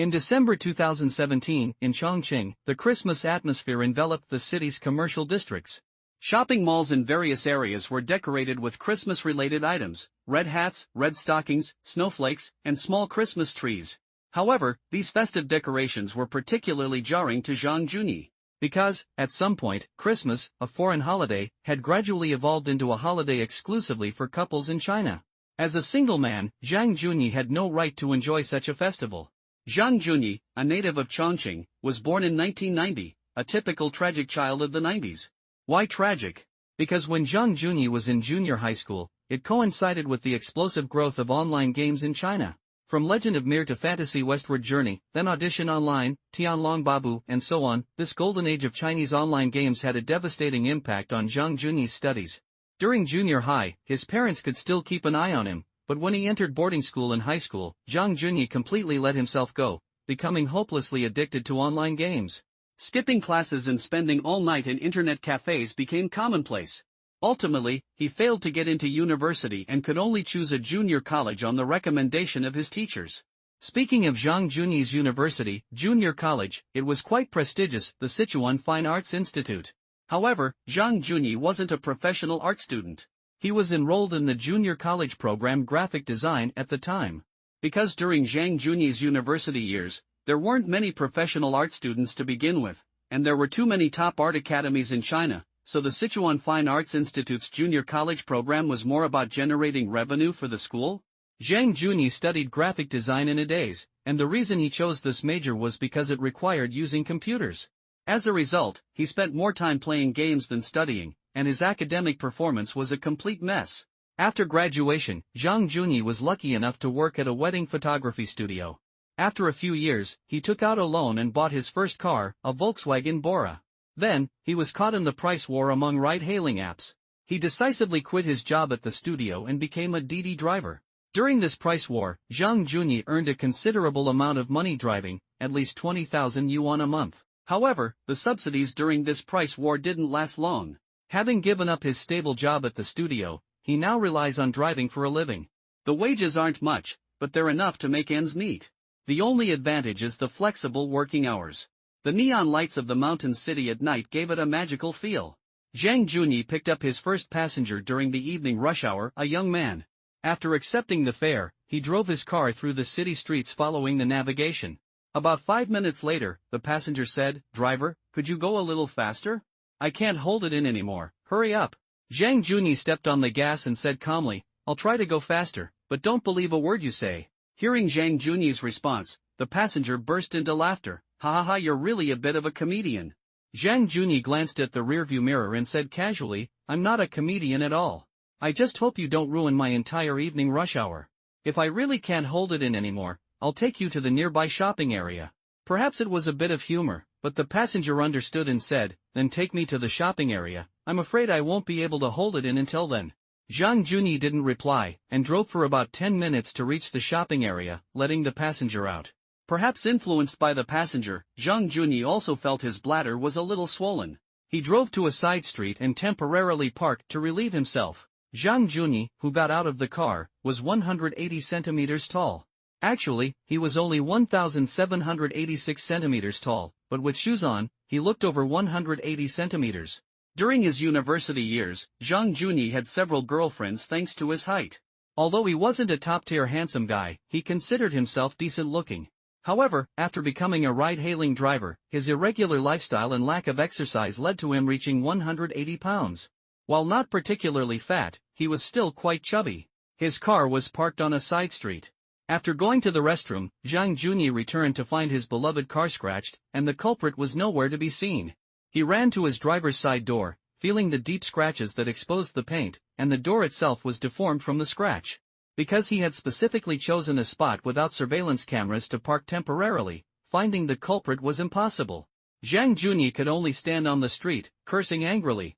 In December 2017, in Chongqing, the Christmas atmosphere enveloped the city's commercial districts. Shopping malls in various areas were decorated with Christmas-related items: red hats, red stockings, snowflakes, and small Christmas trees. However, these festive decorations were particularly jarring to Zhang Junyi, because, at some point, Christmas, a foreign holiday, had gradually evolved into a holiday exclusively for couples in China. As a single man, Zhang Junyi had no right to enjoy such a festival. Zhang Junyi, a native of Chongqing, was born in 1990, a typical tragic child of the 90s. Why tragic? Because when Zhang Junyi was in junior high school, it coincided with the explosive growth of online games in China. From Legend of Mir to Fantasy Westward Journey, then Audition Online, Tianlong Babu, and so on, this golden age of Chinese online games had a devastating impact on Zhang Junyi's studies. During junior high, his parents could still keep an eye on him, but when he entered boarding school and high school, Zhang Junyi completely let himself go, becoming hopelessly addicted to online games. Skipping classes and spending all night in internet cafes became commonplace. Ultimately, he failed to get into university and could only choose a junior college on the recommendation of his teachers. Speaking of Zhang Junyi's university, junior college, it was quite prestigious, the Sichuan Fine Arts Institute. However, Zhang Junyi wasn't a professional art student. He was enrolled in the junior college program graphic design at the time. Because during Zhang Junyi's university years, there weren't many professional art students to begin with, and there were too many top art academies in China, so the Sichuan Fine Arts Institute's junior college program was more about generating revenue for the school. Zhang Junyi studied graphic design in a daze, and the reason he chose this major was because it required using computers. As a result, he spent more time playing games than studying, and his academic performance was a complete mess. After graduation, Zhang Junyi was lucky enough to work at a wedding photography studio. After a few years, he took out a loan and bought his first car, a Volkswagen Bora. Then, he was caught in the price war among ride-hailing apps. He decisively quit his job at the studio and became a Didi driver. During this price war, Zhang Junyi earned a considerable amount of money driving, at least 20,000 yuan a month. However, the subsidies during this price war didn't last long. Having given up his stable job at the studio, he now relies on driving for a living. The wages aren't much, but they're enough to make ends meet. The only advantage is the flexible working hours. The neon lights of the mountain city at night gave it a magical feel. Zhang Junyi picked up his first passenger during the evening rush hour, a young man. After accepting the fare, he drove his car through the city streets following the navigation. About 5 minutes later, the passenger said, "Driver, could you go a little faster? I can't hold it in anymore, hurry up." Zhang Junyi stepped on the gas and said calmly, "I'll try to go faster, but don't believe a word you say." Hearing Zhang Junyi's response, the passenger burst into laughter. "Ha ha ha, you're really a bit of a comedian." Zhang Junyi glanced at the rearview mirror and said casually, "I'm not a comedian at all. I just hope you don't ruin my entire evening rush hour. If I really can't hold it in anymore, I'll take you to the nearby shopping area." Perhaps it was a bit of humor, but the passenger understood and said, "Then take me to the shopping area. I'm afraid I won't be able to hold it in until then." Zhang Junyi didn't reply, and drove for about 10 minutes to reach the shopping area, letting the passenger out. Perhaps influenced by the passenger, Zhang Junyi also felt his bladder was a little swollen. He drove to a side street and temporarily parked to relieve himself. Zhang Junyi, who got out of the car, was 180 centimeters tall. Actually, he was only 1,786 centimeters tall, but with shoes on, he looked over 180 centimeters. During his university years, Zhang Junyi had several girlfriends thanks to his height. Although he wasn't a top-tier handsome guy, he considered himself decent-looking. However, after becoming a ride-hailing driver, his irregular lifestyle and lack of exercise led to him reaching 180 pounds. While not particularly fat, he was still quite chubby. His car was parked on a side street. After going to the restroom, Zhang Junyi returned to find his beloved car scratched, and the culprit was nowhere to be seen. He ran to his driver's side door, feeling the deep scratches that exposed the paint, and the door itself was deformed from the scratch. Because he had specifically chosen a spot without surveillance cameras to park temporarily, finding the culprit was impossible. Zhang Junyi could only stand on the street, cursing angrily,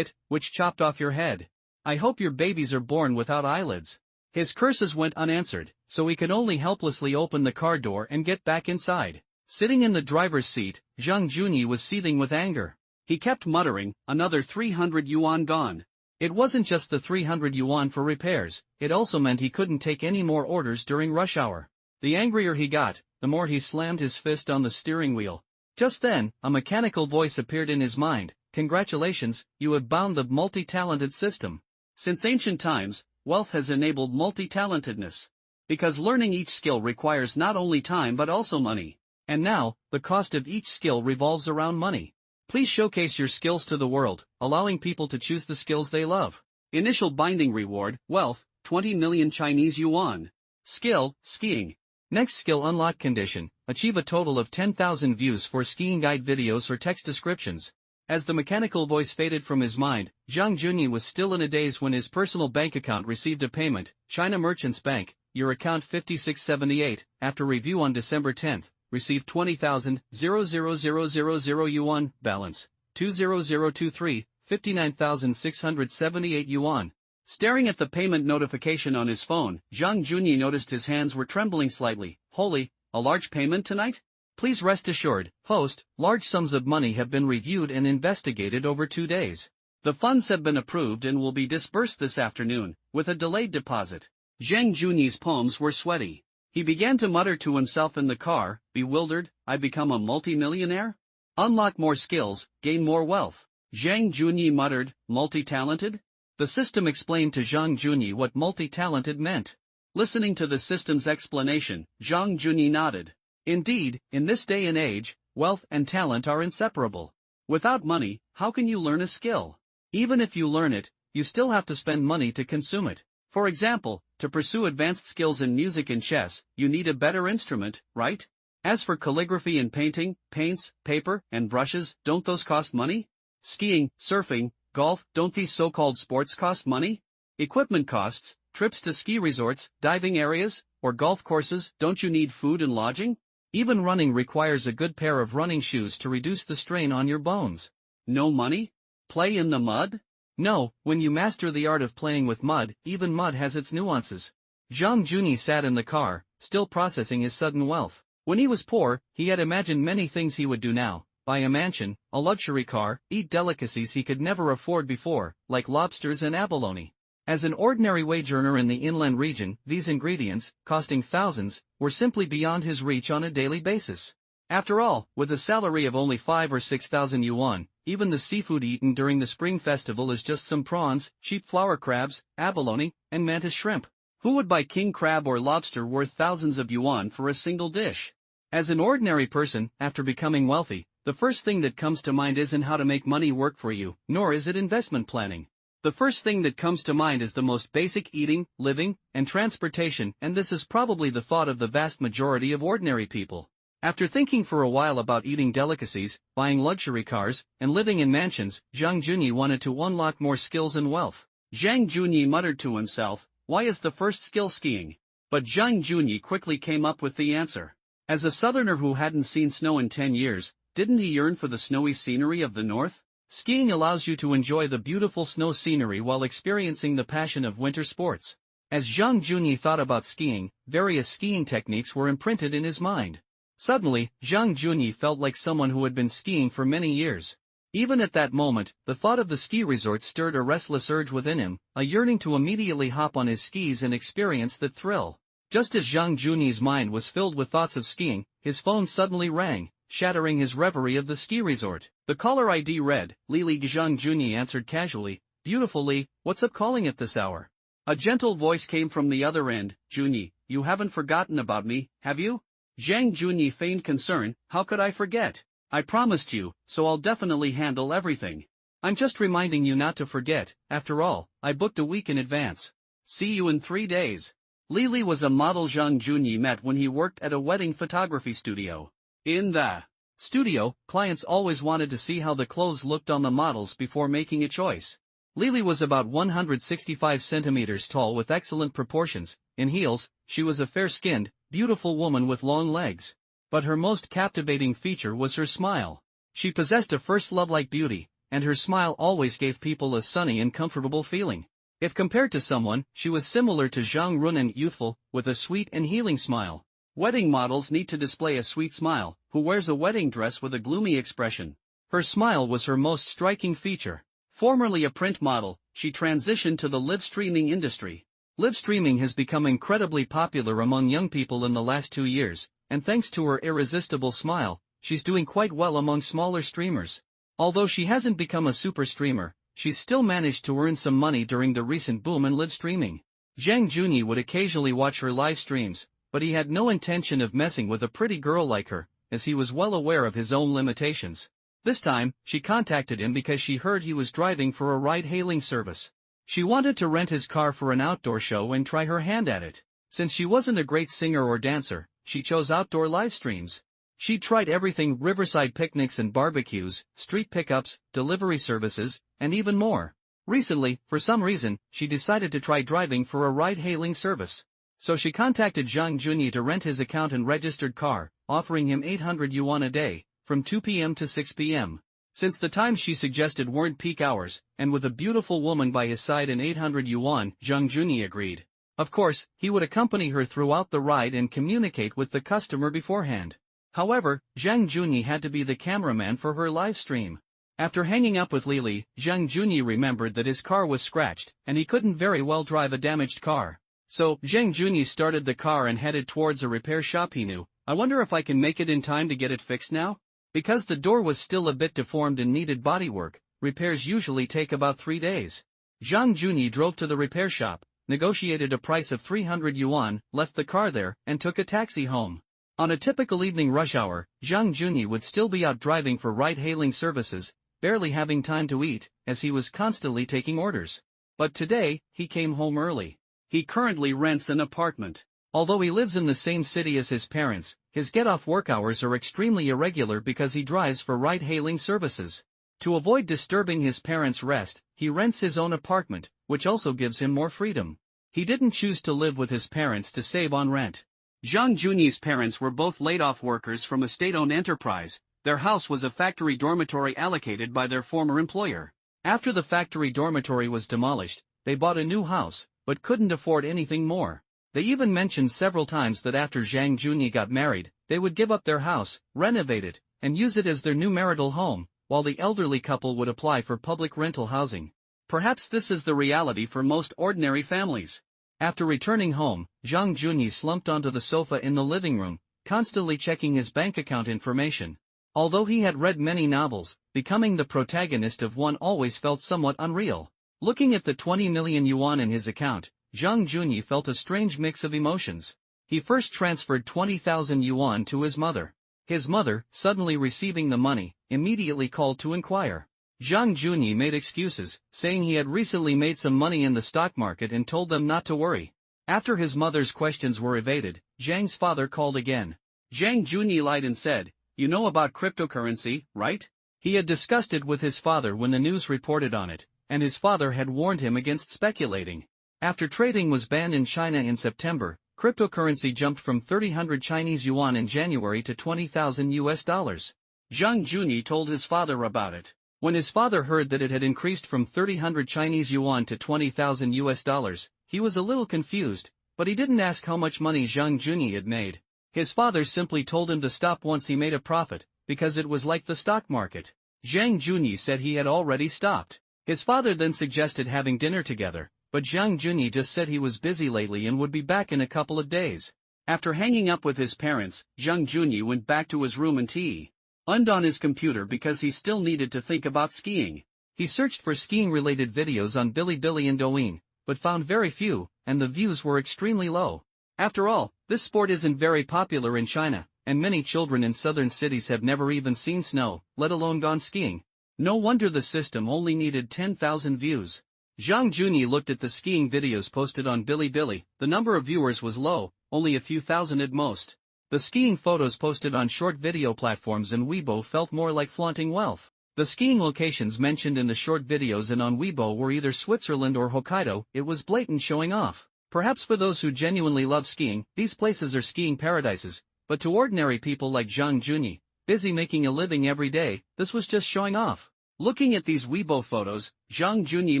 which chopped off your head. I hope your babies are born without eyelids." His curses went unanswered, so he could only helplessly open the car door and get back inside. Sitting in the driver's seat, Zhang Junyi was seething with anger. He kept muttering, "Another 300 yuan gone." It wasn't just the 300 yuan for repairs, it also meant he couldn't take any more orders during rush hour. The angrier he got, the more he slammed his fist on the steering wheel. Just then, a mechanical voice appeared in his mind. Congratulations, you have bound the multi-talented system. Since ancient times, wealth has enabled multi-talentedness. Because learning each skill requires not only time but also money. And now, the cost of each skill revolves around money. Please showcase your skills to the world, allowing people to choose the skills they love. Initial binding reward, wealth, 20 million Chinese yuan. Skill, skiing. Next skill unlock condition, achieve a total of 10,000 views for skiing guide videos or text descriptions. As the mechanical voice faded from his mind, Zhang Junyi was still in a daze when his personal bank account received a payment. China Merchants Bank, your account 5678, after review on December 10, received 20,000 yuan, balance, 20023, 59,678 yuan. Staring at the payment notification on his phone, Zhang Junyi noticed his hands were trembling slightly. Holy, a large payment tonight? Please rest assured, host, large sums of money have been reviewed and investigated over 2 days. The funds have been approved and will be disbursed this afternoon, with a delayed deposit. Zhang Junyi's palms were sweaty. He began to mutter to himself in the car, bewildered, I become a multi-millionaire? Unlock more skills, gain more wealth. Zhang Junyi muttered, multi-talented? The system explained to Zhang Junyi what multi-talented meant. Listening to the system's explanation, Zhang Junyi nodded. Indeed, in this day and age, wealth and talent are inseparable. Without money, how can you learn a skill? Even if you learn it, you still have to spend money to consume it. For example, to pursue advanced skills in music and chess, you need a better instrument, right? As for calligraphy and painting, paints, paper, and brushes, don't those cost money? Skiing, surfing, golf, don't these so-called sports cost money? Equipment costs, trips to ski resorts, diving areas, or golf courses, don't you need food and lodging? Even running requires a good pair of running shoes to reduce the strain on your bones. No money? Play in the mud? No, when you master the art of playing with mud, even mud has its nuances. Zhang Junyi sat in the car, still processing his sudden wealth. When he was poor, he had imagined many things he would do now. Buy a mansion, a luxury car, eat delicacies he could never afford before, like lobsters and abalone. As an ordinary wage earner in the inland region, these ingredients, costing thousands, were simply beyond his reach on a daily basis. After all, with a salary of only 5 or 6,000 yuan, even the seafood eaten during the spring festival is just some prawns, cheap flower crabs, abalone, and mantis shrimp. Who would buy king crab or lobster worth thousands of yuan for a single dish? As an ordinary person, after becoming wealthy, the first thing that comes to mind isn't how to make money work for you, nor is it investment planning. The first thing that comes to mind is the most basic eating, living, and transportation, and this is probably the thought of the vast majority of ordinary people. After thinking for a while about eating delicacies, buying luxury cars, and living in mansions, Zhang Junyi wanted to unlock more skills and wealth. Zhang Junyi muttered to himself, why is the first skill skiing? But Zhang Junyi quickly came up with the answer. As a southerner who hadn't seen snow in 10 years, didn't he yearn for the snowy scenery of the north? Skiing allows you to enjoy the beautiful snow scenery while experiencing the passion of winter sports. As Zhang Junyi thought about skiing, various skiing techniques were imprinted in his mind. Suddenly, Zhang Junyi felt like someone who had been skiing for many years. Even at that moment, the thought of the ski resort stirred a restless urge within him, a yearning to immediately hop on his skis and experience that thrill. Just as Zhang Junyi's mind was filled with thoughts of skiing, his phone suddenly rang, shattering his reverie of the ski resort. The caller ID read, Lili. Zhang Junyi answered casually, Beautiful Li, what's up calling at this hour? A gentle voice came from the other end, Junyi, you haven't forgotten about me, have you? Zhang Junyi feigned concern, how could I forget? I promised you, so I'll definitely handle everything. I'm just reminding you not to forget, after all, I booked a week in advance. See you in 3 days. Lili was a model Zhang Junyi met when he worked at a wedding photography studio. In the studio, clients always wanted to see how the clothes looked on the models before making a choice. Lili was about 165 centimeters tall with excellent proportions. In heels, she was a fair-skinned, beautiful woman with long legs. But her most captivating feature was her smile. She possessed a first love-like beauty, and her smile always gave people a sunny and comfortable feeling. If compared to someone, she was similar to Zhang Runan, youthful, with a sweet and healing smile. Wedding models need to display a sweet smile, who wears a wedding dress with a gloomy expression. Her smile was her most striking feature. Formerly a print model, she transitioned to the live streaming industry. Live streaming has become incredibly popular among young people in the last 2 years, and thanks to her irresistible smile, she's doing quite well among smaller streamers. Although she hasn't become a super streamer, she's still managed to earn some money during the recent boom in live streaming. Zhang Junyi would occasionally watch her live streams, but he had no intention of messing with a pretty girl like her, as he was well aware of his own limitations. This time, she contacted him because she heard he was driving for a ride-hailing service. She wanted to rent his car for an outdoor show and try her hand at it. Since she wasn't a great singer or dancer, she chose outdoor live streams. She tried everything: riverside picnics and barbecues, street pickups, delivery services, and even more. Recently, for some reason, she decided to try driving for a ride-hailing service. So she contacted Zhang Junyi to rent his account and registered car, offering him 800 yuan a day, from 2 p.m. to 6 p.m. Since the times she suggested weren't peak hours, and with a beautiful woman by his side and 800 yuan, Zhang Junyi agreed. Of course, he would accompany her throughout the ride and communicate with the customer beforehand. However, Zhang Junyi had to be the cameraman for her live stream. After hanging up with Lili, Zhang Junyi remembered that his car was scratched, and he couldn't very well drive a damaged car. So, Zhang Junyi started the car and headed towards a repair shop he knew. I wonder if I can make it in time to get it fixed now? Because the door was still a bit deformed and needed bodywork, repairs usually take about 3 days. Zhang Junyi drove to the repair shop, negotiated a price of 300 yuan, left the car there, and took a taxi home. On a typical evening rush hour, Zhang Junyi would still be out driving for ride-hailing services, barely having time to eat, as he was constantly taking orders. But today, he came home early. He currently rents an apartment. Although he lives in the same city as his parents, his get-off work hours are extremely irregular because he drives for ride-hailing services. To avoid disturbing his parents' rest, he rents his own apartment, which also gives him more freedom. He didn't choose to live with his parents to save on rent. Zhang Junyi's parents were both laid-off workers from a state-owned enterprise. Their house was a factory dormitory allocated by their former employer. After the factory dormitory was demolished, they bought a new house, but couldn't afford anything more. They even mentioned several times that after Zhang Junyi got married, they would give up their house, renovate it, and use it as their new marital home, while the elderly couple would apply for public rental housing. Perhaps this is the reality for most ordinary families. After returning home, Zhang Junyi slumped onto the sofa in the living room, constantly checking his bank account information. Although he had read many novels, becoming the protagonist of one always felt somewhat unreal. Looking at the 20 million yuan in his account, Zhang Junyi felt a strange mix of emotions. He first transferred 20,000 yuan to his mother. His mother, suddenly receiving the money, immediately called to inquire. Zhang Junyi made excuses, saying he had recently made some money in the stock market and told them not to worry. After his mother's questions were evaded, Zhang's father called again. Zhang Junyi lied and said, "You know about cryptocurrency, right?" He had discussed it with his father when the news reported on it, and his father had warned him against speculating. After trading was banned in China in September, cryptocurrency jumped from 300 Chinese yuan in January to $20,000. Zhang Junyi told his father about it. When his father heard that it had increased from 300 Chinese yuan to $20,000, he was a little confused, but he didn't ask how much money Zhang Junyi had made. His father simply told him to stop once he made a profit, because it was like the stock market. Zhang Junyi said he had already stopped. His father then suggested having dinner together, but Zhang Junyi just said he was busy lately and would be back in a couple of days. After hanging up with his parents, Zhang Junyi went back to his room and turned on his computer because he still needed to think about skiing. He searched for skiing-related videos on Bilibili and Douyin, but found very few, and the views were extremely low. After all, this sport isn't very popular in China, and many children in southern cities have never even seen snow, let alone gone skiing. No wonder the system only needed 10,000 views. Zhang Junyi looked at the skiing videos posted on Bilibili. The number of viewers was low, only a few thousand at most. The skiing photos posted on short video platforms and Weibo felt more like flaunting wealth. The skiing locations mentioned in the short videos and on Weibo were either Switzerland or Hokkaido. It was blatant showing off. Perhaps for those who genuinely love skiing, these places are skiing paradises, but to ordinary people like Zhang Junyi, busy making a living every day, this was just showing off. Looking at these Weibo photos, Zhang Junyi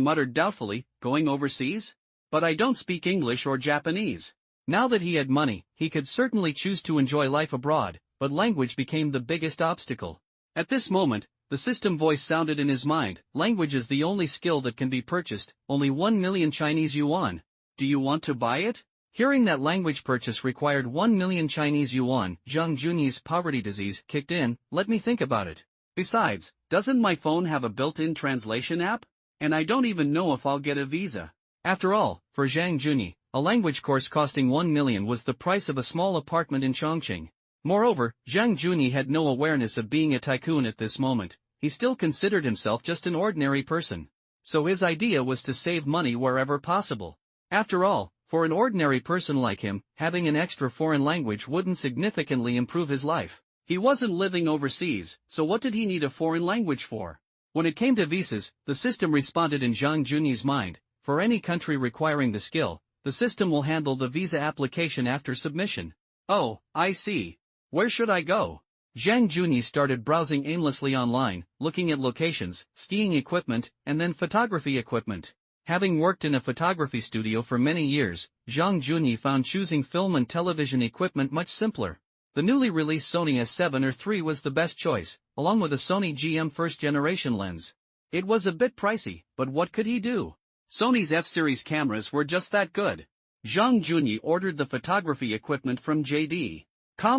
muttered doubtfully, "Going overseas? But I don't speak English or Japanese." Now that he had money, he could certainly choose to enjoy life abroad, but language became the biggest obstacle. At this moment, the system voice sounded in his mind, "Language is the only skill that can be purchased, only 1 million Chinese yuan. do you want to buy it? Hearing that language purchase required 1 million Chinese yuan, Zhang Junyi's poverty disease kicked in. Let me think about it. Besides, doesn't my phone have a built-in translation app? And I don't even know if I'll get a visa. After all, for Zhang Junyi, a language course costing 1 million was the price of a small apartment in Chongqing. Moreover, Zhang Junyi had no awareness of being a tycoon at this moment. He still considered himself just an ordinary person. So his idea was to save money wherever possible. After all, for an ordinary person like him, having an extra foreign language wouldn't significantly improve his life. He wasn't living overseas, so what did he need a foreign language for? When it came to visas, the system responded in Zhang Junyi's mind. For any country requiring the skill, the system will handle the visa application after submission. Oh, I see. Where should I go? Zhang Junyi started browsing aimlessly online, looking at locations, skiing equipment, and then photography equipment. Having worked in a photography studio for many years, Zhang Junyi found choosing film and television equipment much simpler. The newly released Sony S7 or 3 was the best choice, along with a Sony GM first-generation lens. It was a bit pricey, but what could he do? Sony's F-series cameras were just that good. Zhang Junyi ordered the photography equipment from JD.com.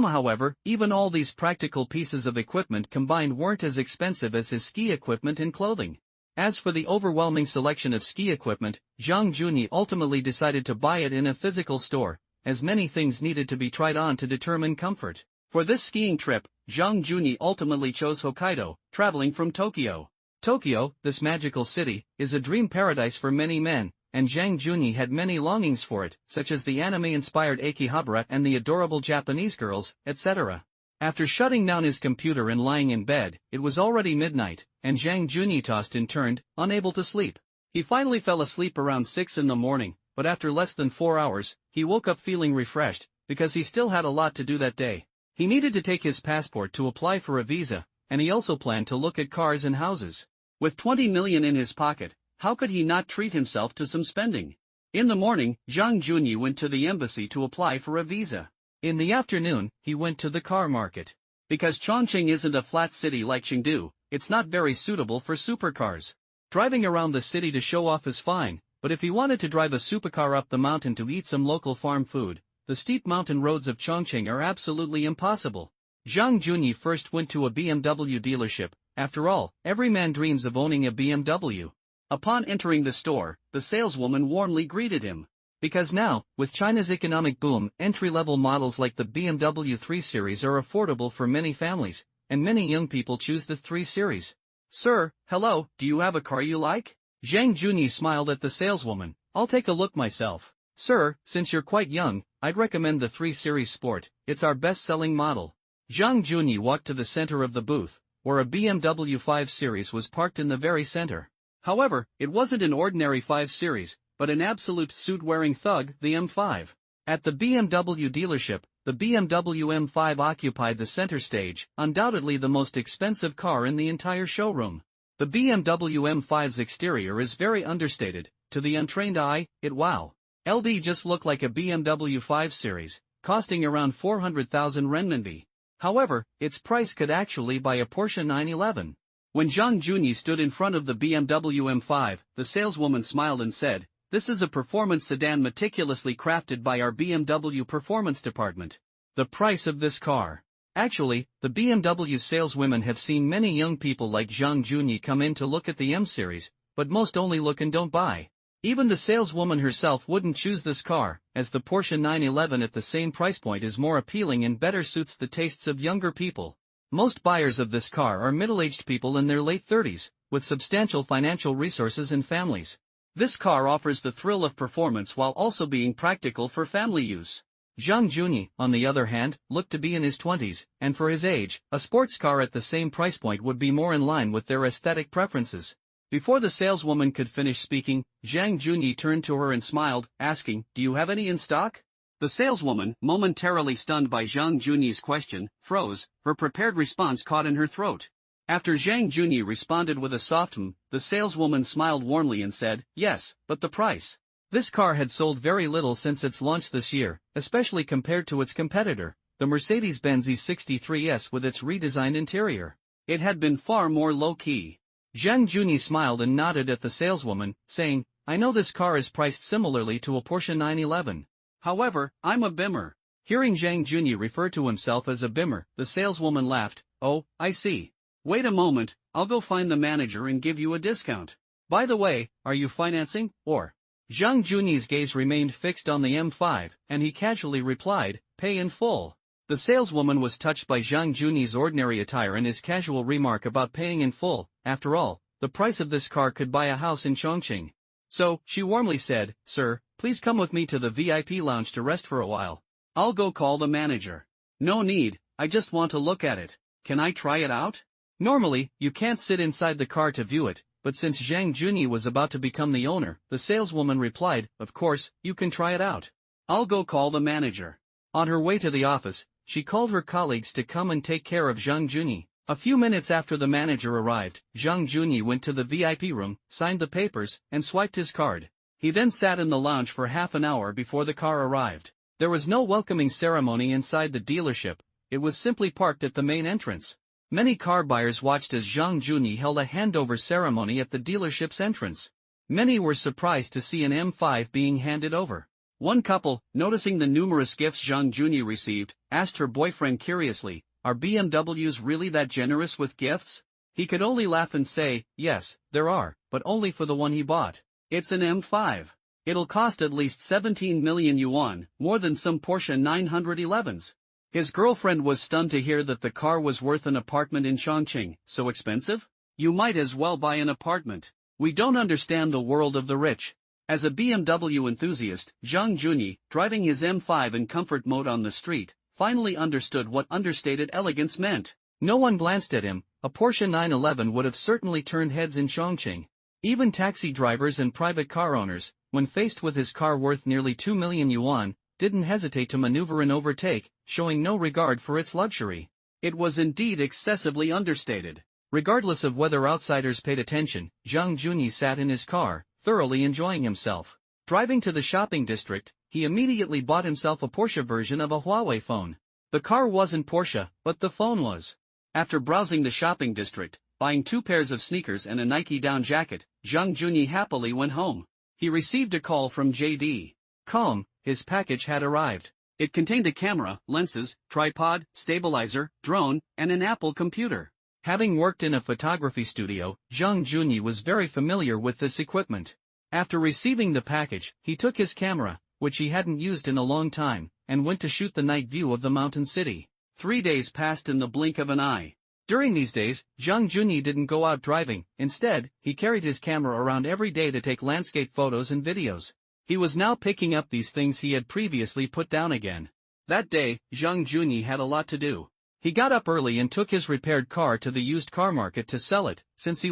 However, even all these practical pieces of equipment combined weren't as expensive as his ski equipment and clothing. As for the overwhelming selection of ski equipment, Zhang Junyi ultimately decided to buy it in a physical store, as many things needed to be tried on to determine comfort. For this skiing trip, Zhang Junyi ultimately chose Hokkaido, traveling from Tokyo. Tokyo, this magical city, is a dream paradise for many men, and Zhang Junyi had many longings for it, such as the anime-inspired Akihabara and the adorable Japanese girls, etc. After shutting down his computer and lying in bed, it was already midnight, and Zhang Junyi tossed and turned, unable to sleep. He finally fell asleep around 6 in the morning, but after less than 4 hours, he woke up feeling refreshed, because he still had a lot to do that day. He needed to take his passport to apply for a visa, and he also planned to look at cars and houses. With 20 million in his pocket, how could he not treat himself to some spending? In the morning, Zhang Junyi went to the embassy to apply for a visa. In the afternoon, he went to the car market. Because Chongqing isn't a flat city like Chengdu, it's not very suitable for supercars. Driving around the city to show off is fine, but if he wanted to drive a supercar up the mountain to eat some local farm food, the steep mountain roads of Chongqing are absolutely impossible. Zhang Junyi first went to a BMW dealership. After all, every man dreams of owning a BMW. Upon entering the store, the saleswoman warmly greeted him. Because now, with China's economic boom, entry-level models like the BMW 3 Series are affordable for many families, and many young people choose the 3 Series. Sir, hello, do you have a car you like? Zhang Junyi smiled at the saleswoman. I'll take a look myself. Sir, since you're quite young, I'd recommend the 3 Series Sport, it's our best-selling model. Zhang Junyi walked to the center of the booth, where a BMW 5 Series was parked in the very center. However, it wasn't an ordinary 5 Series, but an absolute suit-wearing thug, the M5. At the BMW dealership, the BMW M5 occupied the center stage, undoubtedly the most expensive car in the entire showroom. The BMW M5's exterior is very understated. To the untrained eye, it LD just looked like a BMW 5 Series, costing around 400,000 renminbi. However, its price could actually buy a Porsche 911. When Zhang Junyi stood in front of the BMW M5, the saleswoman smiled and said, "This is a performance sedan meticulously crafted by our BMW performance department. The price of this car." Actually, the BMW saleswomen have seen many young people like Zhang Junyi come in to look at the M series, but most only look and don't buy. Even the saleswoman herself wouldn't choose this car, as the Porsche 911 at the same price point is more appealing and better suits the tastes of younger people. Most buyers of this car are middle-aged people in their late 30s, with substantial financial resources and families. This car offers the thrill of performance while also being practical for family use. Zhang Junyi, on the other hand, looked to be in his 20s, and for his age, a sports car at the same price point would be more in line with their aesthetic preferences. Before the saleswoman could finish speaking, Zhang Junyi turned to her and smiled, asking, "Do you have any in stock?" The saleswoman, momentarily stunned by Zhang Junyi's question, froze, her prepared response caught in her throat. After Zhang Junyi responded with a soft the saleswoman smiled warmly and said, "Yes, but the price." This car had sold very little since its launch this year, especially compared to its competitor, the Mercedes-Benz E63S with its redesigned interior. It had been far more low-key. Zhang Junyi smiled and nodded at the saleswoman, saying, I know this car is priced similarly to a Porsche 911. However, I'm a bimmer. Hearing Zhang Junyi refer to himself as a bimmer, the saleswoman laughed. Oh, I see. Wait a moment, I'll go find the manager and give you a discount. By the way, are you financing, or? Zhang Junyi's gaze remained fixed on the M5, and he casually replied, pay in full. The saleswoman was touched by Zhang Junyi's ordinary attire and his casual remark about paying in full. After all, the price of this car could buy a house in Chongqing. So, she warmly said, sir, please come with me to the VIP lounge to rest for a while. I'll go call the manager. No need, I just want to look at it. Can I try it out? Normally, you can't sit inside the car to view it, but since Zhang Junyi was about to become the owner, the saleswoman replied, of course, you can try it out. I'll go call the manager. On her way to the office, she called her colleagues to come and take care of Zhang Junyi. A few minutes after the manager arrived, Zhang Junyi went to the VIP room, signed the papers, and swiped his card. He then sat in the lounge for half an hour before the car arrived. There was no welcoming ceremony inside the dealership, it was simply parked at the main entrance. Many car buyers watched as Zhang Junyi held a handover ceremony at the dealership's entrance. Many were surprised to see an M5 being handed over. One couple, noticing the numerous gifts Zhang Junyi received, asked her boyfriend curiously, are BMWs really that generous with gifts? He could only laugh and say, yes, there are, but only for the one he bought. It's an M5. It'll cost at least 17 million yuan, more than some Porsche 911s. His girlfriend was stunned to hear that the car was worth an apartment in Chongqing. So expensive? You might as well buy an apartment. We don't understand the world of the rich. As a BMW enthusiast, Zhang Junyi, driving his M5 in comfort mode on the street, finally understood what understated elegance meant. No one glanced at him. A Porsche 911 would have certainly turned heads in Chongqing. Even taxi drivers and private car owners, when faced with his car worth nearly 2 million yuan, didn't hesitate to maneuver and overtake, showing no regard for its luxury. It was indeed excessively understated. Regardless of whether outsiders paid attention, Zhang Junyi sat in his car, thoroughly enjoying himself. Driving to the shopping district, he immediately bought himself a Porsche version of a Huawei phone. The car wasn't Porsche, but the phone was. After browsing the shopping district, buying 2 pairs of sneakers and a Nike down jacket, Zhang Junyi happily went home. He received a call from J.D. Com. His package had arrived. It contained a camera, lenses, tripod, stabilizer, drone, and an Apple computer. Having worked in a photography studio, Zhang Junyi was very familiar with this equipment. After receiving the package, he took his camera, which he hadn't used in a long time, and went to shoot the night view of the mountain city. 3 days passed in the blink of an eye. During these days, Zhang Junyi didn't go out driving. Instead, he carried his camera around every day to take landscape photos and videos. He was now picking up these things he had previously put down again. That day, Zhang Junyi had a lot to do. He got up early and took his repaired car to the used car market to sell it, since he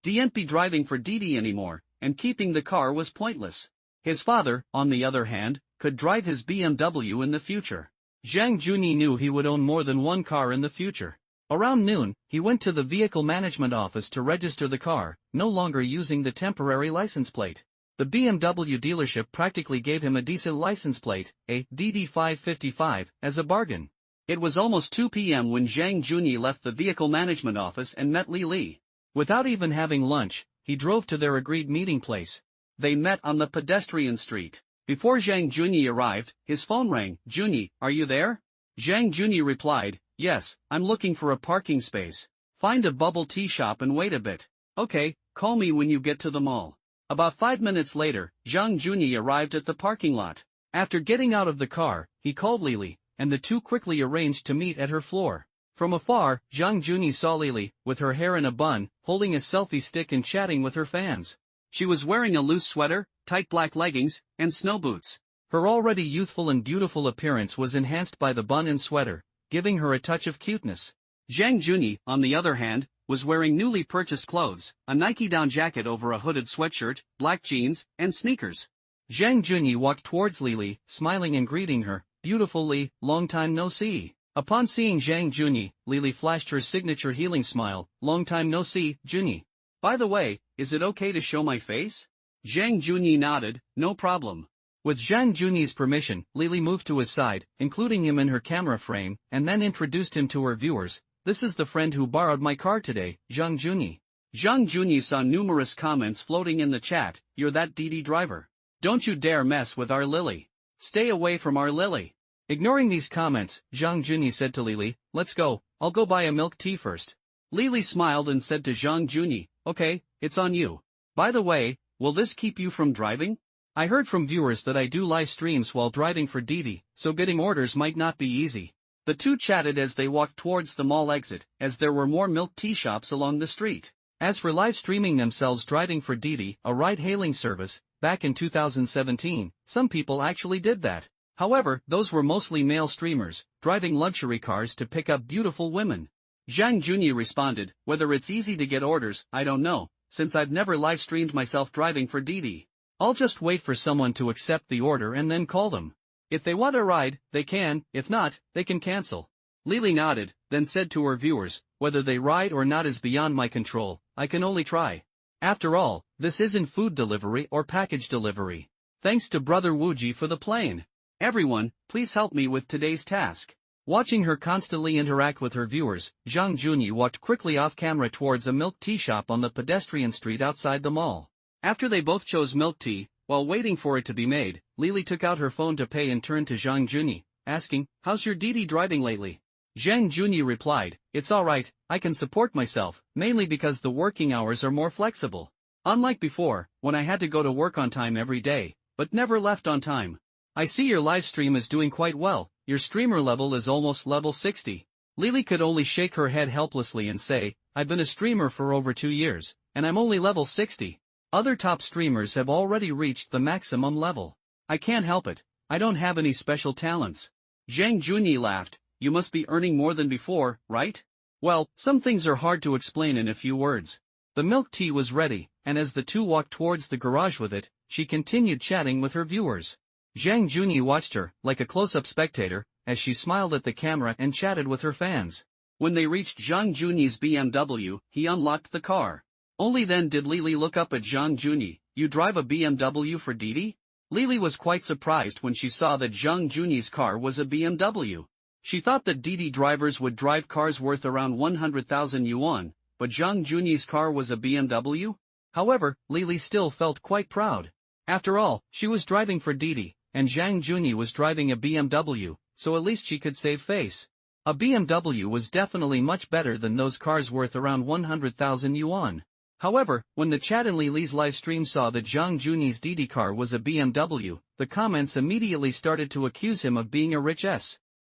didn't be driving for Didi anymore, and keeping the car was pointless. His father, on the other hand, could drive his BMW in the future. Zhang Junyi knew he would own more than one car in the future. Around noon, he went to the vehicle management office to register the car, no longer using the temporary license plate. The BMW dealership practically gave him a decent license plate, a DD555, as a bargain. It was almost 2 p.m. when Zhang Junyi left the vehicle management office and met Li. Without even having lunch, he drove to their agreed meeting place. They met on the pedestrian street. Before Zhang Junyi arrived, his phone rang. Junyi, are you there? Zhang Junyi replied, yes, I'm looking for a parking space. Find a bubble tea shop and wait a bit. Okay, call me when you get to the mall. About 5 minutes later, Zhang Junyi arrived at the parking lot. After getting out of the car, he called Li, and the two quickly arranged to meet at her floor. From afar, Zhang Junyi saw Li, with her hair in a bun, holding a selfie stick and chatting with her fans. She was wearing a loose sweater, tight black leggings, and snow boots. Her already youthful and beautiful appearance was enhanced by the bun and sweater, giving her a touch of cuteness. Zhang Junyi, on the other hand, was wearing newly purchased clothes, a Nike down jacket over a hooded sweatshirt, black jeans, and sneakers. Zhang Junyi walked towards Li, smiling and greeting her, beautiful Li, long time no see. Upon seeing Zhang Junyi, Li flashed her signature healing smile, long time no see, Junyi. By the way, is it okay to show my face? Zhang Junyi nodded, no problem. With Zhang Junyi's permission, Li moved to his side, including him in her camera frame, and then introduced him to her viewers. This is the friend who borrowed my car today, Zhang Junyi. Zhang Junyi saw numerous comments floating in the chat. You're that Didi driver. Don't you dare mess with our Lily. Stay away from our Lily. Ignoring these comments, Zhang Junyi said to Lily, let's go, I'll go buy a milk tea first. Lily smiled and said to Zhang Junyi, okay, it's on you. By the way, will this keep you from driving? I heard from viewers that I do live streams while driving for Didi, so getting orders might not be easy. The two chatted as they walked towards the mall exit, as there were more milk tea shops along the street. As for live streaming themselves driving for Didi, a ride-hailing service, back in 2017, some people actually did that. However, those were mostly male streamers, driving luxury cars to pick up beautiful women. Zhang Junyi responded, whether it's easy to get orders, I don't know, since I've never live streamed myself driving for Didi. I'll just wait for someone to accept the order and then call them. If they want a ride, they can, if not, they can cancel. Lily nodded, then said to her viewers, whether they ride or not is beyond my control, I can only try. After all, this isn't food delivery or package delivery. Thanks to Brother Wuji for the plane. Everyone, please help me with today's task. Watching her constantly interact with her viewers, Zhang Junyi walked quickly off camera towards a milk tea shop on the pedestrian street outside the mall. After they both chose milk tea, while waiting for it to be made, Lily took out her phone to pay and turned to Zhang Junyi, asking, how's your Didi driving lately? Zhang Junyi replied, it's alright, I can support myself, mainly because the working hours are more flexible. Unlike before, when I had to go to work on time every day, but never left on time. I see your live stream is doing quite well, your streamer level is almost level 60. Lily could only shake her head helplessly and say, I've been a streamer for over 2 years, and I'm only level 60. Other top streamers have already reached the maximum level. I can't help it, I don't have any special talents. Zhang Junyi laughed, you must be earning more than before, right? Well, some things are hard to explain in a few words. The milk tea was ready, and as the two walked towards the garage with it, she continued chatting with her viewers. Zhang Junyi watched her, like a close-up spectator, as she smiled at the camera and chatted with her fans. When they reached Zhang Junyi's BMW, he unlocked the car. Only then did Lily look up at Zhang Junyi, you drive a BMW for Didi? Lily was quite surprised when she saw that Zhang Junyi's car was a BMW. She thought that Didi drivers would drive cars worth around 100,000 yuan, but Zhang Junyi's car was a BMW? However, Lily still felt quite proud. After all, she was driving for Didi, and Zhang Junyi was driving a BMW, so at least she could save face. A BMW was definitely much better than those cars worth around 100,000 yuan. However, when the chat in Lily's live stream saw that Zhang Junyi's Didi car was a BMW, the comments immediately started to accuse him of being a rich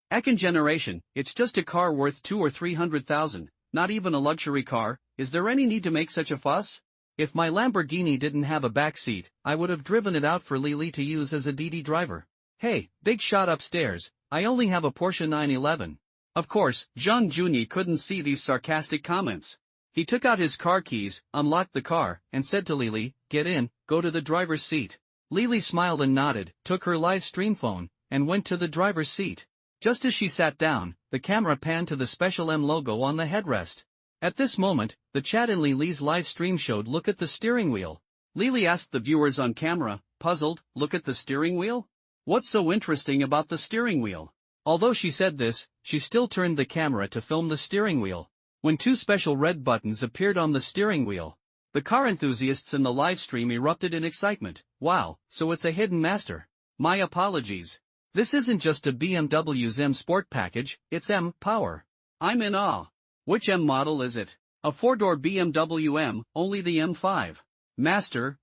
Second generation, it's just a car worth 200 or 300,000, not even a luxury car, is there any need to make such a fuss? If my Lamborghini didn't have a back seat, I would have driven it out for Lily to use as a Didi driver. Hey, big shot upstairs, I only have a Porsche 911. Of course, Zhang Junyi couldn't see these sarcastic comments. He took out his car keys, unlocked the car, and said to Lily, get in, go to the driver's seat. Lily smiled and nodded, took her live stream phone, and went to the driver's seat. Just as she sat down, the camera panned to the Special M logo on the headrest. At this moment, the chat in Lily's live stream showed look at the steering wheel. Lily asked the viewers on camera, puzzled, look at the steering wheel? What's so interesting about the steering wheel? Although she said this, she still turned the camera to film the steering wheel. When two special red buttons appeared on the steering wheel, the car enthusiasts in the live stream erupted in excitement. Wow, so it's a hidden master. My apologies. This isn't just a BMW's M Sport package, it's M Power. I'm in awe. Which M model is it? A 4-door BMW M, only the M5. Master.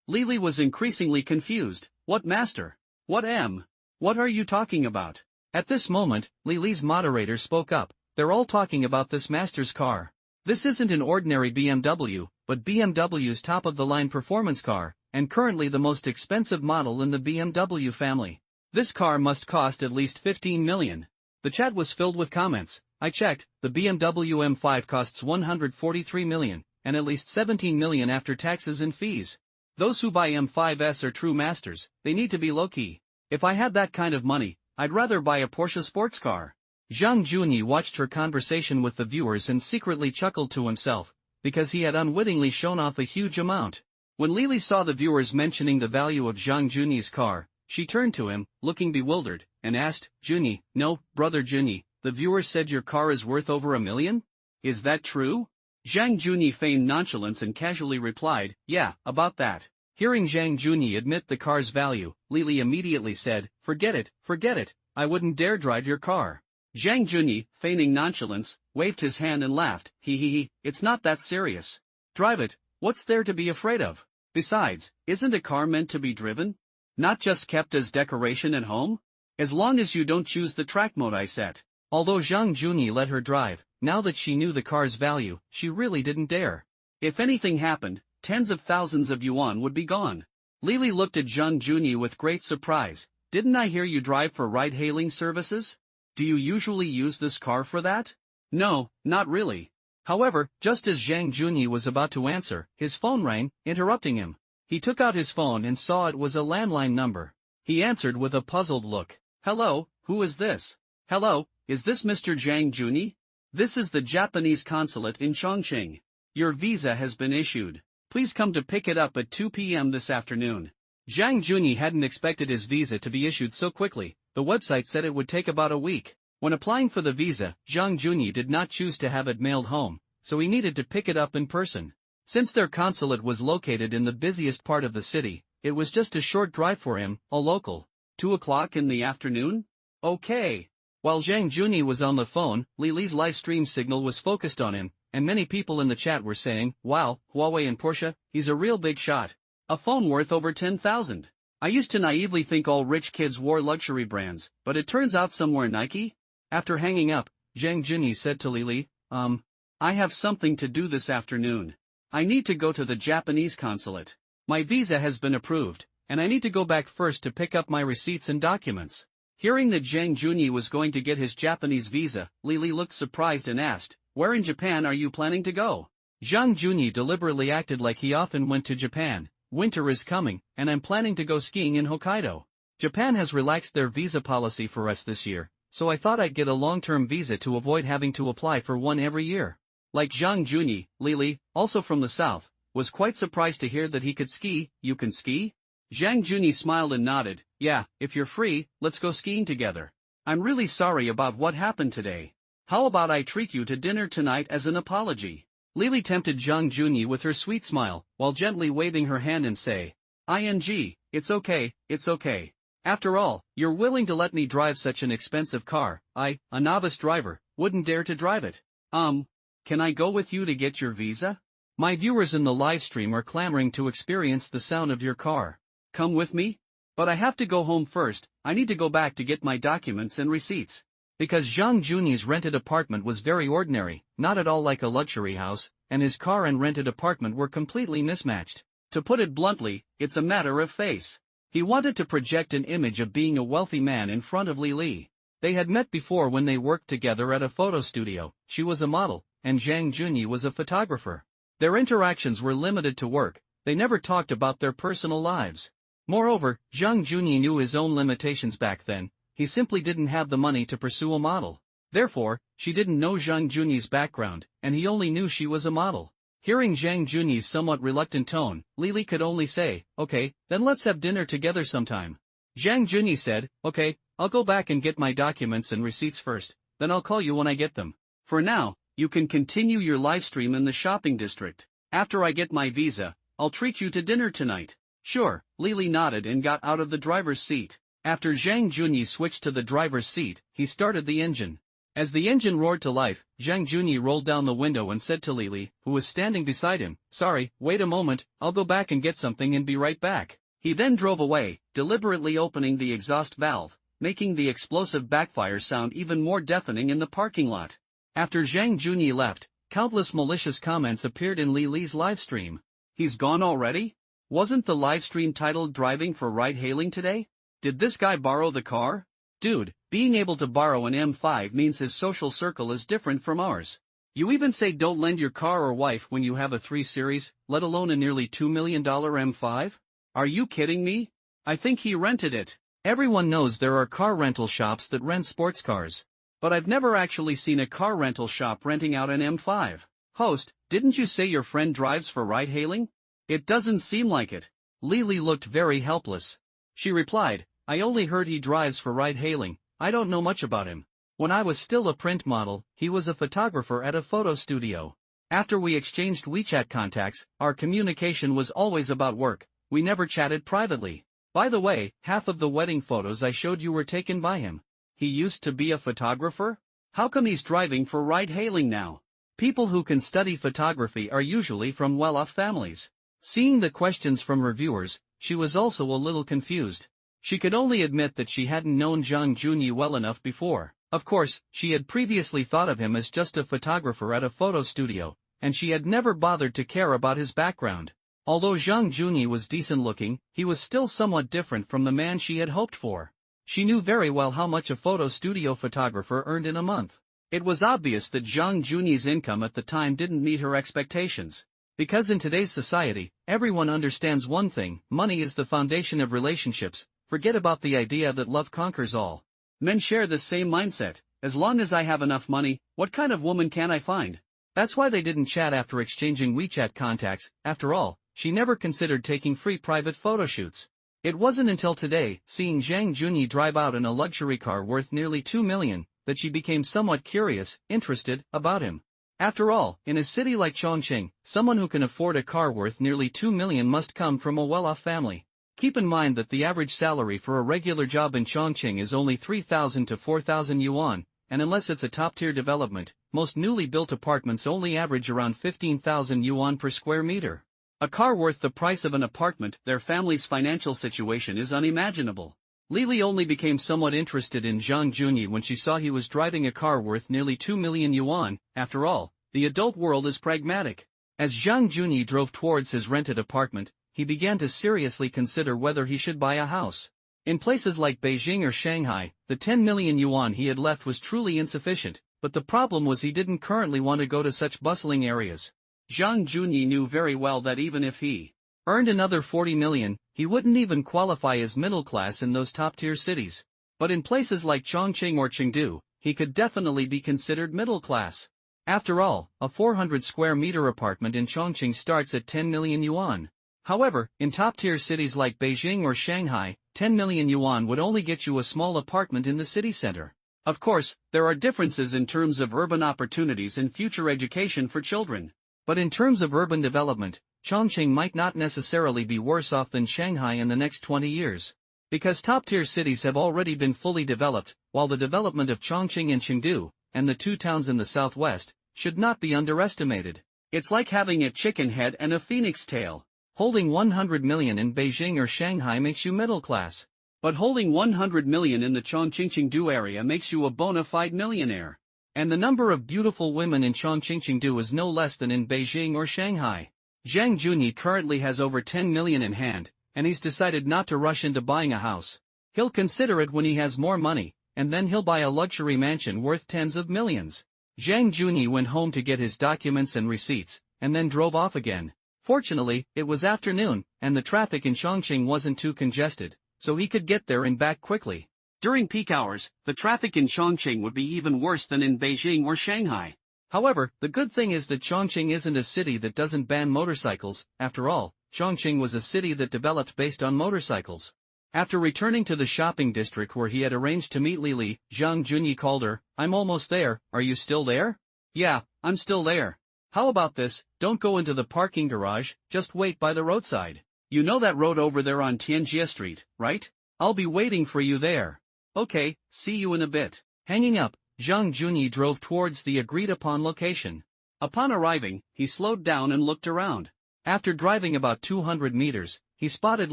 Lily was increasingly confused. What master? What M? What are you talking about? At this moment, Lily's moderator spoke up. They're all talking about this master's car. This isn't an ordinary BMW, but BMW's top-of-the-line performance car, and currently the most expensive model in the BMW family. This car must cost at least 15 million. The chat was filled with comments. I checked, the BMW M5 costs 143 million, and at least 17 million after taxes and fees. Those who buy M5s are true masters, they need to be low-key. If I had that kind of money, I'd rather buy a Porsche sports car. Zhang Junyi watched her conversation with the viewers and secretly chuckled to himself, because he had unwittingly shown off a huge amount. When Lily saw the viewers mentioning the value of Zhang Junyi's car, she turned to him, looking bewildered, and asked, Junyi, no, brother Junyi, the viewers said your car is worth over 1 million? Is that true? Zhang Junyi feigned nonchalance and casually replied, yeah, about that. Hearing Zhang Junyi admit the car's value, Lily immediately said, forget it, I wouldn't dare drive your car. Zhang Junyi, feigning nonchalance, waved his hand and laughed, it's not that serious. Drive it, what's there to be afraid of? Besides, isn't a car meant to be driven? Not just kept as decoration at home? As long as you don't choose the track mode I set. Although Zhang Junyi let her drive, now that she knew the car's value, she really didn't dare. If anything happened, tens of thousands of yuan would be gone. Lily looked at Zhang Junyi with great surprise. Didn't I hear you drive for ride-hailing services? Do you usually use this car for that? No, not really. However, just as Zhang Junyi was about to answer, his phone rang, interrupting him. He took out his phone and saw it was a landline number. He answered with a puzzled look. Hello, who is this? Hello, is this Mr. Zhang Junyi? This is the Japanese consulate in Chongqing. Your visa has been issued. Please come to pick it up at 2 p.m. this afternoon. Zhang Junyi hadn't expected his visa to be issued so quickly. The website said it would take about a week. When applying for the visa, Zhang Junyi did not choose to have it mailed home, so he needed to pick it up in person. Since their consulate was located in the busiest part of the city, it was just a short drive for him, a local. 2 o'clock in the afternoon? Okay. While Zhang Junyi was on the phone, Lily's live stream signal was focused on him, and many people in the chat were saying, wow, Huawei and Porsche, he's a real big shot. A phone worth over 10,000. I used to naively think all rich kids wore luxury brands, but it turns out some wear Nike? After hanging up, Zhang Junyi said to Lily, I have something to do this afternoon. I need to go to the Japanese consulate. My visa has been approved, and I need to go back first to pick up my receipts and documents. Hearing that Zhang Junyi was going to get his Japanese visa, Lily looked surprised and asked, where in Japan are you planning to go? Zhang Junyi deliberately acted like he often went to Japan. Winter is coming, and I'm planning to go skiing in Hokkaido. Japan has relaxed their visa policy for us this year, so I thought I'd get a long-term visa to avoid having to apply for one every year. Like Zhang Junyi, Lily, also from the south, was quite surprised to hear that he could ski. You can ski? Zhang Junyi smiled and nodded. Yeah, if you're free, let's go skiing together. I'm really sorry about what happened today. How about I treat you to dinner tonight as an apology? Lily tempted Zhang Junyi with her sweet smile, while gently waving her hand and say, it's okay, it's okay. After all, you're willing to let me drive such an expensive car. I, a novice driver, wouldn't dare to drive it. Can I go with you to get your visa? My viewers in the live stream are clamoring to experience the sound of your car. Come with me? But I have to go home first. I need to go back to get my documents and receipts. Because Zhang Junyi's rented apartment was very ordinary, not at all like a luxury house, and his car and rented apartment were completely mismatched. To put it bluntly, it's a matter of face. He wanted to project an image of being a wealthy man in front of Lily. They had met before when they worked together at a photo studio. She was a model, and Zhang Junyi was a photographer. Their interactions were limited to work. They never talked about their personal lives. Moreover, Zhang Junyi knew his own limitations back then. He simply didn't have the money to pursue a model. Therefore, she didn't know Zhang Junyi's background, and he only knew she was a model. Hearing Zhang Junyi's somewhat reluctant tone, Lily could only say, okay, then let's have dinner together sometime. Zhang Junyi said, okay, I'll go back and get my documents and receipts first, then I'll call you when I get them. For now, you can continue your livestream in the shopping district. After I get my visa, I'll treat you to dinner tonight. Sure, Lily nodded and got out of the driver's seat. After Zhang Junyi switched to the driver's seat, he started the engine. As the engine roared to life, Zhang Junyi rolled down the window and said to Lily, who was standing beside him, sorry, wait a moment, I'll go back and get something and be right back. He then drove away, deliberately opening the exhaust valve, making the explosive backfire sound even more deafening in the parking lot. After Zhang Junyi left, countless malicious comments appeared in Lily's livestream. He's gone already? Wasn't the livestream titled Driving for Ride-Hailing today? Did this guy borrow the car? Dude, being able to borrow an M5 means his social circle is different from ours. You even say don't lend your car or wife when you have a 3 Series, let alone a nearly $2 million M5? Are you kidding me? I think he rented it. Everyone knows there are car rental shops that rent sports cars. But I've never actually seen a car rental shop renting out an M5. Host, didn't you say your friend drives for ride-hailing? It doesn't seem like it. Lily looked very helpless. She replied, I only heard he drives for ride-hailing. I don't know much about him. When I was still a print model, he was a photographer at a photo studio. After we exchanged WeChat contacts, our communication was always about work, we never chatted privately. By the way, half of the wedding photos I showed you were taken by him. He used to be a photographer? How come he's driving for ride-hailing now? People who can study photography are usually from well-off families. Seeing the questions from reviewers, she was also a little confused. She could only admit that she hadn't known Zhang Junyi well enough before. Of course, she had previously thought of him as just a photographer at a photo studio, and she had never bothered to care about his background. Although Zhang Junyi was decent-looking, he was still somewhat different from the man she had hoped for. She knew very well how much a photo studio photographer earned in a month. It was obvious that Zhang Junyi's income at the time didn't meet her expectations. Because in today's society, everyone understands one thing: money is the foundation of relationships. Forget about the idea that love conquers all. Men share the same mindset: as long as I have enough money, what kind of woman can I find? That's why they didn't chat after exchanging WeChat contacts. After all, she never considered taking free private photo shoots. It wasn't until today, seeing Zhang Junyi drive out in a luxury car worth nearly 2 million, that she became somewhat curious, interested, about him. After all, in a city like Chongqing, someone who can afford a car worth nearly 2 million must come from a well-off family. Keep in mind that the average salary for a regular job in Chongqing is only 3,000 to 4,000 yuan, and unless it's a top-tier development, most newly built apartments only average around 15,000 yuan per square meter. A car worth the price of an apartment. Their family's financial situation is unimaginable. Lili only became somewhat interested in Zhang Junyi when she saw he was driving a car worth nearly 2 million yuan. After all, the adult world is pragmatic. As Zhang Junyi drove towards his rented apartment, he began to seriously consider whether he should buy a house. In places like Beijing or Shanghai, the 10 million yuan he had left was truly insufficient, but the problem was he didn't currently want to go to such bustling areas. Zhang Junyi knew very well that even if he earned another 40 million, he wouldn't even qualify as middle class in those top-tier cities. But in places like Chongqing or Chengdu, he could definitely be considered middle class. After all, a 400-square-meter apartment in Chongqing starts at 10 million yuan. However, in top-tier cities like Beijing or Shanghai, 10 million yuan would only get you a small apartment in the city center. Of course, there are differences in terms of urban opportunities and future education for children. But in terms of urban development, Chongqing might not necessarily be worse off than Shanghai in the next 20 years. Because top-tier cities have already been fully developed, while the development of Chongqing and Chengdu, and the two towns in the southwest, should not be underestimated. It's like having a chicken head and a phoenix tail. Holding 100 million in Beijing or Shanghai makes you middle class. But holding 100 million in the Chongqing-Chengdu area makes you a bona fide millionaire. And the number of beautiful women in Chongqing-Chengdu is no less than in Beijing or Shanghai. Zhang Junyi currently has over 10 million in hand, and he's decided not to rush into buying a house. He'll consider it when he has more money, and then he'll buy a luxury mansion worth tens of millions. Zhang Junyi went home to get his documents and receipts, and then drove off again. Fortunately, it was afternoon, and the traffic in Chongqing wasn't too congested, so he could get there and back quickly. During peak hours, the traffic in Chongqing would be even worse than in Beijing or Shanghai. However, the good thing is that Chongqing isn't a city that doesn't ban motorcycles. After all, Chongqing was a city that developed based on motorcycles. After returning to the shopping district where he had arranged to meet Lili, Zhang Junyi called her. "I'm almost there, are you still there?" "Yeah, I'm still there. How about this, don't go into the parking garage, just wait by the roadside. You know that road over there on Tianjie Street, right? I'll be waiting for you there." "Okay, see you in a bit." Hanging up, Zhang Junyi drove towards the agreed-upon location. Upon arriving, he slowed down and looked around. After driving about 200 meters, he spotted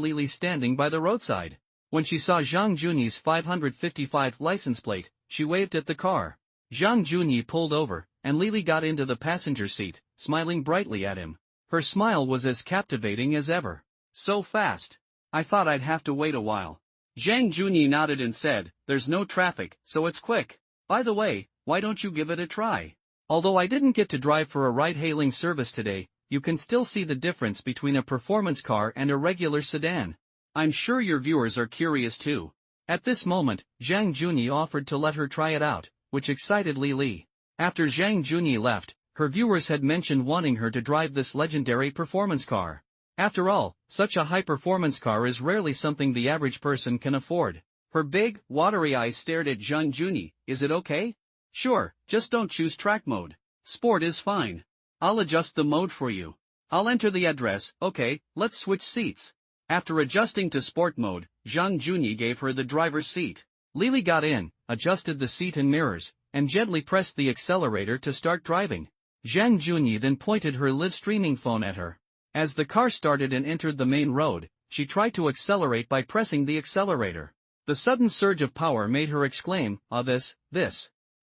Lili standing by the roadside. When she saw Zhang Junyi's 555 license plate, she waved at the car. Zhang Junyi pulled over, and Lili got into the passenger seat, smiling brightly at him. Her smile was as captivating as ever. "So fast. I thought I'd have to wait a while." Zhang Junyi nodded and said, "There's no traffic, so it's quick. By the way, why don't you give it a try? Although I didn't get to drive for a ride-hailing service today, you can still see the difference between a performance car and a regular sedan. I'm sure your viewers are curious too." At this moment, Zhang Junyi offered to let her try it out, which excited Lili. After Zhang Junyi left, her viewers had mentioned wanting her to drive this legendary performance car. After all, such a high-performance car is rarely something the average person can afford. Her big, watery eyes stared at Zhang Junyi. "Is it okay?" "Sure, just don't choose track mode. Sport is fine." I'll adjust the mode for you. I'll enter the address. Okay, let's switch seats. After adjusting to sport mode, Zhang Junyi gave her the driver's seat. Lily got in, adjusted the seat and mirrors, and gently pressed the accelerator to start driving. Zhang Junyi then pointed her live streaming phone at her. As the car started and entered the main road, she tried to accelerate by pressing the accelerator. The sudden surge of power made her exclaim, "Ah, this.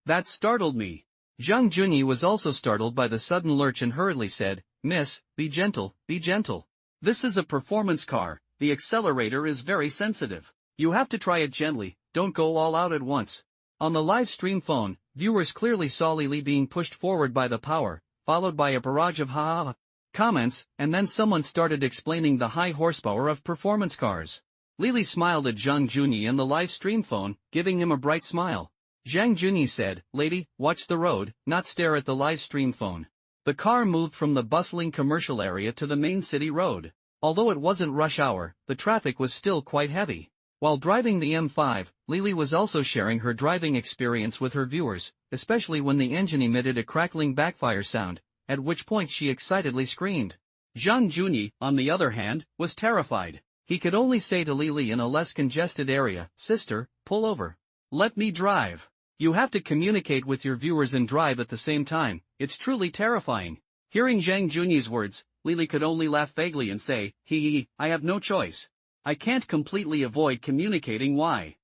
That startled me." Zhang Junyi was also startled by the sudden lurch and hurriedly said, "Miss, be gentle, be gentle. This is a performance car, the accelerator is very sensitive. You have to try it gently, don't go all out at once." On the live stream phone, viewers clearly saw Lily being pushed forward by the power, followed by a barrage of ha comments, and then someone started explaining the high horsepower of performance cars. Lily smiled at Zhang Junyi and the live stream phone, giving him a bright smile. Zhang Junyi said, "Lady, watch the road, not stare at the live stream phone." The car moved from the bustling commercial area to the main city road. Although it wasn't rush hour, the traffic was still quite heavy. While driving the M5, Lily was also sharing her driving experience with her viewers, especially when the engine emitted a crackling backfire sound, at which point she excitedly screamed. Zhang Junyi, on the other hand, was terrified. He could only say to Lily in a less congested area, "Sister, pull over. Let me drive." You have to communicate with your viewers and drive at the same time, it's truly terrifying. Hearing Zhang Junyi's words, Lily could only laugh vaguely and say, I have no choice. I can't completely avoid communicating my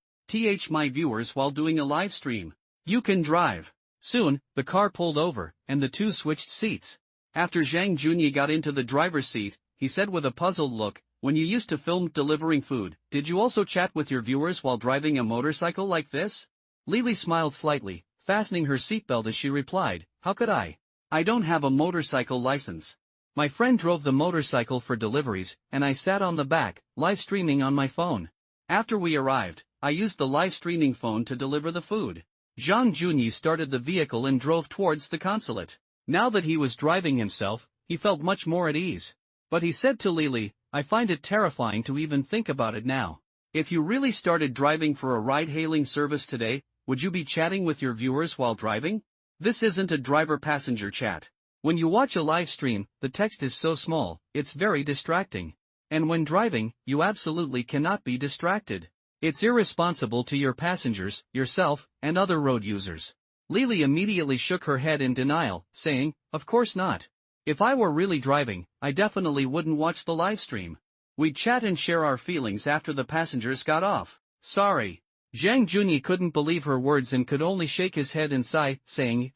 viewers while doing a live stream. You can drive. Soon, the car pulled over, and the two switched seats. After Zhang Junyi got into the driver's seat, he said with a puzzled look, "When you used to film delivering food, did you also chat with your viewers while driving a motorcycle like this?" Lily smiled slightly, fastening her seatbelt as she replied, "How could I? I don't have a motorcycle license. My friend drove the motorcycle for deliveries, and I sat on the back, live streaming on my phone. After we arrived, I used the live streaming phone to deliver the food." Zhang Junyi started the vehicle and drove towards the consulate. Now that he was driving himself, he felt much more at ease. But he said to Lily, "I find it terrifying to even think about it now. If you really started driving for a ride-hailing service today, would you be chatting with your viewers while driving? This isn't a driver-passenger chat. When you watch a live stream, the text is so small, it's very distracting. And when driving, you absolutely cannot be distracted. It's irresponsible to your passengers, yourself, and other road users." Lily immediately shook her head in denial, saying, "Of course not. If I were really driving, I definitely wouldn't watch the live stream. We'd chat and share our feelings after the passengers got off. Sorry." Zhang Junyi couldn't believe her words and could only shake his head and sigh, saying,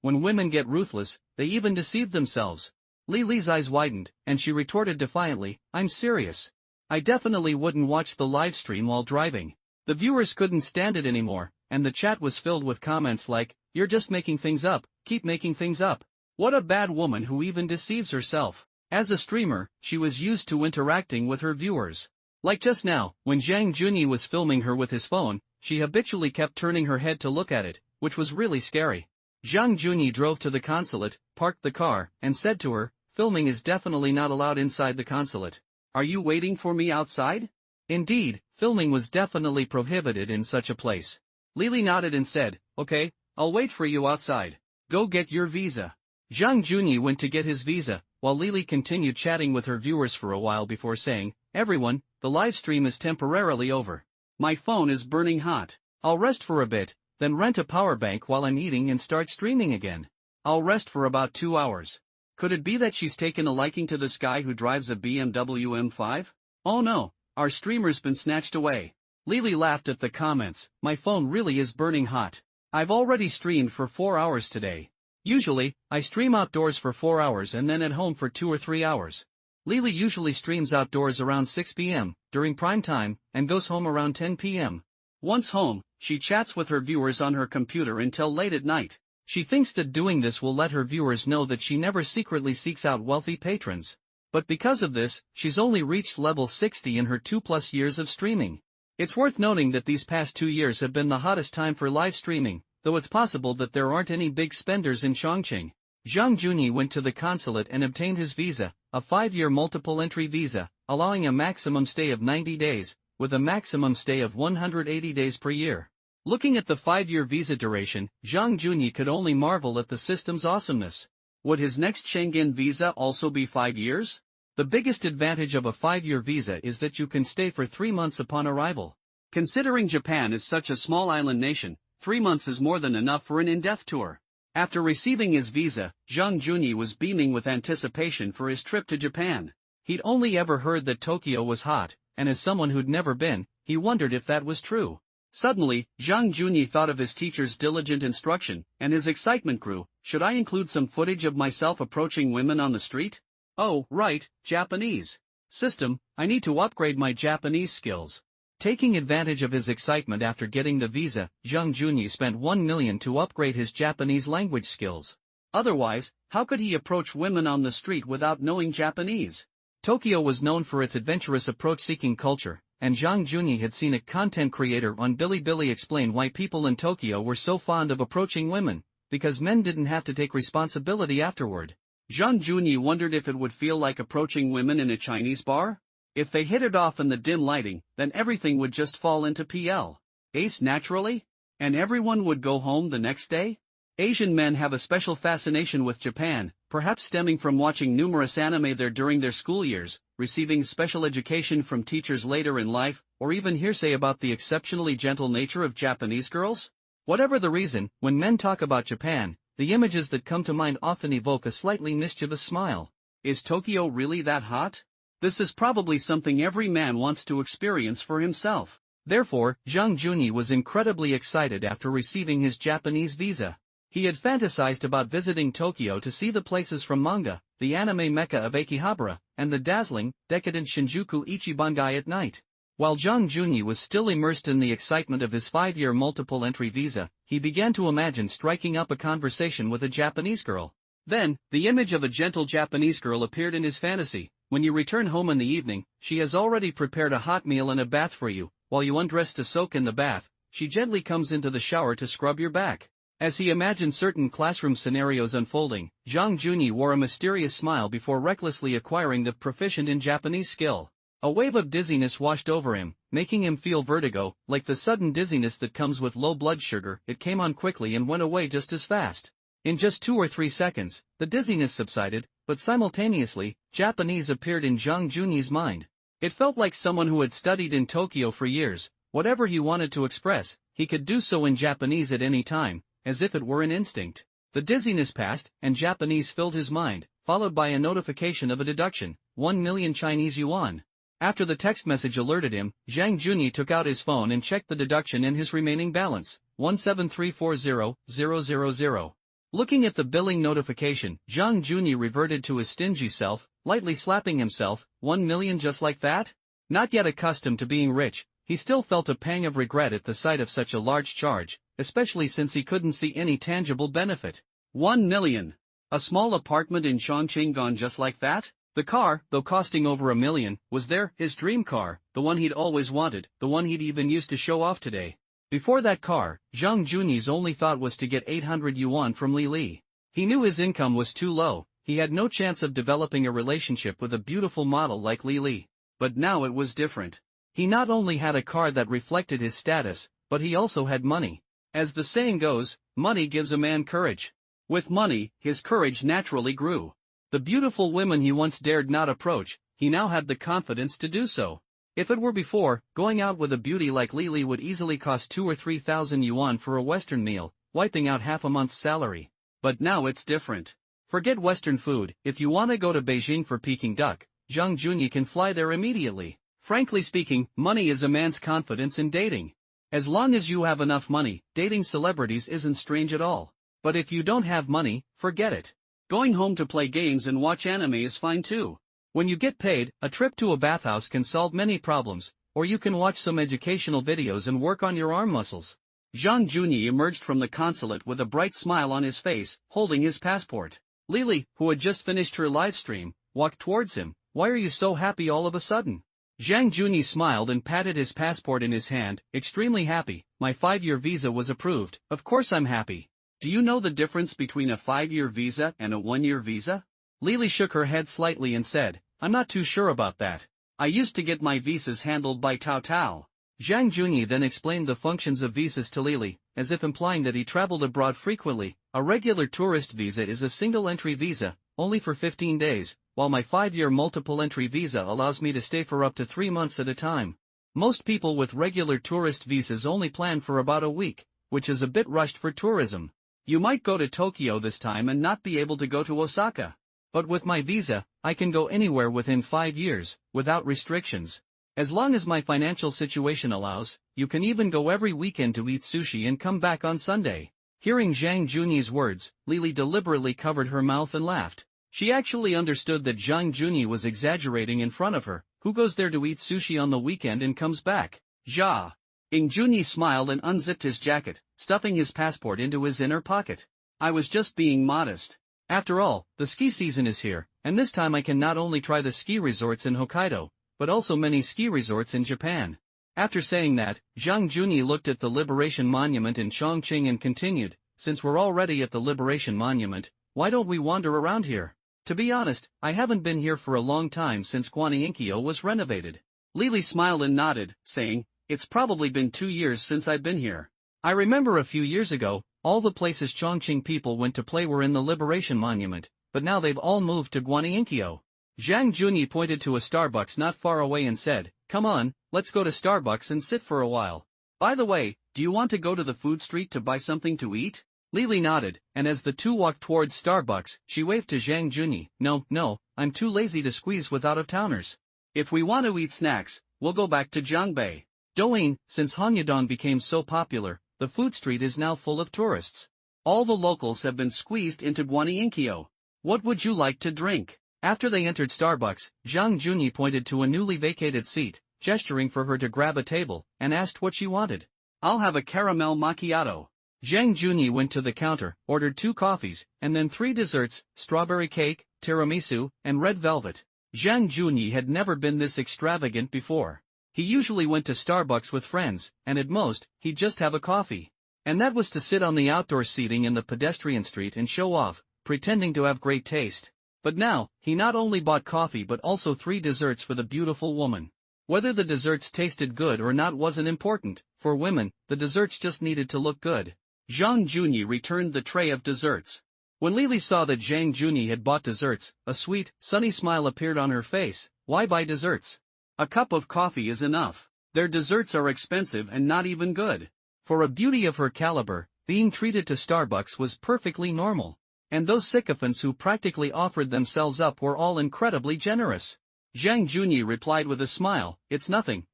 "When women get ruthless, they even deceive themselves." Lily's eyes widened, and she retorted defiantly, "I'm serious. I definitely wouldn't watch the live stream while driving." The viewers couldn't stand it anymore, and the chat was filled with comments like, "You're just making things up, keep making things up. What a bad woman who even deceives herself." As a streamer, she was used to interacting with her viewers. Like just now, when Zhang Junyi was filming her with his phone, she habitually kept turning her head to look at it, which was really scary. Zhang Junyi drove to the consulate, parked the car, and said to her, "Filming is definitely not allowed inside the consulate. Are you waiting for me outside?" Indeed, filming was definitely prohibited in such a place. Lily nodded and said, "Okay, I'll wait for you outside. Go get your visa." Zhang Junyi went to get his visa, while Lily continued chatting with her viewers for a while before saying, "Everyone, the live stream is temporarily over. My phone is burning hot. I'll rest for a bit, then rent a power bank while I'm eating and start streaming again. I'll rest for about 2 hours." Could it be that she's taken a liking to this guy who drives a BMW M5? Oh no, our streamer's been snatched away. Lily laughed at the comments, "My phone really is burning hot. I've already streamed for 4 hours today. Usually, I stream outdoors for 4 hours and then at home for 2 or 3 hours. Lily usually streams outdoors around 6 p.m., during prime time, and goes home around 10 p.m. Once home, she chats with her viewers on her computer until late at night. She thinks that doing this will let her viewers know that she never secretly seeks out wealthy patrons. But because of this, she's only reached level 60 in her 2+ years of streaming. It's worth noting that these past 2 years have been the hottest time for live streaming, though it's possible that there aren't any big spenders in Chongqing. Zhang Junyi went to the consulate and obtained his visa, a 5-year multiple-entry visa, allowing a maximum stay of 90 days, with a maximum stay of 180 days per year. Looking at the 5-year visa duration, Zhang Junyi could only marvel at the system's awesomeness. Would his next Schengen visa also be 5 years? The biggest advantage of a 5-year visa is that you can stay for 3 months upon arrival. Considering Japan is such a small island nation, 3 months is more than enough for an in-depth tour. After receiving his visa, Zhang Junyi was beaming with anticipation for his trip to Japan. He'd only ever heard that Tokyo was hot, and as someone who'd never been, he wondered if that was true. Suddenly, Zhang Junyi thought of his teacher's diligent instruction, and his excitement grew. Should I include some footage of myself approaching women on the street? Oh, right, Japanese. System, I need to upgrade my Japanese skills. Taking advantage of his excitement after getting the visa, Zhang Junyi spent 1 million to upgrade his Japanese language skills. Otherwise, how could he approach women on the street without knowing Japanese? Tokyo was known for its adventurous approach-seeking culture, and Zhang Junyi had seen a content creator on Bilibili explain why people in Tokyo were so fond of approaching women, because men didn't have to take responsibility afterward. Zhang Junyi wondered if it would feel like approaching women in a Chinese bar? If they hit it off in the dim lighting, then everything would just fall into place naturally? And everyone would go home the next day? Asian men have a special fascination with Japan, perhaps stemming from watching numerous anime there during their school years, receiving special education from teachers later in life, or even hearsay about the exceptionally gentle nature of Japanese girls? Whatever the reason, when men talk about Japan, the images that come to mind often evoke a slightly mischievous smile. Is Tokyo really that hot? This is probably something every man wants to experience for himself. Therefore, Zhang Junyi was incredibly excited after receiving his Japanese visa. He had fantasized about visiting Tokyo to see the places from manga, the anime mecca of Akihabara, and the dazzling, decadent Shinjuku Ichibangai at night. While Zhang Junyi was still immersed in the excitement of his 5-year multiple-entry visa, he began to imagine striking up a conversation with a Japanese girl. Then, the image of a gentle Japanese girl appeared in his fantasy. When you return home in the evening, she has already prepared a hot meal and a bath for you. While you undress to soak in the bath, she gently comes into the shower to scrub your back. As he imagined certain classroom scenarios unfolding, Zhang Junyi wore a mysterious smile before recklessly acquiring the proficient in Japanese skill. A wave of dizziness washed over him, making him feel vertigo, like the sudden dizziness that comes with low blood sugar. It came on quickly and went away just as fast. In just 2 or 3 seconds, the dizziness subsided, but simultaneously, Japanese appeared in Zhang Junyi's mind. It felt like someone who had studied in Tokyo for years. Whatever he wanted to express, he could do so in Japanese at any time, as if it were an instinct. The dizziness passed, and Japanese filled his mind, followed by a notification of a deduction, 1 million Chinese yuan. After the text message alerted him, Zhang Junyi took out his phone and checked the deduction and his remaining balance, 17340,000. Looking at the billing notification, Zhang Junyi reverted to his stingy self, lightly slapping himself. 1 million just like that? Not yet accustomed to being rich, he still felt a pang of regret at the sight of such a large charge, especially since he couldn't see any tangible benefit. 1 million. A small apartment in Chongqing gone just like that? The car, though costing over 1 million, was there, his dream car, the one he'd always wanted, the one he'd even used to show off today. Before that car, Zhang Junyi's only thought was to get 800 yuan from Li. He knew his income was too low, he had no chance of developing a relationship with a beautiful model like Li. But now it was different. He not only had a car that reflected his status, but he also had money. As the saying goes, money gives a man courage. With money, his courage naturally grew. The beautiful women he once dared not approach, he now had the confidence to do so. If it were before, going out with a beauty like Li would easily cost 2 or 3,000 yuan for a Western meal, wiping out half a month's salary. But now it's different. Forget Western food, if you want to go to Beijing for Peking duck, Zhang Junyi can fly there immediately. Frankly speaking, money is a man's confidence in dating. As long as you have enough money, dating celebrities isn't strange at all. But if you don't have money, forget it. Going home to play games and watch anime is fine too. When you get paid, a trip to a bathhouse can solve many problems, or you can watch some educational videos and work on your arm muscles. Zhang Junyi emerged from the consulate with a bright smile on his face, holding his passport. Li, who had just finished her live stream, walked towards him. Why are you so happy all of a sudden? Zhang Junyi smiled and patted his passport in his hand. Extremely happy, my 5-year visa was approved. Of course I'm happy. Do you know the difference between a 5-year visa and a 1-year visa? Li shook her head slightly and said, I'm not too sure about that. I used to get my visas handled by Tao Tao. Zhang Junyi then explained the functions of visas to Li. as if implying that he traveled abroad frequently. A regular tourist visa is a single-entry visa, only for 15 days, while my 5-year multiple-entry visa allows me to stay for up to 3 months at a time. Most people with regular tourist visas only plan for about a week, which is a bit rushed for tourism. You might go to Tokyo this time and not be able to go to Osaka. But with my visa, I can go anywhere within 5 years, without restrictions. As long as my financial situation allows, you can even go every weekend to eat sushi and come back on Sunday. Hearing Zhang Junyi's words, Lily deliberately covered her mouth and laughed. She actually understood that Zhang Junyi was exaggerating in front of her. Who goes there to eat sushi on the weekend and comes back? Ja. Ing Junyi smiled and unzipped his jacket, stuffing his passport into his inner pocket. I was just being modest. After all, the ski season is here, and this time I can not only try the ski resorts in Hokkaido, but also many ski resorts in Japan. After saying that, Zhang Junyi looked at the Liberation Monument in Chongqing and continued, since we're already at the Liberation Monument, why don't we wander around here? To be honest, I haven't been here for a long time since Guanyinkyo was renovated. Lily smiled and nodded, saying, it's probably been 2 years since I've been here. I remember a few years ago, all the places Chongqing people went to play were in the Liberation Monument, but now they've all moved to Guanyinkyo. Zhang Junyi pointed to a Starbucks not far away and said, come on, let's go to Starbucks and sit for a while. By the way, do you want to go to the food street to buy something to eat? Lily nodded, and as the two walked towards Starbucks, she waved to Zhang Junyi. No, I'm too lazy to squeeze with out-of-towners. If we want to eat snacks, we'll go back to Zhangbei. Douyin, since Hanyadong became so popular, the food street is now full of tourists. All the locals have been squeezed into Guanyinkyo. What would you like to drink? After they entered Starbucks, Zhang Junyi pointed to a newly vacated seat, gesturing for her to grab a table, and asked what she wanted. I'll have a caramel macchiato. Zhang Junyi went to the counter, ordered 2 coffees, and then 3 desserts, strawberry cake, tiramisu, and red velvet. Zhang Junyi had never been this extravagant before. He usually went to Starbucks with friends, and at most, he'd just have a coffee. And that was to sit on the outdoor seating in the pedestrian street and show off, pretending to have great taste. But now, he not only bought coffee but also 3 desserts for the beautiful woman. Whether the desserts tasted good or not wasn't important. For women, the desserts just needed to look good. Zhang Junyi returned the tray of desserts. When Lily saw that Zhang Junyi had bought desserts, a sweet, sunny smile appeared on her face. Why buy desserts? A cup of coffee is enough. Their desserts are expensive and not even good. For a beauty of her caliber, being treated to Starbucks was perfectly normal. And those sycophants who practically offered themselves up were all incredibly generous. Zhang Junyi replied with a smile, it's nothing.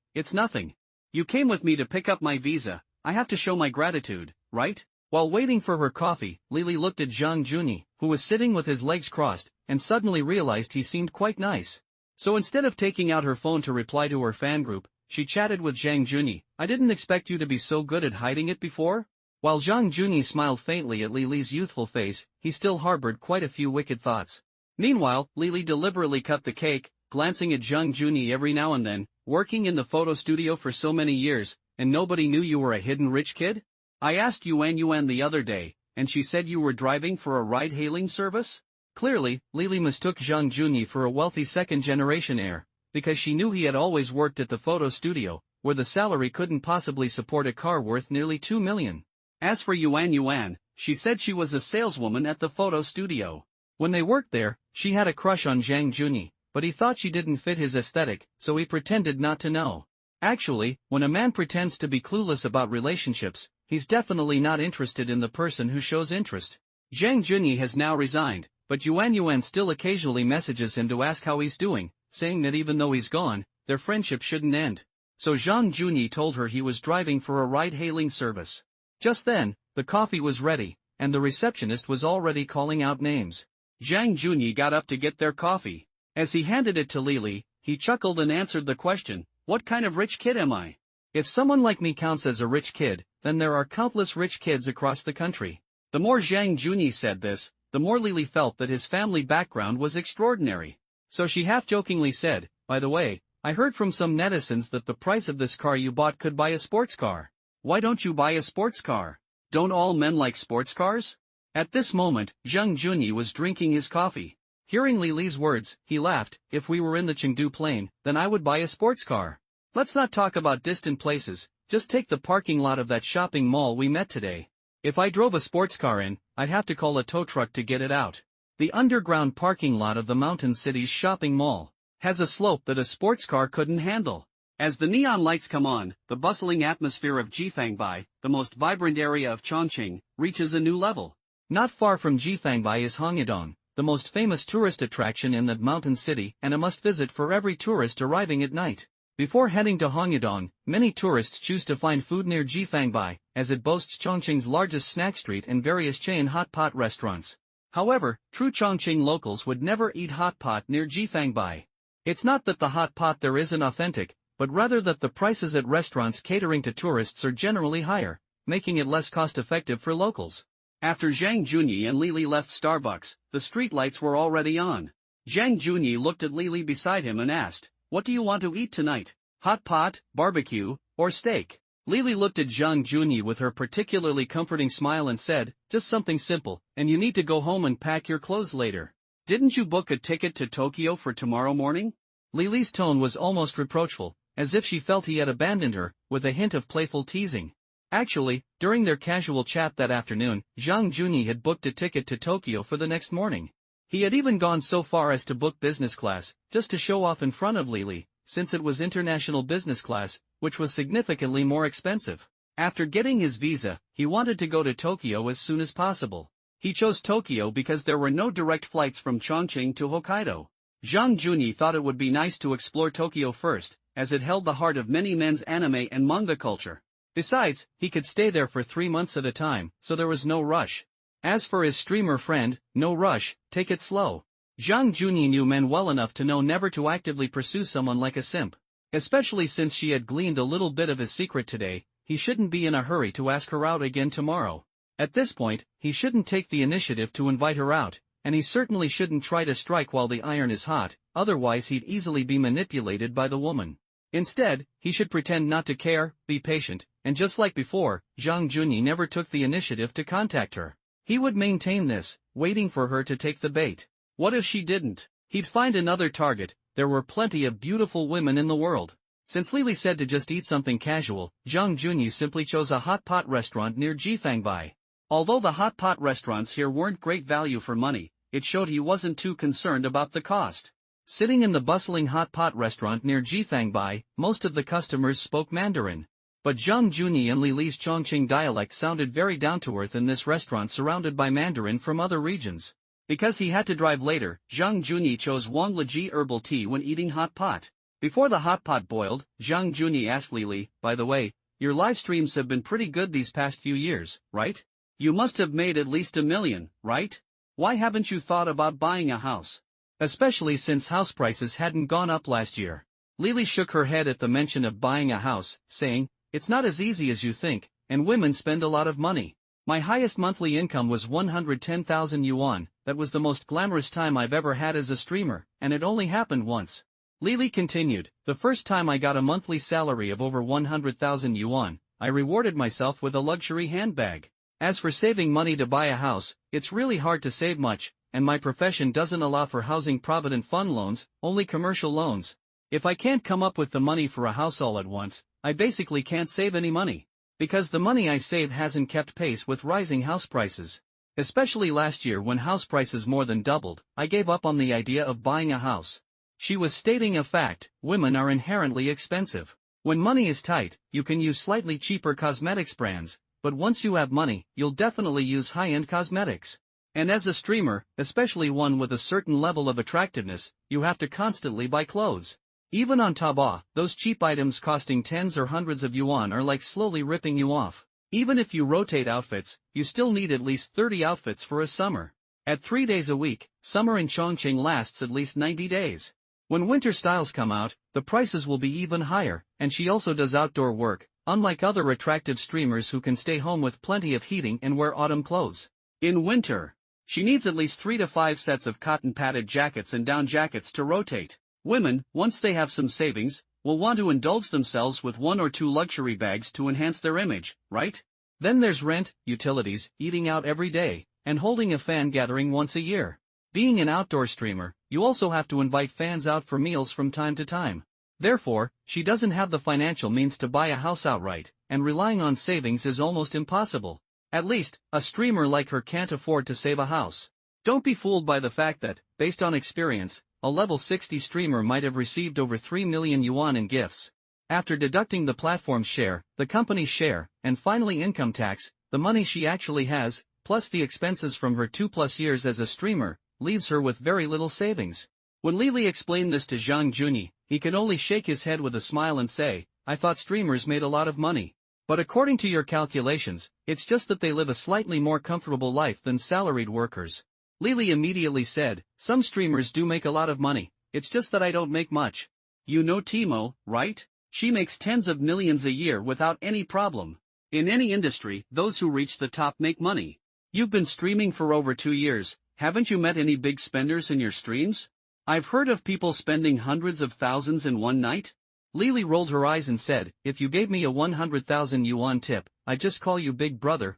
You came with me to pick up my visa, I have to show my gratitude, right? While waiting for her coffee, Lily looked at Zhang Junyi, who was sitting with his legs crossed, and suddenly realized he seemed quite nice. So instead of taking out her phone to reply to her fan group, she chatted with Zhang Junyi. I didn't expect you to be so good at hiding it before? While Zhang Junyi smiled faintly at Lily's youthful face, he still harbored quite a few wicked thoughts. Meanwhile, Lily deliberately cut the cake, glancing at Zhang Junyi every now and then. Working in the photo studio for so many years, and nobody knew you were a hidden rich kid? I asked Yuan the other day, and she said you were driving for a ride-hailing service? Clearly, Lily mistook Zhang Junyi for a wealthy second-generation heir, because she knew he had always worked at the photo studio, where the salary couldn't possibly support a car worth nearly 2 million. As for Yuan, she said she was a saleswoman at the photo studio. When they worked there, she had a crush on Zhang Junyi, but he thought she didn't fit his aesthetic, so he pretended not to know. Actually, when a man pretends to be clueless about relationships, he's definitely not interested in the person who shows interest. Zhang Junyi has now resigned, but Yuan still occasionally messages him to ask how he's doing, saying that even though he's gone, their friendship shouldn't end. So Zhang Junyi told her he was driving for a ride-hailing service. Just then, the coffee was ready, and the receptionist was already calling out names. Zhang Junyi got up to get their coffee. As he handed it to Lily, he chuckled and answered the question, what kind of rich kid am I? If someone like me counts as a rich kid, then there are countless rich kids across the country. The more Zhang Junyi said this, the more Lily felt that his family background was extraordinary. So she half-jokingly said, by the way, I heard from some netizens that the price of this car you bought could buy a sports car. Why don't you buy a sports car? Don't all men like sports cars? At this moment, Zhang Junyi was drinking his coffee. Hearing Lily's words, he laughed. If we were in the Chengdu plain, then I would buy a sports car. Let's not talk about distant places, just take the parking lot of that shopping mall we met today. If I drove a sports car in, I'd have to call a tow truck to get it out. The underground parking lot of the Mountain City's shopping mall has a slope that a sports car couldn't handle. As the neon lights come on, the bustling atmosphere of Jifangbei, the most vibrant area of Chongqing, reaches a new level. Not far from Jifangbei is Hongdong, the most famous tourist attraction in the mountain city and a must-visit for every tourist arriving at night. Before heading to Hongdong, many tourists choose to find food near Jifangbei, as it boasts Chongqing's largest snack street and various chain hot pot restaurants. However, true Chongqing locals would never eat hot pot near Jifangbei. It's not that the hot pot there isn't authentic, but rather that the prices at restaurants catering to tourists are generally higher, making it less cost-effective for locals. After Zhang Junyi and Lili left Starbucks, the streetlights were already on. Zhang Junyi looked at Lili beside him and asked, "What do you want to eat tonight? Hot pot, barbecue, or steak?" Lili looked at Zhang Junyi with her particularly comforting smile and said, "Just something simple, and you need to go home and pack your clothes later. Didn't you book a ticket to Tokyo for tomorrow morning?" Lili's tone was almost reproachful, as if she felt he had abandoned her, with a hint of playful teasing. Actually, during their casual chat that afternoon, Zhang Junyi had booked a ticket to Tokyo for the next morning. He had even gone so far as to book business class, just to show off in front of Lili, since it was international business class, which was significantly more expensive. After getting his visa, he wanted to go to Tokyo as soon as possible. He chose Tokyo because there were no direct flights from Chongqing to Hokkaido. Zhang Junyi thought it would be nice to explore Tokyo first, as it held the heart of many men's anime and manga culture. Besides, he could stay there for 3 months at a time, so there was no rush. As for his streamer friend, no rush, take it slow. Zhang Junyi knew men well enough to know never to actively pursue someone like a simp. Especially since she had gleaned a little bit of his secret today, he shouldn't be in a hurry to ask her out again tomorrow. At this point, he shouldn't take the initiative to invite her out, and he certainly shouldn't try to strike while the iron is hot, otherwise he'd easily be manipulated by the woman. Instead, he should pretend not to care, be patient, and just like before, Zhang Junyi never took the initiative to contact her. He would maintain this, waiting for her to take the bait. What if she didn't? He'd find another target. There were plenty of beautiful women in the world. Since Lili said to just eat something casual, Zhang Junyi simply chose a hot pot restaurant near Jifangbei. Although the hot pot restaurants here weren't great value for money, it showed he wasn't too concerned about the cost. Sitting in the bustling hot pot restaurant near Jifangbei, most of the customers spoke Mandarin. But Zhang Junyi and Lili's Chongqing dialect sounded very down-to-earth in this restaurant surrounded by Mandarin from other regions. Because he had to drive later, Zhang Junyi chose Wang Leji herbal tea when eating hot pot. Before the hot pot boiled, Zhang Junyi asked Lili, "By the way, your live streams have been pretty good these past few years, right? You must have made at least $1 million, right? Why haven't you thought about buying a house? Especially since house prices hadn't gone up last year." Lili shook her head at the mention of buying a house, saying, "It's not as easy as you think, and women spend a lot of money. My highest monthly income was 110,000 yuan, that was the most glamorous time I've ever had as a streamer, and it only happened once." Lili continued, "The first time I got a monthly salary of over 100,000 yuan, I rewarded myself with a luxury handbag. As for saving money to buy a house, it's really hard to save much, and my profession doesn't allow for housing provident fund loans, only commercial loans. If I can't come up with the money for a house all at once, I basically can't save any money. Because the money I save hasn't kept pace with rising house prices. Especially last year when house prices more than doubled, I gave up on the idea of buying a house." She was stating a fact: women are inherently expensive. When money is tight, you can use slightly cheaper cosmetics brands, but once you have money, you'll definitely use high-end cosmetics. And as a streamer, especially one with a certain level of attractiveness, you have to constantly buy clothes. Even on Taobao, those cheap items costing tens or hundreds of yuan are like slowly ripping you off. Even if you rotate outfits, you still need at least 30 outfits for a summer. At 3 days a week, summer in Chongqing lasts at least 90 days. When winter styles come out, the prices will be even higher, and she also does outdoor work, unlike other attractive streamers who can stay home with plenty of heating and wear autumn clothes. In winter, she needs at least 3 to 5 sets of cotton-padded jackets and down jackets to rotate. Women, once they have some savings, will want to indulge themselves with 1 or 2 luxury bags to enhance their image, right? Then there's rent, utilities, eating out every day, and holding a fan gathering once a year. Being an outdoor streamer, you also have to invite fans out for meals from time to time. Therefore, she doesn't have the financial means to buy a house outright, and relying on savings is almost impossible. At least, a streamer like her can't afford to save a house. Don't be fooled by the fact that, based on experience, a level 60 streamer might have received over 3 million yuan in gifts. After deducting the platform's share, the company's share, and finally income tax, the money she actually has, plus the expenses from her 2+ years as a streamer, leaves her with very little savings. When Lily explained this to Zhang Junyi, he could only shake his head with a smile and say, "I thought streamers made a lot of money. But according to your calculations, it's just that they live a slightly more comfortable life than salaried workers." Lily immediately said, "Some streamers do make a lot of money, it's just that I don't make much. You know Timo, right? She makes tens of millions a year without any problem. In any industry, those who reach the top make money. You've been streaming for over 2 years, haven't you met any big spenders in your streams? I've heard of people spending hundreds of thousands in one night." Lily rolled her eyes and said, "If you gave me a 100,000 yuan tip, I'd just call you Big Brother,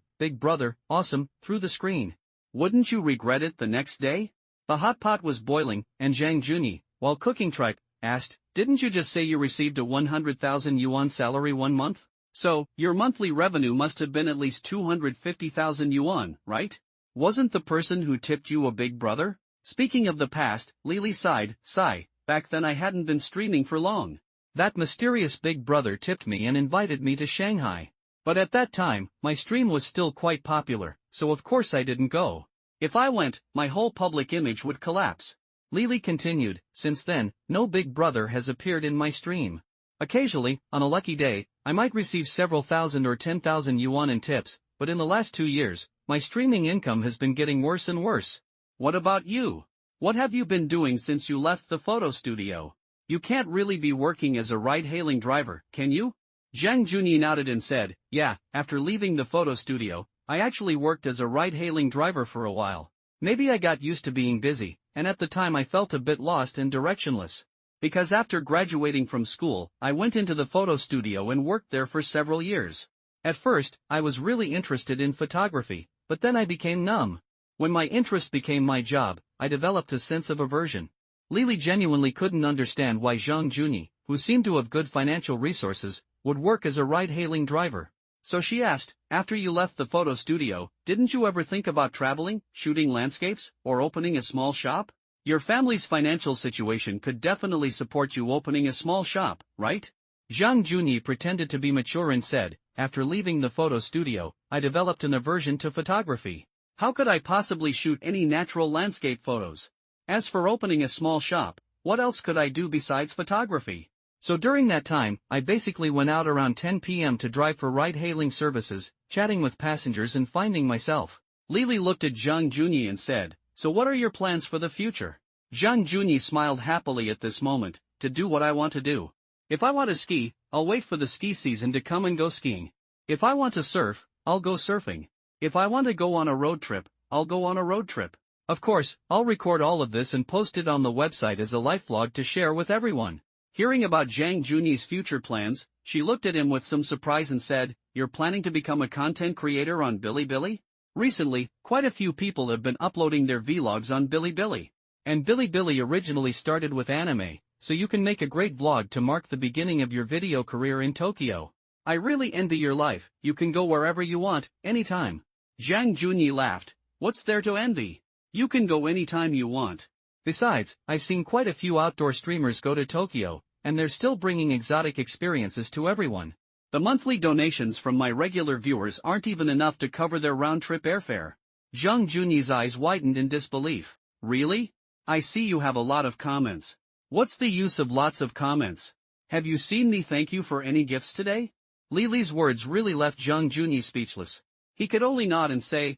awesome, through the screen. Wouldn't you regret it the next day?" The hot pot was boiling, and Zhang Junyi, while cooking tripe, asked, "Didn't you just say you received a 100,000 yuan salary one month? So, your monthly revenue must have been at least 250,000 yuan, right? Wasn't the person who tipped you a big brother?" Speaking of the past, Lily sighed, "Back then I hadn't been streaming for long. That mysterious big brother tipped me and invited me to Shanghai. But at that time, my stream was still quite popular, so of course I didn't go. If I went, my whole public image would collapse." Lily continued, "Since then, no big brother has appeared in my stream. Occasionally, on a lucky day, I might receive several thousand or 10,000 yuan in tips, but in the last 2 years, my streaming income has been getting worse and worse. What about you? What have you been doing since you left the photo studio? You can't really be working as a ride-hailing driver, can you?" Zhang Junyi nodded and said, "Yeah, after leaving the photo studio, I actually worked as a ride-hailing driver for a while. Maybe I got used to being busy, and at the time I felt a bit lost and directionless. Because after graduating from school, I went into the photo studio and worked there for several years. At first, I was really interested in photography, but then I became numb. When my interest became my job, I developed a sense of aversion." Lily genuinely couldn't understand why Zhang Junyi, who seemed to have good financial resources, would work as a ride-hailing driver. So she asked, "After you left the photo studio, didn't you ever think about traveling, shooting landscapes, or opening a small shop? Your family's financial situation could definitely support you opening a small shop, right?" Zhang Junyi pretended to be mature and said, "After leaving the photo studio, I developed an aversion to photography. How could I possibly shoot any natural landscape photos? As for opening a small shop, what else could I do besides photography? So during that time, I basically went out around 10 p.m. to drive for ride-hailing services, chatting with passengers and finding myself." Lily looked at Zhang Junyi and said, "So what are your plans for the future?" Zhang Junyi smiled happily at this moment, "To do what I want to do. If I want to ski, I'll wait for the ski season to come and go skiing. If I want to surf, I'll go surfing. If I want to go on a road trip, I'll go on a road trip. Of course, I'll record all of this and post it on the website as a life vlog to share with everyone." Hearing about Zhang Junyi's future plans, she looked at him with some surprise and said, "You're planning to become a content creator on Bilibili? Recently, quite a few people have been uploading their vlogs on Bilibili. And Bilibili originally started with anime, so you can make a great vlog to mark the beginning of your video career in Tokyo. I really envy your life. You can go wherever you want, anytime." Zhang Junyi laughed. "What's there to envy? You can go anytime you want. Besides, I've seen quite a few outdoor streamers go to Tokyo, and they're still bringing exotic experiences to everyone. The monthly donations from my regular viewers aren't even enough to cover their round-trip airfare." Zhang Junyi's eyes widened in disbelief. "Really? I see you have a lot of comments. What's the use of lots of comments? Have you seen me thank you for any gifts today?" Lily's words really left Zhang Junyi speechless. He could only nod and say,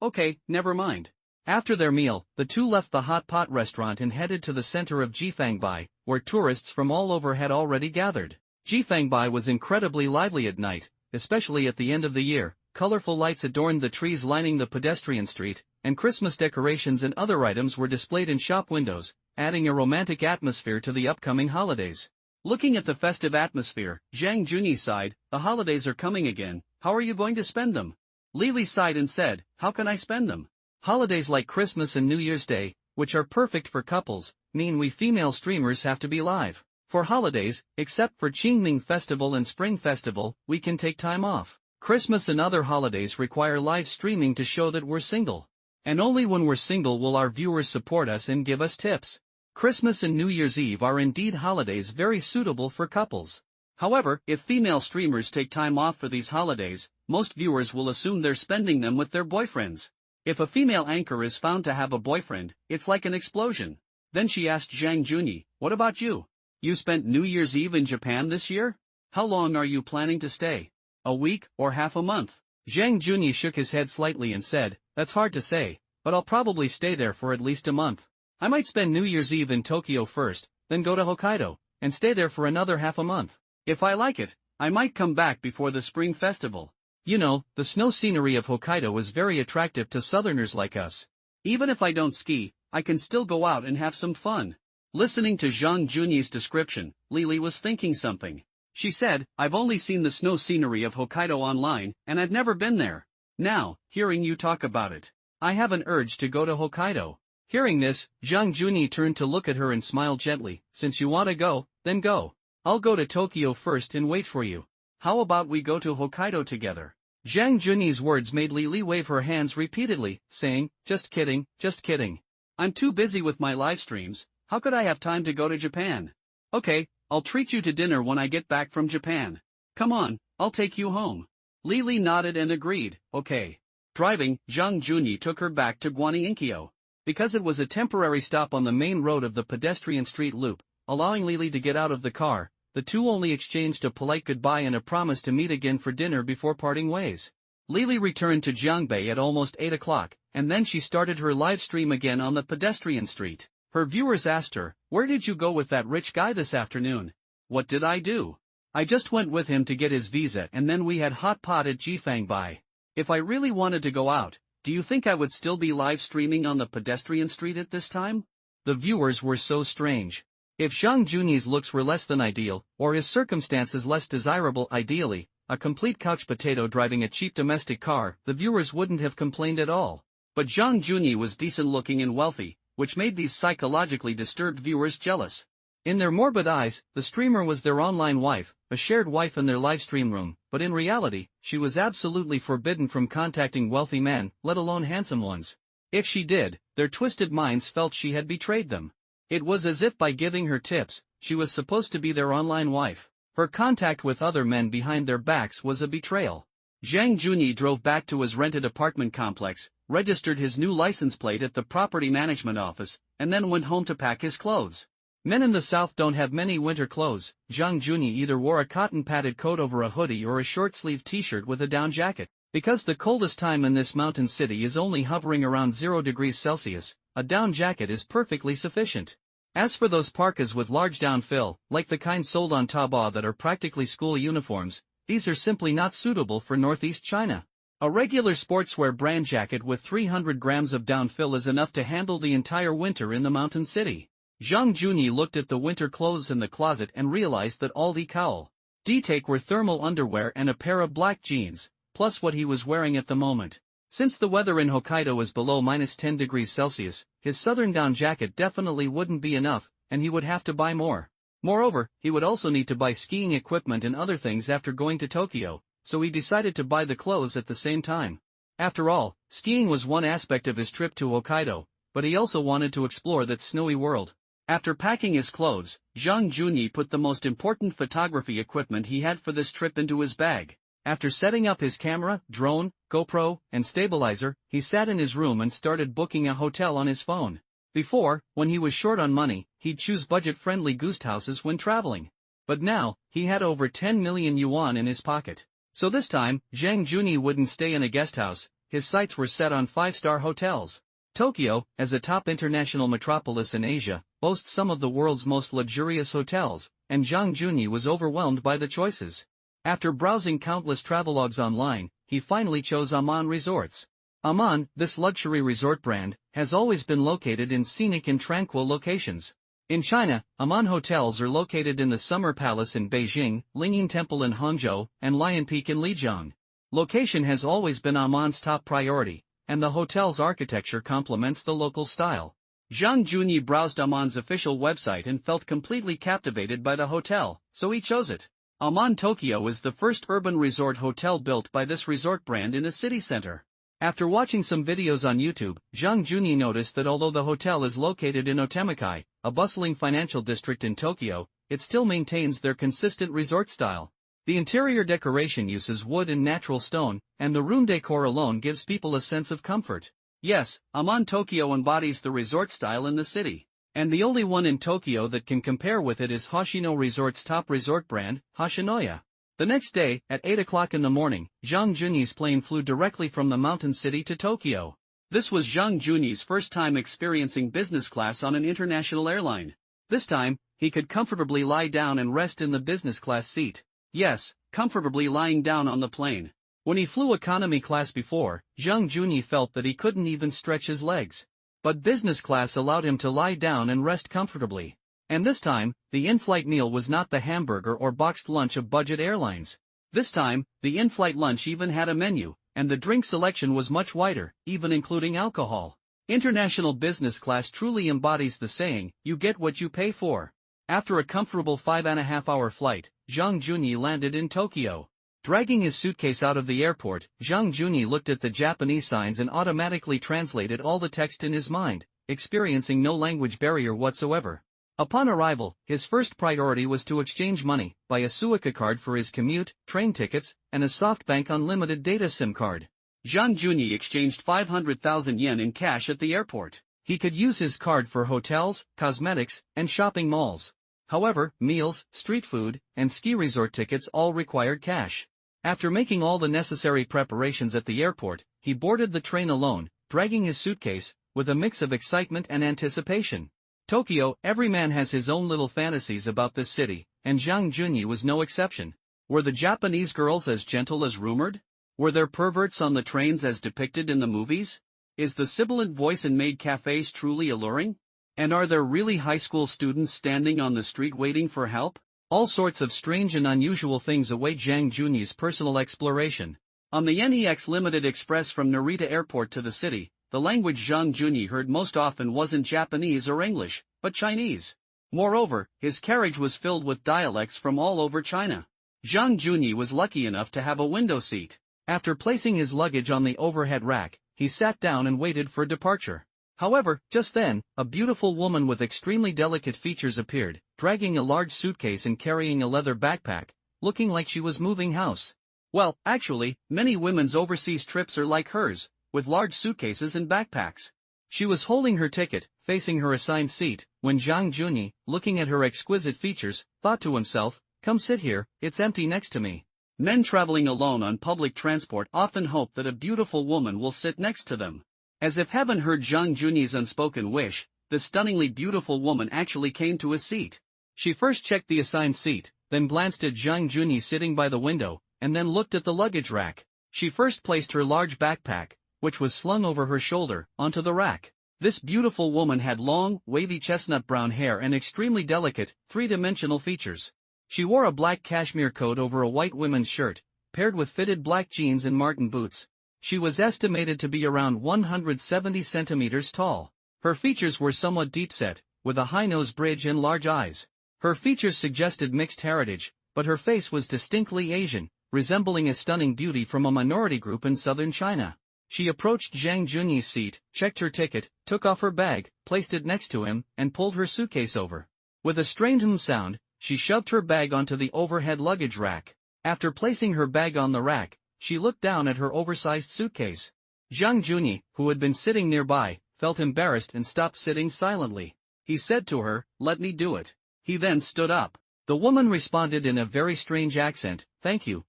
okay, never mind." After their meal, the two left the hot pot restaurant and headed to the center of Jifangbai, where tourists from all over had already gathered. Jifangbai was incredibly lively at night, especially at the end of the year. Colorful lights adorned the trees lining the pedestrian street, and Christmas decorations and other items were displayed in shop windows, adding a romantic atmosphere to the upcoming holidays. Looking at the festive atmosphere, Zhang Junyi sighed, "The holidays are coming again, how are you going to spend them?" Lily sighed and said, "How can I spend them? Holidays like Christmas and New Year's Day, which are perfect for couples, mean we female streamers have to be live. For holidays, except for Qingming Festival and Spring Festival, we can take time off. Christmas and other holidays require live streaming to show that we're single. And only when we're single will our viewers support us and give us tips. Christmas and New Year's Eve are indeed holidays very suitable for couples. However, if female streamers take time off for these holidays, most viewers will assume they're spending them with their boyfriends. If a female anchor is found to have a boyfriend, it's like an explosion. Then she asked Zhang Junyi, "What about you? You spent New Year's Eve in Japan this year? How long are you planning to stay? A week or half a month?" Zhang Junyi shook his head slightly and said, "That's hard to say, but I'll probably stay there for at least a month. I might spend New Year's Eve in Tokyo first, then go to Hokkaido, and stay there for another half a month. If I like it, I might come back before the Spring Festival. You know, the snow scenery of Hokkaido is very attractive to southerners like us. Even if I don't ski, I can still go out and have some fun." Listening to Zhang Junyi's description, Lily was thinking something. She said, "I've only seen the snow scenery of Hokkaido online, and I've never been there. Now, hearing you talk about it, I have an urge to go to Hokkaido." Hearing this, Zhang Junyi turned to look at her and smiled gently. "Since you want to go, then go. I'll go to Tokyo first and wait for you. How about we go to Hokkaido together?" Zhang Junyi's words made Lily wave her hands repeatedly, saying, "Just kidding, just kidding. I'm too busy with my live streams. How could I have time to go to Japan? Okay, I'll treat you to dinner when I get back from Japan. Come on, I'll take you home." Lily nodded and agreed, "Okay." Driving, Zhang Junyi took her back to Guanyinkyo. Because it was a temporary stop on the main road of the pedestrian street loop, allowing Lily to get out of the car, the two only exchanged a polite goodbye and a promise to meet again for dinner before parting ways. Lily returned to Jiangbei at almost 8 o'clock, and then she started her live stream again on the pedestrian street. Her viewers asked her, "Where did you go with that rich guy this afternoon?" "What did I do? I just went with him to get his visa and then we had hot pot at Jifangbai. If I really wanted to go out, do you think I would still be live streaming on the pedestrian street at this time?" The viewers were so strange. If Zhang Junyi's looks were less than ideal, or his circumstances less desirable ideally, a complete couch potato driving a cheap domestic car, the viewers wouldn't have complained at all. But Zhang Junyi was decent looking and wealthy, which made these psychologically disturbed viewers jealous. In their morbid eyes, the streamer was their online wife, a shared wife in their livestream room, but in reality, she was absolutely forbidden from contacting wealthy men, let alone handsome ones. If she did, their twisted minds felt she had betrayed them. It was as if by giving her tips, she was supposed to be their online wife. Her contact with other men behind their backs was a betrayal. Zhang Junyi drove back to his rented apartment complex, registered his new license plate at the property management office, and then went home to pack his clothes. Men in the south don't have many winter clothes. Zhang Junyi either wore a cotton padded coat over a hoodie or a short-sleeved t-shirt with a down jacket. Because the coldest time in this mountain city is only hovering around 0 degrees Celsius, a down jacket is perfectly sufficient. As for those parkas with large down fill, like the kind sold on Taobao that are practically school uniforms, these are simply not suitable for northeast China. A regular sportswear brand jacket with 300 grams of down fill is enough to handle the entire winter in the mountain city. Zhang Junyi looked at the winter clothes in the closet and realized that all the cowl D-take were thermal underwear and a pair of black jeans, plus what he was wearing at the moment. Since the weather in Hokkaido is below -10 degrees Celsius, his southern down jacket definitely wouldn't be enough, and he would have to buy more. Moreover, he would also need to buy skiing equipment and other things after going to Tokyo, so he decided to buy the clothes at the same time. After all, skiing was one aspect of his trip to Hokkaido, but he also wanted to explore that snowy world. After packing his clothes, Zhang Junyi put the most important photography equipment he had for this trip into his bag. After setting up his camera, drone, GoPro, and stabilizer, he sat in his room and started booking a hotel on his phone. Before, when he was short on money, he'd choose budget-friendly guest houses when traveling. But now, he had over 10 million yuan in his pocket. So this time, Zhang Junyi wouldn't stay in a guest house. His sights were set on 5-star hotels. Tokyo, as a top international metropolis in Asia, boasts some of the world's most luxurious hotels, and Zhang Junyi was overwhelmed by the choices. After browsing countless travelogues online, he finally chose Aman Resorts. Aman, this luxury resort brand, has always been located in scenic and tranquil locations. In China, Aman hotels are located in the Summer Palace in Beijing, Lingyin Temple in Hangzhou, and Lion Peak in Lijiang. Location has always been Aman's top priority, and the hotel's architecture complements the local style. Zhang Junyi browsed Aman's official website and felt completely captivated by the hotel, so he chose it. Aman Tokyo is the first urban resort hotel built by this resort brand in a city center. After watching some videos on YouTube, Zhang Junyi noticed that although the hotel is located in Otemakai, a bustling financial district in Tokyo, it still maintains their consistent resort style. The interior decoration uses wood and natural stone, and the room decor alone gives people a sense of comfort. Yes, Aman Tokyo embodies the resort style in the city. And the only one in Tokyo that can compare with it is Hoshino Resort's top resort brand, Hoshinoya. The next day, at 8 o'clock in the morning, Zhang Junyi's plane flew directly from the mountain city to Tokyo. This was Zhang Junyi's first time experiencing business class on an international airline. This time, he could comfortably lie down and rest in the business class seat. Yes, comfortably lying down on the plane. When he flew economy class before, Zhang Junyi felt that he couldn't even stretch his legs. But business class allowed him to lie down and rest comfortably. And this time, the in-flight meal was not the hamburger or boxed lunch of budget airlines. This time, the in-flight lunch even had a menu, and the drink selection was much wider, even including alcohol. International business class truly embodies the saying, "You get what you pay for." After a comfortable 5.5-hour flight, Zhang Junyi landed in Tokyo. Dragging his suitcase out of the airport, Zhang Junyi looked at the Japanese signs and automatically translated all the text in his mind, experiencing no language barrier whatsoever. Upon arrival, his first priority was to exchange money, buy a Suica card for his commute, train tickets, and a SoftBank unlimited data SIM card. Zhang Junyi exchanged 500,000 yen in cash at the airport. He could use his card for hotels, cosmetics, and shopping malls. However, meals, street food, and ski resort tickets all required cash. After making all the necessary preparations at the airport, he boarded the train alone, dragging his suitcase, with a mix of excitement and anticipation. Tokyo, every man has his own little fantasies about this city, and Zhang Junyi was no exception. Were the Japanese girls as gentle as rumored? Were there perverts on the trains as depicted in the movies? Is the sibilant voice in maid cafes truly alluring? And are there really high school students standing on the street waiting for help? All sorts of strange and unusual things await Zhang Junyi's personal exploration. On the NEX Limited Express from Narita Airport to the city, the language Zhang Junyi heard most often wasn't Japanese or English, but Chinese. Moreover, his carriage was filled with dialects from all over China. Zhang Junyi was lucky enough to have a window seat. After placing his luggage on the overhead rack, he sat down and waited for departure. However, just then, a beautiful woman with extremely delicate features appeared, dragging a large suitcase and carrying a leather backpack, looking like she was moving house. Well, actually, many women's overseas trips are like hers, with large suitcases and backpacks. She was holding her ticket, facing her assigned seat, when Zhang Junyi, looking at her exquisite features, thought to himself, "Come sit here, it's empty next to me." Men traveling alone on public transport often hope that a beautiful woman will sit next to them. As if heaven heard Zhang Junyi's unspoken wish, the stunningly beautiful woman actually came to his seat. She first checked the assigned seat, then glanced at Zhang Junyi sitting by the window, and then looked at the luggage rack. She first placed her large backpack, which was slung over her shoulder, onto the rack. This beautiful woman had long, wavy chestnut brown hair and extremely delicate, three-dimensional features. She wore a black cashmere coat over a white women's shirt, paired with fitted black jeans and Martin boots. She was estimated to be around 170 centimeters tall. Her features were somewhat deep-set, with a high nose bridge and large eyes. Her features suggested mixed heritage, but her face was distinctly Asian, resembling a stunning beauty from a minority group in southern China. She approached Zhang Junyi's seat, checked her ticket, took off her bag, placed it next to him, and pulled her suitcase over. With a strained sound, she shoved her bag onto the overhead luggage rack. After placing her bag on the rack, she looked down at her oversized suitcase. Zhang Junyi, who had been sitting nearby, felt embarrassed and stopped sitting silently. He said to her, "Let me do it." He then stood up. The woman responded in a very strange accent, thank you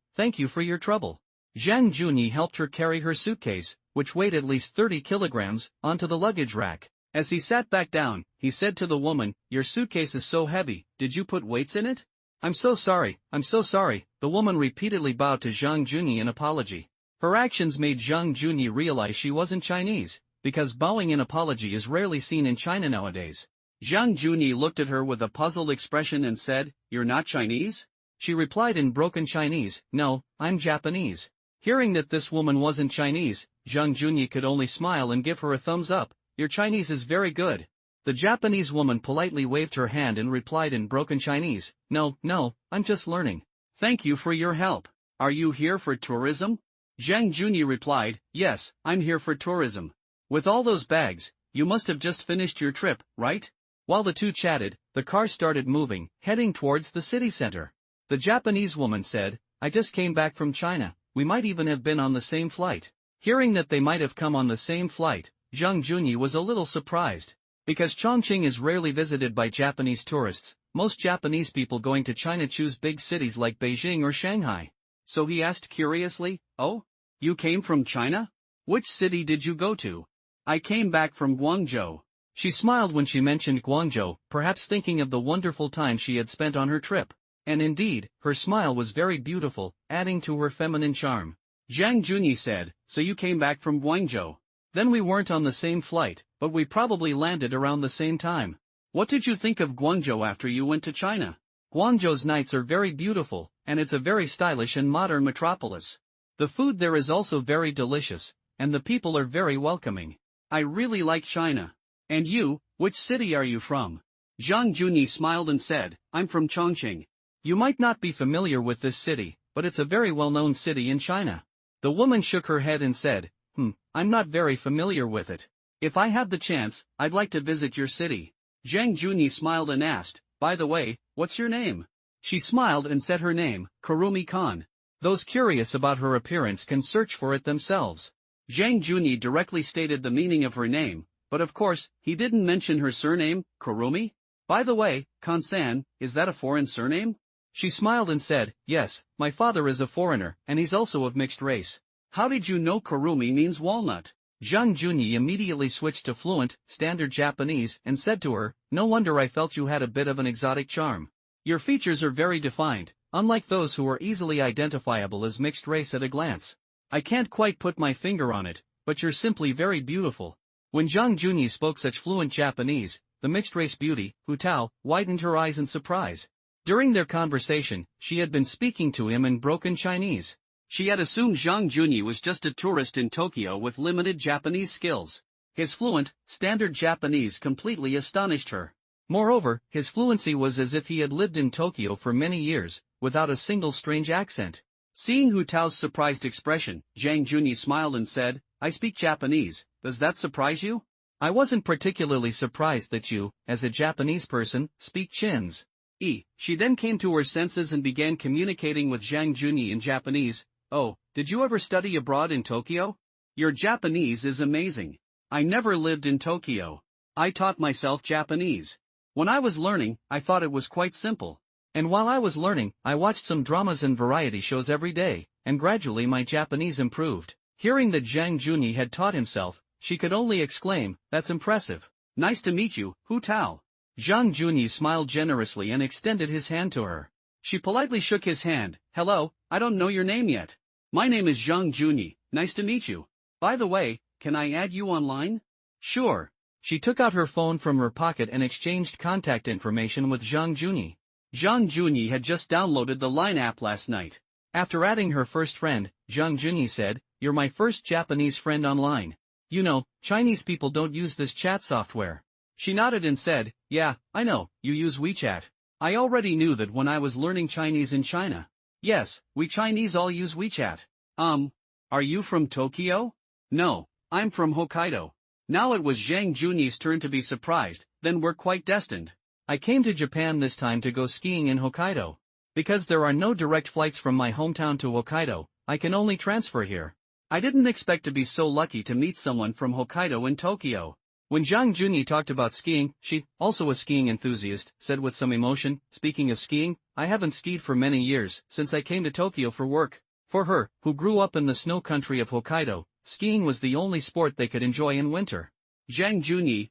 for your trouble." Zhang Junyi helped her carry her suitcase, which weighed at least 30 kilograms, onto the luggage rack. As he sat back down, he said to the woman, "Your suitcase is so heavy, did you put weights in it?" I'm so sorry, the woman repeatedly bowed to Zhang Junyi in apology. Her actions made Zhang Junyi realize she wasn't Chinese, because bowing in apology is rarely seen in China nowadays. Zhang Junyi looked at her with a puzzled expression and said, "You're not Chinese?" She replied in broken Chinese, "No, I'm Japanese." Hearing that this woman wasn't Chinese, Zhang Junyi could only smile and give her a thumbs up. "Your Chinese is very good." The Japanese woman politely waved her hand and replied in broken Chinese, "No, no, I'm just learning. Thank you for your help. Are you here for tourism?" Zhang Junyi replied, "Yes, I'm here for tourism. With all those bags, you must have just finished your trip, right?" While the two chatted, the car started moving, heading towards the city center. The Japanese woman said, "I just came back from China, we might even have been on the same flight." Hearing that they might have come on the same flight, Zhang Junyi was a little surprised. Because Chongqing is rarely visited by Japanese tourists, most Japanese people going to China choose big cities like Beijing or Shanghai. So he asked curiously, "Oh? You came from China? Which city did you go to?" "I came back from Guangzhou." She smiled when she mentioned Guangzhou, perhaps thinking of the wonderful time she had spent on her trip. And indeed, her smile was very beautiful, adding to her feminine charm. Zhang Junyi said, "So you came back from Guangzhou? Then we weren't on the same flight, but we probably landed around the same time. What did you think of Guangzhou after you went to China?" "Guangzhou's nights are very beautiful, and it's a very stylish and modern metropolis. The food there is also very delicious, and the people are very welcoming. I really like China. And you, which city are you from?" Zhang Junyi smiled and said, "I'm from Chongqing." "You might not be familiar with this city, but it's a very well-known city in China." The woman shook her head and said, "I'm not very familiar with it. If I have the chance, I'd like to visit your city." Zhang Junyi smiled and asked, "By the way, what's your name?" She smiled and said her name, Kurumi Khan. Those curious about her appearance can search for it themselves. Zhang Junyi directly stated the meaning of her name, but of course, he didn't mention her surname, Kurumi. "By the way, Khan-san, is that a foreign surname?" She smiled and said, "Yes, my father is a foreigner, and he's also of mixed race." "How did you know Kurumi means walnut?" Zhang Junyi immediately switched to fluent, standard Japanese and said to her, "No wonder I felt you had a bit of an exotic charm. Your features are very defined, unlike those who are easily identifiable as mixed race at a glance. I can't quite put my finger on it, but you're simply very beautiful." When Zhang Junyi spoke such fluent Japanese, the mixed-race beauty, Hu Tao, widened her eyes in surprise. During their conversation, she had been speaking to him in broken Chinese. She had assumed Zhang Junyi was just a tourist in Tokyo with limited Japanese skills. His fluent, standard Japanese completely astonished her. Moreover, his fluency was as if he had lived in Tokyo for many years, without a single strange accent. Seeing Hu Tao's surprised expression, Zhang Junyi smiled and said, "I speak Japanese, does that surprise you?" "I wasn't particularly surprised that you, as a Japanese person, speak Chinese." She then came to her senses and began communicating with Zhang Junyi in Japanese. "Oh, did you ever study abroad in Tokyo? Your Japanese is amazing. I never lived in Tokyo. I taught myself Japanese. When I was learning, I thought it was quite simple. And while I was learning, I watched some dramas and variety shows every day, and gradually my Japanese improved." Hearing that Zhang Junyi had taught himself, she could only exclaim, "That's impressive. Nice to meet you, Hu Tao." Zhang Junyi smiled generously and extended his hand to her. She politely shook his hand. "Hello, I don't know your name yet. My name is Zhang Junyi, nice to meet you. By the way, can I add you online?" "Sure." She took out her phone from her pocket and exchanged contact information with Zhang Junyi. Zhang Junyi had just downloaded the Line app last night. After adding her first friend, Zhang Junyi said, "You're my first Japanese friend online. You know, Chinese people don't use this chat software." She nodded and said, "Yeah, I know, you use WeChat. I already knew that when I was learning Chinese in China. Yes, we Chinese all use WeChat." Are you from Tokyo?" "No, I'm from Hokkaido." Now it was Zhang Junyi's turn to be surprised, then we're quite destined. "I came to Japan this time to go skiing in Hokkaido. Because there are no direct flights from my hometown to Hokkaido, I can only transfer here. I didn't expect to be so lucky to meet someone from Hokkaido in Tokyo." When Zhang Junyi talked about skiing, she, also a skiing enthusiast, said with some emotion, "Speaking of skiing, I haven't skied for many years, since I came to Tokyo for work." For her, who grew up in the snow country of Hokkaido, skiing was the only sport they could enjoy in winter. Zhang Junyi,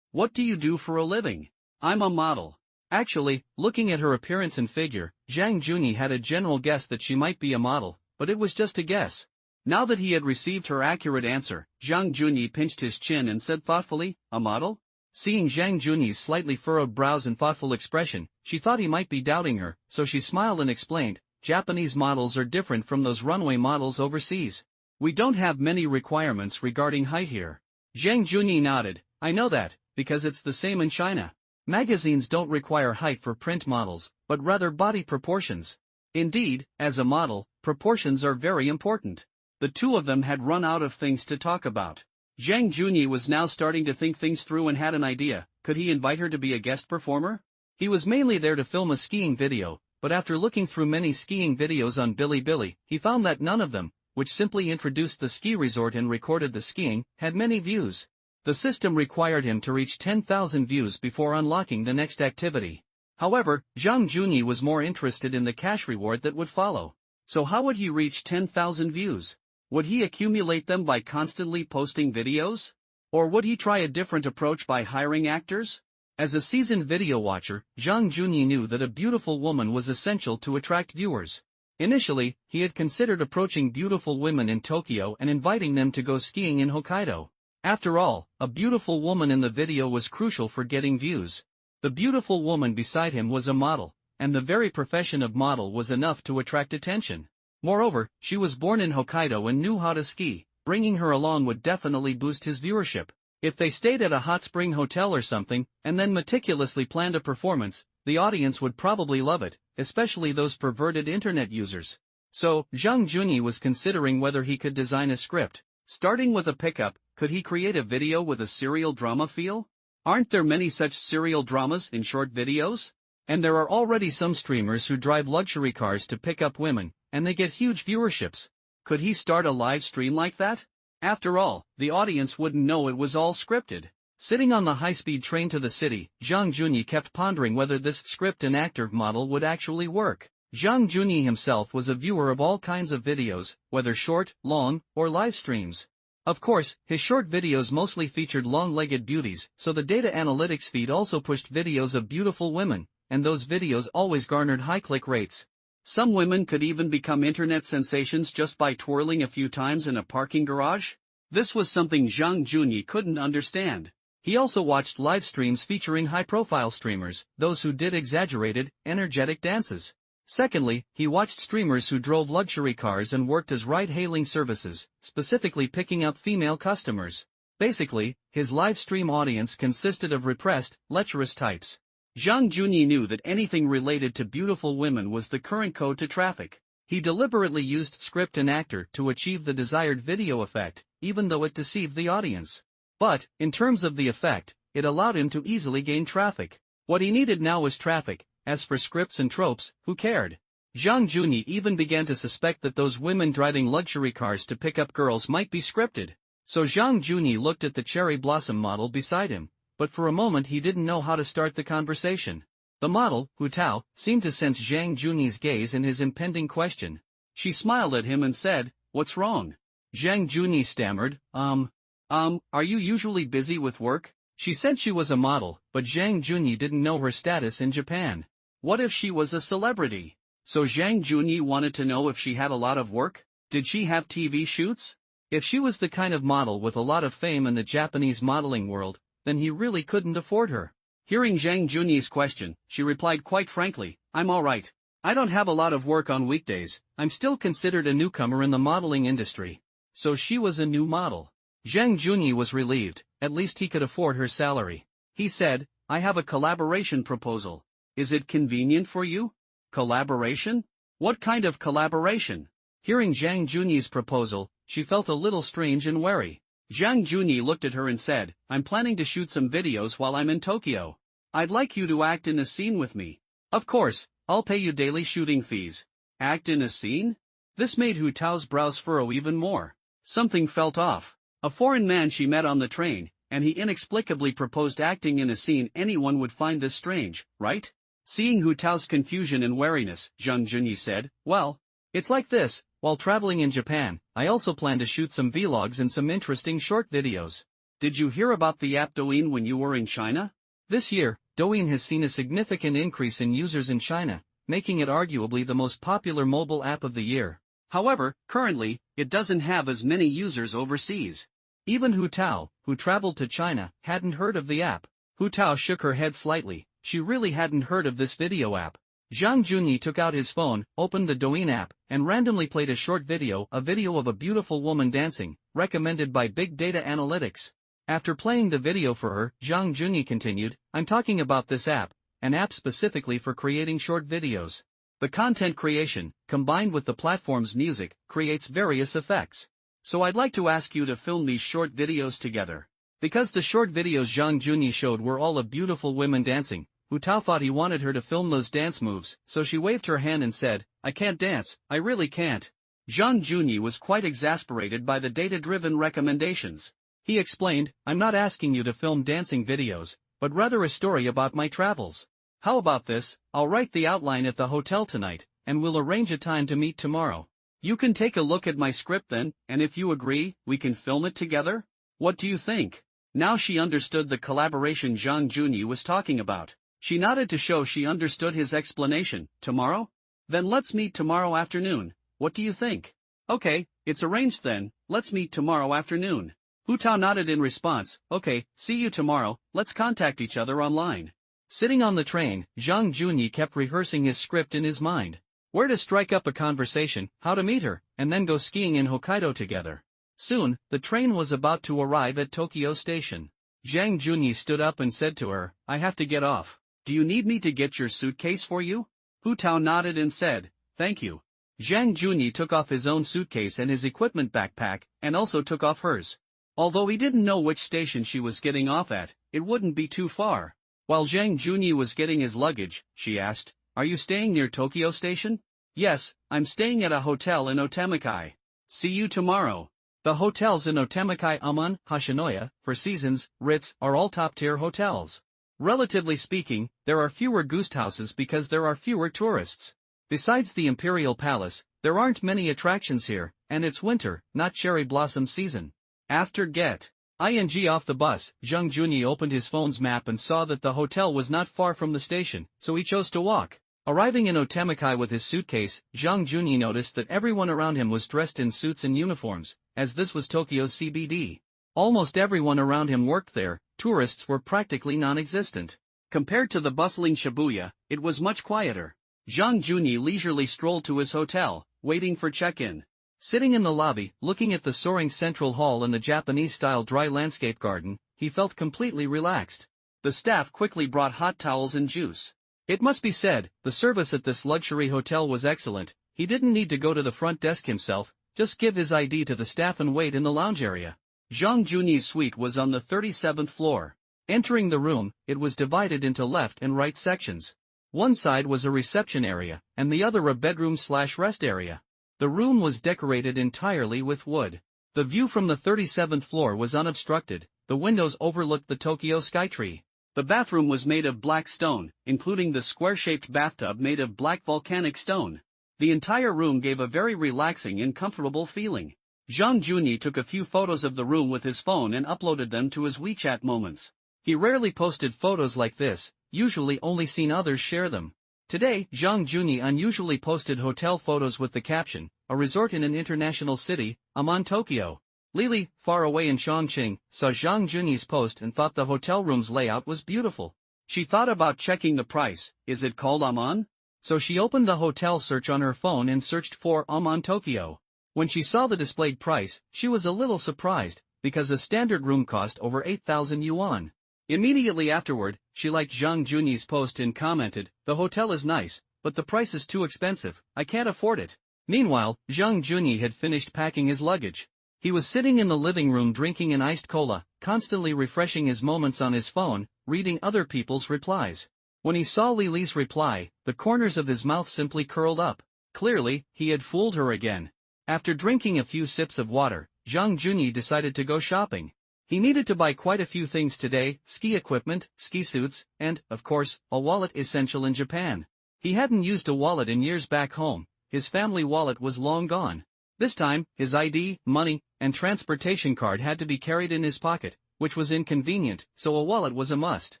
what do you do for a living?" "I'm a model." Actually, looking at her appearance and figure, Zhang Junyi had a general guess that she might be a model, but it was just a guess. Now that he had received her accurate answer, Zhang Junyi pinched his chin and said thoughtfully, "A model?" Seeing Zhang Junyi's slightly furrowed brows and thoughtful expression, she thought he might be doubting her, so she smiled and explained, "Japanese models are different from those runway models overseas. We don't have many requirements regarding height here." Zhang Junyi nodded, "I know that, because it's the same in China. Magazines don't require height for print models, but rather body proportions. Indeed, as a model, proportions are very important. The two of them had run out of things to talk about. Zhang Junyi was now starting to think things through and had an idea. Could he invite her to be a guest performer? He was mainly there to film a skiing video, but after looking through many skiing videos on Bilibili, he found that none of them, which simply introduced the ski resort and recorded the skiing, had many views. The system required him to reach 10,000 views before unlocking the next activity. However, Zhang Junyi was more interested in the cash reward that would follow. So how would he reach 10,000 views? Would he accumulate them by constantly posting videos? Or would he try a different approach by hiring actors? As a seasoned video watcher, Zhang Junyi knew that a beautiful woman was essential to attract viewers. Initially, he had considered approaching beautiful women in Tokyo and inviting them to go skiing in Hokkaido. After all, a beautiful woman in the video was crucial for getting views. The beautiful woman beside him was a model, and the very profession of model was enough to attract attention. Moreover, she was born in Hokkaido and knew how to ski. Bringing her along would definitely boost his viewership. If they stayed at a hot spring hotel or something, and then meticulously planned a performance, the audience would probably love it, especially those perverted internet users. So, Zhang Junyi was considering whether he could design a script. Starting with a pickup, could he create a video with a serial drama feel? Aren't there many such serial dramas in short videos? And there are already some streamers who drive luxury cars to pick up women, and they get huge viewerships. Could he start a live stream like that? After all, the audience wouldn't know it was all scripted. Sitting on the high-speed train to the city, Zhang Junyi kept pondering whether this script and actor model would actually work. Zhang Junyi himself was a viewer of all kinds of videos, whether short, long, or live streams. Of course, his short videos mostly featured long-legged beauties, so the data analytics feed also pushed videos of beautiful women, and those videos always garnered high click rates. Some women could even become internet sensations just by twirling a few times in a parking garage. This was something Zhang Junyi couldn't understand. He also watched live streams featuring high-profile streamers, those who did exaggerated, energetic dances. Secondly, he watched streamers who drove luxury cars and worked as ride-hailing services, specifically picking up female customers. Basically, his live stream audience consisted of repressed, lecherous types. Zhang Junyi knew that anything related to beautiful women was the current code to traffic. He deliberately used script and actor to achieve the desired video effect, even though it deceived the audience. But, in terms of the effect, it allowed him to easily gain traffic. What he needed now was traffic. As for scripts and tropes, who cared? Zhang Junyi even began to suspect that those women driving luxury cars to pick up girls might be scripted. So Zhang Junyi looked at the cherry blossom model beside him, but for a moment he didn't know how to start the conversation. The model, Hu Tao, seemed to sense Zhang Junyi's gaze and his impending question. She smiled at him and said, "What's wrong?" Zhang Junyi stammered, are you usually busy with work?" She said she was a model, but Zhang Junyi didn't know her status in Japan. What if she was a celebrity? So Zhang Junyi wanted to know if she had a lot of work? Did she have TV shoots? If she was the kind of model with a lot of fame in the Japanese modeling world, then he really couldn't afford her. Hearing Zhang Junyi's question, she replied quite frankly, "I'm alright. I don't have a lot of work on weekdays, I'm still considered a newcomer in the modeling industry." So she was a new model. Zhang Junyi was relieved, at least he could afford her salary. He said, "I have a collaboration proposal. Is it convenient for you?" Collaboration? What kind of collaboration? Hearing Zhang Junyi's proposal, she felt a little strange and wary. Zhang Junyi looked at her and said, "I'm planning to shoot some videos while I'm in Tokyo. I'd like you to act in a scene with me. Of course, I'll pay you daily shooting fees." Act in a scene? This made Hu Tao's brows furrow even more. Something felt off. A foreign man she met on the train, and he inexplicably proposed acting in a scene. Anyone would find this strange, right? Seeing Hu Tao's confusion and wariness, Zhang Junyi said, "Well, it's like this, while traveling in Japan, I also plan to shoot some vlogs and some interesting short videos. Did you hear about the app Douyin when you were in China?" This year, Douyin has seen a significant increase in users in China, making it arguably the most popular mobile app of the year. However, currently, it doesn't have as many users overseas. Even Hu Tao, who traveled to China, hadn't heard of the app. Hu Tao shook her head slightly. She really hadn't heard of this video app. Zhang Junyi took out his phone, opened the Douyin app, and randomly played a short video, of a beautiful woman dancing, recommended by Big Data Analytics. After playing the video for her, Zhang Junyi continued, I'm talking about this app, an app specifically for creating short videos. The content creation, combined with the platform's music, creates various effects. So I'd like to ask you to film these short videos together. Because the short videos Zhang Junyi showed were all of beautiful women dancing, Hu Tao thought he wanted her to film those dance moves, so she waved her hand and said, I can't dance, I really can't. Zhang Junyi was quite exasperated by the data-driven recommendations. He explained, I'm not asking you to film dancing videos, but rather a story about my travels. How about this, I'll write the outline at the hotel tonight, and we'll arrange a time to meet tomorrow. You can take a look at my script then, and if you agree, we can film it together? What do you think? Now she understood the collaboration Zhang Junyi was talking about. She nodded to show she understood his explanation. Tomorrow? Then let's meet tomorrow afternoon. What do you think? Okay, it's arranged then, let's meet tomorrow afternoon. Hu Tao nodded in response, okay, see you tomorrow, let's contact each other online. Sitting on the train, Zhang Junyi kept rehearsing his script in his mind. Where to strike up a conversation, how to meet her, and then go skiing in Hokkaido together. Soon, the train was about to arrive at Tokyo Station. Zhang Junyi stood up and said to her, I have to get off. Do you need me to get your suitcase for you? Hu Tao nodded and said, thank you. Zhang Junyi took off his own suitcase and his equipment backpack, and also took off hers. Although he didn't know which station she was getting off at, it wouldn't be too far. While Zhang Junyi was getting his luggage, she asked, are you staying near Tokyo Station? Yes, I'm staying at a hotel in Otemakai. See you tomorrow. The hotels in Otemakai Aman, Hashinoya, Four Seasons, Ritz, are all top-tier hotels. Relatively speaking, there are fewer guest houses because there are fewer tourists. Besides the Imperial Palace, there aren't many attractions here, and it's winter, not cherry blossom season. After ing off the bus, Zhang Junyi opened his phone's map and saw that the hotel was not far from the station, so he chose to walk. Arriving in Otemakai with his suitcase, Zhang Junyi noticed that everyone around him was dressed in suits and uniforms, as this was Tokyo's CBD. Almost everyone around him worked there, tourists were practically non-existent. Compared to the bustling Shibuya, it was much quieter. Zhang Junyi leisurely strolled to his hotel, waiting for check-in. Sitting in the lobby, looking at the soaring central hall and the Japanese-style dry landscape garden, he felt completely relaxed. The staff quickly brought hot towels and juice. It must be said, the service at this luxury hotel was excellent. He didn't need to go to the front desk himself, just give his ID to the staff and wait in the lounge area. Zhang Junyi's suite was on the 37th floor. Entering the room, it was divided into left and right sections. One side was a reception area, and the other a bedroom/rest area. The room was decorated entirely with wood. The view from the 37th floor was unobstructed, the windows overlooked the Tokyo skytree. The bathroom was made of black stone, including the square-shaped bathtub made of black volcanic stone. The entire room gave a very relaxing and comfortable feeling. Zhang Junyi took a few photos of the room with his phone and uploaded them to his WeChat moments. He rarely posted photos like this, usually only seen others share them. Today, Zhang Junyi unusually posted hotel photos with the caption, a resort in an international city, Amman Tokyo. Lily, far away in Chongqing, saw Zhang Junyi's post and thought the hotel room's layout was beautiful. She thought about checking the price. Is it called Amman? So she opened the hotel search on her phone and searched for Amman Tokyo. When she saw the displayed price, she was a little surprised, because a standard room cost over 8,000 yuan. Immediately afterward, she liked Zhang Junyi's post and commented, the hotel is nice, but the price is too expensive, I can't afford it. Meanwhile, Zhang Junyi had finished packing his luggage. He was sitting in the living room drinking an iced cola, constantly refreshing his moments on his phone, reading other people's replies. When he saw Lily's reply, the corners of his mouth simply curled up. Clearly, he had fooled her again. After drinking a few sips of water, Zhang Junyi decided to go shopping. He needed to buy quite a few things today, ski equipment, ski suits, and, of course, a wallet essential in Japan. He hadn't used a wallet in years back home, his family wallet was long gone. This time, his ID, money, and transportation card had to be carried in his pocket, which was inconvenient, so a wallet was a must.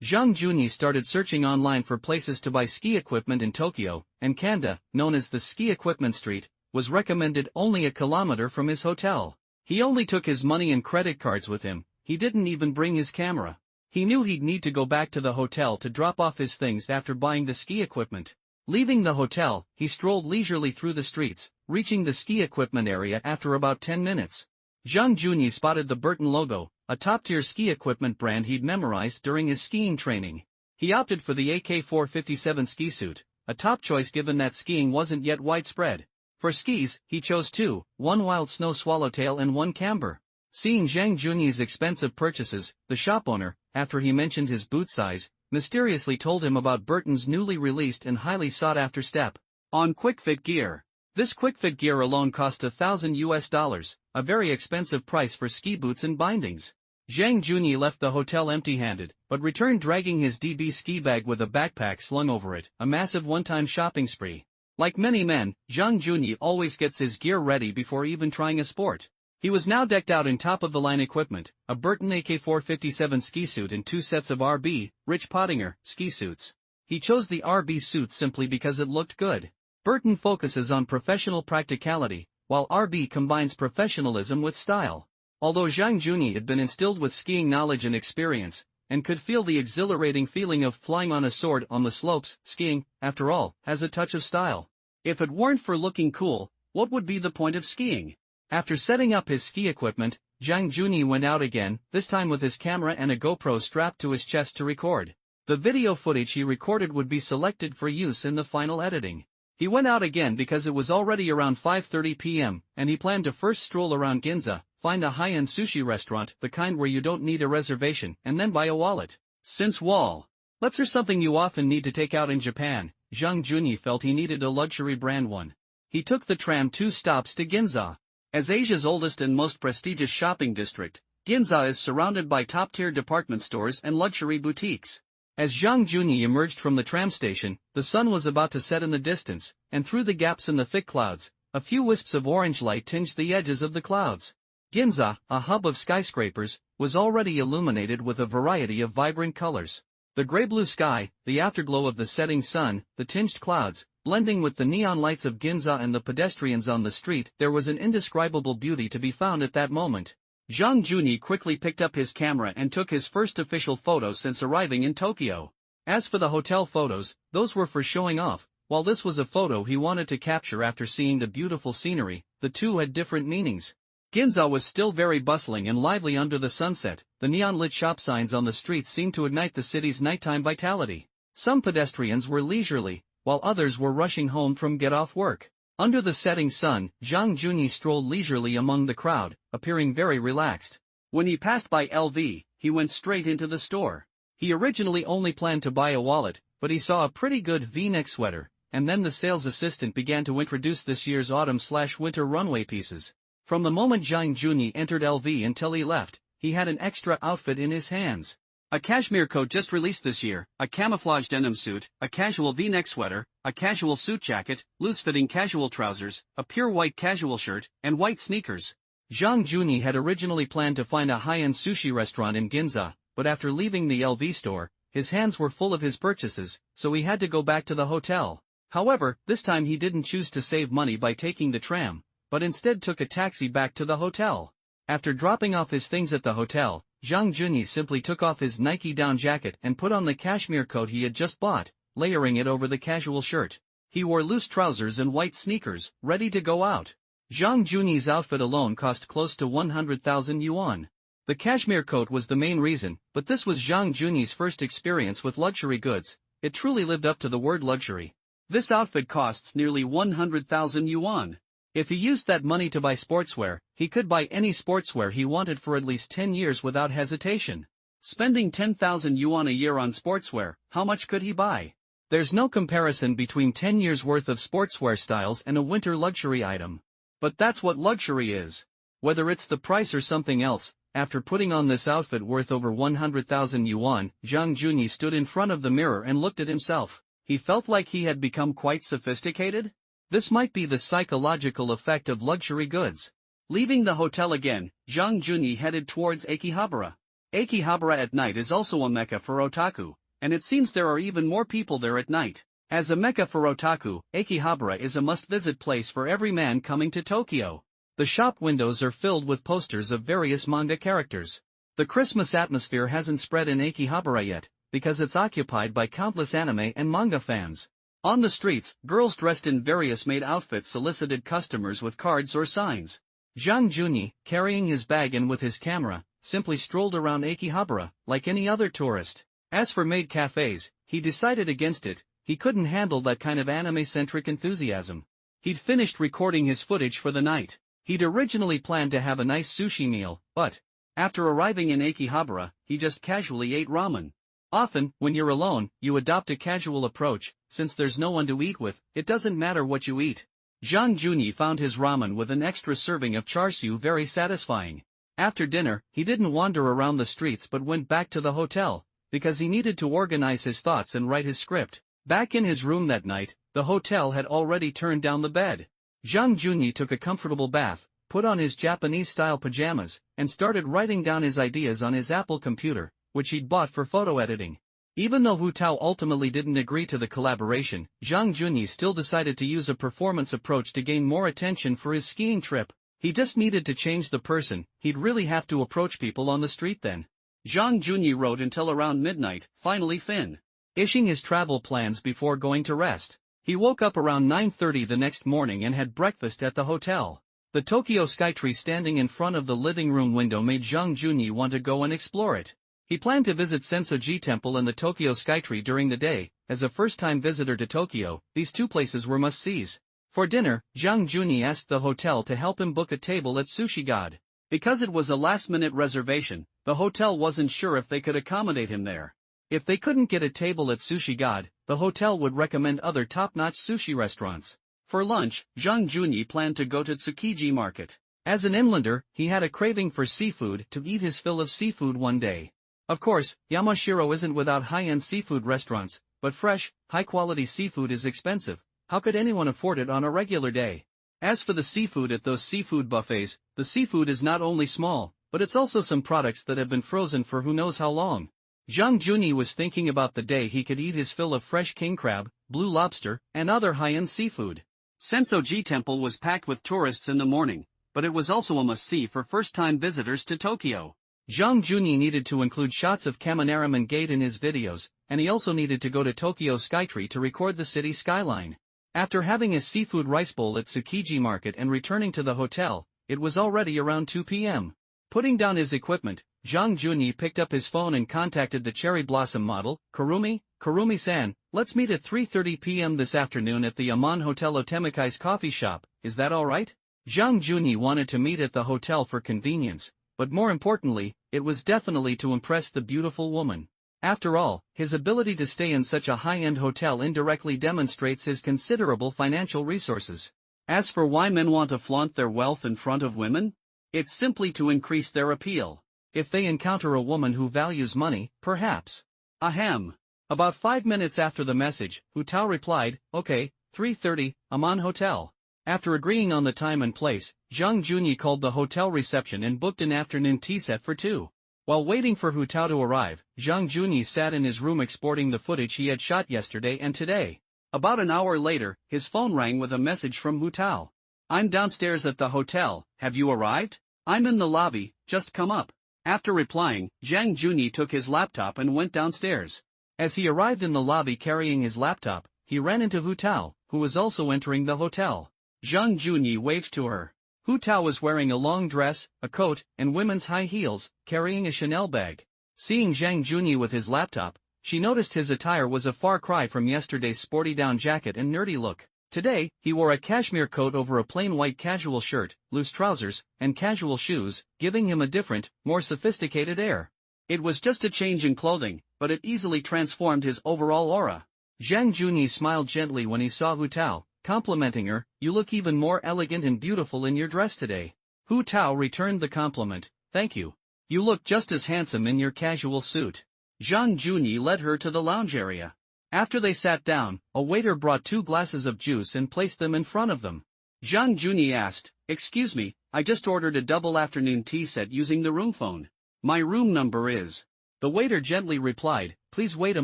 Zhang Junyi started searching online for places to buy ski equipment in Tokyo, and Kanda, known as the ski equipment street, was recommended only a kilometer from his hotel. He only took his money and credit cards with him, he didn't even bring his camera. He knew he'd need to go back to the hotel to drop off his things after buying the ski equipment. Leaving the hotel, he strolled leisurely through the streets, reaching the ski equipment area after about 10 minutes. Zhang Junyi spotted the Burton logo, a top-tier ski equipment brand he'd memorized during his skiing training. He opted for the AK-457 ski suit, a top choice given that skiing wasn't yet widespread. For skis, he chose two, one wild snow swallowtail and one camber. Seeing Zhang Junyi's expensive purchases, the shop owner, after he mentioned his boot size, mysteriously told him about Burton's newly released and highly sought-after step-on quick-fit gear. This quick-fit gear alone cost $1,000, a very expensive price for ski boots and bindings. Zhang Junyi left the hotel empty-handed, but returned dragging his DB ski bag with a backpack slung over it, a massive one-time shopping spree. Like many men, Zhang Junyi always gets his gear ready before even trying a sport. He was now decked out in top-of-the-line equipment, a Burton AK-457 ski suit and two sets of RB, Rich Pottinger, ski suits. He chose the RB suit simply because it looked good. Burton focuses on professional practicality, while RB combines professionalism with style. Although Zhang Junyi had been instilled with skiing knowledge and experience, and could feel the exhilarating feeling of flying on a sword on the slopes, skiing, after all, has a touch of style. If it weren't for looking cool, what would be the point of skiing? After setting up his ski equipment, Zhang Junyi went out again, this time with his camera and a GoPro strapped to his chest to record. The video footage he recorded would be selected for use in the final editing. He went out again because it was already around 5:30 p.m., and he planned to first stroll around Ginza, find a high-end sushi restaurant, the kind where you don't need a reservation, and then buy a wallet. Since wallets are something you often need to take out in Japan, Zhang Junyi felt he needed a luxury brand one. He took the tram 2 stops to Ginza. As Asia's oldest and most prestigious shopping district, Ginza is surrounded by top-tier department stores and luxury boutiques. As Zhang Junyi emerged from the tram station, the sun was about to set in the distance, and through the gaps in the thick clouds, a few wisps of orange light tinged the edges of the clouds. Ginza, a hub of skyscrapers, was already illuminated with a variety of vibrant colors. The gray-blue sky, the afterglow of the setting sun, the tinged clouds, blending with the neon lights of Ginza and the pedestrians on the street, there was an indescribable beauty to be found at that moment. Zhang Junyi quickly picked up his camera and took his first official photo since arriving in Tokyo. As for the hotel photos, those were for showing off, while this was a photo he wanted to capture after seeing the beautiful scenery. The two had different meanings. Ginza was still very bustling and lively under the sunset. The neon-lit shop signs on the streets seemed to ignite the city's nighttime vitality. Some pedestrians were leisurely, while others were rushing home from get-off work. Under the setting sun, Zhang Junyi strolled leisurely among the crowd, appearing very relaxed. When he passed by LV, he went straight into the store. He originally only planned to buy a wallet, but he saw a pretty good V-neck sweater, and then the sales assistant began to introduce this year's autumn/winter runway pieces. From the moment Zhang Junyi entered LV until he left, he had an extra outfit in his hands. A cashmere coat just released this year, a camouflage denim suit, a casual V-neck sweater, a casual suit jacket, loose-fitting casual trousers, a pure white casual shirt, and white sneakers. Zhang Junyi had originally planned to find a high-end sushi restaurant in Ginza, but after leaving the LV store, his hands were full of his purchases, so he had to go back to the hotel. However, this time he didn't choose to save money by taking the tram, but instead took a taxi back to the hotel. After dropping off his things at the hotel, Zhang Junyi simply took off his Nike down jacket and put on the cashmere coat he had just bought, layering it over the casual shirt. He wore loose trousers and white sneakers, ready to go out. Zhang Junyi's outfit alone cost close to 100,000 yuan. The cashmere coat was the main reason, but this was Zhang Junyi's first experience with luxury goods. It truly lived up to the word luxury. This outfit costs nearly 100,000 yuan. If he used that money to buy sportswear, he could buy any sportswear he wanted for at least 10 years without hesitation. Spending 10,000 yuan a year on sportswear, how much could he buy? There's no comparison between 10 years' worth of sportswear styles and a winter luxury item. But that's what luxury is. Whether it's the price or something else, after putting on this outfit worth over 100,000 yuan, Zhang Junyi stood in front of the mirror and looked at himself. He felt like he had become quite sophisticated. This might be the psychological effect of luxury goods. Leaving the hotel again, Zhang Junyi headed towards Akihabara. Akihabara at night is also a mecca for otaku, and it seems there are even more people there at night. As a mecca for otaku, Akihabara is a must-visit place for every man coming to Tokyo. The shop windows are filled with posters of various manga characters. The Christmas atmosphere hasn't spread in Akihabara yet, because it's occupied by countless anime and manga fans. On the streets, girls dressed in various maid outfits solicited customers with cards or signs. Zhang Junyi, carrying his bag and with his camera, simply strolled around Akihabara, like any other tourist. As for maid cafes, he decided against it. He couldn't handle that kind of anime-centric enthusiasm. He'd finished recording his footage for the night. He'd originally planned to have a nice sushi meal, but after arriving in Akihabara, he just casually ate ramen. Often, when you're alone, you adopt a casual approach. Since there's no one to eat with, it doesn't matter what you eat. Zhang Junyi found his ramen with an extra serving of char siu very satisfying. After dinner, he didn't wander around the streets but went back to the hotel, because he needed to organize his thoughts and write his script. Back in his room that night, the hotel had already turned down the bed. Zhang Junyi took a comfortable bath, put on his Japanese-style pajamas, and started writing down his ideas on his Apple computer, which he'd bought for photo editing. Even though Hu Tao ultimately didn't agree to the collaboration, Zhang Junyi still decided to use a performance approach to gain more attention for his skiing trip. He just needed to change the person. He'd really have to approach people on the street then. Zhang Junyi wrote until around midnight, finally finishing his travel plans before going to rest. He woke up around 9:30 the next morning and had breakfast at the hotel. The Tokyo Skytree standing in front of the living room window made Zhang Junyi want to go and explore it. He planned to visit Sensoji Temple and the Tokyo Skytree during the day. As a first-time visitor to Tokyo, these two places were must-sees. For dinner, Zhang Junyi asked the hotel to help him book a table at Sushi God. Because it was a last-minute reservation, the hotel wasn't sure if they could accommodate him there. If they couldn't get a table at Sushi God, the hotel would recommend other top-notch sushi restaurants. For lunch, Zhang Junyi planned to go to Tsukiji Market. As an inlander, he had a craving for seafood, to eat his fill of seafood one day. Of course, Yamashiro isn't without high-end seafood restaurants, but fresh, high-quality seafood is expensive. How could anyone afford it on a regular day? As for the seafood at those seafood buffets, the seafood is not only small, but it's also some products that have been frozen for who knows how long. Zhang Junyi was thinking about the day he could eat his fill of fresh king crab, blue lobster, and other high-end seafood. Sensoji Temple was packed with tourists in the morning, but it was also a must-see for first-time visitors to Tokyo. Zhang Junyi needed to include shots of Kaminaraman Gate in his videos, and he also needed to go to Tokyo Skytree to record the city skyline. After having a seafood rice bowl at Tsukiji Market and returning to the hotel, it was already around 2 p.m. Putting down his equipment, Zhang Junyi picked up his phone and contacted the cherry blossom model. Kurumi-san, let's meet at 3:30 p.m. this afternoon at the Aman Hotel Otemikai's coffee shop, is that alright? Zhang Junyi wanted to meet at the hotel for convenience, but more importantly, it was definitely to impress the beautiful woman. After all, his ability to stay in such a high-end hotel indirectly demonstrates his considerable financial resources. As for why men want to flaunt their wealth in front of women, it's simply to increase their appeal. If they encounter a woman who values money, perhaps. Ahem. About 5 minutes after the message, Hu Tao replied, okay, 3:30, Aman Hotel. After agreeing on the time and place, Zhang Junyi called the hotel reception and booked an afternoon tea set for two. While waiting for Hu Tao to arrive, Zhang Junyi sat in his room exporting the footage he had shot yesterday and today. About an hour later, his phone rang with a message from Hu Tao. I'm downstairs at the hotel, have you arrived? I'm in the lobby, just come up. After replying, Zhang Junyi took his laptop and went downstairs. As he arrived in the lobby carrying his laptop, he ran into Hu Tao, who was also entering the hotel. Zhang Junyi waved to her. Hu Tao was wearing a long dress, a coat, and women's high heels, carrying a Chanel bag. Seeing Zhang Junyi with his laptop, she noticed his attire was a far cry from yesterday's sporty down jacket and nerdy look. Today, he wore a cashmere coat over a plain white casual shirt, loose trousers, and casual shoes, giving him a different, more sophisticated air. It was just a change in clothing, but it easily transformed his overall aura. Zhang Junyi smiled gently when he saw Hu Tao, complimenting her, you look even more elegant and beautiful in your dress today. Hu Tao returned the compliment, thank you. You look just as handsome in your casual suit. Zhang Junyi led her to the lounge area. After they sat down, a waiter brought 2 glasses of juice and placed them in front of them. Zhang Junyi asked, excuse me, I just ordered a double afternoon tea set using the room phone. My room number is. The waiter gently replied, please wait a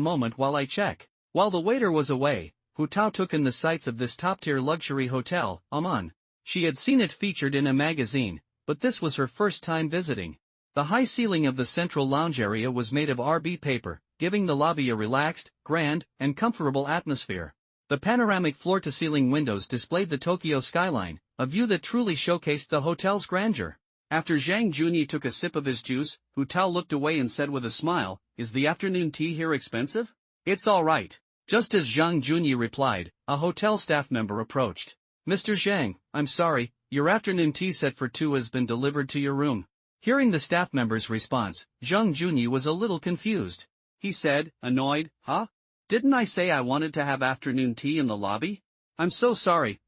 moment while I check. While the waiter was away, Hu Tao took in the sights of this top-tier luxury hotel, Aman. She had seen it featured in a magazine, but this was her first time visiting. The high ceiling of the central lounge area was made of RB paper, giving the lobby a relaxed, grand, and comfortable atmosphere. The panoramic floor-to-ceiling windows displayed the Tokyo skyline, a view that truly showcased the hotel's grandeur. After Zhang Junyi took a sip of his juice, Hu Tao looked away and said with a smile, "Is the afternoon tea here expensive?" "It's all right." Just as Zhang Junyi replied, a hotel staff member approached. "Mr. Zhang, I'm sorry, your afternoon tea set for two has been delivered to your room." Hearing the staff member's response, Zhang Junyi was a little confused. He said, annoyed, "Huh? Didn't I say I wanted to have afternoon tea in the lobby? I'm so sorry,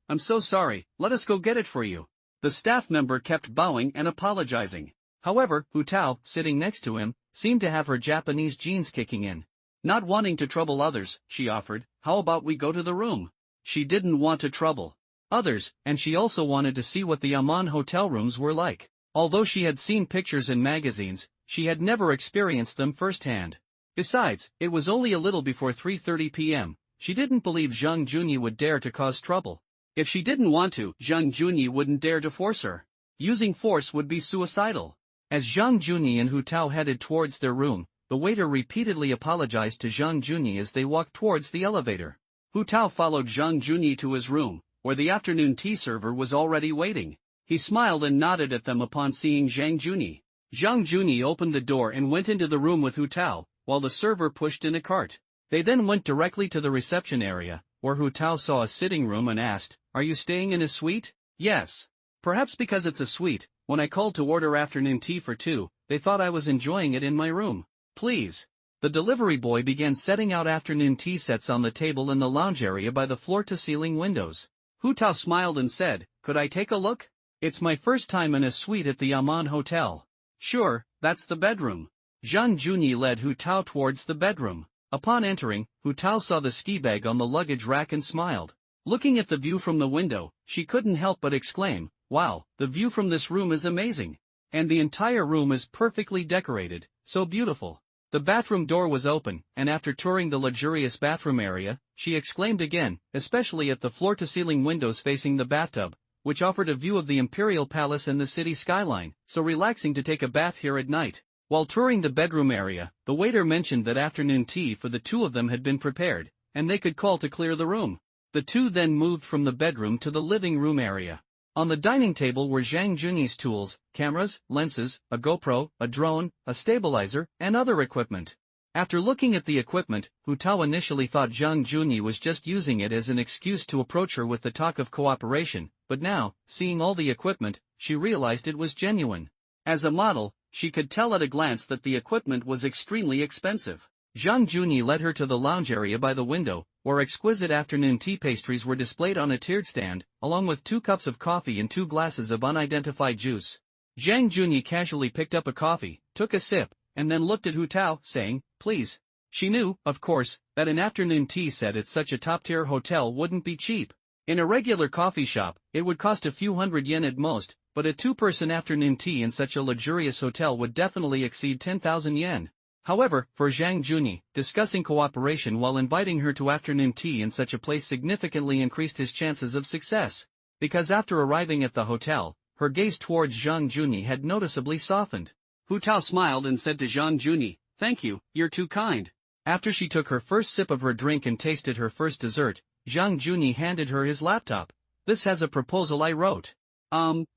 let us go get it for you." The staff member kept bowing and apologizing. However, Hu Tao, sitting next to him, seemed to have her Japanese genes kicking in. Not wanting to trouble others, she offered, "How about we go to the room?" She didn't want to trouble others, and she also wanted to see what the Aman hotel rooms were like. Although she had seen pictures in magazines, she had never experienced them firsthand. Besides, it was only a little before 3:30 p.m., she didn't believe Zhang Junyi would dare to cause trouble. If she didn't want to, Zhang Junyi wouldn't dare to force her. Using force would be suicidal. As Zhang Junyi and Hu Tao headed towards their room, the waiter repeatedly apologized to Zhang Junyi as they walked towards the elevator. Hu Tao followed Zhang Junyi to his room, where the afternoon tea server was already waiting. He smiled and nodded at them upon seeing Zhang Junyi. Zhang Junyi opened the door and went into the room with Hu Tao, while the server pushed in a cart. They then went directly to the reception area, where Hu Tao saw a sitting room and asked, "Are you staying in a suite?" "Yes." "Perhaps because it's a suite, when I called to order afternoon tea for two, they thought I was enjoying it in my room. Please." The delivery boy began setting out afternoon tea sets on the table in the lounge area by the floor-to-ceiling windows. Hu Tao smiled and said, "Could I take a look? It's my first time in a suite at the Aman Hotel." "Sure, that's the bedroom." Zhang Junyi led Hu Tao towards the bedroom. Upon entering, Hu Tao saw the ski bag on the luggage rack and smiled. Looking at the view from the window, she couldn't help but exclaim, "Wow, the view from this room is amazing. And the entire room is perfectly decorated, so beautiful." The bathroom door was open, and after touring the luxurious bathroom area, she exclaimed again, especially at the floor-to-ceiling windows facing the bathtub, which offered a view of the Imperial Palace and the city skyline, so relaxing to take a bath here at night. While touring the bedroom area, the waiter mentioned that afternoon tea for the two of them had been prepared, and they could call to clear the room. The two then moved from the bedroom to the living room area. On the dining table were Zhang Junyi's tools, cameras, lenses, a GoPro, a drone, a stabilizer, and other equipment. After looking at the equipment, Hu Tao initially thought Zhang Junyi was just using it as an excuse to approach her with the talk of cooperation, but now, seeing all the equipment, she realized it was genuine. As a model, she could tell at a glance that the equipment was extremely expensive. Zhang Junyi led her to the lounge area by the window, where exquisite afternoon tea pastries were displayed on a tiered stand, along with 2 cups of coffee and 2 glasses of unidentified juice. Zhang Junyi casually picked up a coffee, took a sip, and then looked at Hu Tao, saying, "Please." She knew, of course, that an afternoon tea set at such a top-tier hotel wouldn't be cheap. In a regular coffee shop, it would cost a few hundred yen at most, but a 2-person afternoon tea in such a luxurious hotel would definitely exceed 10,000 yen. However, for Zhang Junyi, discussing cooperation while inviting her to afternoon tea in such a place significantly increased his chances of success. Because after arriving at the hotel, her gaze towards Zhang Junyi had noticeably softened. Hu Tao smiled and said to Zhang Junyi, "Thank you, you're too kind." After she took her first sip of her drink and tasted her first dessert, Zhang Junyi handed her his laptop. "This has a proposal I wrote."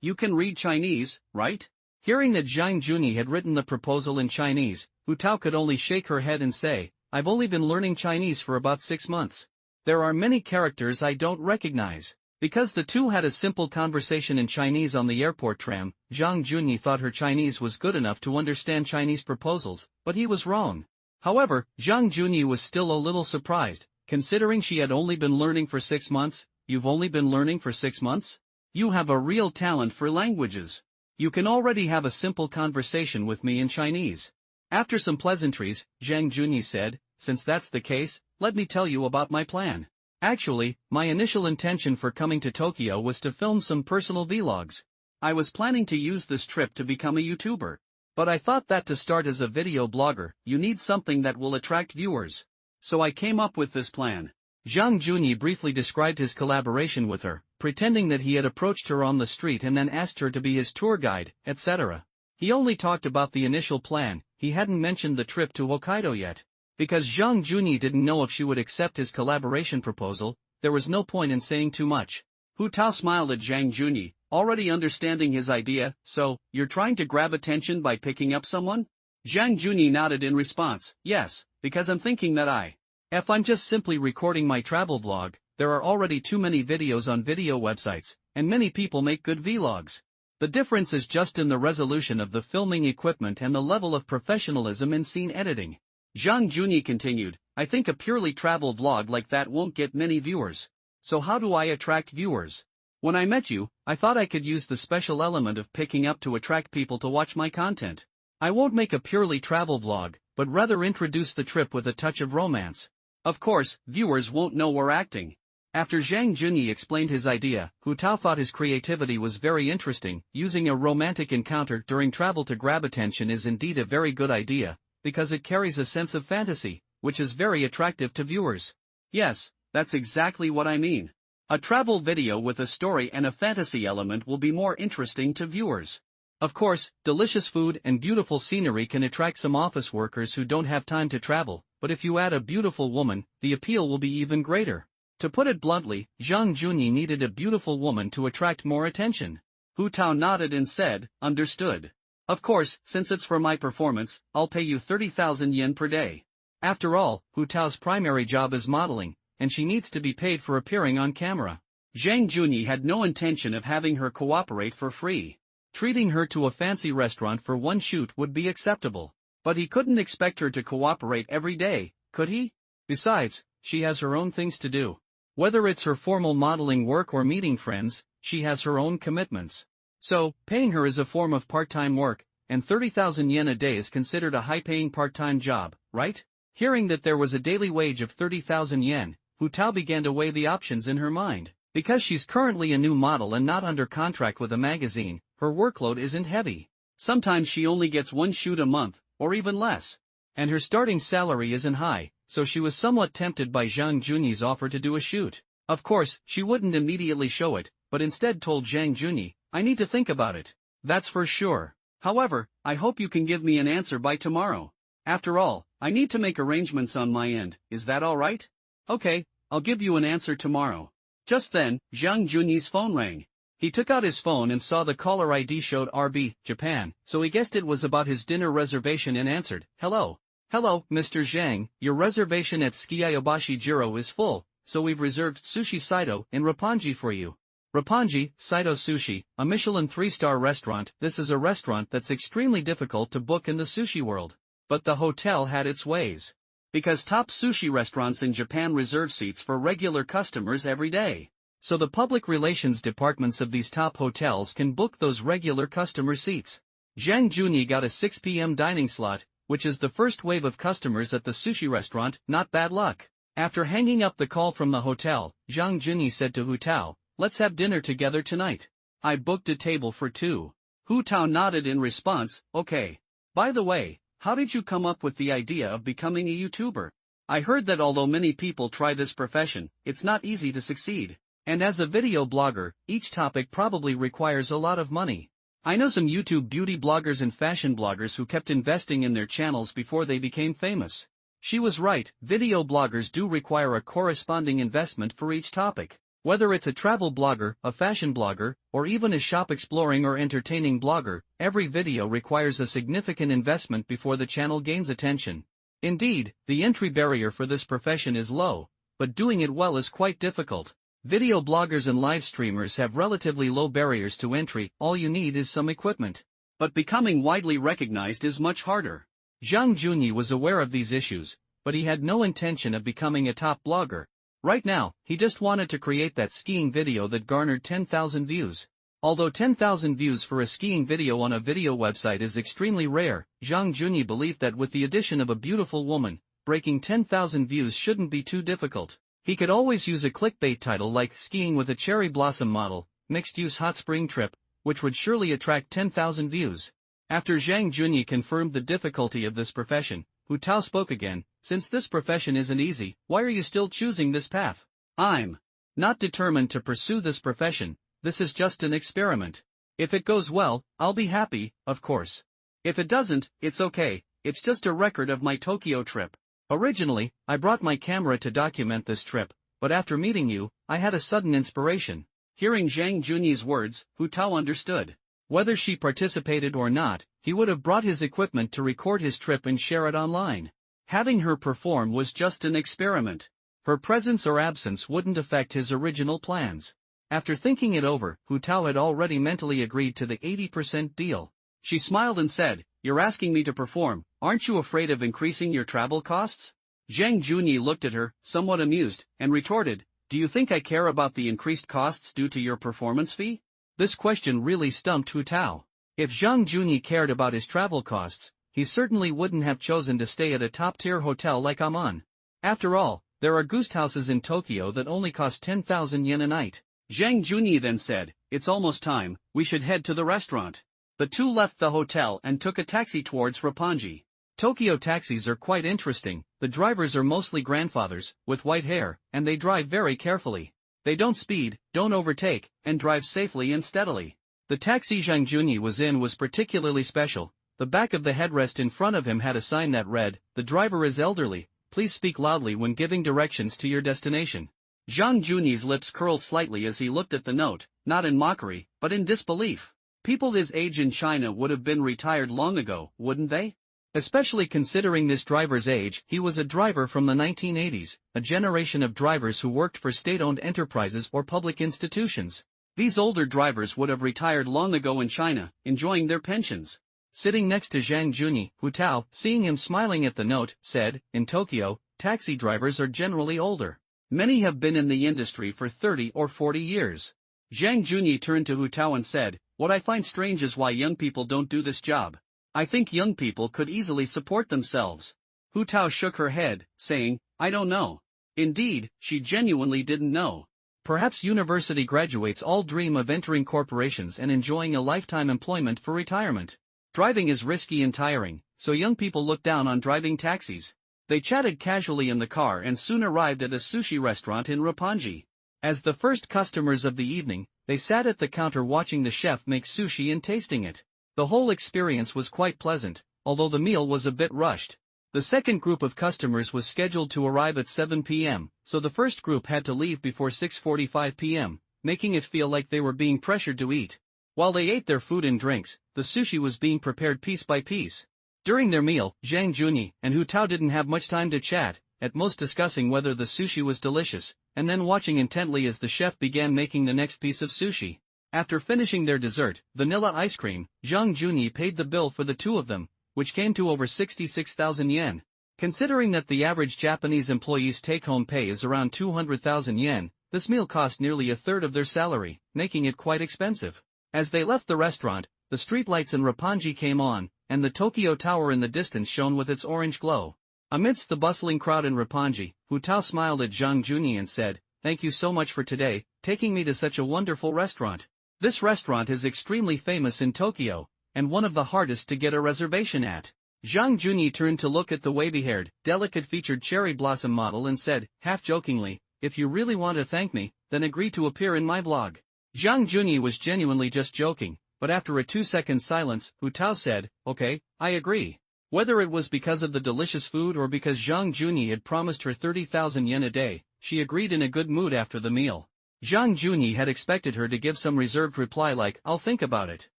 You can read Chinese, right?" Hearing that Zhang Junyi had written the proposal in Chinese, Hu Tao could only shake her head and say, "I've only been learning Chinese for about 6 months. There are many characters I don't recognize." Because the two had a simple conversation in Chinese on the airport tram, Zhang Junyi thought her Chinese was good enough to understand Chinese proposals, but he was wrong. However, Zhang Junyi was still a little surprised, considering she had only been learning for 6 months. "You've only been learning for 6 months? You have a real talent for languages. You can already have a simple conversation with me in Chinese." After some pleasantries, Zhang Junyi said, "Since that's the case, let me tell you about my plan. Actually, my initial intention for coming to Tokyo was to film some personal vlogs. I was planning to use this trip to become a YouTuber. But I thought that to start as a video blogger, you need something that will attract viewers. So I came up with this plan." Zhang Junyi briefly described his collaboration with her, pretending that he had approached her on the street and then asked her to be his tour guide, etc. He only talked about the initial plan, he hadn't mentioned the trip to Hokkaido yet. Because Zhang Junyi didn't know if she would accept his collaboration proposal, there was no point in saying too much. Hu Tao smiled at Zhang Junyi, already understanding his idea. So, you're trying to grab attention by picking up someone? Zhang Junyi nodded in response. Yes, because I'm thinking that if I'm just simply recording my travel vlog, there are already too many videos on video websites, and many people make good vlogs. The difference is just in the resolution of the filming equipment and the level of professionalism in scene editing. Zhang Junyi continued, I think a purely travel vlog like that won't get many viewers. So how do I attract viewers? When I met you, I thought I could use the special element of picking up to attract people to watch my content. I won't make a purely travel vlog, but rather introduce the trip with a touch of romance. Of course, viewers won't know we're acting. After Zhang Junyi explained his idea, Hu Tao thought his creativity was very interesting. Using a romantic encounter during travel to grab attention is indeed a very good idea, because it carries a sense of fantasy, which is very attractive to viewers. Yes, that's exactly what I mean. A travel video with a story and a fantasy element will be more interesting to viewers. Of course, delicious food and beautiful scenery can attract some office workers who don't have time to travel, but if you add a beautiful woman, the appeal will be even greater. To put it bluntly, Zhang Junyi needed a beautiful woman to attract more attention. Hu Tao nodded and said, understood. Of course, since it's for my performance, I'll pay you 30,000 yen per day. After all, Hu Tao's primary job is modeling, and she needs to be paid for appearing on camera. Zhang Junyi had no intention of having her cooperate for free. Treating her to a fancy restaurant for one shoot would be acceptable. But he couldn't expect her to cooperate every day, could he? Besides, she has her own things to do. Whether it's her formal modeling work or meeting friends, she has her own commitments. So, paying her is a form of part-time work, and 30,000 yen a day is considered a high-paying part-time job, right? Hearing that there was a daily wage of 30,000 yen, Hu Tao began to weigh the options in her mind. Because she's currently a new model and not under contract with a magazine, her workload isn't heavy. Sometimes she only gets one shoot a month, or even less. And her starting salary isn't high, so she was somewhat tempted by Zhang Junyi's offer to do a shoot. Of course, she wouldn't immediately show it, but instead told Zhang Junyi, I need to think about it. That's for sure. However, I hope you can give me an answer by tomorrow. After all, I need to make arrangements on my end, is that alright? Okay, I'll give you an answer tomorrow. Just then, Zhang Junyi's phone rang. He took out his phone and saw the caller ID showed RB, Japan, so he guessed it was about his dinner reservation and answered, Hello. Hello, Mr. Zhang, your reservation at Skiyobashi Jiro is full, so we've reserved Sushi Saito in Roppongi for you. Roppongi, Saito Sushi, a Michelin 3-star restaurant. This is a restaurant that's extremely difficult to book in the sushi world. But the hotel had its ways. Because top sushi restaurants in Japan reserve seats for regular customers every day. So the public relations departments of these top hotels can book those regular customer seats. Zhang Junyi got a 6 p.m. dining slot, which is the first wave of customers at the sushi restaurant. Not bad luck. After hanging up the call from the hotel, Zhang Junyi said to Hu Tao, let's have dinner together tonight. I booked a table for two. Hu Tao nodded in response, okay. By the way, how did you come up with the idea of becoming a YouTuber? I heard that although many people try this profession, it's not easy to succeed. And as a video blogger, each topic probably requires a lot of money. I know some YouTube beauty bloggers and fashion bloggers who kept investing in their channels before they became famous. She was right, video bloggers do require a corresponding investment for each topic. Whether it's a travel blogger, a fashion blogger, or even a shop exploring or entertaining blogger, every video requires a significant investment before the channel gains attention. Indeed, the entry barrier for this profession is low, but doing it well is quite difficult. Video bloggers and live streamers have relatively low barriers to entry, all you need is some equipment. But becoming widely recognized is much harder. Zhang Junyi was aware of these issues, but he had no intention of becoming a top blogger. Right now, he just wanted to create that skiing video that garnered 10,000 views. Although 10,000 views for a skiing video on a video website is extremely rare, Zhang Junyi believed that with the addition of a beautiful woman, breaking 10,000 views shouldn't be too difficult. He could always use a clickbait title like Skiing with a Cherry Blossom Model, Mixed-Use Hot Spring Trip, which would surely attract 10,000 views. After Zhang Junyi confirmed the difficulty of this profession, Hu Tao spoke again, since this profession isn't easy, why are you still choosing this path? I'm not determined to pursue this profession, this is just an experiment. If it goes well, I'll be happy, of course. If it doesn't, it's okay, it's just a record of my Tokyo trip. Originally, I brought my camera to document this trip, but after meeting you, I had a sudden inspiration. Hearing Zhang Junyi's words, Hu Tao understood. Whether she participated or not, he would have brought his equipment to record his trip and share it online. Having her perform was just an experiment. Her presence or absence wouldn't affect his original plans. After thinking it over, Hu Tao had already mentally agreed to the 80% deal. She smiled and said, "You're asking me to perform, aren't you afraid of increasing your travel costs?" Zhang Junyi looked at her, somewhat amused, and retorted, "Do you think I care about the increased costs due to your performance fee?" This question really stumped Hu Tao. If Zhang Junyi cared about his travel costs, he certainly wouldn't have chosen to stay at a top-tier hotel like Amman. After all, there are guest houses in Tokyo that only cost 10,000 yen a night. Zhang Junyi then said, "It's almost time, we should head to the restaurant." The two left the hotel and took a taxi towards Roppongi. Tokyo taxis are quite interesting. The drivers are mostly grandfathers, with white hair, and they drive very carefully. They don't speed, don't overtake, and drive safely and steadily. The taxi Zhang Junyi was in was particularly special. The back of the headrest in front of him had a sign that read, "The driver is elderly, please speak loudly when giving directions to your destination." Zhang Junyi's lips curled slightly as he looked at the note, not in mockery, but in disbelief. People his age in China would have been retired long ago, wouldn't they? Especially considering this driver's age. He was a driver from the 1980s, a generation of drivers who worked for state-owned enterprises or public institutions. These older drivers would have retired long ago in China, enjoying their pensions. Sitting next to Zhang Junyi, Hu Tao, seeing him smiling at the note, said, "In Tokyo, taxi drivers are generally older. Many have been in the industry for 30 or 40 years. Zhang Junyi turned to Hu Tao and said, "What I find strange is why young people don't do this job. I think young people could easily support themselves." Hu Tao shook her head, saying, "I don't know." Indeed, she genuinely didn't know. Perhaps university graduates all dream of entering corporations and enjoying a lifetime employment for retirement. Driving is risky and tiring, so young people look down on driving taxis. They chatted casually in the car and soon arrived at a sushi restaurant in Roppongi. As the first customers of the evening, they sat at the counter watching the chef make sushi and tasting it. The whole experience was quite pleasant, although the meal was a bit rushed. The second group of customers was scheduled to arrive at 7 p.m., so the first group had to leave before 6:45 p.m., making it feel like they were being pressured to eat. While they ate their food and drinks, the sushi was being prepared piece by piece. During their meal, Zhang Junyi and Hu Tao didn't have much time to chat, at most discussing whether the sushi was delicious, and then watching intently as the chef began making the next piece of sushi. After finishing their dessert, vanilla ice cream, Zhang Junyi paid the bill for the two of them, which came to over 66,000 yen. Considering that the average Japanese employee's take-home pay is around 200,000 yen, this meal cost nearly a third of their salary, making it quite expensive. As they left the restaurant, the streetlights in Roppongi came on, and the Tokyo Tower in the distance shone with its orange glow. Amidst the bustling crowd in Roppongi, Hu Tao smiled at Zhang Junyi and said, "Thank you so much for today, taking me to such a wonderful restaurant. This restaurant is extremely famous in Tokyo, and one of the hardest to get a reservation at." Zhang Junyi turned to look at the wavy-haired, delicate-featured cherry blossom model and said, half-jokingly, "If you really want to thank me, then agree to appear in my vlog." Zhang Junyi was genuinely just joking, but after a 2-second silence, Hu Tao said, "Okay, I agree." Whether it was because of the delicious food or because Zhang Junyi had promised her 30,000 yen a day, she agreed in a good mood after the meal. Zhang Junyi had expected her to give some reserved reply like, "I'll think about it."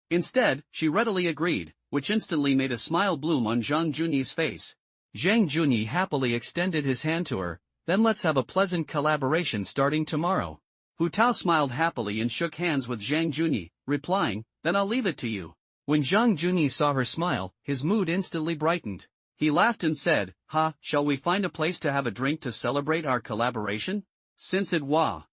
Instead, she readily agreed, which instantly made a smile bloom on Zhang Junyi's face. Zhang Junyi happily extended his hand to her, "Then let's have a pleasant collaboration starting tomorrow." Hu Tao smiled happily and shook hands with Zhang Junyi, replying, "Then I'll leave it to you." When Zhang Junyi saw her smile, his mood instantly brightened. He laughed and said, Shall we find a place to have a drink to celebrate our collaboration?" Since it was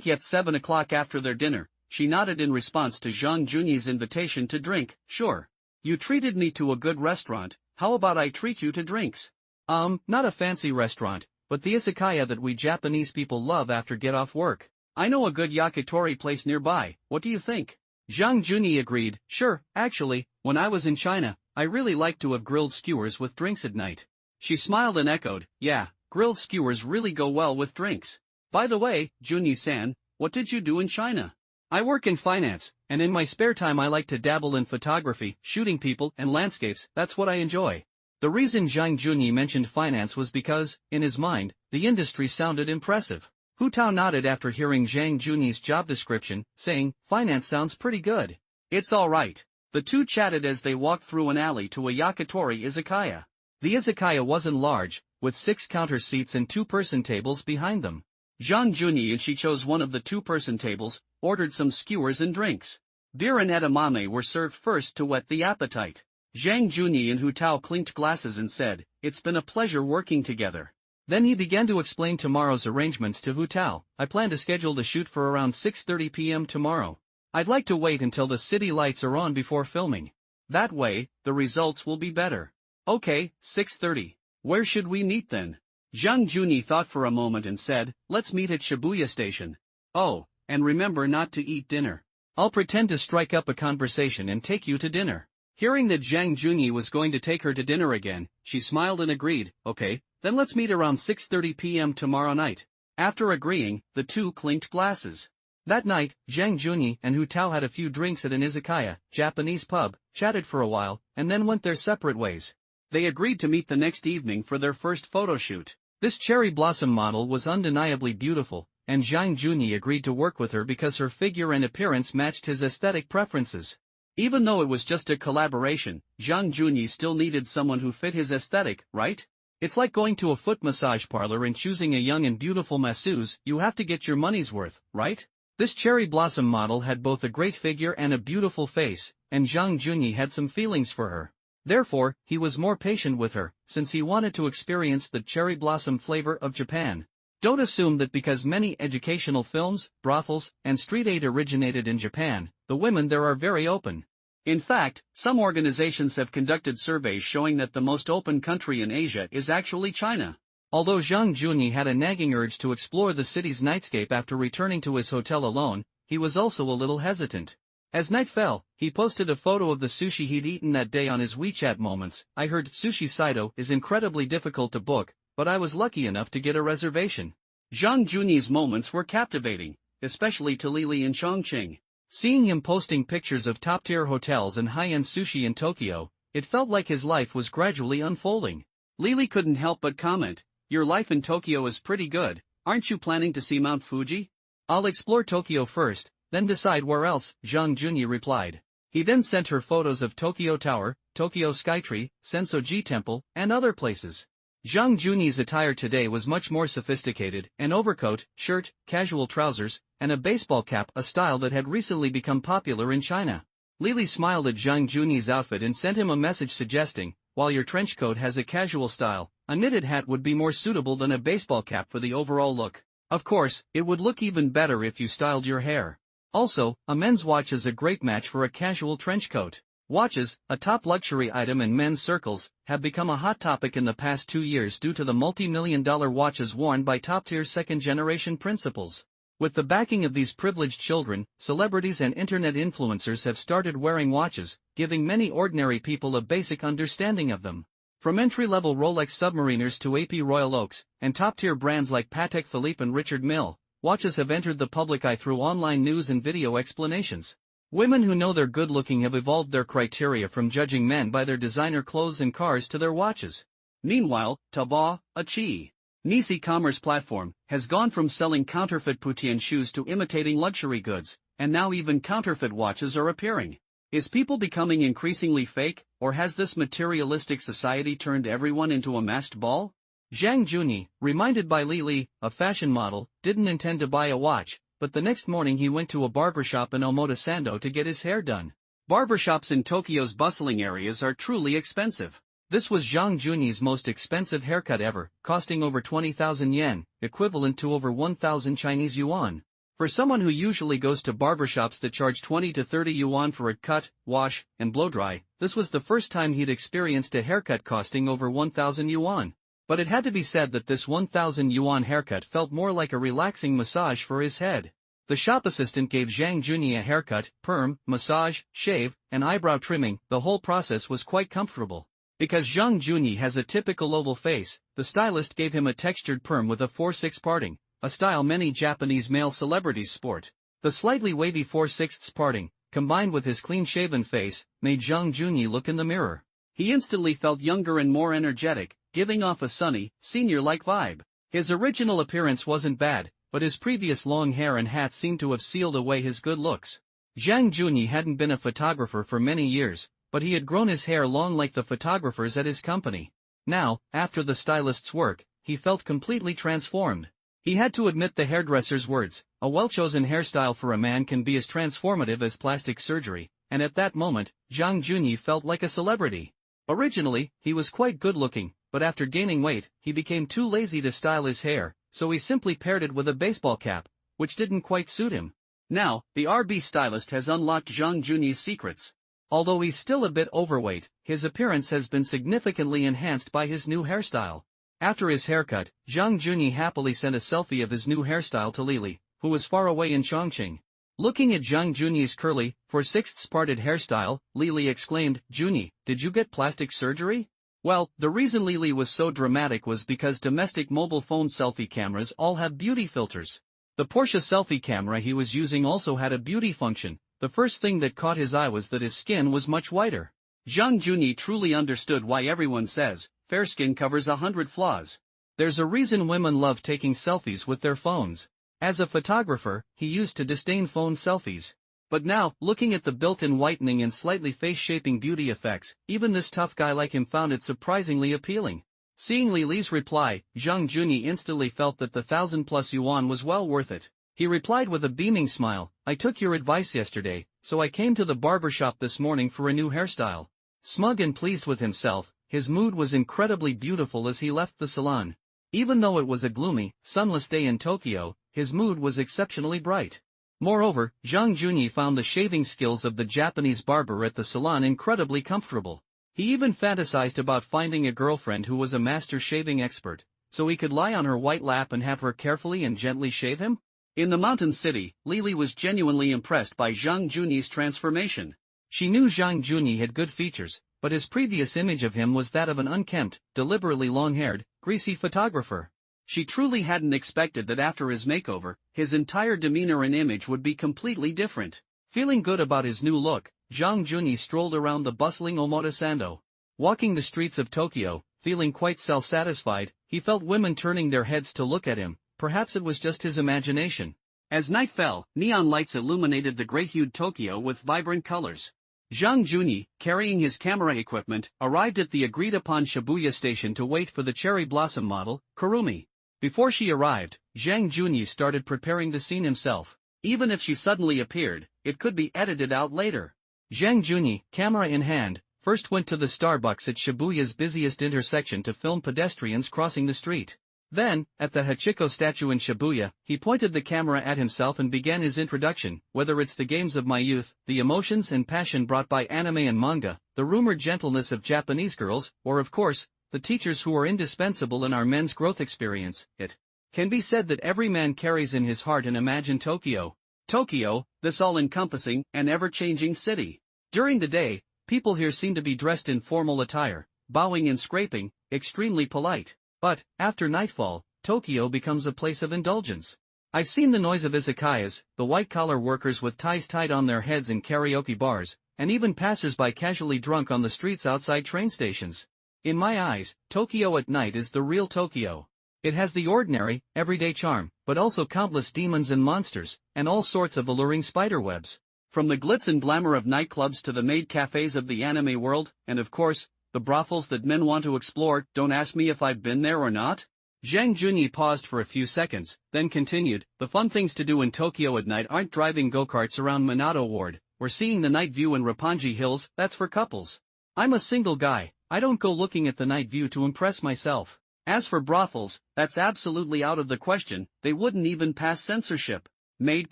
yet 7 o'clock after their dinner, she nodded in response to Zhang Junyi's invitation to drink. "Sure. You treated me to a good restaurant, how about I treat you to drinks?" Not a fancy restaurant, but the izakaya that we Japanese people love after get off work. I know a good yakitori place nearby, what do you think?" Zhang Junyi agreed, "Sure, actually, when I was in China, I really liked to have grilled skewers with drinks at night." She smiled and echoed, "Yeah, grilled skewers really go well with drinks. By the way, Junyi-san, what did you do in China?" "I work in finance, and in my spare time I like to dabble in photography, shooting people and landscapes, that's what I enjoy." The reason Zhang Junyi mentioned finance was because, in his mind, the industry sounded impressive. Hu Tao nodded after hearing Zhang Junyi's job description, saying, "Finance sounds pretty good." "It's alright." The two chatted as they walked through an alley to a yakitori izakaya. The izakaya wasn't large, with 6 counter seats and 2-person tables behind them. Zhang Junyi and she chose one of the 2-person tables, ordered some skewers and drinks. Beer and edamame were served first to whet the appetite. Zhang Junyi and Hu Tao clinked glasses and said, "It's been a pleasure working together." Then he began to explain tomorrow's arrangements to Hu Tao. "I plan to schedule the shoot for around 6:30 p.m. tomorrow. I'd like to wait until the city lights are on before filming. That way, the results will be better." "Okay, 6:30. Where should we meet then?" Zhang Junyi thought for a moment and said, "Let's meet at Shibuya Station. Oh, and remember not to eat dinner. I'll pretend to strike up a conversation and take you to dinner." Hearing that Zhang Junyi was going to take her to dinner again, she smiled and agreed, "Okay, then let's meet around 6:30 p.m. tomorrow night." After agreeing, the two clinked glasses. That night, Zhang Junyi and Hu Tao had a few drinks at an izakaya, Japanese pub, chatted for a while, and then went their separate ways. They agreed to meet the next evening for their first photo shoot. This cherry blossom model was undeniably beautiful, and Zhang Junyi agreed to work with her because her figure and appearance matched his aesthetic preferences. Even though it was just a collaboration, Zhang Junyi still needed someone who fit his aesthetic, right? It's like going to a foot massage parlor and choosing a young and beautiful masseuse. You have to get your money's worth, right? This cherry blossom model had both a great figure and a beautiful face, and Zhang Junyi had some feelings for her. Therefore, he was more patient with her, since he wanted to experience the cherry blossom flavor of Japan. Don't assume that because many educational films, brothels, and street art originated in Japan, the women there are very open. In fact, some organizations have conducted surveys showing that the most open country in Asia is actually China. Although Zhang Junyi had a nagging urge to explore the city's nightscape after returning to his hotel alone, he was also a little hesitant. As night fell, he posted a photo of the sushi he'd eaten that day on his WeChat moments. "I heard Sushi Saito is incredibly difficult to book, but I was lucky enough to get a reservation." Zhang Junyi's moments were captivating, especially to Lily in Chongqing. Seeing him posting pictures of top-tier hotels and high-end sushi in Tokyo, it felt like his life was gradually unfolding. Lily couldn't help but comment, "Your life in Tokyo is pretty good, aren't you planning to see Mount Fuji?" "I'll explore Tokyo first, then decide where else," Zhang Junyi replied. He then sent her photos of Tokyo Tower, Tokyo Skytree, Sensoji Temple, and other places. Zhang Junyi's attire today was much more sophisticated: an overcoat, shirt, casual trousers, and a baseball cap, a style that had recently become popular in China. Lily smiled at Zhang Junyi's outfit and sent him a message suggesting, "While your trench coat has a casual style, a knitted hat would be more suitable than a baseball cap for the overall look. Of course, it would look even better if you styled your hair. Also, a men's watch is a great match for a casual trench coat." Watches, a top luxury item in men's circles, have become a hot topic in the past 2 years due to the multi-million-dollar watches worn by top-tier second-generation principals. With the backing of these privileged children, celebrities and internet influencers have started wearing watches, giving many ordinary people a basic understanding of them. From entry-level Rolex Submariners to AP Royal Oaks, and top-tier brands like Patek Philippe and Richard Mille, watches have entered the public eye through online news and video explanations. Women who know they're good-looking have evolved their criteria from judging men by their designer clothes and cars to their watches. Meanwhile, Taobao, a Chinese e-commerce platform, has gone from selling counterfeit Putian shoes to imitating luxury goods, and now even counterfeit watches are appearing. Is people becoming increasingly fake, or has this materialistic society turned everyone into a masked ball? Zhang Junyi, reminded by Li, a fashion model, didn't intend to buy a watch, but the next morning he went to a barbershop in Omotesando to get his hair done. Barbershops in Tokyo's bustling areas are truly expensive. This was Zhang Junyi's most expensive haircut ever, costing over 20,000 yen, equivalent to over 1,000 Chinese yuan. For someone who usually goes to barbershops that charge 20 to 30 yuan for a cut, wash, and blow-dry, this was the first time he'd experienced a haircut costing over 1,000 yuan. But it had to be said that this 1,000 yuan haircut felt more like a relaxing massage for his head. The shop assistant gave Zhang Junyi a haircut, perm, massage, shave, and eyebrow trimming. The whole process was quite comfortable. Because Zhang Junyi has a typical oval face, the stylist gave him a textured perm with a 4/6 parting, a style many Japanese male celebrities sport. The slightly wavy 4/6 parting, combined with his clean-shaven face, made Zhang Junyi look in the mirror. He instantly felt younger and more energetic, giving off a sunny, senior-like vibe. His original appearance wasn't bad, but his previous long hair and hat seemed to have sealed away his good looks. Zhang Junyi hadn't been a photographer for many years, but he had grown his hair long like the photographers at his company. Now, after the stylist's work, he felt completely transformed. He had to admit the hairdresser's words, a well-chosen hairstyle for a man can be as transformative as plastic surgery, and at that moment, Zhang Junyi felt like a celebrity. Originally, he was quite good-looking, but after gaining weight, he became too lazy to style his hair, so he simply paired it with a baseball cap, which didn't quite suit him. Now, the RB stylist has unlocked Zhang Junyi's secrets. Although he's still a bit overweight, his appearance has been significantly enhanced by his new hairstyle. After his haircut, Zhang Junyi happily sent a selfie of his new hairstyle to Lily, who was far away in Chongqing. Looking at Zhang Junyi's curly, 4/6 parted hairstyle, Lily exclaimed, "Junyi, did you get plastic surgery?" Well, the reason Lily was so dramatic was because domestic mobile phone selfie cameras all have beauty filters. The Porsche selfie camera he was using also had a beauty function. The first thing that caught his eye was that his skin was much whiter. Zhang Junyi truly understood why everyone says, fair skin covers 100 flaws. There's a reason women love taking selfies with their phones. As a photographer, he used to disdain phone selfies. But now, looking at the built-in whitening and slightly face-shaping beauty effects, even this tough guy like him found it surprisingly appealing. Seeing Lily's reply, Zhang Junyi instantly felt that the 1,000+ yuan was well worth it. He replied with a beaming smile, "I took your advice yesterday, so I came to the barbershop this morning for a new hairstyle." Smug and pleased with himself, his mood was incredibly beautiful as he left the salon. Even though it was a gloomy, sunless day in Tokyo, his mood was exceptionally bright. Moreover, Zhang Junyi found the shaving skills of the Japanese barber at the salon incredibly comfortable. He even fantasized about finding a girlfriend who was a master shaving expert, so he could lie on her white lap and have her carefully and gently shave him. In the mountain city, Lily was genuinely impressed by Zhang Junyi's transformation. She knew Zhang Junyi had good features, but his previous image of him was that of an unkempt, deliberately long-haired, greasy photographer. She truly hadn't expected that after his makeover, his entire demeanor and image would be completely different. Feeling good about his new look, Zhang Junyi strolled around the bustling Omotesando. Walking the streets of Tokyo, feeling quite self-satisfied, he felt women turning their heads to look at him. Perhaps it was just his imagination. As night fell, neon lights illuminated the gray-hued Tokyo with vibrant colors. Zhang Junyi, carrying his camera equipment, arrived at the agreed-upon Shibuya station to wait for the cherry blossom model, Kurumi. Before she arrived, Zhang Junyi started preparing the scene himself. Even if she suddenly appeared, it could be edited out later. Zhang Junyi, camera in hand, first went to the Starbucks at Shibuya's busiest intersection to film pedestrians crossing the street. Then, at the Hachiko statue in Shibuya, he pointed the camera at himself and began his introduction. Whether it's the games of my youth, the emotions and passion brought by anime and manga, the rumored gentleness of Japanese girls, or of course, the teachers who are indispensable in our men's growth experience, it can be said that every man carries in his heart an imagined Tokyo. Tokyo, this all-encompassing and ever-changing city. During the day, people here seem to be dressed in formal attire, bowing and scraping, extremely polite. But, after nightfall, Tokyo becomes a place of indulgence. I've seen the noise of izakayas, the white-collar workers with ties tied on their heads in karaoke bars, and even passers-by casually drunk on the streets outside train stations. In my eyes, Tokyo at night is the real Tokyo. It has the ordinary, everyday charm, but also countless demons and monsters, and all sorts of alluring spiderwebs. From the glitz and glamour of nightclubs to the maid cafes of the anime world, and of course, the brothels that men want to explore. Don't ask me if I've been there or not. Zhang Junyi paused for a few seconds, then continued, the fun things to do in Tokyo at night aren't driving go-karts around Minato Ward, or seeing the night view in Roppongi Hills. That's for couples. I'm a single guy, I don't go looking at the night view to impress myself. As for brothels, that's absolutely out of the question, they wouldn't even pass censorship. Maid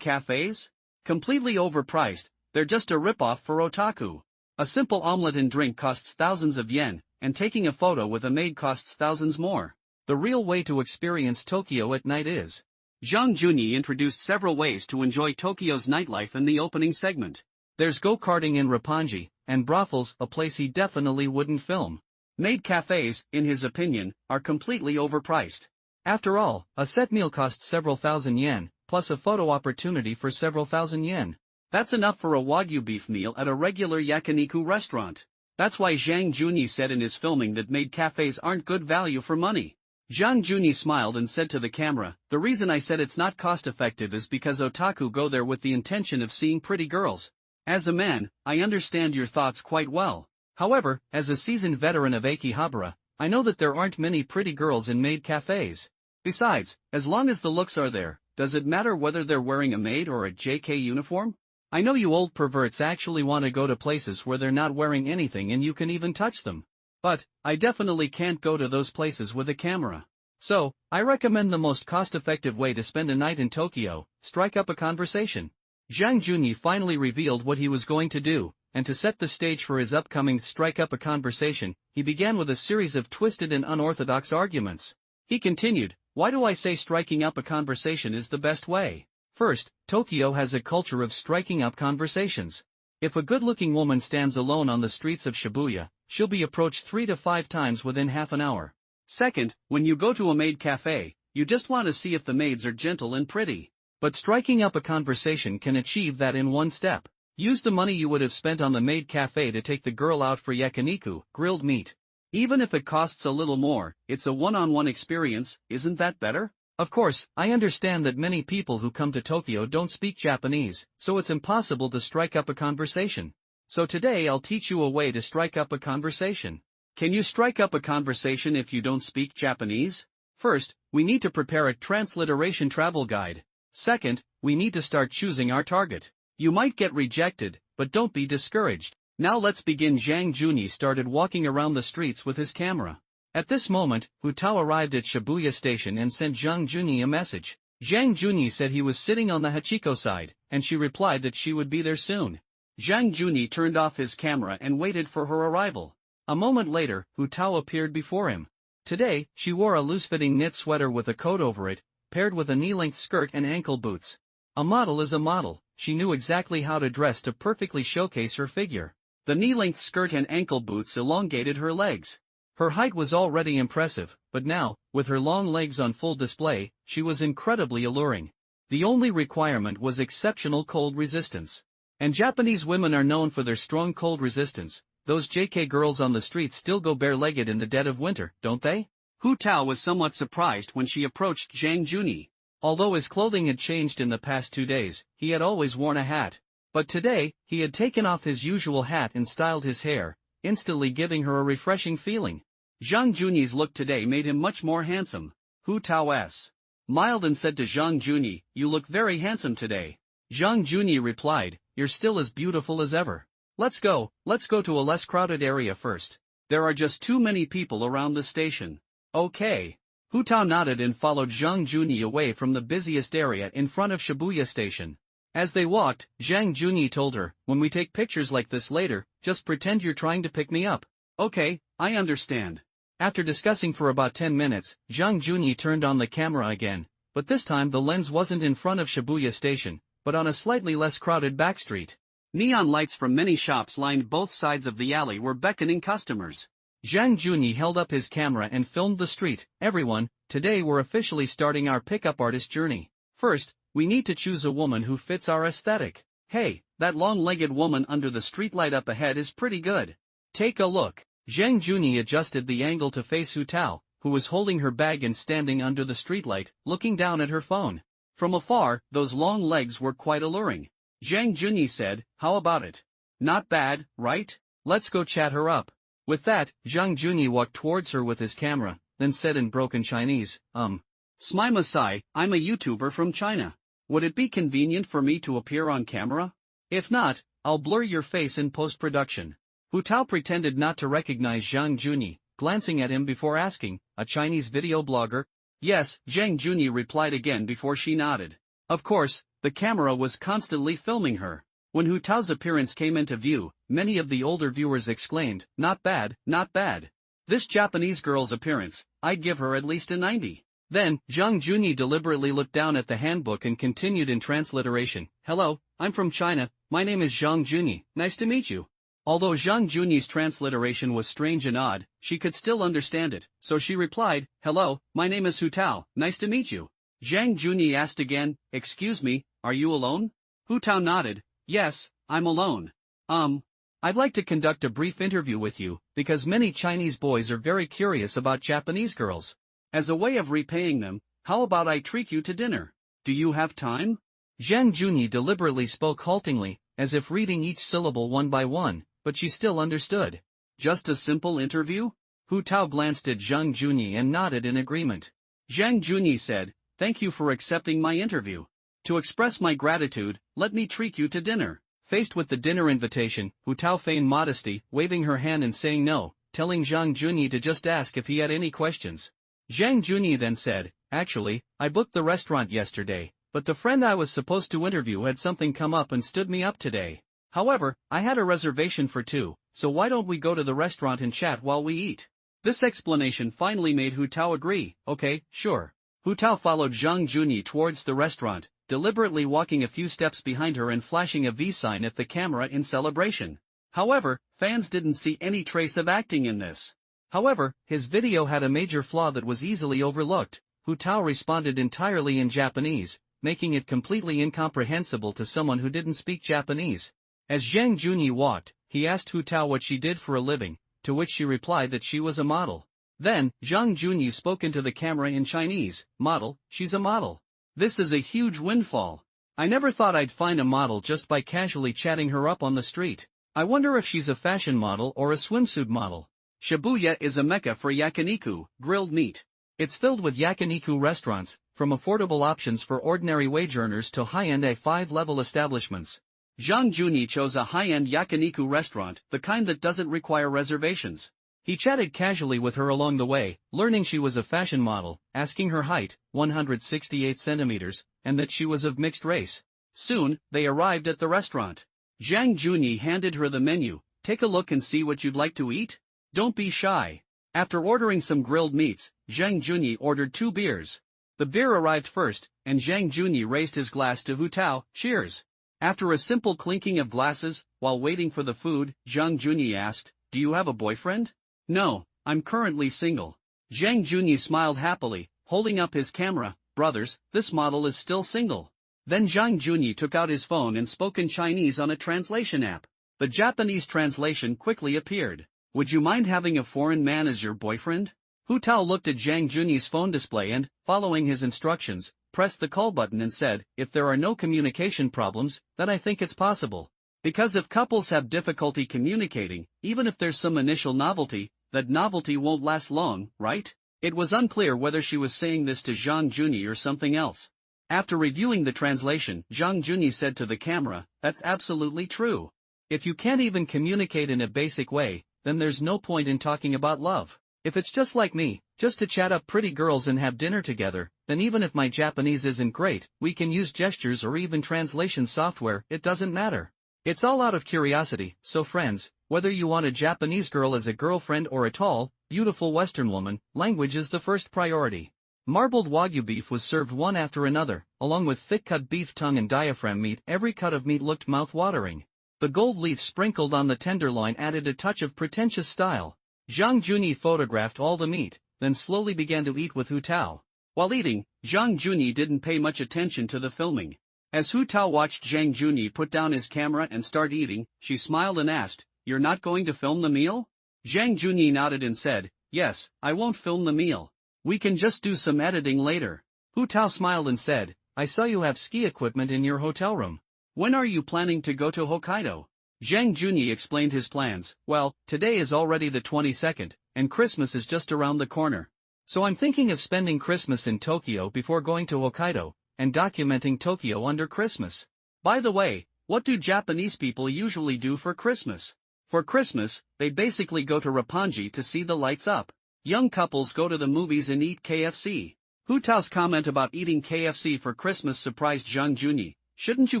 cafes? Completely overpriced, they're just a ripoff for otaku. A simple omelette and drink costs thousands of yen, and taking a photo with a maid costs thousands more. The real way to experience Tokyo at night is. Zhang Junyi introduced several ways to enjoy Tokyo's nightlife in the opening segment. There's go-karting in Roppongi, and brothels, a place he definitely wouldn't film. Maid cafes, in his opinion, are completely overpriced. After all, a set meal costs several thousand yen, plus a photo opportunity for several thousand yen. That's enough for a Wagyu beef meal at a regular yakiniku restaurant. That's why Zhang Junyi said in his filming that maid cafes aren't good value for money. Zhang Juni smiled and said to the camera, "The reason I said it's not cost-effective is because otaku go there with the intention of seeing pretty girls. As a man, I understand your thoughts quite well. However, as a seasoned veteran of Akihabara, I know that there aren't many pretty girls in maid cafes. Besides, as long as the looks are there, does it matter whether they're wearing a maid or a JK uniform? I know you old perverts actually want to go to places where they're not wearing anything and you can even touch them. But, I definitely can't go to those places with a camera. So, I recommend the most cost-effective way to spend a night in Tokyo: strike up a conversation." Zhang Juni finally revealed what he was going to do, and to set the stage for his upcoming strike up a conversation, he began with a series of twisted and unorthodox arguments. He continued, "Why do I say striking up a conversation is the best way? First, Tokyo has a culture of striking up conversations. If a good-looking woman stands alone on the streets of Shibuya, she'll be approached 3 to 5 times within half an hour. Second, when you go to a maid cafe, you just want to see if the maids are gentle and pretty. But striking up a conversation can achieve that in one step. Use the money you would have spent on the maid cafe to take the girl out for yakiniku, grilled meat. Even if it costs a little more, it's a one-on-one experience, isn't that better? Of course, I understand that many people who come to Tokyo don't speak Japanese, so it's impossible to strike up a conversation. So today I'll teach you a way to strike up a conversation. Can you strike up a conversation if you don't speak Japanese? First, we need to prepare a transliteration travel guide. Second, we need to start choosing our target. You might get rejected, but don't be discouraged. Now let's begin." Zhang Juni started walking around the streets with his camera. At this moment, Hu Tao arrived at Shibuya Station and sent Zhang Juni a message. Zhang Juni said he was sitting on the Hachiko side, and she replied that she would be there soon. Zhang Juni turned off his camera and waited for her arrival. A moment later, Hu Tao appeared before him. Today, she wore a loose-fitting knit sweater with a coat over it, paired with a knee-length skirt and ankle boots. A model is a model. She knew exactly how to dress to perfectly showcase her figure. The knee-length skirt and ankle boots elongated her legs. Her height was already impressive, but now, with her long legs on full display, she was incredibly alluring. The only requirement was exceptional cold resistance. And Japanese women are known for their strong cold resistance. Those JK girls on the street still go bare-legged in the dead of winter, don't they? Hu Tao was somewhat surprised when she approached Zhang Juni. Although his clothing had changed in the past 2 days, he had always worn a hat. But today, he had taken off his usual hat and styled his hair, instantly giving her a refreshing feeling. Zhang Juni's look today made him much more handsome. Hu Tao smiled and said to Zhang Juni, "You look very handsome today." Zhang Juni replied, "You're still as beautiful as ever. Let's go to a less crowded area first. There are just too many people around the station." "Okay." Hu Tao nodded and followed Zhang Juni away from the busiest area in front of Shibuya Station. As they walked, Zhang Juni told her, "When we take pictures like this later, just pretend you're trying to pick me up." "Okay, I understand." After discussing for about 10 minutes, Zhang Juni turned on the camera again, but this time the lens wasn't in front of Shibuya Station, but on a slightly less crowded backstreet. Neon lights from many shops lined both sides of the alley were beckoning customers. Zhang Juni held up his camera and filmed the street. "Everyone, today we're officially starting our pickup artist journey. First, we need to choose a woman who fits our aesthetic. Hey, that long-legged woman under the streetlight up ahead is pretty good. Take a look." Zhang Juni adjusted the angle to face Hu Tao, who was holding her bag and standing under the streetlight, looking down at her phone. From afar, those long legs were quite alluring. Zhang Juni said, "How about it? Not bad, right? Let's go chat her up." With that, Zhang Juni walked towards her with his camera, then said in broken Chinese, Smimasai, I'm a YouTuber from China. Would it be convenient for me to appear on camera? If not, I'll blur your face in post-production." Hu Tao pretended not to recognize Zhang Juni, glancing at him before asking, "A Chinese video blogger?" "Yes," Zhang Juni replied again before she nodded. Of course, the camera was constantly filming her. When Hu Tao's appearance came into view, many of the older viewers exclaimed, "Not bad, not bad. This Japanese girl's appearance, I'd give her at least a 90. Then, Zhang Juni deliberately looked down at the handbook and continued in transliteration, "Hello, I'm from China, my name is Zhang Juni, nice to meet you." Although Zhang Juni's transliteration was strange and odd, she could still understand it, so she replied, "Hello, my name is Hu Tao, nice to meet you." Zhang Juni asked again, "Excuse me, are you alone?" Hu Tao nodded, "Yes, I'm alone. I'd like to conduct a brief interview with you, because many Chinese boys are very curious about Japanese girls. As a way of repaying them, how about I treat you to dinner? Do you have time? Zhang Junyi deliberately spoke haltingly, as if reading each syllable one by one, but she still understood. Just a simple interview? Hu Tao glanced at Zhang Junyi and nodded in agreement. Zhang Junyi said, "Thank you for accepting my interview. To express my gratitude, let me treat you to dinner." Faced with the dinner invitation, Hu Tao feigned modesty, waving her hand and saying no, telling Zhang Junyi to just ask if he had any questions. Zhang Junyi then said, "Actually, I booked the restaurant yesterday, but the friend I was supposed to interview had something come up and stood me up today. However, I had a reservation for two, so why don't we go to the restaurant and chat while we eat?" This explanation finally made Hu Tao agree. "Okay, sure." Hu Tao followed Zhang Junyi towards the restaurant, deliberately walking a few steps behind her and flashing a V sign at the camera in celebration. However, fans didn't see any trace of acting in this. However, his video had a major flaw that was easily overlooked. Hu Tao responded entirely in Japanese, making it completely incomprehensible to someone who didn't speak Japanese. As Zhang Junyi walked, he asked Hu Tao what she did for a living, to which she replied that she was a model. Then, Zhang Junyi spoke into the camera in Chinese, "Model, she's a model. This is a huge windfall. I never thought I'd find a model just by casually chatting her up on the street. I wonder if she's a fashion model or a swimsuit model." Shibuya is a mecca for yakiniku, grilled meat. It's filled with yakiniku restaurants, from affordable options for ordinary wage earners to high-end A5-level establishments. Zhang Junyi chose a high-end yakiniku restaurant, the kind that doesn't require reservations. He chatted casually with her along the way, learning she was a fashion model, asking her height, 168 centimeters, and that she was of mixed race. Soon, they arrived at the restaurant. Zhang Junyi handed her the menu. "Take a look and see what you'd like to eat? Don't be shy." After ordering some grilled meats, Zhang Junyi ordered 2 beers. The beer arrived first, and Zhang Junyi raised his glass to Hu Tao. "Cheers." After a simple clinking of glasses, while waiting for the food, Zhang Junyi asked, "Do you have a boyfriend?" "No, I'm currently single." Zhang Junyi smiled happily, holding up his camera. "Brothers, this model is still single." Then Zhang Junyi took out his phone and spoke in Chinese on a translation app. The Japanese translation quickly appeared. "Would you mind having a foreign man as your boyfriend?" Hu Tao looked at Zhang Junyi's phone display and, following his instructions, pressed the call button and said, "If there are no communication problems, then I think it's possible. Because if couples have difficulty communicating, even if there's some initial novelty, that novelty won't last long, right?" It was unclear whether she was saying this to Zhang Junyi or something else. After reviewing the translation, Zhang Junyi said to the camera, "That's absolutely true. If you can't even communicate in a basic way, then there's no point in talking about love. If it's just like me, just to chat up pretty girls and have dinner together, then even if my Japanese isn't great, we can use gestures or even translation software, it doesn't matter. It's all out of curiosity, so friends, whether you want a Japanese girl as a girlfriend or a tall, beautiful Western woman, language is the first priority." Marbled Wagyu beef was served one after another, along with thick-cut beef tongue and diaphragm meat. Every cut of meat looked mouth-watering. The gold leaf sprinkled on the tenderloin added a touch of pretentious style. Zhang Junyi photographed all the meat, then slowly began to eat with Hu Tao. While eating, Zhang Junyi didn't pay much attention to the filming. As Hu Tao watched Zhang Junyi put down his camera and start eating, she smiled and asked, "You're not going to film the meal?" Zhang Junyi nodded and said, "Yes, I won't film the meal. We can just do some editing later." Hu Tao smiled and said, "I saw you have ski equipment in your hotel room. When are you planning to go to Hokkaido?" Zhang Junyi explained his plans. "Well, today is already the 22nd, and Christmas is just around the corner. So I'm thinking of spending Christmas in Tokyo before going to Hokkaido, and documenting Tokyo under Christmas. By the way, what do Japanese people usually do for Christmas? For Christmas, they basically go to Roppongi to see the lights up. Young couples go to the movies and eat KFC." Hu Tao's comment about eating KFC for Christmas surprised Zhang Junyi. "Shouldn't you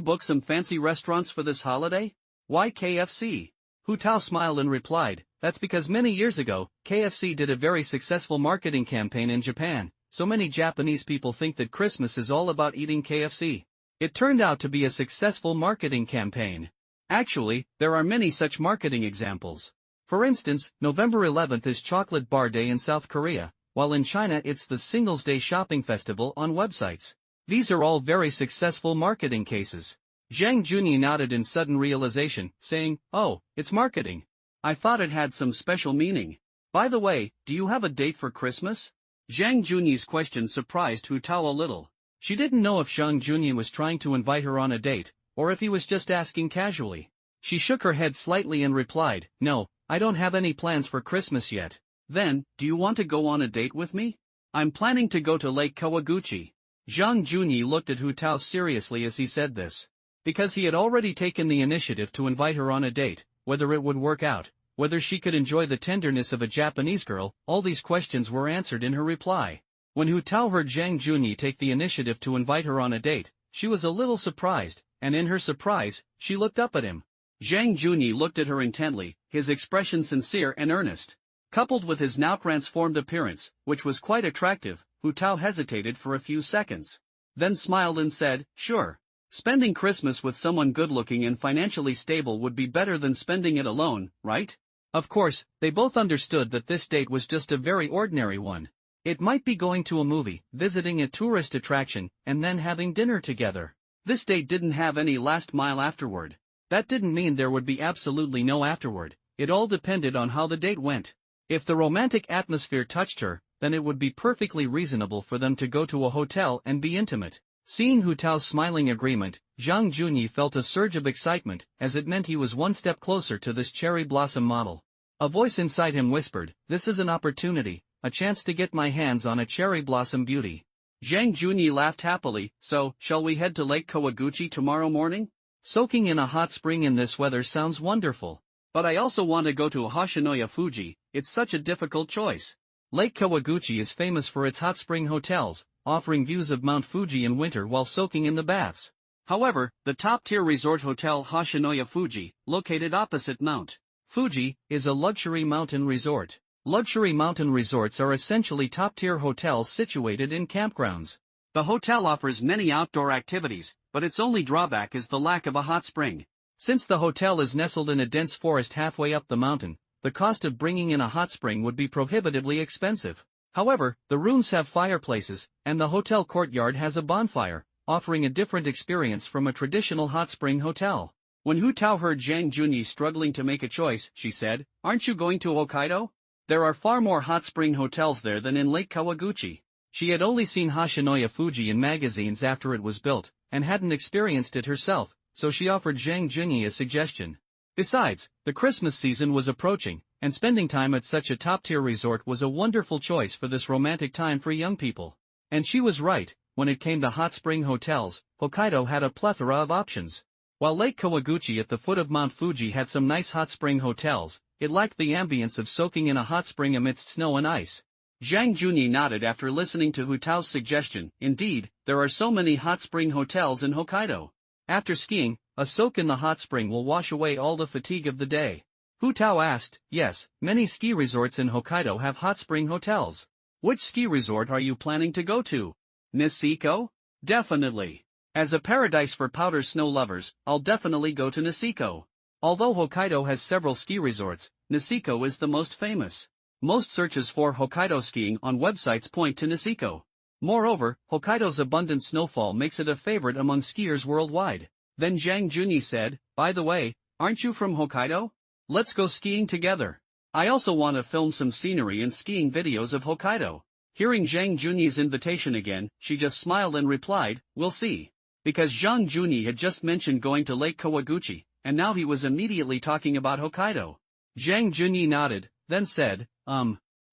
book some fancy restaurants for this holiday? Why KFC?" Hu Tao smiled and replied, "That's because many years ago, KFC did a very successful marketing campaign in Japan, so many Japanese people think that Christmas is all about eating KFC. It turned out to be a successful marketing campaign. Actually, there are many such marketing examples. For instance, November 11th is Chocolate Bar Day in South Korea, while in China it's the Singles Day shopping festival on websites. These are all very successful marketing cases." Zhang Junyi nodded in sudden realization, saying, "Oh, it's marketing. I thought it had some special meaning. By the way, do you have a date for Christmas?" Zhang Junyi's question surprised Hu Tao a little. She didn't know if Zhang Junyi was trying to invite her on a date, or if he was just asking casually. She shook her head slightly and replied, "No, I don't have any plans for Christmas yet." "Then, do you want to go on a date with me? I'm planning to go to Lake Kawaguchi." Zhang Junyi looked at Hu Tao seriously as he said this. Because he had already taken the initiative to invite her on a date, whether it would work out, whether she could enjoy the tenderness of a Japanese girl, all these questions were answered in her reply. When Hu Tao heard Zhang Junyi take the initiative to invite her on a date, she was a little surprised, and in her surprise, she looked up at him. Zhang Junyi looked at her intently, his expression sincere and earnest. Coupled with his now transformed appearance, which was quite attractive, Hu Tao hesitated for a few seconds. Then smiled and said, "Sure. Spending Christmas with someone good-looking and financially stable would be better than spending it alone, right?" Of course, they both understood that this date was just a very ordinary one. It might be going to a movie, visiting a tourist attraction, and then having dinner together. This date didn't have any last mile afterward. That didn't mean there would be absolutely no afterward. It all depended on how the date went. If the romantic atmosphere touched her, then it would be perfectly reasonable for them to go to a hotel and be intimate. Seeing Hu Tao's smiling agreement, Zhang Junyi felt a surge of excitement, as it meant he was one step closer to this cherry blossom model. A voice inside him whispered, "This is an opportunity, a chance to get my hands on a cherry blossom beauty." Zhang Junyi laughed happily. "So, shall we head to Lake Kawaguchi tomorrow morning? Soaking in a hot spring in this weather sounds wonderful. But I also want to go to Hashinoya Fuji, it's such a difficult choice." Lake Kawaguchi is famous for its hot spring hotels, offering views of Mount Fuji in winter while soaking in the baths. However, the top-tier resort hotel Hashinoya Fuji, located opposite Mount Fuji, is a luxury mountain resort. Luxury mountain resorts are essentially top-tier hotels situated in campgrounds. The hotel offers many outdoor activities, but its only drawback is the lack of a hot spring. Since the hotel is nestled in a dense forest halfway up the mountain, the cost of bringing in a hot spring would be prohibitively expensive. However, the rooms have fireplaces, and the hotel courtyard has a bonfire, offering a different experience from a traditional hot spring hotel. When Hu Tao heard Zhang Junyi struggling to make a choice, she said, "Aren't you going to Hokkaido? There are far more hot spring hotels there than in Lake Kawaguchi." She had only seen Hashinoya Fuji in magazines after it was built, and hadn't experienced it herself, so she offered Zhang Junyi a suggestion. Besides, the Christmas season was approaching, and spending time at such a top-tier resort was a wonderful choice for this romantic time for young people. And she was right, when it came to hot spring hotels, Hokkaido had a plethora of options. While Lake Kawaguchi at the foot of Mount Fuji had some nice hot spring hotels, it lacked the ambience of soaking in a hot spring amidst snow and ice. Zhang Junyi nodded after listening to Hu Tao's suggestion. Indeed, there are so many hot spring hotels in Hokkaido. After skiing, a soak in the hot spring will wash away all the fatigue of the day. Hu Tao asked, "Yes, many ski resorts in Hokkaido have hot spring hotels. Which ski resort are you planning to go to?" "Niseko? Definitely. As a paradise for powder snow lovers, I'll definitely go to Niseko." Although Hokkaido has several ski resorts, Niseko is the most famous. Most searches for Hokkaido skiing on websites point to Niseko. Moreover, Hokkaido's abundant snowfall makes it a favorite among skiers worldwide. Then Zhang Junyi said, "By the way, aren't you from Hokkaido? Let's go skiing together. I also want to film some scenery and skiing videos of Hokkaido." Hearing Zhang Junyi's invitation again, she just smiled and replied, "We'll see." Because Zhang Junyi had just mentioned going to Lake Kawaguchi, and now he was immediately talking about Hokkaido. Zhang Junyi nodded, then said,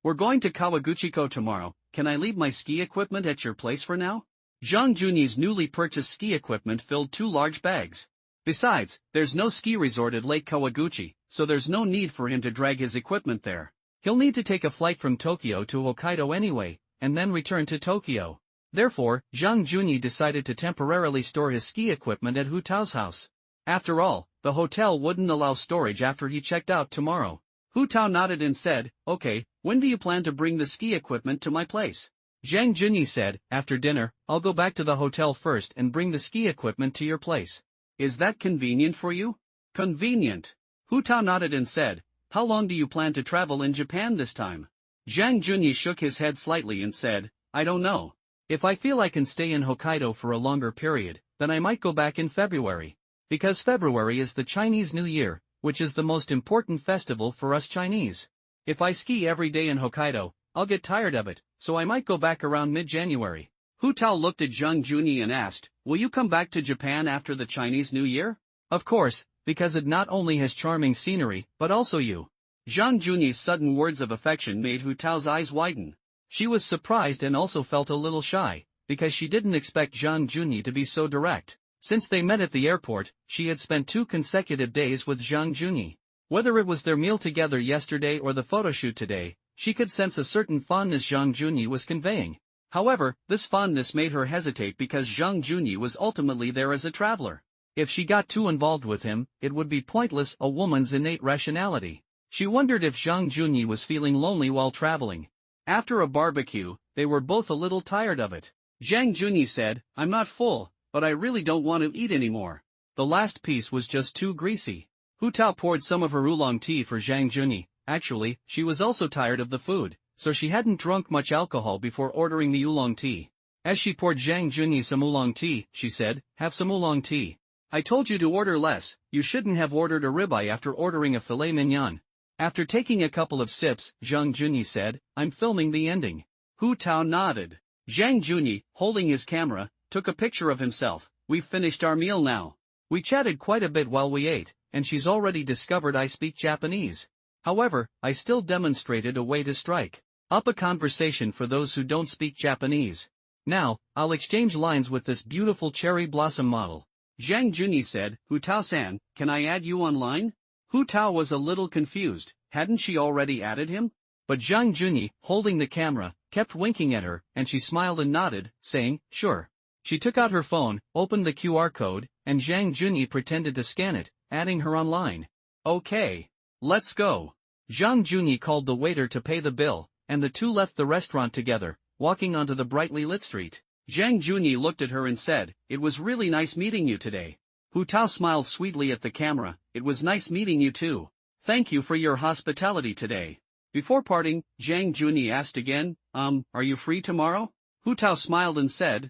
We're going to Kawaguchiko tomorrow, can I leave my ski equipment at your place for now?" Zhang Junyi's newly purchased ski equipment filled 2 large bags. Besides, there's no ski resort at Lake Kawaguchi, so there's no need for him to drag his equipment there. He'll need to take a flight from Tokyo to Hokkaido anyway, and then return to Tokyo. Therefore, Zhang Junyi decided to temporarily store his ski equipment at Hu Tao's house. After all, the hotel wouldn't allow storage after he checked out tomorrow. Hu Tao nodded and said, "Okay, when do you plan to bring the ski equipment to my place?" Zhang Junyi said, "After dinner, I'll go back to the hotel first and bring the ski equipment to your place. Is that convenient for you?" "Convenient." Hu Tao nodded and said, "How long do you plan to travel in Japan this time?" Zhang Junyi shook his head slightly and said, "I don't know. If I feel I can stay in Hokkaido for a longer period, then I might go back in February. Because February is the Chinese New Year, which is the most important festival for us Chinese. If I ski every day in Hokkaido, I'll get tired of it, so I might go back around mid-January. Hu Tao looked at Zhang Junyi and asked, will you come back to Japan after the Chinese New Year? Of course, because it not only has charming scenery, but also you. Zhang Junyi's sudden words of affection made Hu Tao's eyes widen. She was surprised and also felt a little shy, because she didn't expect Zhang Junyi to be so direct. Since they met at the airport, she had spent 2 consecutive days with Zhang Junyi. Whether it was their meal together yesterday or the photoshoot today, she could sense a certain fondness Zhang Junyi was conveying. However, this fondness made her hesitate because Zhang Junyi was ultimately there as a traveler. If she got too involved with him, it would be pointless, a woman's innate rationality. She wondered if Zhang Junyi was feeling lonely while traveling. After a barbecue, they were both a little tired of it. Zhang Junyi said, I'm not full, but I really don't want to eat anymore. The last piece was just too greasy. Hu Tao poured some of her oolong tea for Zhang Junyi. Actually, she was also tired of the food, so she hadn't drunk much alcohol before ordering the oolong tea. As she poured Zhang Junyi some oolong tea, she said, have some oolong tea. I told you to order less, you shouldn't have ordered a ribeye after ordering a filet mignon. After taking a couple of sips, Zhang Junyi said, I'm filming the ending. Hu Tao nodded. Zhang Junyi, holding his camera, took a picture of himself. We've finished our meal now. We chatted quite a bit while we ate, and she's already discovered I speak Japanese. However, I still demonstrated a way to strike up a conversation for those who don't speak Japanese. Now, I'll exchange lines with this beautiful cherry blossom model. Zhang Junyi said, Hu Tao-san, can I add you online? Hu Tao was a little confused, hadn't she already added him? But Zhang Junyi, holding the camera, kept winking at her, and she smiled and nodded, saying, sure. She took out her phone, opened the QR code, and Zhang Junyi pretended to scan it, adding her online. Okay. Let's go. Zhang Junyi called the waiter to pay the bill, and the two left the restaurant together, walking onto the brightly lit street. Zhang Junyi looked at her and said, it was really nice meeting you today. Hu Tao smiled sweetly at the camera, it was nice meeting you too. Thank you for your hospitality today. Before parting, Zhang Junyi asked again, are you free tomorrow? Hu Tao smiled and said,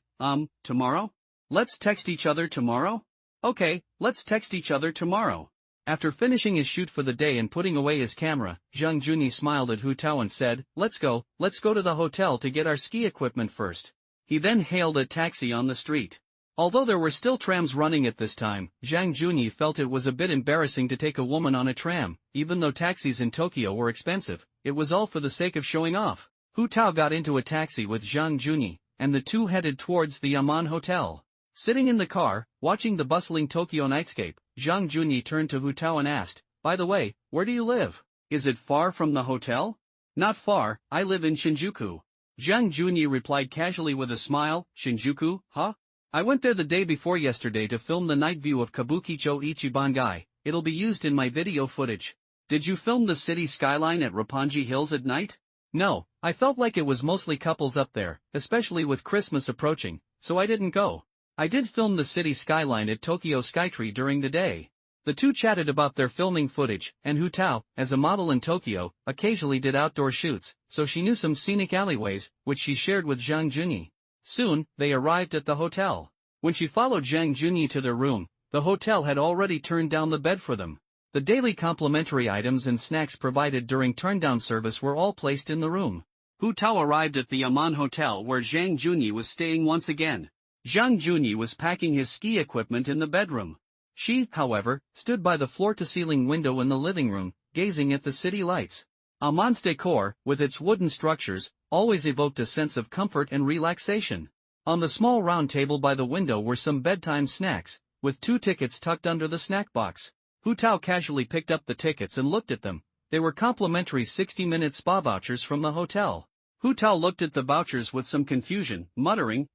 tomorrow? Let's text each other tomorrow? Okay, let's text each other tomorrow. After finishing his shoot for the day and putting away his camera, Zhang Junyi smiled at Hu Tao and said, let's go to the hotel to get our ski equipment first. He then hailed a taxi on the street. Although there were still trams running at this time, Zhang Junyi felt it was a bit embarrassing to take a woman on a tram. Even though taxis in Tokyo were expensive, it was all for the sake of showing off. Hu Tao got into a taxi with Zhang Junyi, and the two headed towards the Yaman Hotel. Sitting in the car, watching the bustling Tokyo nightscape, Zhang Junyi turned to Hu Tao and asked, by the way, where do you live? Is it far from the hotel? Not far, I live in Shinjuku. Zhang Junyi replied casually with a smile, Shinjuku, huh? I went there the day before yesterday to film the night view of Kabukicho Ichibangai. It'll be used in my video footage. Did you film the city skyline at Roppongi Hills at night? No, I felt like it was mostly couples up there, especially with Christmas approaching, so I didn't go. I did film the city skyline at Tokyo Skytree during the day. The two chatted about their filming footage, and Hu Tao, as a model in Tokyo, occasionally did outdoor shoots, so she knew some scenic alleyways, which she shared with Zhang Junyi. Soon, they arrived at the hotel. When she followed Zhang Junyi to their room, the hotel had already turned down the bed for them. The daily complimentary items and snacks provided during turndown service were all placed in the room. Hu Tao arrived at the Yaman Hotel where Zhang Junyi was staying once again. Zhang Junyi was packing his ski equipment in the bedroom. She, however, stood by the floor-to-ceiling window in the living room, gazing at the city lights. Yaman's decor, with its wooden structures, always evoked a sense of comfort and relaxation. On the small round table by the window were some bedtime snacks, with 2 tickets tucked under the snack box. Hu Tao casually picked up the tickets and looked at them. They were complimentary 60-minute spa vouchers from the hotel. Hu Tao looked at the vouchers with some confusion, muttering,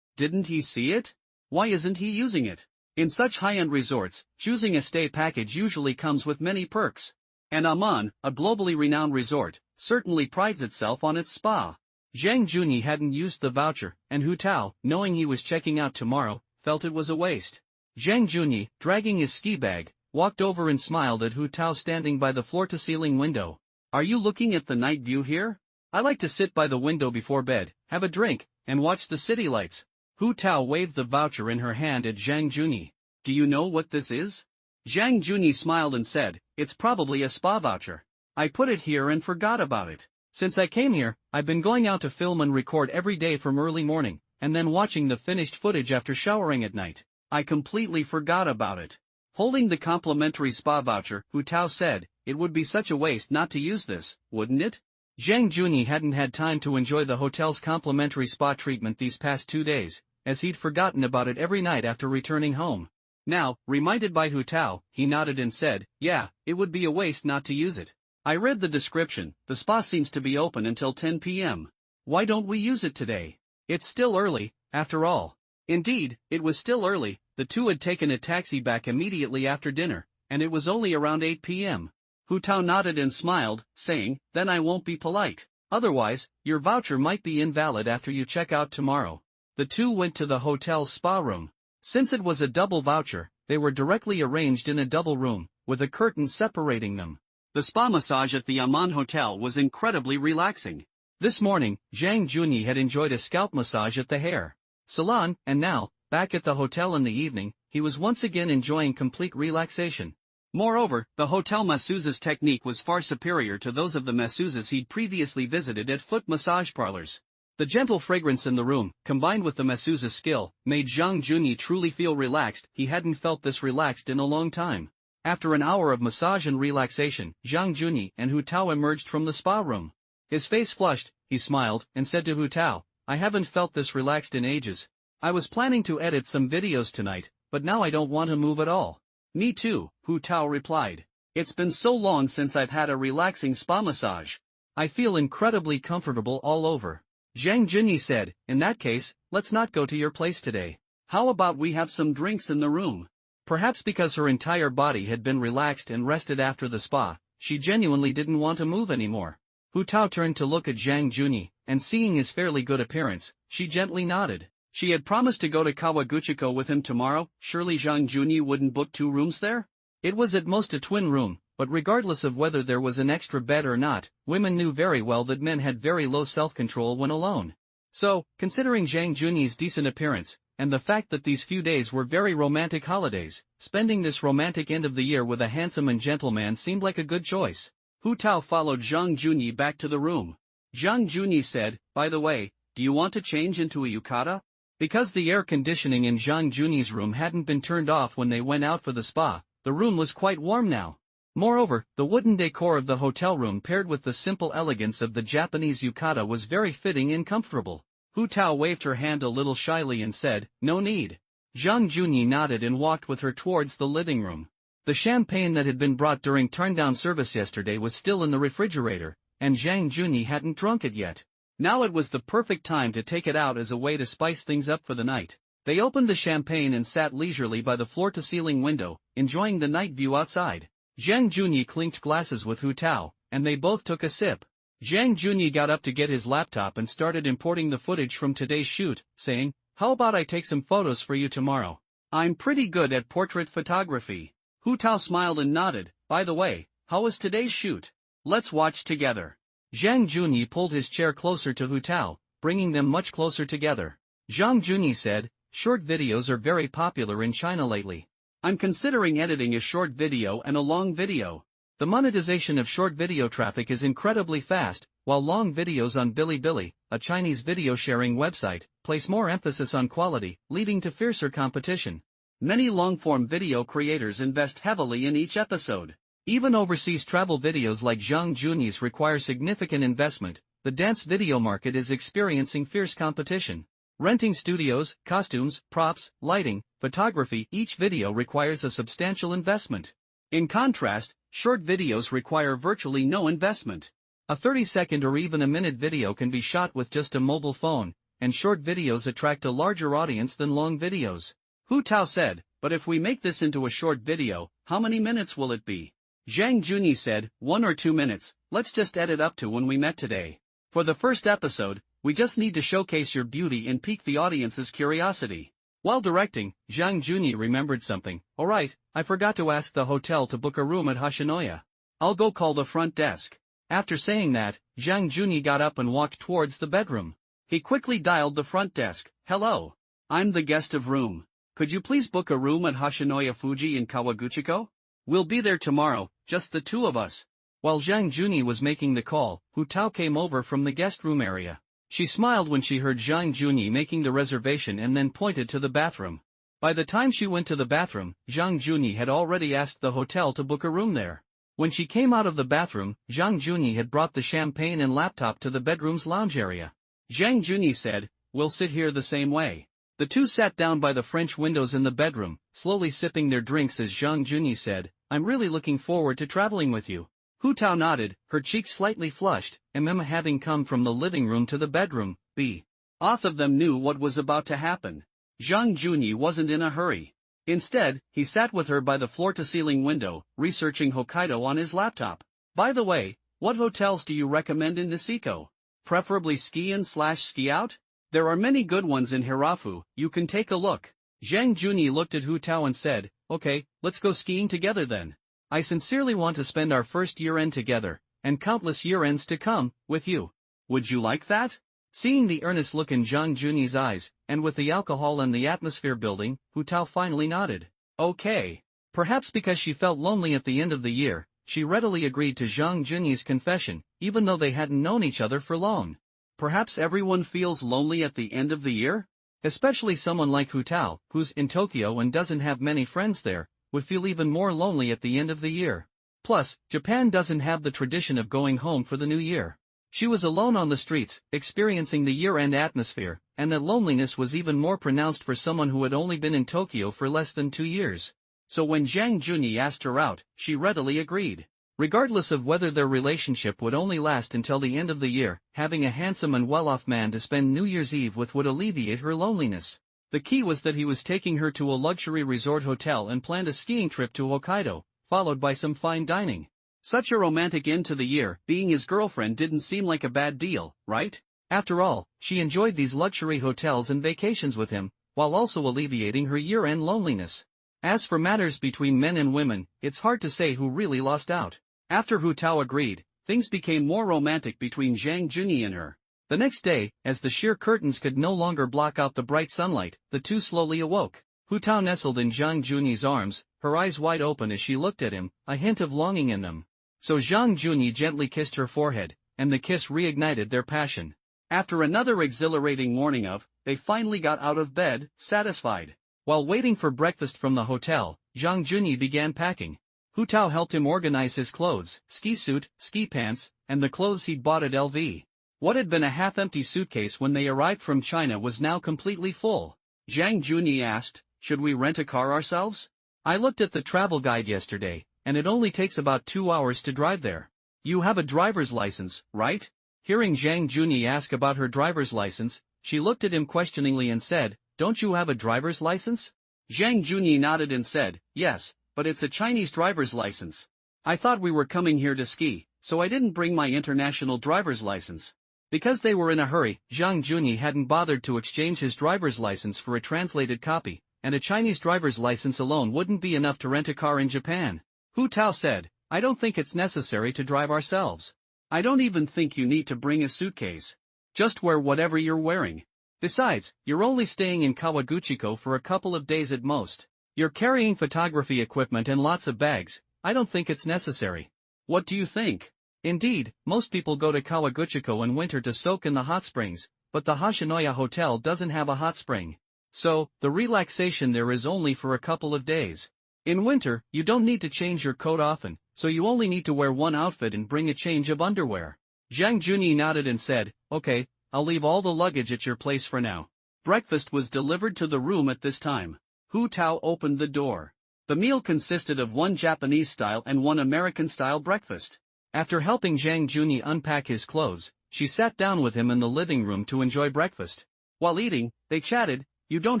didn't he see it? Why isn't he using it? In such high-end resorts, choosing a stay package usually comes with many perks. And Yaman, a globally renowned resort, certainly prides itself on its spa. Zhang Junyi hadn't used the voucher, and Hu Tao, knowing he was checking out tomorrow, felt it was a waste. Zhang Junyi, dragging his ski bag, walked over and smiled at Hu Tao standing by the floor-to-ceiling window. Are you looking at the night view here? I like to sit by the window before bed, have a drink, and watch the city lights. Hu Tao waved the voucher in her hand at Zhang Junyi. Do you know what this is? Zhang Junyi smiled and said, it's probably a spa voucher. I put it here and forgot about it. Since I came here, I've been going out to film and record every day from early morning, and then watching the finished footage after showering at night. I completely forgot about it. Holding the complimentary spa voucher, Hu Tao said, it would be such a waste not to use this, wouldn't it? Zhang Junyi hadn't had time to enjoy the hotel's complimentary spa treatment these past 2 days, as he'd forgotten about it every night after returning home. Now, reminded by Hu Tao, he nodded and said, yeah, it would be a waste not to use it. I read the description, the spa seems to be open until 10 p.m. Why don't we use it today? It's still early, after all. Indeed, it was still early. The two had taken a taxi back immediately after dinner, and it was only around 8 p.m. Hu Tao nodded and smiled, saying, then I won't be polite. Otherwise, your voucher might be invalid after you check out tomorrow. The two went to the hotel's spa room. Since it was a double voucher, they were directly arranged in a double room, with a curtain separating them. The spa massage at the Aman Hotel was incredibly relaxing. This morning, Zhang Junyi had enjoyed a scalp massage at the hair salon, and now, back at the hotel in the evening, he was once again enjoying complete relaxation. Moreover, the hotel masseuse's technique was far superior to those of the masseuses he'd previously visited at foot massage parlors. The gentle fragrance in the room, combined with the masseuse's skill, made Zhang Junyi truly feel relaxed. He hadn't felt this relaxed in a long time. After an hour of massage and relaxation, Zhang Junyi and Hu Tao emerged from the spa room. His face flushed, he smiled, and said to Hu Tao, I haven't felt this relaxed in ages. I was planning to edit some videos tonight, but now I don't want to move at all. Me too, Hu Tao replied. It's been so long since I've had a relaxing spa massage. I feel incredibly comfortable all over. Zhang Junyi said, in that case, let's not go to your place today. How about we have some drinks in the room? Perhaps because her entire body had been relaxed and rested after the spa, she genuinely didn't want to move anymore. Hu Tao turned to look at Zhang Junyi, and seeing his fairly good appearance, she gently nodded. She had promised to go to Kawaguchiko with him tomorrow. Surely Zhang Junyi wouldn't book 2 rooms there? It was at most a twin room, but regardless of whether there was an extra bed or not, women knew very well that men had very low self-control when alone. So, considering Zhang Junyi's decent appearance, and the fact that these few days were very romantic holidays, spending this romantic end of the year with a handsome and gentle man seemed like a good choice. Hu Tao followed Zhang Junyi back to the room. Zhang Junyi said, by the way, do you want to change into a yukata? Because the air conditioning in Zhang Junyi's room hadn't been turned off when they went out for the spa, the room was quite warm now. Moreover, the wooden decor of the hotel room paired with the simple elegance of the Japanese yukata was very fitting and comfortable. Hu Tao waved her hand a little shyly and said, no need. Zhang Junyi nodded and walked with her towards the living room. The champagne that had been brought during turndown service yesterday was still in the refrigerator, and Zhang Junyi hadn't drunk it yet. Now it was the perfect time to take it out as a way to spice things up for the night. They opened the champagne and sat leisurely by the floor-to-ceiling window, enjoying the night view outside. Zhang Junyi clinked glasses with Hu Tao, and they both took a sip. Zhang Junyi got up to get his laptop and started importing the footage from today's shoot, saying, how about I take some photos for you tomorrow? I'm pretty good at portrait photography. Hu Tao smiled and nodded. By the way, how was today's shoot? Let's watch together. Zhang Junyi pulled his chair closer to Hu Tao, bringing them much closer together. Zhang Junyi said, short videos are very popular in China lately. I'm considering editing a short video and a long video. The monetization of short video traffic is incredibly fast, while long videos on Bilibili, a Chinese video sharing website, place more emphasis on quality, leading to fiercer competition. Many long-form video creators invest heavily in each episode. Even overseas travel videos like Zhang Junyi's require significant investment. The dance video market is experiencing fierce competition. Renting studios, costumes, props, lighting, photography, each video requires a substantial investment. In contrast, short videos require virtually no investment. A 30-second or even a minute video can be shot with just a mobile phone, and short videos attract a larger audience than long videos. Hu Tao said, but if we make this into a short video, how many minutes will it be? Zhang Junyi said, 1 or 2 minutes, let's just edit up to when we met today. For the first episode, we just need to showcase your beauty and pique the audience's curiosity. While directing, Zhang Junyi remembered something. Alright, I forgot to ask the hotel to book a room at Hashinoya. I'll go call the front desk. After saying that, Zhang Junyi got up and walked towards the bedroom. He quickly dialed the front desk. Hello. I'm the guest of room. Could you please book a room at Hashinoya Fuji in Kawaguchiko? We'll be there tomorrow, just the 2 of us. While Zhang Juni was making the call, Hu Tao came over from the guest room area. She smiled when she heard Zhang Juni making the reservation and then pointed to the bathroom. By the time she went to the bathroom, Zhang Juni had already asked the hotel to book a room there. When she came out of the bathroom, Zhang Juni had brought the champagne and laptop to the bedroom's lounge area. Zhang Juni said, "We'll sit here the same way." The two sat down by the French windows in the bedroom, slowly sipping their drinks as Zhang Juni said, "I'm really looking forward to traveling with you." Hu Tao nodded, her cheeks slightly flushed, and Emma having come from the living room to the bedroom, both of them knew what was about to happen. Zhang Juni wasn't in a hurry. Instead, he sat with her by the floor-to-ceiling window, researching Hokkaido on his laptop. "By the way, what hotels do you recommend in Niseko? Preferably ski-in/ski out? There are many good ones in Hirafu, you can take a look." Zhang Juni looked at Hu Tao and said, "Okay, let's go skiing together then. I sincerely want to spend our first year-end together, and countless year-ends to come, with you. Would you like that?" Seeing the earnest look in Zhang Juni's eyes, and with the alcohol and the atmosphere building, Hu Tao finally nodded. Okay. Perhaps because she felt lonely at the end of the year, she readily agreed to Zhang Juni's confession, even though they hadn't known each other for long. Perhaps everyone feels lonely at the end of the year? Especially someone like Hu Tao, who's in Tokyo and doesn't have many friends there, would feel even more lonely at the end of the year. Plus, Japan doesn't have the tradition of going home for the new year. She was alone on the streets, experiencing the year-end atmosphere, and that loneliness was even more pronounced for someone who had only been in Tokyo for less than 2 years. So when Zhang Juni asked her out, she readily agreed. Regardless of whether their relationship would only last until the end of the year, having a handsome and well-off man to spend New Year's Eve with would alleviate her loneliness. The key was that he was taking her to a luxury resort hotel and planned a skiing trip to Hokkaido, followed by some fine dining. Such a romantic end to the year, being his girlfriend didn't seem like a bad deal, right? After all, she enjoyed these luxury hotels and vacations with him, while also alleviating her year-end loneliness. As for matters between men and women, it's hard to say who really lost out. After Hu Tao agreed, things became more romantic between Zhang Juni and her. The next day, as the sheer curtains could no longer block out the bright sunlight, the two slowly awoke. Hu Tao nestled in Zhang Juni's arms, her eyes wide open as she looked at him, a hint of longing in them. So Zhang Juni gently kissed her forehead, and the kiss reignited their passion. After another exhilarating morning they finally got out of bed, satisfied. While waiting for breakfast from the hotel, Zhang Juni began packing. Hu Tao helped him organize his clothes, ski suit, ski pants, and the clothes he'd bought at LV. What had been a half-empty suitcase when they arrived from China was now completely full. Zhang Juni asked, "Should we rent a car ourselves? I looked at the travel guide yesterday, and it only takes about 2 hours to drive there. You have a driver's license, right?" Hearing Zhang Juni ask about her driver's license, she looked at him questioningly and said, "Don't you have a driver's license?" Zhang Juni nodded and said, "Yes, but it's a Chinese driver's license. I thought we were coming here to ski, so I didn't bring my international driver's license." Because they were in a hurry, Zhang Juni hadn't bothered to exchange his driver's license for a translated copy, and a Chinese driver's license alone wouldn't be enough to rent a car in Japan. Hu Tao said, "I don't think it's necessary to drive ourselves. I don't even think you need to bring a suitcase. Just wear whatever you're wearing. Besides, you're only staying in Kawaguchiko for a couple of days at most. You're carrying photography equipment and lots of bags. I don't think it's necessary. What do you think?" Indeed, most people go to Kawaguchiko in winter to soak in the hot springs, but the Hashinoya Hotel doesn't have a hot spring. So, the relaxation there is only for a couple of days. In winter, you don't need to change your coat often, so you only need to wear one outfit and bring a change of underwear. Zhang Juni nodded and said, "Okay, I'll leave all the luggage at your place for now." Breakfast was delivered to the room at this time. Hu Tao opened the door. The meal consisted of one Japanese-style and one American-style breakfast. After helping Zhang Juni unpack his clothes, she sat down with him in the living room to enjoy breakfast. While eating, they chatted. "You don't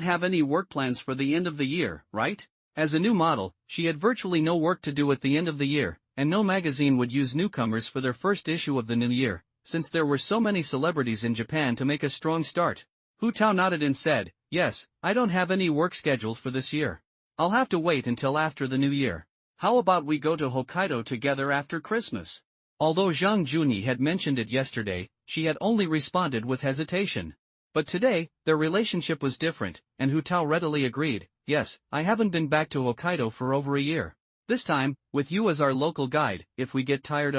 have any work plans for the end of the year, right?" As a new model, she had virtually no work to do at the end of the year, and no magazine would use newcomers for their first issue of the new year, since there were so many celebrities in Japan to make a strong start. Hu Tao nodded and said, "Yes, I don't have any work scheduled for this year. I'll have to wait until after the new year. How about we go to Hokkaido together after Christmas?" Although Zhang Juni had mentioned it yesterday, she had only responded with hesitation. But today, their relationship was different, and Hu Tao readily agreed, "Yes, I haven't been back to Hokkaido for over a year. This time, with you as our local guide, if we get tired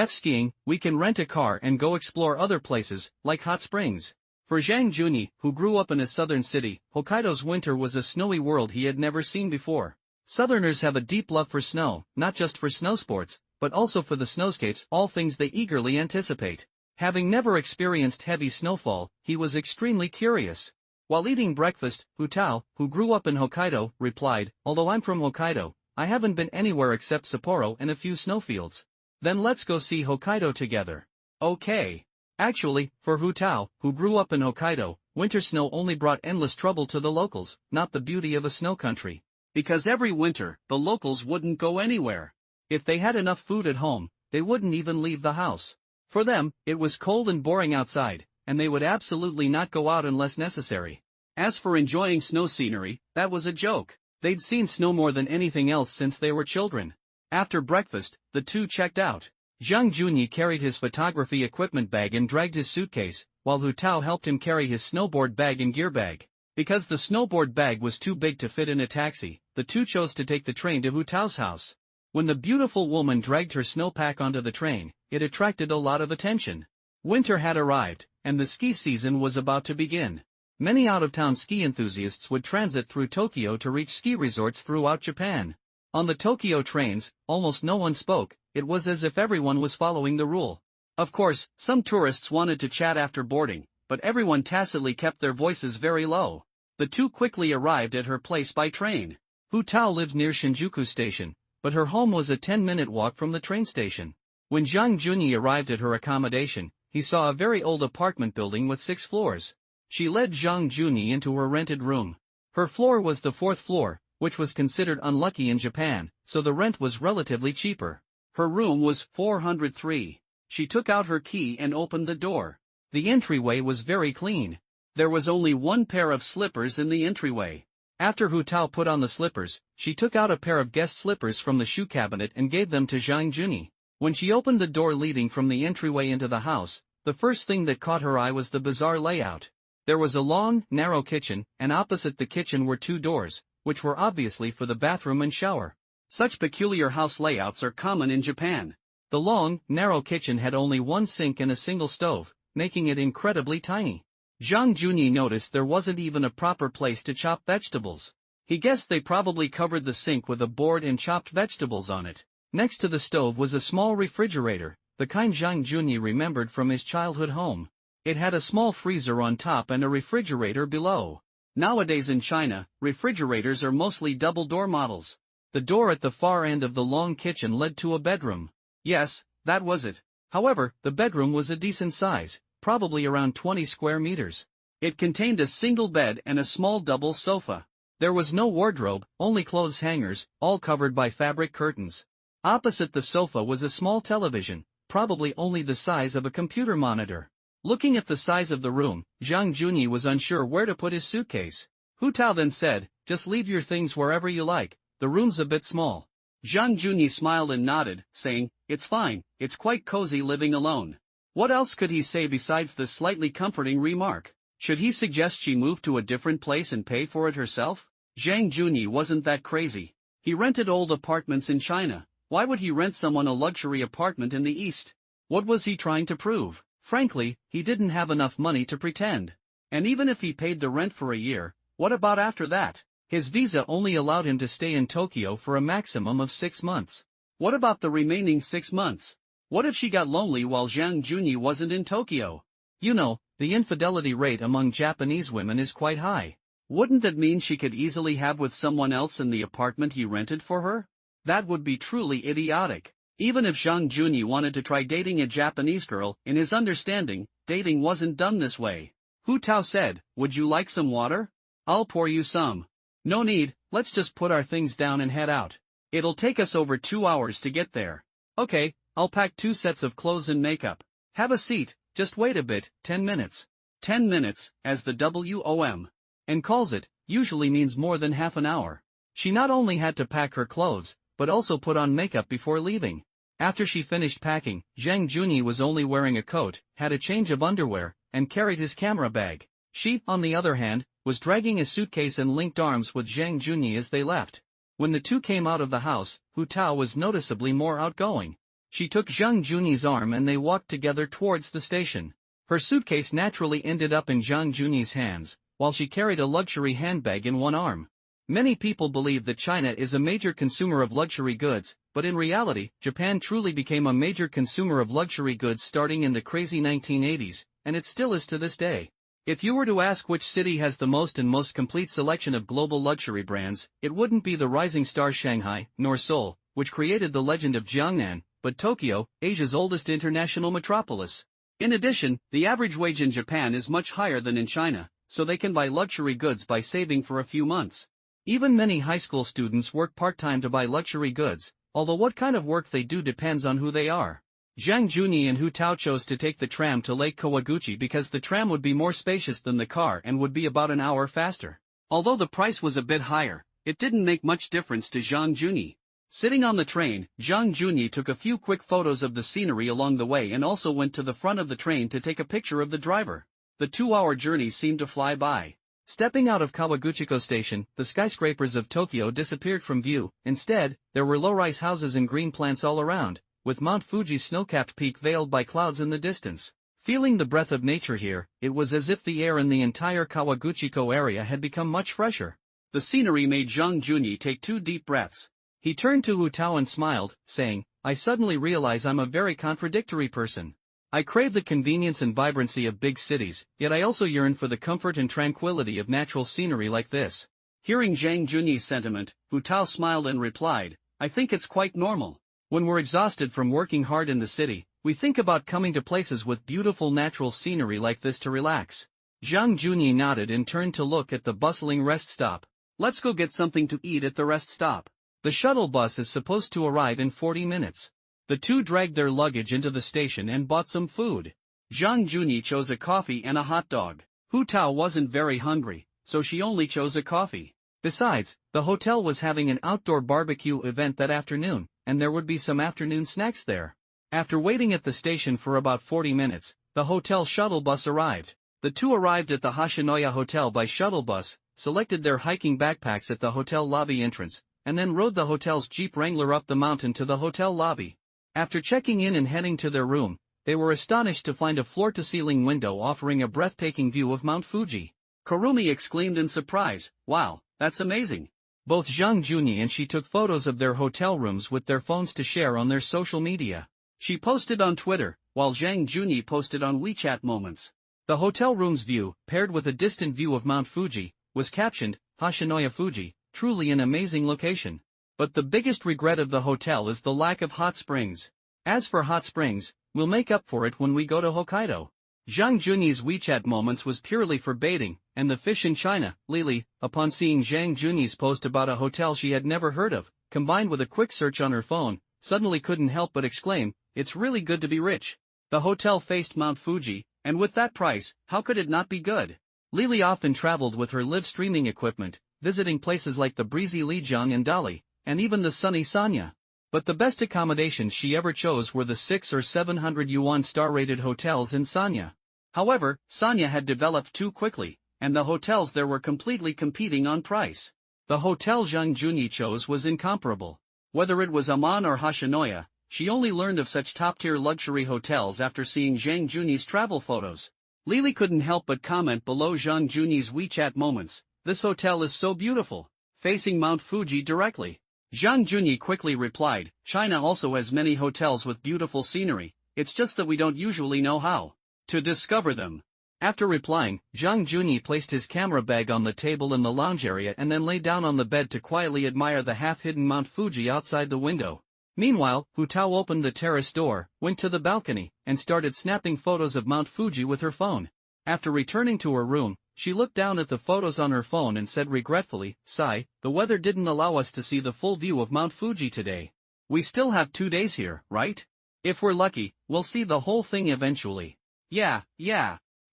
skiing, we can rent a car and go explore other places, like hot springs. For Zhang Junyi, who grew up in a southern city, Hokkaido's winter was a snowy world he had never seen before. Southerners have a deep love for snow, not just for snow sports, but also for the snowscapes, all things they eagerly anticipate. Having never experienced heavy snowfall, he was extremely curious. While eating breakfast, Hu Tao, who grew up in Hokkaido, replied, "Although I'm from Hokkaido, I haven't been anywhere except Sapporo and a few snowfields." "Then let's go see Hokkaido together." "Okay." Actually, for Hu Tao, who grew up in Hokkaido, winter snow only brought endless trouble to the locals, not the beauty of a snow country. Because every winter, the locals wouldn't go anywhere. If they had enough food at home, they wouldn't even leave the house. For them, it was cold and boring outside, and they would absolutely not go out unless necessary. As for enjoying snow scenery, that was a joke. They'd seen snow more than anything else since they were children. After breakfast, the two checked out. Zhang Junyi carried his photography equipment bag and dragged his suitcase, while Hu Tao helped him carry his snowboard bag and gear bag. Because the snowboard bag was too big to fit in a taxi, the two chose to take the train to Hu Tao's house. When the beautiful woman dragged her snowpack onto the train, it attracted a lot of attention. Winter had arrived, and the ski season was about to begin. Many out-of-town ski enthusiasts would transit through Tokyo to reach ski resorts throughout Japan. On the Tokyo trains, almost no one spoke. It was as if everyone was following the rule. Of course, some tourists wanted to chat after boarding, but everyone tacitly kept their voices very low. The two quickly arrived at her place by train. Hu Tao lived near Shinjuku Station, but her home was a 10-minute walk from the train station. When Zhang Junyi arrived at her accommodation, he saw a very old apartment building with 6 floors. She led Zhang Junyi into her rented room. Her floor was the 4th floor, which was considered unlucky in Japan, so the rent was relatively cheaper. Her room was 403. She took out her key and opened the door. The entryway was very clean. There was only one pair of slippers in the entryway. After Hu Tao put on the slippers, she took out a pair of guest slippers from the shoe cabinet and gave them to Zhang Junyi. When she opened the door leading from the entryway into the house, the first thing that caught her eye was the bizarre layout. There was a long, narrow kitchen, and opposite the kitchen were 2 doors, which were obviously for the bathroom and shower. Such peculiar house layouts are common in Japan. The long, narrow kitchen had only one sink and a single stove, making it incredibly tiny. Zhang Junyi noticed there wasn't even a proper place to chop vegetables. He guessed they probably covered the sink with a board and chopped vegetables on it. Next to the stove was a small refrigerator, the kind Zhang Junyi remembered from his childhood home. It had a small freezer on top and a refrigerator below. Nowadays in China, refrigerators are mostly double-door models. The door at the far end of the long kitchen led to a bedroom. Yes, that was it. However, the bedroom was a decent size, probably around 20 square meters. It contained a single bed and a small double sofa. There was no wardrobe, only clothes hangers, all covered by fabric curtains. Opposite the sofa was a small television, probably only the size of a computer monitor. Looking at the size of the room, Zhang Junyi was unsure where to put his suitcase. Hu Tao then said, "Just leave your things wherever you like. The room's a bit small." Zhang Junyi smiled and nodded, saying, "It's fine, it's quite cozy living alone." What else could he say besides this slightly comforting remark? Should he suggest she move to a different place and pay for it herself? Zhang Junyi wasn't that crazy. He rented old apartments in China. Why would he rent someone a luxury apartment in the East? What was he trying to prove? Frankly, he didn't have enough money to pretend. And even if he paid the rent for a year, what about after that? His visa only allowed him to stay in Tokyo for a maximum of 6 months. What about the remaining 6 months? What if she got lonely while Zhang Junyi wasn't in Tokyo? You know, the infidelity rate among Japanese women is quite high. Wouldn't that mean she could easily have with someone else in the apartment he rented for her? That would be truly idiotic. Even if Zhang Junyi wanted to try dating a Japanese girl, in his understanding, dating wasn't done this way. Hu Tao said, "Would you like some water? I'll pour you some." "No need, let's just put our things down and head out. It'll take us over 2 hours to get there." "Okay, I'll pack 2 sets of clothes and makeup. Have a seat, just wait a bit, 10 minutes. 10 minutes, as the WOM and calls it, usually means more than half an hour. She not only had to pack her clothes, but also put on makeup before leaving. After she finished packing, Zhang Junyi was only wearing a coat, had a change of underwear, and carried his camera bag. She, on the other hand, was dragging a suitcase and linked arms with Zhang Junyi as they left. When the two came out of the house, Hu Tao was noticeably more outgoing. She took Zhang Junyi's arm and they walked together towards the station. Her suitcase naturally ended up in Zhang Junyi's hands, while she carried a luxury handbag in one arm. Many people believe that China is a major consumer of luxury goods, but in reality, Japan truly became a major consumer of luxury goods starting in the crazy 1980s, and it still is to this day. If you were to ask which city has the most complete selection of global luxury brands, it wouldn't be the rising star Shanghai, nor Seoul, which created the legend of Jiangnan, but Tokyo, Asia's oldest international metropolis. In addition, the average wage in Japan is much higher than in China, so they can buy luxury goods by saving for a few months. Even many high school students work part-time to buy luxury goods, although what kind of work they do depends on who they are. Zhang Junyi and Hu Tao chose to take the tram to Lake Kawaguchi because the tram would be more spacious than the car and would be about an hour faster. Although the price was a bit higher, it didn't make much difference to Zhang Junyi. Sitting on the train, Zhang Junyi took a few quick photos of the scenery along the way and also went to the front of the train to take a picture of the driver. The 2-hour journey seemed to fly by. Stepping out of Kawaguchiko Station, the skyscrapers of Tokyo disappeared from view. Instead, there were low-rise houses and green plants all around, with Mount Fuji's snow-capped peak veiled by clouds in the distance. Feeling the breath of nature here, it was as if the air in the entire Kawaguchiko area had become much fresher. The scenery made Zhang Junyi take 2 deep breaths. He turned to Hu Tao and smiled, saying, "I suddenly realize I'm a very contradictory person. I crave the convenience and vibrancy of big cities, yet I also yearn for the comfort and tranquility of natural scenery like this." Hearing Zhang Junyi's sentiment, Hu Tao smiled and replied, "I think it's quite normal. When we're exhausted from working hard in the city, we think about coming to places with beautiful natural scenery like this to relax." Zhang Junyi nodded and turned to look at the bustling rest stop. "Let's go get something to eat at the rest stop. The shuttle bus is supposed to arrive in 40 minutes. The two dragged their luggage into the station and bought some food. Zhang Junyi chose a coffee and a hot dog. Hu Tao wasn't very hungry, so she only chose a coffee. Besides, the hotel was having an outdoor barbecue event that afternoon, and there would be some afternoon snacks there. After waiting at the station for about 40 minutes, the hotel shuttle bus arrived. The two arrived at the Hashinoya Hotel by shuttle bus, selected their hiking backpacks at the hotel lobby entrance, and then rode the hotel's Jeep Wrangler up the mountain to the hotel lobby. After checking in and heading to their room, they were astonished to find a floor-to-ceiling window offering a breathtaking view of Mount Fuji. Kurumi exclaimed in surprise, "Wow, that's amazing." Both Zhang Junyi and she took photos of their hotel rooms with their phones to share on their social media. She posted on Twitter, while Zhang Junyi posted on WeChat Moments. The hotel room's view, paired with a distant view of Mount Fuji, was captioned, "Hashinoya Fuji, truly an amazing location." But the biggest regret of the hotel is the lack of hot springs. As for hot springs, we'll make up for it when we go to Hokkaido. Zhang Junyi's WeChat Moments was purely for bathing, and the fish in China, Lily, upon seeing Zhang Junyi's post about a hotel she had never heard of, combined with a quick search on her phone, suddenly couldn't help but exclaim, "It's really good to be rich." The hotel faced Mount Fuji, and with that price, how could it not be good? Lily often traveled with her live streaming equipment, visiting places like the breezy Lijiang and Dali, and even the sunny Sanya. But the best accommodations she ever chose were the 600 or 700 yuan star-rated hotels in Sanya. However, Sanya had developed too quickly, and the hotels there were completely competing on price. The hotel Zhang Junyi chose was incomparable. Whether it was Amman or Hashinoya, she only learned of such top-tier luxury hotels after seeing Zhang Junyi's travel photos. Lily couldn't help but comment below Zhang Junyi's WeChat Moments, "This hotel is so beautiful, facing Mount Fuji directly." Zhang Junyi quickly replied, "China also has many hotels with beautiful scenery, it's just that we don't usually know how to discover them." After replying, Zhang Junyi placed his camera bag on the table in the lounge area and then lay down on the bed to quietly admire the half-hidden Mount Fuji outside the window. Meanwhile, Hu Tao opened the terrace door, went to the balcony, and started snapping photos of Mount Fuji with her phone. After returning to her room, she looked down at the photos on her phone and said regretfully, "Sigh, the weather didn't allow us to see the full view of Mount Fuji today. We still have 2 days here, right? If we're lucky, we'll see the whole thing eventually." Yeah.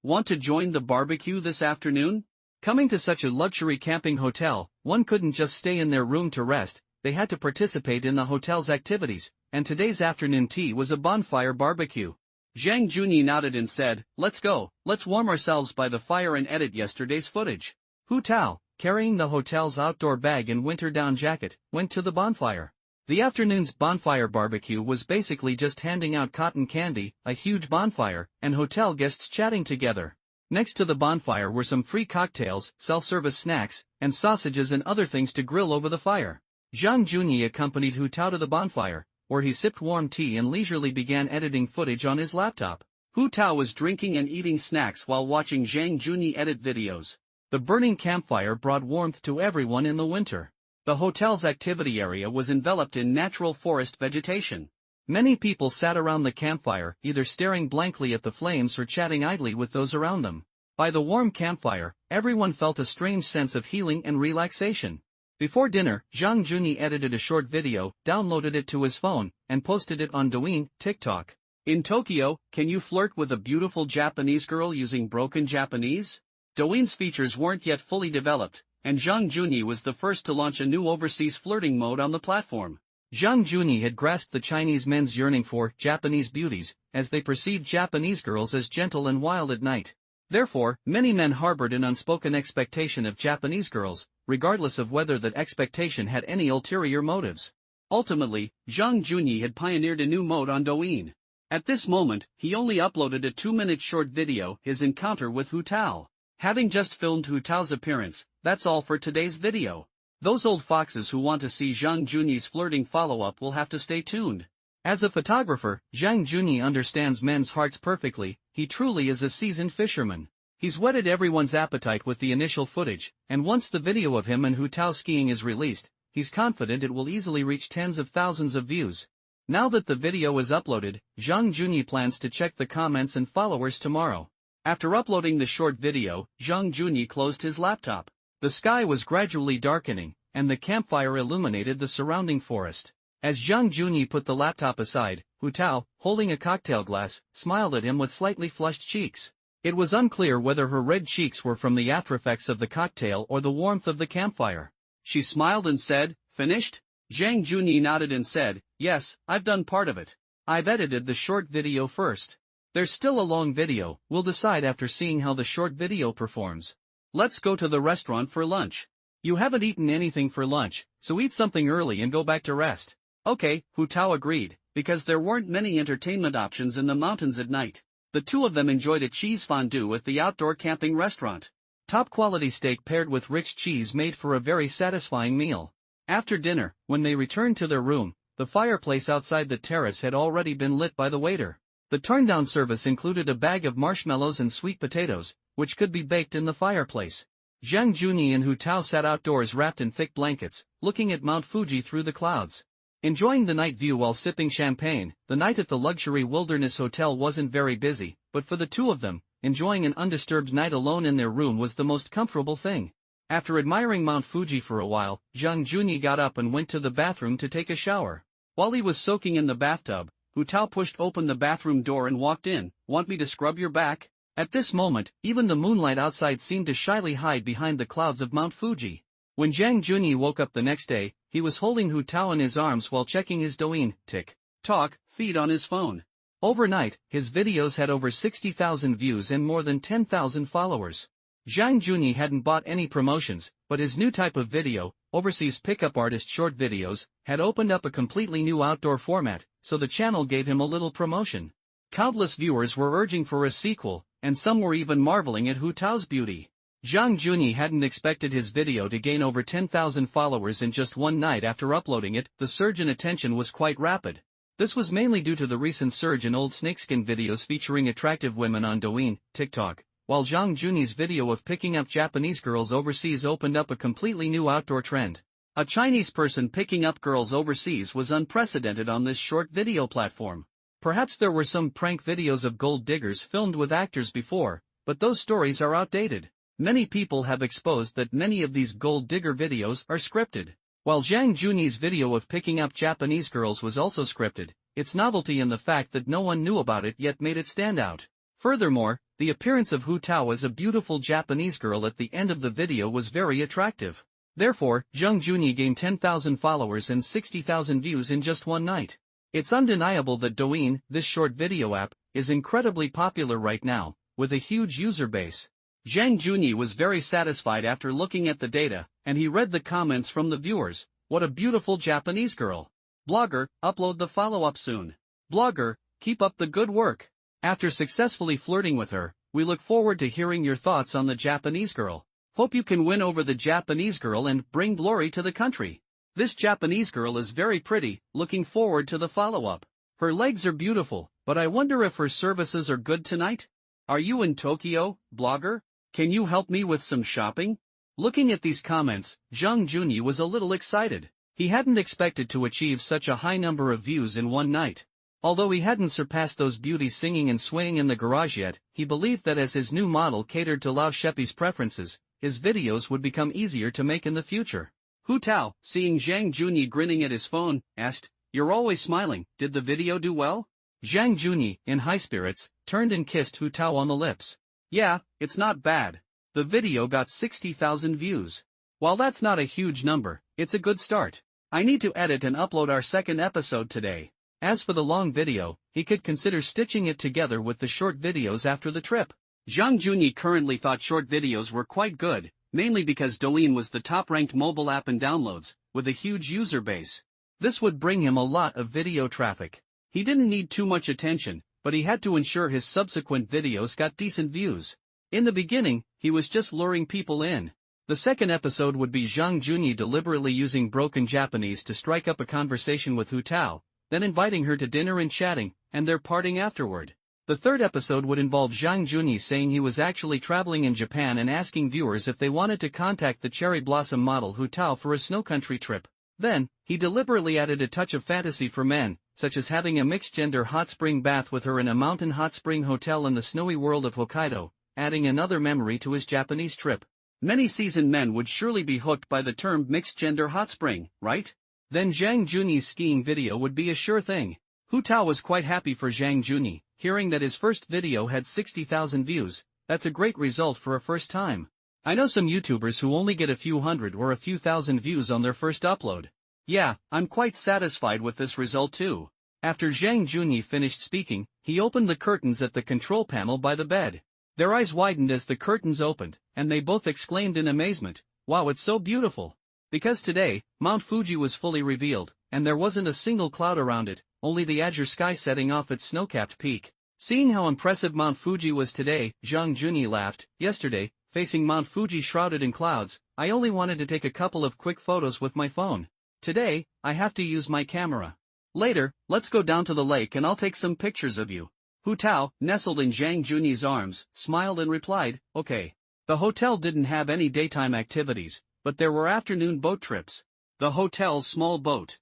Want to join the barbecue this afternoon? Coming to such a luxury camping hotel, one couldn't just stay in their room to rest, they had to participate in the hotel's activities, and today's afternoon tea was a bonfire barbecue. Zhang Junyi nodded and said, "Let's go, let's warm ourselves by the fire and edit yesterday's footage." Hu Tao, carrying the hotel's outdoor bag and winter down jacket, went to the bonfire. The afternoon's bonfire barbecue was basically just handing out cotton candy, a huge bonfire, and hotel guests chatting together. Next to the bonfire were some free cocktails, self-service snacks, and sausages and other things to grill over the fire. Zhang Junyi accompanied Hu Tao to the bonfire, where he sipped warm tea and leisurely began editing footage on his laptop. Hu Tao was drinking and eating snacks while watching Zhang Junyi edit videos. The burning campfire brought warmth to everyone in the winter. The hotel's activity area was enveloped in natural forest vegetation. Many people sat around the campfire, either staring blankly at the flames or chatting idly with those around them. By the warm campfire, everyone felt a strange sense of healing and relaxation. Before dinner, Zhang Junyi edited a short video, downloaded it to his phone, and posted it on Douyin, TikTok. In Tokyo, can you flirt with a beautiful Japanese girl using broken Japanese? Douyin's features weren't yet fully developed, and Zhang Junyi was the first to launch a new overseas flirting mode on the platform. Zhang Junyi had grasped the Chinese men's yearning for Japanese beauties, as they perceived Japanese girls as gentle and wild at night. Therefore, many men harbored an unspoken expectation of Japanese girls, regardless of whether that expectation had any ulterior motives. Ultimately, Zhang Junyi had pioneered a new mode on Douyin. At this moment, he only uploaded a 2-minute short video, his encounter with Hu Tao. Having just filmed Hu Tao's appearance, that's all for today's video. Those old foxes who want to see Zhang Junyi's flirting follow-up will have to stay tuned. As a photographer, Zhang Junyi understands men's hearts perfectly. He truly is a seasoned fisherman. He's whetted everyone's appetite with the initial footage, and once the video of him and Hu Tao skiing is released, he's confident it will easily reach tens of thousands of views. Now that the video is uploaded, Zhang Junyi plans to check the comments and followers tomorrow. After uploading the short video, Zhang Junyi closed his laptop. The sky was gradually darkening, and the campfire illuminated the surrounding forest. As Zhang Junyi put the laptop aside, Hu Tao, holding a cocktail glass, smiled at him with slightly flushed cheeks. It was unclear whether her red cheeks were from the aftereffects of the cocktail or the warmth of the campfire. She smiled and said, "Finished?" Zhang Junyi nodded and said, "Yes, I've done part of it. I've edited the short video first. There's still a long video, we'll decide after seeing how the short video performs. Let's go to the restaurant for lunch. You haven't eaten anything for lunch, so eat something early and go back to rest." Okay, Hu Tao agreed, because there weren't many entertainment options in the mountains at night. The two of them enjoyed a cheese fondue at the outdoor camping restaurant. Top-quality steak paired with rich cheese made for a very satisfying meal. After dinner, when they returned to their room, the fireplace outside the terrace had already been lit by the waiter. The turn-down service included a bag of marshmallows and sweet potatoes, which could be baked in the fireplace. Zhang Junyi and Hu Tao sat outdoors wrapped in thick blankets, looking at Mount Fuji through the clouds. Enjoying the night view while sipping champagne, the night at the luxury wilderness hotel wasn't very busy, but for the two of them, enjoying an undisturbed night alone in their room was the most comfortable thing. After admiring Mount Fuji for a while, Zhang Junyi got up and went to the bathroom to take a shower. While he was soaking in the bathtub, Hu Tao pushed open the bathroom door and walked in. "Want me to scrub your back?" At this moment, even the moonlight outside seemed to shyly hide behind the clouds of Mount Fuji. When Zhang Junyi woke up the next day, he was holding Hu Tao in his arms while checking his Douyin, TikTok, feed on his phone. Overnight, his videos had over 60,000 views and more than 10,000 followers. Zhang Junyi hadn't bought any promotions, but his new type of video, overseas pickup artist short videos, had opened up a completely new outdoor format, so the channel gave him a little promotion. Countless viewers were urging for a sequel, and some were even marveling at Hu Tao's beauty. Zhang Junyi hadn't expected his video to gain over 10,000 followers in just one night after uploading it. The surge in attention was quite rapid. This was mainly due to the recent surge in old snakeskin videos featuring attractive women on Douyin, TikTok, while Zhang Junyi's video of picking up Japanese girls overseas opened up a completely new outdoor trend. A Chinese person picking up girls overseas was unprecedented on this short video platform. Perhaps there were some prank videos of gold diggers filmed with actors before, but those stories are outdated. Many people have exposed that many of these gold digger videos are scripted. While Zhang Junyi's video of picking up Japanese girls was also scripted, its novelty and the fact that no one knew about it yet made it stand out. Furthermore, the appearance of Hu Tao as a beautiful Japanese girl at the end of the video was very attractive. Therefore, Zhang Junyi gained 10,000 followers and 60,000 views in just one night. It's undeniable that Douyin, this short video app, is incredibly popular right now, with a huge user base. Zhang Junyi was very satisfied after looking at the data, and he read the comments from the viewers. What a beautiful Japanese girl. Blogger, upload the follow-up soon. Blogger, keep up the good work. After successfully flirting with her, we look forward to hearing your thoughts on the Japanese girl. Hope you can win over the Japanese girl and bring glory to the country. This Japanese girl is very pretty, looking forward to the follow-up. Her legs are beautiful, but I wonder if her services are good tonight? Are you in Tokyo, blogger? Can you help me with some shopping? Looking at these comments, Zhang Junyi was a little excited. He hadn't expected to achieve such a high number of views in one night. Although he hadn't surpassed those beauties singing and swaying in the garage yet, he believed that as his new model catered to Lao Shepi's preferences, his videos would become easier to make in the future. Hu Tao, seeing Zhang Junyi grinning at his phone, asked, "You're always smiling, did the video do well?" Zhang Junyi, in high spirits, turned and kissed Hu Tao on the lips. "Yeah, it's not bad. The video got 60,000 views. While that's not a huge number, it's a good start. I need to edit and upload our second episode today." As for the long video, he could consider stitching it together with the short videos after the trip. Zhang Junyi currently thought short videos were quite good, mainly because Douyin was the top-ranked mobile app in downloads, with a huge user base. This would bring him a lot of video traffic. He didn't need too much attention, but he had to ensure his subsequent videos got decent views. In the beginning, he was just luring people in. The second episode would be Zhang Junyi deliberately using broken Japanese to strike up a conversation with Hu Tao, then inviting her to dinner and chatting, and their parting afterward. The third episode would involve Zhang Junyi saying he was actually traveling in Japan and asking viewers if they wanted to contact the cherry blossom model Hu Tao for a snow country trip. Then, he deliberately added a touch of fantasy for men, such as having a mixed-gender hot spring bath with her in a mountain hot spring hotel in the snowy world of Hokkaido, adding another memory to his Japanese trip. Many seasoned men would surely be hooked by the term mixed-gender hot spring, right? Then Zhang Junyi's skiing video would be a sure thing. Hu Tao was quite happy for Zhang Junyi, hearing that his first video had 60,000 views. That's a great result for a first time. I know some YouTubers who only get a few hundred or a few thousand views on their first upload. Yeah, I'm quite satisfied with this result too. After Zhang Junyi finished speaking, he opened the curtains at the control panel by the bed. Their eyes widened as the curtains opened, and they both exclaimed in amazement, "Wow, it's so beautiful." Because today, Mount Fuji was fully revealed, and there wasn't a single cloud around it, only the azure sky setting off its snow-capped peak. Seeing how impressive Mount Fuji was today, Zhang Junyi laughed. "Yesterday, facing Mount Fuji shrouded in clouds, I only wanted to take a couple of quick photos with my phone. Today, I have to use my camera. Later, let's go down to the lake and I'll take some pictures of you." Hu Tao, nestled in Zhang Junyi's arms, smiled and replied, "Okay." The hotel didn't have any daytime activities, but there were afternoon boat trips. The hotel's small boats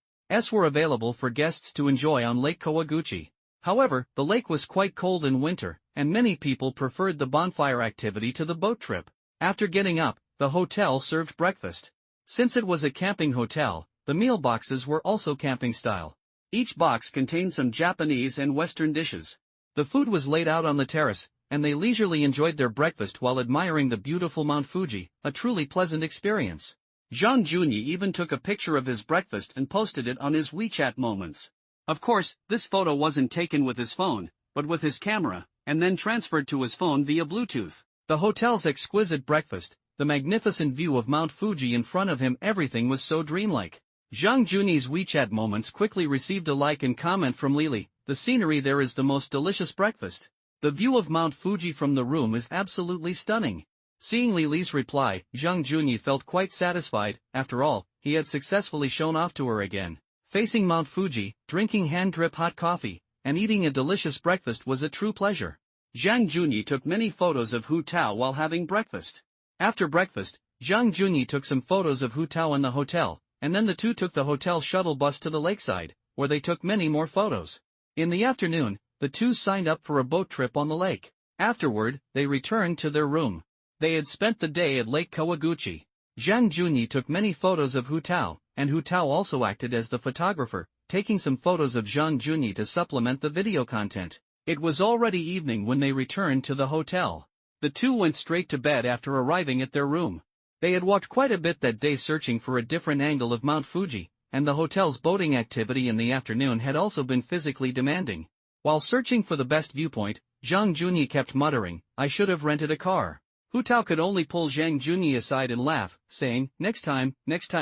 were available for guests to enjoy on Lake Kawaguchi. However, the lake was quite cold in winter, and many people preferred the bonfire activity to the boat trip. After getting up, the hotel served breakfast. Since it was a camping hotel, the meal boxes were also camping style. Each box contained some Japanese and Western dishes. The food was laid out on the terrace, and they leisurely enjoyed their breakfast while admiring the beautiful Mount Fuji, a truly pleasant experience. Zhang Junyi even took a picture of his breakfast and posted it on his WeChat Moments. Of course, this photo wasn't taken with his phone, but with his camera, and then transferred to his phone via Bluetooth. The hotel's exquisite breakfast, the magnificent view of Mount Fuji in front of him, everything was so dreamlike. Zhang Junyi's WeChat Moments quickly received a like and comment from Lily. "The scenery there is the most delicious breakfast. The view of Mount Fuji from the room is absolutely stunning." Seeing Lily's reply, Zhang Junyi felt quite satisfied. After all, he had successfully shown off to her again. Facing Mount Fuji, drinking hand-drip hot coffee, and eating a delicious breakfast was a true pleasure. Zhang Junyi took many photos of Hu Tao while having breakfast. After breakfast, Zhang Junyi took some photos of Hu Tao in the hotel, and then the two took the hotel shuttle bus to the lakeside, where they took many more photos. In the afternoon, the two signed up for a boat trip on the lake. Afterward, they returned to their room. They had spent the day at Lake Kawaguchi. Zhang Junyi took many photos of Hu Tao, and Hu Tao also acted as the photographer, taking some photos of Zhang Junyi to supplement the video content. It was already evening when they returned to the hotel. The two went straight to bed after arriving at their room. They had walked quite a bit that day searching for a different angle of Mount Fuji, and the hotel's boating activity in the afternoon had also been physically demanding. While searching for the best viewpoint, Zhang Junyi kept muttering, "I should have rented a car." Hu Tao could only pull Zhang Junyi aside and laugh, saying, next time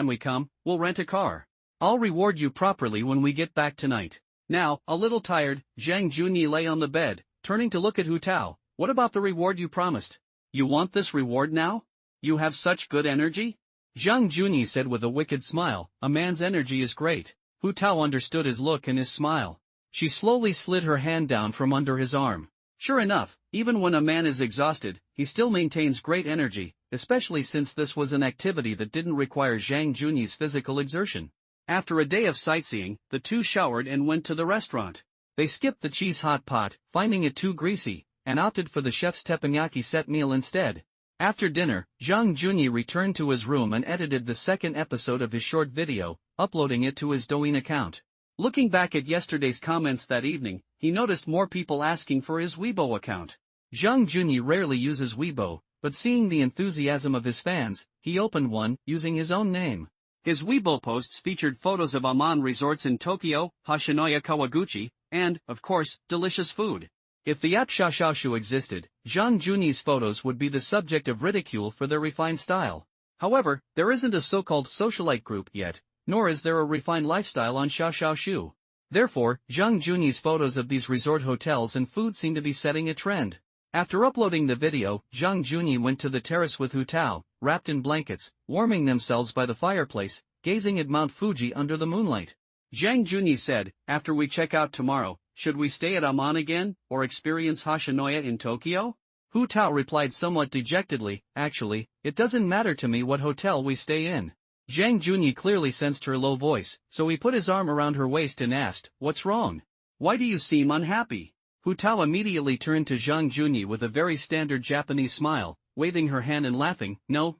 we come, we'll rent a car. I'll reward you properly when we get back tonight. Now, a little tired, Zhang Junyi lay on the bed, turning to look at Hu Tao. What about the reward you promised? You want this reward now? You have such good energy? Zhang Junyi said with a wicked smile, a man's energy is great. Hu Tao understood his look and his smile. She slowly slid her hand down from under his arm. Sure enough, even when a man is exhausted, he still maintains great energy, especially since this was an activity that didn't require Zhang Junyi's physical exertion. After a day of sightseeing, the two showered and went to the restaurant. They skipped the cheese hot pot, finding it too greasy, and opted for the chef's teppanyaki set meal instead. After dinner, Zhang Junyi returned to his room and edited the second episode of his short video, uploading it to his Douyin account. Looking back at yesterday's comments that evening, he noticed more people asking for his Weibo account. Zhang Junyi rarely uses Weibo, but seeing the enthusiasm of his fans, he opened one, using his own name. His Weibo posts featured photos of Aman resorts in Tokyo, Hashinoya Kawaguchi, and, of course, delicious food. If the app Xiaoxiaoshu existed, Zhang Junyi's photos would be the subject of ridicule for their refined style. However, there isn't a so-called socialite group yet, nor is there a refined lifestyle on Xiaoxiaoshu. Therefore, Zhang Junyi's photos of these resort hotels and food seem to be setting a trend. After uploading the video, Zhang Junyi went to the terrace with Hu Tao, wrapped in blankets, warming themselves by the fireplace, gazing at Mount Fuji under the moonlight. Zhang Junyi said, after we check out tomorrow, should we stay at Aman again, or experience Hashinoya in Tokyo? Hu Tao replied somewhat dejectedly, actually, it doesn't matter to me what hotel we stay in. Zhang Junyi clearly sensed her low voice, so he put his arm around her waist and asked, what's wrong? Why do you seem unhappy? Hu Tao immediately turned to Zhang Junyi with a very standard Japanese smile, waving her hand and laughing, no.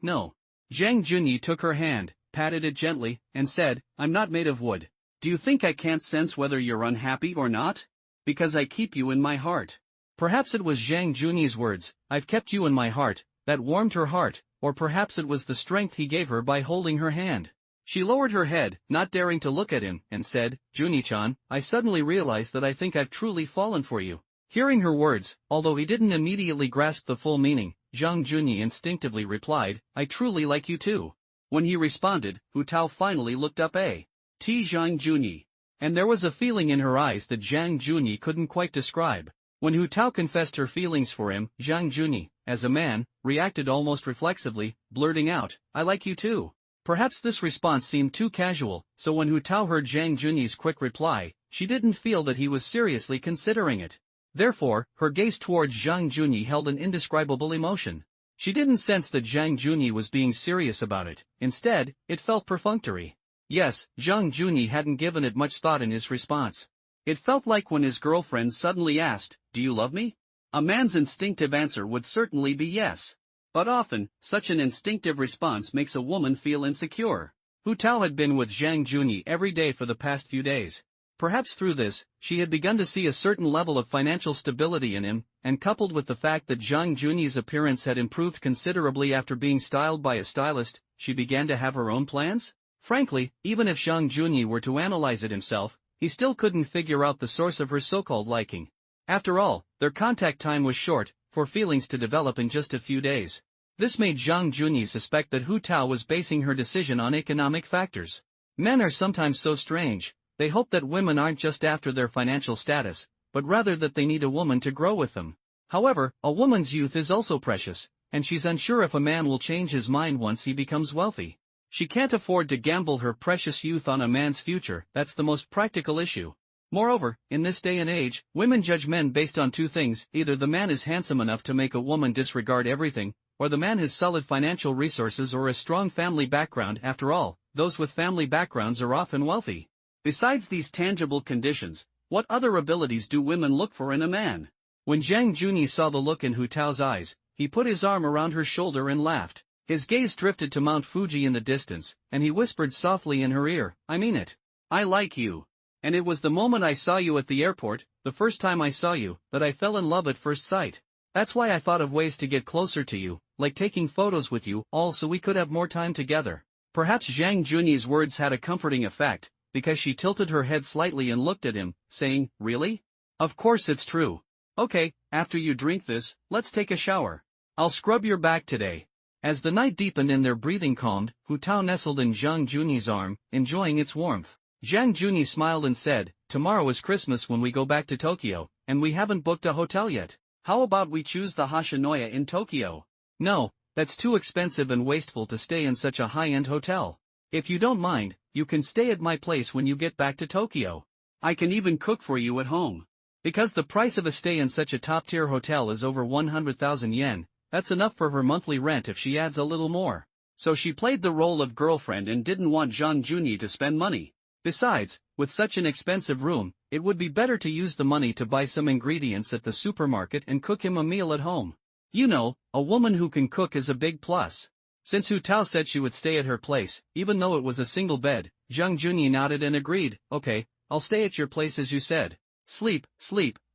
Zhang Junyi took her hand, patted it gently, and said, I'm not made of wood. Do you think I can't sense whether you're unhappy or not? Because I keep you in my heart. Perhaps it was Zhang Junyi's words, I've kept you in my heart, that warmed her heart, or perhaps it was the strength he gave her by holding her hand. She lowered her head, not daring to look at him, and said, Junyi-chan, I suddenly realize that I think I've truly fallen for you. Hearing her words, although he didn't immediately grasp the full meaning, Zhang Junyi instinctively replied, I truly like you too. When he responded, Hu Tao finally looked up at Zhang Junyi. And there was a feeling in her eyes that Zhang Junyi couldn't quite describe. When Hu Tao confessed her feelings for him, Zhang Junyi, as a man, reacted almost reflexively, blurting out, I like you too. Perhaps this response seemed too casual, so when Hu Tao heard Zhang Junyi's quick reply, she didn't feel that he was seriously considering it. Therefore, her gaze towards Zhang Junyi held an indescribable emotion. She didn't sense that Zhang Junyi was being serious about it, instead, it felt perfunctory. Yes, Zhang Junyi hadn't given it much thought in his response. It felt like when his girlfriend suddenly asked, do you love me? A man's instinctive answer would certainly be yes. But often, such an instinctive response makes a woman feel insecure. Hu Tao had been with Zhang Junyi every day for the past few days. Perhaps through this, she had begun to see a certain level of financial stability in him, and coupled with the fact that Zhang Junyi's appearance had improved considerably after being styled by a stylist, she began to have her own plans? Frankly, even if Zhang Junyi were to analyze it himself, he still couldn't figure out the source of her so-called liking. After all, their contact time was short, for feelings to develop in just a few days. This made Zhang Junyi suspect that Hu Tao was basing her decision on economic factors. Men are sometimes so strange, they hope that women aren't just after their financial status, but rather that they need a woman to grow with them. However, a woman's youth is also precious, and she's unsure if a man will change his mind once he becomes wealthy. She can't afford to gamble her precious youth on a man's future, that's the most practical issue. Moreover, in this day and age, women judge men based on two things, either the man is handsome enough to make a woman disregard everything, or the man has solid financial resources or a strong family background. After all, those with family backgrounds are often wealthy. Besides these tangible conditions, what other abilities do women look for in a man? When Zhang Junyi saw the look in Hu Tao's eyes, he put his arm around her shoulder and laughed. His gaze drifted to Mount Fuji in the distance, and he whispered softly in her ear, I mean it. I like you. And it was the moment I saw you at the airport, the first time I saw you, that I fell in love at first sight. That's why I thought of ways to get closer to you, like taking photos with you, all so we could have more time together. Perhaps Zhang Junyi's words had a comforting effect, because she tilted her head slightly and looked at him, saying, really? Of course it's true. Okay, after you drink this, let's take a shower. I'll scrub your back today. As the night deepened and their breathing calmed, Hu Tao nestled in Zhang Juni's arm, enjoying its warmth. Zhang Juni smiled and said, "Tomorrow is Christmas when we go back to Tokyo, and we haven't booked a hotel yet. How about we choose the Hashinoya in Tokyo?" "No, that's too expensive and wasteful to stay in such a high-end hotel. If you don't mind, you can stay at my place when you get back to Tokyo. I can even cook for you at home." Because the price of a stay in such a top-tier hotel is over 100,000 yen, that's enough for her monthly rent if she adds a little more. So she played the role of girlfriend and didn't want Zhang Juni to spend money. Besides, with such an expensive room, it would be better to use the money to buy some ingredients at the supermarket and cook him a meal at home. You know, a woman who can cook is a big plus. Since Hu Tao said she would stay at her place, even though it was a single bed, Zhang Juni nodded and agreed, "Okay, I'll stay at your place as you said. Sleep,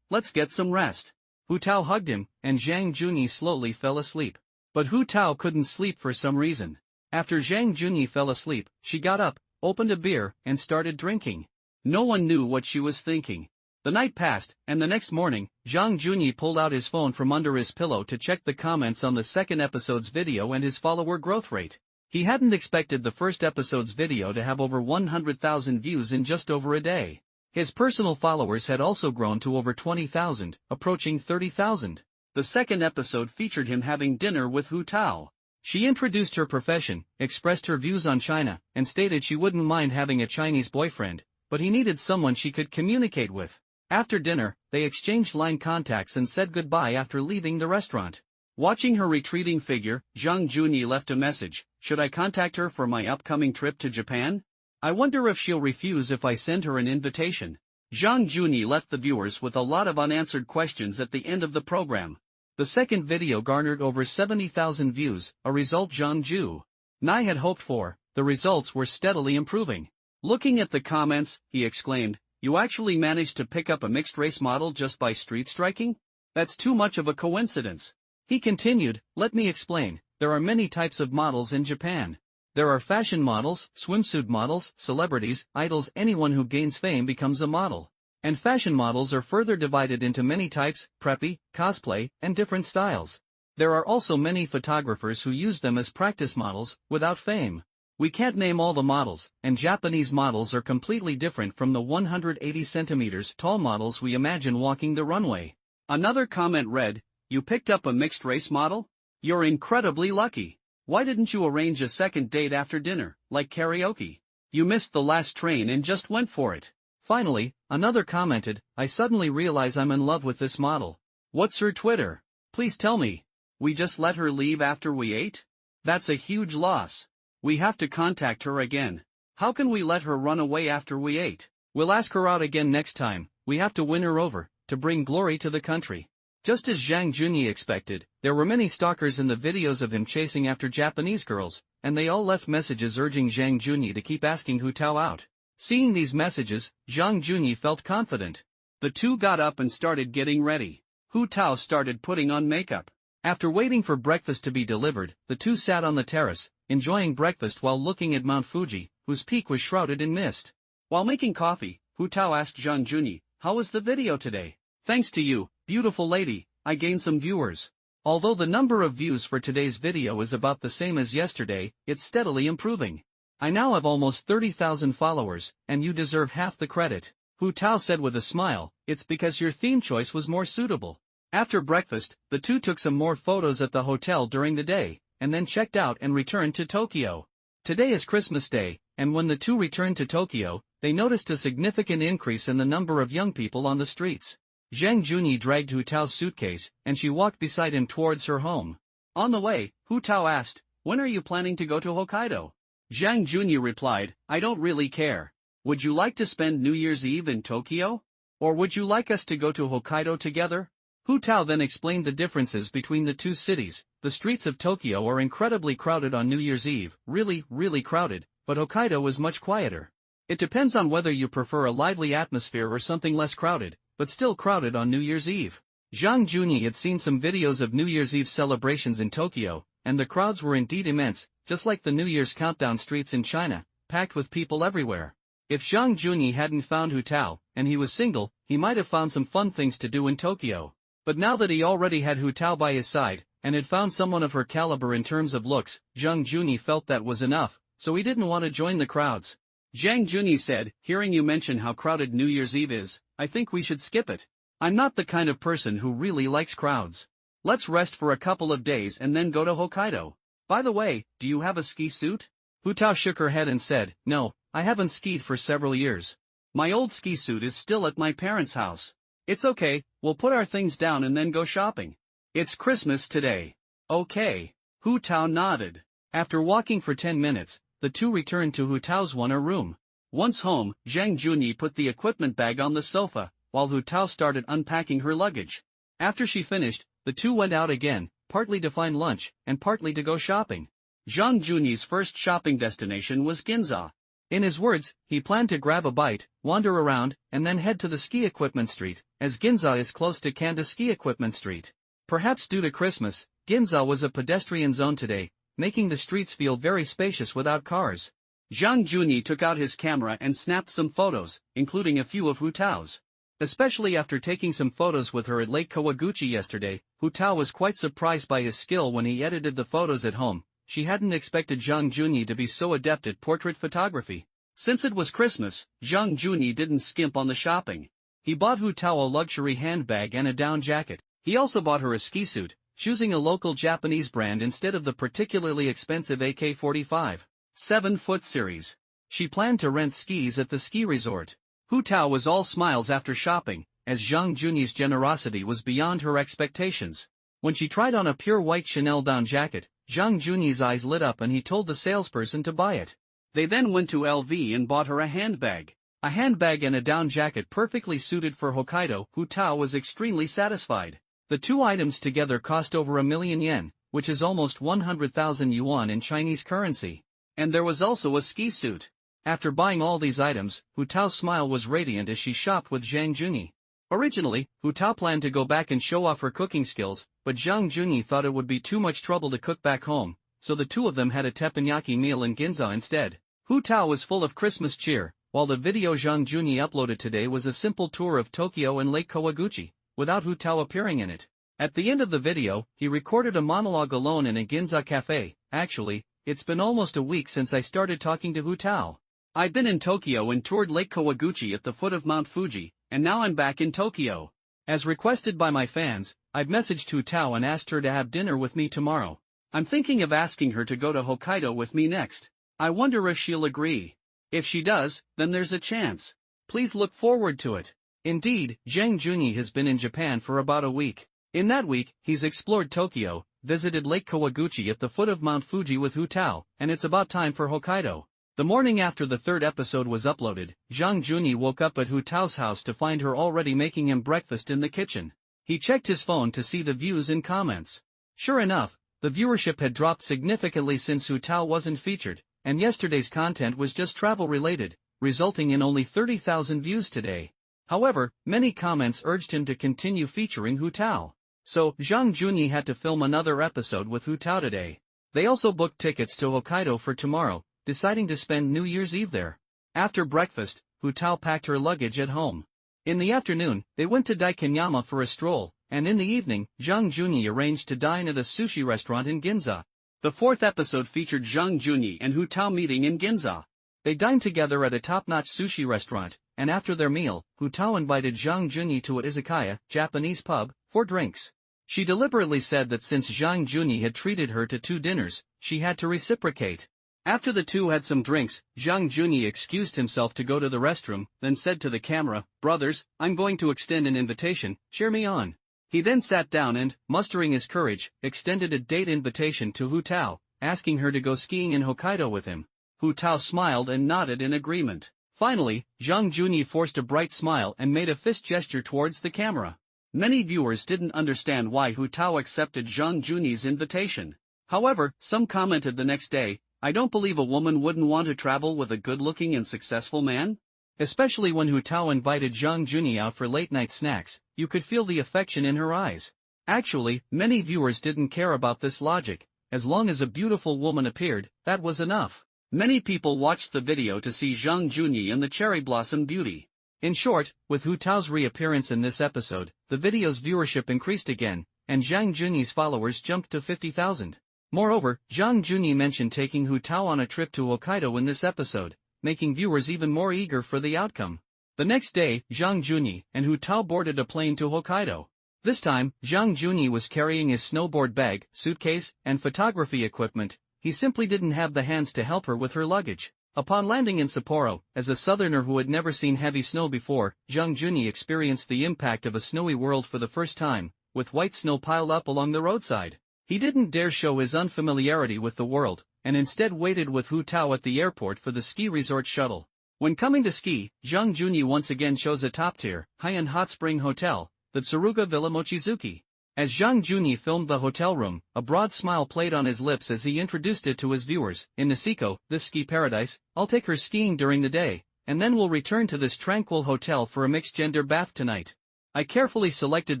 let's get some rest." Hu Tao hugged him, and Zhang Juni slowly fell asleep. But Hu Tao couldn't sleep for some reason. After Zhang Juni fell asleep, she got up, opened a beer, and started drinking. No one knew what she was thinking. The night passed, and the next morning, Zhang Juni pulled out his phone from under his pillow to check the comments on the second episode's video and his follower growth rate. He hadn't expected the first episode's video to have over 100,000 views in just over a day. His personal followers had also grown to over 20,000, approaching 30,000. The second episode featured him having dinner with Hu Tao. She introduced her profession, expressed her views on China, and stated she wouldn't mind having a Chinese boyfriend, but he needed someone she could communicate with. After dinner, they exchanged line contacts and said goodbye after leaving the restaurant. Watching her retreating figure, Zhang Juni left a message: "Should I contact her for my upcoming trip to Japan? I wonder if she'll refuse if I send her an invitation." Zhang Juni left the viewers with a lot of unanswered questions at the end of the program. The second video garnered over 70,000 views, a result Zhang Juni had hoped for. The results were steadily improving. Looking at the comments, he exclaimed, "You actually managed to pick up a mixed-race model just by street striking? That's too much of a coincidence." He continued, "Let me explain, there are many types of models in Japan. There are fashion models, swimsuit models, celebrities, idols. Anyone who gains fame becomes a model. And fashion models are further divided into many types, preppy, cosplay, and different styles. There are also many photographers who use them as practice models, without fame. We can't name all the models, and Japanese models are completely different from the 180 centimeters tall models we imagine walking the runway." Another comment read, "You picked up a mixed-race model? You're incredibly lucky. Why didn't you arrange a second date after dinner, like karaoke? You missed the last train and just went for it." Finally, another commented, "I suddenly realize I'm in love with this model. What's her Twitter? Please tell me. We just let her leave after we ate? That's a huge loss. We have to contact her again. How can we let her run away after we ate? We'll ask her out again next time. We have to win her over, to bring glory to the country." Just as Zhang Juni expected, there were many stalkers in the videos of him chasing after Japanese girls, and they all left messages urging Zhang Juni to keep asking Hu Tao out. Seeing these messages, Zhang Juni felt confident. The two got up and started getting ready. Hu Tao started putting on makeup. After waiting for breakfast to be delivered, the two sat on the terrace, enjoying breakfast while looking at Mount Fuji, whose peak was shrouded in mist. While making coffee, Hu Tao asked Zhang Juni, "How was the video today? Thanks to you, beautiful lady, I gained some viewers. Although the number of views for today's video is about the same as yesterday, it's steadily improving. I now have almost 30,000 followers, and you deserve half the credit." Hu Tao said with a smile, "It's because your theme choice was more suitable." After breakfast, the two took some more photos at the hotel during the day, and then checked out and returned to Tokyo. Today is Christmas Day, and when the two returned to Tokyo, they noticed a significant increase in the number of young people on the streets. Zhang Juni dragged Hu Tao's suitcase, and she walked beside him towards her home. On the way, Hu Tao asked, "When are you planning to go to Hokkaido?" Zhang Juni replied, "I don't really care. Would you like to spend New Year's Eve in Tokyo? Or would you like us to go to Hokkaido together?" Hu Tao then explained the differences between the two cities. The streets of Tokyo are incredibly crowded on New Year's Eve, really crowded, but Hokkaido is much quieter. It depends on whether you prefer a lively atmosphere or something less crowded, but still crowded on New Year's Eve. Zhang Juni had seen some videos of New Year's Eve celebrations in Tokyo, and the crowds were indeed immense, just like the New Year's countdown streets in China, packed with people everywhere. If Zhang Juni hadn't found Hu Tao, and he was single, he might have found some fun things to do in Tokyo. But now that he already had Hu Tao by his side, and had found someone of her caliber in terms of looks. Zhang Juni felt that was enough, so he didn't want to join the crowds. Zhang Juni said, hearing you mention how crowded New Year's Eve is, I think we should skip it. I'm not the kind of person who really likes crowds. Let's rest for a couple of days and then go to Hokkaido. By the way, do you have a ski suit? Hu Tao shook her head and said, no, I haven't skied for several years. My old ski suit is still at my parents' house. It's okay, we'll put our things down and then go shopping. It's Christmas today. Okay. Hu Tao nodded. After walking for 10 minutes, the two returned to Hu Tao's room. Once home, Zhang Juni put the equipment bag on the sofa, while Hu Tao started unpacking her luggage. After she finished, the two went out again, partly to find lunch, and partly to go shopping. Zhang Juni's first shopping destination was Ginza. In his words, he planned to grab a bite, wander around, and then head to the ski equipment street, as Ginza is close to Kanda ski equipment street. Perhaps due to Christmas, Ginza was a pedestrian zone today, making the streets feel very spacious without cars. Zhang Juni took out his camera and snapped some photos, including a few of Hu Tao's. Especially after taking some photos with her at Lake Kawaguchi yesterday, Hu Tao was quite surprised by his skill when he edited the photos at home. She hadn't expected Zhang Juni to be so adept at portrait photography. Since it was Christmas, Zhang Juni didn't skimp on the shopping. He bought Hu Tao a luxury handbag and a down jacket. He also bought her a ski suit, choosing a local Japanese brand instead of the particularly expensive AK-45 7-foot series. She planned to rent skis at the ski resort. Hu Tao was all smiles after shopping, as Zhang Juni's generosity was beyond her expectations. When she tried on a pure white Chanel down jacket, Zhang Juni's eyes lit up and he told the salesperson to buy it. They then went to LV and bought her a handbag. A handbag and a down jacket perfectly suited for Hokkaido. Hu Tao was extremely satisfied. The two items together cost over 1 million yen, which is almost 100,000 yuan in Chinese currency. And there was also a ski suit. After buying all these items, Hu Tao's smile was radiant as she shopped with Zhang Juni. Originally, Hu Tao planned to go back and show off her cooking skills, but Zhang Juni thought it would be too much trouble to cook back home, so the two of them had a teppanyaki meal in Ginza instead. Hu Tao was full of Christmas cheer, while the video Zhang Juni uploaded today was a simple tour of Tokyo and Lake Kawaguchi, without Hu Tao appearing in it. At the end of the video, he recorded a monologue alone in a Ginza cafe. Actually, it's been almost a week since I started talking to Hu Tao. I've been in Tokyo and toured Lake Kawaguchi at the foot of Mount Fuji, and now I'm back in Tokyo. As requested by my fans, I've messaged Hu Tao and asked her to have dinner with me tomorrow. I'm thinking of asking her to go to Hokkaido with me next. I wonder if she'll agree. If she does, then there's a chance. Please look forward to it. Indeed, Zhang Juni has been in Japan for about a week. In that week, he's explored Tokyo, visited Lake Kawaguchi at the foot of Mount Fuji with Hu Tao, and it's about time for Hokkaido. The morning after the third episode was uploaded, Zhang Juni woke up at Hu Tao's house to find her already making him breakfast in the kitchen. He checked his phone to see the views and comments. Sure enough, the viewership had dropped significantly since Hu Tao wasn't featured, and yesterday's content was just travel-related, resulting in only 30,000 views today. However, many comments urged him to continue featuring Hu Tao. So, Zhang Juni had to film another episode with Hu Tao today. They also booked tickets to Hokkaido for tomorrow, deciding to spend New Year's Eve there. After breakfast, Hu Tao packed her luggage at home. In the afternoon, they went to Daikanyama for a stroll, and in the evening, Zhang Juni arranged to dine at a sushi restaurant in Ginza. The fourth episode featured Zhang Juni and Hu Tao meeting in Ginza. They dined together at a top-notch sushi restaurant, and after their meal, Hu Tao invited Zhang Juni to a izakaya, Japanese pub, for drinks. She deliberately said that since Zhang Juni had treated her to 2 dinners, she had to reciprocate. After the two had some drinks, Zhang Juni excused himself to go to the restroom, then said to the camera, "Brothers, I'm going to extend an invitation, cheer me on." He then sat down and, mustering his courage, extended a date invitation to Hu Tao, asking her to go skiing in Hokkaido with him. Hu Tao smiled and nodded in agreement. Finally, Zhang Juni forced a bright smile and made a fist gesture towards the camera. Many viewers didn't understand why Hu Tao accepted Zhang Juni's invitation. However, some commented the next day, "I don't believe a woman wouldn't want to travel with a good-looking and successful man." Especially when Hu Tao invited Zhang Juni out for late-night snacks, you could feel the affection in her eyes. Actually, many viewers didn't care about this logic. As long as a beautiful woman appeared, that was enough. Many people watched the video to see Zhang Juni and the cherry blossom beauty. In short, with Hu Tao's reappearance in this episode, the video's viewership increased again, and Zhang Junyi's followers jumped to 50,000. Moreover, Zhang Junyi mentioned taking Hu Tao on a trip to Hokkaido in this episode, making viewers even more eager for the outcome. The next day, Zhang Junyi and Hu Tao boarded a plane to Hokkaido. This time, Zhang Junyi was carrying his snowboard bag, suitcase, and photography equipment. He simply didn't have the hands to help her with her luggage. Upon landing in Sapporo, as a southerner who had never seen heavy snow before, Zhang Junyi experienced the impact of a snowy world for the first time, with white snow piled up along the roadside. He didn't dare show his unfamiliarity with the world, and instead waited with Hu Tao at the airport for the ski resort shuttle. When coming to ski, Zhang Junyi once again chose a top-tier, high-end hot spring hotel, the Tsuruga Villa Mochizuki. As Zhang Junyi filmed the hotel room, a broad smile played on his lips as he introduced it to his viewers. In Niseko, this ski paradise, I'll take her skiing during the day, and then we'll return to this tranquil hotel for a mixed-gender bath tonight. I carefully selected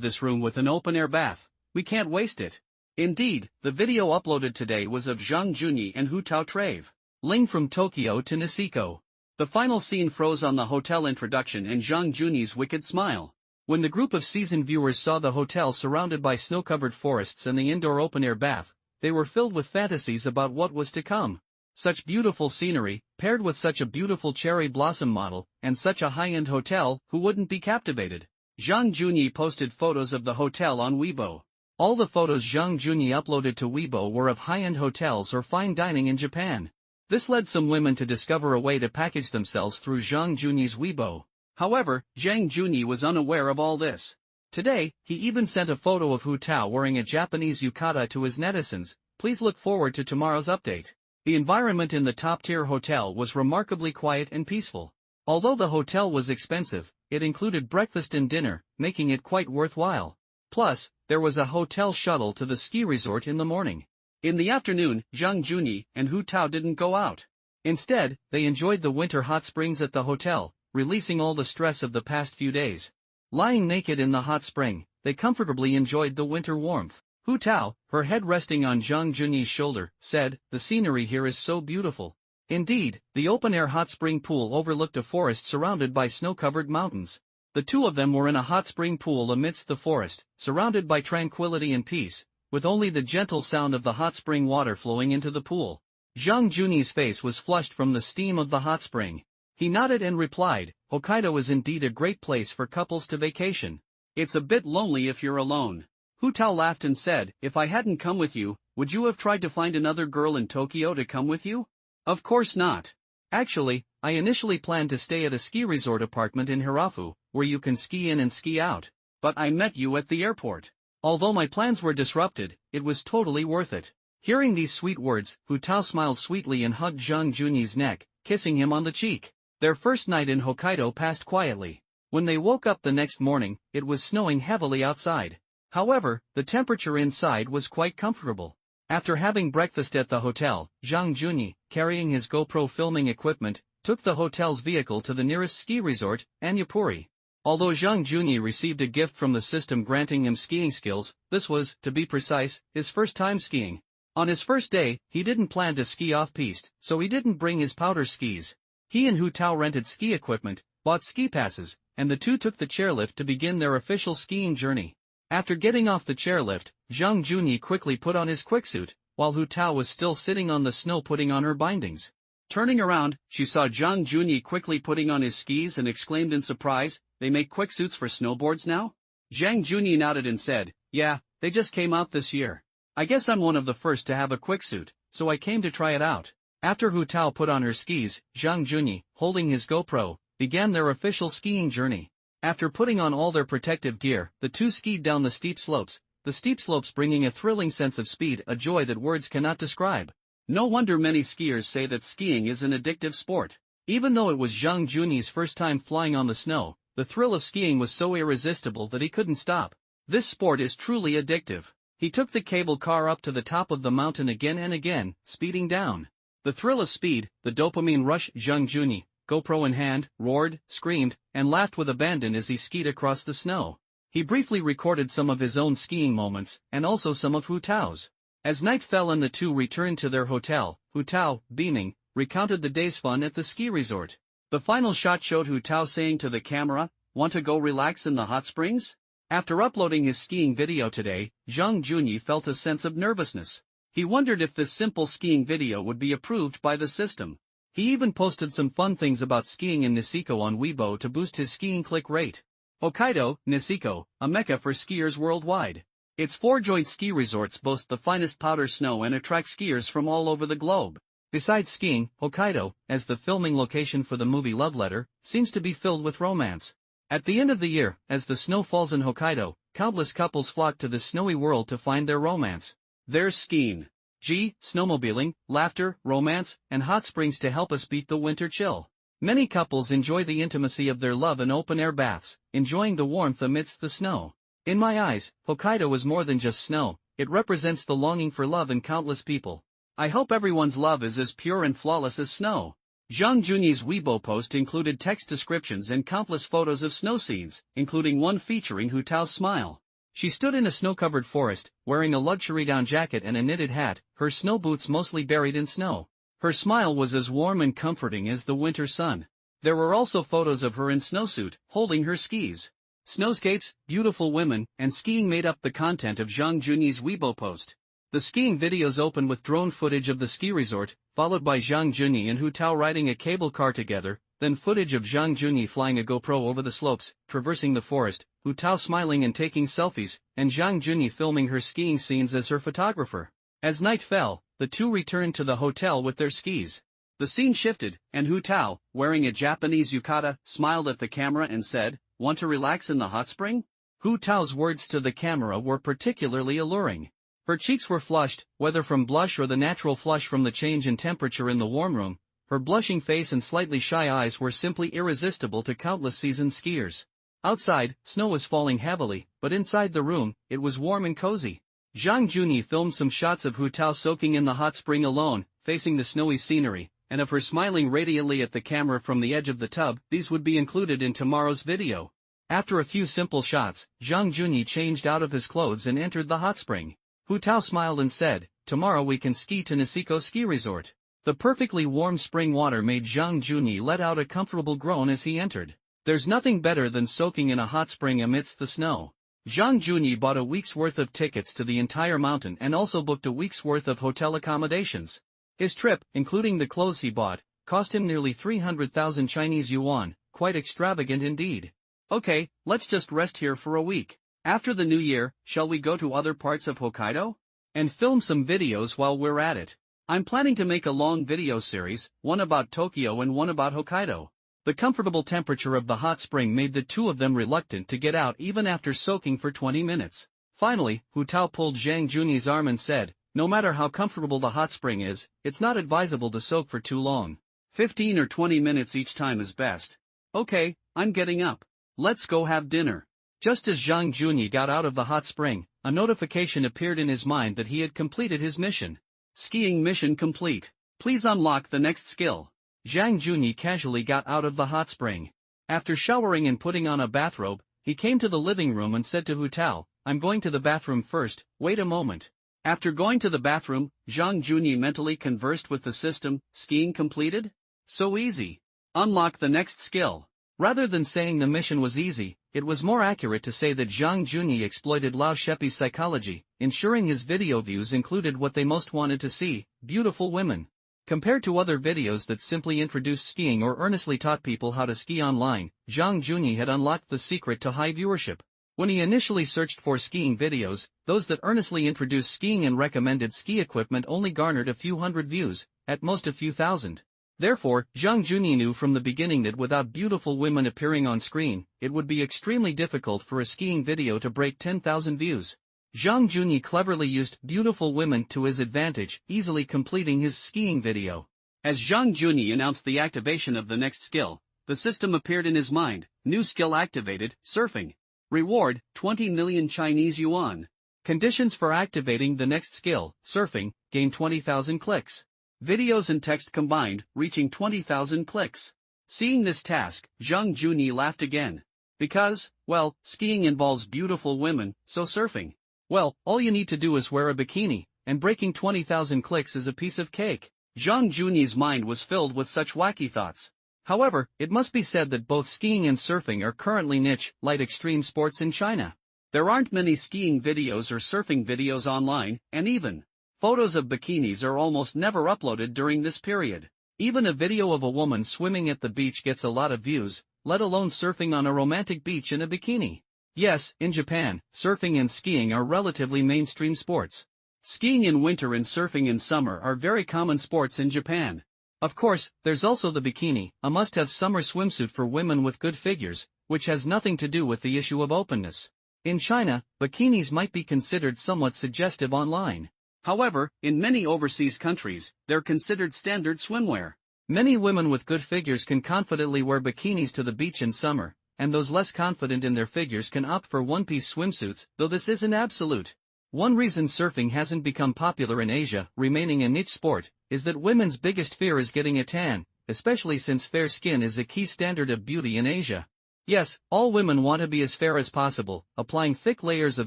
this room with an open-air bath. We can't waste it. Indeed, the video uploaded today was of Zhang Junyi and Hu Tao traveling from Tokyo to Niseko. The final scene froze on the hotel introduction and Zhang Junyi's wicked smile. When the group of seasoned viewers saw the hotel surrounded by snow-covered forests and the indoor open-air bath, they were filled with fantasies about what was to come. Such beautiful scenery, paired with such a beautiful cherry blossom model, and such a high-end hotel, who wouldn't be captivated? Zhang Junyi posted photos of the hotel on Weibo. All the photos Zhang Junyi uploaded to Weibo were of high-end hotels or fine dining in Japan. This led some women to discover a way to package themselves through Zhang Junyi's Weibo. However, Zhang Junyi was unaware of all this. Today, he even sent a photo of Hu Tao wearing a Japanese yukata to his netizens. Please look forward to tomorrow's update. The environment in the top-tier hotel was remarkably quiet and peaceful. Although the hotel was expensive, it included breakfast and dinner, making it quite worthwhile. Plus, there was a hotel shuttle to the ski resort in the morning. In the afternoon, Zhang Junyi and Hu Tao didn't go out. Instead, they enjoyed the winter hot springs at the hotel, releasing all the stress of the past few days. Lying naked in the hot spring, they comfortably enjoyed the winter warmth. Hu Tao, her head resting on Zhang Junyi's shoulder, said, "The scenery here is so beautiful." Indeed, the open-air hot spring pool overlooked a forest surrounded by snow-covered mountains. The two of them were in a hot spring pool amidst the forest, surrounded by tranquility and peace, with only the gentle sound of the hot spring water flowing into the pool. Zhang Junyi's face was flushed from the steam of the hot spring. He nodded and replied, "Hokkaido is indeed a great place for couples to vacation. It's a bit lonely if you're alone." Hu Tao laughed and said, "If I hadn't come with you, would you have tried to find another girl in Tokyo to come with you?" "Of course not. Actually, I initially planned to stay at a ski resort apartment in Hirafu, where you can ski in and ski out. But I met you at the airport. Although my plans were disrupted, it was totally worth it." Hearing these sweet words, Hu Tao smiled sweetly and hugged Zhang Junyi's neck, kissing him on the cheek. Their first night in Hokkaido passed quietly. When they woke up the next morning, it was snowing heavily outside. However, the temperature inside was quite comfortable. After having breakfast at the hotel, Zhang Junyi, carrying his GoPro filming equipment, took the hotel's vehicle to the nearest ski resort, Anyapuri. Although Zhang Junyi received a gift from the system granting him skiing skills, this was, to be precise, his first time skiing. On his first day, he didn't plan to ski off-piste, so he didn't bring his powder skis. He and Hu Tao rented ski equipment, bought ski passes, and the two took the chairlift to begin their official skiing journey. After getting off the chairlift, Zhang Junyi quickly put on his quicksuit, while Hu Tao was still sitting on the snow putting on her bindings. Turning around, she saw Zhang Junyi quickly putting on his skis and exclaimed in surprise, "They make quicksuits for snowboards now?" Zhang Junyi nodded and said, "Yeah, they just came out this year. I guess I'm one of the first to have a quicksuit, so I came to try it out." After Hu Tao put on her skis, Zhang Junyi, holding his GoPro, began their official skiing journey. After putting on all their protective gear, the two skied down the steep slopes bringing a thrilling sense of speed, a joy that words cannot describe. No wonder many skiers say that skiing is an addictive sport. Even though it was Zhang Junyi's first time flying on the snow, the thrill of skiing was so irresistible that he couldn't stop. This sport is truly addictive. He took the cable car up to the top of the mountain again and again, speeding down. The thrill of speed, the dopamine rush. Zhang Junyi, GoPro in hand, roared, screamed, and laughed with abandon as he skied across the snow. He briefly recorded some of his own skiing moments, and also some of Hu Tao's. As night fell and the two returned to their hotel, Hu Tao, beaming, recounted the day's fun at the ski resort. The final shot showed Hu Tao saying to the camera, "Want to go relax in the hot springs?" After uploading his skiing video today, Zhang Junyi felt a sense of nervousness. He wondered if this simple skiing video would be approved by the system. He even posted some fun things about skiing in Niseko on Weibo to boost his skiing click rate. Hokkaido, Niseko, a mecca for skiers worldwide. Its four-joint ski resorts boast the finest powder snow and attract skiers from all over the globe. Besides skiing, Hokkaido, as the filming location for the movie Love Letter, seems to be filled with romance. At the end of the year, as the snow falls in Hokkaido, countless couples flock to this snowy world to find their romance. There's skiing, snowmobiling, laughter, romance, and hot springs to help us beat the winter chill. Many couples enjoy the intimacy of their love in open-air baths, enjoying the warmth amidst the snow. In my eyes, Hokkaido is more than just snow, it represents the longing for love in countless people. I hope everyone's love is as pure and flawless as snow. Zhang Junyi's Weibo post included text descriptions and countless photos of snow scenes, including one featuring Hu Tao's smile. She stood in a snow-covered forest, wearing a luxury down jacket and a knitted hat, her snow boots mostly buried in snow. Her smile was as warm and comforting as the winter sun. There were also photos of her in snowsuit, holding her skis. Snowscapes, beautiful women, and skiing made up the content of Zhang Junyi's Weibo post. The skiing videos open with drone footage of the ski resort, followed by Zhang Junyi and Hu Tao riding a cable car together, then footage of Zhang Junyi flying a GoPro over the slopes, traversing the forest, Hu Tao smiling and taking selfies, and Zhang Junyi filming her skiing scenes as her photographer. As night fell, the two returned to the hotel with their skis. The scene shifted, and Hu Tao, wearing a Japanese yukata, smiled at the camera and said, "Want to relax in the hot spring?" Hu Tao's words to the camera were particularly alluring. Her cheeks were flushed, whether from blush or the natural flush from the change in temperature in the warm room. Her blushing face and slightly shy eyes were simply irresistible to countless seasoned skiers. Outside, snow was falling heavily, but inside the room, it was warm and cozy. Zhang Junyi filmed some shots of Hu Tao soaking in the hot spring alone, facing the snowy scenery, and of her smiling radiantly at the camera from the edge of the tub. These would be included in tomorrow's video. After a few simple shots, Zhang Junyi changed out of his clothes and entered the hot spring. Hu Tao smiled and said, "Tomorrow we can ski to Niseko Ski Resort." The perfectly warm spring water made Zhang Junyi let out a comfortable groan as he entered. There's nothing better than soaking in a hot spring amidst the snow. Zhang Junyi bought a week's worth of tickets to the entire mountain and also booked a week's worth of hotel accommodations. His trip, including the clothes he bought, cost him nearly 300,000 Chinese yuan, quite extravagant indeed. Okay, let's just rest here for a week. After the new year, shall we go to other parts of Hokkaido? And film some videos while we're at it. I'm planning to make a long video series, one about Tokyo and one about Hokkaido. The comfortable temperature of the hot spring made the two of them reluctant to get out even after soaking for 20 minutes. Finally, Hu Tao pulled Zhang Junyi's arm and said, "No matter how comfortable the hot spring is, it's not advisable to soak for too long. 15 or 20 minutes each time is best." "Okay, I'm getting up. Let's go have dinner." Just as Zhang Junyi got out of the hot spring, a notification appeared in his mind that he had completed his mission. Skiing mission complete. Please unlock the next skill. Zhang Junyi casually got out of the hot spring. After showering and putting on a bathrobe, he came to the living room and said to Hu Tao, "I'm going to the bathroom first, wait a moment." After going to the bathroom, Zhang Junyi mentally conversed with the system. Skiing completed? So easy. Unlock the next skill. Rather than saying the mission was easy, it was more accurate to say that Zhang Junyi exploited Lao Shepi's psychology, ensuring his video views included what they most wanted to see, beautiful women. Compared to other videos that simply introduced skiing or earnestly taught people how to ski online, Zhang Junyi had unlocked the secret to high viewership. When he initially searched for skiing videos, those that earnestly introduced skiing and recommended ski equipment only garnered a few hundred views, at most a few thousand. Therefore, Zhang Junyi knew from the beginning that without beautiful women appearing on screen, it would be extremely difficult for a skiing video to break 10,000 views. Zhang Junyi cleverly used beautiful women to his advantage, easily completing his skiing video. As Zhang Junyi announced the activation of the next skill, the system appeared in his mind. New skill activated, surfing. Reward, 20 million Chinese yuan. Conditions for activating the next skill, surfing, gain 20,000 clicks. Videos and text combined, reaching 20,000 clicks. Seeing this task, Zhang Junyi laughed again. Because, well, skiing involves beautiful women, so surfing. Well, all you need to do is wear a bikini, and breaking 20,000 clicks is a piece of cake. Zhang Junyi's mind was filled with such wacky thoughts. However, it must be said that both skiing and surfing are currently niche, light extreme sports in China. There aren't many skiing videos or surfing videos online, and even photos of bikinis are almost never uploaded during this period. Even a video of a woman swimming at the beach gets a lot of views, let alone surfing on a romantic beach in a bikini. Yes, in Japan, surfing and skiing are relatively mainstream sports. Skiing in winter and surfing in summer are very common sports in Japan. Of course, there's also the bikini, a must-have summer swimsuit for women with good figures, which has nothing to do with the issue of openness. In China, bikinis might be considered somewhat suggestive online. However, in many overseas countries, they're considered standard swimwear. Many women with good figures can confidently wear bikinis to the beach in summer, and those less confident in their figures can opt for one-piece swimsuits, though this isn't absolute. One reason surfing hasn't become popular in Asia, remaining a niche sport, is that women's biggest fear is getting a tan, especially since fair skin is a key standard of beauty in Asia. Yes, all women want to be as fair as possible, applying thick layers of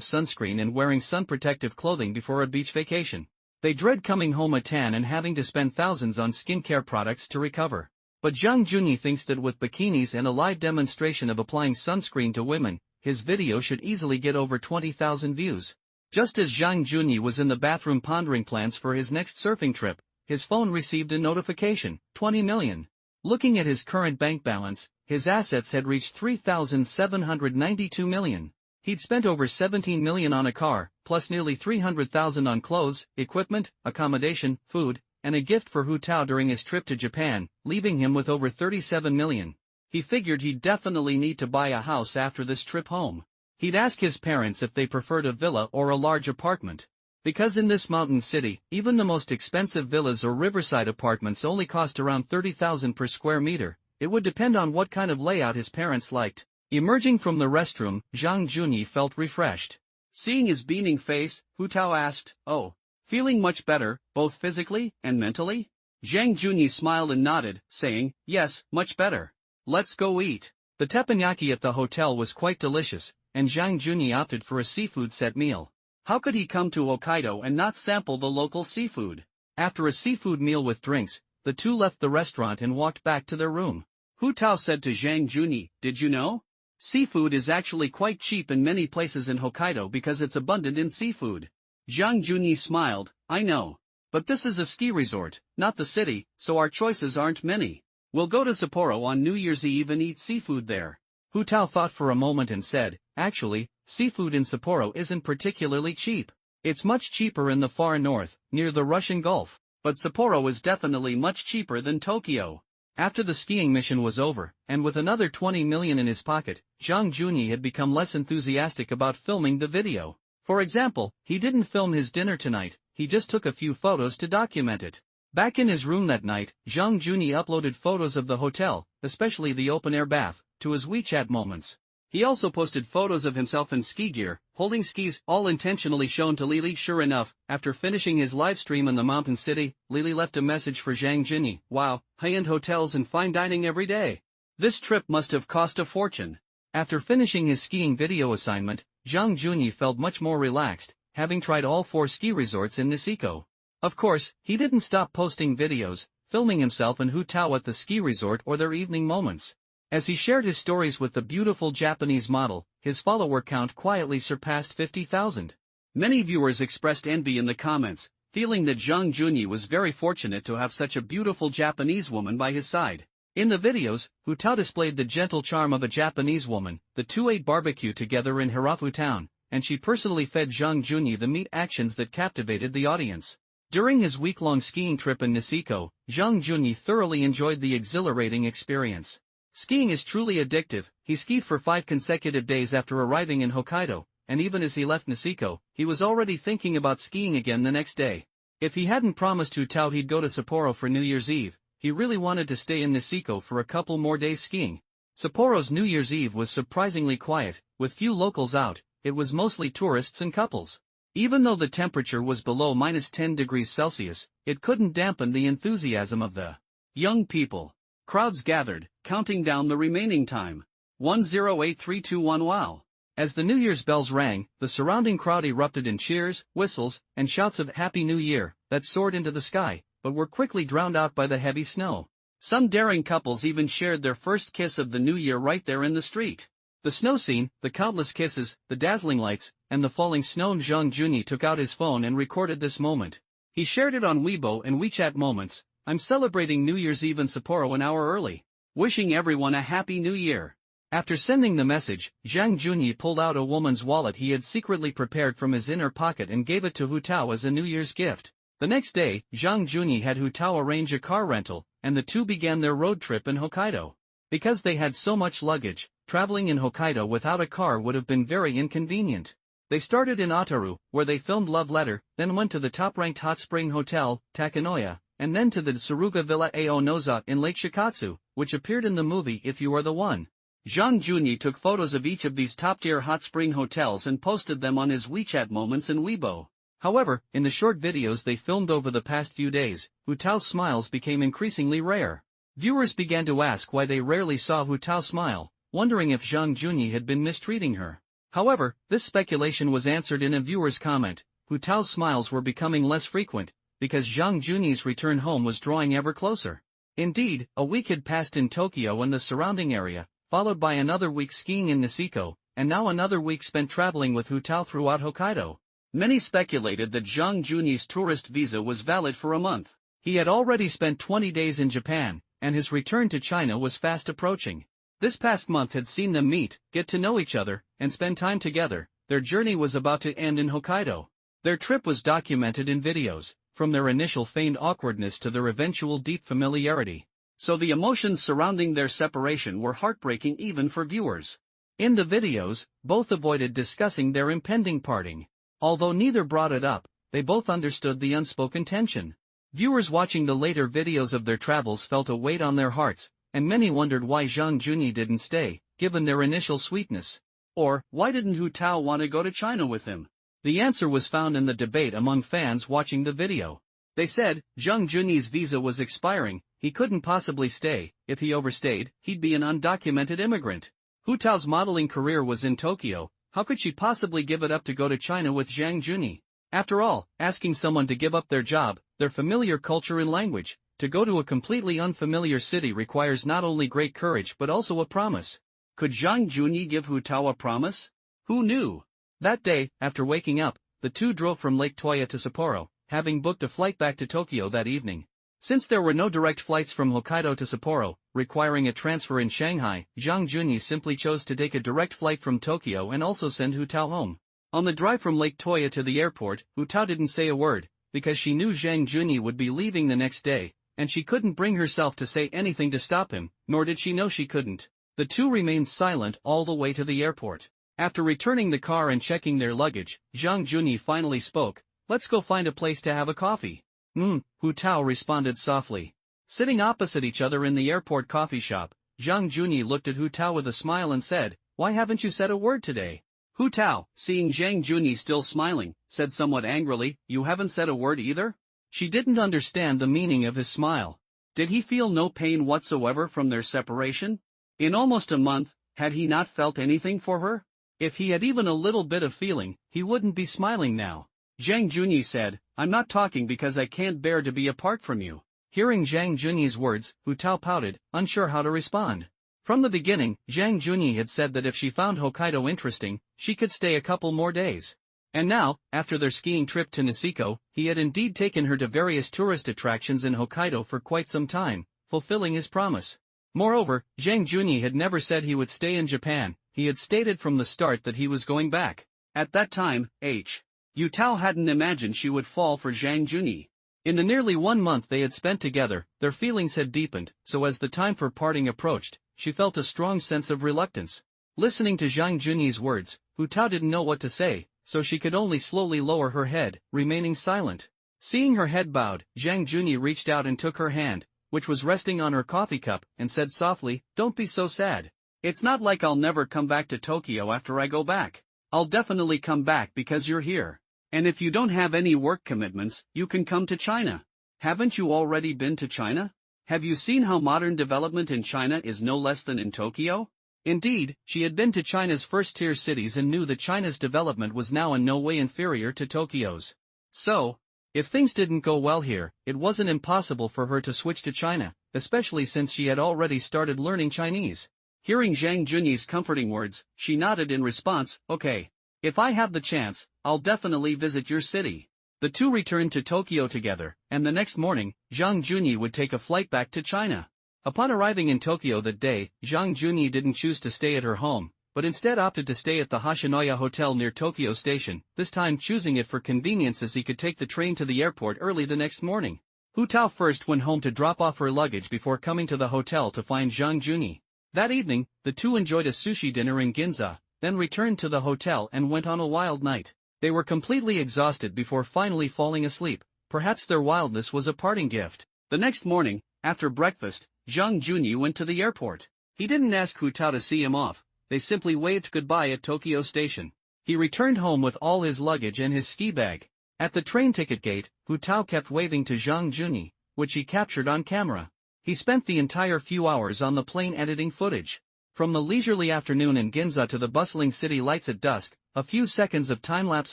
sunscreen and wearing sun-protective clothing before a beach vacation. They dread coming home a tan and having to spend thousands on skincare products to recover. But Zhang Junyi thinks that with bikinis and a live demonstration of applying sunscreen to women, his video should easily get over 20,000 views. Just as Zhang Junyi was in the bathroom pondering plans for his next surfing trip, his phone received a notification, 20 million. Looking at his current bank balance, his assets had reached 3,792 million. He'd spent over 17 million on a car, plus nearly 300,000 on clothes, equipment, accommodation, food, and a gift for Hu Tao during his trip to Japan, leaving him with over 37 million. He figured he'd definitely need to buy a house after this trip home. He'd ask his parents if they preferred a villa or a large apartment. Because in this mountain city, even the most expensive villas or riverside apartments only cost around 30,000 per square meter, it would depend on what kind of layout his parents liked. Emerging from the restroom, Zhang Junyi felt refreshed. Seeing his beaming face, Hu Tao asked, "Oh, feeling much better, both physically and mentally?" Zhang Junyi smiled and nodded, saying, "Yes, much better. Let's go eat." The teppanyaki at the hotel was quite delicious, and Zhang Junyi opted for a seafood set meal. How could he come to Hokkaido and not sample the local seafood? After a seafood meal with drinks, the two left the restaurant and walked back to their room. Hu Tao said to Zhang Junyi, "Did you know? Seafood is actually quite cheap in many places in Hokkaido because it's abundant in seafood." Zhang Junyi smiled, "I know. But this is a ski resort, not the city, so our choices aren't many. We'll go to Sapporo on New Year's Eve and eat seafood there." Hu Tao thought for a moment and said, "Actually, seafood in Sapporo isn't particularly cheap. It's much cheaper in the far north, near the Russian Gulf, but Sapporo is definitely much cheaper than Tokyo." After the skiing mission was over, and with another 20 million in his pocket, Zhang Junyi had become less enthusiastic about filming the video. For example, he didn't film his dinner tonight, he just took a few photos to document it. Back in his room that night, Zhang Junyi uploaded photos of the hotel, especially the open-air bath, to his WeChat moments. He also posted photos of himself in ski gear, holding skis, all intentionally shown to Lily. Sure enough, after finishing his live stream in the mountain city, Lily left a message for Zhang Junyi. "Wow, high-end hotels and fine dining every day. This trip must have cost a fortune." After finishing his skiing video assignment, Zhang Junyi felt much more relaxed, having tried all 4 ski resorts in Niseko. Of course, he didn't stop posting videos, filming himself and Hu Tao at the ski resort or their evening moments. As he shared his stories with the beautiful Japanese model, his follower count quietly surpassed 50,000. Many viewers expressed envy in the comments, feeling that Zhang Junyi was very fortunate to have such a beautiful Japanese woman by his side. In the videos, Hu Tao displayed the gentle charm of a Japanese woman. The two ate barbecue together in Hirafu town, and she personally fed Zhang Junyi the meat actions that captivated the audience. During his week-long skiing trip in Niseko, Zhang Junyi thoroughly enjoyed the exhilarating experience. Skiing is truly addictive. He skied for 5 consecutive days after arriving in Hokkaido, and even as he left Niseko, he was already thinking about skiing again the next day. If he hadn't promised Hu Tao he'd go to Sapporo for New Year's Eve, he really wanted to stay in Niseko for a couple more days skiing. Sapporo's New Year's Eve was surprisingly quiet, with few locals out. It was mostly tourists and couples. Even though the temperature was below -10 degrees Celsius, it couldn't dampen the enthusiasm of the young people. Crowds gathered, counting down the remaining time. 108321 Wow. As the New Year's bells rang, the surrounding crowd erupted in cheers, whistles, and shouts of Happy New Year that soared into the sky, but were quickly drowned out by the heavy snow. Some daring couples even shared their first kiss of the new year right there in the street. The snow scene, the countless kisses, the dazzling lights, and the falling snow. Zhang Junyi took out his phone and recorded this moment. He shared it on Weibo and WeChat moments. I'm celebrating New Year's Eve in Sapporo an hour early. Wishing everyone a happy new year. After sending the message, Zhang Junyi pulled out a woman's wallet he had secretly prepared from his inner pocket and gave it to Hu Tao as a New Year's gift. The next day, Zhang Junyi had Hu Tao arrange a car rental, and the two began their road trip in Hokkaido. Because they had so much luggage, traveling in Hokkaido without a car would have been very inconvenient. They started in Otaru, where they filmed Love Letter, then went to the top-ranked hot spring hotel, Takanoya, and then to the Tsuruga Villa Ao Noza in Lake Shikatsu, which appeared in the movie If You Are the One. Zhang Junyi took photos of each of these top-tier hot spring hotels and posted them on his WeChat moments and Weibo. However, in the short videos they filmed over the past few days, Hu Tao's smiles became increasingly rare. Viewers began to ask why they rarely saw Hu Tao smile, wondering if Zhang Junyi had been mistreating her. However, this speculation was answered in a viewer's comment. Hu Tao's smiles were becoming less frequent, because Zhang Junyi's return home was drawing ever closer. Indeed, a week had passed in Tokyo and the surrounding area, followed by another week skiing in Niseko, and now another week spent traveling with Hu Tao throughout Hokkaido. Many speculated that Zhang Junyi's tourist visa was valid for a month. He had already spent 20 days in Japan, and his return to China was fast approaching. This past month had seen them meet, get to know each other, and spend time together. Their journey was about to end in Hokkaido. Their trip was documented in videos, from their initial feigned awkwardness to their eventual deep familiarity. So the emotions surrounding their separation were heartbreaking even for viewers. In the videos, both avoided discussing their impending parting. Although neither brought it up, they both understood the unspoken tension. Viewers watching the later videos of their travels felt a weight on their hearts, and many wondered why Zhang Junyi didn't stay, given their initial sweetness. Or, why didn't Hu Tao want to go to China with him? The answer was found in the debate among fans watching the video. They said, Zhang Junyi's visa was expiring, he couldn't possibly stay. If he overstayed, he'd be an undocumented immigrant. Hu Tao's modeling career was in Tokyo, how could she possibly give it up to go to China with Zhang Junyi? After all, asking someone to give up their job, their familiar culture and language, to go to a completely unfamiliar city requires not only great courage but also a promise. Could Zhang Junyi give Hu Tao a promise? Who knew? That day, after waking up, the two drove from Lake Toya to Sapporo, having booked a flight back to Tokyo that evening. Since there were no direct flights from Hokkaido to Sapporo, requiring a transfer in Shanghai, Zhang Junyi simply chose to take a direct flight from Tokyo and also send Hu Tao home. On the drive from Lake Toya to the airport, Hu Tao didn't say a word, because she knew Zhang Junyi would be leaving the next day, and she couldn't bring herself to say anything to stop him, nor did she know she couldn't. The two remained silent all the way to the airport. After returning the car and checking their luggage, Zhang Junyi finally spoke, "Let's go find a place to have a coffee." Hu Tao responded softly. Sitting opposite each other in the airport coffee shop, Zhang Junyi looked at Hu Tao with a smile and said, "Why haven't you said a word today?" Hu Tao, seeing Zhang Junyi still smiling, said somewhat angrily, "You haven't said a word either?" She didn't understand the meaning of his smile. Did he feel no pain whatsoever from their separation? In almost a month, had he not felt anything for her? If he had even a little bit of feeling, he wouldn't be smiling now. Zhang Junyi said, "I'm not talking because I can't bear to be apart from you." Hearing Zhang Junyi's words, Hu Tao pouted, unsure how to respond. From the beginning, Zhang Junyi had said that if she found Hokkaido interesting, she could stay a couple more days. And now, after their skiing trip to Niseko, he had indeed taken her to various tourist attractions in Hokkaido for quite some time, fulfilling his promise. Moreover, Zhang Junyi had never said he would stay in Japan, he had stated from the start that he was going back. At that time, Hu Tao hadn't imagined she would fall for Zhang Junyi. In the nearly 1 month they had spent together, their feelings had deepened, so as the time for parting approached, she felt a strong sense of reluctance. Listening to Zhang Junyi's words, Hu Tao didn't know what to say, so she could only slowly lower her head, remaining silent. Seeing her head bowed, Zhang Junyi reached out and took her hand, which was resting on her coffee cup, and said softly, "Don't be so sad. It's not like I'll never come back to Tokyo after I go back. I'll definitely come back because you're here. And if you don't have any work commitments, you can come to China. Haven't you already been to China? Have you seen how modern development in China is no less than in Tokyo?" Indeed, she had been to China's first-tier cities and knew that China's development was now in no way inferior to Tokyo's. So, if things didn't go well here, it wasn't impossible for her to switch to China, especially since she had already started learning Chinese. Hearing Zhang Junyi's comforting words, she nodded in response, okay. If I have the chance, I'll definitely visit your city. The two returned to Tokyo together, and the next morning, Zhang Junyi would take a flight back to China. Upon arriving in Tokyo that day, Zhang Junyi didn't choose to stay at her home, but instead opted to stay at the Hashinoya Hotel near Tokyo Station, this time choosing it for convenience as he could take the train to the airport early the next morning. Hu Tao first went home to drop off her luggage before coming to the hotel to find Zhang Junyi. That evening, the two enjoyed a sushi dinner in Ginza, then returned to the hotel and went on a wild night. They were completely exhausted before finally falling asleep. Perhaps their wildness was a parting gift. The next morning, after breakfast, Zhang Junyi went to the airport. He didn't ask Hu Tao to see him off, they simply waved goodbye at Tokyo Station. He returned home with all his luggage and his ski bag. At the train ticket gate, Hu Tao kept waving to Zhang Junyi, which he captured on camera. He spent the entire few hours on the plane editing footage. From the leisurely afternoon in Ginza to the bustling city lights at dusk, a few seconds of time-lapse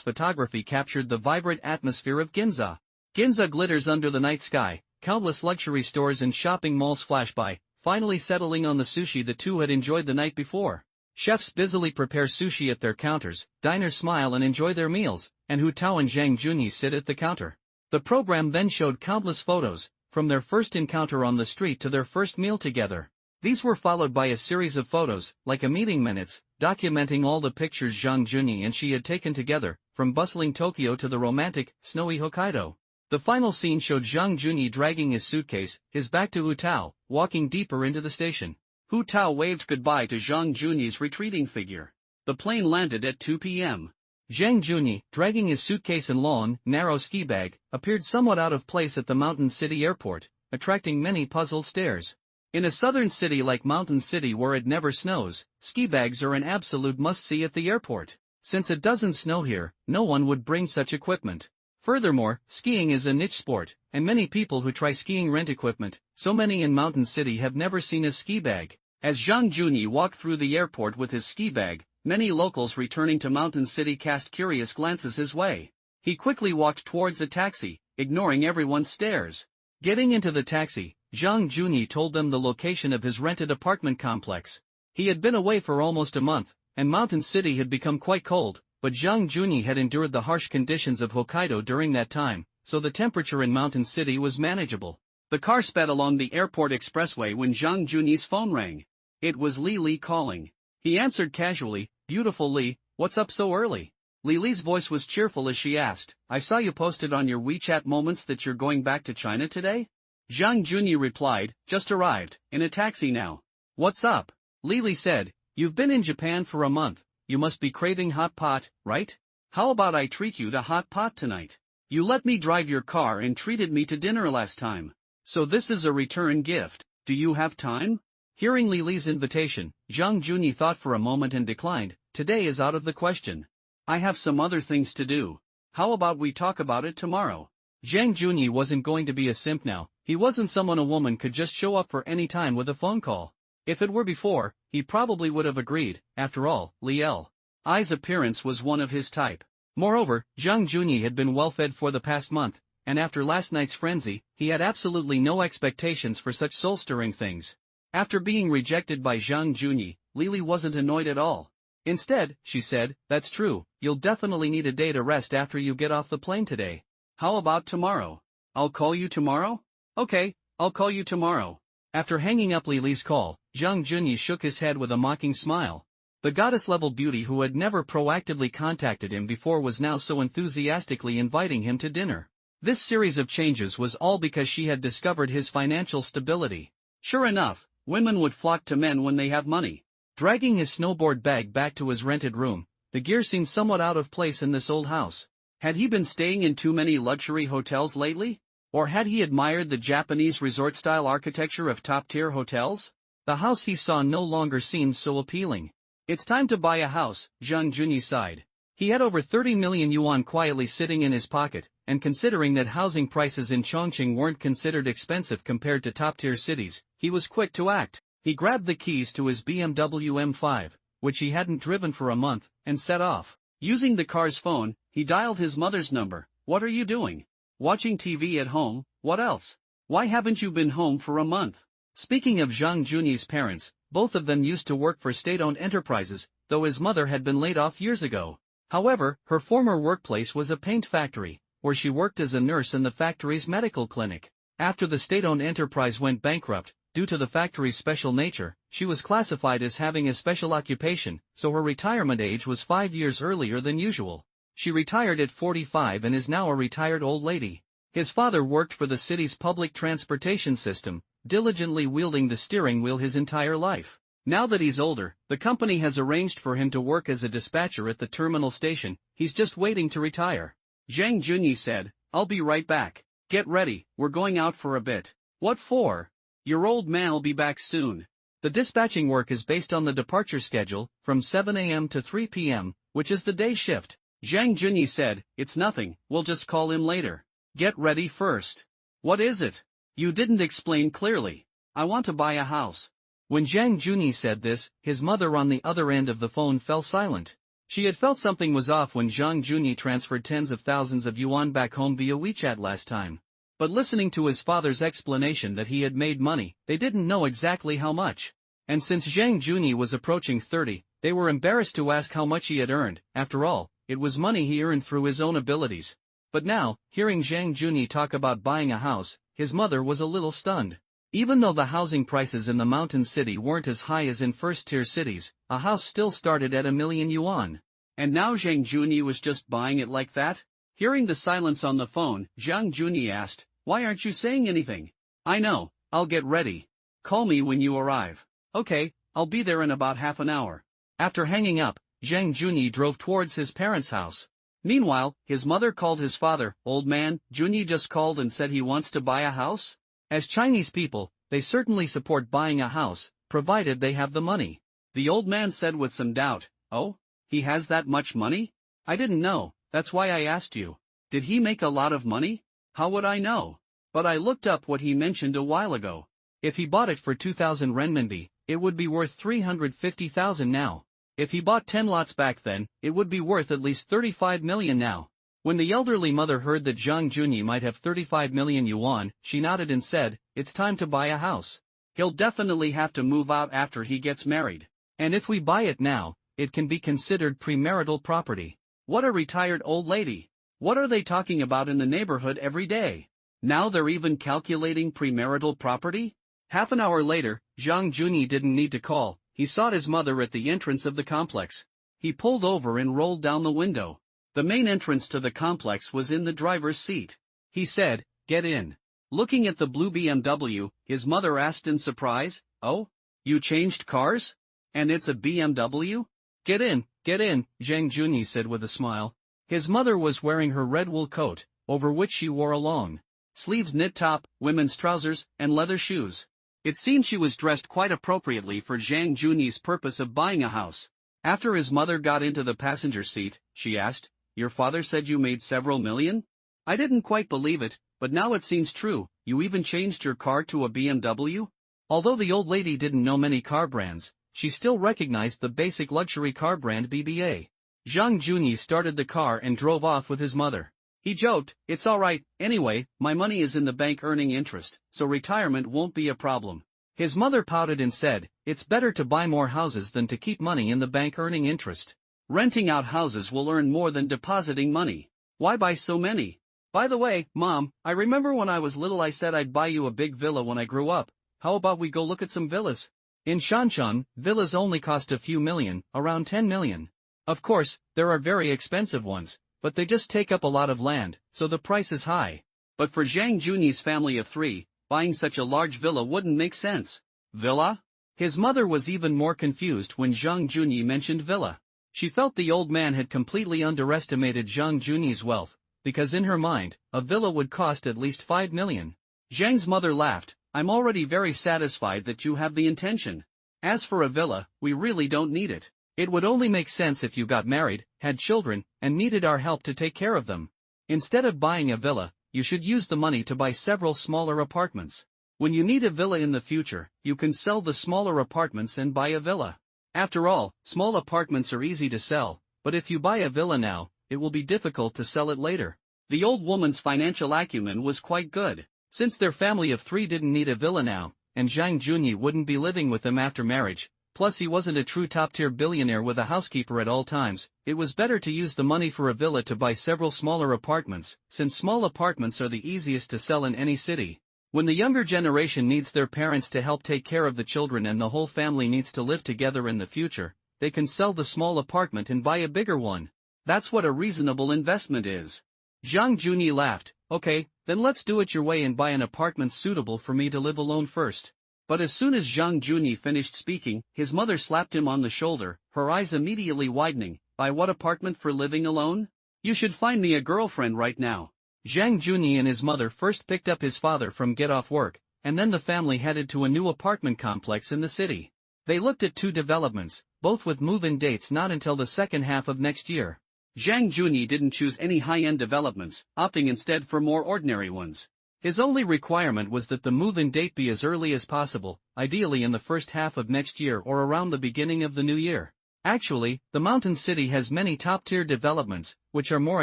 photography captured the vibrant atmosphere of Ginza. Ginza glitters under the night sky, countless luxury stores and shopping malls flash by, finally settling on the sushi the two had enjoyed the night before. Chefs busily prepare sushi at their counters, diners smile and enjoy their meals, and Hu Tao and Zhang Junyi sit at the counter. The program then showed countless photos, from their first encounter on the street to their first meal together. These were followed by a series of photos, like a meeting minutes, documenting all the pictures Zhang Junyi and she had taken together, from bustling Tokyo to the romantic, snowy Hokkaido. The final scene showed Zhang Junyi dragging his suitcase, his back to Hu Tao, walking deeper into the station. Hu Tao waved goodbye to Zhang Junyi's retreating figure. The plane landed at 2 p.m. Zhang Junyi, dragging his suitcase and long, narrow ski bag, appeared somewhat out of place at the Mountain City airport, attracting many puzzled stares. In a southern city like Mountain City where it never snows, ski bags are an absolute must-see at the airport. Since it doesn't snow here, no one would bring such equipment. Furthermore, skiing is a niche sport, and many people who try skiing rent equipment, so many in Mountain City have never seen a ski bag. As Zhang Junyi walked through the airport with his ski bag, many locals returning to Mountain City cast curious glances his way. He quickly walked towards a taxi, ignoring everyone's stares. Getting into the taxi, Zhang Junyi told them the location of his rented apartment complex. He had been away for almost a month, and Mountain City had become quite cold, but Zhang Junyi had endured the harsh conditions of Hokkaido during that time, so the temperature in Mountain City was manageable. The car sped along the airport expressway when Zhang Junyi's phone rang. It was Li calling. He answered casually, "Beautiful Li, what's up so early?" Li's voice was cheerful as she asked, "I saw you posted on your WeChat moments that you're going back to China today?" Zhang Junyi replied, "Just arrived, in a taxi now." "What's up?" Li said, "You've been in Japan for a month, you must be craving hot pot, right? How about I treat you to hot pot tonight? You let me drive your car and treated me to dinner last time. So this is a return gift, do you have time?" Hearing Li's invitation, Zhang Junyi thought for a moment and declined, "Today is out of the question. I have some other things to do. How about we talk about it tomorrow?" Zhang Junyi wasn't going to be a simp now. He wasn't someone a woman could just show up for any time with a phone call. If it were before, he probably would have agreed. After all, Li's appearance was one of his type. Moreover, Zhang Junyi had been well-fed for the past month, and after last night's frenzy, he had absolutely no expectations for such soul-stirring things. After being rejected by Zhang Junyi, Li wasn't annoyed at all. Instead, she said, "That's true, you'll definitely need a day to rest after you get off the plane today. How about tomorrow? I'll call you tomorrow?" "Okay, I'll call you tomorrow." After hanging up Li's call, Zhang Junyi shook his head with a mocking smile. The goddess-level beauty who had never proactively contacted him before was now so enthusiastically inviting him to dinner. This series of changes was all because she had discovered his financial stability. Sure enough, women would flock to men when they have money. Dragging his snowboard bag back to his rented room, the gear seemed somewhat out of place in this old house. Had he been staying in too many luxury hotels lately? Or had he admired the Japanese resort-style architecture of top-tier hotels? The house he saw no longer seemed so appealing. "It's time to buy a house," Zhang Junyi sighed. He had over 30 million yuan quietly sitting in his pocket, and considering that housing prices in Chongqing weren't considered expensive compared to top-tier cities, he was quick to act. He grabbed the keys to his BMW M5, which he hadn't driven for a month, and set off. Using the car's phone, he dialed his mother's number. "What are you doing? Watching TV at home, what else? Why haven't you been home for a month?" Speaking of Zhang Junyi's parents, Both of them used to work for state-owned enterprises, though his mother had been laid off years ago. However, her former workplace was a paint factory, where she worked as a nurse in the factory's medical clinic. After the state-owned enterprise went bankrupt, due to the factory's special nature, she was classified as having a special occupation, so her retirement age was 5 years earlier than usual. She retired at 45 and is now a retired old lady. His father worked for the city's public transportation system, diligently wielding the steering wheel his entire life. Now that he's older, the company has arranged for him to work as a dispatcher at the terminal station. He's just waiting to retire. Zhang Junyi said, "I'll be right back. Get ready, we're going out for a bit." "What for?" "Your old man'll be back soon." The dispatching work is based on the departure schedule, from 7 a.m. to 3 p.m., which is the day shift. Zhang Junyi said, "It's nothing, we'll just call him later." "Get ready first." "What is it?" "You didn't explain clearly." "I want to buy a house." When Zhang Junyi said this, his mother on the other end of the phone fell silent. She had felt something was off when Zhang Junyi transferred tens of thousands of yuan back home via WeChat last time. But listening to his father's explanation that he had made money, they didn't know exactly how much. And since Zhang Junyi was approaching 30, they were embarrassed to ask how much he had earned. After all, it was money he earned through his own abilities. But now, hearing Zhang Junyi talk about buying a house, his mother was a little stunned. Even though the housing prices in the mountain city weren't as high as in first-tier cities, a house still started at 1 million yuan. And now Zhang Junyi was just buying it like that? Hearing the silence on the phone, Zhang Junyi asked, "Why aren't you saying anything?" "I know, I'll get ready. Call me when you arrive." "Okay, I'll be there in about half an hour." After hanging up, Zhang Junyi drove towards his parents' house. Meanwhile, his mother called his father. "Old man, Junyi just called and said he wants to buy a house?" As Chinese people, they certainly support buying a house, provided they have the money. The old man said with some doubt, "Oh? He has that much money? I didn't know, that's why I asked you. Did he make a lot of money?" "How would I know? But I looked up what he mentioned a while ago. If he bought it for 2,000 renminbi, it would be worth 350,000 now. If he bought 10 lots back then, it would be worth at least 35 million now." When the elderly mother heard that Zhang Junyi might have 35 million yuan, she nodded and said, "It's time to buy a house. He'll definitely have to move out after he gets married. And if we buy it now, it can be considered premarital property." What a retired old lady. What are they talking about in the neighborhood every day? Now they're even calculating premarital property? Half an hour later, Zhang Junyi didn't need to call. He sought his mother at the entrance of the complex. He pulled over and rolled down the window. The main entrance to the complex was in the driver's seat. He said, "Get in." Looking at the blue BMW, his mother asked in surprise, "Oh? You changed cars? And it's a BMW?" Get in, Zhang Junyi said with a smile. His mother was wearing her red wool coat, over which she wore a long-sleeved knit top, women's trousers, and leather shoes. It seemed she was dressed quite appropriately for Zhang Junyi's purpose of buying a house. After his mother got into the passenger seat, she asked, "Your father said you made several million?" "I didn't quite believe it, but now it seems true. You even changed your car to a BMW?" Although the old lady didn't know many car brands, she still recognized the basic luxury car brand BBA. Zhang Junyi started the car and drove off with his mother. He joked, "It's alright, anyway, my money is in the bank earning interest, so retirement won't be a problem." His mother pouted and said, "It's better to buy more houses than to keep money in the bank earning interest. Renting out houses will earn more than depositing money. Why buy so many? By the way, Mom, I remember when I was little I said I'd buy you a big villa when I grew up. How about we go look at some villas?" In Shanshan, villas only cost a few million, around 10 million. Of course, there are very expensive ones, but they just take up a lot of land, so the price is high. But for Zhang Junyi's family of 3, buying such a large villa wouldn't make sense. Villa? His mother was even more confused when Zhang Junyi mentioned villa. She felt the old man had completely underestimated Zhang Junyi's wealth, because in her mind, a villa would cost at least 5 million. Zhang's mother laughed, "I'm already very satisfied that you have the intention. As for a villa, we really don't need it. It would only make sense if you got married, had children, and needed our help to take care of them. Instead of buying a villa, you should use the money to buy several smaller apartments. When you need a villa in the future, you can sell the smaller apartments and buy a villa. After all, small apartments are easy to sell, but if you buy a villa now, it will be difficult to sell it later." The old woman's financial acumen was quite good. Since their family of 3 didn't need a villa now, and Zhang Junyi wouldn't be living with them after marriage. Plus he wasn't a true top-tier billionaire with a housekeeper at all times. It was better to use the money for a villa to buy several smaller apartments, since small apartments are the easiest to sell in any city. When the younger generation needs their parents to help take care of the children and the whole family needs to live together in the future, they can sell the small apartment and buy a bigger one. That's what a reasonable investment is. Zhang Junyi laughed. Okay, then let's do it your way and buy an apartment suitable for me to live alone first. But as soon as Zhang Junyi finished speaking, his mother slapped him on the shoulder, her eyes immediately widening. Buy what apartment for living alone? You should find me a girlfriend right now. Zhang Junyi and his mother first picked up his father from get off work, and then the family headed to a new apartment complex in the city. They looked at 2 developments, both with move-in dates not until the second half of next year. Zhang Junyi didn't choose any high-end developments, opting instead for more ordinary ones. His only requirement was that the move-in date be as early as possible, ideally in the first half of next year or around the beginning of the new year. Actually, the mountain city has many top-tier developments, which are more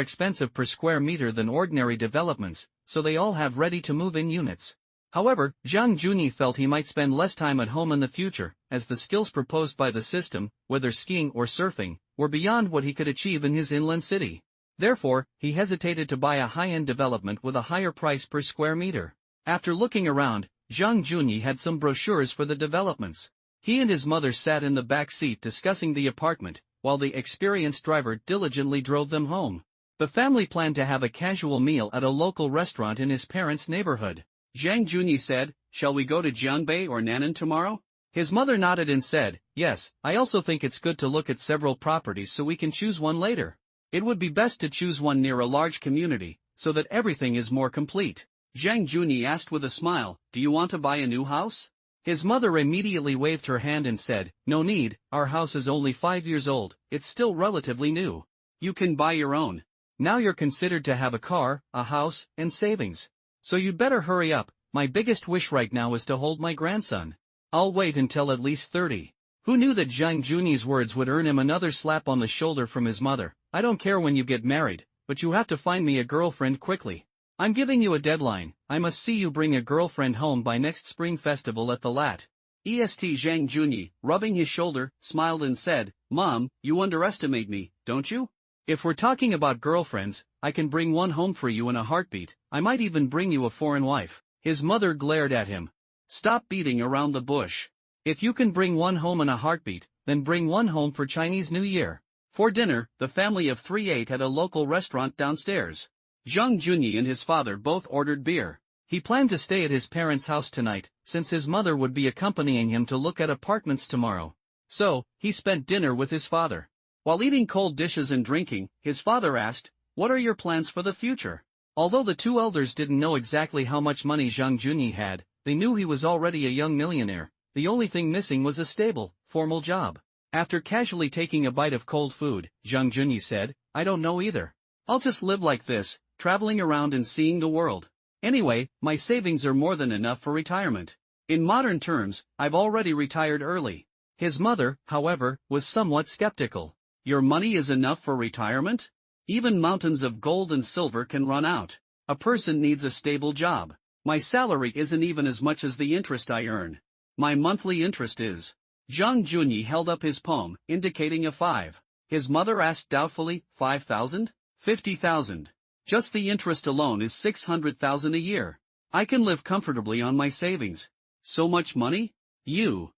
expensive per square meter than ordinary developments, so they all have ready-to-move-in units. However, Zhang Junyi felt he might spend less time at home in the future, as the skills proposed by the system, whether skiing or surfing, were beyond what he could achieve in his inland city. Therefore, he hesitated to buy a high-end development with a higher price per square meter. After looking around, Zhang Junyi had some brochures for the developments. He and his mother sat in the back seat discussing the apartment, while the experienced driver diligently drove them home. The family planned to have a casual meal at a local restaurant in his parents' neighborhood. Zhang Junyi said, "Shall we go to Jianbei or Nan'an tomorrow?" His mother nodded and said, "Yes, I also think it's good to look at several properties so we can choose one later. It would be best to choose one near a large community, so that everything is more complete." Zhang Junyi asked with a smile, "Do you want to buy a new house?" His mother immediately waved her hand and said, "No need, our house is only 5 years old, it's still relatively new. You can buy your own. Now you're considered to have a car, a house, and savings. So you'd better hurry up. My biggest wish right now is to hold my grandson. I'll wait until at least 30. Who knew that Zhang Junyi's words would earn him another slap on the shoulder from his mother? "I don't care when you get married, but you have to find me a girlfriend quickly. I'm giving you a deadline. I must see you bring a girlfriend home by next spring festival at the Lat. Est Zhang Junyi, rubbing his shoulder, smiled and said, "Mom, you underestimate me, don't you? If we're talking about girlfriends, I can bring one home for you in a heartbeat. I might even bring you a foreign wife." His mother glared at him. "Stop beating around the bush. If you can bring one home in a heartbeat, then bring one home for Chinese New Year." For dinner, the family of 3 ate at a local restaurant downstairs. Zhang Junyi and his father both ordered beer. He planned to stay at his parents' house tonight, since his mother would be accompanying him to look at apartments tomorrow. So, he spent dinner with his father. While eating cold dishes and drinking, his father asked, "What are your plans for the future?" Although the 2 elders didn't know exactly how much money Zhang Junyi had, they knew he was already a young millionaire. The only thing missing was a stable, formal job. After casually taking a bite of cold food, Zhang Junyi said, "I don't know either. I'll just live like this, traveling around and seeing the world. Anyway, my savings are more than enough for retirement. In modern terms, I've already retired early." His mother, however, was somewhat skeptical. "Your money is enough for retirement? Even mountains of gold and silver can run out. A person needs a stable job. My salary isn't even as much as the interest I earn. My monthly interest is..." Zhang Junyi held up his palm, indicating a 5. His mother asked doubtfully, 5,000? 50,000. Just the interest alone is 600,000 a year. I can live comfortably on my savings. So much money? You.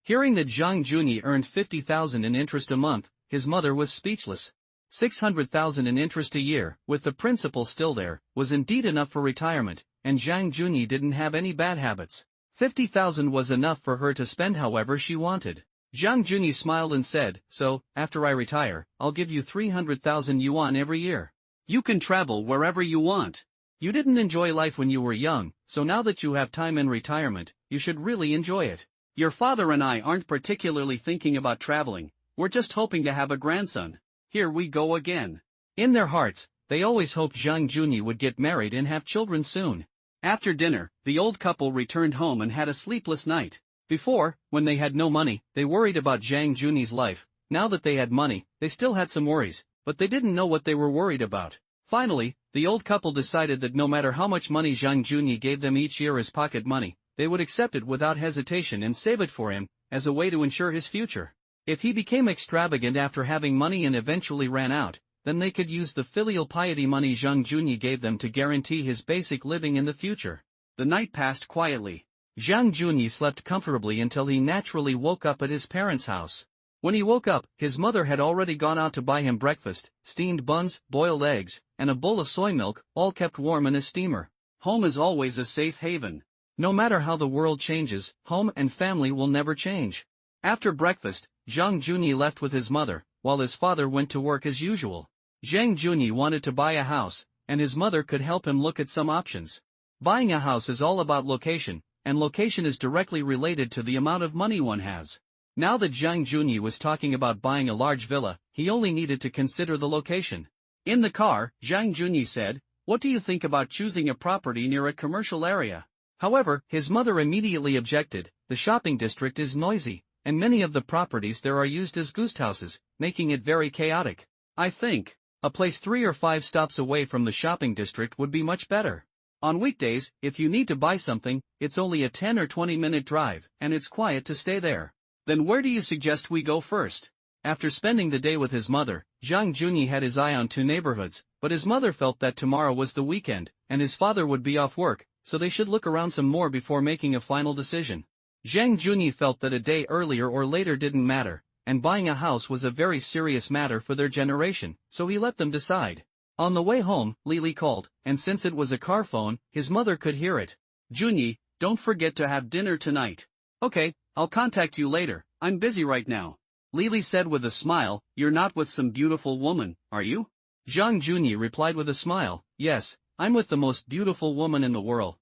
Hearing that Zhang Junyi earned 50,000 in interest a month, his mother was speechless. 600,000 in interest a year, with the principal still there, was indeed enough for retirement, and Zhang Junyi didn't have any bad habits. 50,000 was enough for her to spend however she wanted. Zhang Junyi smiled and said, "So, after I retire, I'll give you 300,000 yuan every year. You can travel wherever you want. You didn't enjoy life when you were young, so now that you have time in retirement, you should really enjoy it. Your father and I aren't particularly thinking about traveling, we're just hoping to have a grandson. Here we go again." In their hearts, they always hoped Zhang Junyi would get married and have children soon. After dinner, the old couple returned home and had a sleepless night. Before, when they had no money, they worried about Zhang Junyi's life. Now that they had money, they still had some worries, but they didn't know what they were worried about. Finally, the old couple decided that no matter how much money Zhang Junyi gave them each year as pocket money, they would accept it without hesitation and save it for him, as a way to ensure his future. If he became extravagant after having money and eventually ran out, then they could use the filial piety money Zhang Junyi gave them to guarantee his basic living in the future. The night passed quietly. Zhang Junyi slept comfortably until he naturally woke up at his parents' house. When he woke up, his mother had already gone out to buy him breakfast, steamed buns, boiled eggs, and a bowl of soy milk, all kept warm in a steamer. Home is always a safe haven. No matter how the world changes, home and family will never change. After breakfast, Zhang Junyi left with his mother, while his father went to work as usual. Zhang Junyi wanted to buy a house, and his mother could help him look at some options. Buying a house is all about location, and location is directly related to the amount of money one has. Now that Zhang Junyi was talking about buying a large villa, he only needed to consider the location. In the car, Zhang Junyi said, "What do you think about choosing a property near a commercial area?" However, his mother immediately objected. The shopping district is noisy, and many of the properties there are used as ghost houses, making it very chaotic. I think a place 3 or 5 stops away from the shopping district would be much better. On weekdays, if you need to buy something, it's only a 10 or 20-minute drive, and it's quiet to stay there. Then where do you suggest we go first? After spending the day with his mother, Zhang Junyi had his eye on 2 neighborhoods, but his mother felt that tomorrow was the weekend, and his father would be off work, so they should look around some more before making a final decision. Zhang Junyi felt that a day earlier or later didn't matter, and buying a house was a very serious matter for their generation, so he let them decide. On the way home, Lily called, and since it was a car phone, his mother could hear it. "Junyi, don't forget to have dinner tonight." "Okay, I'll contact you later, I'm busy right now." Lily said with a smile, "You're not with some beautiful woman, are you?" Zhang Junyi replied with a smile, "Yes, I'm with the most beautiful woman in the world."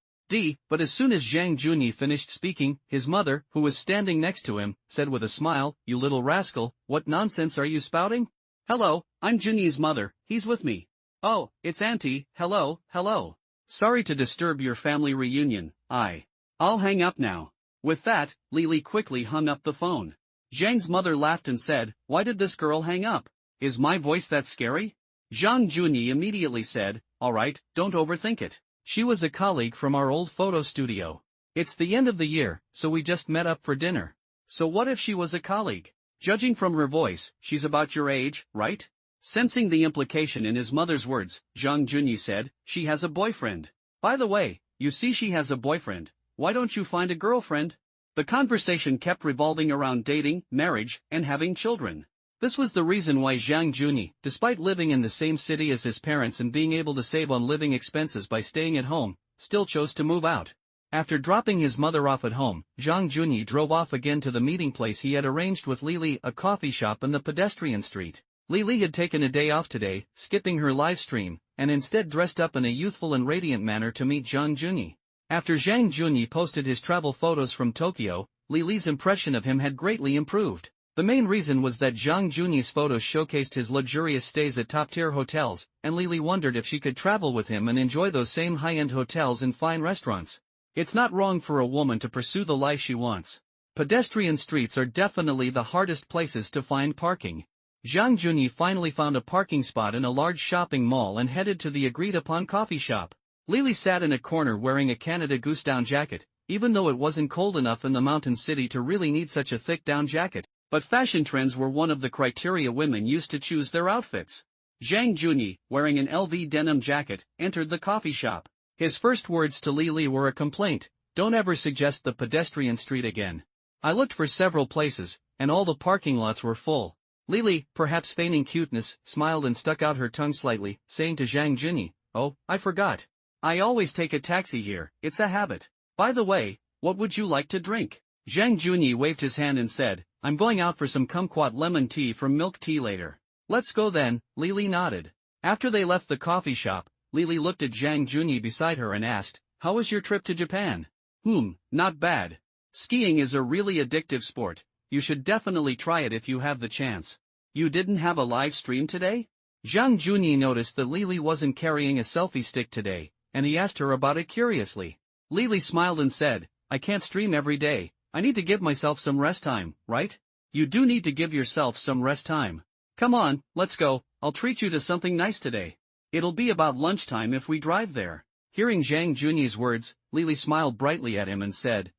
But as soon as Zhang Junyi finished speaking, his mother, who was standing next to him, said with a smile, "You little rascal, what nonsense are you spouting?" "Hello, I'm Junyi's mother, he's with me." "Oh, it's Auntie, hello, hello. Sorry to disturb your family reunion, I'll hang up now." With that, Lily quickly hung up the phone. Zhang's mother laughed and said, "Why did this girl hang up? Is my voice that scary?" Zhang Junyi immediately said, "Alright, don't overthink it. She was a colleague from our old photo studio. It's the end of the year, so we just met up for dinner." "So what if she was a colleague? Judging from her voice, she's about your age, right?" Sensing the implication in his mother's words, Zhang Junyi said, "She has a boyfriend. By the way, you see she has a boyfriend, why don't you find a girlfriend?" The conversation kept revolving around dating, marriage, and having children. This was the reason why Zhang Junyi, despite living in the same city as his parents and being able to save on living expenses by staying at home, still chose to move out. After dropping his mother off at home, Zhang Junyi drove off again to the meeting place he had arranged with Lily, a coffee shop in the pedestrian street. Lily had taken a day off today, skipping her live stream, and instead dressed up in a youthful and radiant manner to meet Zhang Junyi. After Zhang Junyi posted his travel photos from Tokyo, Lily's impression of him had greatly improved. The main reason was that Zhang Junyi's photos showcased his luxurious stays at top-tier hotels, and Lily wondered if she could travel with him and enjoy those same high-end hotels and fine restaurants. It's not wrong for a woman to pursue the life she wants. Pedestrian streets are definitely the hardest places to find parking. Zhang Junyi finally found a parking spot in a large shopping mall and headed to the agreed-upon coffee shop. Lily sat in a corner wearing a Canada Goose down jacket, even though it wasn't cold enough in the mountain city to really need such a thick down jacket. But fashion trends were one of the criteria women used to choose their outfits. Zhang Junyi, wearing an LV denim jacket, entered the coffee shop. His first words to Lily were a complaint, "Don't ever suggest the pedestrian street again. I looked for several places, and all the parking lots were full." Lily, perhaps feigning cuteness, smiled and stuck out her tongue slightly, saying to Zhang Junyi, "Oh, I forgot. I always take a taxi here, it's a habit. By the way, what would you like to drink?" Zhang Junyi waved his hand and said, "I'm going out for some kumquat lemon tea from milk tea later." "Let's go then," Lily nodded. After they left the coffee shop, Lily looked at Zhang Junyi beside her and asked, "How was your trip to Japan?" Not bad. Skiing is a really addictive sport. You should definitely try it if you have the chance." "You didn't have a live stream today?" Zhang Junyi noticed that Lily wasn't carrying a selfie stick today, and he asked her about it curiously. Lily smiled and said, "I can't stream every day, I need to give myself some rest time, right?" "You do need to give yourself some rest time. Come on, let's go, I'll treat you to something nice today. It'll be about lunchtime if we drive there." Hearing Zhang Junyi's words, Lily smiled brightly at him and said,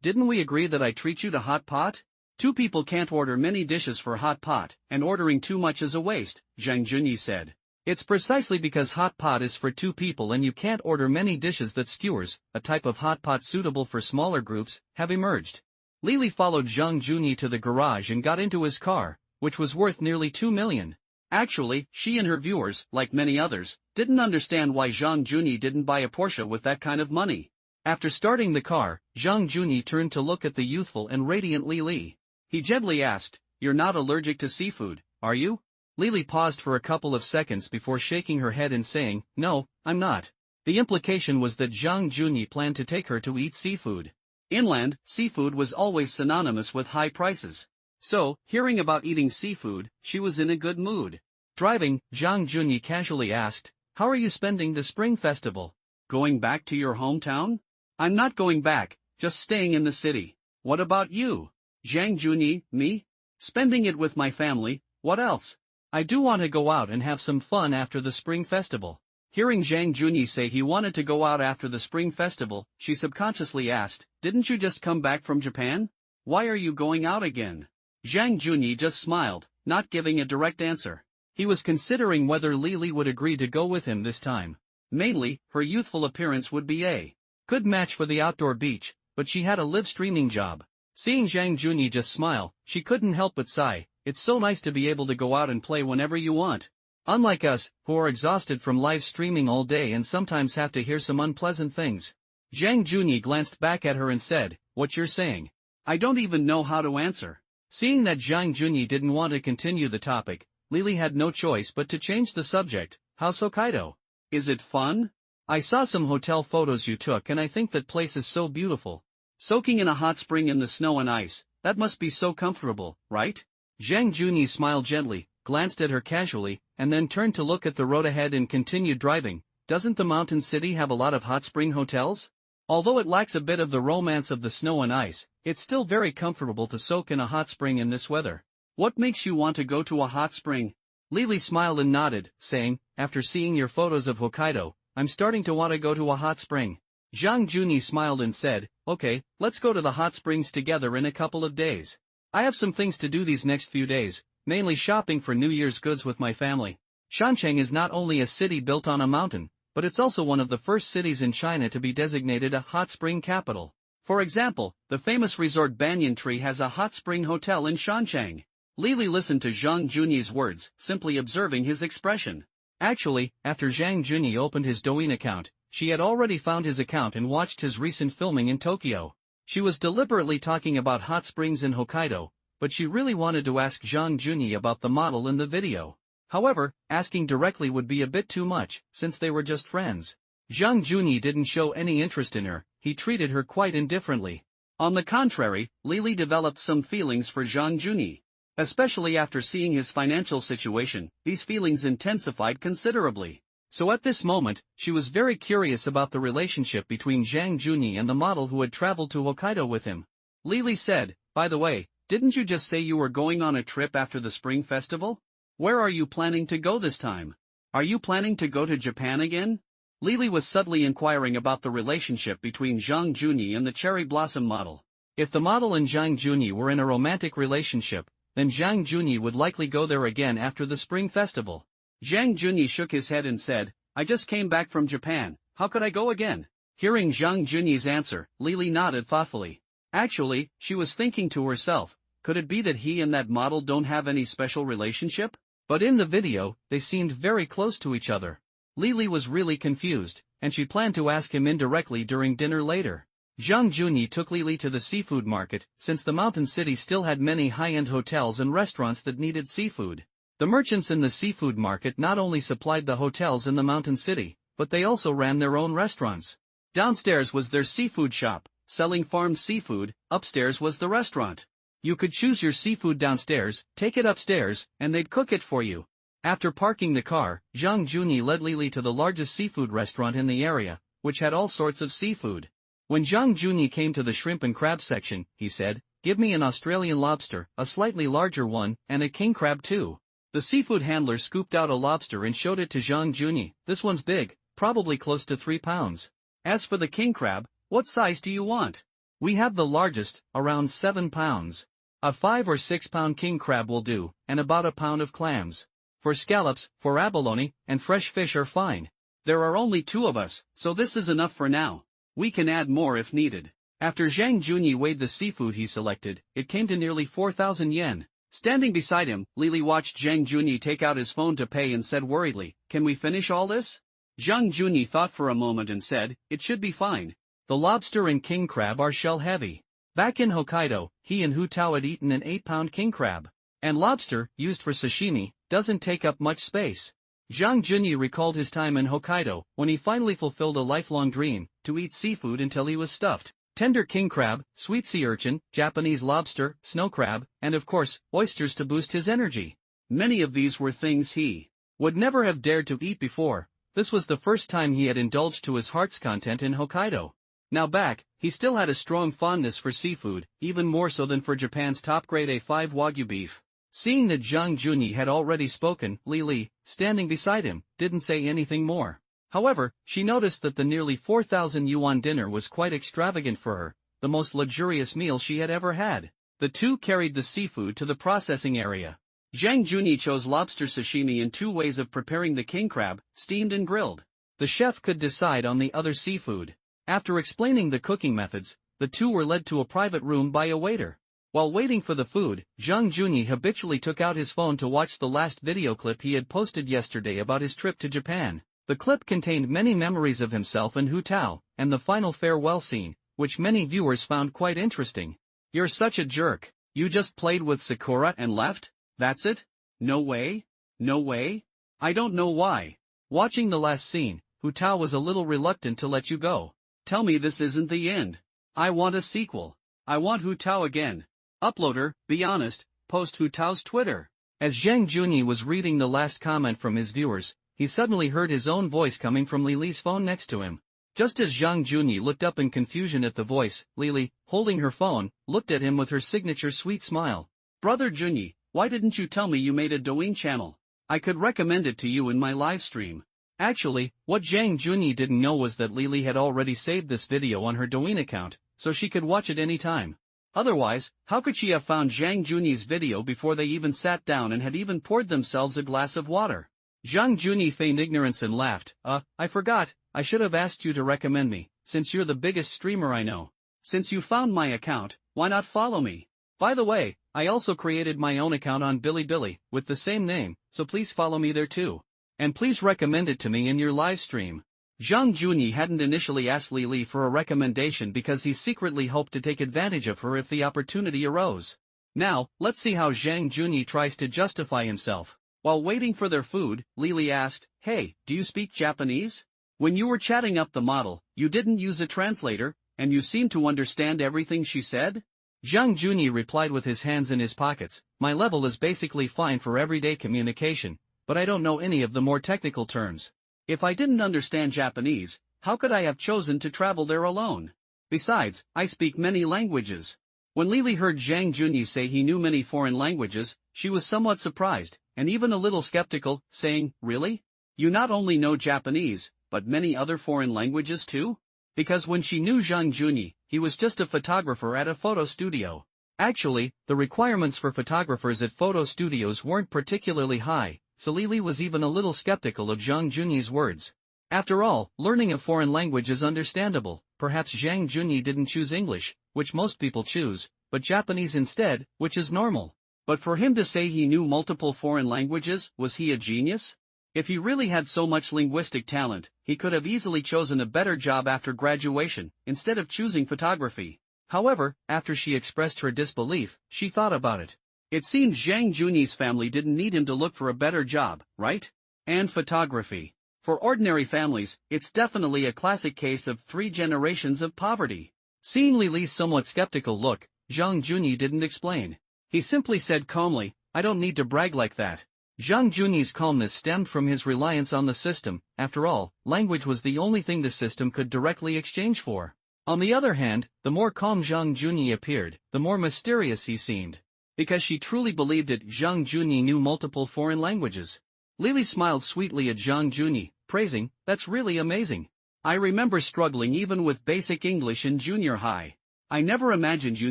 didn't we agree that I treat you to hot pot? Two people can't order many dishes for hot pot, and ordering too much is a waste, Zhang Junyi said. It's precisely because hot pot is for two people and you can't order many dishes that skewers, a type of hot pot suitable for smaller groups, have emerged. Lily followed Zhang Junyi to the garage and got into his car, which was worth nearly 2 million. Actually, she and her viewers, like many others, didn't understand why Zhang Junyi didn't buy a Porsche with that kind of money. After starting the car, Zhang Junyi turned to look at the youthful and radiant Lily. He gently asked, "You're not allergic to seafood, are you?" Lily paused for a couple of seconds before shaking her head and saying, "No, I'm not." The implication was that Zhang Junyi planned to take her to eat seafood. Inland, seafood was always synonymous with high prices. So, hearing about eating seafood, she was in a good mood. Driving, Zhang Junyi casually asked, "How are you spending the Spring Festival? Going back to your hometown?" "I'm not going back, just staying in the city." "What about you?" "Zhang Junyi, me? Spending it with my family, what else? I do want to go out and have some fun after the Spring Festival." Hearing Zhang Junyi say he wanted to go out after the Spring Festival, she subconsciously asked, "Didn't you just come back from Japan? Why are you going out again?" Zhang Junyi just smiled, not giving a direct answer. He was considering whether Lily would agree to go with him this time. Mainly, her youthful appearance would be a good match for the outdoor beach, but she had a live streaming job. Seeing Zhang Junyi just smile, she couldn't help but sigh. It's so nice to be able to go out and play whenever you want. Unlike us, who are exhausted from live streaming all day and sometimes have to hear some unpleasant things. Zhang Junyi glanced back at her and said, "What you're saying? I don't even know how to answer." Seeing that Zhang Junyi didn't want to continue the topic, Lily had no choice but to change the subject. "How's Hokkaido? Is it fun? I saw some hotel photos you took and I think that place is so beautiful. Soaking in a hot spring in the snow and ice, that must be so comfortable, right?" Zhang Junyi smiled gently, glanced at her casually, and then turned to look at the road ahead and continued driving. "Doesn't the mountain city have a lot of hot spring hotels? Although it lacks a bit of the romance of the snow and ice, it's still very comfortable to soak in a hot spring in this weather. What makes you want to go to a hot spring?" Lily smiled and nodded, saying, "After seeing your photos of Hokkaido, I'm starting to want to go to a hot spring." Zhang Junyi smiled and said, "Okay, let's go to the hot springs together in a couple of days. I have some things to do these next few days, mainly shopping for New Year's goods with my family." Shancheng is not only a city built on a mountain, but it's also one of the first cities in China to be designated a hot spring capital. For example, the famous resort Banyan Tree has a hot spring hotel in Shancheng. Lily listened to Zhang Junyi's words, simply observing his expression. Actually, after Zhang Junyi opened his Douyin account, she had already found his account and watched his recent filming in Tokyo. She was deliberately talking about hot springs in Hokkaido, but she really wanted to ask Zhang Junyi about the model in the video. However, asking directly would be a bit too much, since they were just friends. Zhang Junyi didn't show any interest in her, he treated her quite indifferently. On the contrary, Lily developed some feelings for Zhang Junyi. Especially after seeing his financial situation, these feelings intensified considerably. So at this moment, she was very curious about the relationship between Zhang Junyi and the model who had traveled to Hokkaido with him. Lily said, "By the way, didn't you just say you were going on a trip after the Spring Festival? Where are you planning to go this time? Are you planning to go to Japan again?" Lily was subtly inquiring about the relationship between Zhang Junyi and the cherry blossom model. If the model and Zhang Junyi were in a romantic relationship, then Zhang Junyi would likely go there again after the Spring Festival. Zhang Junyi shook his head and said, "I just came back from Japan, how could I go again?" Hearing Zhang Junyi's answer, Lily nodded thoughtfully. Actually, she was thinking to herself, could it be that he and that model don't have any special relationship? But in the video, they seemed very close to each other. Lily was really confused, and she planned to ask him indirectly during dinner later. Zhang Junyi took Lily to the seafood market, since the mountain city still had many high-end hotels and restaurants that needed seafood. The merchants in the seafood market not only supplied the hotels in the mountain city, but they also ran their own restaurants. Downstairs was their seafood shop, selling farmed seafood, upstairs was the restaurant. You could choose your seafood downstairs, take it upstairs, and they'd cook it for you. After parking the car, Zhang Junyi led Lily to the largest seafood restaurant in the area, which had all sorts of seafood. When Zhang Junyi came to the shrimp and crab section, he said, "Give me an Australian lobster, a slightly larger one, and a king crab too." The seafood handler scooped out a lobster and showed it to Zhang Junyi. "This one's big, probably close to 3 pounds. As for the king crab, what size do you want? We have the largest, around 7 pounds. A 5 or 6 pound king crab will do, and about a pound of clams. For scallops, for abalone, and fresh fish are fine. There are only 2 of us, so this is enough for now. We can add more if needed. After Zhang Junyi weighed the seafood he selected, it came to nearly 4,000 yen. Standing beside him, Lily watched Zhang Junyi take out his phone to pay and said worriedly, "Can we finish all this?" Zhang Junyi thought for a moment and said, "It should be fine. The lobster and king crab are shell-heavy." Back in Hokkaido, he and Hu Tao had eaten an 8-pound king crab. And lobster, used for sashimi, doesn't take up much space. Zhang Junyi recalled his time in Hokkaido, when he finally fulfilled a lifelong dream, to eat seafood until he was stuffed. Tender king crab, sweet sea urchin, Japanese lobster, snow crab, and of course, oysters to boost his energy. Many of these were things he would never have dared to eat before. This was the first time he had indulged to his heart's content in Hokkaido. Now back, he still had a strong fondness for seafood, even more so than for Japan's top-grade A5 Wagyu beef. Seeing that Zhang Junyi had already spoken, Li, standing beside him, didn't say anything more. However, she noticed that the nearly 4,000 yuan dinner was quite extravagant for her, the most luxurious meal she had ever had. The two carried the seafood to the processing area. Zhang Junyi chose lobster sashimi in 2 ways of preparing the king crab, steamed and grilled. The chef could decide on the other seafood. After explaining the cooking methods, the two were led to a private room by a waiter. While waiting for the food, Zhang Junyi habitually took out his phone to watch the last video clip he had posted yesterday about his trip to Japan. The clip contained many memories of himself and Hu Tao, and the final farewell scene, which many viewers found quite interesting. "You're such a jerk. You just played with Sakura and left? That's it? No way? No way? I don't know why." Watching the last scene, Hu Tao was a little reluctant to let you go. "Tell me this isn't the end. I want a sequel. I want Hu Tao again. Uploader, be honest, post Hu Tao's Twitter." As Zhang Junyi was reading the last comment from his viewers, he suddenly heard his own voice coming from Lili's phone next to him. Just as Zhang Junyi looked up in confusion at the voice, Lili, holding her phone, looked at him with her signature sweet smile. "Brother Junyi, why didn't you tell me you made a Douyin channel? I could recommend it to you in my live stream." Actually, what Zhang Junyi didn't know was that Lili had already saved this video on her Douyin account, so she could watch it anytime. Otherwise, how could she have found Zhang Junyi's video before they even sat down and had even poured themselves a glass of water? Zhang Junyi feigned ignorance and laughed. I forgot, I should have asked you to recommend me, since you're the biggest streamer I know. Since you found my account, why not follow me? By the way, I also created my own account on Bilibili, with the same name, so please follow me there too. And please recommend it to me in your live stream." Zhang Junyi hadn't initially asked Li for a recommendation because he secretly hoped to take advantage of her if the opportunity arose. Now, let's see how Zhang Junyi tries to justify himself. While waiting for their food, Li asked, "Hey, do you speak Japanese? When you were chatting up the model, you didn't use a translator, and you seemed to understand everything she said?" Zhang Junyi replied with his hands in his pockets, "My level is basically fine for everyday communication, but I don't know any of the more technical terms. If I didn't understand Japanese, how could I have chosen to travel there alone? Besides, I speak many languages." When Lili heard Zhang Junyi say he knew many foreign languages, she was somewhat surprised, and even a little skeptical, saying, "Really? You not only know Japanese, but many other foreign languages too?" Because when she knew Zhang Junyi, he was just a photographer at a photo studio. Actually, the requirements for photographers at photo studios weren't particularly high, so Lili was even a little skeptical of Zhang Junyi's words. After all, learning a foreign language is understandable. Perhaps Zhang Junyi didn't choose English, which most people choose, but Japanese instead, which is normal. But for him to say he knew multiple foreign languages, was he a genius? If he really had so much linguistic talent, he could have easily chosen a better job after graduation, instead of choosing photography. However, after she expressed her disbelief, she thought about it. It seemed Zhang Junyi's family didn't need him to look for a better job, right? And photography. For ordinary families, it's definitely a classic case of 3 generations of poverty. Seeing Lili's somewhat skeptical look, Zhang Junyi didn't explain. He simply said calmly, "I don't need to brag like that." Zhang Junyi's calmness stemmed from his reliance on the system. After all, language was the only thing the system could directly exchange for. On the other hand, the more calm Zhang Junyi appeared, the more mysterious he seemed. Because she truly believed it, Zhang Junyi knew multiple foreign languages. Lili smiled sweetly at Zhang Junyi, praising, "That's really amazing. I remember struggling even with basic English in junior high. I never imagined you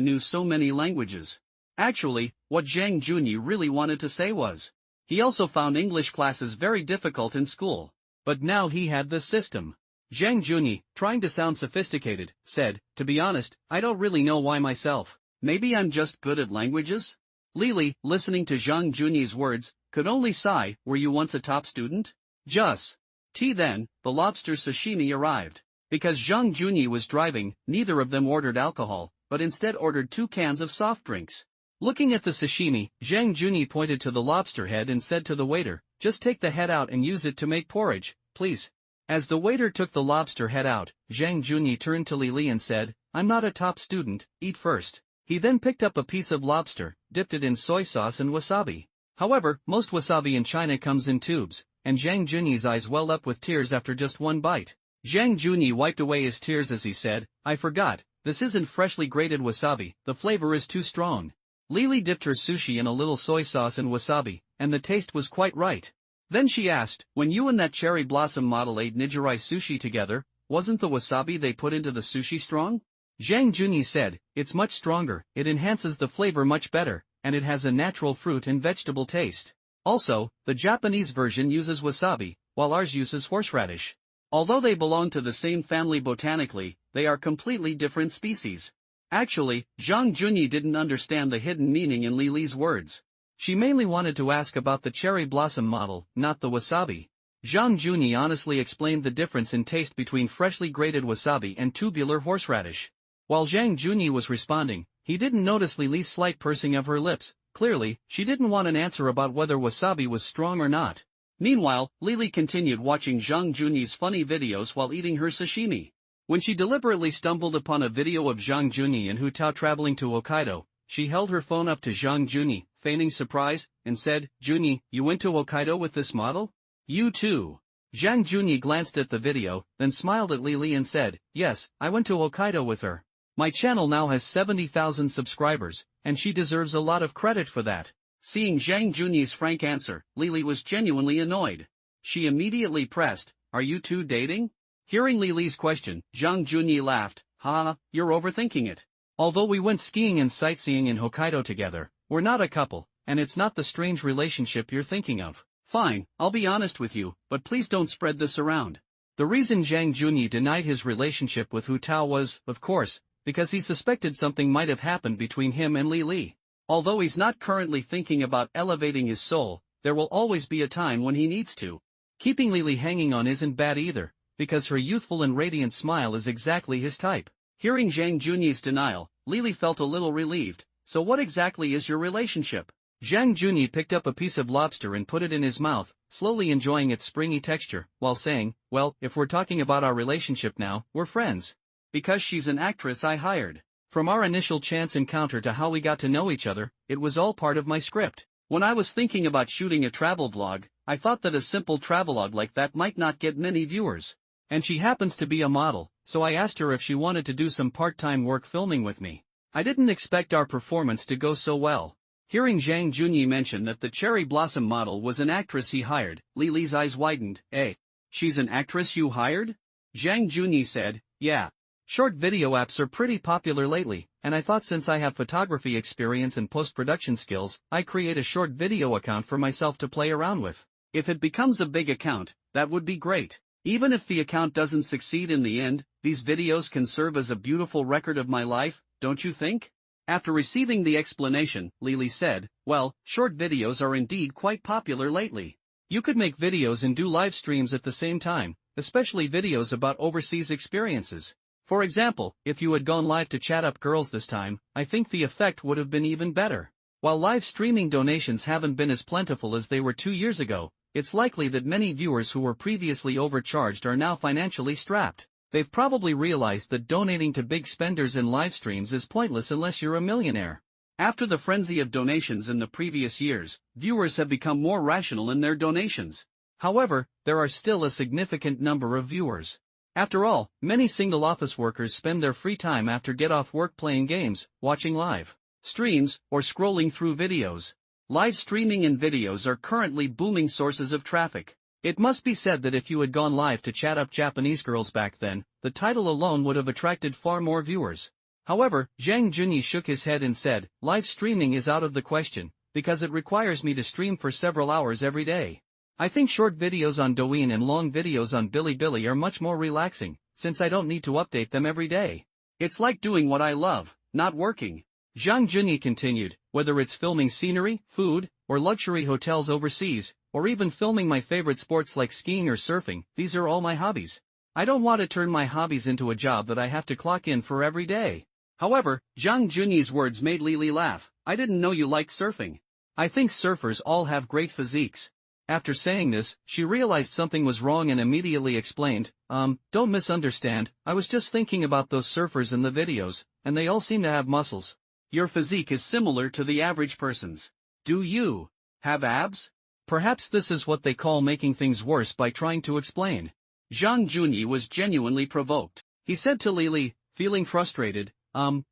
knew so many languages." Actually, what Zhang Junyi really wanted to say was, he also found English classes very difficult in school. But now he had this system. Zhang Junyi, trying to sound sophisticated, said, "To be honest, I don't really know why myself. Maybe I'm just good at languages?" Lily, listening to Zhang Junyi's words, could only sigh, "Were you once a top student?" Just. Then, the lobster sashimi arrived. Because Zhang Junyi was driving, neither of them ordered alcohol, but instead ordered 2 cans of soft drinks. Looking at the sashimi, Zhang Junyi pointed to the lobster head and said to the waiter, "Just take the head out and use it to make porridge, please." As the waiter took the lobster head out, Zhang Junyi turned to Lili and said, "I'm not a top student, eat first." He then picked up a piece of lobster, dipped it in soy sauce and wasabi. However, most wasabi in China comes in tubes, and Zhang Junyi's eyes welled up with tears after just one bite. Zhang Junyi wiped away his tears as he said, "I forgot, this isn't freshly grated wasabi, the flavor is too strong." Lili dipped her sushi in a little soy sauce and wasabi, and the taste was quite right. Then she asked, "When you and that cherry blossom model ate nigiri sushi together, wasn't the wasabi they put into the sushi strong?" Zhang Junyi said, "It's much stronger, it enhances the flavor much better, and it has a natural fruit and vegetable taste. Also, the Japanese version uses wasabi, while ours uses horseradish. Although they belong to the same family botanically, they are completely different species." Actually, Zhang Junyi didn't understand the hidden meaning in Lili's words. She mainly wanted to ask about the cherry blossom model, not the wasabi. Zhang Junyi honestly explained the difference in taste between freshly grated wasabi and tubular horseradish. While Zhang Junyi was responding, he didn't notice Lili's slight pursing of her lips. Clearly, she didn't want an answer about whether wasabi was strong or not. Meanwhile, Lili continued watching Zhang Junyi's funny videos while eating her sashimi. When she deliberately stumbled upon a video of Zhang Junyi and Hu Tao traveling to Hokkaido, she held her phone up to Zhang Junyi, feigning surprise, and said, "Junyi, you went to Hokkaido with this model? You too?" Zhang Junyi glanced at the video, then smiled at Lili and said, "Yes, I went to Hokkaido with her. My channel now has 70,000 subscribers, and she deserves a lot of credit for that." Seeing Zhang Junyi's frank answer, Lili was genuinely annoyed. She immediately pressed, "Are you two dating?" Hearing Lili's question, Zhang Junyi laughed, "Ha, you're overthinking it. Although we went skiing and sightseeing in Hokkaido together, we're not a couple, and it's not the strange relationship you're thinking of." "Fine, I'll be honest with you, but please don't spread this around." The reason Zhang Junyi denied his relationship with Hu Tao was, of course, because he suspected something might have happened between him and Lili. Although he's not currently thinking about elevating his soul, there will always be a time when he needs to. Keeping Lili hanging on isn't bad either, because her youthful and radiant smile is exactly his type. Hearing Zhang Junyi's denial, Lili felt a little relieved. "So what exactly is your relationship?" Zhang Junyi picked up a piece of lobster and put it in his mouth, slowly enjoying its springy texture, while saying, "Well, if we're talking about our relationship now, we're friends. Because she's an actress I hired. From our initial chance encounter to how we got to know each other, it was all part of my script. When I was thinking about shooting a travel vlog, I thought that a simple travelogue like that might not get many viewers. And she happens to be a model, so I asked her if she wanted to do some part-time work filming with me. I didn't expect our performance to go so well." Hearing Zhang Junyi mention that the cherry blossom model was an actress he hired, Lili's eyes widened. "Eh? She's an actress you hired?" Zhang Junyi said, "Yeah. Short video apps are pretty popular lately, and I thought since I have photography experience and post-production skills, I'd create a short video account for myself to play around with. If it becomes a big account, that would be great. Even if the account doesn't succeed in the end, these videos can serve as a beautiful record of my life, don't you think?" After receiving the explanation, Lili said, "Well, short videos are indeed quite popular lately. You could make videos and do live streams at the same time, especially videos about overseas experiences. For example, if you had gone live to chat up girls this time, I think the effect would have been even better. While live streaming donations haven't been as plentiful as they were 2 years ago, it's likely that many viewers who were previously overcharged are now financially strapped. They've probably realized that donating to big spenders in live streams is pointless unless you're a millionaire." After the frenzy of donations in the previous years, viewers have become more rational in their donations. However, there are still a significant number of viewers. After all, many single office workers spend their free time after get off work playing games, watching live streams, or scrolling through videos. Live streaming and videos are currently booming sources of traffic. It must be said that if you had gone live to chat up Japanese girls back then, the title alone would have attracted far more viewers. However, Zhang Junyi shook his head and said, live streaming is out of the question, because it requires me to stream for several hours every day. I think short videos on Douyin and long videos on Bilibili are much more relaxing, since I don't need to update them every day. It's like doing what I love, not working. Zhang Junyi continued, whether it's filming scenery, food, or luxury hotels overseas, or even filming my favorite sports like skiing or surfing, these are all my hobbies. I don't want to turn my hobbies into a job that I have to clock in for every day. However, Zhang Junyi's words made Lily laugh. I didn't know you liked surfing. I think surfers all have great physiques. After saying this, she realized something was wrong and immediately explained, don't misunderstand, I was just thinking about those surfers in the videos, and they all seem to have muscles. Your physique is similar to the average person's. Do you have abs? Perhaps this is what they call making things worse by trying to explain. Zhang Junyi was genuinely provoked. He said to Lily, feeling frustrated,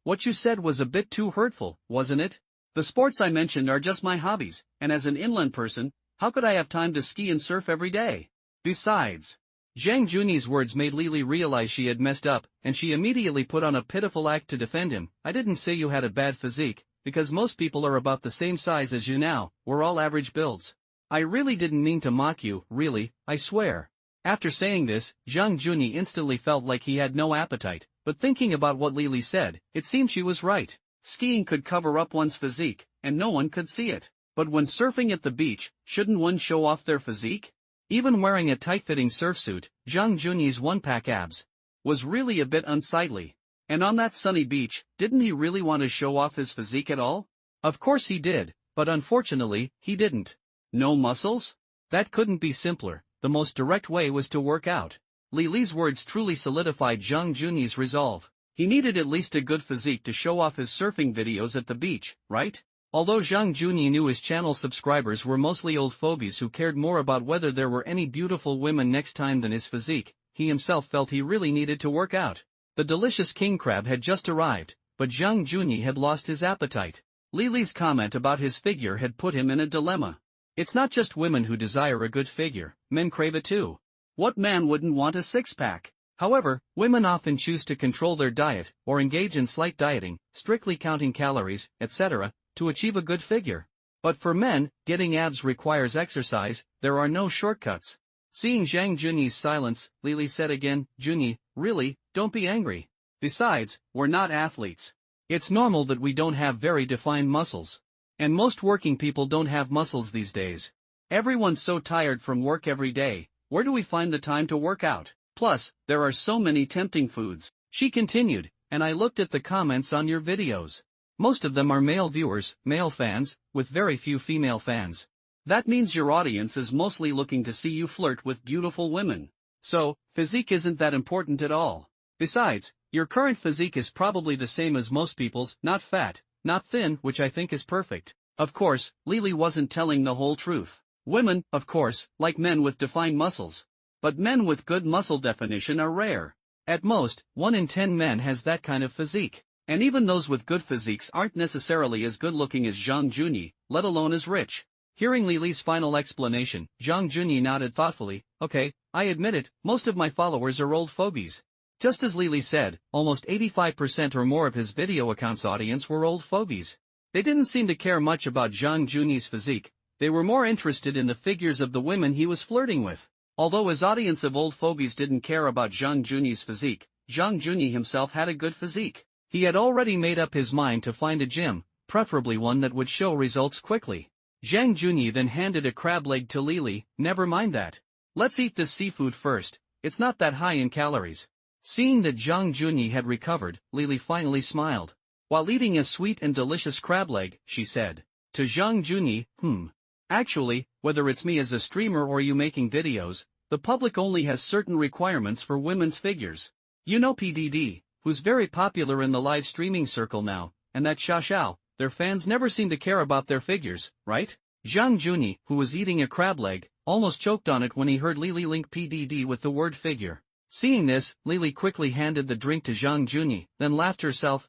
what you said was a bit too hurtful, wasn't it? The sports I mentioned are just my hobbies, and as an inland person, how could I have time to ski and surf every day? Besides, Zhang Junyi's words made Lily realize she had messed up, and she immediately put on a pitiful act to defend him. I didn't say you had a bad physique, because most people are about the same size as you now, we're all average builds. I really didn't mean to mock you, really, I swear. After saying this, Zhang Junyi instantly felt like he had no appetite, but thinking about what Lily said, it seemed she was right. Skiing could cover up one's physique, and no one could see it. But when surfing at the beach, shouldn't one show off their physique? Even wearing a tight-fitting surfsuit, Zhang Junyi's one-pack abs was really a bit unsightly. And on that sunny beach, didn't he really want to show off his physique at all? Of course he did, but unfortunately, he didn't. No muscles? That couldn't be simpler. The most direct way was to work out. Lily's words truly solidified Zhang Junyi's resolve. He needed at least a good physique to show off his surfing videos at the beach, right? Although Zhang Junyi knew his channel subscribers were mostly old fogies who cared more about whether there were any beautiful women next time than his physique, he himself felt he really needed to work out. The delicious king crab had just arrived, but Zhang Junyi had lost his appetite. Lily's comment about his figure had put him in a dilemma. It's not just women who desire a good figure, men crave it too. What man wouldn't want a six-pack? However, women often choose to control their diet, or engage in slight dieting, strictly counting calories, etc., to achieve a good figure. But for men, getting abs requires exercise, there are no shortcuts. Seeing Zhang Junyi's silence, Lily said again, Junyi, really, don't be angry. Besides, we're not athletes. It's normal that we don't have very defined muscles. And most working people don't have muscles these days. Everyone's so tired from work every day, where do we find the time to work out? Plus, there are so many tempting foods. She continued, and I looked at the comments on your videos. Most of them are male viewers, male fans, with very few female fans. That means your audience is mostly looking to see you flirt with beautiful women. So, physique isn't that important at all. Besides, your current physique is probably the same as most people's, not fat, not thin, which I think is perfect. Of course, Lily wasn't telling the whole truth. Women, of course, like men with defined muscles. But men with good muscle definition are rare. At most, 1 in 10 men has that kind of physique. And even those with good physiques aren't necessarily as good-looking as Zhang Junyi, let alone as rich. Hearing Lily's final explanation, Zhang Junyi nodded thoughtfully, okay, I admit it, most of my followers are old fogies. Just as Lily said, almost 85% or more of his video account's audience were old fogies. They didn't seem to care much about Zhang Junyi's physique, they were more interested in the figures of the women he was flirting with. Although his audience of old fogies didn't care about Zhang Junyi's physique, Zhang Junyi himself had a good physique. He had already made up his mind to find a gym, preferably one that would show results quickly. Zhang Junyi then handed a crab leg to Lily, never mind that. Let's eat this seafood first, it's not that high in calories. Seeing that Zhang Junyi had recovered, Lily finally smiled. While eating a sweet and delicious crab leg, she said to Zhang Junyi, actually, whether it's me as a streamer or you making videos, the public only has certain requirements for women's figures. You know PDD, who's very popular in the live streaming circle now, and that Xiaoxiao, their fans never seem to care about their figures, right? Zhang Junyi, who was eating a crab leg, almost choked on it when he heard Lily link PDD with the word figure. Seeing this, Lily quickly handed the drink to Zhang Junyi, then laughed herself,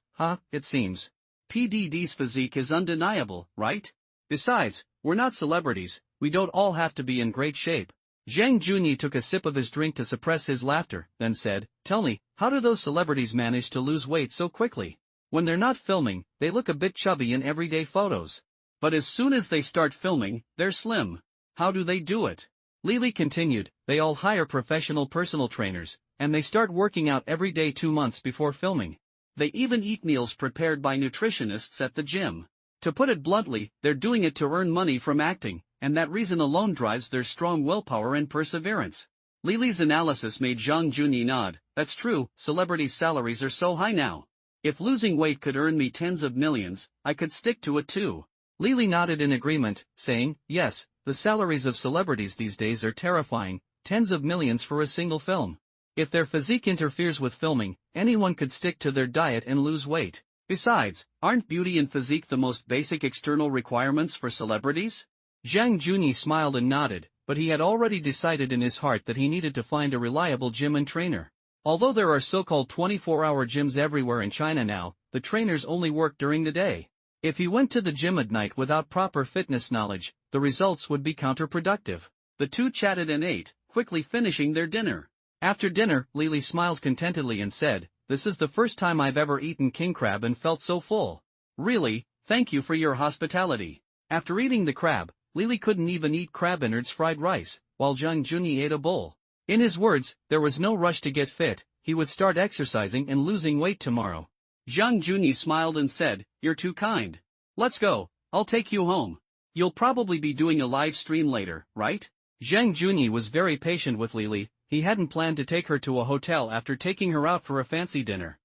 it seems. PDD's physique is undeniable, right? Besides, we're not celebrities, we don't all have to be in great shape. Zhang Junyi took a sip of his drink to suppress his laughter, then said, "Tell me, how do those celebrities manage to lose weight so quickly? When they're not filming, they look a bit chubby in everyday photos. But as soon as they start filming, they're slim. How do they do it?" Lily continued, "They all hire professional personal trainers, and they start working out every day 2 months before filming. They even eat meals prepared by nutritionists at the gym. To put it bluntly, they're doing it to earn money from acting, and that reason alone drives their strong willpower and perseverance." Lily's analysis made Zhang Junyi nod. "That's true, celebrities' salaries are so high now. If losing weight could earn me tens of millions, I could stick to it too." Lily nodded in agreement, saying, "Yes, the salaries of celebrities these days are terrifying, tens of millions for a single film. If their physique interferes with filming, anyone could stick to their diet and lose weight. Besides, aren't beauty and physique the most basic external requirements for celebrities?" Zhang Junyi smiled and nodded, but he had already decided in his heart that he needed to find a reliable gym and trainer. Although there are so-called 24-hour gyms everywhere in China now, the trainers only work during the day. If he went to the gym at night without proper fitness knowledge, the results would be counterproductive. The two chatted and ate, quickly finishing their dinner. After dinner, Lily smiled contentedly and said, "This is the first time I've ever eaten king crab and felt so full." "Really, thank you for your hospitality." After eating the crab, Lily couldn't even eat crab innards fried rice, while Zhang Junyi ate a bowl. In his words, there was no rush to get fit, he would start exercising and losing weight tomorrow. Zhang Junyi smiled and said, "You're too kind. Let's go, I'll take you home. You'll probably be doing a live stream later, right?" Zhang Junyi was very patient with Lily. He hadn't planned to take her to a hotel after taking her out for a fancy dinner.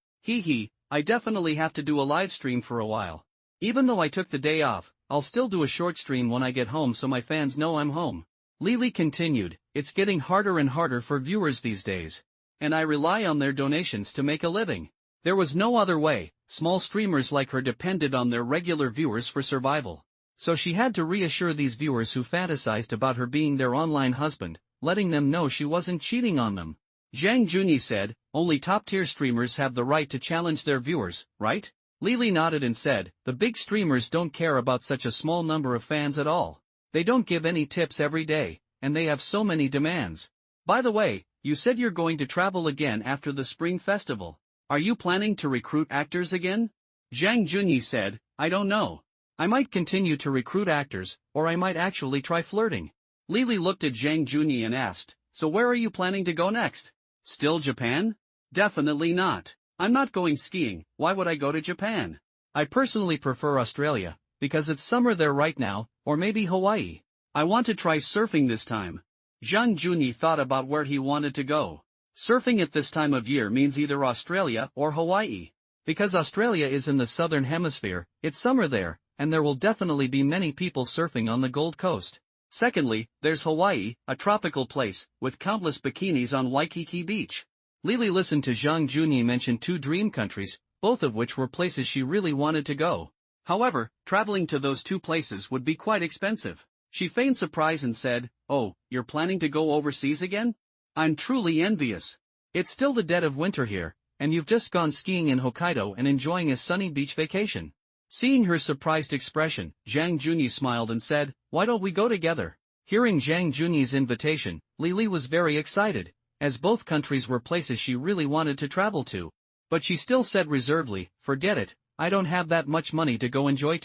I definitely have to do a live stream for a while. Even though I took the day off, I'll still do a short stream when I get home so my fans know I'm home." Lily continued, "It's getting harder and harder for viewers these days. And I rely on their donations to make a living. There was no other way, small streamers like her depended on their regular viewers for survival. So she had to reassure these viewers who fantasized about her being their online husband, letting them know she wasn't cheating on them." Zhang Junyi said, "Only top-tier streamers have the right to challenge their viewers, right?" Lily nodded and said, "The big streamers don't care about such a small number of fans at all. They don't give any tips every day, and they have so many demands. By the way, you said you're going to travel again after the Spring Festival. Are you planning to recruit actors again?" Zhang Junyi said, "I don't know. I might continue to recruit actors, or I might actually try flirting." Lily looked at Zhang Junyi and asked, "So where are you planning to go next? Still Japan?" "Definitely not. I'm not going skiing. Why would I go to Japan? I personally prefer Australia, because it's summer there right now, or maybe Hawaii. I want to try surfing this time." Zhang Junyi thought about where he wanted to go. Surfing at this time of year means either Australia or Hawaii. Because Australia is in the southern hemisphere, it's summer there, and there will definitely be many people surfing on the Gold Coast. Secondly, there's Hawaii, a tropical place, with countless bikinis on Waikiki Beach. Lily listened to Zhang Junyi mention 2 dream countries, both of which were places she really wanted to go. However, traveling to those 2 places would be quite expensive. She feigned surprise and said, "Oh, you're planning to go overseas again? I'm truly envious. It's still the dead of winter here, and you've just gone skiing in Hokkaido and enjoying a sunny beach vacation." Seeing her surprised expression, Zhang Junyi smiled and said, "Why don't we go together?" Hearing Zhang Junyi's invitation, Lily was very excited, as both countries were places she really wanted to travel to. But she still said reservedly, "Forget it, I don't have that much money to go enjoy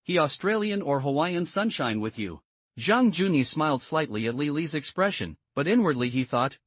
Australian or Hawaiian sunshine with you." Zhang Junyi smiled slightly at Lily's expression, but inwardly he thought,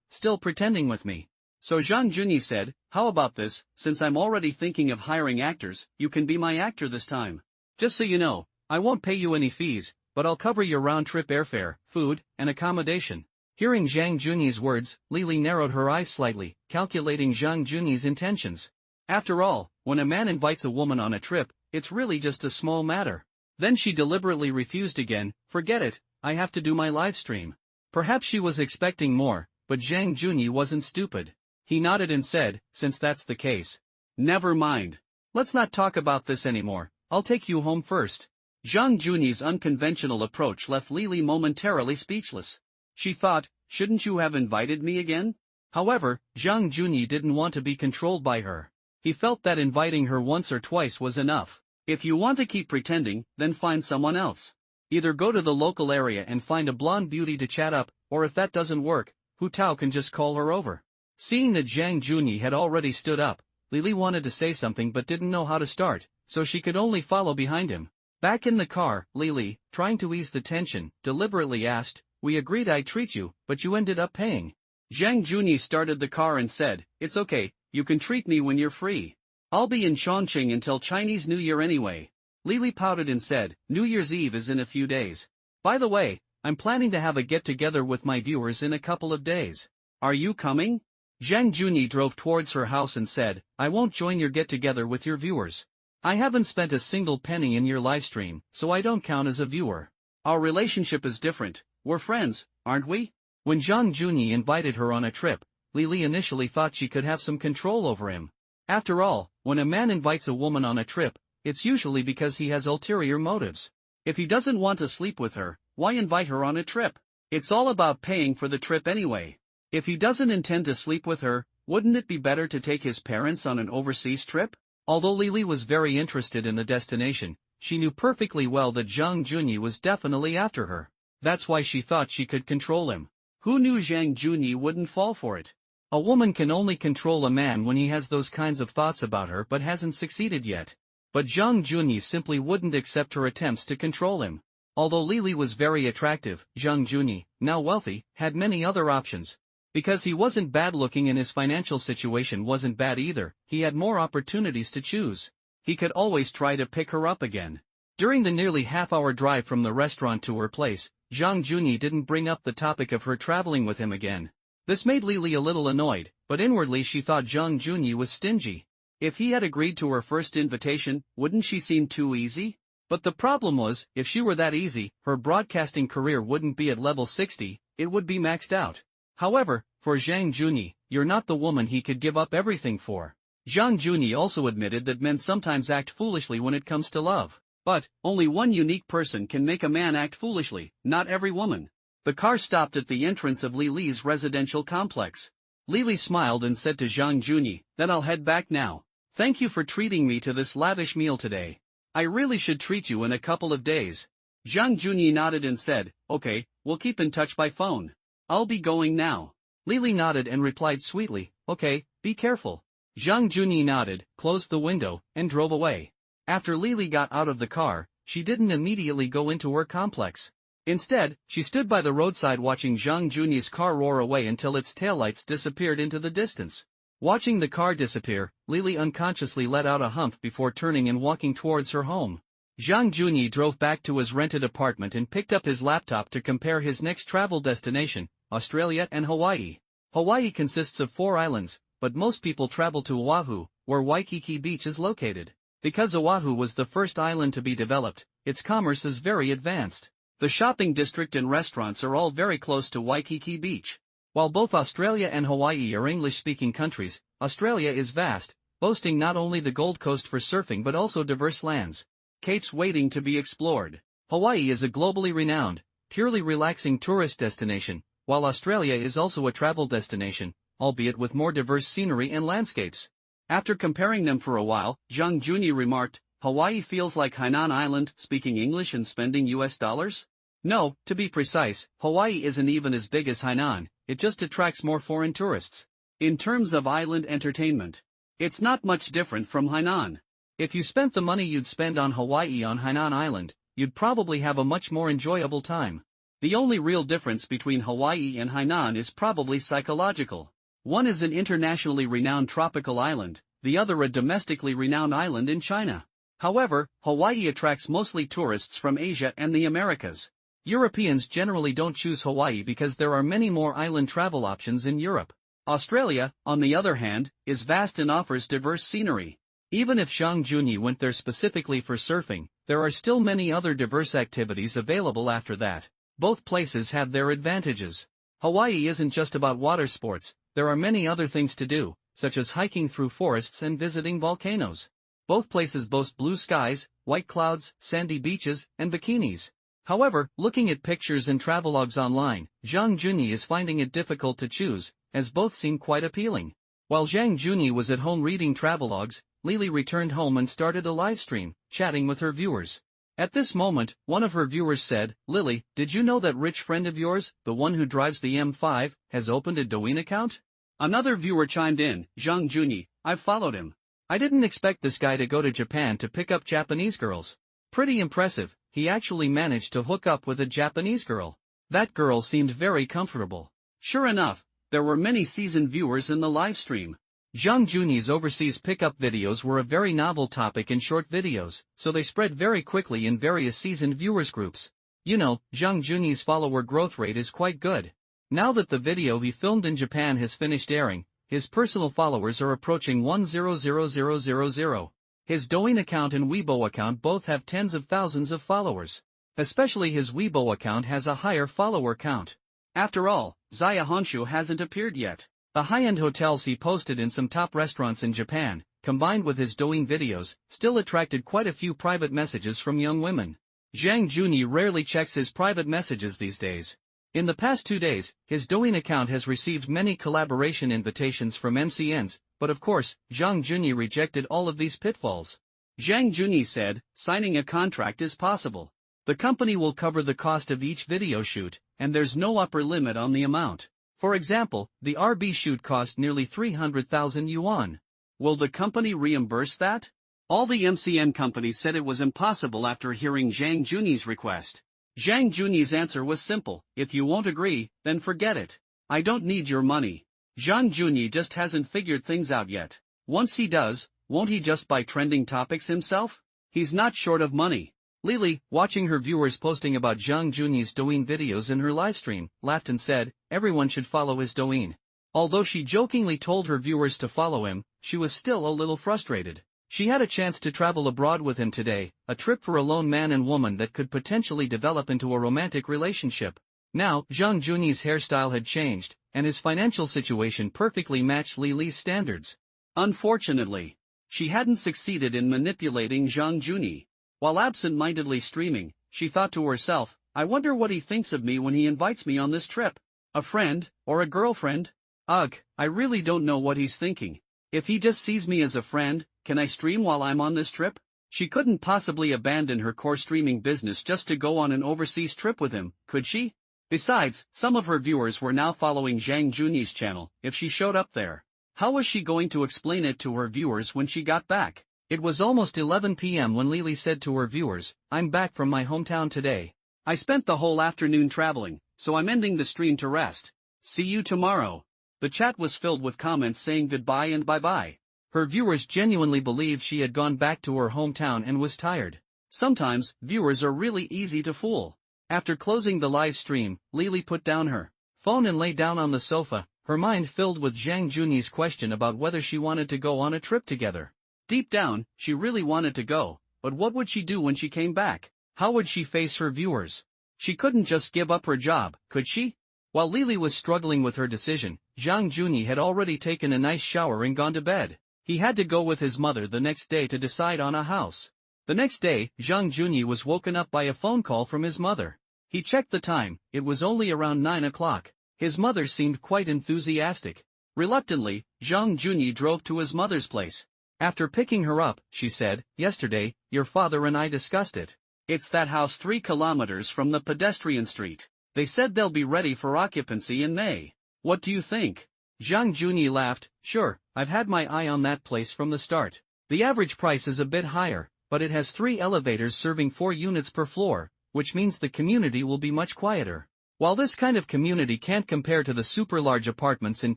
still pretending with me. So Zhang Junyi said, "How about this, since I'm already thinking of hiring actors, you can be my actor this time. Just so you know, I won't pay you any fees, but I'll cover your round-trip airfare, food, and accommodation." Hearing Zhang Junyi's words, Lily narrowed her eyes slightly, calculating Zhang Junyi's intentions. After all, when a man invites a woman on a trip, it's really just a small matter. Then she deliberately refused again, "Forget it, I have to do my live stream." Perhaps she was expecting more, but Zhang Junyi wasn't stupid. He nodded and said, "Since that's the case, never mind. Let's not talk about this anymore, I'll take you home first." Zhang Junyi's unconventional approach left Lily momentarily speechless. She thought, shouldn't you have invited me again? However, Zhang Junyi didn't want to be controlled by her. He felt that inviting her once or twice was enough. If you want to keep pretending, then find someone else. Either go to the local area and find a blonde beauty to chat up, or if that doesn't work, Hu Tao can just call her over. Seeing that Zhang Junyi had already stood up, Lily wanted to say something but didn't know how to start, so she could only follow behind him. Back in the car, Lily, trying to ease the tension, deliberately asked, "We agreed I'd treat you, but you ended up paying." Zhang Junyi started the car and said, "It's okay, you can treat me when you're free. I'll be in Chongqing until Chinese New Year anyway." Lily pouted and said, "New Year's Eve is in a few days. By the way, I'm planning to have a get-together with my viewers in a couple of days. Are you coming?" Zhang Junyi drove towards her house and said, "I won't join your get-together with your viewers. I haven't spent a single penny in your livestream, so I don't count as a viewer. Our relationship is different, we're friends, aren't we?" When Zhang Junyi invited her on a trip, Lily initially thought she could have some control over him. After all, when a man invites a woman on a trip, it's usually because he has ulterior motives. If he doesn't want to sleep with her, why invite her on a trip? It's all about paying for the trip anyway. If he doesn't intend to sleep with her, wouldn't it be better to take his parents on an overseas trip? Although Lily was very interested in the destination, she knew perfectly well that Zhang Junyi was definitely after her. That's why she thought she could control him. Who knew Zhang Junyi wouldn't fall for it? A woman can only control a man when he has those kinds of thoughts about her but hasn't succeeded yet. But Zhang Junyi simply wouldn't accept her attempts to control him. Although Lily was very attractive, Zhang Junyi, now wealthy, had many other options. Because he wasn't bad-looking and his financial situation wasn't bad either, he had more opportunities to choose. He could always try to pick her up again. During the nearly half-hour drive from the restaurant to her place, Zhang Junyi didn't bring up the topic of her traveling with him again. This made Lily a little annoyed, but inwardly she thought Zhang Junyi was stingy. If he had agreed to her first invitation, wouldn't she seem too easy? But the problem was, if she were that easy, her broadcasting career wouldn't be at level 60, it would be maxed out. However, for Zhang Junyi, you're not the woman he could give up everything for. Zhang Junyi also admitted that men sometimes act foolishly when it comes to love. But, only one unique person can make a man act foolishly, not every woman. The car stopped at the entrance of Lily's residential complex. Lily smiled and said to Zhang Junyi, "Then I'll head back now. Thank you for treating me to this lavish meal today. I really should treat you in a couple of days." Zhang Junyi nodded and said, "Okay, we'll keep in touch by phone. I'll be going now." Lily nodded and replied sweetly, "Okay, be careful." Zhang Junyi nodded, closed the window, and drove away. After Lily got out of the car, she didn't immediately go into her complex. Instead, she stood by the roadside watching Zhang Junyi's car roar away until its taillights disappeared into the distance. Watching the car disappear, Lily unconsciously let out a humph before turning and walking towards her home. Zhang Junyi drove back to his rented apartment and picked up his laptop to compare his next travel destination, Australia and Hawaii. Hawaii consists of 4 islands, but most people travel to Oahu, where Waikiki Beach is located. Because Oahu was the first island to be developed, its commerce is very advanced. The shopping district and restaurants are all very close to Waikiki Beach. While both Australia and Hawaii are English-speaking countries, Australia is vast, boasting not only the Gold Coast for surfing but also diverse lands, capes waiting to be explored. Hawaii is a globally renowned, purely relaxing tourist destination, while Australia is also a travel destination, albeit with more diverse scenery and landscapes. After comparing them for a while, Zhang Junyi remarked, "Hawaii feels like Hainan Island, speaking English and spending US dollars? No, to be precise, Hawaii isn't even as big as Hainan, it just attracts more foreign tourists. In terms of island entertainment, it's not much different from Hainan. If you spent the money you'd spend on Hawaii on Hainan Island, you'd probably have a much more enjoyable time. The only real difference between Hawaii and Hainan is probably psychological. One is an internationally renowned tropical island, the other a domestically renowned island in China. However, Hawaii attracts mostly tourists from Asia and the Americas. Europeans generally don't choose Hawaii because there are many more island travel options in Europe. Australia, on the other hand, is vast and offers diverse scenery. Even if Zhang Junyi went there specifically for surfing, there are still many other diverse activities available after that. Both places have their advantages. Hawaii isn't just about water sports, there are many other things to do, such as hiking through forests and visiting volcanoes. Both places boast blue skies, white clouds, sandy beaches, and bikinis. However, looking at pictures and travelogues online, Zhang Junyi is finding it difficult to choose, as both seem quite appealing. While Zhang Junyi was at home reading travelogues, Lily returned home and started a live stream, chatting with her viewers. At this moment, one of her viewers said, "Lily, did you know that rich friend of yours, the one who drives the M5, has opened a Douyin account?" Another viewer chimed in, "Zhang Junyi, I've followed him. I didn't expect this guy to go to Japan to pick up Japanese girls. Pretty impressive, he actually managed to hook up with a Japanese girl. That girl seemed very comfortable." Sure enough, there were many seasoned viewers in the live stream. Zhang Junyi's overseas pickup videos were a very novel topic in short videos, so they spread very quickly in various seasoned viewers groups. You know, Zhang Junyi's follower growth rate is quite good. Now that the video he filmed in Japan has finished airing, his personal followers are approaching 100,000. His Douyin account and Weibo account both have tens of thousands of followers. Especially his Weibo account has a higher follower count. After all, Zaya Honshu hasn't appeared yet. The high-end hotels he posted in some top restaurants in Japan, combined with his Douyin videos, still attracted quite a few private messages from young women. Zhang Junyi rarely checks his private messages these days. In the past 2 days, his Douyin account has received many collaboration invitations from MCNs, but of course, Zhang Junyi rejected all of these pitfalls. Zhang Junyi said, "Signing a contract is possible. The company will cover the cost of each video shoot, and there's no upper limit on the amount. For example, the RB shoot cost nearly 300,000 yuan. Will the company reimburse that?" All the MCN companies said it was impossible after hearing Zhang Junyi's request. Zhang Junyi's answer was simple: "If you won't agree, then forget it. I don't need your money." Zhang Junyi just hasn't figured things out yet. Once he does, won't he just buy trending topics himself? He's not short of money. Lily, watching her viewers posting about Zhang Junyi's Douyin videos in her livestream, laughed and said, "Everyone should follow his Douyin." Although she jokingly told her viewers to follow him, she was still a little frustrated. She had a chance to travel abroad with him today, a trip for a lone man and woman that could potentially develop into a romantic relationship. Now, Zhang Junyi's hairstyle had changed, and his financial situation perfectly matched Lily's standards. Unfortunately, she hadn't succeeded in manipulating Zhang Junyi. While absent-mindedly streaming, she thought to herself, "I wonder what he thinks of me when he invites me on this trip. A friend, or a girlfriend? Ugh, I really don't know what he's thinking. If he just sees me as a friend, can I stream while I'm on this trip?" She couldn't possibly abandon her core streaming business just to go on an overseas trip with him, could she? Besides, some of her viewers were now following Zhang Junyi's channel. If she showed up there, how was she going to explain it to her viewers when she got back? It was almost 11 p.m. when Lily said to her viewers, "I'm back from my hometown today. I spent the whole afternoon traveling, so I'm ending the stream to rest. See you tomorrow." The chat was filled with comments saying goodbye and bye-bye. Her viewers genuinely believed she had gone back to her hometown and was tired. Sometimes, viewers are really easy to fool. After closing the live stream, Lily put down her phone and lay down on the sofa, her mind filled with Zhang Junyi's question about whether she wanted to go on a trip together. Deep down, she really wanted to go, but what would she do when she came back? How would she face her viewers? She couldn't just give up her job, could she? While Lily was struggling with her decision, Zhang Junyi had already taken a nice shower and gone to bed. He had to go with his mother the next day to decide on a house. The next day, Zhang Junyi was woken up by a phone call from his mother. He checked the time, it was only around 9 o'clock. His mother seemed quite enthusiastic. Reluctantly, Zhang Junyi drove to his mother's place. After picking her up, she said, "Yesterday, your father and I discussed it. It's that house 3 kilometers from the pedestrian street. They said they'll be ready for occupancy in May. What do you think?" Zhang Junyi laughed, "Sure, I've had my eye on that place from the start. The average price is a bit higher, but it has 3 elevators serving 4 units per floor, which means the community will be much quieter." While this kind of community can't compare to the super large apartments in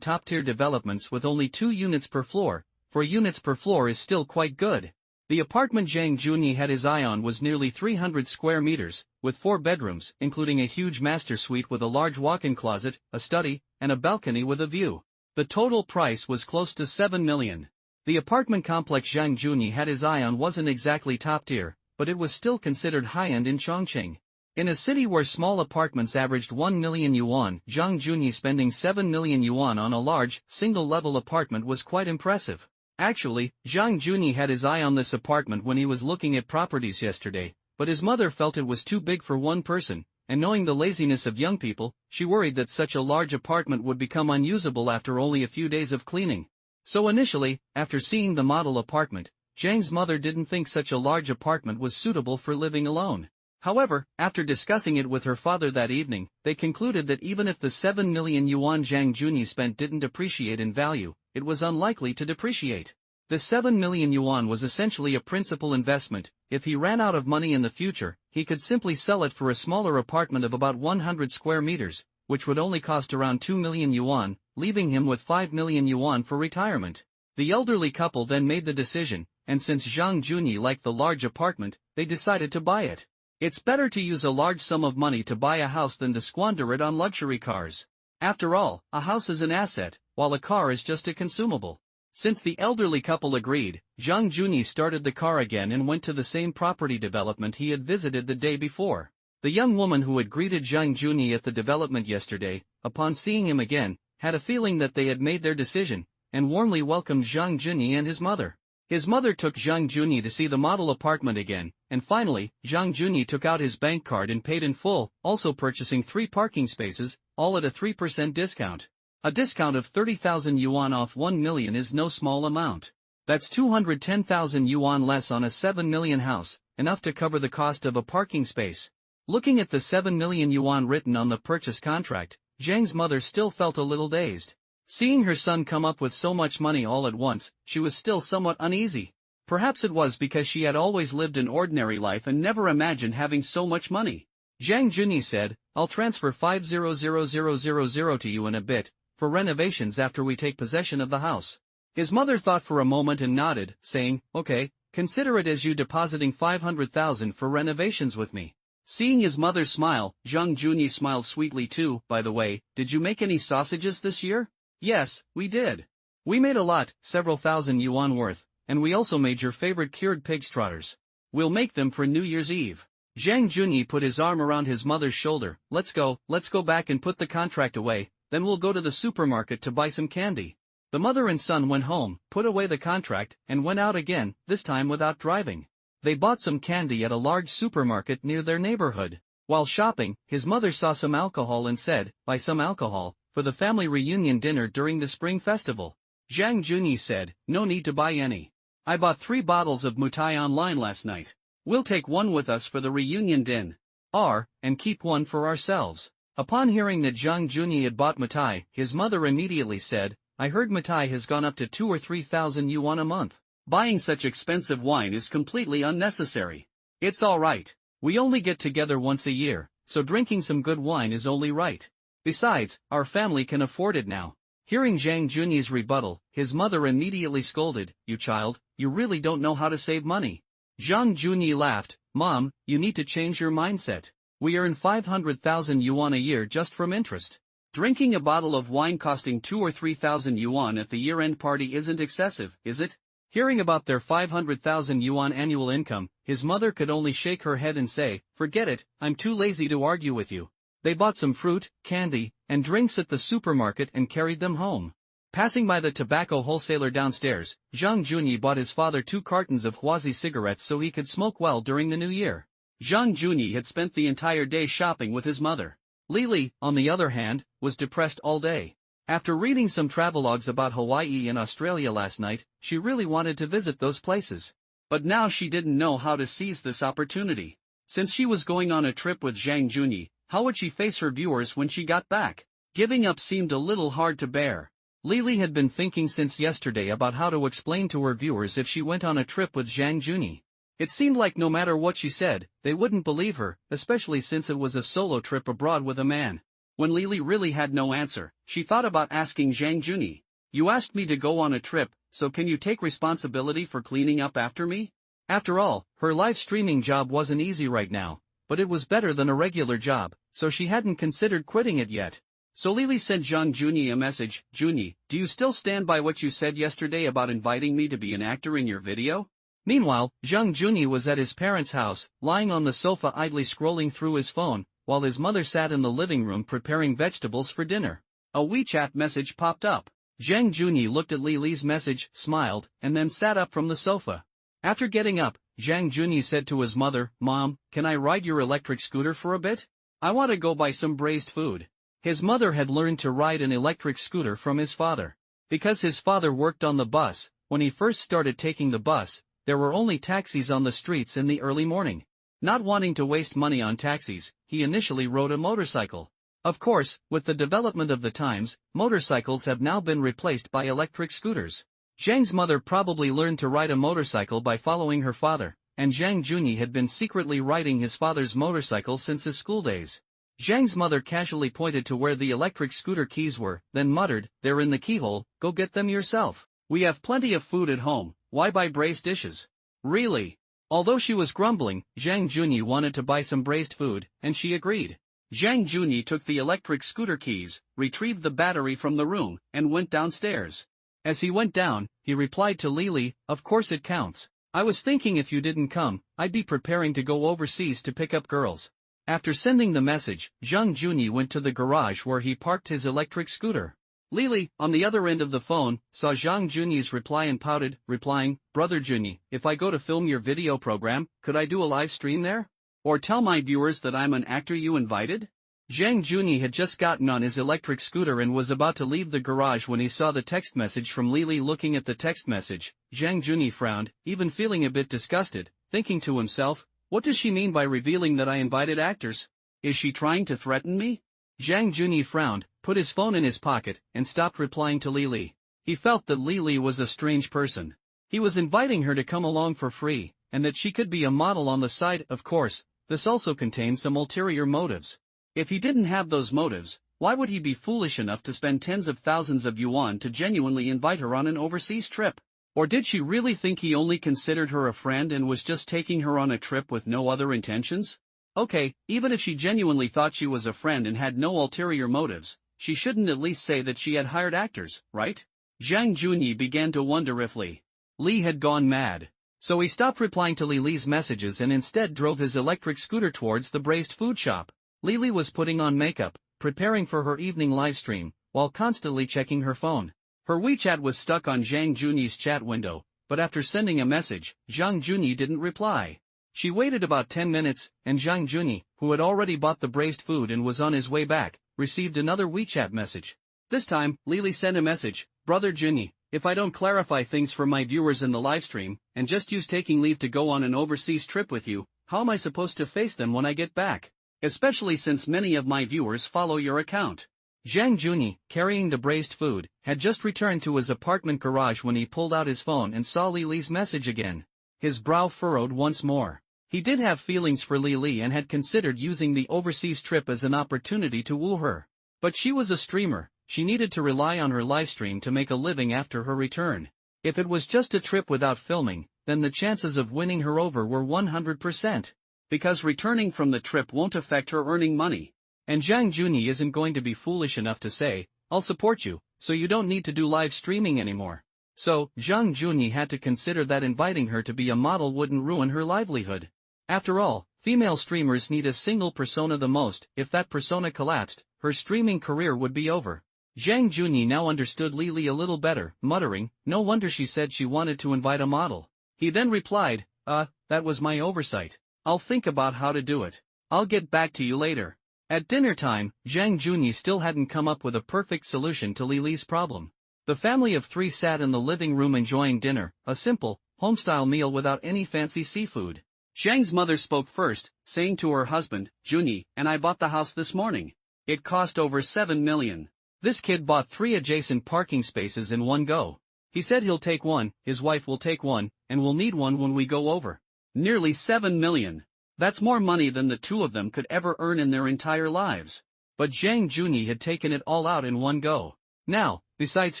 top-tier developments with only 2 units per floor, 4 units per floor is still quite good. The apartment Zhang Junyi had his eye on was nearly 300 square meters, with 4 bedrooms, including a huge master suite with a large walk-in closet, a study, and a balcony with a view. The total price was close to 7 million. The apartment complex Zhang Junyi had his eye on wasn't exactly top-tier, but it was still considered high-end in Chongqing. In a city where small apartments averaged 1 million yuan, Zhang Junyi spending 7 million yuan on a large, single-level apartment was quite impressive. Actually, Zhang Junyi had his eye on this apartment when he was looking at properties yesterday, but his mother felt it was too big for one person, and knowing the laziness of young people, she worried that such a large apartment would become unusable after only a few days of cleaning. So initially, after seeing the model apartment, Zhang's mother didn't think such a large apartment was suitable for living alone. However, after discussing it with her father that evening, they concluded that even if the 7 million yuan Zhang Junyi spent didn't appreciate in value, it was unlikely to depreciate. The 7 million yuan was essentially a principal investment. If he ran out of money in the future, he could simply sell it for a smaller apartment of about 100 square meters, which would only cost around 2 million yuan, leaving him with 5 million yuan for retirement. The elderly couple then made the decision, and since Zhang Junyi liked the large apartment, they decided to buy it. It's better to use a large sum of money to buy a house than to squander it on luxury cars. After all, a house is an asset, while a car is just a consumable. Since the elderly couple agreed, Zhang Junyi started the car again and went to the same property development he had visited the day before. The young woman who had greeted Zhang Junyi at the development yesterday, upon seeing him again, had a feeling that they had made their decision, and warmly welcomed Zhang Junyi and his mother. His mother took Zhang Junyi to see the model apartment again, and finally, Zhang Junyi took out his bank card and paid in full, also purchasing 3 parking spaces, all at a 3% discount. A discount of 30,000 yuan off 1 million is no small amount. That's 210,000 yuan less on a 7 million house, enough to cover the cost of a parking space. Looking at the 7 million yuan written on the purchase contract, Zhang's mother still felt a little dazed. Seeing her son come up with so much money all at once, she was still somewhat uneasy. Perhaps it was because she had always lived an ordinary life and never imagined having so much money. Zhang Junyi said, "I'll transfer 500,000 to you in a bit, for renovations after we take possession of the house." His mother thought for a moment and nodded, saying, "Okay, consider it as you depositing 500,000 for renovations with me." Seeing his mother smile, Zhang Junyi smiled sweetly too. "By the way, did you make any sausages this year?" "Yes, we did. We made a lot, several thousand yuan worth, and we also made your favorite cured pig's trotters. We'll make them for New Year's Eve." Zhang Junyi put his arm around his mother's shoulder. Let's go back and put the contract away, then we'll go to the supermarket to buy some candy." The mother and son went home, put away the contract, and went out again, this time without driving. They bought some candy at a large supermarket near their neighborhood. While shopping, his mother saw some alcohol and said, "Buy some alcohol, for the family reunion dinner during the spring festival." Zhang Junyi said, "No need to buy any. I bought 3 bottles of mutai online last night. We'll take one with us for the reunion din. And keep one for ourselves." Upon hearing that Zhang Junyi had bought mutai, his mother immediately said, "I heard mutai has gone up to 2 or 3,000 yuan a month. Buying such expensive wine is completely unnecessary. It's all right. We only get together once a year, so drinking some good wine is only right. Besides, our family can afford it now." Hearing Zhang Junyi's rebuttal, his mother immediately scolded, "You child, you really don't know how to save money." Zhang Junyi laughed, "Mom, you need to change your mindset. We earn 500,000 yuan a year just from interest. Drinking a bottle of wine costing 2 or 3,000 yuan at the year-end party isn't excessive, is it?" Hearing about their 500,000 yuan annual income, his mother could only shake her head and say, "Forget it, I'm too lazy to argue with you." They bought some fruit, candy, and drinks at the supermarket and carried them home. Passing by the tobacco wholesaler downstairs, Zhang Junyi bought his father 2 cartons of Huazi cigarettes so he could smoke well during the new year. Zhang Junyi had spent the entire day shopping with his mother. Lily, on the other hand, was depressed all day. After reading some travelogues about Hawaii and Australia last night, she really wanted to visit those places. But now she didn't know how to seize this opportunity. Since she was going on a trip with Zhang Junyi, how would she face her viewers when she got back? Giving up seemed a little hard to bear. Lily had been thinking since yesterday about how to explain to her viewers if she went on a trip with Zhang Junyi. It seemed like no matter what she said, they wouldn't believe her, especially since it was a solo trip abroad with a man. When Lily really had no answer, she thought about asking Zhang Junyi, "You asked me to go on a trip, so can you take responsibility for cleaning up after me?" After all, her live streaming job wasn't easy right now, but it was better than a regular job, so she hadn't considered quitting it yet. So Lily sent Zhang Junyi a message, "Junyi, do you still stand by what you said yesterday about inviting me to be an actor in your video?" Meanwhile, Zhang Junyi was at his parents' house, lying on the sofa idly scrolling through his phone, while his mother sat in the living room preparing vegetables for dinner. A WeChat message popped up. Zhang Junyi looked at Lily's message, smiled, and then sat up from the sofa. After getting up, Zhang Junyi said to his mother, "Mom, can I ride your electric scooter for a bit? I want to go buy some braised food." His mother had learned to ride an electric scooter from his father. Because his father worked on the bus, when he first started taking the bus, there were only taxis on the streets in the early morning. Not wanting to waste money on taxis, he initially rode a motorcycle. Of course, with the development of the times, motorcycles have now been replaced by electric scooters. Zhang's mother probably learned to ride a motorcycle by following her father, and Zhang Junyi had been secretly riding his father's motorcycle since his school days. Zhang's mother casually pointed to where the electric scooter keys were, then muttered, "They're in the keyhole, go get them yourself. We have plenty of food at home, why buy braised dishes?" Really? Although she was grumbling, Zhang Junyi wanted to buy some braised food, and she agreed. Zhang Junyi took the electric scooter keys, retrieved the battery from the room, and went downstairs. As he went down, he replied to Lily, "Of course it counts. I was thinking if you didn't come, I'd be preparing to go overseas to pick up girls." After sending the message, Zhang Junyi went to the garage where he parked his electric scooter. Lily, on the other end of the phone, saw Zhang Junyi's reply and pouted, replying, "Brother Junyi, if I go to film your video program, could I do a live stream there? Or tell my viewers that I'm an actor you invited?" Zhang Junyi had just gotten on his electric scooter and was about to leave the garage when he saw the text message from Lily. Looking at the text message, Zhang Junyi frowned, even feeling a bit disgusted, thinking to himself, "What does she mean by revealing that I invited actors? Is she trying to threaten me?" Zhang Junyi frowned, put his phone in his pocket, and stopped replying to Lily. He felt that Lily was a strange person. He was inviting her to come along for free, and that she could be a model on the side. Of course, this also contained some ulterior motives. If he didn't have those motives, why would he be foolish enough to spend tens of thousands of yuan to genuinely invite her on an overseas trip? Or did she really think he only considered her a friend and was just taking her on a trip with no other intentions? Okay, even if she genuinely thought she was a friend and had no ulterior motives, she shouldn't at least say that she had hired actors, right? Zhang Junyi began to wonder if Li had gone mad. So he stopped replying to Lily's messages and instead drove his electric scooter towards the braised food shop. Lily was putting on makeup, preparing for her evening livestream, while constantly checking her phone. Her WeChat was stuck on Zhang Junyi's chat window, but after sending a message, Zhang Junyi didn't reply. She waited about 10 minutes, and Zhang Junyi, who had already bought the braised food and was on his way back, received another WeChat message. This time, Lily sent a message, "Brother Junyi, if I don't clarify things for my viewers in the livestream, and just use taking leave to go on an overseas trip with you, how am I supposed to face them when I get back? Especially since many of my viewers follow your account." Zhang Junyi, carrying the braised food, had just returned to his apartment garage when he pulled out his phone and saw Lily's message again. His brow furrowed once more. He did have feelings for Lily and had considered using the overseas trip as an opportunity to woo her. But she was a streamer, she needed to rely on her livestream to make a living after her return. If it was just a trip without filming, then the chances of winning her over were 100%. Because returning from the trip won't affect her earning money. And Zhang Junyi isn't going to be foolish enough to say, "I'll support you, so you don't need to do live streaming anymore." So, Zhang Junyi had to consider that inviting her to be a model wouldn't ruin her livelihood. After all, female streamers need a single persona the most. If that persona collapsed, her streaming career would be over. Zhang Junyi now understood Lily a little better, muttering, "No wonder she said she wanted to invite a model." He then replied, that was my oversight. I'll think about how to do it. I'll get back to you later." At dinner time, Zhang Junyi still hadn't come up with a perfect solution to Lily's problem. The family of three sat in the living room enjoying dinner, a simple, home-style meal without any fancy seafood. Zhang's mother spoke first, saying to her husband, "Junyi, and I bought the house this morning. It cost over 7 million. This kid bought 3 adjacent parking spaces in one go. He said he'll take one, his wife will take one, and we'll need one when we go over. Nearly 7 million. That's more money than the two of them could ever earn in their entire lives." But Zhang Junyi had taken it all out in one go. Now, besides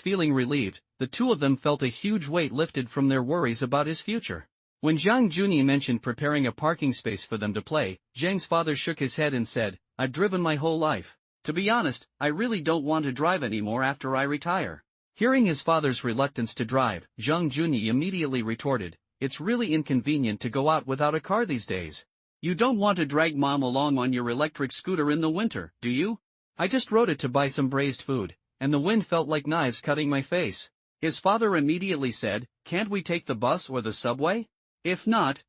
feeling relieved, the two of them felt a huge weight lifted from their worries about his future. When Zhang Junyi mentioned preparing a parking space for them to play, Zhang's father shook his head and said, "I've driven my whole life. To be honest, I really don't want to drive anymore after I retire." Hearing his father's reluctance to drive, Zhang Junyi immediately retorted, "It's really inconvenient to go out without a car these days. You don't want to drag mom along on your electric scooter in the winter, do you? I just rode it to buy some braised food, and the wind felt like knives cutting my face." His father immediately said, "Can't we take the bus or the subway? If not,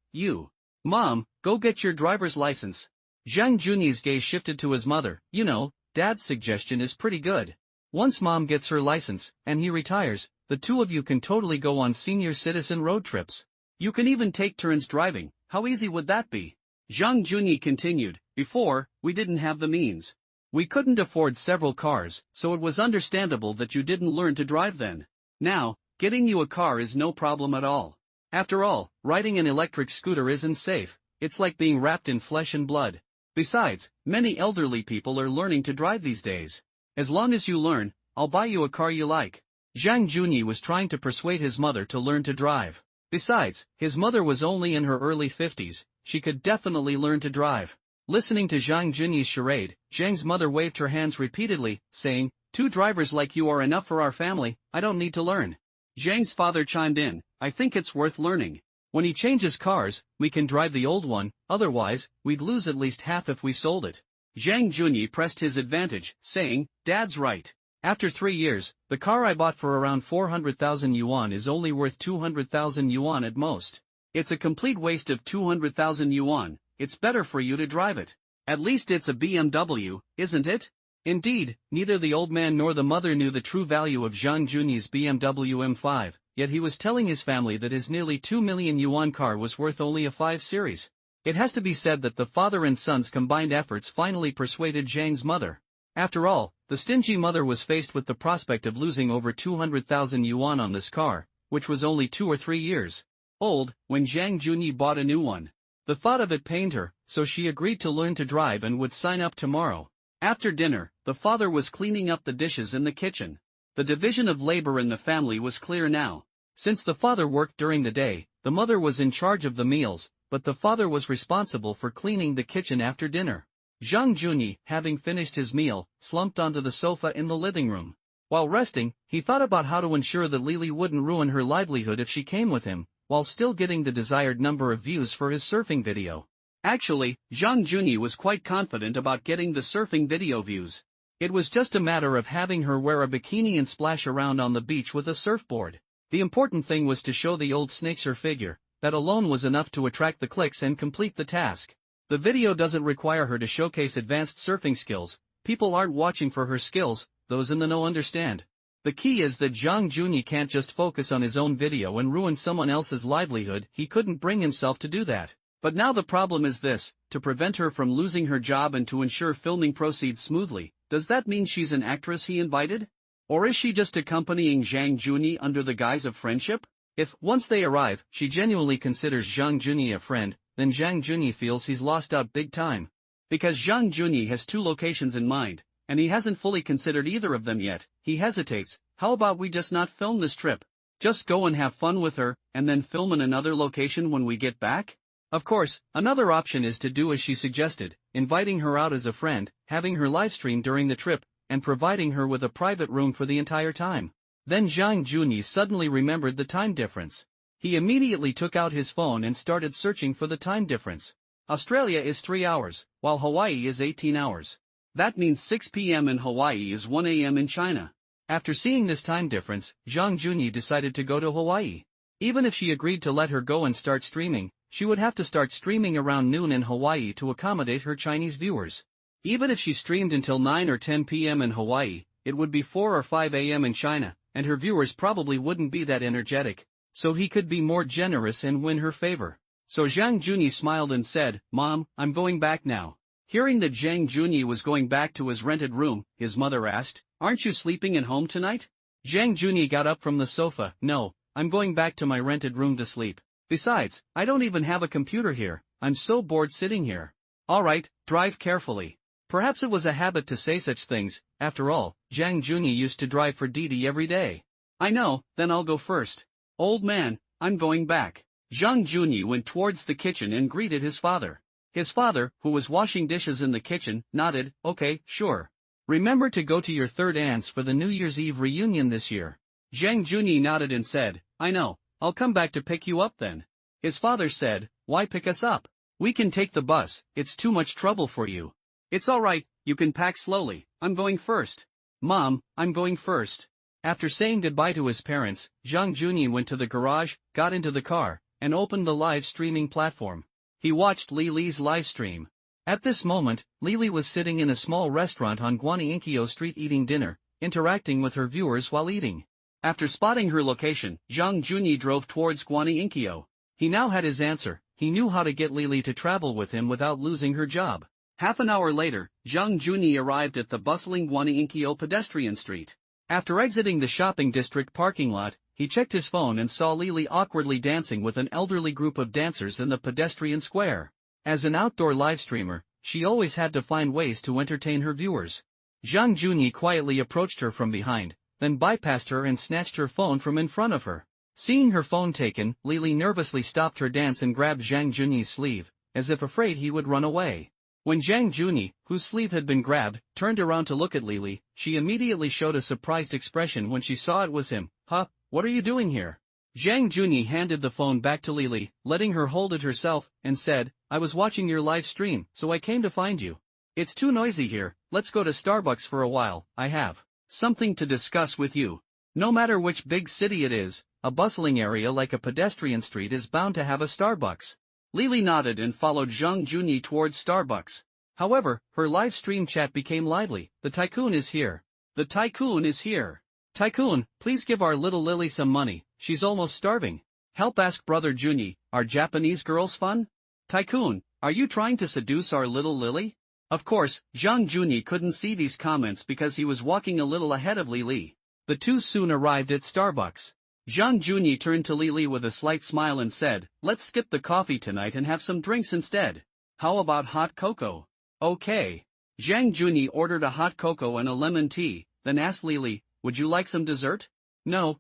Mom, go get your driver's license." Zhang Junyi's gaze shifted to his mother. "You know, Dad's suggestion is pretty good. Once Mom gets her license, and he retires, the two of you can totally go on senior citizen road trips." You can even take turns driving, how easy would that be? Zhang Junyi continued, before, we didn't have the means. We couldn't afford several cars, so it was understandable that you didn't learn to drive then. Now, getting you a car is no problem at all. After all, riding an electric scooter isn't safe, it's like being wrapped in flesh and blood. Besides, many elderly people are learning to drive these days. As long as you learn, I'll buy you a car you like. Zhang Junyi was trying to persuade his mother to learn to drive. Besides, his mother was only in her early 50s, she could definitely learn to drive. Listening to Zhang Junyi's charade, Zhang's mother waved her hands repeatedly, saying, 2 drivers like you are enough for our family, I don't need to learn. Zhang's father chimed in, I think it's worth learning. When he changes cars, we can drive the old one, otherwise, we'd lose at least half if we sold it. Zhang Junyi pressed his advantage, saying, Dad's right. After 3 years, the car I bought for around 400,000 yuan is only worth 200,000 yuan at most. It's a complete waste of 200,000 yuan, it's better for you to drive it. At least it's a BMW, isn't it? Indeed, neither the old man nor the mother knew the true value of Zhang Junyi's BMW M5, yet he was telling his family that his nearly 2 million yuan car was worth only a 5 Series. It has to be said that the father and son's combined efforts finally persuaded Zhang's mother. After all, the stingy mother was faced with the prospect of losing over 200,000 yuan on this car, which was only 2 or 3 years old when Zhang Junyi bought a new one. The thought of it pained her, so she agreed to learn to drive and would sign up tomorrow. After dinner, the father was cleaning up the dishes in the kitchen. The division of labor in the family was clear now. Since the father worked during the day, the mother was in charge of the meals, but the father was responsible for cleaning the kitchen after dinner. Zhang Junyi, having finished his meal, slumped onto the sofa in the living room. While resting, he thought about how to ensure that Lily wouldn't ruin her livelihood if she came with him, while still getting the desired number of views for his surfing video. Actually, Zhang Junyi was quite confident about getting the surfing video views. It was just a matter of having her wear a bikini and splash around on the beach with a surfboard. The important thing was to show the old snakes her figure. That alone was enough to attract the clicks and complete the task. The video doesn't require her to showcase advanced surfing skills, people aren't watching for her skills, those in the know understand. The key is that Zhang Junyi can't just focus on his own video and ruin someone else's livelihood, he couldn't bring himself to do that. But now the problem is this, to prevent her from losing her job and to ensure filming proceeds smoothly, does that mean she's an actress he invited? Or is she just accompanying Zhang Junyi under the guise of friendship? If, once they arrive, she genuinely considers Zhang Junyi a friend, then Zhang Junyi feels he's lost out big time. Because Zhang Junyi has 2 locations in mind, and he hasn't fully considered either of them yet, he hesitates. How about we just not film this trip? Just go and have fun with her, and then film in another location when we get back? Of course, another option is to do as she suggested, inviting her out as a friend, having her livestream during the trip, and providing her with a private room for the entire time. Then Zhang Junyi suddenly remembered the time difference. He immediately took out his phone and started searching for the time difference. Australia is 3 hours, while Hawaii is 18 hours. That means 6 p.m. in Hawaii is 1 a.m. in China. After seeing this time difference, Zhang Junyi decided to go to Hawaii. Even if she agreed to let her go and start streaming, she would have to start streaming around noon in Hawaii to accommodate her Chinese viewers. Even if she streamed until 9 or 10 p.m. in Hawaii, it would be 4 or 5 a.m. in China, and her viewers probably wouldn't be that energetic, so he could be more generous and win her favor. So Zhang Junyi smiled and said, Mom, I'm going back now. Hearing that Zhang Junyi was going back to his rented room, his mother asked, Aren't you sleeping at home tonight? Zhang Junyi got up from the sofa. No, I'm going back to my rented room to sleep. Besides, I don't even have a computer here, I'm so bored sitting here. Alright, drive carefully. Perhaps it was a habit to say such things, after all, Zhang Junyi used to drive for Didi every day. I know, then I'll go first. Old man, I'm going back. Zhang Junyi went towards the kitchen and greeted his father. His father, who was washing dishes in the kitchen, nodded, okay, sure. Remember to go to your third aunt's for the New Year's Eve reunion this year. Zhang Junyi nodded and said, I know, I'll come back to pick you up then. His father said, why pick us up? We can take the bus, it's too much trouble for you. It's alright, you can pack slowly, I'm going first. Mom, I'm going first. After saying goodbye to his parents, Zhang Junyi went to the garage, got into the car, and opened the live streaming platform. He watched Lily's live stream. At this moment, Lily was sitting in a small restaurant on Guanyinkyo Street eating dinner, interacting with her viewers while eating. After spotting her location, Zhang Junyi drove towards Guanyinkyo. He now had his answer. He knew how to get Lily to travel with him without losing her job. Half an hour later, Zhang Junyi arrived at the bustling Guaniyinkyo pedestrian street. After exiting the shopping district parking lot, he checked his phone and saw Lily awkwardly dancing with an elderly group of dancers in the pedestrian square. As an outdoor live streamer, she always had to find ways to entertain her viewers. Zhang Junyi quietly approached her from behind, then bypassed her and snatched her phone from in front of her. Seeing her phone taken, Lily nervously stopped her dance and grabbed Zhang Junyi's sleeve, as if afraid he would run away. When Zhang Junyi, whose sleeve had been grabbed, turned around to look at Lily, she immediately showed a surprised expression when she saw it was him. Huh, what are you doing here? Zhang Junyi handed the phone back to Lily, letting her hold it herself, and said, I was watching your live stream, so I came to find you. It's too noisy here, let's go to Starbucks for a while, I have something to discuss with you. No matter which big city it is, a bustling area like a pedestrian street is bound to have a Starbucks. Lily nodded and followed Zhang Junyi towards Starbucks. However, her live stream chat became lively. The tycoon is here. The tycoon is here. Tycoon, please give our little Lily some money, she's almost starving. Help, ask Brother Junyi, are Japanese girls fun? Tycoon, are you trying to seduce our little Lily? Of course, Zhang Junyi couldn't see these comments because he was walking a little ahead of Lily. The two soon arrived at Starbucks. Zhang Junyi turned to Lily with a slight smile and said, let's skip the coffee tonight and have some drinks instead. How about hot cocoa? Okay. Zhang Junyi ordered a hot cocoa and a lemon tea, then asked Lily, would you like some dessert? No,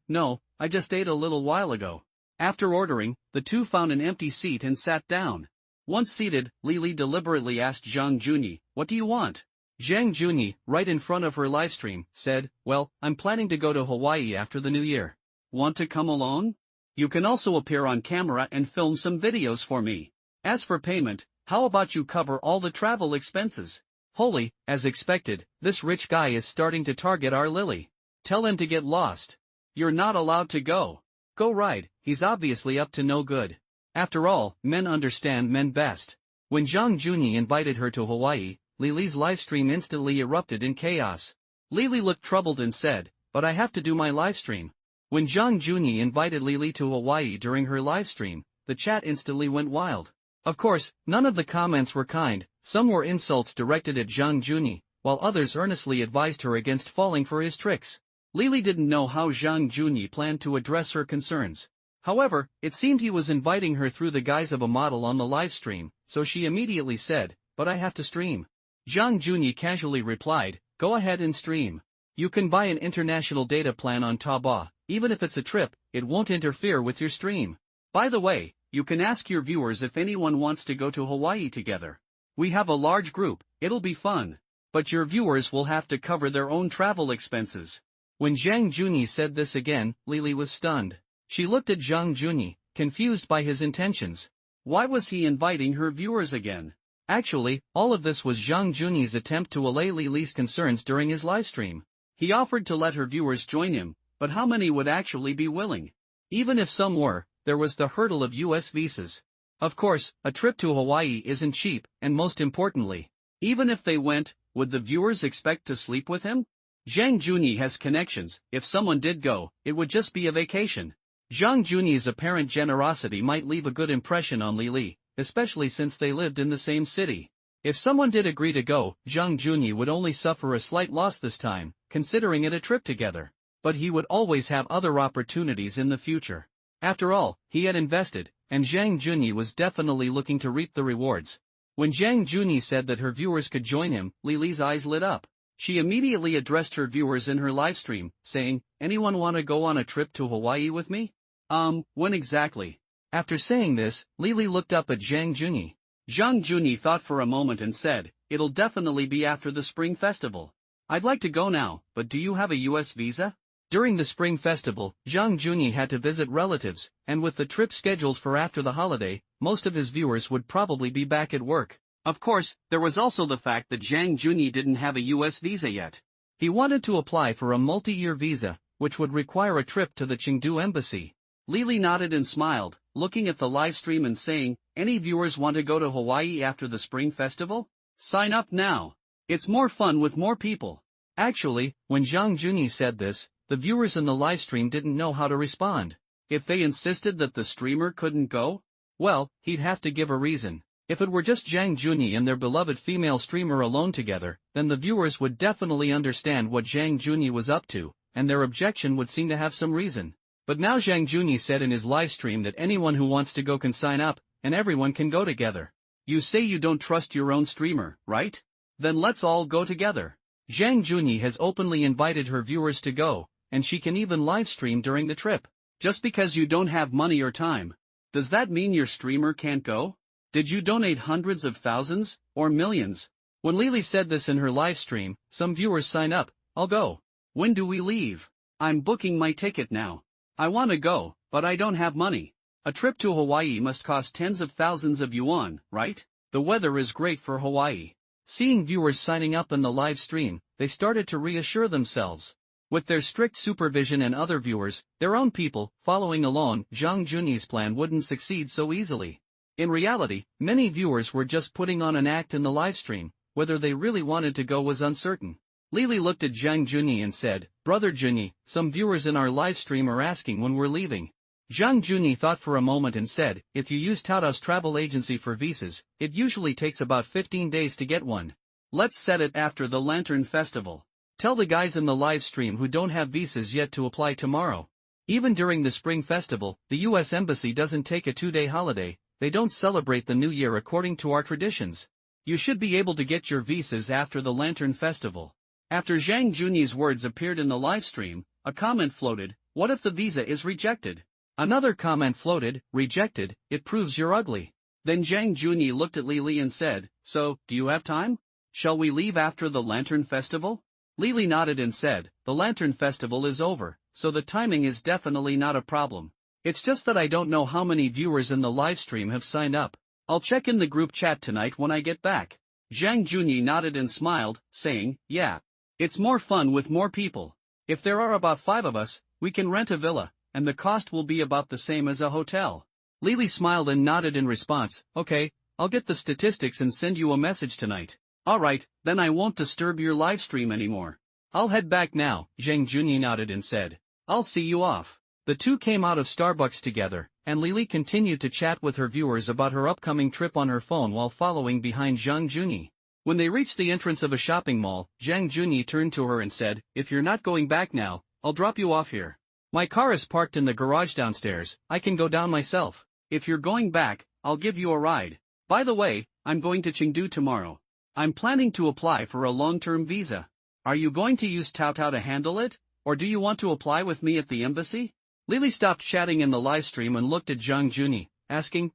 I just ate a little while ago. After ordering, the two found an empty seat and sat down. Once seated, Lily deliberately asked Zhang Junyi, what do you want? Zhang Junyi, right in front of her livestream, said, well, I'm planning to go to Hawaii after the new year. Want to come along? You can also appear on camera and film some videos for me. As for payment, how about you cover all the travel expenses? Holy, as expected, this rich guy is starting to target our Lily. Tell him to get lost. You're not allowed to go. Go ride, he's obviously up to no good. After all, men understand men best. When Zhang Junyi invited her to Hawaii, Lily's livestream instantly erupted in chaos. Lily looked troubled and said, but I have to do my livestream. When Zhang Junyi invited Lily to Hawaii during her livestream, the chat instantly went wild. Of course, none of the comments were kind, some were insults directed at Zhang Junyi, while others earnestly advised her against falling for his tricks. Lily didn't know how Zhang Junyi planned to address her concerns. However, it seemed he was inviting her through the guise of a model on the livestream, so she immediately said, but I have to stream. Zhang Junyi casually replied, go ahead and stream. You can buy an international data plan on Taobao. Even if it's a trip, it won't interfere with your stream. By the way, you can ask your viewers if anyone wants to go to Hawaii together. We have a large group, it'll be fun. But your viewers will have to cover their own travel expenses. When Zhang Junyi said this again, Lily was stunned. She looked at Zhang Junyi, confused by his intentions. Why was he inviting her viewers again? Actually, all of this was Zhang Junyi's attempt to allay Lily's concerns during his livestream. He offered to let her viewers join him, but how many would actually be willing? Even if some were, there was the hurdle of US visas. Of course, a trip to Hawaii isn't cheap, and most importantly, even if they went, would the viewers expect to sleep with him? Zhang Junyi has connections, if someone did go, it would just be a vacation. Zhang Junyi's apparent generosity might leave a good impression on Lily, especially since they lived in the same city. If someone did agree to go, Zhang Junyi would only suffer a slight loss this time, considering it a trip together. But he would always have other opportunities in the future. After all, he had invested, and Zhang Junyi was definitely looking to reap the rewards. When Zhang Junyi said that her viewers could join him, Lily's eyes lit up. She immediately addressed her viewers in her livestream, saying, anyone want to go on a trip to Hawaii with me? When exactly? After saying this, Lily looked up at Zhang Junyi. Zhang Junyi thought for a moment and said, it'll definitely be after the Spring Festival. I'd like to go now, but do you have a US visa? During the Spring Festival, Zhang Junyi had to visit relatives, and with the trip scheduled for after the holiday, most of his viewers would probably be back at work. Of course, there was also the fact that Zhang Junyi didn't have a US visa yet. He wanted to apply for a multi-year visa, which would require a trip to the Chengdu embassy. Lily nodded and smiled, looking at the live stream and saying, any viewers want to go to Hawaii after the Spring Festival? Sign up now. It's more fun with more people. Actually, when Zhang Junyi said this, the viewers in the livestream didn't know how to respond. If they insisted that the streamer couldn't go, Well, he'd have to give a reason. If it were just Zhang Junyi and their beloved female streamer alone together, then the viewers would definitely understand what Zhang Junyi was up to, and their objection would seem to have some reason. But now Zhang Junyi said in his livestream that anyone who wants to go can sign up, and everyone can go together. You say you don't trust your own streamer, right? Then let's all go together. Zhang Junyi has openly invited her viewers to go, and she can even livestream during the trip. Just because you don't have money or time, does that mean your streamer can't go? Did you donate hundreds of thousands, or millions? When Lily said this in her livestream, some viewers sign up, I'll go. When do we leave? I'm booking my ticket now. I want to go, but I don't have money. A trip to Hawaii must cost tens of thousands of yuan, right? The weather is great for Hawaii. Seeing viewers signing up in the live stream, they started to reassure themselves. With their strict supervision and other viewers, their own people, following along, Zhang Junyi's plan wouldn't succeed so easily. In reality, many viewers were just putting on an act in the livestream. Whether they really wanted to go was uncertain. Lily looked at Zhang Junyi and said, Brother Junyi, some viewers in our livestream are asking when we're leaving. Zhang Junyi thought for a moment and said, if you use Taotao's travel agency for visas, it usually takes about 15 days to get one. Let's set it after the Lantern Festival. Tell the guys in the live stream who don't have visas yet to apply tomorrow. Even during the Spring Festival, the U.S. Embassy doesn't take a 2-day holiday. They don't celebrate the New Year according to our traditions. You should be able to get your visas after the Lantern Festival. After Zhang Junyi's words appeared in the livestream, a comment floated, what if the visa is rejected? Another comment floated, rejected, it proves you're ugly. Then Zhang Junyi looked at Lily and said, so, do you have time? Shall we leave after the Lantern Festival? Lily nodded and said, the Lantern Festival is over, so the timing is definitely not a problem. It's just that I don't know how many viewers in the livestream have signed up. I'll check in the group chat tonight when I get back. Zhang Junyi nodded and smiled, saying, yeah. It's more fun with more people. If there are about 5 of us, we can rent a villa, and the cost will be about the same as a hotel. Lily smiled and nodded in response, okay, I'll get the statistics and send you a message tonight. Alright, then I won't disturb your livestream anymore. I'll head back now, Zhang Junyi nodded and said. I'll see you off. The two came out of Starbucks together, and Lily continued to chat with her viewers about her upcoming trip on her phone while following behind Zhang Junyi. When they reached the entrance of a shopping mall, Zhang Junyi turned to her and said, if you're not going back now, I'll drop you off here. My car is parked in the garage downstairs, I can go down myself. If you're going back, I'll give you a ride. By the way, I'm going to Chengdu tomorrow. I'm planning to apply for a long-term visa. Are you going to use Taotao to handle it, or do you want to apply with me at the embassy? Lily stopped chatting in the livestream and looked at Zhang Junyi, asking,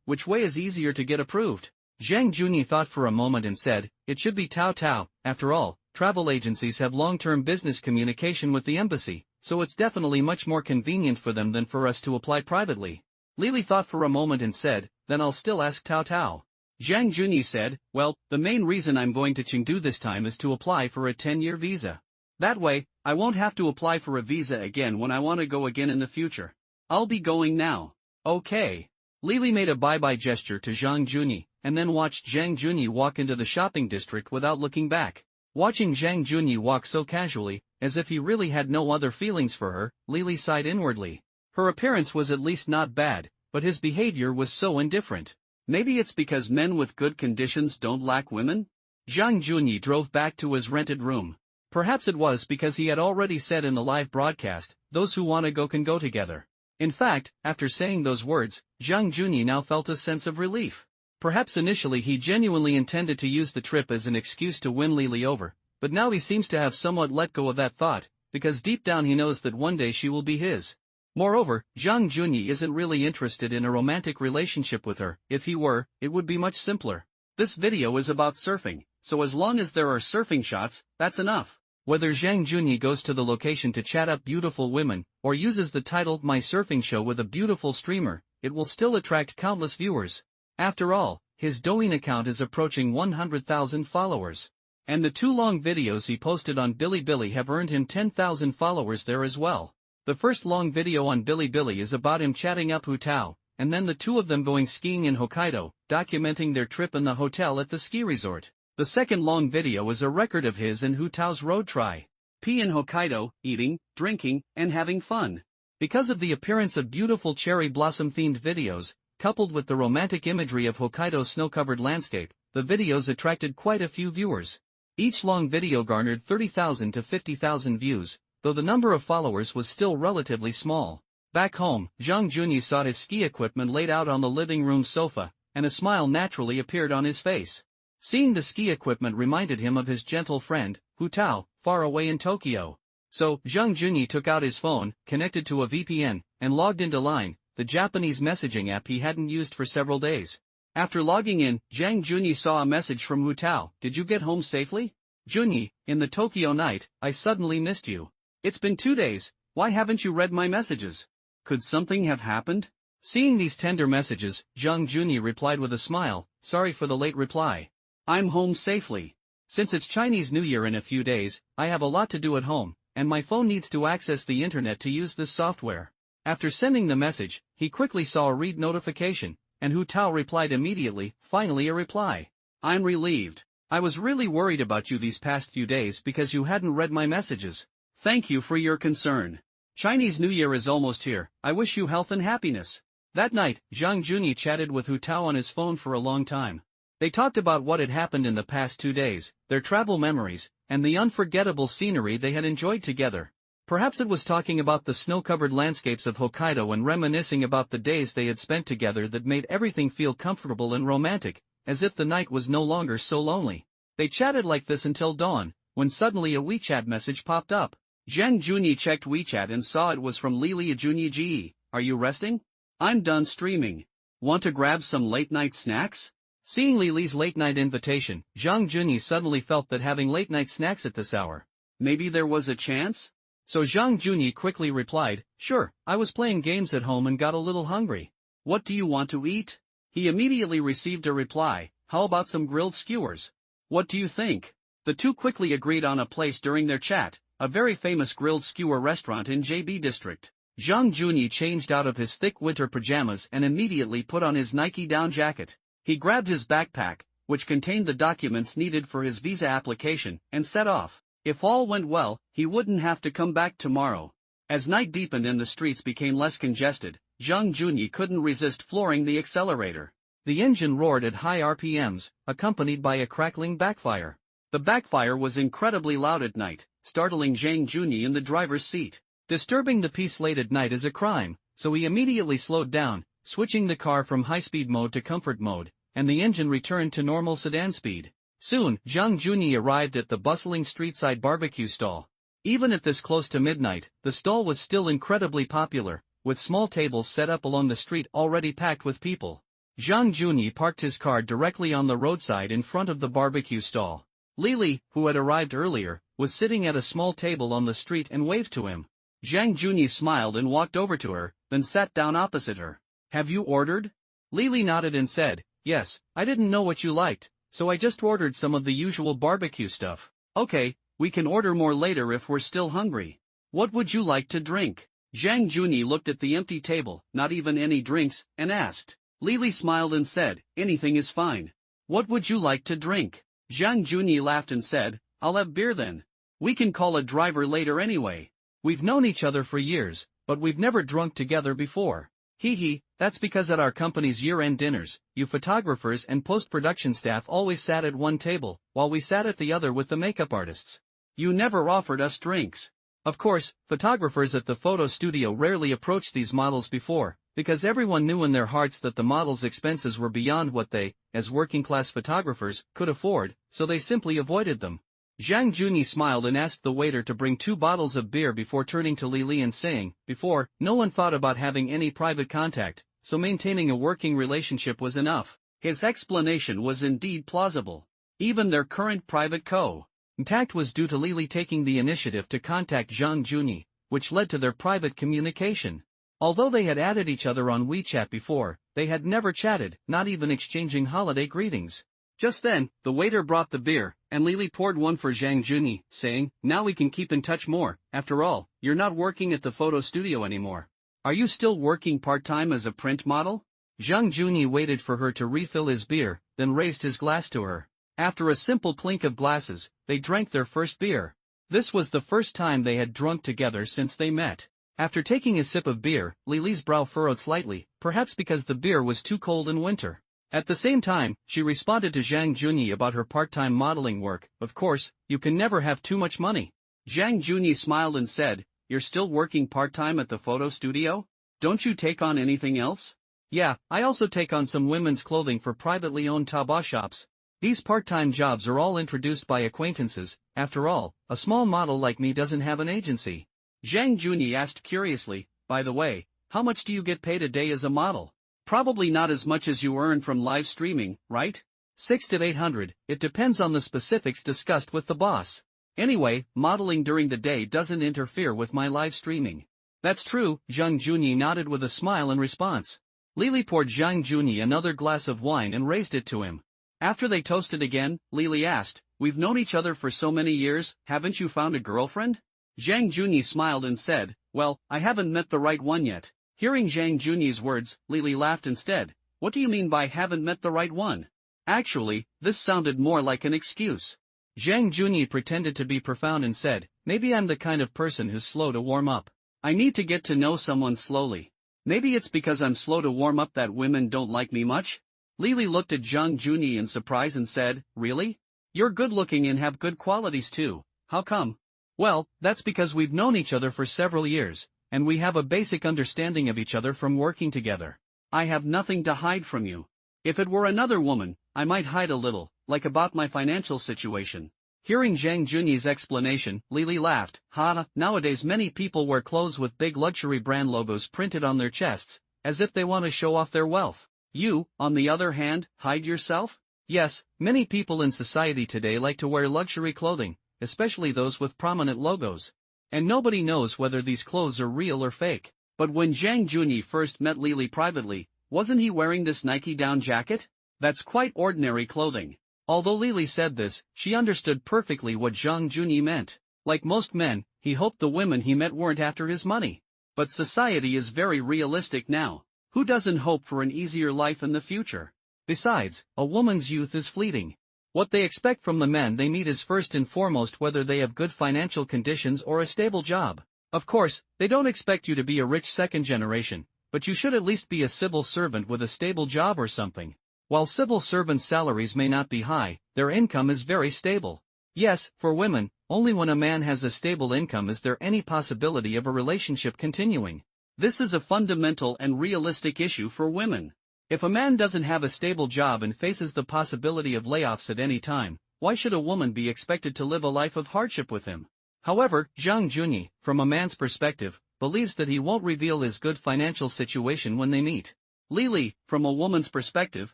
which way is easier to get approved? Zhang Junyi thought for a moment and said, it should be Taotao. After all, travel agencies have long-term business communication with the embassy, so it's definitely much more convenient for them than for us to apply privately. Lily thought for a moment and said, then I'll still ask Taotao. Zhang Junyi said, well, the main reason I'm going to Chengdu this time is to apply for a 10-year visa. That way, I won't have to apply for a visa again when I want to go again in the future. I'll be going now. Okay. Lily made a bye-bye gesture to Zhang Junyi, and then watched Zhang Junyi walk into the shopping district without looking back. Watching Zhang Junyi walk so casually, as if he really had no other feelings for her, Lily sighed inwardly. Her appearance was at least not bad, but his behavior was so indifferent. Maybe it's because men with good conditions don't lack women? Zhang Junyi drove back to his rented room. Perhaps it was because he had already said in the live broadcast, those who want to go can go together. In fact, after saying those words, Zhang Junyi now felt a sense of relief. Perhaps initially he genuinely intended to use the trip as an excuse to win Lily over, but now he seems to have somewhat let go of that thought, because deep down he knows that one day she will be his. Moreover, Zhang Junyi isn't really interested in a romantic relationship with her. If he were, it would be much simpler. This video is about surfing, so as long as there are surfing shots, that's enough. Whether Zhang Junyi goes to the location to chat up beautiful women, or uses the title My Surfing Show with a beautiful streamer, it will still attract countless viewers. After all, his Douyin account is approaching 100,000 followers. And the 2 long videos he posted on Bilibili have earned him 10,000 followers there as well. The first long video on Bilibili is about him chatting up Hu Tao, and then the 2 of them going skiing in Hokkaido, documenting their trip in the hotel at the ski resort. The second long video is a record of his and Hu Tao's road try. P in Hokkaido, eating, drinking, and having fun. Because of the appearance of beautiful cherry blossom-themed videos, coupled with the romantic imagery of Hokkaido's snow-covered landscape, the videos attracted quite a few viewers. Each long video garnered 30,000 to 50,000 views, though the number of followers was still relatively small. Back home, Zhang Junyi saw his ski equipment laid out on the living room sofa, and a smile naturally appeared on his face. Seeing the ski equipment reminded him of his gentle friend, Hu Tao, far away in Tokyo. So, Zhang Junyi took out his phone, connected to a VPN, and logged into Line, the Japanese messaging app he hadn't used for several days. After logging in, Zhang Junyi saw a message from Hu Tao. "Did you get home safely? Junyi, in the Tokyo night, I suddenly missed you. It's been 2 days, why haven't you read my messages? Could something have happened?" Seeing these tender messages, Zhang Junyi replied with a smile, "Sorry for the late reply. I'm home safely. Since it's Chinese New Year in a few days, I have a lot to do at home, and my phone needs to access the internet to use this software." After sending the message, he quickly saw a read notification, and Hu Tao replied immediately, finally a reply. "I'm relieved. I was really worried about you these past few days because you hadn't read my messages. Thank you for your concern. Chinese New Year is almost here, I wish you health and happiness." That night, Zhang Junyi chatted with Hu Tao on his phone for a long time. They talked about what had happened in the past 2 days, their travel memories, and the unforgettable scenery they had enjoyed together. Perhaps it was talking about the snow-covered landscapes of Hokkaido and reminiscing about the days they had spent together that made everything feel comfortable and romantic, as if the night was no longer so lonely. They chatted like this until dawn, when suddenly a WeChat message popped up. Zhang Junyi checked WeChat and saw it was from Lili Junyi Ji. "Are you resting? I'm done streaming. Want to grab some late-night snacks?" Seeing Lili's late-night invitation, Zhang Junyi suddenly felt that having late-night snacks at this hour, maybe there was a chance? So Zhang Junyi quickly replied, "Sure, I was playing games at home and got a little hungry. What do you want to eat?" He immediately received a reply, "How about some grilled skewers? What do you think?" The two quickly agreed on a place during their chat, a very famous grilled skewer restaurant in JB District. Zhang Junyi changed out of his thick winter pajamas and immediately put on his Nike down jacket. He grabbed his backpack, which contained the documents needed for his visa application, and set off. If all went well, he wouldn't have to come back tomorrow. As night deepened and the streets became less congested, Zhang Junyi couldn't resist flooring the accelerator. The engine roared at high RPMs, accompanied by a crackling backfire. The backfire was incredibly loud at night, startling Zhang Junyi in the driver's seat. Disturbing the peace late at night is a crime, so he immediately slowed down, switching the car from high-speed mode to comfort mode, and the engine returned to normal sedan speed. Soon, Zhang Junyi arrived at the bustling street-side barbecue stall. Even at this close to midnight, the stall was still incredibly popular, with small tables set up along the street already packed with people. Zhang Junyi parked his car directly on the roadside in front of the barbecue stall. Lili, who had arrived earlier, was sitting at a small table on the street and waved to him. Zhang Junyi smiled and walked over to her, then sat down opposite her. "Have you ordered?" Lili nodded and said, "Yes, I didn't know what you liked, so I just ordered some of the usual barbecue stuff." "Okay, we can order more later if we're still hungry. What would you like to drink?" Zhang Junyi looked at the empty table, not even any drinks, and asked. Lili smiled and said, "Anything is fine. What would you like to drink?" Zhang Junyi laughed and said, "I'll have beer then. We can call a driver later anyway. We've known each other for years, but we've never drunk together before. Hee hee, that's because at our company's year-end dinners, you photographers and post-production staff always sat at one table, while we sat at the other with the makeup artists. You never offered us drinks." Of course, photographers at the photo studio rarely approached these models before, because everyone knew in their hearts that the models' expenses were beyond what they, as working-class photographers, could afford, so they simply avoided them. Zhang Junyi smiled and asked the waiter to bring 2 bottles of beer before turning to Lili and saying, "Before, no one thought about having any private contact, so maintaining a working relationship was enough." His explanation was indeed plausible. Even their current private contact was due to Lili taking the initiative to contact Zhang Junyi, which led to their private communication. Although they had added each other on WeChat before, they had never chatted, not even exchanging holiday greetings. Just then, the waiter brought the beer, and Lili poured one for Zhang Junyi, saying, "Now we can keep in touch more. After all, you're not working at the photo studio anymore. Are you still working part-time as a print model?" Zhang Junyi waited for her to refill his beer, then raised his glass to her. After a simple clink of glasses, they drank their first beer. This was the first time they had drunk together since they met. After taking a sip of beer, Lily's brow furrowed slightly, perhaps because the beer was too cold in winter. At the same time, she responded to Zhang Junyi about her part-time modeling work. Of course, you can never have too much money. Zhang Junyi smiled and said, "You're still working part-time at the photo studio? Don't you take on anything else?" "Yeah, I also take on some women's clothing for privately owned Taobao shops. These part-time jobs are all introduced by acquaintances. After all, a small model like me doesn't have an agency." Zhang Junyi asked curiously, "By the way, how much do you get paid a day as a model?" "Probably not as much as you earn from live streaming, right? 600 to 800, it depends on the specifics discussed with the boss. Anyway, modeling during the day doesn't interfere with my live streaming." "That's true," Zhang Junyi nodded with a smile in response. Lily poured Zhang Junyi another glass of wine and raised it to him. After they toasted again, Lily asked, "We've known each other for so many years, haven't you found a girlfriend?" Zhang Junyi smiled and said, "Well, I haven't met the right one yet." Hearing Zhang Junyi's words, Lily laughed instead. "What do you mean by haven't met the right one?" Actually, this sounded more like an excuse. Zhang Junyi pretended to be profound and said, "Maybe I'm the kind of person who's slow to warm up. I need to get to know someone slowly. Maybe it's because I'm slow to warm up that women don't like me much?" Lily looked at Zhang Junyi in surprise and said, "Really? You're good looking and have good qualities too, how come?" "Well, that's because we've known each other for several years, and we have a basic understanding of each other from working together. I have nothing to hide from you. If it were another woman, I might hide a little, like about my financial situation." Hearing Zhang Junyi's explanation, Lily laughed. "Ha, nowadays many people wear clothes with big luxury brand logos printed on their chests, as if they want to show off their wealth. You, on the other hand, hide yourself?" "Yes, many people in society today like to wear luxury clothing, especially those with prominent logos. And nobody knows whether these clothes are real or fake." But when Zhang Junyi first met Lily privately, wasn't he wearing this Nike down jacket? That's quite ordinary clothing. Although Lily said this, she understood perfectly what Zhang Junyi meant. Like most men, he hoped the women he met weren't after his money. But society is very realistic now. Who doesn't hope for an easier life in the future? Besides, a woman's youth is fleeting. What they expect from the men they meet is first and foremost whether they have good financial conditions or a stable job. Of course, they don't expect you to be a rich second generation, but you should at least be a civil servant with a stable job or something. While civil servants' salaries may not be high, their income is very stable. Yes, for women, only when a man has a stable income is there any possibility of a relationship continuing. This is a fundamental and realistic issue for women. If a man doesn't have a stable job and faces the possibility of layoffs at any time, why should a woman be expected to live a life of hardship with him? However, Zhang Junyi, from a man's perspective, believes that he won't reveal his good financial situation when they meet. Lily, from a woman's perspective,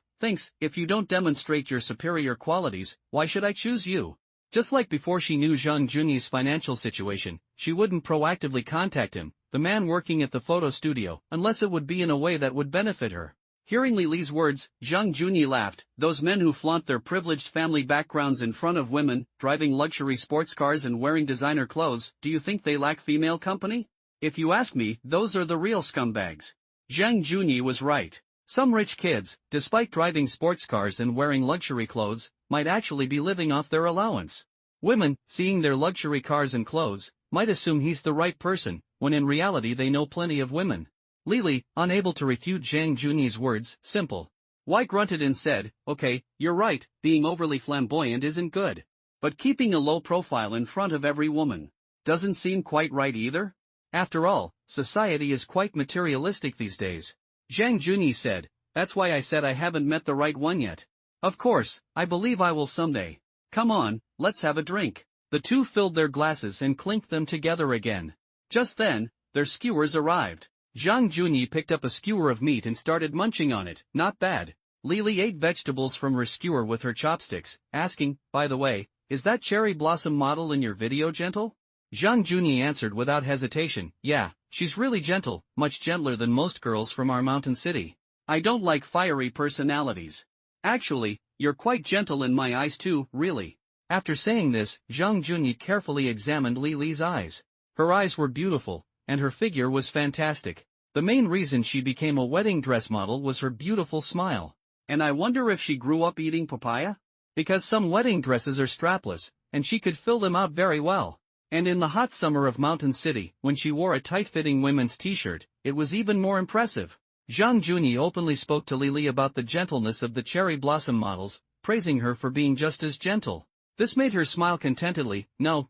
thinks, if you don't demonstrate your superior qualities, why should I choose you? Just like before she knew Zhang Junyi's financial situation, she wouldn't proactively contact him, the man working at the photo studio, unless it would be in a way that would benefit her. Hearing Lily's words, Zhang Junyi laughed. "Those men who flaunt their privileged family backgrounds in front of women, driving luxury sports cars and wearing designer clothes, do you think they lack female company? If you ask me, those are the real scumbags." Zhang Junyi was right. Some rich kids, despite driving sports cars and wearing luxury clothes, might actually be living off their allowance. Women, seeing their luxury cars and clothes, might assume he's the right person, when in reality they know plenty of women. Lily, unable to refute Zhang Junyi's words, Why grunted and said, "Okay, you're right, being overly flamboyant isn't good. But keeping a low profile in front of every woman doesn't seem quite right either. After all, society is quite materialistic these days." Zhang Junyi said, "That's why I said I haven't met the right one yet. Of course, I believe I will someday. Come on, let's have a drink." The two filled their glasses and clinked them together again. Just then, their skewers arrived. Zhang Junyi picked up a skewer of meat and started munching on it. Not bad. Lily ate vegetables from her skewer with her chopsticks, asking, "By the way, is that cherry blossom model in your video gentle?" Zhang Junyi answered without hesitation, "Yeah, she's really gentle, much gentler than most girls from our mountain city. I don't like fiery personalities. Actually, you're quite gentle in my eyes too, really." After saying this, Zhang Junyi carefully examined Lily's eyes. Her eyes were beautiful, and her figure was fantastic. The main reason she became a wedding dress model was her beautiful smile. And I wonder if she grew up eating papaya? Because some wedding dresses are strapless, and she could fill them out very well. And in the hot summer of Mountain City, when she wore a tight-fitting women's t-shirt, it was even more impressive. Zhang Junyi openly spoke to Lily about the gentleness of the cherry blossom models, praising her for being just as gentle. This made her smile contentedly. No,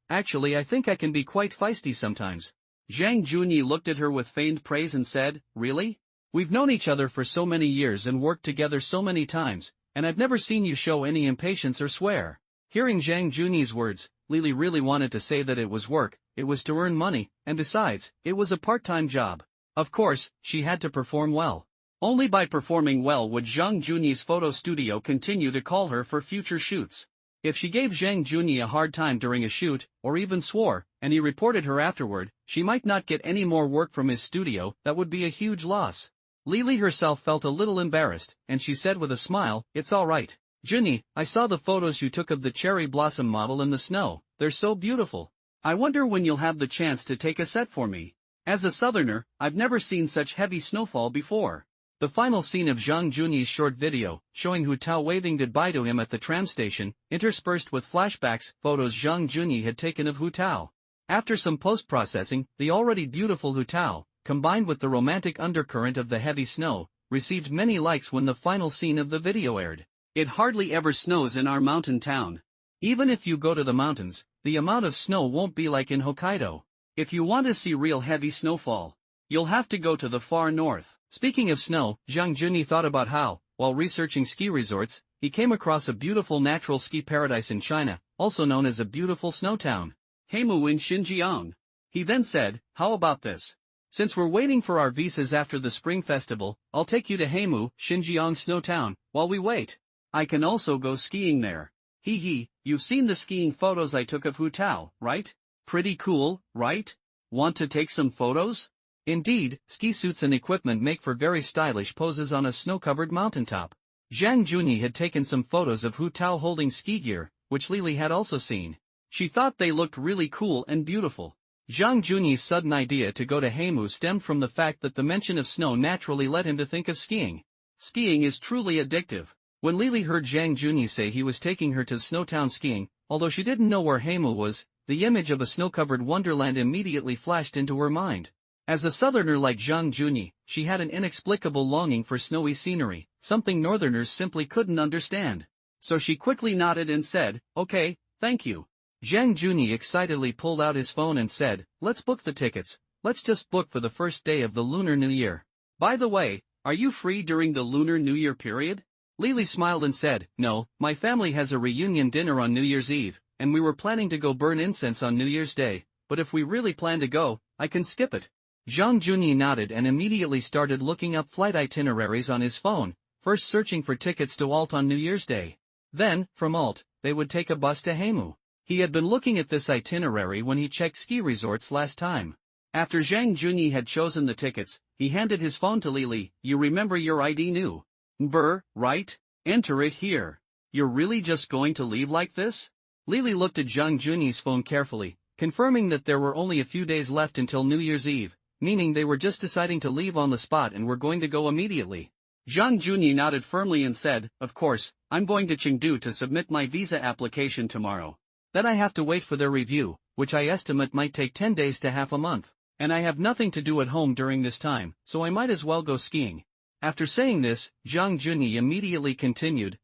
actually I think I can be quite feisty sometimes. Zhang Junyi looked at her with feigned praise and said, really? We've known each other for so many years and worked together so many times, and I've never seen you show any impatience or swear. Hearing Zhang Junyi's words, Lily really wanted to say that it was work, it was to earn money, and besides, it was a part-time job. Of course, she had to perform well. Only by performing well would Zhang Junyi's photo studio continue to call her for future shoots. If she gave Zhang Junyi a hard time during a shoot, or even swore, and he reported her afterward, she might not get any more work from his studio. That would be a huge loss. Lily herself felt a little embarrassed, and she said with a smile, "It's all right. Junyi, I saw the photos you took of the cherry blossom model in the snow. They're so beautiful. I wonder when you'll have the chance to take a set for me. As a southerner, I've never seen such heavy snowfall before." The final scene of Zhang Junyi's short video, showing Hu Tao waving goodbye to him at the tram station, interspersed with flashbacks, photos Zhang Junyi had taken of Hu Tao. After some post-processing, the already beautiful Hu Tao, combined with the romantic undercurrent of the heavy snow, received many likes when the final scene of the video aired. It hardly ever snows in our mountain town. Even if you go to the mountains, the amount of snow won't be like in Hokkaido. If you want to see real heavy snowfall, you'll have to go to the far north. Speaking of snow, Zhang Junyi thought about how, while researching ski resorts, he came across a beautiful natural ski paradise in China, also known as a beautiful snow town, Heimu in Xinjiang. He then said, "How about this? Since we're waiting for our visas after the spring festival, I'll take you to Heimu, Xinjiang snow town, while we wait. I can also go skiing there." Hee, you've seen the skiing photos I took of Hu Tao, right? Pretty cool, right? Want to take some photos? Indeed, ski suits and equipment make for very stylish poses on a snow-covered mountaintop. Zhang Junyi had taken some photos of Hu Tao holding ski gear, which Lily had also seen. She thought they looked really cool and beautiful. Zhang Junyi's sudden idea to go to Heimu stemmed from the fact that the mention of snow naturally led him to think of skiing. Skiing is truly addictive. When Lily heard Zhang Junyi say he was taking her to Snowtown skiing, although she didn't know where Heimu was, the image of a snow-covered wonderland immediately flashed into her mind. As a southerner like Zhang Junyi, she had an inexplicable longing for snowy scenery, something northerners simply couldn't understand. So she quickly nodded and said, "Okay, thank you." Zhang Junyi excitedly pulled out his phone and said, "Let's book the tickets. Let's just book for the first day of the Lunar New Year. By the way, are you free during the Lunar New Year period?" Lily smiled and said, "No, my family has a reunion dinner on New Year's Eve, and we were planning to go burn incense on New Year's Day, but if we really plan to go, I can skip it." Zhang Junyi nodded and immediately started looking up flight itineraries on his phone, first searching for tickets to Alt on New Year's Day. Then, from Alt, they would take a bus to Heimu. He had been looking at this itinerary when he checked ski resorts last time. After Zhang Junyi had chosen the tickets, he handed his phone to Lily. "You remember your ID new number, right? Enter it here. You're really just going to leave like this?" Lily looked at Zhang Junyi's phone carefully, confirming that there were only a few days left until New Year's Eve, meaning they were just deciding to leave on the spot and were going to go immediately. Zhang Junyi nodded firmly and said, "Of course, I'm going to Chengdu to submit my visa application tomorrow. Then I have to wait for their review, which I estimate might take 10 days to half a month, and I have nothing to do at home during this time, so I might as well go skiing." After saying this, Zhang Junyi immediately continued,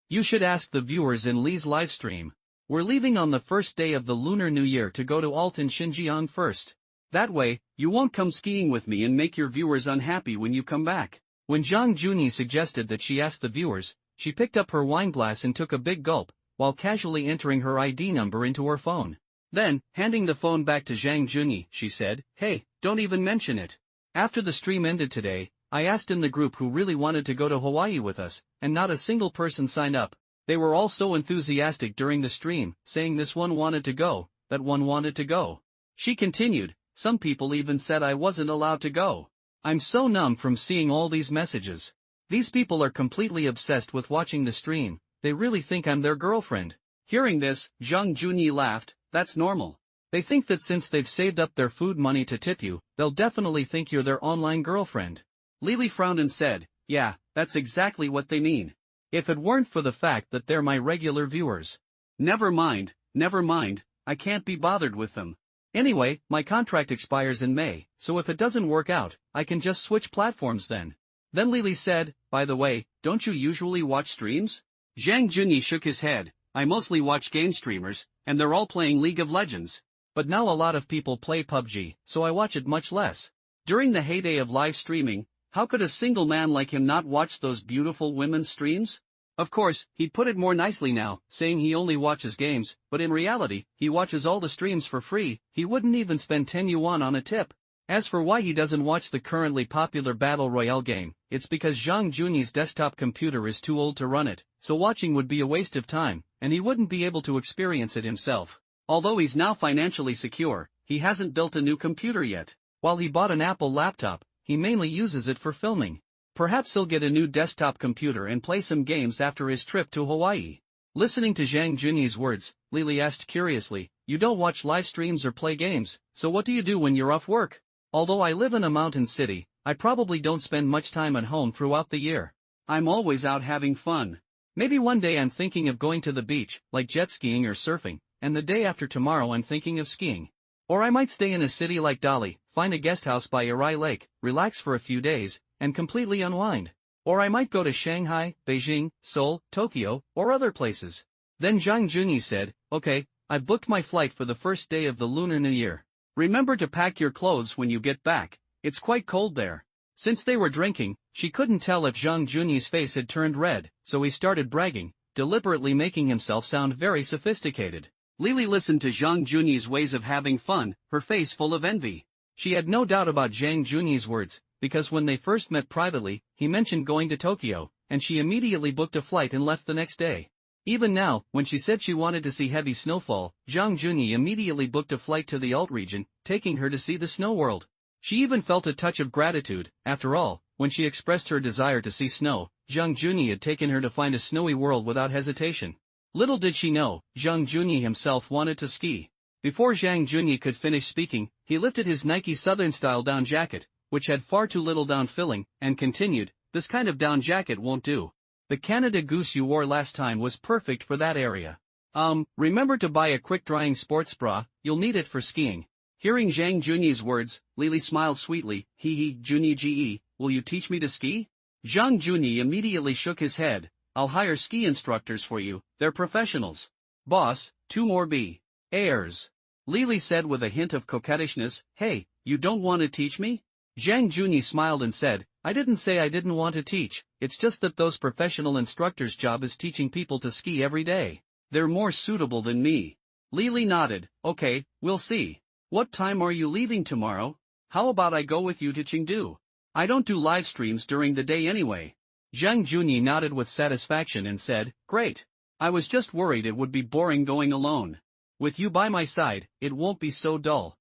You should ask the viewers in Lee's livestream. We're leaving on the first day of the Lunar New Year to go to Alt in Xinjiang first. That way, you won't come skiing with me and make your viewers unhappy when you come back." When Zhang Junyi suggested that she ask the viewers, she picked up her wine glass and took a big gulp, while casually entering her ID number into her phone. Then, handing the phone back to Zhang Junyi, she said, "Hey, don't even mention it. After the stream ended today, I asked in the group who really wanted to go to Hawaii with us, and not a single person signed up. They were all so enthusiastic during the stream, saying this one wanted to go, that one wanted to go." She continued, "Some people even said I wasn't allowed to go. I'm so numb from seeing all these messages. These people are completely obsessed with watching the stream, they really think I'm their girlfriend." Hearing this, Zhang Junyi laughed. "That's normal. They think that since they've saved up their food money to tip you, they'll definitely think you're their online girlfriend." Lily frowned and said, "Yeah, that's exactly what they mean. If it weren't for the fact that they're my regular viewers." Never mind, I can't be bothered with them. Anyway, my contract expires in May, so if it doesn't work out, I can just switch platforms then. Then Lily said, by the way, don't you usually watch streams? Zhang Junyi shook his head. I mostly watch game streamers, and they're all playing League of Legends. But now a lot of people play PUBG, so I watch it much less. During the heyday of live streaming, how could a single man like him not watch those beautiful women's streams? Of course, he put it more nicely now, saying he only watches games, but in reality, he watches all the streams for free. He wouldn't even spend 10 yuan on a tip. As for why he doesn't watch the currently popular Battle Royale game, it's because Zhang Junyi's desktop computer is too old to run it, so watching would be a waste of time, and he wouldn't be able to experience it himself. Although he's now financially secure, he hasn't built a new computer yet. While he bought an Apple laptop, he mainly uses it for filming. Perhaps he'll get a new desktop computer and play some games after his trip to Hawaii. Listening to Zhang Junyi's words, Lily asked curiously, you don't watch live streams or play games, so what do you do when you're off work? Although I live in a mountain city, I probably don't spend much time at home throughout the year. I'm always out having fun. Maybe one day I'm thinking of going to the beach, like jet skiing or surfing, and the day after tomorrow I'm thinking of skiing. Or I might stay in a city like Dali, find a guest house by Irai Lake, relax for a few days, and completely unwind. Or I might go to Shanghai, Beijing, Seoul, Tokyo, or other places. Then Zhang Junyi said, okay, I've booked my flight for the first day of the Lunar New Year. Remember to pack your clothes when you get back, it's quite cold there. Since they were drinking, she couldn't tell if Zhang Junyi's face had turned red, so he started bragging, deliberately making himself sound very sophisticated. Lily listened to Zhang Junyi's ways of having fun, her face full of envy. She had no doubt about Zhang Junyi's words, because when they first met privately, he mentioned going to Tokyo, and she immediately booked a flight and left the next day. Even now, when she said she wanted to see heavy snowfall, Zhang Junyi immediately booked a flight to the Alt region, taking her to see the snow world. She even felt a touch of gratitude. After all, when she expressed her desire to see snow, Zhang Junyi had taken her to find a snowy world without hesitation. Little did she know, Zhang Junyi himself wanted to ski. Before Zhang Junyi could finish speaking, he lifted his Nike Southern-style down jacket, which had far too little down filling, and continued, this kind of down jacket won't do. The Canada Goose you wore last time was perfect for that area. Remember to buy a quick-drying sports bra, you'll need it for skiing. Hearing Zhang Junyi's words, Lily smiled sweetly, hee Junyi Ge, will you teach me to ski? Zhang Junyi immediately shook his head, I'll hire ski instructors for you, they're professionals. Boss, 2 more airs. Lily said with a hint of coquettishness, hey, you don't want to teach me? Zhang Junyi smiled and said, I didn't say I didn't want to teach, it's just that those professional instructors' job is teaching people to ski every day. They're more suitable than me. Lily nodded, okay, we'll see. What time are you leaving tomorrow? How about I go with you to Chengdu? I don't do live streams during the day anyway. Zhang Junyi nodded with satisfaction and said, great. I was just worried it would be boring going alone. With you by my side, it won't be so dull.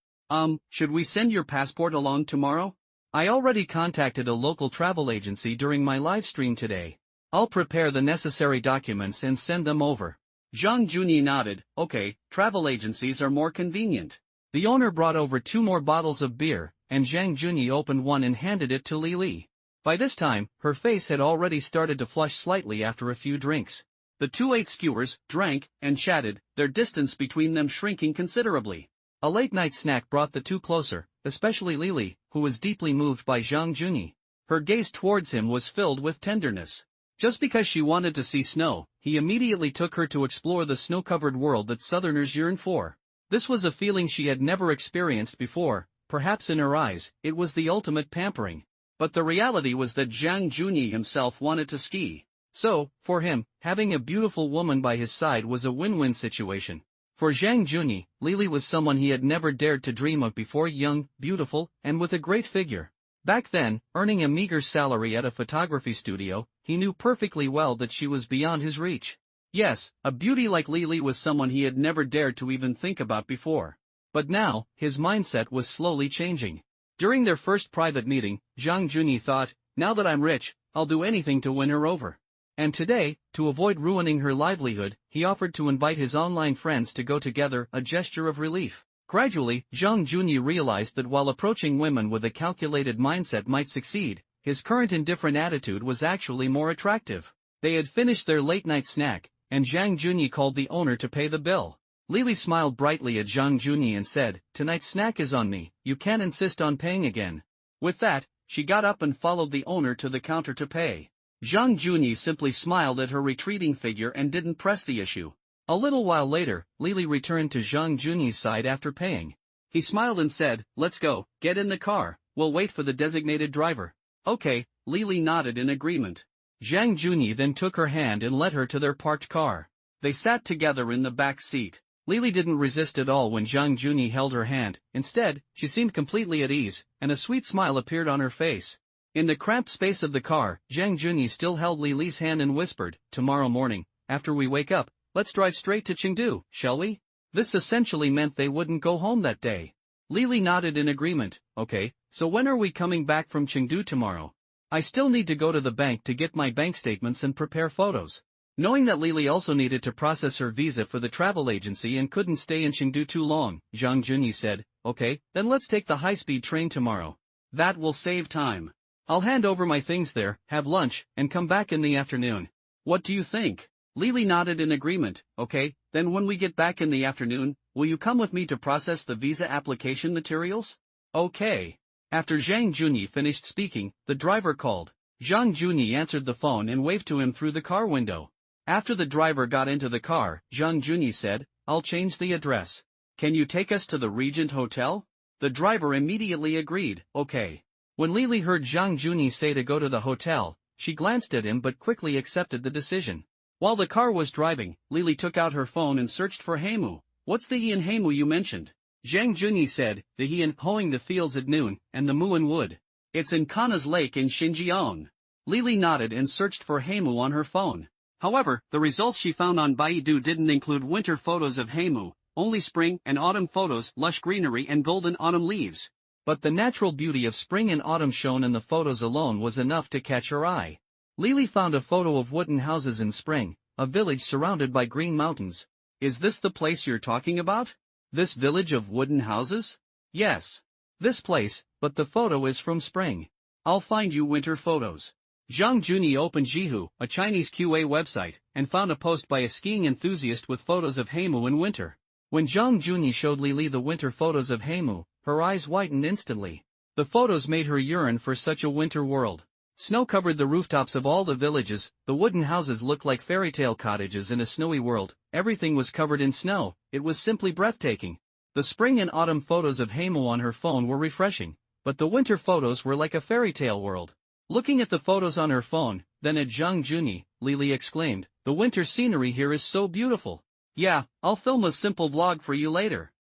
Should we send your passport along tomorrow? I already contacted a local travel agency during my live stream today. I'll prepare the necessary documents and send them over. Zhang Junyi nodded, okay, travel agencies are more convenient. The owner brought over 2 more bottles of beer, and Zhang Junyi opened one and handed it to Lily. By this time, her face had already started to flush slightly after a few drinks. The 2 ate skewers, drank, and chatted, their distance between them shrinking considerably. A late-night snack brought the 2 closer, especially Lily, who was deeply moved by Zhang Junyi. Her gaze towards him was filled with tenderness. Just because she wanted to see snow, he immediately took her to explore the snow-covered world that Southerners yearn for. This was a feeling she had never experienced before, perhaps in her eyes, it was the ultimate pampering. But the reality was that Zhang Junyi himself wanted to ski. So, for him, having a beautiful woman by his side was a win-win situation. For Zhang Junyi, Lily was someone he had never dared to dream of before, young, beautiful, and with a great figure. Back then, earning a meager salary at a photography studio, he knew perfectly well that she was beyond his reach. Yes, a beauty like Lily was someone he had never dared to even think about before. But now, his mindset was slowly changing. During their first private meeting, Zhang Junyi thought, now that I'm rich, I'll do anything to win her over. And today, to avoid ruining her livelihood, he offered to invite his online friends to go together, a gesture of relief. Gradually, Zhang Junyi realized that while approaching women with a calculated mindset might succeed, his current indifferent attitude was actually more attractive. They had finished their late-night snack, and Zhang Junyi called the owner to pay the bill. Lily smiled brightly at Zhang Junyi and said, "Tonight's snack is on me, you can't insist on paying again." With that, she got up and followed the owner to the counter to pay. Zhang Junyi simply smiled at her retreating figure and didn't press the issue. A little while later, Lily returned to Zhang Junyi's side after paying. He smiled and said, "Let's go, get in the car, we'll wait for the designated driver." "Okay," Lily nodded in agreement. Zhang Junyi then took her hand and led her to their parked car. They sat together in the back seat. Lily didn't resist at all when Zhang Junyi held her hand. Instead, she seemed completely at ease, and a sweet smile appeared on her face. In the cramped space of the car, Zhang Junyi still held Lily's hand and whispered, "Tomorrow morning, after we wake up, let's drive straight to Chengdu, shall we?" This essentially meant they wouldn't go home that day. Lily nodded in agreement. "Okay, so when are we coming back from Chengdu tomorrow? I still need to go to the bank to get my bank statements and prepare photos." Knowing that Lily also needed to process her visa for the travel agency and couldn't stay in Chengdu too long, Zhang Junyi said, "Okay, then let's take the high-speed train tomorrow. That will save time. I'll hand over my things there, have lunch, and come back in the afternoon. What do you think?" Lily nodded in agreement. "Okay, then when we get back in the afternoon, will you come with me to process the visa application materials?" "Okay." After Zhang Junyi finished speaking, the driver called. Zhang Junyi answered the phone and waved to him through the car window. After the driver got into the car, Zhang Junyi said, "I'll change the address. Can you take us to the Regent Hotel?" The driver immediately agreed, "Okay." When Lily heard Zhang Junyi say to go to the hotel, she glanced at him but quickly accepted the decision. While the car was driving, Lily took out her phone and searched for Heimu. "What's the He in Heimu you mentioned?" Zhang Junyi said, "The He in hoeing the fields at noon, and the Mu in wood. It's in Kana's Lake in Xinjiang." Lily nodded and searched for Heimu on her phone. However, the results she found on Baidu didn't include winter photos of Heimu, only spring and autumn photos, lush greenery and golden autumn leaves. But the natural beauty of spring and autumn shown in the photos alone was enough to catch her eye. Lily found a photo of wooden houses in spring, a village surrounded by green mountains. "Is this the place you're talking about? This village of wooden houses?" "Yes. This place, but the photo is from spring. I'll find you winter photos." Zhang Junyi opened Jihu, a Chinese QA website, and found a post by a skiing enthusiast with photos of Heimu in winter. When Zhang Junyi showed Lily the winter photos of Heimu, her eyes whitened instantly. The photos made her yearn for such a winter world. Snow covered the rooftops of all the villages, the wooden houses looked like fairy tale cottages in a snowy world, everything was covered in snow, it was simply breathtaking. The spring and autumn photos of Heimu on her phone were refreshing, but the winter photos were like a fairy tale world. Looking at the photos on her phone, then at Zhang Junyi, Lily exclaimed, "The winter scenery here is so beautiful. Yeah, I'll film a simple vlog for you later."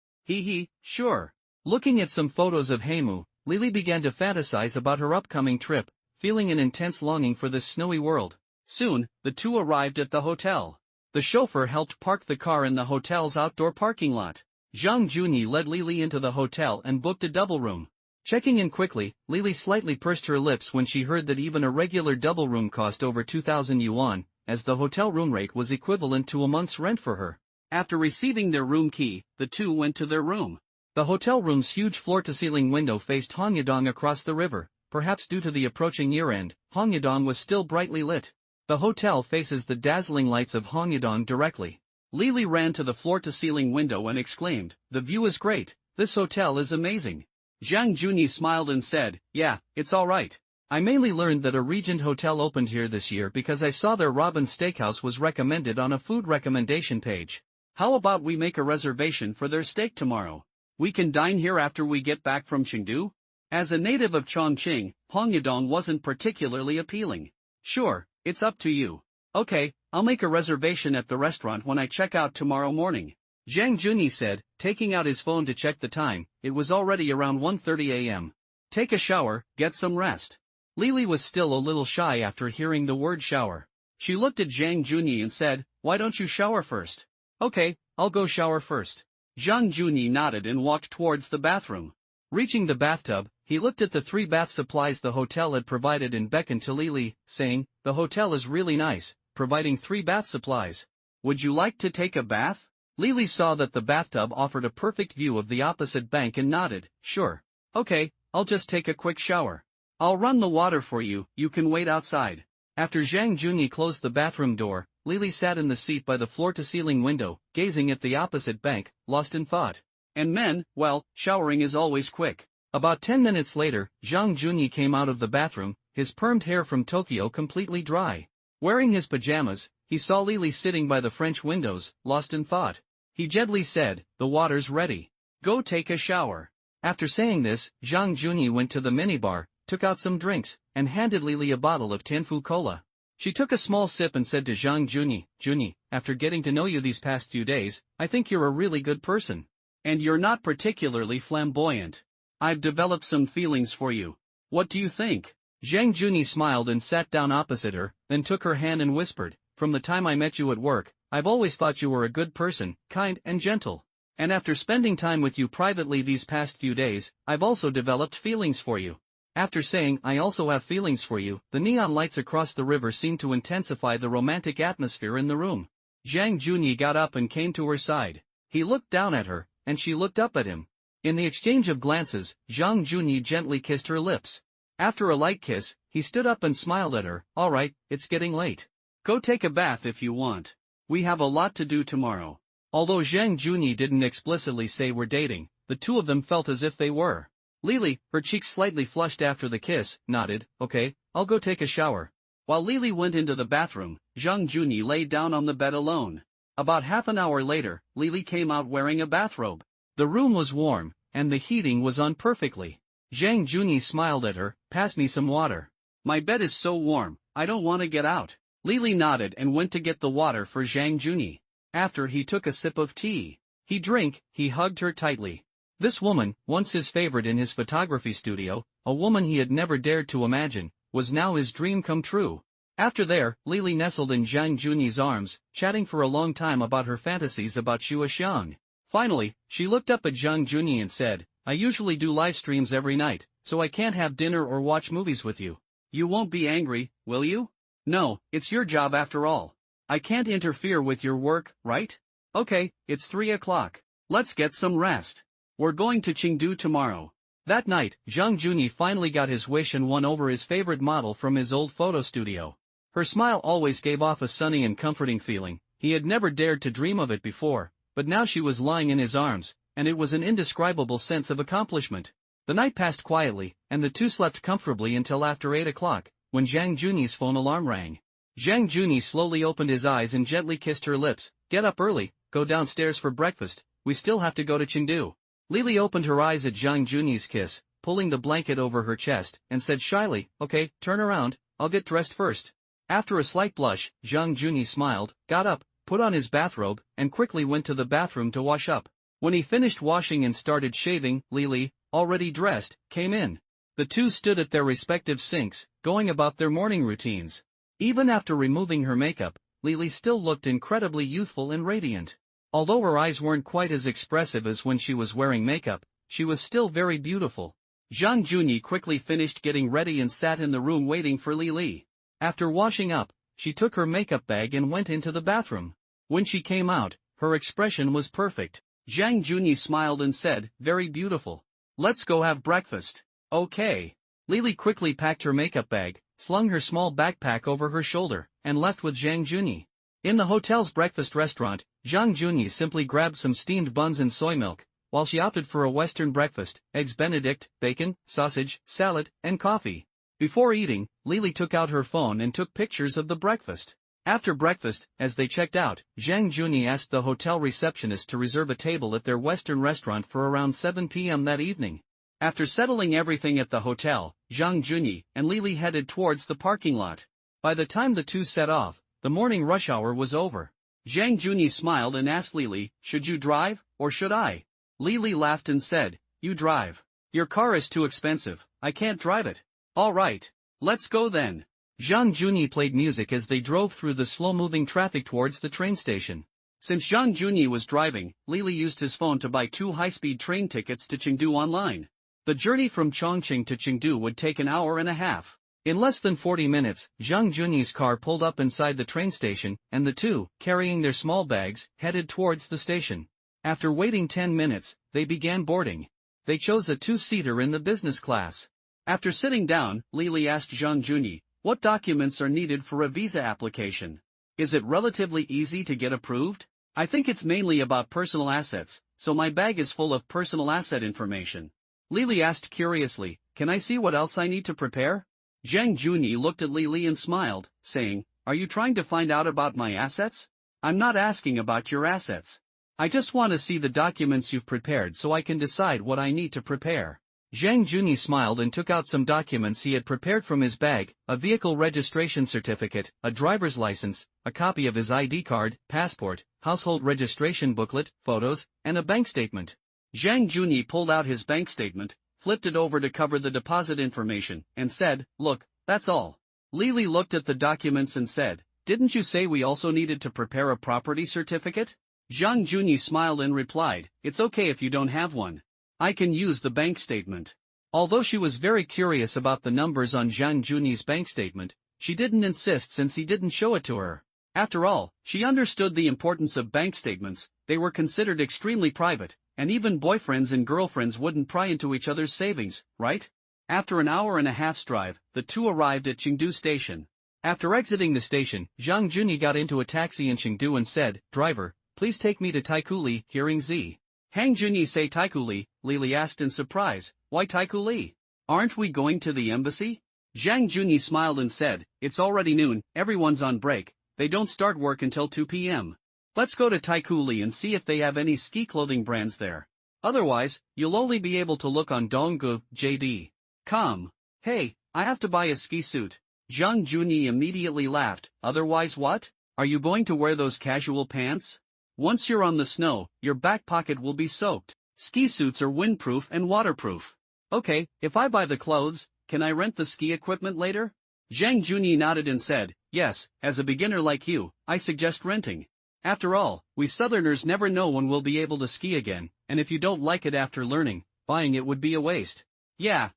Sure. Looking at some photos of Heimu, Lily began to fantasize about her upcoming trip, feeling an intense longing for this snowy world. Soon, the two arrived at the hotel. The chauffeur helped park the car in the hotel's outdoor parking lot. Zhang Junyi led Lily into the hotel and booked a double room. Checking in quickly, Lily slightly pursed her lips when she heard that even a regular double room cost over 2,000 yuan, as the hotel room rate was equivalent to a month's rent for her. After receiving their room key, the two went to their room. The hotel room's huge floor-to-ceiling window faced Hongyadong across the river. Perhaps due to the approaching year-end, Hongyadong was still brightly lit. The hotel faces the dazzling lights of Hongyadong directly. Lily ran to the floor-to-ceiling window and exclaimed, "The view is great, this hotel is amazing." Zhang Junyi smiled and said, "Yeah, it's alright. I mainly learned that a Regent Hotel opened here this year because I saw their Robin Steakhouse was recommended on a food recommendation page. How about we make a reservation for their steak tomorrow? We can dine here after we get back from Chengdu?" As a native of Chongqing, Hongyadong wasn't particularly appealing. "Sure, it's up to you." "Okay, I'll make a reservation at the restaurant when I check out tomorrow morning." Zhang Junyi said, taking out his phone to check the time. It was already around 1:30 a.m. "Take a shower, get some rest." Lily was still a little shy after hearing the word shower. She looked at Zhang Junyi and said, "Why don't you shower first?" "Okay, I'll go shower first." Zhang Junyi nodded and walked towards the bathroom. Reaching the bathtub, he looked at the 3 bath supplies the hotel had provided and beckoned to Lily, saying, "The hotel is really nice, providing 3 bath supplies. Would you like to take a bath?" Lily saw that the bathtub offered a perfect view of the opposite bank and nodded, "Sure. Okay, I'll just take a quick shower. I'll run the water for you, you can wait outside." After Zhang Junyi closed the bathroom door, Lily sat in the seat by the floor-to-ceiling window, gazing at the opposite bank, lost in thought. And men, well, showering is always quick. About 10 minutes later, Zhang Junyi came out of the bathroom, his permed hair from Tokyo completely dry. Wearing his pajamas, he saw Lily sitting by the French windows, lost in thought. He gently said, "The water's ready. Go take a shower." After saying this, Zhang Junyi went to the minibar, took out some drinks, and handed Lily a bottle of Tianfu Cola. She took a small sip and said to Zhang Junyi, "Junyi, after getting to know you these past few days, I think you're a really good person. And you're not particularly flamboyant. I've developed some feelings for you. What do you think?" Zhang Junyi smiled and sat down opposite her, then took her hand and whispered, "From the time I met you at work, I've always thought you were a good person, kind and gentle. And after spending time with you privately these past few days, I've also developed feelings for you." After saying, "I also have feelings for you," the neon lights across the river seemed to intensify the romantic atmosphere in the room. Zhang Junyi got up and came to her side. He looked down at her, and she looked up at him. In the exchange of glances, Zhang Junyi gently kissed her lips. After a light kiss, he stood up and smiled at her. "All right, it's getting late. Go take a bath if you want. We have a lot to do tomorrow." Although Zhang Junyi didn't explicitly say we're dating, the two of them felt as if they were. Lily, her cheeks slightly flushed after the kiss, nodded, "Okay, I'll go take a shower." While Lily went into the bathroom, Zhang Junyi lay down on the bed alone. About half an hour later, Lily came out wearing a bathrobe. The room was warm, and the heating was on perfectly. Zhang Junyi smiled at her, "Pass me some water. My bed is so warm, I don't want to get out." Lily nodded and went to get the water for Zhang Junyi. After he took a sip of tea. He hugged her tightly. This woman, once his favorite in his photography studio, a woman he had never dared to imagine, was now his dream come true. After there, Lily nestled in Zhang Junyi's arms, chatting for a long time about her fantasies about Xue Xiang. Finally, she looked up at Zhang Junyi and said, "I usually do live streams every night, so I can't have dinner or watch movies with you. You won't be angry, will you?" "No, it's your job after all. I can't interfere with your work, right?" "Okay, it's 3 o'clock. Let's get some rest. We're going to Chengdu tomorrow." That night, Zhang Junyi finally got his wish and won over his favorite model from his old photo studio. Her smile always gave off a sunny and comforting feeling. He had never dared to dream of it before, but now she was lying in his arms, and it was an indescribable sense of accomplishment. The night passed quietly, and the two slept comfortably until after 8 o'clock, when Zhang Junyi's phone alarm rang. Zhang Junyi slowly opened his eyes and gently kissed her lips. "Get up early, go downstairs for breakfast, we still have to go to Chengdu." Lily opened her eyes at Zhang Junyi's kiss, pulling the blanket over her chest, and said shyly, "Okay, turn around, I'll get dressed first." After a slight blush, Zhang Junyi smiled, got up, put on his bathrobe, and quickly went to the bathroom to wash up. When he finished washing and started shaving, Lily, already dressed, came in. The two stood at their respective sinks, going about their morning routines. Even after removing her makeup, Lily still looked incredibly youthful and radiant. Although her eyes weren't quite as expressive as when she was wearing makeup, she was still very beautiful. Zhang Junyi quickly finished getting ready and sat in the room waiting for Lily. After washing up, she took her makeup bag and went into the bathroom. When she came out, her expression was perfect. Zhang Junyi smiled and said, "Very beautiful. Let's go have breakfast." "Okay." Lily quickly packed her makeup bag, slung her small backpack over her shoulder, and left with Zhang Junyi. In the hotel's breakfast restaurant, Zhang Junyi simply grabbed some steamed buns and soy milk, while she opted for a Western breakfast, eggs Benedict, bacon, sausage, salad, and coffee. Before eating, Lily took out her phone and took pictures of the breakfast. After breakfast, as they checked out, Zhang Junyi asked the hotel receptionist to reserve a table at their Western restaurant for around 7 p.m. that evening. After settling everything at the hotel, Zhang Junyi and Lily headed towards the parking lot. By the time the two set off, the morning rush hour was over. Zhang Junyi smiled and asked Lily, "Should you drive, or should I?" Lily laughed and said, "You drive. Your car is too expensive, I can't drive it." "All right. Let's go then." Zhang Junyi played music as they drove through the slow-moving traffic towards the train station. Since Zhang Junyi was driving, Lily used his phone to buy 2 high-speed train tickets to Chengdu online. The journey from Chongqing to Chengdu would take an hour and a half. In less than 40 minutes, Zhang Junyi's car pulled up inside the train station, and the two, carrying their small bags, headed towards the station. After waiting 10 minutes, they began boarding. They chose a 2-seater in the business class. After sitting down, Lily asked Zhang Junyi, "What documents are needed for a visa application?" Is it relatively easy to get approved? I think it's mainly about personal assets, so my bag is full of personal asset information. Lily asked curiously, can I see what else I need to prepare? Zhang Junyi looked at Lily and smiled, saying, are you trying to find out about my assets? I'm not asking about your assets. I just want to see the documents you've prepared so I can decide what I need to prepare. Zhang Junyi smiled and took out some documents he had prepared from his bag, a vehicle registration certificate, a driver's license, a copy of his ID card, passport, household registration booklet, photos, and a bank statement. Zhang Junyi pulled out his bank statement, flipped it over to cover the deposit information, and said, look, that's all. Lily looked at the documents and said, didn't you say we also needed to prepare a property certificate? Zhang Junyi smiled and replied, it's okay if you don't have one. I can use the bank statement. Although she was very curious about the numbers on Zhang Junyi's bank statement, she didn't insist since he didn't show it to her. After all, she understood the importance of bank statements, they were considered extremely private, and even boyfriends and girlfriends wouldn't pry into each other's savings, right? After an hour and a half's drive, the two arrived at Chengdu Station. After exiting the station, Zhang Junyi got into a taxi in Chengdu and said, driver, please take me to Taikuli, hearing Z. Hang Junyi say Taikuli, Lily asked in surprise, why Taikuli? Aren't we going to the embassy? Zhang Junyi smiled and said, it's already noon, everyone's on break, they don't start work until 2 p.m. Let's go to Taikuli and see if they have any ski clothing brands there. Otherwise, you'll only be able to look on Donggu, JD. Come. Hey, I have to buy a ski suit. Zhang Junyi immediately laughed, otherwise what? Are you going to wear those casual pants? Once you're on the snow, your back pocket will be soaked. Ski suits are windproof and waterproof. Okay, if I buy the clothes, can I rent the ski equipment later? Zhang Junyi nodded and said, yes, as a beginner like you, I suggest renting. After all, we Southerners never know when we'll be able to ski again, and if you don't like it after learning, buying it would be a waste. Yeah.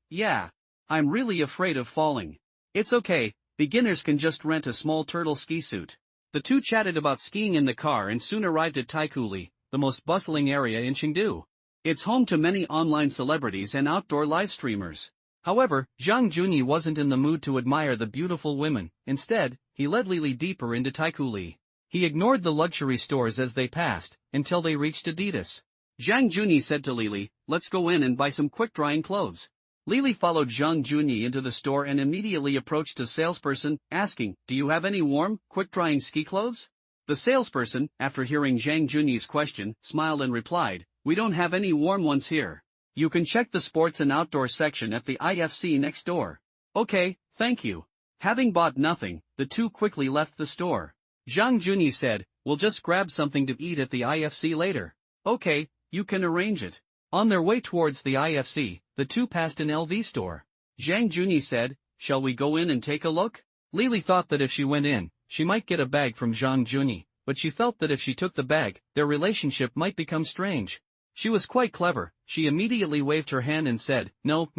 I'm really afraid of falling. It's okay, beginners can just rent a small turtle ski suit. The two chatted about skiing in the car and soon arrived at Taikuli, the most bustling area in Chengdu. It's home to many online celebrities and outdoor live streamers. However, Zhang Junyi wasn't in the mood to admire the beautiful women, instead, he led Lily deeper into Taikuli. He ignored the luxury stores as they passed, until they reached Adidas. Zhang Junyi said to Lily, let's go in and buy some quick-drying clothes. Lily followed Zhang Junyi into the store and immediately approached a salesperson, asking, do you have any warm, quick-drying ski clothes? The salesperson, after hearing Zhang Junyi's question, smiled and replied, we don't have any warm ones here. You can check the sports and outdoor section at the IFC next door. Okay, thank you. Having bought nothing, the two quickly left the store. Zhang Junyi said, we'll just grab something to eat at the IFC later. Okay, you can arrange it. On their way towards the IFC, the two passed an LV store. Zhang Junyi said, shall we go in and take a look? Lily thought that if she went in, she might get a bag from Zhang Junyi, but she felt that if she took the bag, their relationship might become strange. She was quite clever, she immediately waved her hand and said, no,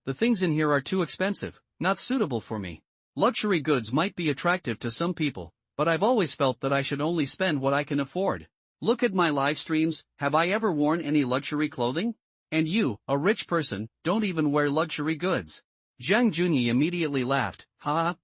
the things in here are too expensive, not suitable for me. Luxury goods might be attractive to some people, but I've always felt that I should only spend what I can afford. Look at my live streams, have I ever worn any luxury clothing? And you, a rich person, don't even wear luxury goods. Zhang Junyi immediately laughed,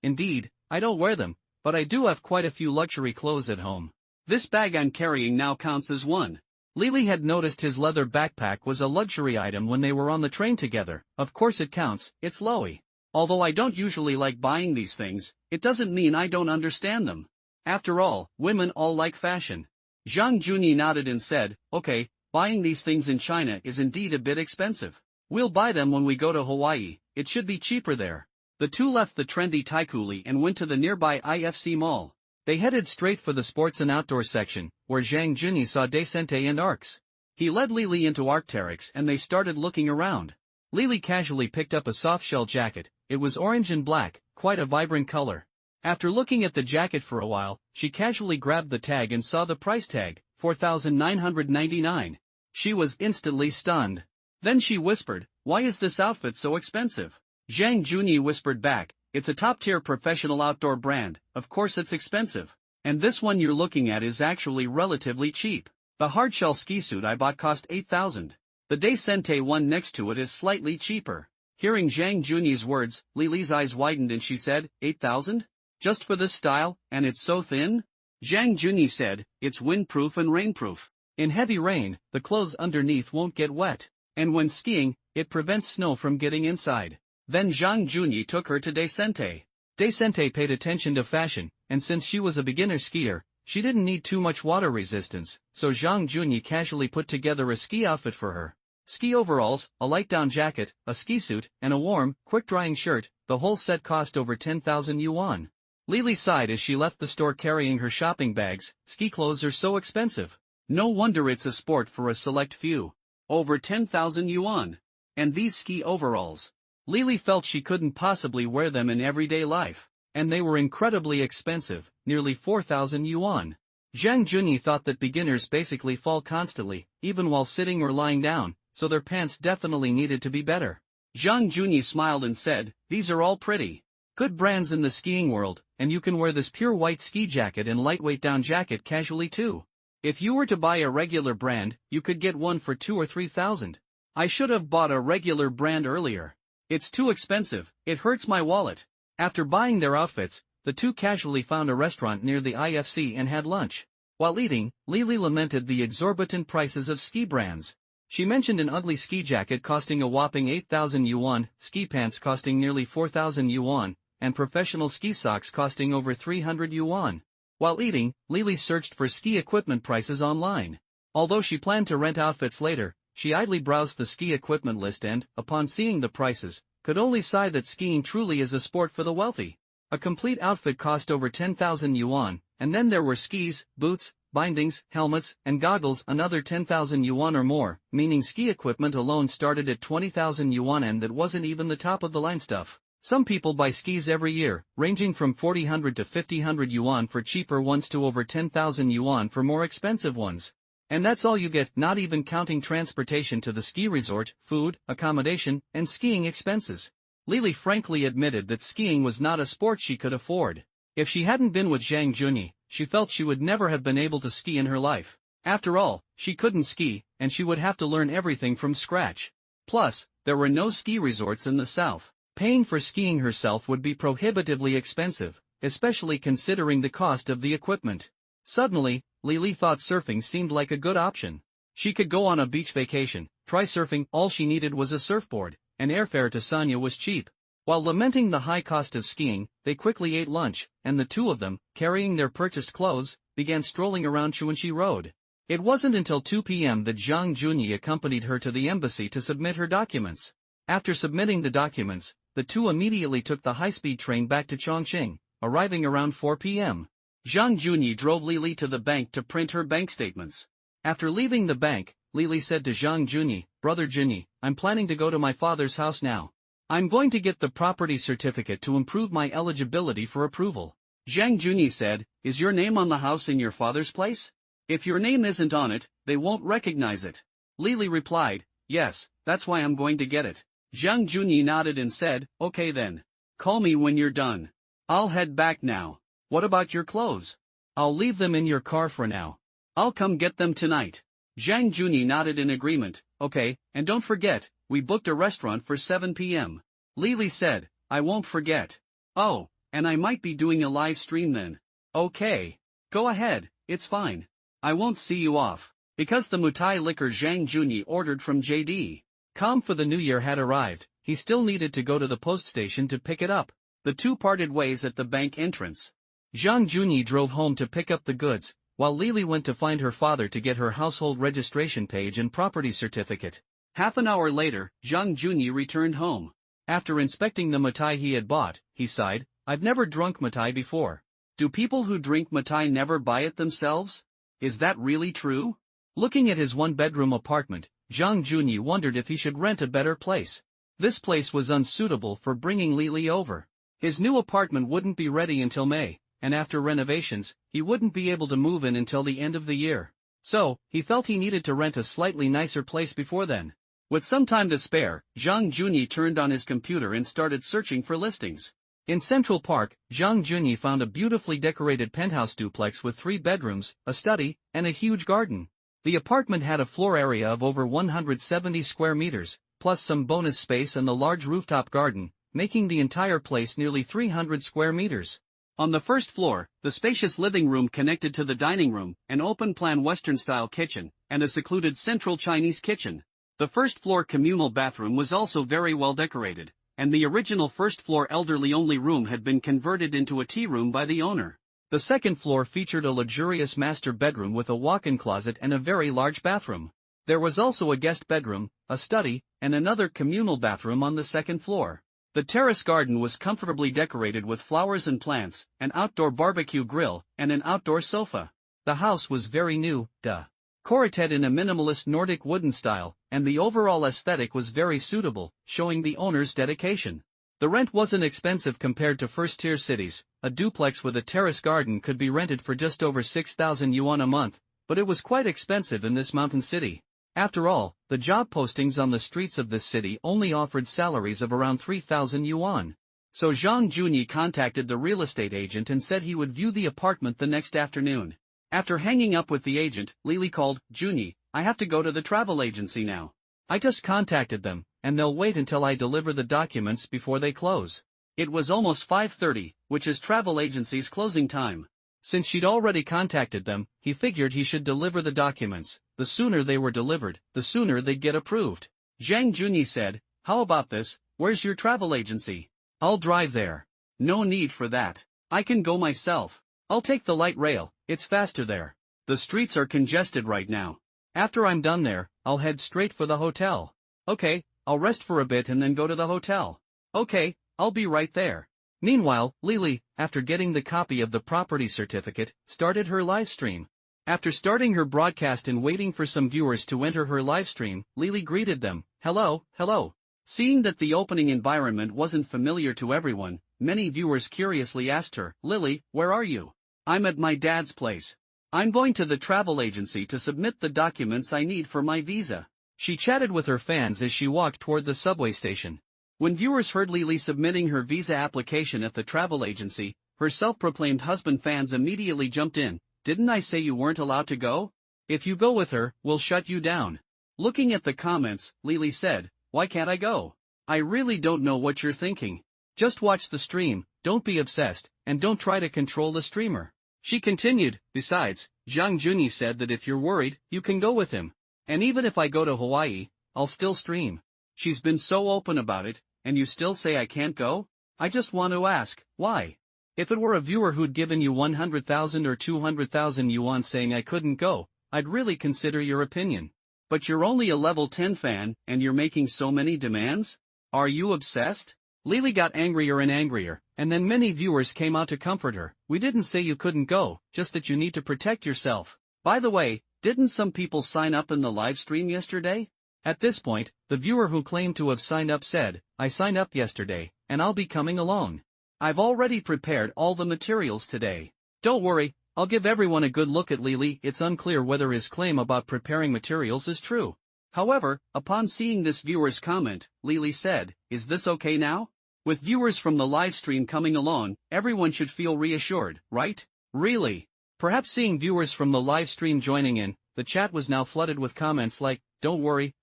indeed, I don't wear them, but I do have quite a few luxury clothes at home. This bag I'm carrying now counts as one. Lily had noticed his leather backpack was a luxury item when they were on the train together. Of course it counts, it's Loey. Although I don't usually like buying these things, it doesn't mean I don't understand them. After all, women all like fashion. Zhang Junyi nodded and said, okay, buying these things in China is indeed a bit expensive. We'll buy them when we go to Hawaii, it should be cheaper there. The two left the trendy Taikuli and went to the nearby IFC mall. They headed straight for the sports and outdoor section, where Zhang Junyi saw Descente and Arcs. He led Lily into Arc'teryx and they started looking around. Lily casually picked up a soft-shell jacket, it was orange and black, quite a vibrant color. After looking at the jacket for a while, she casually grabbed the tag and saw the price tag, 4,999. She was instantly stunned. Then she whispered, why is this outfit so expensive? Zhang Junyi whispered back, it's a top-tier professional outdoor brand, of course it's expensive. And this one you're looking at is actually relatively cheap. The hardshell ski suit I bought cost 8,000. The Descente one next to it is slightly cheaper. Hearing Zhang Junyi's words, Lily's eyes widened and she said, 8,000? Just for this style, and it's so thin? Zhang Junyi said, it's windproof and rainproof. In heavy rain, the clothes underneath won't get wet. And when skiing, it prevents snow from getting inside. Then Zhang Junyi took her to Descente. Descente paid attention to fashion, and since she was a beginner skier, she didn't need too much water resistance, so Zhang Junyi casually put together a ski outfit for her. Ski overalls, a light down jacket, a ski suit, and a warm, quick-drying shirt, the whole set cost over 10,000 yuan. Lily sighed as she left the store carrying her shopping bags. Ski clothes are so expensive. No wonder it's a sport for a select few. Over 10,000 yuan. And these ski overalls. Lily felt she couldn't possibly wear them in everyday life. And they were incredibly expensive, nearly 4,000 yuan. Zhang Junyi thought that beginners basically fall constantly, even while sitting or lying down, so their pants definitely needed to be better. Zhang Junyi smiled and said, these are all pretty. Good brands in the skiing world, and you can wear this pure white ski jacket and lightweight down jacket casually too. If you were to buy a regular brand, you could get one for 2 or 3,000. I should have bought a regular brand earlier. It's too expensive, it hurts my wallet. After buying their outfits, the two casually found a restaurant near the IFC and had lunch. While eating, Lily lamented the exorbitant prices of ski brands. She mentioned an ugly ski jacket costing a whopping 8,000 yuan, ski pants costing nearly 4,000 yuan, and professional ski socks costing over 300 yuan. While eating, Lily searched for ski equipment prices online. Although she planned to rent outfits later, she idly browsed the ski equipment list and, upon seeing the prices, could only sigh that skiing truly is a sport for the wealthy. A complete outfit cost over 10,000 yuan, and then there were skis, boots, bindings, helmets, and goggles another 10,000 yuan or more, meaning ski equipment alone started at 20,000 yuan, and that wasn't even the top of the line stuff. Some people buy skis every year, ranging from 4,000 to 5,000 yuan for cheaper ones to over 10,000 yuan for more expensive ones. And that's all you get, not even counting transportation to the ski resort, food, accommodation, and skiing expenses. Lily frankly admitted that skiing was not a sport she could afford. If she hadn't been with Zhang Junyi, she felt she would never have been able to ski in her life. After all, she couldn't ski, and she would have to learn everything from scratch. Plus, there were no ski resorts in the south. Paying for skiing herself would be prohibitively expensive, especially considering the cost of the equipment. Suddenly, Lily thought surfing seemed like a good option. She could go on a beach vacation, try surfing. All she needed was a surfboard, and airfare to Sanya was cheap. While lamenting the high cost of skiing, they quickly ate lunch, and the two of them, carrying their purchased clothes, began strolling around Chuanxi Road. It wasn't until 2 p.m. that Zhang Junyi accompanied her to the embassy to submit her documents. After submitting the documents, the two immediately took the high-speed train back to Chongqing, arriving around 4 p.m. Zhang Junyi drove Lily to the bank to print her bank statements. After leaving the bank, Lily said to Zhang Junyi, Brother Junyi, I'm planning to go to my father's house now. I'm going to get the property certificate to improve my eligibility for approval. Zhang Junyi said, is your name on the house in your father's place? If your name isn't on it, they won't recognize it. Lily replied, yes, that's why I'm going to get it. Zhang Junyi nodded and said, okay then. Call me when you're done. I'll head back now. What about your clothes? I'll leave them in your car for now. I'll come get them tonight. Zhang Junyi nodded in agreement, okay, and don't forget, we booked a restaurant for 7 p.m. Lily said, I won't forget. Oh, and I might be doing a live stream then. Okay. Go ahead, it's fine. I won't see you off. Because the Mutai liquor Zhang Junyi ordered from JD. Com for the new year had arrived, he still needed to go to the post station to pick it up. The two parted ways at the bank entrance. Zhang Junyi drove home to pick up the goods, while Lily went to find her father to get her household registration page and property certificate. Half an hour later, Zhang Junyi returned home. After inspecting the mitai he had bought, he sighed, I've never drunk mitai before. Do people who drink mitai never buy it themselves? Is that really true? Looking at his one-bedroom apartment, Zhang Junyi wondered if he should rent a better place. This place was unsuitable for bringing Lily over. His new apartment wouldn't be ready until May, and after renovations, he wouldn't be able to move in until the end of the year. So, he felt he needed to rent a slightly nicer place before then. With some time to spare, Zhang Junyi turned on his computer and started searching for listings. In Central Park, Zhang Junyi found a beautifully decorated penthouse duplex with 3 bedrooms, a study, and a huge garden. The apartment had a floor area of over 170 square meters, plus some bonus space and the large rooftop garden, making the entire place nearly 300 square meters. On the first floor, the spacious living room connected to the dining room, an open-plan Western-style kitchen, and a secluded central Chinese kitchen. The first-floor communal bathroom was also very well decorated, and the original first-floor elderly-only room had been converted into a tea room by the owner. The second floor featured a luxurious master bedroom with a walk-in closet and a very large bathroom. There was also a guest bedroom, a study, and another communal bathroom on the second floor. The terrace garden was comfortably decorated with flowers and plants, an outdoor barbecue grill, and an outdoor sofa. The house was very new, decorated in a minimalist Nordic wooden style, and the overall aesthetic was very suitable, showing the owner's dedication. The rent wasn't expensive compared to first-tier cities. A duplex with a terrace garden could be rented for just over 6,000 yuan a month, but it was quite expensive in this mountain city. After all, the job postings on the streets of this city only offered salaries of around 3,000 yuan. So Zhang Junyi contacted the real estate agent and said he would view the apartment the next afternoon. After hanging up with the agent, Lily called, "Junyi, I have to go to the travel agency now. I just contacted them, and they'll wait until I deliver the documents before they close." It was almost 5:30, which is travel agency's closing time. Since she'd already contacted them, he figured he should deliver the documents. The sooner they were delivered, the sooner they'd get approved. Zhang Junyi said, "How about this? Where's your travel agency? I'll drive there." "No need for that. I can go myself. I'll take the light rail, it's faster there. The streets are congested right now. After I'm done there, I'll head straight for the hotel." "Okay, I'll rest for a bit and then go to the hotel." "Okay, I'll be right there." Meanwhile, Lily, after getting the copy of the property certificate, started her live stream. After starting her broadcast and waiting for some viewers to enter her live stream, Lily greeted them, "Hello, hello." Seeing that the opening environment wasn't familiar to everyone, many viewers curiously asked her, "Lily, where are you?" "I'm at my dad's place. I'm going to the travel agency to submit the documents I need for my visa." She chatted with her fans as she walked toward the subway station. When viewers heard Lily submitting her visa application at the travel agency, her self-proclaimed husband fans immediately jumped in. "Didn't I say you weren't allowed to go? If you go with her, we'll shut you down." Looking at the comments, Lily said, "Why can't I go? I really don't know what you're thinking. Just watch the stream, don't be obsessed, and don't try to control the streamer." She continued, "Besides, Zhang Junyi said that if you're worried, you can go with him. And even if I go to Hawaii, I'll still stream. She's been so open about it, and you still say I can't go? I just want to ask, why? If it were a viewer who'd given you 100,000 or 200,000 yuan saying I couldn't go, I'd really consider your opinion. But you're only a level 10 fan, and you're making so many demands? Are you obsessed?" Lily got angrier and angrier, and then many viewers came out to comfort her. "We didn't say you couldn't go, just that you need to protect yourself. By the way, didn't some people sign up in the live stream yesterday?" At this point, the viewer who claimed to have signed up said, "I signed up yesterday, and I'll be coming along. I've already prepared all the materials today. Don't worry, I'll give everyone a good look at Lily." It's unclear whether his claim about preparing materials is true. However, upon seeing this viewer's comment, Lily said, "Is this okay now?" With viewers from the live stream coming along, everyone should feel reassured, right? Really? Perhaps seeing viewers from the live stream joining in, the chat was now flooded with comments like, don't worry,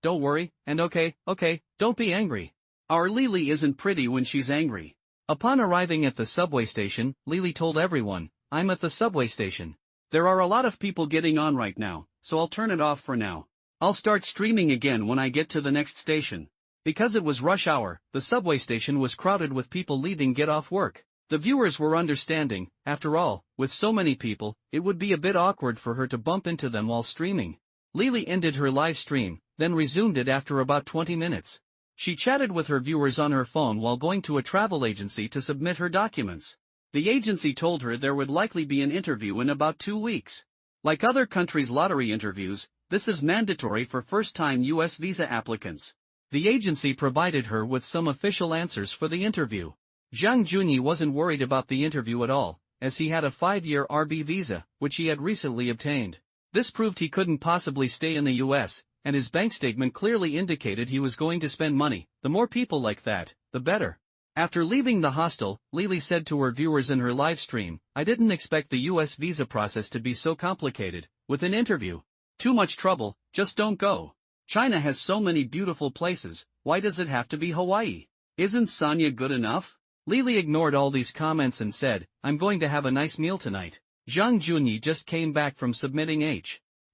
and okay, don't be angry. Our Lily isn't pretty when she's angry." Upon arriving at the subway station, Lily told everyone, "I'm at the subway station. There are a lot of people getting on right now, so I'll turn it off for now. I'll start streaming again when I get to the next station." Because it was rush hour, the subway station was crowded with people leaving get off work. The viewers were understanding. After all, with so many people, it would be a bit awkward for her to bump into them while streaming. Lily ended her live stream, then resumed it after about 20 minutes. She chatted with her viewers on her phone while going to a travel agency to submit her documents. The agency told her there would likely be an interview in about 2 weeks. Like other countries' lottery interviews, this is mandatory for first-time U.S. visa applicants. The agency provided her with some official answers for the interview. Zhang Junyi wasn't worried about the interview at all, as he had a 5-year RB visa, which he had recently obtained. This proved he couldn't possibly stay in the U.S., and his bank statement clearly indicated he was going to spend money. The more people like that, the better. After leaving the hostel, Lily said to her viewers in her live stream, "I didn't expect the U.S. visa process to be so complicated. With an interview. Too much trouble, just don't go. China has so many beautiful places, why does it have to be Hawaii? Isn't Sonia good enough?" Lily ignored all these comments and said, I'm going to have a nice meal tonight. Zhang Junyi just came back from submitting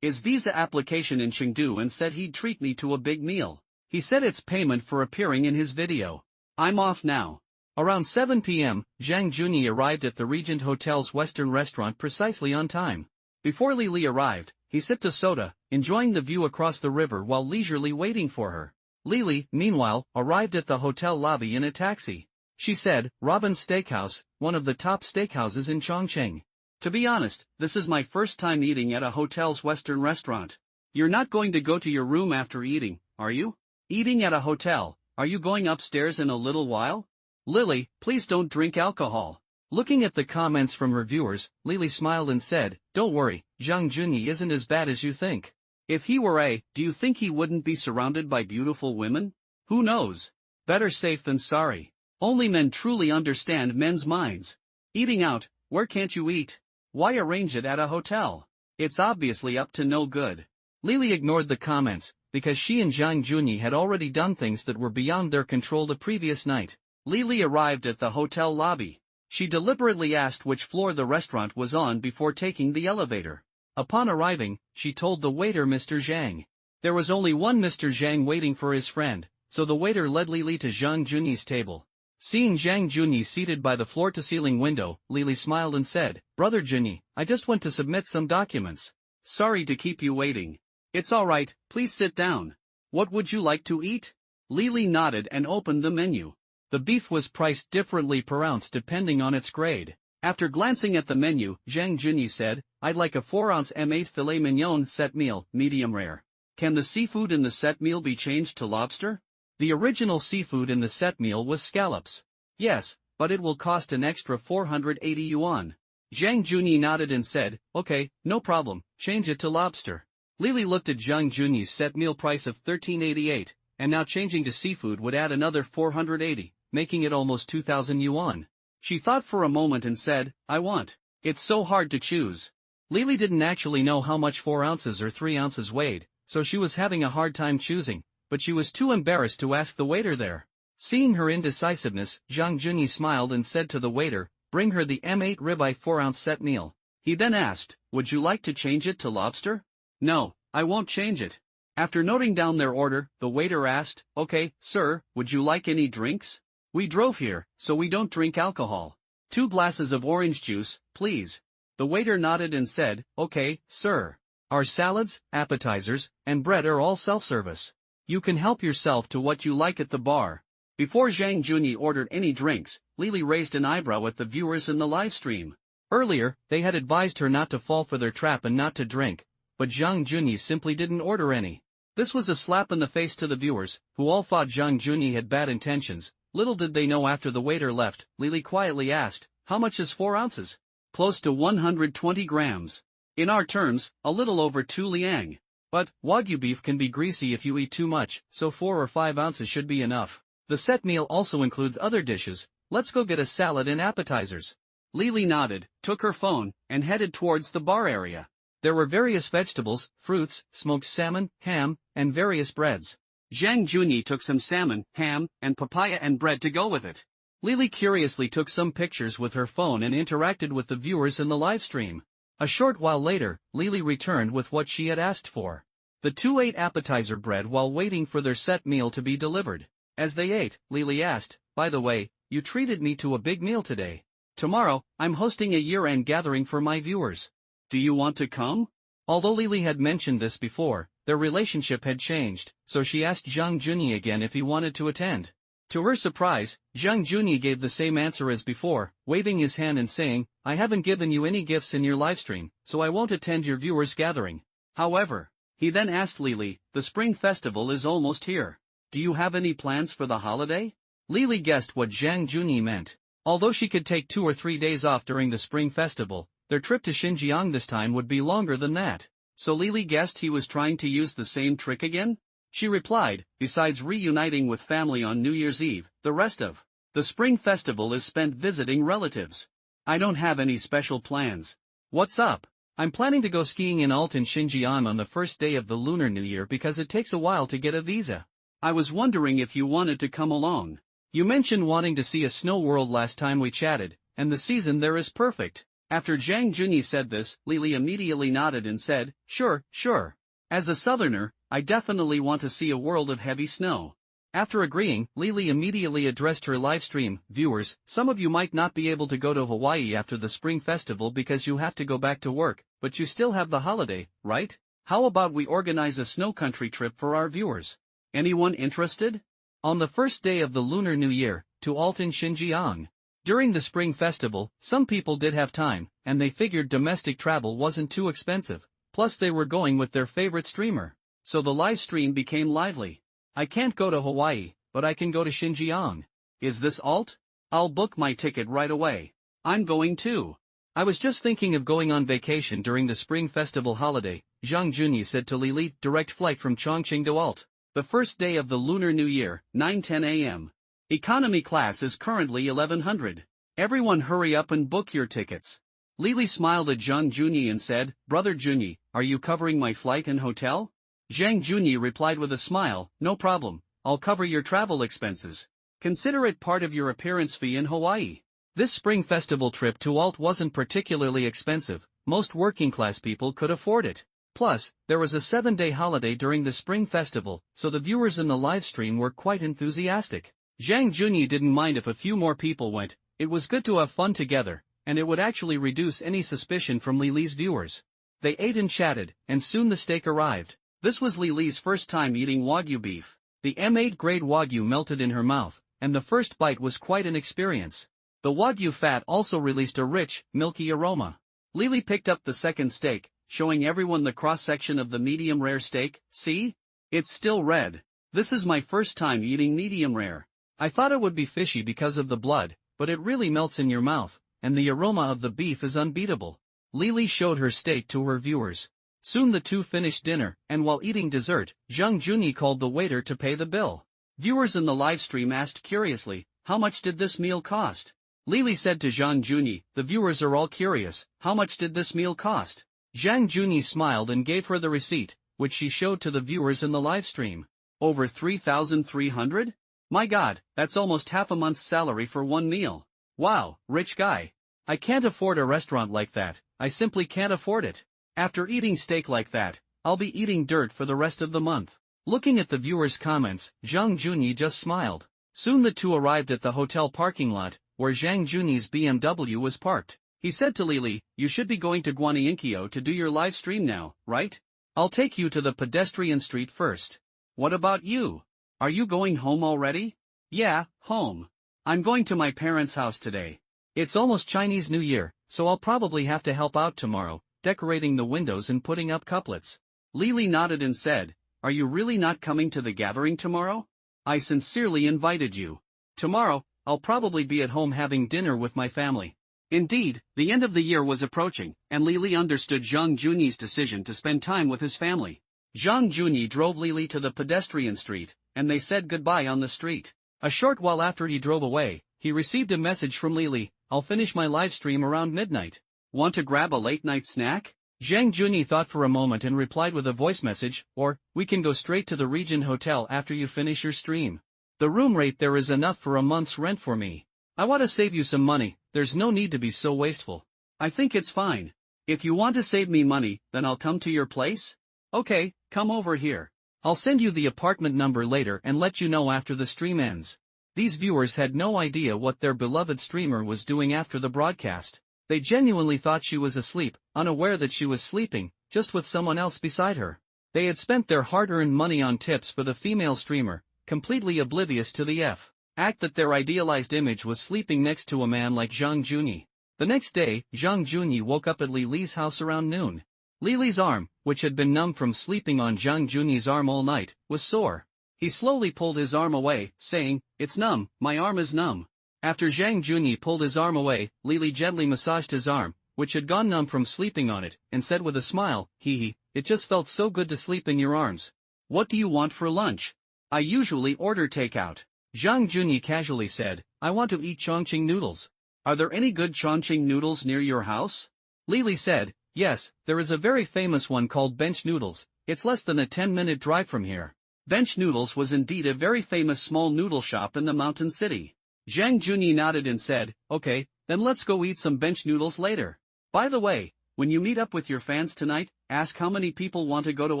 his visa application in Chengdu and said he'd treat me to a big meal. He said it's payment for appearing in his video. I'm off now. Around 7 p.m., Zhang Junyi arrived at the Regent Hotel's Western restaurant precisely on time. Before Lily arrived, he sipped a soda, enjoying the view across the river while leisurely waiting for her. Lily, meanwhile, arrived at the hotel lobby in a taxi. She said, Robin's Steakhouse, one of the top steakhouses in Chongqing. To be honest, this is my first time eating at a hotel's Western restaurant. You're not going to go to your room after eating, are you? Eating at a hotel, are you going upstairs in a little while? Lily, please don't drink alcohol. Looking at the comments from reviewers, Lily smiled and said, Don't worry, Zhang Junyi isn't as bad as you think. If he were do you think he wouldn't be surrounded by beautiful women? Who knows? Better safe than sorry. Only men truly understand men's minds. Eating out, where can't you eat? Why arrange it at a hotel? It's obviously up to no good. Lily ignored the comments, because she and Zhang Junyi had already done things that were beyond their control the previous night. Lily arrived at the hotel lobby. She deliberately asked which floor the restaurant was on before taking the elevator. Upon arriving, she told the waiter Mr. Zhang. There was only one Mr. Zhang waiting for his friend, so the waiter led Lily to Zhang Junyi's table. Seeing Zhang Junyi seated by the floor-to-ceiling window, Lily smiled and said, Brother Junyi, I just went to submit some documents. Sorry to keep you waiting. It's alright, please sit down. What would you like to eat? Lily nodded and opened the menu. The beef was priced differently per ounce depending on its grade. After glancing at the menu, Zhang Junyi said, I'd like a 4-ounce M8 filet mignon set meal, medium rare. Can the seafood in the set meal be changed to lobster? The original seafood in the set meal was scallops. Yes, but it will cost an extra 480 yuan. Zhang Junyi nodded and said, Okay, no problem, change it to lobster. Lily looked at Zhang Junyi's set meal price of 1388, and now changing to seafood would add another 480, making it almost 2,000 yuan. She thought for a moment and said, I want. It's so hard to choose. Lily didn't actually know how much 4 ounces or 3 ounces weighed, so she was having a hard time choosing, but she was too embarrassed to ask the waiter there. Seeing her indecisiveness, Zhang Junyi smiled and said to the waiter, Bring her the M8 ribeye 4-ounce set meal. He then asked, Would you like to change it to lobster? No, I won't change it. After noting down their order, the waiter asked, Okay, sir, would you like any drinks? We drove here, so we don't drink alcohol. 2 glasses of orange juice, please. The waiter nodded and said, Okay, sir. Our salads, appetizers, and bread are all self-service. You can help yourself to what you like at the bar. Before Zhang Junyi ordered any drinks, Lily raised an eyebrow at the viewers in the live stream. Earlier, they had advised her not to fall for their trap and not to drink, but Zhang Junyi simply didn't order any. This was a slap in the face to the viewers, who all thought Zhang Junyi had bad intentions. Little did they know after the waiter left, Lily quietly asked, How much is 4 ounces? Close to 120 grams. In our terms, a little over 2 liang. But, Wagyu beef can be greasy if you eat too much, so 4 or 5 ounces should be enough. The set meal also includes other dishes. Let's go get a salad and appetizers. Lily nodded, took her phone, and headed towards the bar area. There were various vegetables, fruits, smoked salmon, ham, and various breads. Zhang Junyi took some salmon, ham, and papaya and bread to go with it. Lily curiously took some pictures with her phone and interacted with the viewers in the live stream. A short while later, Lily returned with what she had asked for. The 2 ate appetizer bread while waiting for their set meal to be delivered. As they ate, Lily asked, By the way, you treated me to a big meal today. Tomorrow, I'm hosting a year-end gathering for my viewers. Do you want to come? Although Lily had mentioned this before, their relationship had changed, so she asked Zhang Junyi again if he wanted to attend. To her surprise, Zhang Junyi gave the same answer as before, waving his hand and saying, I haven't given you any gifts in your livestream, so I won't attend your viewers' gathering. However, he then asked Lily, the Spring Festival is almost here. Do you have any plans for the holiday? Lily guessed what Zhang Junyi meant. Although she could take 2 or 3 days off during the Spring Festival, their trip to Xinjiang this time would be longer than that. So Lily guessed he was trying to use the same trick again? She replied, besides reuniting with family on New Year's Eve, the rest of the Spring Festival is spent visiting relatives. I don't have any special plans. What's up? I'm planning to go skiing in Altan Xinjiang on the first day of the Lunar New Year because it takes a while to get a visa. I was wondering if you wanted to come along. You mentioned wanting to see a snow world last time we chatted, and the season there is perfect. After Zhang Junyi said this, Lily immediately nodded and said, sure, sure. As a southerner, I definitely want to see a world of heavy snow. After agreeing, Lily immediately addressed her livestream viewers. Some of you might not be able to go to Hawaii after the Spring Festival because you have to go back to work, but you still have the holiday, right? How about we organize a snow country trip for our viewers? Anyone interested? On the first day of the Lunar New Year, to Alton, Xinjiang. During the Spring Festival, some people did have time, and they figured domestic travel wasn't too expensive, plus they were going with their favorite streamer. So the live stream became lively. I can't go to Hawaii, but I can go to Xinjiang. Is this alt? I'll book my ticket right away. I'm going too. I was just thinking of going on vacation during the Spring Festival holiday, Zhang Junyi said to Lili. Direct flight from Chongqing to Alt. The first day of the Lunar New Year, 9:10 a.m. Economy class is currently 1100. Everyone hurry up and book your tickets. Lili smiled at Zhang Junyi and said, Brother Junyi, are you covering my flight and hotel? Zhang Junyi replied with a smile, no problem, I'll cover your travel expenses. Consider it part of your appearance fee in Hawaii. This Spring Festival trip to Alt wasn't particularly expensive, most working-class people could afford it. Plus, there was a 7-day holiday during the Spring Festival, so the viewers in the livestream were quite enthusiastic. Zhang Junyi didn't mind if a few more people went. It was good to have fun together, and it would actually reduce any suspicion from Lili's viewers. They ate and chatted, and soon the steak arrived. This was Lili's first time eating Wagyu beef. The M8 grade Wagyu melted in her mouth, and the first bite was quite an experience. The Wagyu fat also released a rich, milky aroma. Lili picked up the second steak, showing everyone the cross-section of the medium rare steak. See? It's still red. This is my first time eating medium rare. I thought it would be fishy because of the blood, but it really melts in your mouth, and the aroma of the beef is unbeatable. Lili showed her steak to her viewers. Soon the two finished dinner, and while eating dessert, Zhang Junyi called the waiter to pay the bill. Viewers in the livestream asked curiously, how much did this meal cost? Lili said to Zhang Junyi, the viewers are all curious, how much did this meal cost? Zhang Junyi smiled and gave her the receipt, which she showed to the viewers in the livestream. Over 3,300? My God, that's almost half a month's salary for one meal. Wow, rich guy. I can't afford a restaurant like that, I simply can't afford it. After eating steak like that, I'll be eating dirt for the rest of the month. Looking at the viewers' comments, Zhang Junyi just smiled. Soon the two arrived at the hotel parking lot, where Zhang Junyi's BMW was parked. He said to Lili, you should be going to Guanyinkyo to do your live stream now, right? I'll take you to the pedestrian street first. What about you? Are you going home already? Yeah, home. I'm going to my parents' house today. It's almost Chinese New Year, so I'll probably have to help out tomorrow, decorating the windows and putting up couplets. Lili nodded and said, are you really not coming to the gathering tomorrow? I sincerely invited you. Tomorrow, I'll probably be at home having dinner with my family. Indeed, the end of the year was approaching, and Lili understood Zhang Junyi's decision to spend time with his family. Zhang Junyi drove Lili to the pedestrian street, and they said goodbye on the street. A short while after he drove away, he received a message from Lili, I'll finish my live stream around midnight. Want to grab a late-night snack? Zhang Junyi thought for a moment and replied with a voice message, or, we can go straight to the Regent Hotel after you finish your stream. The room rate there is enough for a month's rent for me. I want to save you some money, there's no need to be so wasteful. I think it's fine. If you want to save me money, then I'll come to your place? Okay, come over here. I'll send you the apartment number later and let you know after the stream ends. These viewers had no idea what their beloved streamer was doing after the broadcast. They genuinely thought she was asleep, unaware that she was sleeping, just with someone else beside her. They had spent their hard-earned money on tips for the female streamer, completely oblivious to the fact that their idealized image was sleeping next to a man like Zhang Junyi. The next day, Zhang Junyi woke up at Lili's house around noon. Lili's arm, which had been numb from sleeping on Zhang Junyi's arm all night, was sore. He slowly pulled his arm away, saying, it's numb, my arm is numb. After Zhang Junyi pulled his arm away, Lili gently massaged his arm, which had gone numb from sleeping on it, and said with a smile, it just felt so good to sleep in your arms. What do you want for lunch? I usually order takeout. Zhang Junyi casually said, I want to eat Chongqing noodles. Are there any good Chongqing noodles near your house? Lili said, yes, there is a very famous one called Bench Noodles, it's less than a 10-minute drive from here. Bench Noodles was indeed a very famous small noodle shop in the mountain city. Zhang Junyi nodded and said, okay, then let's go eat some bench noodles later. By the way, when you meet up with your fans tonight, ask how many people want to go to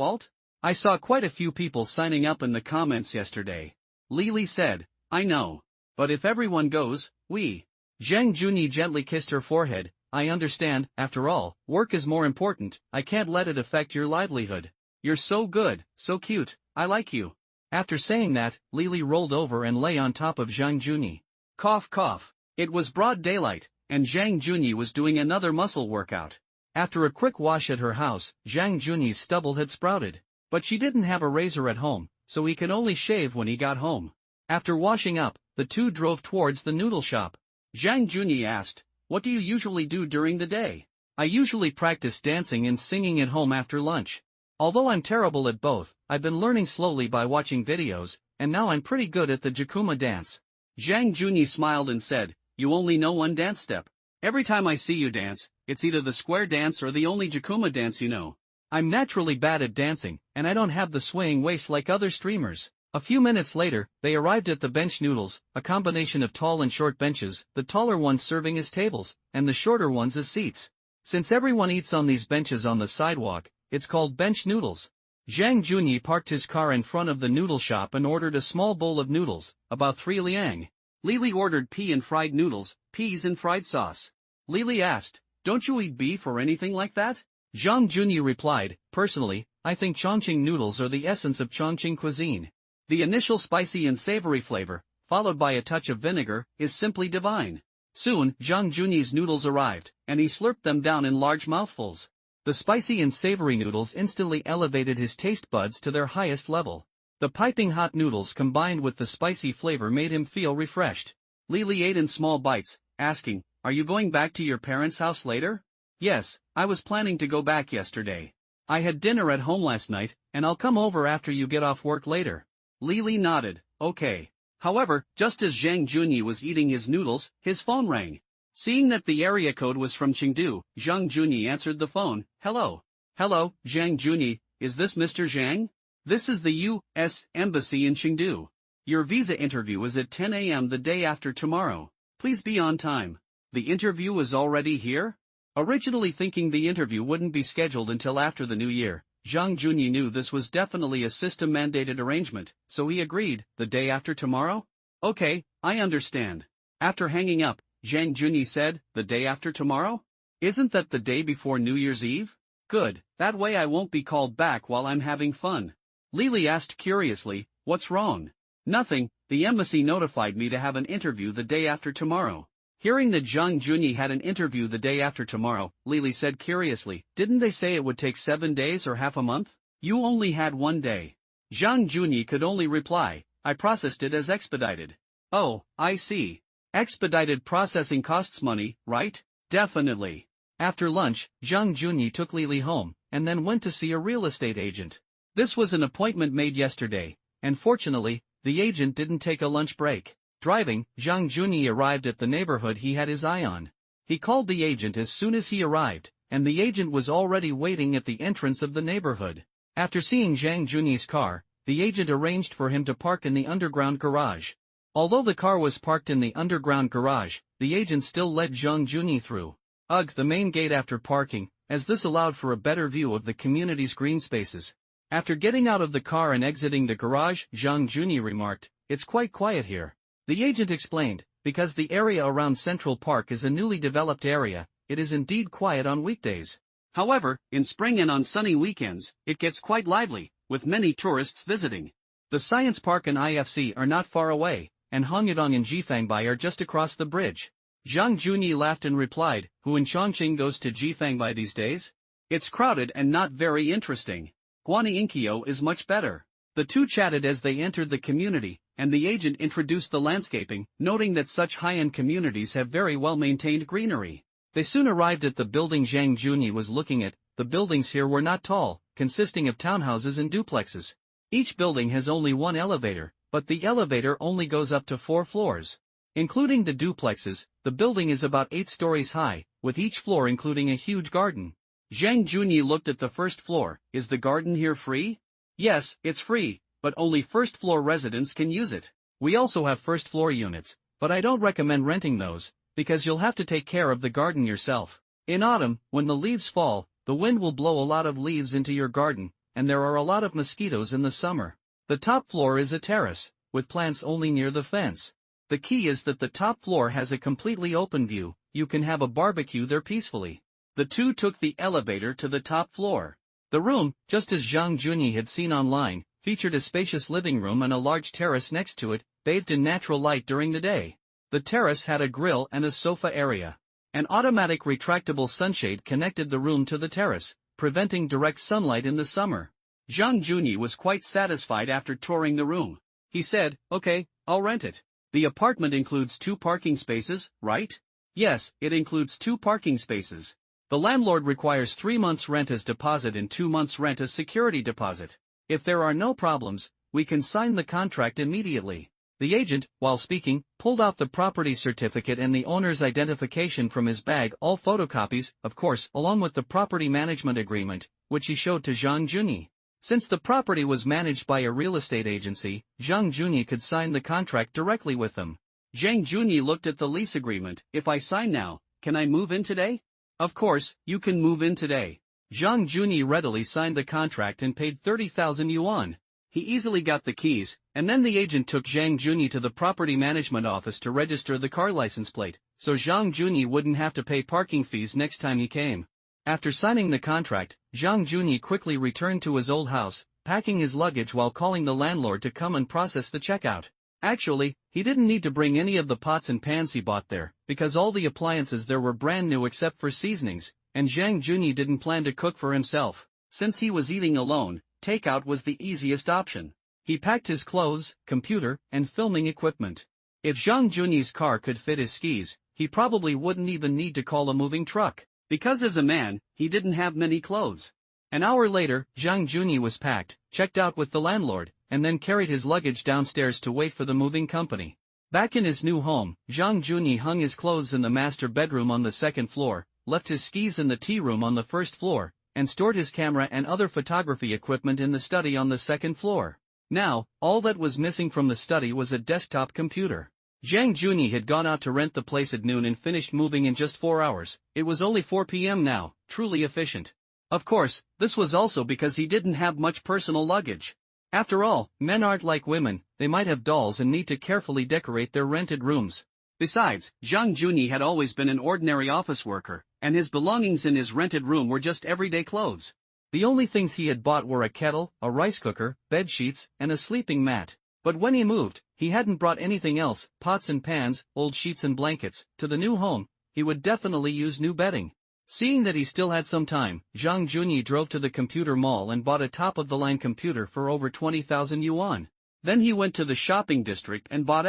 Alt? I saw quite a few people signing up in the comments yesterday. Lily said, I know. But if everyone goes, we. Zhang Junyi gently kissed her forehead. I understand, after all, work is more important, I can't let it affect your livelihood. You're so good, so cute, I like you. After saying that, Lily rolled over and lay on top of Zhang Junyi. Cough cough. It was broad daylight, and Zhang Junyi was doing another muscle workout. After a quick wash at her house, Zhang Junyi's stubble had sprouted. But she didn't have a razor at home, so he could only shave when he got home. After washing up, the two drove towards the noodle shop. Zhang Junyi asked, what do you usually do during the day? I usually practice dancing and singing at home after lunch. Although I'm terrible at both, I've been learning slowly by watching videos, and now I'm pretty good at the Jacuma dance. Zhang Junyi smiled and said, you only know one dance step. Every time I see you dance, it's either the square dance or the only Jacuma dance you know. I'm naturally bad at dancing, and I don't have the swaying waist like other streamers. A few minutes later, they arrived at the bench noodles, a combination of tall and short benches, the taller ones serving as tables, and the shorter ones as seats. Since everyone eats on these benches on the sidewalk, it's called bench noodles. Zhang Junyi parked his car in front of the noodle shop and ordered a small bowl of noodles, about 3 liang. Lily ordered pea and fried noodles, peas and fried sauce. Lily asked, don't you eat beef or anything like that? Zhang Junyi replied, personally, I think Chongqing noodles are the essence of Chongqing cuisine. The initial spicy and savory flavor, followed by a touch of vinegar, is simply divine. Soon, Zhang Junyi's noodles arrived, and he slurped them down in large mouthfuls. The spicy and savory noodles instantly elevated his taste buds to their highest level. The piping hot noodles combined with the spicy flavor made him feel refreshed. Lily ate in small bites, asking, are you going back to your parents' house later? Yes, I was planning to go back yesterday. I had dinner at home last night, and I'll come over after you get off work later. Lily nodded, okay. However, just as Zhang Junyi was eating his noodles, his phone rang. Seeing that the area code was from Chengdu, Zhang Junyi answered the phone. Hello. Hello, Zhang Junyi, is this Mr. Zhang? This is the U.S. Embassy in Chengdu. Your visa interview is at 10 a.m. the day after tomorrow. Please be on time. The interview is already here? Originally thinking the interview wouldn't be scheduled until after the new year, Zhang Junyi knew this was definitely a system-mandated arrangement, so he agreed, the day after tomorrow? Okay, I understand. After hanging up, Zhang Junyi said, the day after tomorrow? Isn't that the day before New Year's Eve? Good, that way I won't be called back while I'm having fun. Lily asked curiously, what's wrong? Nothing, the embassy notified me to have an interview the day after tomorrow. Hearing that Zhang Junyi had an interview the day after tomorrow, Lily said curiously, didn't they say it would take 7 days or half a month? You only had 1 day. Zhang Junyi could only reply, I processed it as expedited. Oh, I see. Expedited processing costs money, right? Definitely. After lunch, Zhang Junyi took Lily home, and then went to see a real estate agent. This was an appointment made yesterday, and fortunately, the agent didn't take a lunch break. Driving, Zhang Junyi arrived at the neighborhood he had his eye on. He called the agent as soon as he arrived, and the agent was already waiting at the entrance of the neighborhood. After seeing Zhang Junyi's car, the agent arranged for him to park in the underground garage. Although the car was parked in the underground garage, the agent still let Zhang Junyi through. The main gate after parking, as this allowed for a better view of the community's green spaces. After getting out of the car and exiting the garage, Zhang Junyi remarked, it's quite quiet here. The agent explained, because the area around Central Park is a newly developed area, it is indeed quiet on weekdays. However, in spring and on sunny weekends, it gets quite lively, with many tourists visiting. The Science Park and IFC are not far away, and Hongyudong and Jifangbai are just across the bridge. Zhang Junyi laughed and replied, who in Chongqing goes to Jifangbai these days? It's crowded and not very interesting. Guanyinkyo is much better. The two chatted as they entered the community, and the agent introduced the landscaping, noting that such high-end communities have very well-maintained greenery. They soon arrived at the building Zhang Junyi was looking at. The buildings here were not tall, consisting of townhouses and duplexes. Each building has only one elevator, but the elevator only goes up to 4 floors. Including the duplexes, the building is about 8 stories high, with each floor including a huge garden. Zhang Junyi looked at the first floor. Is the garden here free? Yes, it's free, but only first-floor residents can use it. We also have first-floor units, but I don't recommend renting those, because you'll have to take care of the garden yourself. In autumn, when the leaves fall, the wind will blow a lot of leaves into your garden, and there are a lot of mosquitoes in the summer. The top floor is a terrace, with plants only near the fence. The key is that the top floor has a completely open view. You can have a barbecue there peacefully. The two took the elevator to the top floor. The room, just as Zhang Junyi had seen online, featured a spacious living room and a large terrace next to it, bathed in natural light during the day. The terrace had a grill and a sofa area. An automatic retractable sunshade connected the room to the terrace, preventing direct sunlight in the summer. Zhang Junyi was quite satisfied after touring the room. He said, "Okay, I'll rent it. The apartment includes 2 parking spaces, right?" "Yes, it includes 2 parking spaces. The landlord requires 3 months' rent as deposit and 2 months' rent as security deposit. If there are no problems, we can sign the contract immediately." The agent, while speaking, pulled out the property certificate and the owner's identification from his bag, all photocopies, of course, along with the property management agreement, which he showed to Zhang Junyi. Since the property was managed by a real estate agency, Zhang Junyi could sign the contract directly with them. Zhang Junyi looked at the lease agreement. "If I sign now, can I move in today?" "Of course, you can move in today." Zhang Junyi readily signed the contract and paid 30,000 yuan. He easily got the keys, and then the agent took Zhang Junyi to the property management office to register the car license plate, so Zhang Junyi wouldn't have to pay parking fees next time he came. After signing the contract, Zhang Junyi quickly returned to his old house, packing his luggage while calling the landlord to come and process the checkout. Actually, he didn't need to bring any of the pots and pans he bought there, because all the appliances there were brand new except for seasonings, and Zhang Junyi didn't plan to cook for himself. Since he was eating alone, takeout was the easiest option. He packed his clothes, computer, and filming equipment. If Zhang Junyi's car could fit his skis, he probably wouldn't even need to call a moving truck. Because as a man, he didn't have many clothes. An hour later, Zhang Junyi was packed, checked out with the landlord, and then carried his luggage downstairs to wait for the moving company. Back in his new home, Zhang Junyi hung his clothes in the master bedroom on the 2nd floor, left his skis in the tea room on the 1st floor, and stored his camera and other photography equipment in the study on the 2nd floor. Now, all that was missing from the study was a desktop computer. Zhang Junyi had gone out to rent the place at noon and finished moving in just 4 hours. It was only 4 p.m. now, truly efficient. Of course, this was also because he didn't have much personal luggage. After all, men aren't like women, they might have dolls and need to carefully decorate their rented rooms. Besides, Zhang Junyi had always been an ordinary office worker, and his belongings in his rented room were just everyday clothes. The only things he had bought were a kettle, a rice cooker, bed sheets, and a sleeping mat. But when he moved, he hadn't brought anything else, pots and pans, old sheets and blankets, to the new home. He would definitely use new bedding. Seeing that he still had some time, Zhang Junyi drove to the computer mall and bought a top-of-the-line computer for over 20,000 yuan. Then he went to the shopping district and bought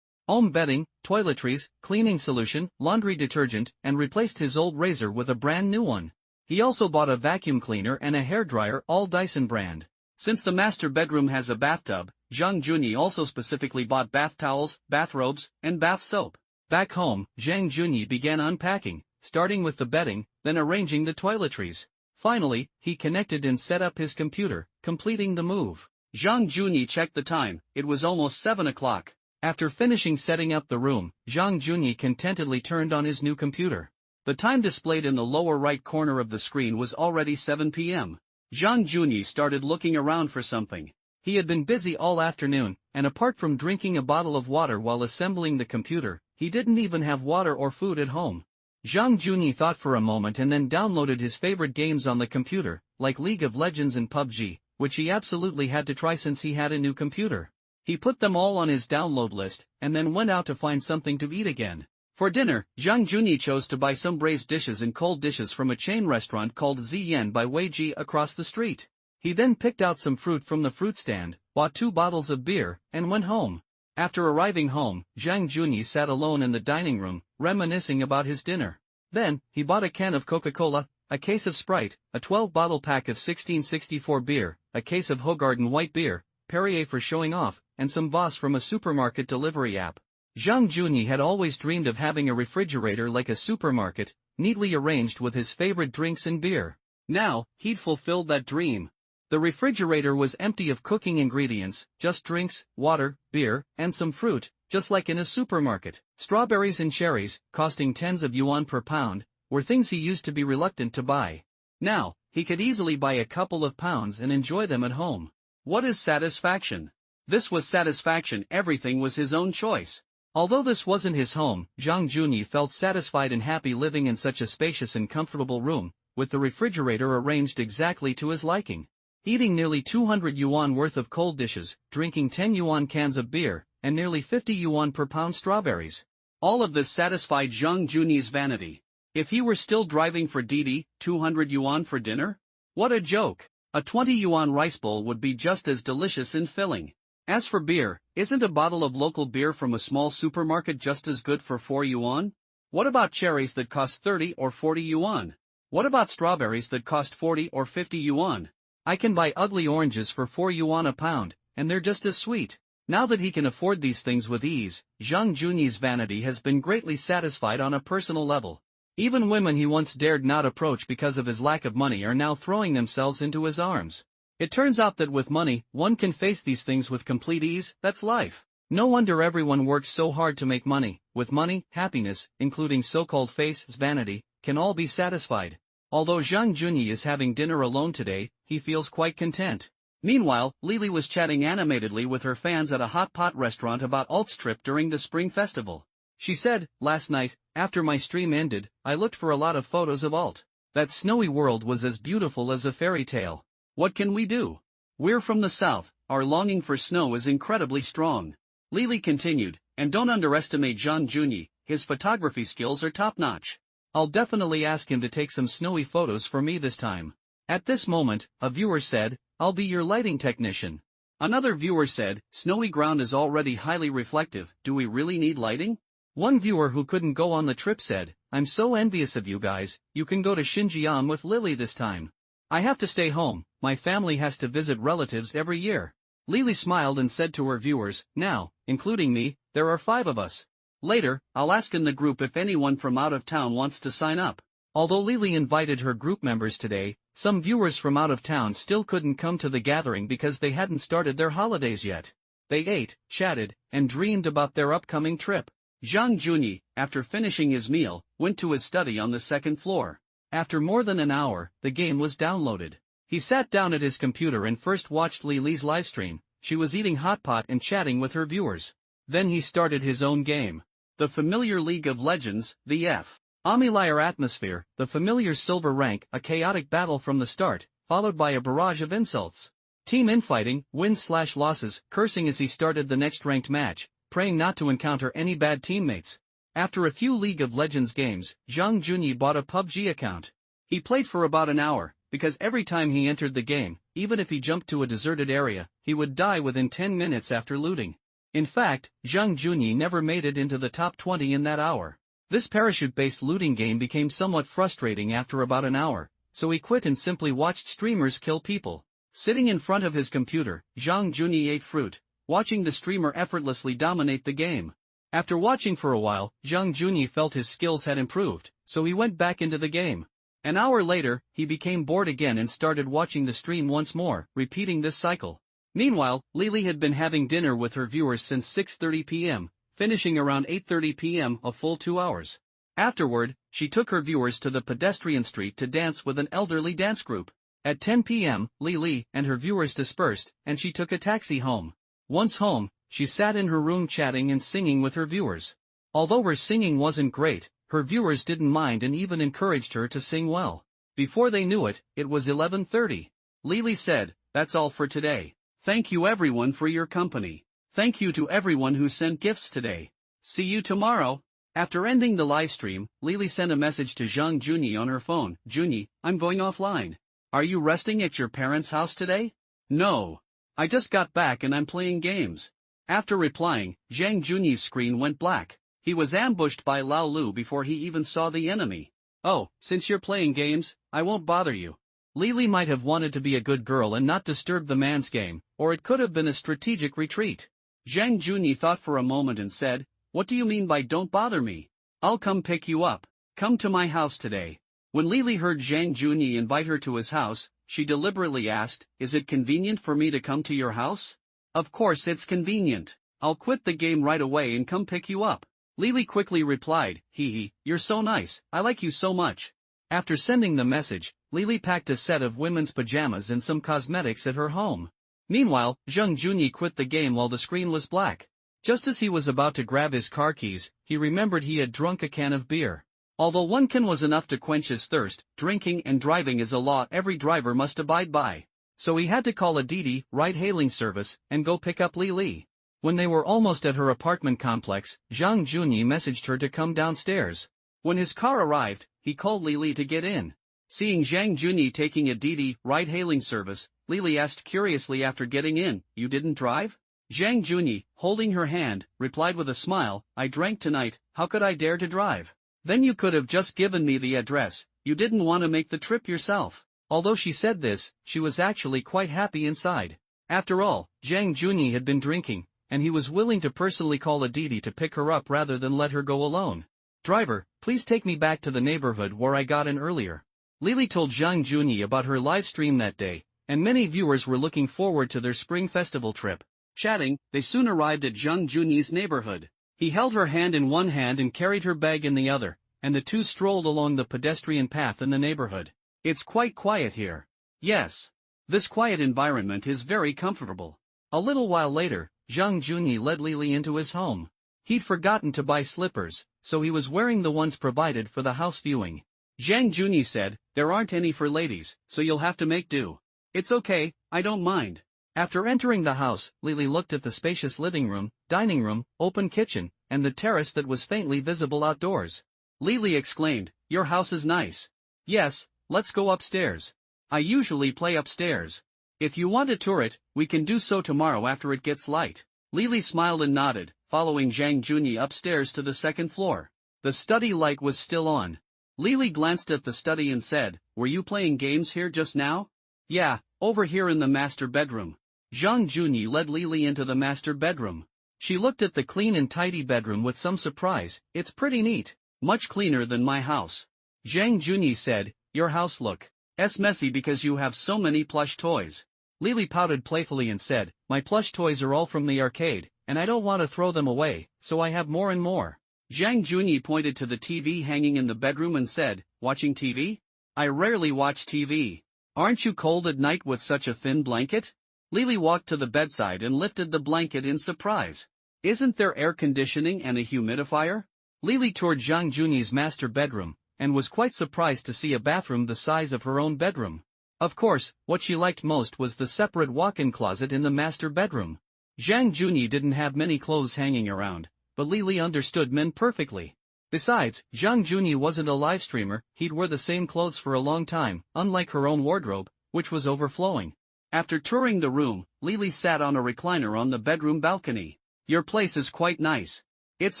home bedding, toiletries, cleaning solution, laundry detergent, and replaced his old razor with a brand new one. He also bought a vacuum cleaner and a hairdryer, all Dyson brand. Since the master bedroom has a bathtub, Zhang Junyi also specifically bought bath towels, bathrobes, and bath soap. Back home, Zhang Junyi began unpacking, starting with the bedding, then arranging the toiletries. Finally, he connected and set up his computer, completing the move. Zhang Junyi checked the time. It was almost 7 o'clock. After finishing setting up the room, Zhang Junyi contentedly turned on his new computer. The time displayed in the lower right corner of the screen was already 7 p.m. Zhang Junyi started looking around for something. He had been busy all afternoon, and apart from drinking a bottle of water while assembling the computer, he didn't even have water or food at home. Zhang Junyi thought for a moment and then downloaded his favorite games on the computer, like League of Legends and PUBG, which he absolutely had to try since he had a new computer. He put them all on his download list, and then went out to find something to eat again. For dinner, Zhang Junyi chose to buy some braised dishes and cold dishes from a chain restaurant called Ziyan by Wei Ji across the street. He then picked out some fruit from the fruit stand, bought 2 bottles of beer, and went home. After arriving home, Zhang Junyi sat alone in the dining room, reminiscing about his dinner. Then, he bought a can of Coca-Cola, a case of Sprite, a 12-bottle pack of 1664 beer, a case of Hoegaarden white beer, Perrier for showing off, and some Voss from a supermarket delivery app. Zhang Junyi had always dreamed of having a refrigerator like a supermarket, neatly arranged with his favorite drinks and beer. Now, he'd fulfilled that dream. The refrigerator was empty of cooking ingredients, just drinks, water, beer, and some fruit, just like in a supermarket. Strawberries and cherries, costing tens of yuan per pound, were things he used to be reluctant to buy. Now, he could easily buy a couple of pounds and enjoy them at home. What is satisfaction? This was satisfaction. Everything was his own choice. Although this wasn't his home, Zhang Junyi felt satisfied and happy living in such a spacious and comfortable room, with the refrigerator arranged exactly to his liking. Eating nearly 200 yuan worth of cold dishes, drinking 10 yuan cans of beer, and nearly 50 yuan per pound strawberries. All of this satisfied Zhang Junyi's vanity. If he were still driving for Didi, 200 yuan for dinner? What a joke! A 20 yuan rice bowl would be just as delicious and filling. As for beer, isn't a bottle of local beer from a small supermarket just as good for 4 yuan? What about cherries that cost 30 or 40 yuan? What about strawberries that cost 40 or 50 yuan? I can buy ugly oranges for 4 yuan a pound, and they're just as sweet. Now that he can afford these things with ease, Zhang Junyi's vanity has been greatly satisfied on a personal level. Even women he once dared not approach because of his lack of money are now throwing themselves into his arms. It turns out that with money, one can face these things with complete ease. That's life. No wonder everyone works so hard to make money. With money, happiness, including so-called vanity, can all be satisfied. Although Zhang Junyi is having dinner alone today, he feels quite content. Meanwhile, Lily was chatting animatedly with her fans at a hot pot restaurant about Alt's trip during the Spring Festival. She said, "Last night, after my stream ended, I looked for a lot of photos of Alt. That snowy world was as beautiful as a fairy tale. What can we do? We're from the south, our longing for snow is incredibly strong." Lily continued, "And don't underestimate Zhang Junyi, his photography skills are top-notch. I'll definitely ask him to take some snowy photos for me this time." At this moment, a viewer said, "I'll be your lighting technician." Another viewer said, "Snowy ground is already highly reflective, do we really need lighting?" One viewer who couldn't go on the trip said, "I'm so envious of you guys, you can go to Xinjiang with Lily this time. I have to stay home, my family has to visit relatives every year." Lily smiled and said to her viewers, "Now, including me, there are 5 of us. Later, I'll ask in the group if anyone from out of town wants to sign up." Although Lily invited her group members today, some viewers from out of town still couldn't come to the gathering because they hadn't started their holidays yet. They ate, chatted, and dreamed about their upcoming trip. Zhang Junyi, after finishing his meal, went to his study on the 2nd floor. After more than an hour, the game was downloaded. He sat down at his computer and first watched Lily's livestream. She was eating hot pot and chatting with her viewers. Then he started his own game. The familiar League of Legends, the F. Omiliar atmosphere, the familiar silver rank, a chaotic battle from the start, followed by a barrage of insults. Team infighting, wins/losses, cursing as he started the next ranked match, praying not to encounter any bad teammates. After a few League of Legends games, Zhang Junyi bought a PUBG account. He played for about an hour, because every time he entered the game, even if he jumped to a deserted area, he would die within 10 minutes after looting. In fact, Zhang Junyi never made it into the top 20 in that hour. This parachute-based looting game became somewhat frustrating after about an hour, so he quit and simply watched streamers kill people. Sitting in front of his computer, Zhang Junyi ate fruit, watching the streamer effortlessly dominate the game. After watching for a while, Zhang Junyi felt his skills had improved, so he went back into the game. An hour later, he became bored again and started watching the stream once more, repeating this cycle. Meanwhile, Lily had been having dinner with her viewers since 6:30 p.m., finishing around 8:30 p.m., a full 2 hours. Afterward, she took her viewers to the pedestrian street to dance with an elderly dance group. At 10 p.m., Lily and her viewers dispersed, and she took a taxi home. Once home, she sat in her room chatting and singing with her viewers. Although her singing wasn't great, her viewers didn't mind and even encouraged her to sing well. Before they knew it, it was 11:30. Lily said, "That's all for today. Thank you everyone for your company. Thank you to everyone who sent gifts today. See you tomorrow." After ending the livestream, Lily sent a message to Zhang Junyi on her phone. "Junyi, I'm going offline. Are you resting at your parents' house today?" "No. I just got back and I'm playing games." After replying, Zhang Junyi's screen went black. He was ambushed by Lao Lu before he even saw the enemy. "Oh, since you're playing games, I won't bother you." Lily might have wanted to be a good girl and not disturb the man's game, or it could have been a strategic retreat. Zhang Junyi thought for a moment and said, "What do you mean by don't bother me? I'll come pick you up. Come to my house today." When Lily heard Zhang Junyi invite her to his house, she deliberately asked, is it convenient for me to come to your house? Of course it's convenient. I'll quit the game right away and come pick you up. Lily quickly replied, hee, you're so nice, I like you so much. After sending the message, Lily packed a set of women's pajamas and some cosmetics at her home. Meanwhile, Zhang Junyi quit the game while the screen was black. Just as he was about to grab his car keys, he remembered he had drunk a can of beer. Although one can was enough to quench his thirst, drinking and driving is a law every driver must abide by. So he had to call a Didi ride-hailing service and go pick up Lily. When they were almost at her apartment complex, Zhang Junyi messaged her to come downstairs. When his car arrived, he called Lily to get in. Seeing Zhang Junyi taking a Didi ride-hailing service, Lily asked curiously after getting in, you didn't drive? Zhang Junyi, holding her hand, replied with a smile, I drank tonight, how could I dare to drive? Then you could have just given me the address, you didn't want to make the trip yourself. Although she said this, she was actually quite happy inside. After all, Zhang Junyi had been drinking, and he was willing to personally call a Didi to pick her up rather than let her go alone. Driver, please take me back to the neighborhood where I got in earlier. Lily told Zhang Junyi about her live stream that day, and many viewers were looking forward to their spring festival trip. Chatting, they soon arrived at Zhang Junyi's neighborhood. He held her hand in one hand and carried her bag in the other, and the two strolled along the pedestrian path in the neighborhood. It's quite quiet here. Yes. This quiet environment is very comfortable. A little while later, Zhang Junyi led Lily into his home. He'd forgotten to buy slippers, so he was wearing the ones provided for the house viewing. Zhang Junyi said, there aren't any for ladies, so you'll have to make do. It's okay, I don't mind. After entering the house, Lily looked at the spacious living room, dining room, open kitchen, and the terrace that was faintly visible outdoors. Lily exclaimed, your house is nice. Yes, let's go upstairs. I usually play upstairs. If you want to tour it, we can do so tomorrow after it gets light. Lily smiled and nodded, following Zhang Junyi upstairs to the second floor. The study light was still on. Lily glanced at the study and said, were you playing games here just now? Yeah, over here in the master bedroom. Zhang Junyi led Lily into the master bedroom. She looked at the clean and tidy bedroom with some surprise, it's pretty neat, much cleaner than my house. Zhang Junyi said, your house looks messy because you have so many plush toys. Lily pouted playfully and said, my plush toys are all from the arcade, and I don't want to throw them away, so I have more and more. Zhang Junyi pointed to the TV hanging in the bedroom and said, watching TV? I rarely watch TV. Aren't you cold at night with such a thin blanket? Lily walked to the bedside and lifted the blanket in surprise. Isn't there air conditioning and a humidifier? Lily toured Zhang Junyi's master bedroom, and was quite surprised to see a bathroom the size of her own bedroom. Of course, what she liked most was the separate walk-in closet in the master bedroom. Zhang Junyi didn't have many clothes hanging around, but Lily understood men perfectly. Besides, Zhang Junyi wasn't a live streamer, he'd wear the same clothes for a long time, unlike her own wardrobe, which was overflowing. After touring the room, Lily sat on a recliner on the bedroom balcony. Your place is quite nice. It's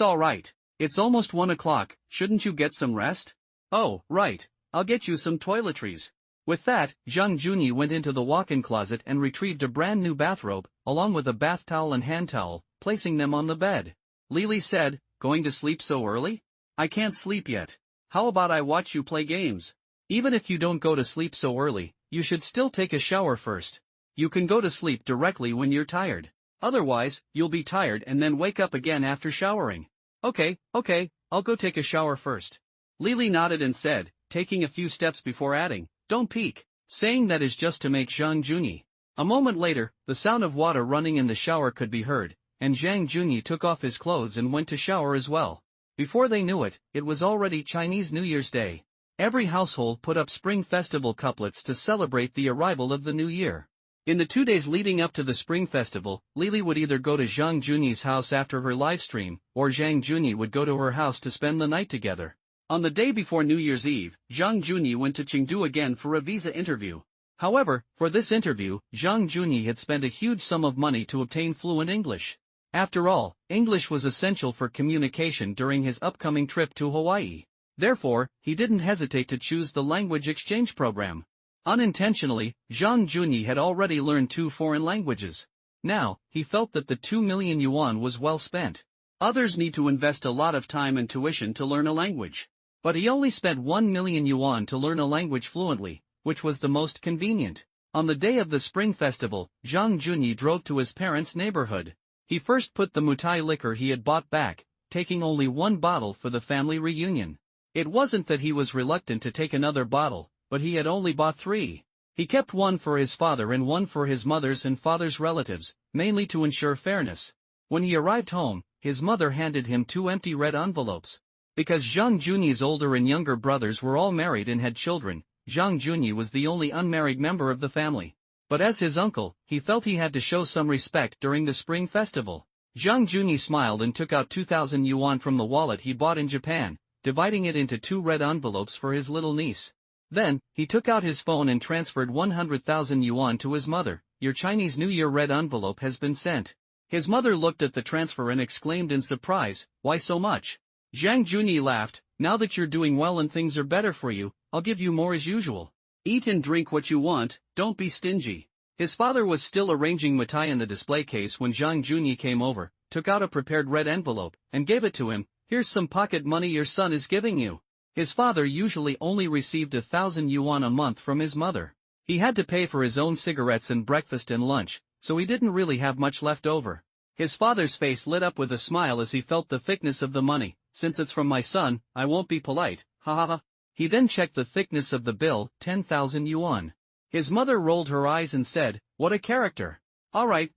alright. It's almost 1 o'clock, shouldn't you get some rest? Oh, right. I'll get you some toiletries. With that, Zhang Junyi went into the walk-in closet and retrieved a brand new bathrobe, along with a bath towel and hand towel, placing them on the bed. Lily said, going to sleep so early? I can't sleep yet. How about I watch you play games? Even if you don't go to sleep so early, you should still take a shower first. You can go to sleep directly when you're tired. Otherwise, you'll be tired and then wake up again after showering. Okay, I'll go take a shower first. Lily nodded and said, taking a few steps before adding, don't peek, saying that is just to make Zhang Junyi. A moment later, the sound of water running in the shower could be heard, and Zhang Junyi took off his clothes and went to shower as well. Before they knew it, it was already Chinese New Year's Day. Every household put up Spring Festival couplets to celebrate the arrival of the new year. In the 2 days leading up to the Spring Festival, Lily would either go to Zhang Junyi's house after her livestream, or Zhang Junyi would go to her house to spend the night together. On the day before New Year's Eve, Zhang Junyi went to Chengdu again for a visa interview. However, for this interview, Zhang Junyi had spent a huge sum of money to obtain fluent English. After all, English was essential for communication during his upcoming trip to Hawaii. Therefore, he didn't hesitate to choose the language exchange program. Unintentionally, Zhang Junyi had already learned 2 foreign languages. Now, he felt that the 2 million yuan was well spent. Others need to invest a lot of time and tuition to learn a language. But he only spent 1 million yuan to learn a language fluently, which was the most convenient. On the day of the Spring Festival, Zhang Junyi drove to his parents' neighborhood. He first put the Mutai liquor he had bought back, taking only one bottle for the family reunion. It wasn't that he was reluctant to take another bottle, but he had only bought 3. He kept one for his father and one for his mother's and father's relatives, mainly to ensure fairness. When he arrived home, his mother handed him 2 empty red envelopes. Because Zhang Junyi's older and younger brothers were all married and had children, Zhang Junyi was the only unmarried member of the family. But as his uncle, he felt he had to show some respect during the Spring Festival. Zhang Junyi smiled and took out 2,000 yuan from the wallet he bought in Japan, dividing it into 2 red envelopes for his little niece. Then, he took out his phone and transferred 100,000 yuan to his mother. "Your Chinese New Year red envelope has been sent." His mother looked at the transfer and exclaimed in surprise, "Why so much?" Zhang Junyi laughed, "Now that you're doing well and things are better for you, I'll give you more as usual. Eat and drink what you want, don't be stingy." His father was still arranging mitai in the display case when Zhang Junyi came over, took out a prepared red envelope, and gave it to him. "Here's some pocket money your son is giving you." His father usually only received 1,000 yuan a month from his mother. He had to pay for his own cigarettes and breakfast and lunch, so he didn't really have much left over. His father's face lit up with a smile as he felt the thickness of the money. "Since it's from my son, I won't be polite, ha ha ha." He then checked the thickness of the bill, 10,000 yuan. His mother rolled her eyes and said, "What a character. All right,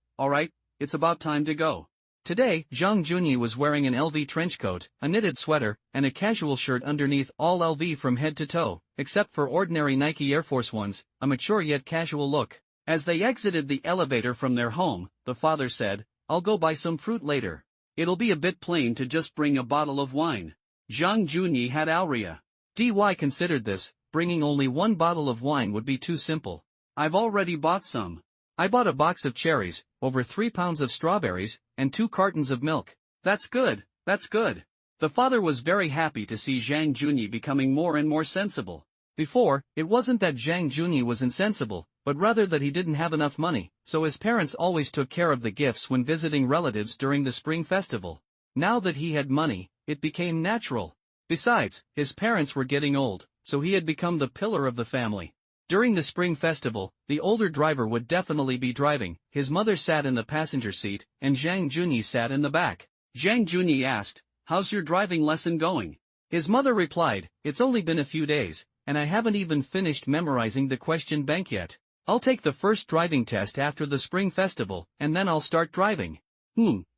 it's about time to go." Today, Zhang Junyi was wearing an LV trench coat, a knitted sweater, and a casual shirt underneath, all LV from head to toe, except for ordinary Nike Air Force Ones, a mature yet casual look. As they exited the elevator from their home, the father said, "I'll go buy some fruit later. It'll be a bit plain to just bring a bottle of wine." Zhang Junyi had Aurea. DY considered this, bringing only one bottle of wine would be too simple. "I've already bought some. I bought a box of cherries, over 3 pounds of strawberries, and 2 cartons of milk." That's good. The father was very happy to see Zhang Junyi becoming more and more sensible. Before, it wasn't that Zhang Junyi was insensible, but rather that he didn't have enough money, so his parents always took care of the gifts when visiting relatives during the Spring Festival. Now that he had money, it became natural. Besides, his parents were getting old, so he had become the pillar of the family. During the Spring Festival, the older driver would definitely be driving. His mother sat in the passenger seat, and Zhang Junyi sat in the back. Zhang Junyi asked, "How's your driving lesson going?" His mother replied, "It's only been a few days, and I haven't even finished memorizing the question bank yet. I'll take the first driving test after the Spring Festival, and then I'll start driving."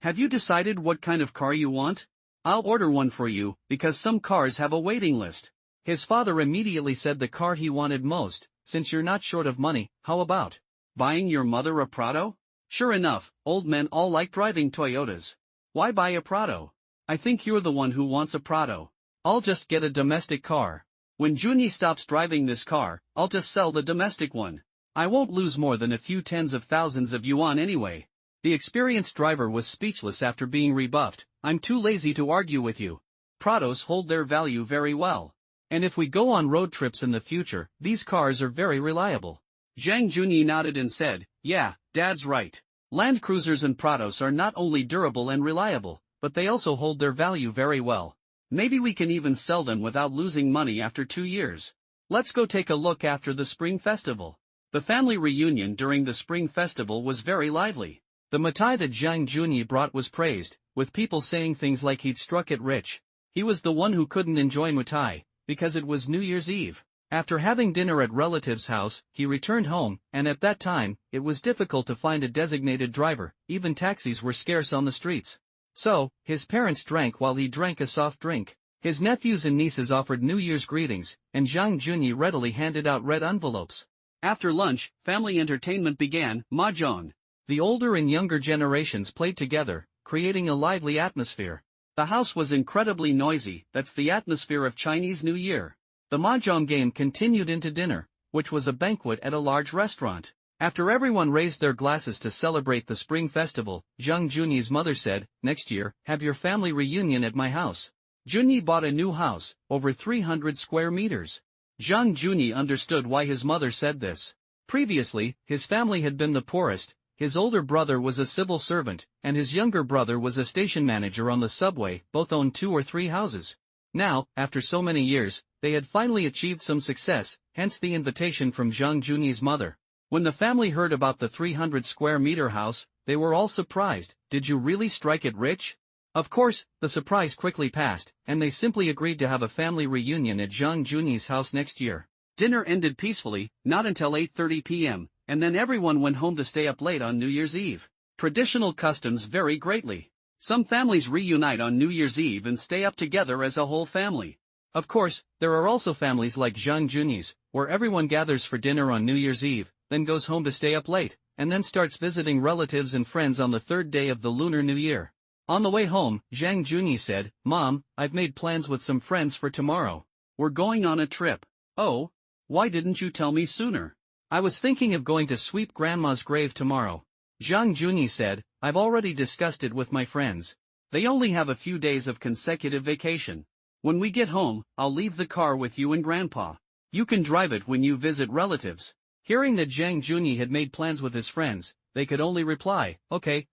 Have you decided what kind of car you want? I'll order one for you, because some cars have a waiting list. His father immediately said the car he wanted most. "Since you're not short of money, how about buying your mother a Prado?" Sure enough, old men all like driving Toyotas. Why buy a Prado? I think you're the one who wants a Prado. I'll just get a domestic car. When Junyi stops driving this car, I'll just sell the domestic one. I won't lose more than a few tens of thousands of yuan anyway. The experienced driver was speechless after being rebuffed. "I'm too lazy to argue with you. Prados hold their value very well. And if we go on road trips in the future, these cars are very reliable." Zhang Junyi nodded and said, "Yeah, Dad's right. Land Cruisers and Prados are not only durable and reliable, but they also hold their value very well. Maybe we can even sell them without losing money after 2 years. Let's go take a look after the Spring Festival." The family reunion during the Spring Festival was very lively. The mitai that Zhang Junyi brought was praised, with people saying things like he'd struck it rich. He was the one who couldn't enjoy mitai, because it was New Year's Eve. After having dinner at relative's house, he returned home, and at that time, it was difficult to find a designated driver. Even taxis were scarce on the streets. So, his parents drank while he drank a soft drink. His nephews and nieces offered New Year's greetings, and Zhang Junyi readily handed out red envelopes. After lunch, family entertainment began, mahjong. The older and younger generations played together, creating a lively atmosphere. The house was incredibly noisy. That's the atmosphere of Chinese New Year. The mahjong game continued into dinner, which was a banquet at a large restaurant. After everyone raised their glasses to celebrate the Spring Festival, Zhang Junyi's mother said, "Next year, have your family reunion at my house." Junyi bought a new house, over 300 square meters. Zhang Junyi understood why his mother said this. Previously, his family had been the poorest. His older brother was a civil servant, and his younger brother was a station manager on the subway. Both owned 2 or 3 houses. Now, after so many years, they had finally achieved some success, hence the invitation from Zhang Junyi's mother. When the family heard about the 300 square meter house, they were all surprised. Did you really strike it rich? Of course, the surprise quickly passed, and they simply agreed to have a family reunion at Zhang Junyi's house next year. Dinner ended peacefully, not until 8:30 p.m., and then everyone went home to stay up late on New Year's Eve. Traditional customs vary greatly. Some families reunite on New Year's Eve and stay up together as a whole family. Of course, there are also families like Zhang Junyi's, where everyone gathers for dinner on New Year's Eve, then goes home to stay up late, and then starts visiting relatives and friends on the third day of the Lunar New Year. On the way home, Zhang Junyi said, "Mom, I've made plans with some friends for tomorrow. We're going on a trip." "Oh? Why didn't you tell me sooner?" "I was thinking of going to sweep Grandma's grave tomorrow." Zhang Junyi said, "I've already discussed it with my friends. They only have a few days of consecutive vacation. When we get home, I'll leave the car with you and Grandpa. You can drive it when you visit relatives." Hearing that Zhang Junyi had made plans with his friends, they could only reply, okay,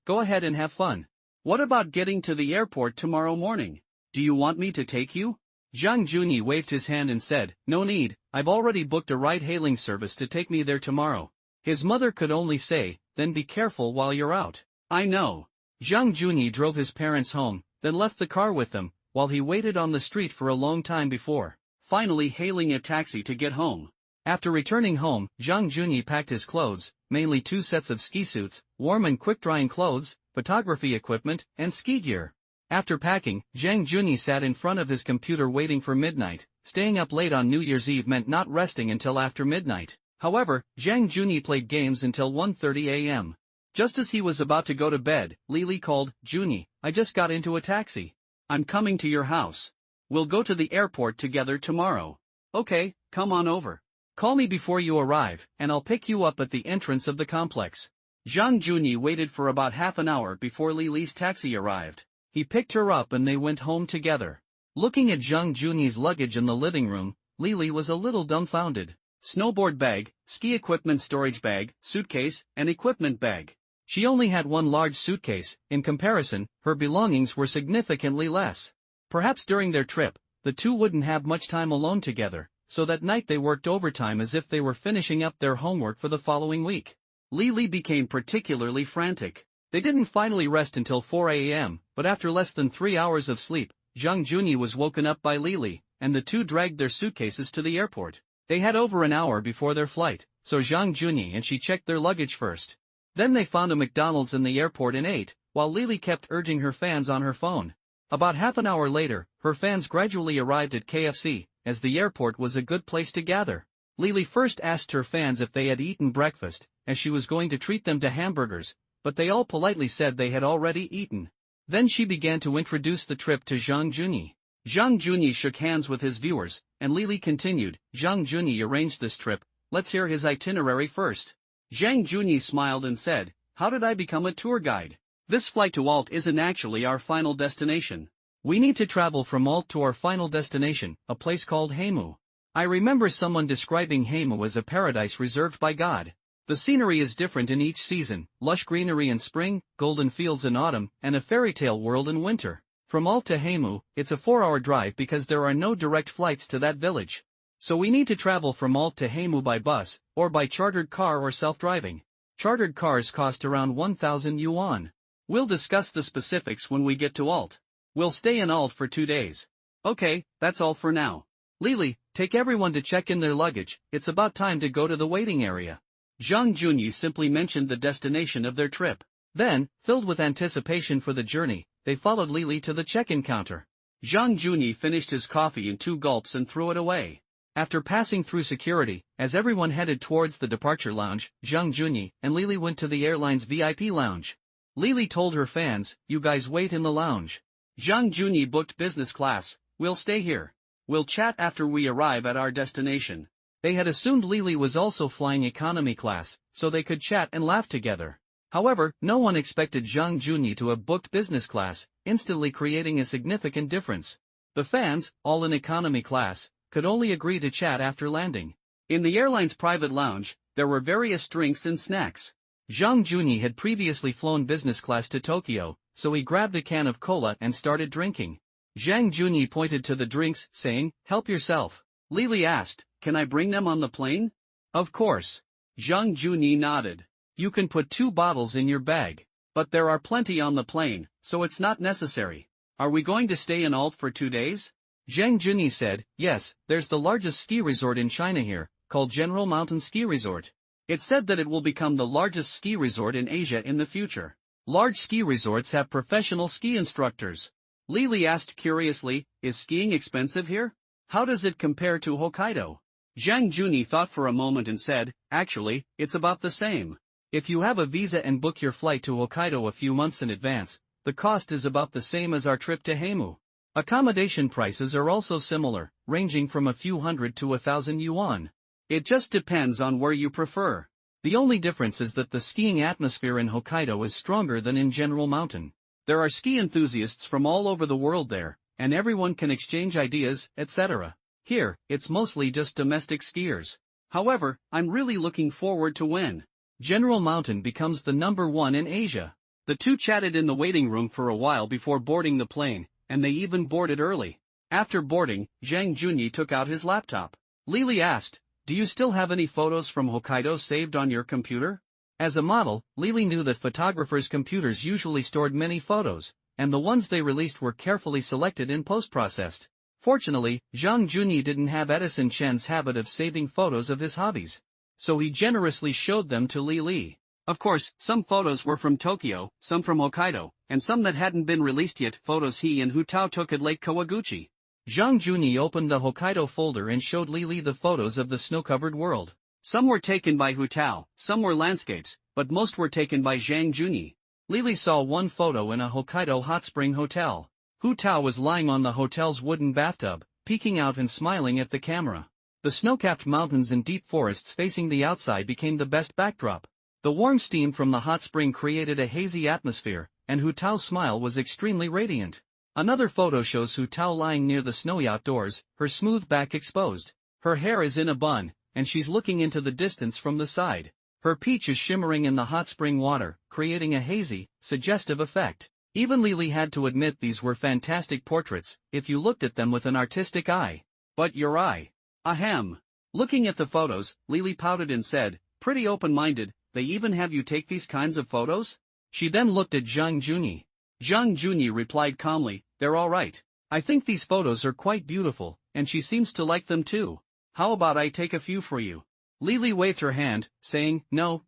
go ahead and have fun. "What about getting to the airport tomorrow morning? Do you want me to take you?" Zhang Junyi waved his hand and said, "No need, I've already booked a ride-hailing service to take me there tomorrow." His mother could only say, "Then be careful while you're out." "I know." Zhang Junyi drove his parents home, then left the car with them, while he waited on the street for a long time before finally hailing a taxi to get home. After returning home, Zhang Junyi packed his clothes, mainly 2 sets of ski suits, warm and quick-drying clothes, photography equipment, and ski gear. After packing, Zhang Junyi sat in front of his computer waiting for midnight. Staying up late on New Year's Eve meant not resting until after midnight. However, Zhang Junyi played games until 1:30 a.m. Just as he was about to go to bed, Lily called, "Junyi, I just got into a taxi. I'm coming to your house. We'll go to the airport together tomorrow." "Okay, come on over. Call me before you arrive, and I'll pick you up at the entrance of the complex." Zhang Junyi waited for about half an hour before Lily's taxi arrived. He picked her up and they went home together. Looking at Zhang Junyi's luggage in the living room, Lily was a little dumbfounded. Snowboard bag, ski equipment storage bag, suitcase, and equipment bag. She only had one large suitcase. In comparison, her belongings were significantly less. Perhaps during their trip, the two wouldn't have much time alone together, so that night they worked overtime as if they were finishing up their homework for the following week. Lily became particularly frantic. They didn't finally rest until 4 a.m., but after less than 3 hours of sleep, Zhang Junyi was woken up by Lily, and the two dragged their suitcases to the airport. They had over an hour before their flight, so Zhang Junyi and she checked their luggage first. Then they found a McDonald's in the airport and ate, while Lily kept urging her fans on her phone. About half an hour later, her fans gradually arrived at KFC, as the airport was a good place to gather. Lily first asked her fans if they had eaten breakfast, as she was going to treat them to hamburgers, but they all politely said they had already eaten. Then she began to introduce the trip to Zhang Junyi. Zhang Junyi shook hands with his viewers, and Lily continued, "Zhang Junyi arranged this trip, let's hear his itinerary first." Zhang Junyi smiled and said, "How did I become a tour guide? This flight to Alt isn't actually our final destination. We need to travel from Alt to our final destination, a place called Heimu. I remember someone describing Heimu as a paradise reserved by God. The scenery is different in each season, lush greenery in spring, golden fields in autumn, and a fairy tale world in winter. From Alt to Heimu, it's a 4-hour drive because there are no direct flights to that village. So we need to travel from Alt to Heimu by bus, or by chartered car or self-driving. Chartered cars cost around 1,000 yuan. We'll discuss the specifics when we get to Alt. We'll stay in Alt for 2 days. Okay, that's all for now. Lily, take everyone to check in their luggage, it's about time to go to the waiting area." Zhang Junyi simply mentioned the destination of their trip. Then, filled with anticipation for the journey, they followed Lily to the check-in counter. Zhang Junyi finished his coffee in 2 gulps and threw it away. After passing through security, as everyone headed towards the departure lounge, Zhang Junyi and Lily went to the airline's VIP lounge. Lily told her fans, "You guys wait in the lounge. Zhang Junyi booked business class, we'll stay here. We'll chat after we arrive at our destination." They had assumed Lily was also flying economy class, so they could chat and laugh together. However, no one expected Zhang Junyi to have booked business class, instantly creating a significant difference. The fans, all in economy class, could only agree to chat after landing. In the airline's private lounge, there were various drinks and snacks. Zhang Junyi had previously flown business class to Tokyo, so he grabbed a can of cola and started drinking. Zhang Junyi pointed to the drinks, saying, "Help yourself." Lily asked, "Can I bring them on the plane?" "Of course." Zhang Junyi nodded. "You can put 2 bottles in your bag. But there are plenty on the plane, so it's not necessary." "Are we going to stay in Alt for 2 days?" Zhang Junyi said, "Yes, there's the largest ski resort in China here, called General Mountain Ski Resort. It's said that it will become the largest ski resort in Asia in the future. Large ski resorts have professional ski instructors." Lily asked curiously, "Is skiing expensive here? How does it compare to Hokkaido?" Zhang Junyi thought for a moment and said, "Actually, it's about the same. If you have a visa and book your flight to Hokkaido a few months in advance, the cost is about the same as our trip to Heimu. Accommodation prices are also similar, ranging from a few hundred to 1,000 yuan. It just depends on where you prefer. The only difference is that the skiing atmosphere in Hokkaido is stronger than in General Mountain. There are ski enthusiasts from all over the world there, and everyone can exchange ideas, etc. Here, it's mostly just domestic skiers. However, I'm really looking forward to when General Mountain becomes the #1 in Asia." The two chatted in the waiting room for a while before boarding the plane, and they even boarded early. After boarding, Zhang Junyi took out his laptop. Lily asked, "Do you still have any photos from Hokkaido saved on your computer?" As a model, Lily knew that photographers' computers usually stored many photos, and the ones they released were carefully selected and post-processed. Fortunately, Zhang Junyi didn't have Edison Chen's habit of saving photos of his hobbies, so he generously showed them to Lily. Of course, some photos were from Tokyo, some from Hokkaido, and some that hadn't been released yet, photos he and Hu Tao took at Lake Kawaguchi. Zhang Junyi opened the Hokkaido folder and showed Lily the photos of the snow-covered world. Some were taken by Hu Tao, some were landscapes, but most were taken by Zhang Junyi. Lily saw one photo in a Hokkaido hot spring hotel. Hu Tao was lying on the hotel's wooden bathtub, peeking out and smiling at the camera. The snow-capped mountains and deep forests facing the outside became the best backdrop. The warm steam from the hot spring created a hazy atmosphere, and Hu Tao's smile was extremely radiant. Another photo shows Hu Tao lying near the snowy outdoors, her smooth back exposed. Her hair is in a bun, and she's looking into the distance from the side. Her peach is shimmering in the hot spring water, creating a hazy, suggestive effect. Even Lily had to admit these were fantastic portraits, if you looked at them with an artistic eye. But your eye. Ahem. Looking at the photos, Lily pouted and said, "Pretty open-minded, they even have you take these kinds of photos?" She then looked at Zhang Junyi. Zhang Junyi replied calmly, "They're all right. I think these photos are quite beautiful, and she seems to like them too. How about I take a few for you?" Lily waved her hand, saying, No,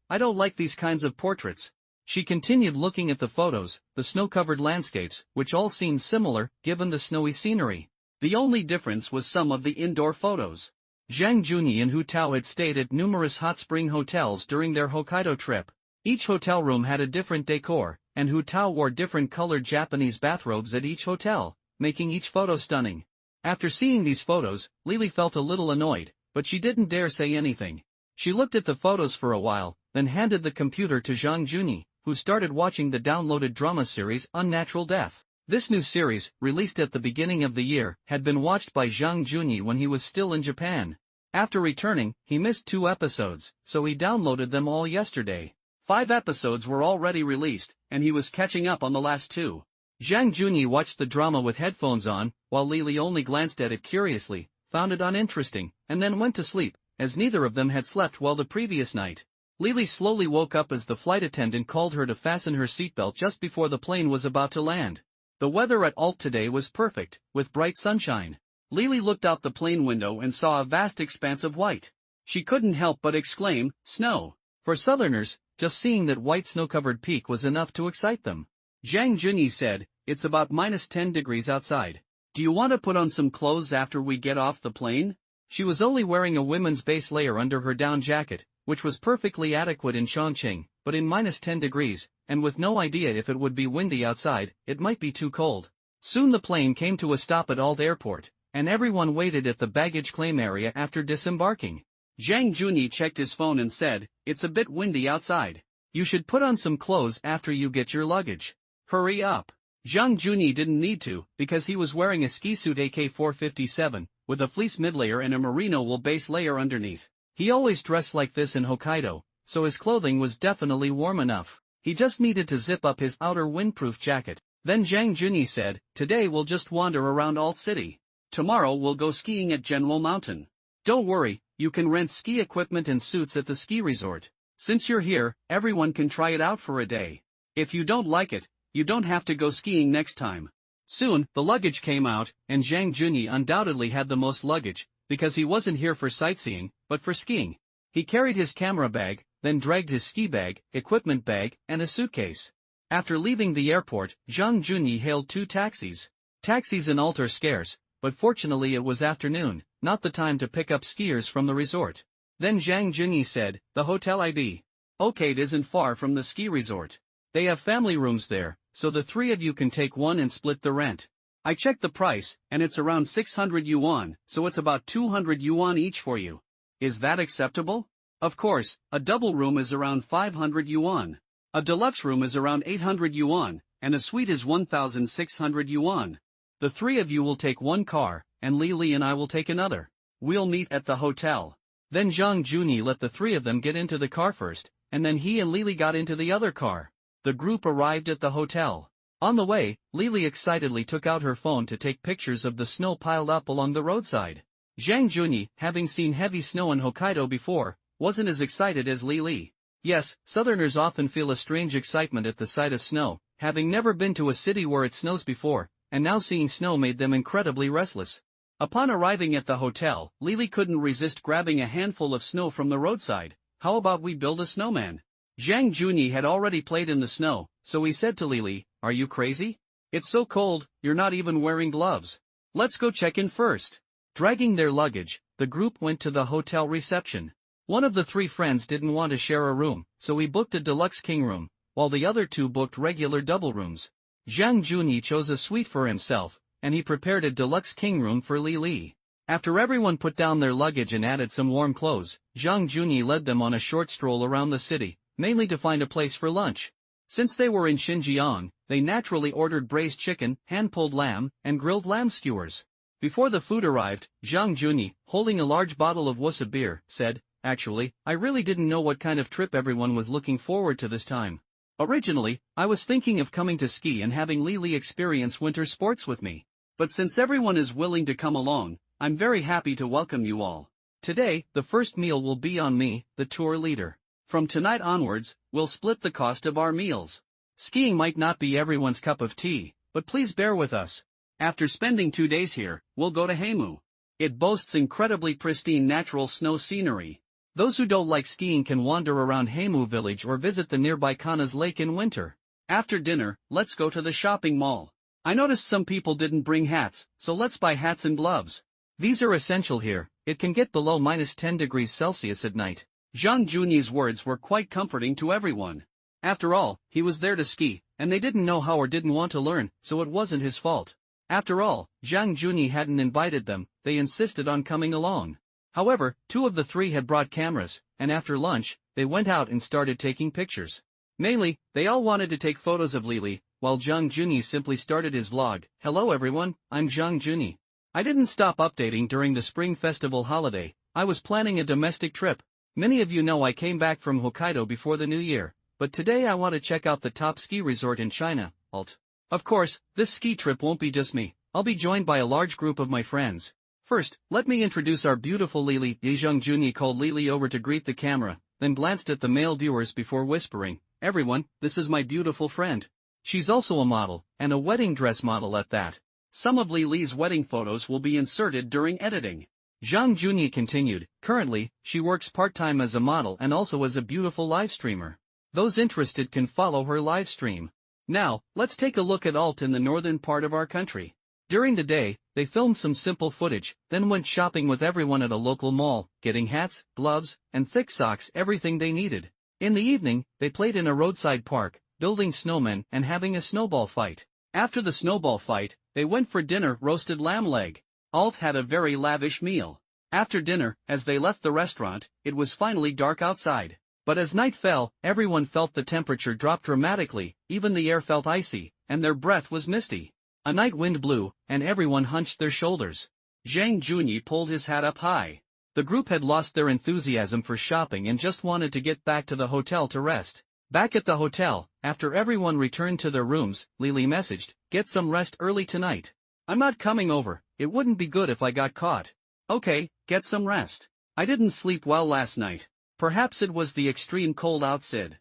I don't like these kinds of portraits." She continued looking at the photos, the snow-covered landscapes, which all seemed similar, given the snowy scenery. The only difference was some of the indoor photos. Zhang Junyi and Hu Tao had stayed at numerous hot spring hotels during their Hokkaido trip. Each hotel room had a different decor, and Hu Tao wore different colored Japanese bathrobes at each hotel, making each photo stunning. After seeing these photos, Lily felt a little annoyed, but she didn't dare say anything. She looked at the photos for a while, then handed the computer to Zhang Junyi, who started watching the downloaded drama series Unnatural Death. This new series, released at the beginning of the year, had been watched by Zhang Junyi when he was still in Japan. After returning, he missed 2 episodes, so he downloaded them all yesterday. 5 episodes were already released, and he was catching up on the last 2. Zhang Junyi watched the drama with headphones on, while Lily only glanced at it curiously, found it uninteresting, and then went to sleep, as neither of them had slept well the previous night. Lily slowly woke up as the flight attendant called her to fasten her seatbelt just before the plane was about to land. The weather at Alt today was perfect, with bright sunshine. Lily looked out the plane window and saw a vast expanse of white. She couldn't help but exclaim, "Snow!" For Southerners, just seeing that white snow-covered peak was enough to excite them. Zhang Junyi said, "It's about -10 degrees outside. Do you want to put on some clothes after we get off the plane?" She was only wearing a women's base layer under her down jacket, which was perfectly adequate in Chongqing, but in -10 degrees, and with no idea if it would be windy outside, it might be too cold. Soon the plane came to a stop at Alt Airport, and everyone waited at the baggage claim area after disembarking. Zhang Junyi checked his phone and said, "It's a bit windy outside. You should put on some clothes after you get your luggage. Hurry up." Zhang Junyi didn't need to, because he was wearing a ski suit AK-457, with a fleece midlayer and a merino wool base layer underneath. He always dressed like this in Hokkaido, so his clothing was definitely warm enough. He just needed to zip up his outer windproof jacket. Then Zhang Junyi said, "Today we'll just wander around Alt City. Tomorrow we'll go skiing at General Mountain. Don't worry, you can rent ski equipment and suits at the ski resort. Since you're here, everyone can try it out for a day. If you don't like it, you don't have to go skiing next time." Soon, the luggage came out, and Zhang Junyi undoubtedly had the most luggage, because he wasn't here for sightseeing, but for skiing. He carried his camera bag, then dragged his ski bag, equipment bag, and a suitcase. After leaving the airport, Zhang Junyi hailed 2 taxis. Taxis in Alt are scarce, but fortunately it was afternoon, not the time to pick up skiers from the resort. Then Zhang Junyi said, "The hotel ID. Okay, it isn't far from the ski resort. They have family rooms there, so the 3 of you can take one and split the rent. I checked the price, and it's around 600 yuan, so it's about 200 yuan each for you. Is that acceptable?" Of course, a double room is around 500 yuan. A deluxe room is around 800 yuan, and a suite is 1,600 yuan. The 3 of you will take one car, and Li and I will take another. We'll meet at the hotel. Then Zhang Junyi let the 3 of them get into the car first, and then he and Li got into the other car. The group arrived at the hotel. On the way, Li excitedly took out her phone to take pictures of the snow piled up along the roadside. Zhang Junyi, having seen heavy snow in Hokkaido before, wasn't as excited as Li. Yes, Southerners often feel a strange excitement at the sight of snow, having never been to a city where it snows before, and now seeing snow made them incredibly restless. Upon arriving at the hotel, Li couldn't resist grabbing a handful of snow from the roadside. "How about we build a snowman?" Zhang Junyi had already played in the snow, so he said to Li, "Are you crazy? It's so cold, you're not even wearing gloves. Let's go check in first." Dragging their luggage, the group went to the hotel reception. One of the 3 friends didn't want to share a room, so he booked a deluxe king room, while the other 2 booked regular double rooms. Zhang Junyi chose a suite for himself, and he prepared a deluxe king room for Li. After everyone put down their luggage and added some warm clothes, Zhang Junyi led them on a short stroll around the city, mainly to find a place for lunch. Since they were in Xinjiang, they naturally ordered braised chicken, hand-pulled lamb, and grilled lamb skewers. Before the food arrived, Zhang Junyi, holding a large bottle of wusa beer, said, "Actually, I really didn't know what kind of trip everyone was looking forward to this time. Originally, I was thinking of coming to ski and having Li experience winter sports with me. But since everyone is willing to come along, I'm very happy to welcome you all. Today, the first meal will be on me, the tour leader. From tonight onwards, we'll split the cost of our meals. Skiing might not be everyone's cup of tea, but please bear with us. After spending 2 days here, we'll go to Heimu. It boasts incredibly pristine natural snow scenery. Those who don't like skiing can wander around Heimu village or visit the nearby Kanas Lake in winter. After dinner, let's go to the shopping mall. I noticed some people didn't bring hats, so let's buy hats and gloves. These are essential here. It can get below -10 degrees Celsius at night." Zhang Junyi's words were quite comforting to everyone. After all, he was there to ski, and they didn't know how or didn't want to learn, so it wasn't his fault. After all, Zhang Junyi hadn't invited them, they insisted on coming along. However, 2 of the 3 had brought cameras, and after lunch, they went out and started taking pictures. Mainly, they all wanted to take photos of Li, while Zhang Junyi simply started his vlog. "Hello everyone, I'm Zhang Junyi. I didn't stop updating during the Spring Festival holiday. I was planning a domestic trip. Many of you know I came back from Hokkaido before the new year, but today I want to check out the top ski resort in China, Alt. Of course, this ski trip won't be just me. I'll be joined by a large group of my friends. First, let me introduce our beautiful Li." Zhang Junyi called Li over to greet the camera, then glanced at the male viewers before whispering, "Everyone, this is my beautiful friend. She's also a model, and a wedding dress model at that. Some of Li's wedding photos will be inserted during editing." Zhang Junyi continued, "Currently, she works part-time as a model and also as a beautiful live streamer. Those interested can follow her live stream. Now, let's take a look at Alt in the northern part of our country." During the day, they filmed some simple footage, then went shopping with everyone at a local mall, getting hats, gloves, and thick socks, everything they needed. In the evening, they played in a roadside park, building snowmen and having a snowball fight. After the snowball fight, they went for dinner, roasted lamb leg. Alt had a very lavish meal. After dinner, as they left the restaurant, it was finally dark outside. But as night fell, everyone felt the temperature drop dramatically, even the air felt icy, and their breath was misty. A night wind blew, and everyone hunched their shoulders. Zhang Junyi pulled his hat up high. The group had lost their enthusiasm for shopping and just wanted to get back to the hotel to rest. Back at the hotel, After everyone returned to their rooms, Lily messaged, "Get some rest early tonight. I'm not coming over, it wouldn't be good if I got caught." "Okay, get some rest. I didn't sleep well last night." Perhaps it was the extreme cold outside.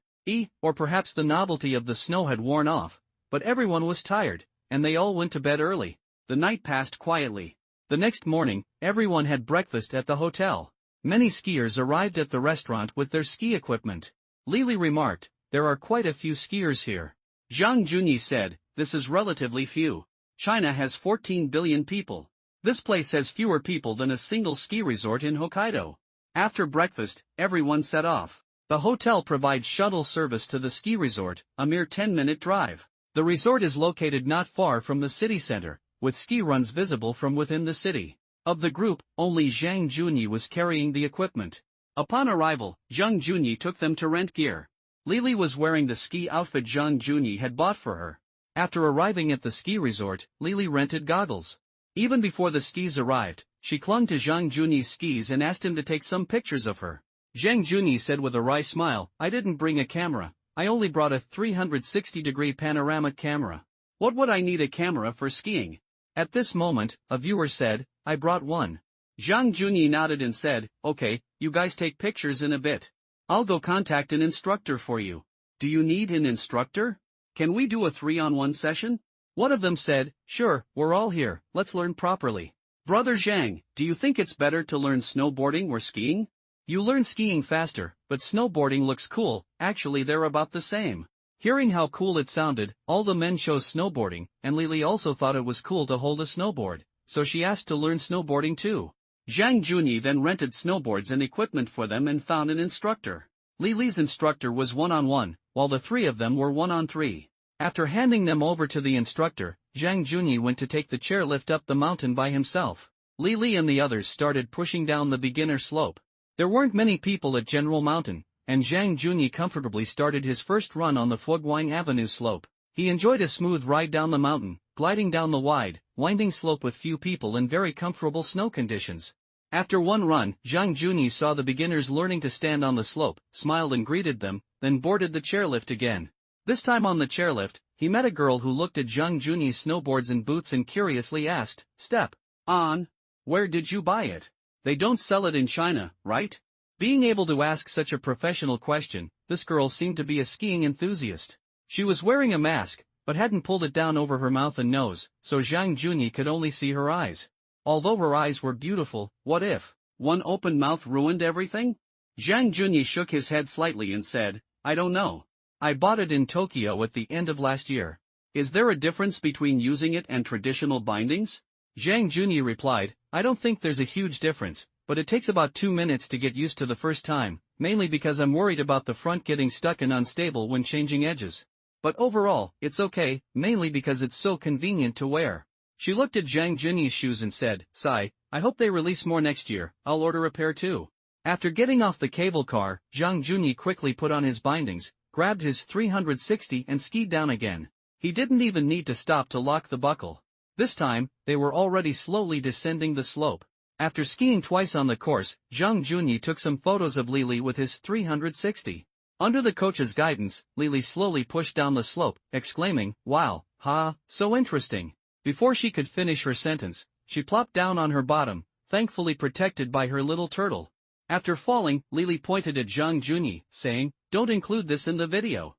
Or perhaps the novelty of the snow had worn off, but everyone was tired, and they all went to bed early. The night passed quietly. The next morning, everyone had breakfast at the hotel. Many skiers arrived at the restaurant with their ski equipment. Lily remarked, "There are quite a few skiers here." Zhang Junyi said, "This is relatively few. China has 14 billion people. This place has fewer people than a single ski resort in Hokkaido." After breakfast, everyone set off. The hotel provides shuttle service to the ski resort, a mere 10-minute drive. The resort is located not far from the city center, with ski runs visible from within the city. Of the group, only Zhang Junyi was carrying the equipment. Upon arrival, Zhang Junyi took them to rent gear. Lily was wearing the ski outfit Zhang Junyi had bought for her. After arriving at the ski resort, Lily rented goggles. Even before the skis arrived, she clung to Zhang Junyi's skis and asked him to take some pictures of her. Zhang Junyi said with a wry smile, "I didn't bring a camera, I only brought a 360-degree panoramic camera. What would I need a camera for skiing?" At this moment, a viewer said, "I brought one." Zhang Junyi nodded and said, "Okay, you guys take pictures in a bit. I'll go contact an instructor for you." "Do you need an instructor? Can we do a 3-on-1 session?" One of them said, "Sure, we're all here, let's learn properly." "Brother Zhang, do you think it's better to learn snowboarding or skiing? You learn skiing faster, but snowboarding looks cool, actually they're about the same." Hearing how cool it sounded, all the men chose snowboarding, and Lily also thought it was cool to hold a snowboard, so she asked to learn snowboarding too. Zhang Junyi then rented snowboards and equipment for them and found an instructor. Lily's instructor was 1-on-1, while the three of them were 1-on-3. After handing them over to the instructor, Zhang Junyi went to take the chairlift up the mountain by himself. Lily and the others started pushing down the beginner slope. There weren't many people at General Mountain, and Zhang Junyi comfortably started his first run on the Fuguang Avenue slope. He enjoyed a smooth ride down the mountain, gliding down the wide, winding slope with few people and very comfortable snow conditions. After one run, Zhang Junyi saw the beginners learning to stand on the slope, smiled and greeted them, then boarded the chairlift again. This time on the chairlift, he met a girl who looked at Zhang Junyi's snowboards and boots and curiously asked, "Step on, where did you buy it? They don't sell it in China, right?" Being able to ask such a professional question, this girl seemed to be a skiing enthusiast. She was wearing a mask, but hadn't pulled it down over her mouth and nose, so Zhang Junyi could only see her eyes. Although her eyes were beautiful, what if one open mouth ruined everything? Zhang Junyi shook his head slightly and said, "I don't know. I bought it in Tokyo at the end of last year. Is there a difference between using it and traditional bindings?" Zhang Junyi replied, "I don't think there's a huge difference, but it takes about 2 minutes to get used to the first time, mainly because I'm worried about the front getting stuck and unstable when changing edges. But overall, it's okay, mainly because it's so convenient to wear." She looked at Zhang Junyi's shoes and said, "Sigh, I hope they release more next year, I'll order a pair too." After getting off the cable car, Zhang Junyi quickly put on his bindings, grabbed his 360 and skied down again. He didn't even need to stop to lock the buckle. This time, they were already slowly descending the slope. After skiing twice on the course, Zhang Junyi took some photos of Lily with his 360. Under the coach's guidance, Lily slowly pushed down the slope, exclaiming, "Wow, so interesting." Before she could finish her sentence, she plopped down on her bottom, thankfully protected by her little turtle. After falling, Lily pointed at Zhang Junyi, saying, "Don't include this in the video."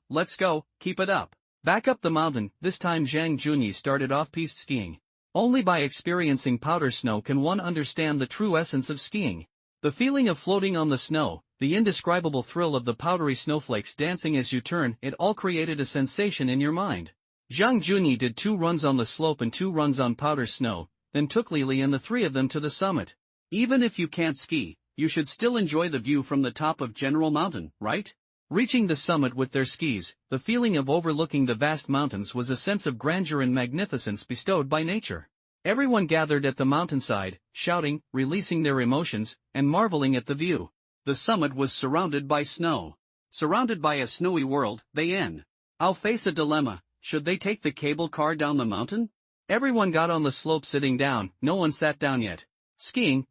Let's go, keep it up." Back up the mountain, this time Zhang Junyi started off-piste skiing. Only by experiencing powder snow can one understand the true essence of skiing. The feeling of floating on the snow, the indescribable thrill of the powdery snowflakes dancing as you turn, it all created a sensation in your mind. Zhang Junyi did 2 runs on the slope and 2 runs on powder snow, then took Lily and the 3 of them to the summit. Even if you can't ski, you should still enjoy the view from the top of General Mountain, right? Reaching the summit with their skis, the feeling of overlooking the vast mountains was a sense of grandeur and magnificence bestowed by nature. Everyone gathered at the mountainside, shouting, releasing their emotions, and marveling at the view. The summit was surrounded by snow. Surrounded by a snowy world, I'll face a dilemma. Should they take the cable car down the mountain? Everyone got on the slope sitting down, no one sat down yet. Skiing,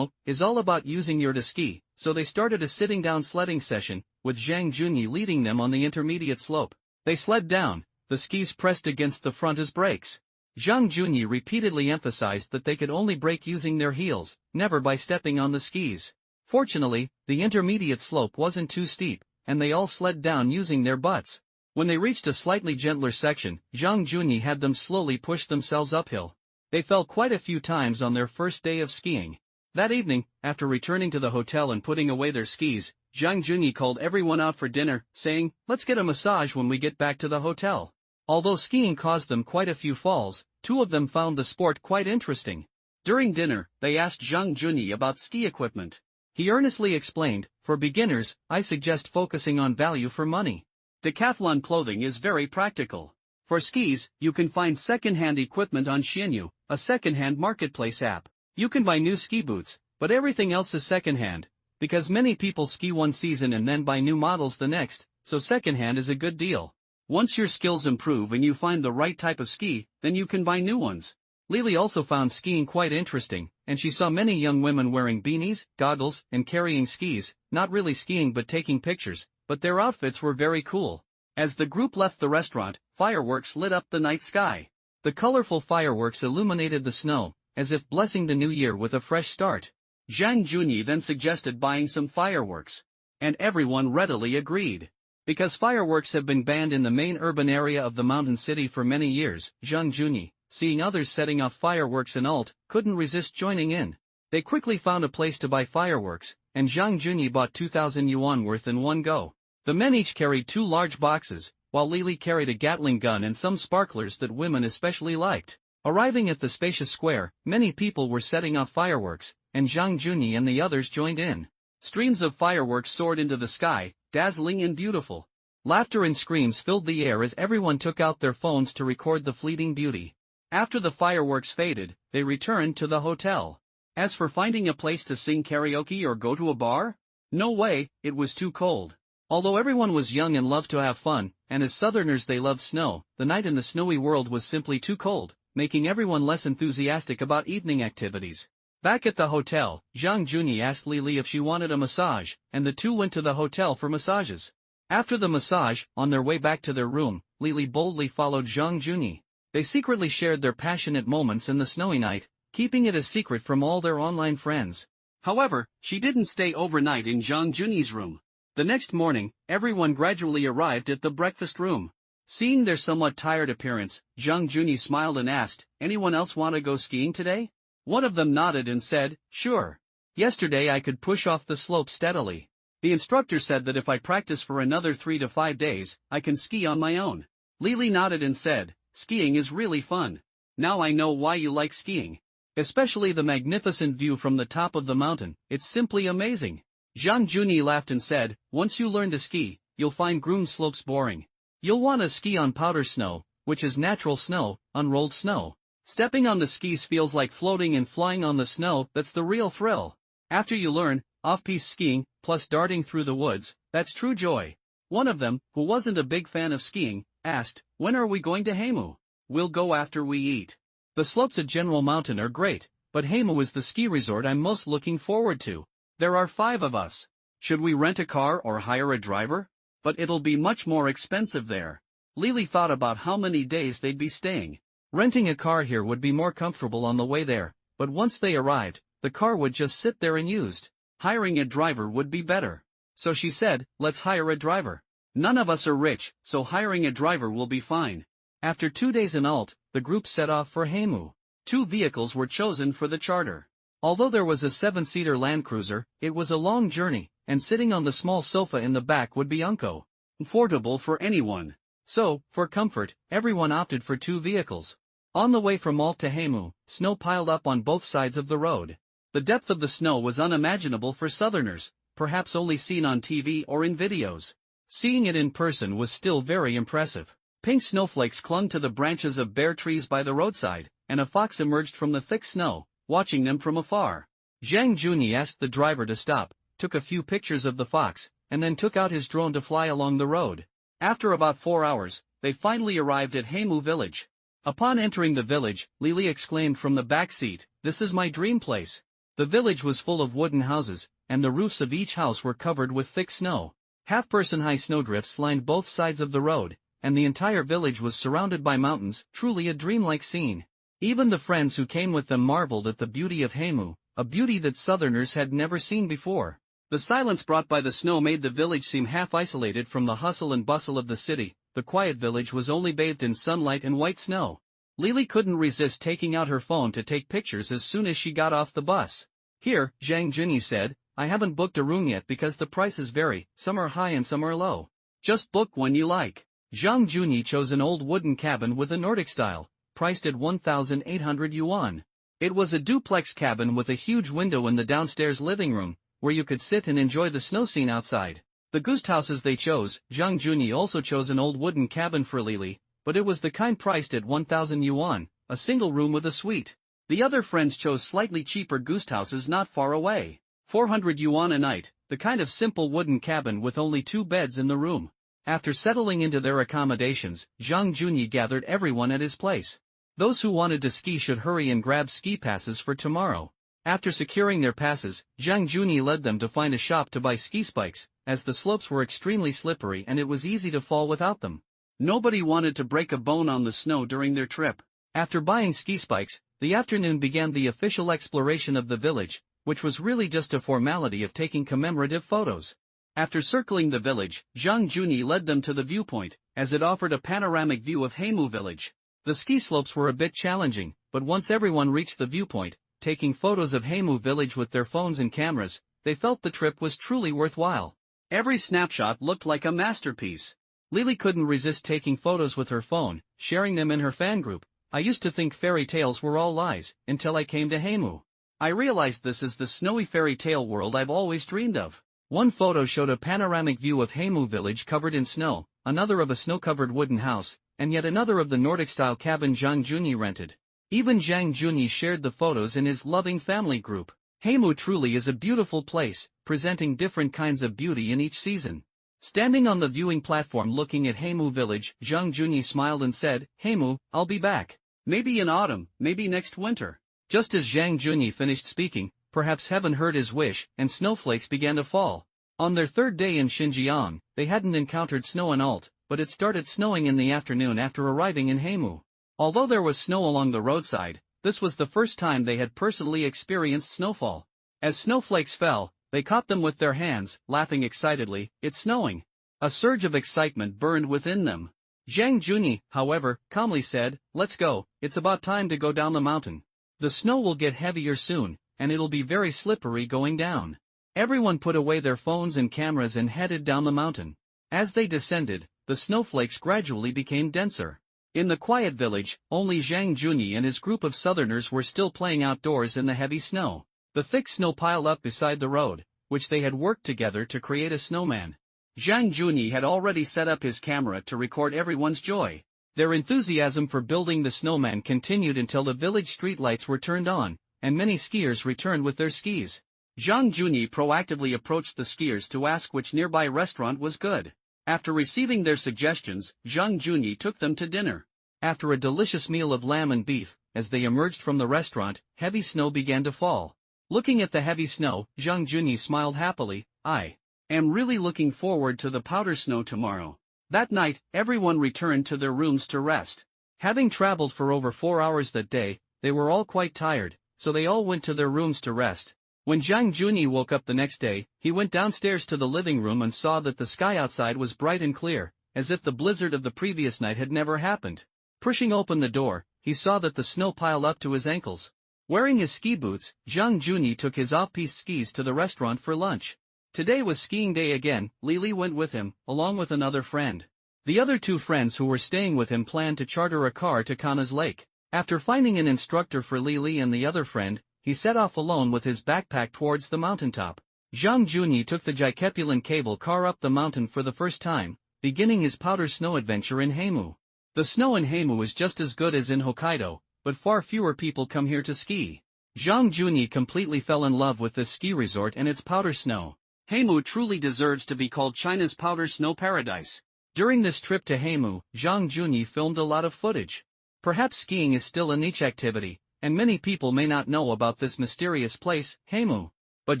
is all about using your to ski, so they started a sitting down sledding session, with Zhang Junyi leading them on the intermediate slope. They sled down, the skis pressed against the front as brakes. Zhang Junyi repeatedly emphasized that they could only brake using their heels, never by stepping on the skis. Fortunately, the intermediate slope wasn't too steep, and they all sled down using their butts. When they reached a slightly gentler section, Zhang Junyi had them slowly push themselves uphill. They fell quite a few times on their first day of skiing. That evening, after returning to the hotel and putting away their skis, Zhang Junyi called everyone out for dinner, saying, "Let's get a massage when we get back to the hotel." Although skiing caused them quite a few falls, two of them found the sport quite interesting. During dinner, they asked Zhang Junyi about ski equipment. He earnestly explained, "For beginners, I suggest focusing on value for money. Decathlon clothing is very practical. For skis, you can find second-hand equipment on Xianyu, a second-hand marketplace app. You can buy new ski boots, but everything else is second-hand, because many people ski one season and then buy new models the next, so second-hand is a good deal. Once your skills improve and you find the right type of ski, then you can buy new ones." Lily also found skiing quite interesting, and she saw many young women wearing beanies, goggles, and carrying skis, not really skiing but taking pictures, but their outfits were very cool. As the group left the restaurant, fireworks lit up the night sky. The colorful fireworks illuminated the snow, as if blessing the new year with a fresh start. Zhang Junyi then suggested buying some fireworks. And everyone readily agreed. Because fireworks have been banned in the main urban area of the mountain city for many years, Zhang Junyi, seeing others setting off fireworks in Alt, couldn't resist joining in. They quickly found a place to buy fireworks, and Zhang Junyi bought 2,000 yuan worth in one go. The men each carried 2 large boxes, while Lily carried a Gatling gun and some sparklers that women especially liked. Arriving at the spacious square, many people were setting off fireworks, and Zhang Junyi and the others joined in. Streams of fireworks soared into the sky, dazzling and beautiful. Laughter and screams filled the air as everyone took out their phones to record the fleeting beauty. After the fireworks faded, they returned to the hotel. As for finding a place to sing karaoke or go to a bar? No way, it was too cold. Although everyone was young and loved to have fun, and as Southerners they loved snow, the night in the snowy world was simply too cold, making everyone less enthusiastic about evening activities. Back at the hotel, Zhang Junyi asked Lily if she wanted a massage, and the two went to the hotel for massages. After the massage, on their way back to their room, Lily boldly followed Zhang Junyi. They secretly shared their passionate moments in the snowy night, keeping it a secret from all their online friends. However, she didn't stay overnight in Zhang Junyi's room. The next morning, everyone gradually arrived at the breakfast room. Seeing their somewhat tired appearance, Zhang Junyi smiled and asked, "Anyone else want to go skiing today?" One of them nodded and said, "Sure. Yesterday I could push off the slope steadily. The instructor said that if I practice for another 3 to 5 days, I can ski on my own." Lily nodded and said, "Skiing is really fun. Now I know why you like skiing. Especially the magnificent view from the top of the mountain, it's simply amazing." Zhang Junyi laughed and said, "Once you learn to ski, you'll find groomed slopes boring. You'll want to ski on powder snow, which is natural snow, unrolled snow. Stepping on the skis feels like floating and flying on the snow, that's the real thrill. After you learn, off-piste skiing, plus darting through the woods, that's true joy." One of them, who wasn't a big fan of skiing, asked, "When are we going to Heimu?" "We'll go after we eat. The slopes at General Mountain are great, but Heimu is the ski resort I'm most looking forward to. There are 5 of us. Should we rent a car or hire a driver? But it'll be much more expensive there." Lily thought about how many days they'd be staying. Renting a car here would be more comfortable on the way there, but once they arrived, the car would just sit there unused. Hiring a driver would be better. So she said, "Let's hire a driver. None of us are rich, so hiring a driver will be fine." After 2 days in Alt, the group set off for Heimu. 2 vehicles were chosen for the charter. Although there was a 7-seater Land Cruiser, it was a long journey, and sitting on the small sofa in the back would be uncomfortable for anyone. So, for comfort, everyone opted for 2 vehicles. On the way from Alt to Heimu, snow piled up on both sides of the road. The depth of the snow was unimaginable for Southerners, perhaps only seen on TV or in videos. Seeing it in person was still very impressive. Pink snowflakes clung to the branches of bare trees by the roadside, and a fox emerged from the thick snow, watching them from afar. Zhang Junyi asked the driver to stop, took a few pictures of the fox, and then took out his drone to fly along the road. After about 4 hours, they finally arrived at Heimu village. Upon entering the village, Lily exclaimed from the back seat, "This is my dream place." The village was full of wooden houses, and the roofs of each house were covered with thick snow. Half-person-high snowdrifts lined both sides of the road, and the entire village was surrounded by mountains, truly a dreamlike scene. Even the friends who came with them marveled at the beauty of Heimu, a beauty that Southerners had never seen before. The silence brought by the snow made the village seem half-isolated from the hustle and bustle of the city. The quiet village was only bathed in sunlight and white snow. Lily couldn't resist taking out her phone to take pictures as soon as she got off the bus. "Here," Zhang Junyi said, "I haven't booked a room yet because the prices vary, some are high and some are low. Just book when you like." Zhang Junyi chose an old wooden cabin with a Nordic style, priced at 1,800 yuan. It was a duplex cabin with a huge window in the downstairs living room, where you could sit and enjoy the snow scene outside. The ghost houses they chose, Zhang Junyi also chose an old wooden cabin for Lily, but it was the kind priced at 1,000 yuan, a single room with a suite. The other friends chose slightly cheaper ghost houses not far away. 400 yuan a night, the kind of simple wooden cabin with only 2 beds in the room. After settling into their accommodations, Zhang Junyi gathered everyone at his place. Those who wanted to ski should hurry and grab ski passes for tomorrow. After securing their passes, Zhang Junyi led them to find a shop to buy ski spikes, as the slopes were extremely slippery and it was easy to fall without them. Nobody wanted to break a bone on the snow during their trip. After buying ski spikes, the afternoon began the official exploration of the village, which was really just a formality of taking commemorative photos. After circling the village, Zhang Junyi led them to the viewpoint, as it offered a panoramic view of Heimu village. The ski slopes were a bit challenging, but once everyone reached the viewpoint, taking photos of Heimu village with their phones and cameras, they felt the trip was truly worthwhile. Every snapshot looked like a masterpiece. Lily couldn't resist taking photos with her phone, sharing them in her fan group. "I used to think fairy tales were all lies, until I came to Heimu. I realized this is the snowy fairy tale world I've always dreamed of." One photo showed a panoramic view of Heimu village covered in snow, another of a snow-covered wooden house, and yet another of the Nordic-style cabin Zhang Junyi rented. Even Zhang Junyi shared the photos in his loving family group. Heimu truly is a beautiful place, presenting different kinds of beauty in each season. Standing on the viewing platform looking at Heimu village, Zhang Junyi smiled and said, "Heimu, I'll be back. Maybe in autumn, maybe next winter." Just as Zhang Junyi finished speaking, perhaps heaven heard his wish, and snowflakes began to fall. On their third day in Xinjiang, they hadn't encountered snow in Alt, but it started snowing in the afternoon after arriving in Heimu. Although there was snow along the roadside, this was the first time they had personally experienced snowfall. As snowflakes fell, they caught them with their hands, laughing excitedly, "It's snowing." A surge of excitement burned within them. Zhang Junyi, however, calmly said, "Let's go, it's about time to go down the mountain. The snow will get heavier soon, and it'll be very slippery going down." Everyone put away their phones and cameras and headed down the mountain. As they descended, the snowflakes gradually became denser. In the quiet village, only Zhang Junyi and his group of Southerners were still playing outdoors in the heavy snow. The thick snow piled up beside the road, which they had worked together to create a snowman. Zhang Junyi had already set up his camera to record everyone's joy. Their enthusiasm for building the snowman continued until the village streetlights were turned on, and many skiers returned with their skis. Zhang Junyi proactively approached the skiers to ask which nearby restaurant was good. After receiving their suggestions, Zhang Junyi took them to dinner. After a delicious meal of lamb and beef, as they emerged from the restaurant, heavy snow began to fall. Looking at the heavy snow, Zhang Junyi smiled happily, "I am really looking forward to the powder snow tomorrow." That night, everyone returned to their rooms to rest. Having traveled for over 4 hours that day, they were all quite tired, so they all went to their rooms to rest. When Zhang Junyi woke up the next day, he went downstairs to the living room and saw that the sky outside was bright and clear, as if the blizzard of the previous night had never happened. Pushing open the door, he saw that the snow piled up to his ankles. Wearing his ski boots, Zhang Junyi took his off-piste skis to the restaurant for lunch. Today was skiing day again. Lily went with him, along with another friend. The other 2 friends who were staying with him planned to charter a car to Kana's Lake. After finding an instructor for Lily and the other friend, he set off alone with his backpack towards the mountaintop. Zhang Junyi took the Jikepulan cable car up the mountain for the first time, beginning his powder snow adventure in Heimu. The snow in Heimu is just as good as in Hokkaido, but far fewer people come here to ski. Zhang Junyi completely fell in love with this ski resort and its powder snow. Heimu truly deserves to be called China's powder snow paradise. During this trip to Heimu, Zhang Junyi filmed a lot of footage. Perhaps skiing is still a niche activity, and many people may not know about this mysterious place, Heimu. But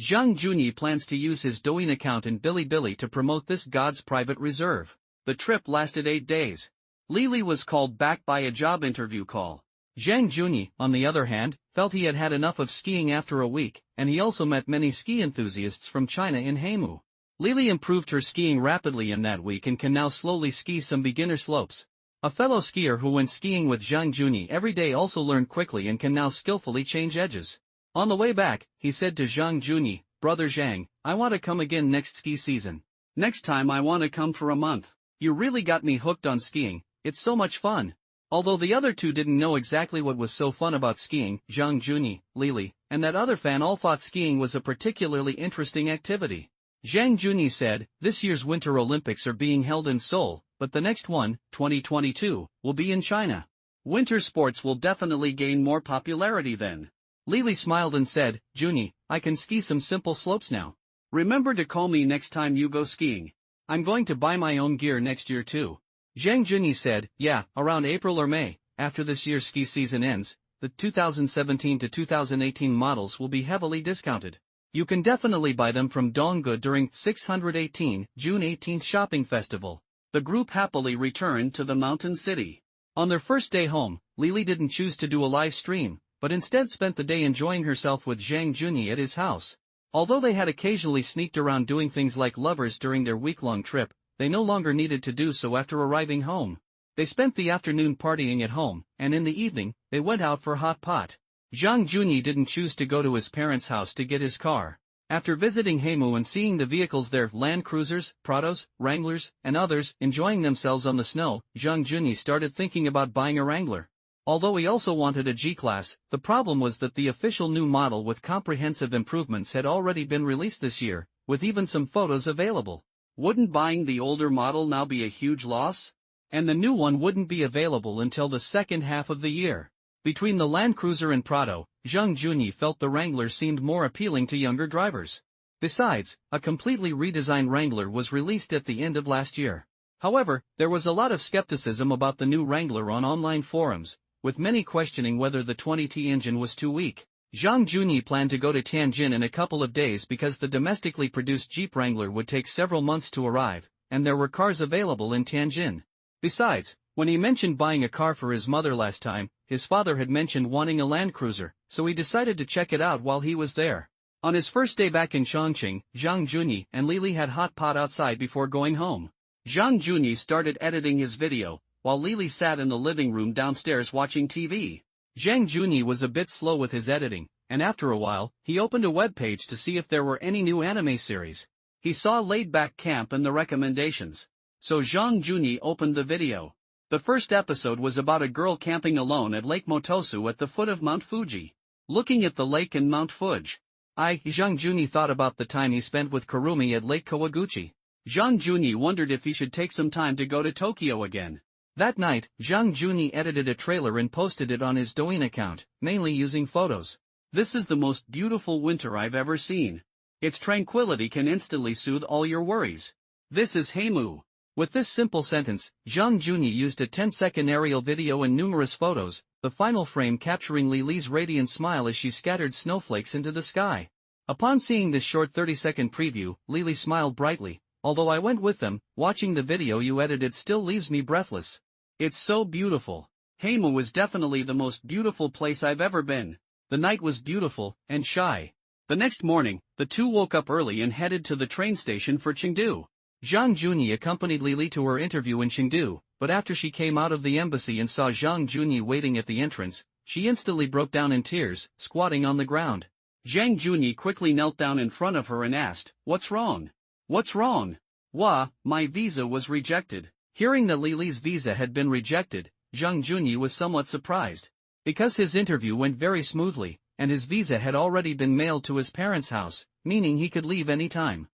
Zhang Junyi plans to use his Douyin account in Bilibili to promote this God's private reserve. The trip lasted 8 days. Lily was called back by a job interview call. Zhang Junyi, on the other hand, felt he had had enough of skiing after a week, and he also met many ski enthusiasts from China in Haimu. Lily improved her skiing rapidly in that week and can now slowly ski some beginner slopes. A fellow skier who went skiing with Zhang Junyi every day also learned quickly and can now skillfully change edges. On the way back, he said to Zhang Junyi, "Brother Zhang, I want to come again next ski season. Next time I want to come for a month. You really got me hooked on skiing, it's so much fun." Although the other two didn't know exactly what was so fun about skiing, Zhang Junyi, Lily, and that other fan all thought skiing was a particularly interesting activity. Zhang Junyi said, "This year's Winter Olympics are being held in Seoul, but the next one, 2022, will be in China. Winter sports will definitely gain more popularity then." Lily smiled and said, "Junyi, I can ski some simple slopes now. Remember to call me next time you go skiing. I'm going to buy my own gear next year too." Zhang Junyi said, "Yeah, around April or May, after this year's ski season ends, the 2017 to 2018 models will be heavily discounted. You can definitely buy them from Donggu during 618 June 18th shopping festival." The group happily returned to the mountain city. On their first day home, Lily didn't choose to do a live stream, but instead spent the day enjoying herself with Zhang Junyi at his house. Although they had occasionally sneaked around doing things like lovers during their week-long trip, they no longer needed to do so after arriving home. They spent the afternoon partying at home, and in the evening, they went out for hot pot. Zhang Junyi didn't choose to go to his parents' house to get his car. After visiting Haimu and seeing the vehicles there, Land Cruisers, Prados, Wranglers, and others, enjoying themselves on the snow, Zhang Junyi started thinking about buying a Wrangler. Although he also wanted a G-Class, the problem was that the official new model with comprehensive improvements had already been released this year, with even some photos available. Wouldn't buying the older model now be a huge loss? And the new one wouldn't be available until the second half of the year. Between the Land Cruiser and Prado, Zhang Junyi felt the Wrangler seemed more appealing to younger drivers. Besides, a completely redesigned Wrangler was released at the end of last year. However, there was a lot of skepticism about the new Wrangler on online forums, with many questioning whether the 20T engine was too weak. Zhang Junyi planned to go to Tianjin in a couple of days because the domestically produced Jeep Wrangler would take several months to arrive, and there were cars available in Tianjin. Besides, when he mentioned buying a car for his mother last time, his father had mentioned wanting a Land Cruiser, so he decided to check it out while he was there. On his first day back in Chongqing, Zhang Junyi and Lily had hot pot outside before going home. Zhang Junyi started editing his video, while Lily sat in the living room downstairs watching TV. Zhang Junyi was a bit slow with his editing, and after a while, he opened a web page to see if there were any new anime series. He saw Laid Back Camp in the recommendations. So Zhang Junyi opened the video. The first episode was about a girl camping alone at Lake Motosu at the foot of Mount Fuji. Looking at the lake and Mount Fuji, Zhang Junyi thought about the time he spent with Kurumi at Lake Kawaguchi. Zhang Junyi wondered if he should take some time to go to Tokyo again. That night, Zhang Junyi edited a trailer and posted it on his Douyin account, mainly using photos. "This is the most beautiful winter I've ever seen. Its tranquility can instantly soothe all your worries. This is Haimu." With this simple sentence, Zhang Junyi used a 10-second aerial video and numerous photos, the final frame capturing Lily's radiant smile as she scattered snowflakes into the sky. Upon seeing this short 30-second preview, Lily smiled brightly. "Although I went with them, watching the video you edited still leaves me breathless. It's so beautiful. Haimu was definitely the most beautiful place I've ever been. The night was beautiful and shy." The next morning, the two woke up early and headed to the train station for Chengdu. Zhang Junyi accompanied Lily to her interview in Chengdu, but after she came out of the embassy and saw Zhang Junyi waiting at the entrance, she instantly broke down in tears, squatting on the ground. Zhang Junyi quickly knelt down in front of her and asked, "What's wrong? What's wrong?" "Wah, my visa was rejected." Hearing that Lily's visa had been rejected, Zhang Junyi was somewhat surprised. Because his interview went very smoothly, and his visa had already been mailed to his parents' house, meaning he could leave any time.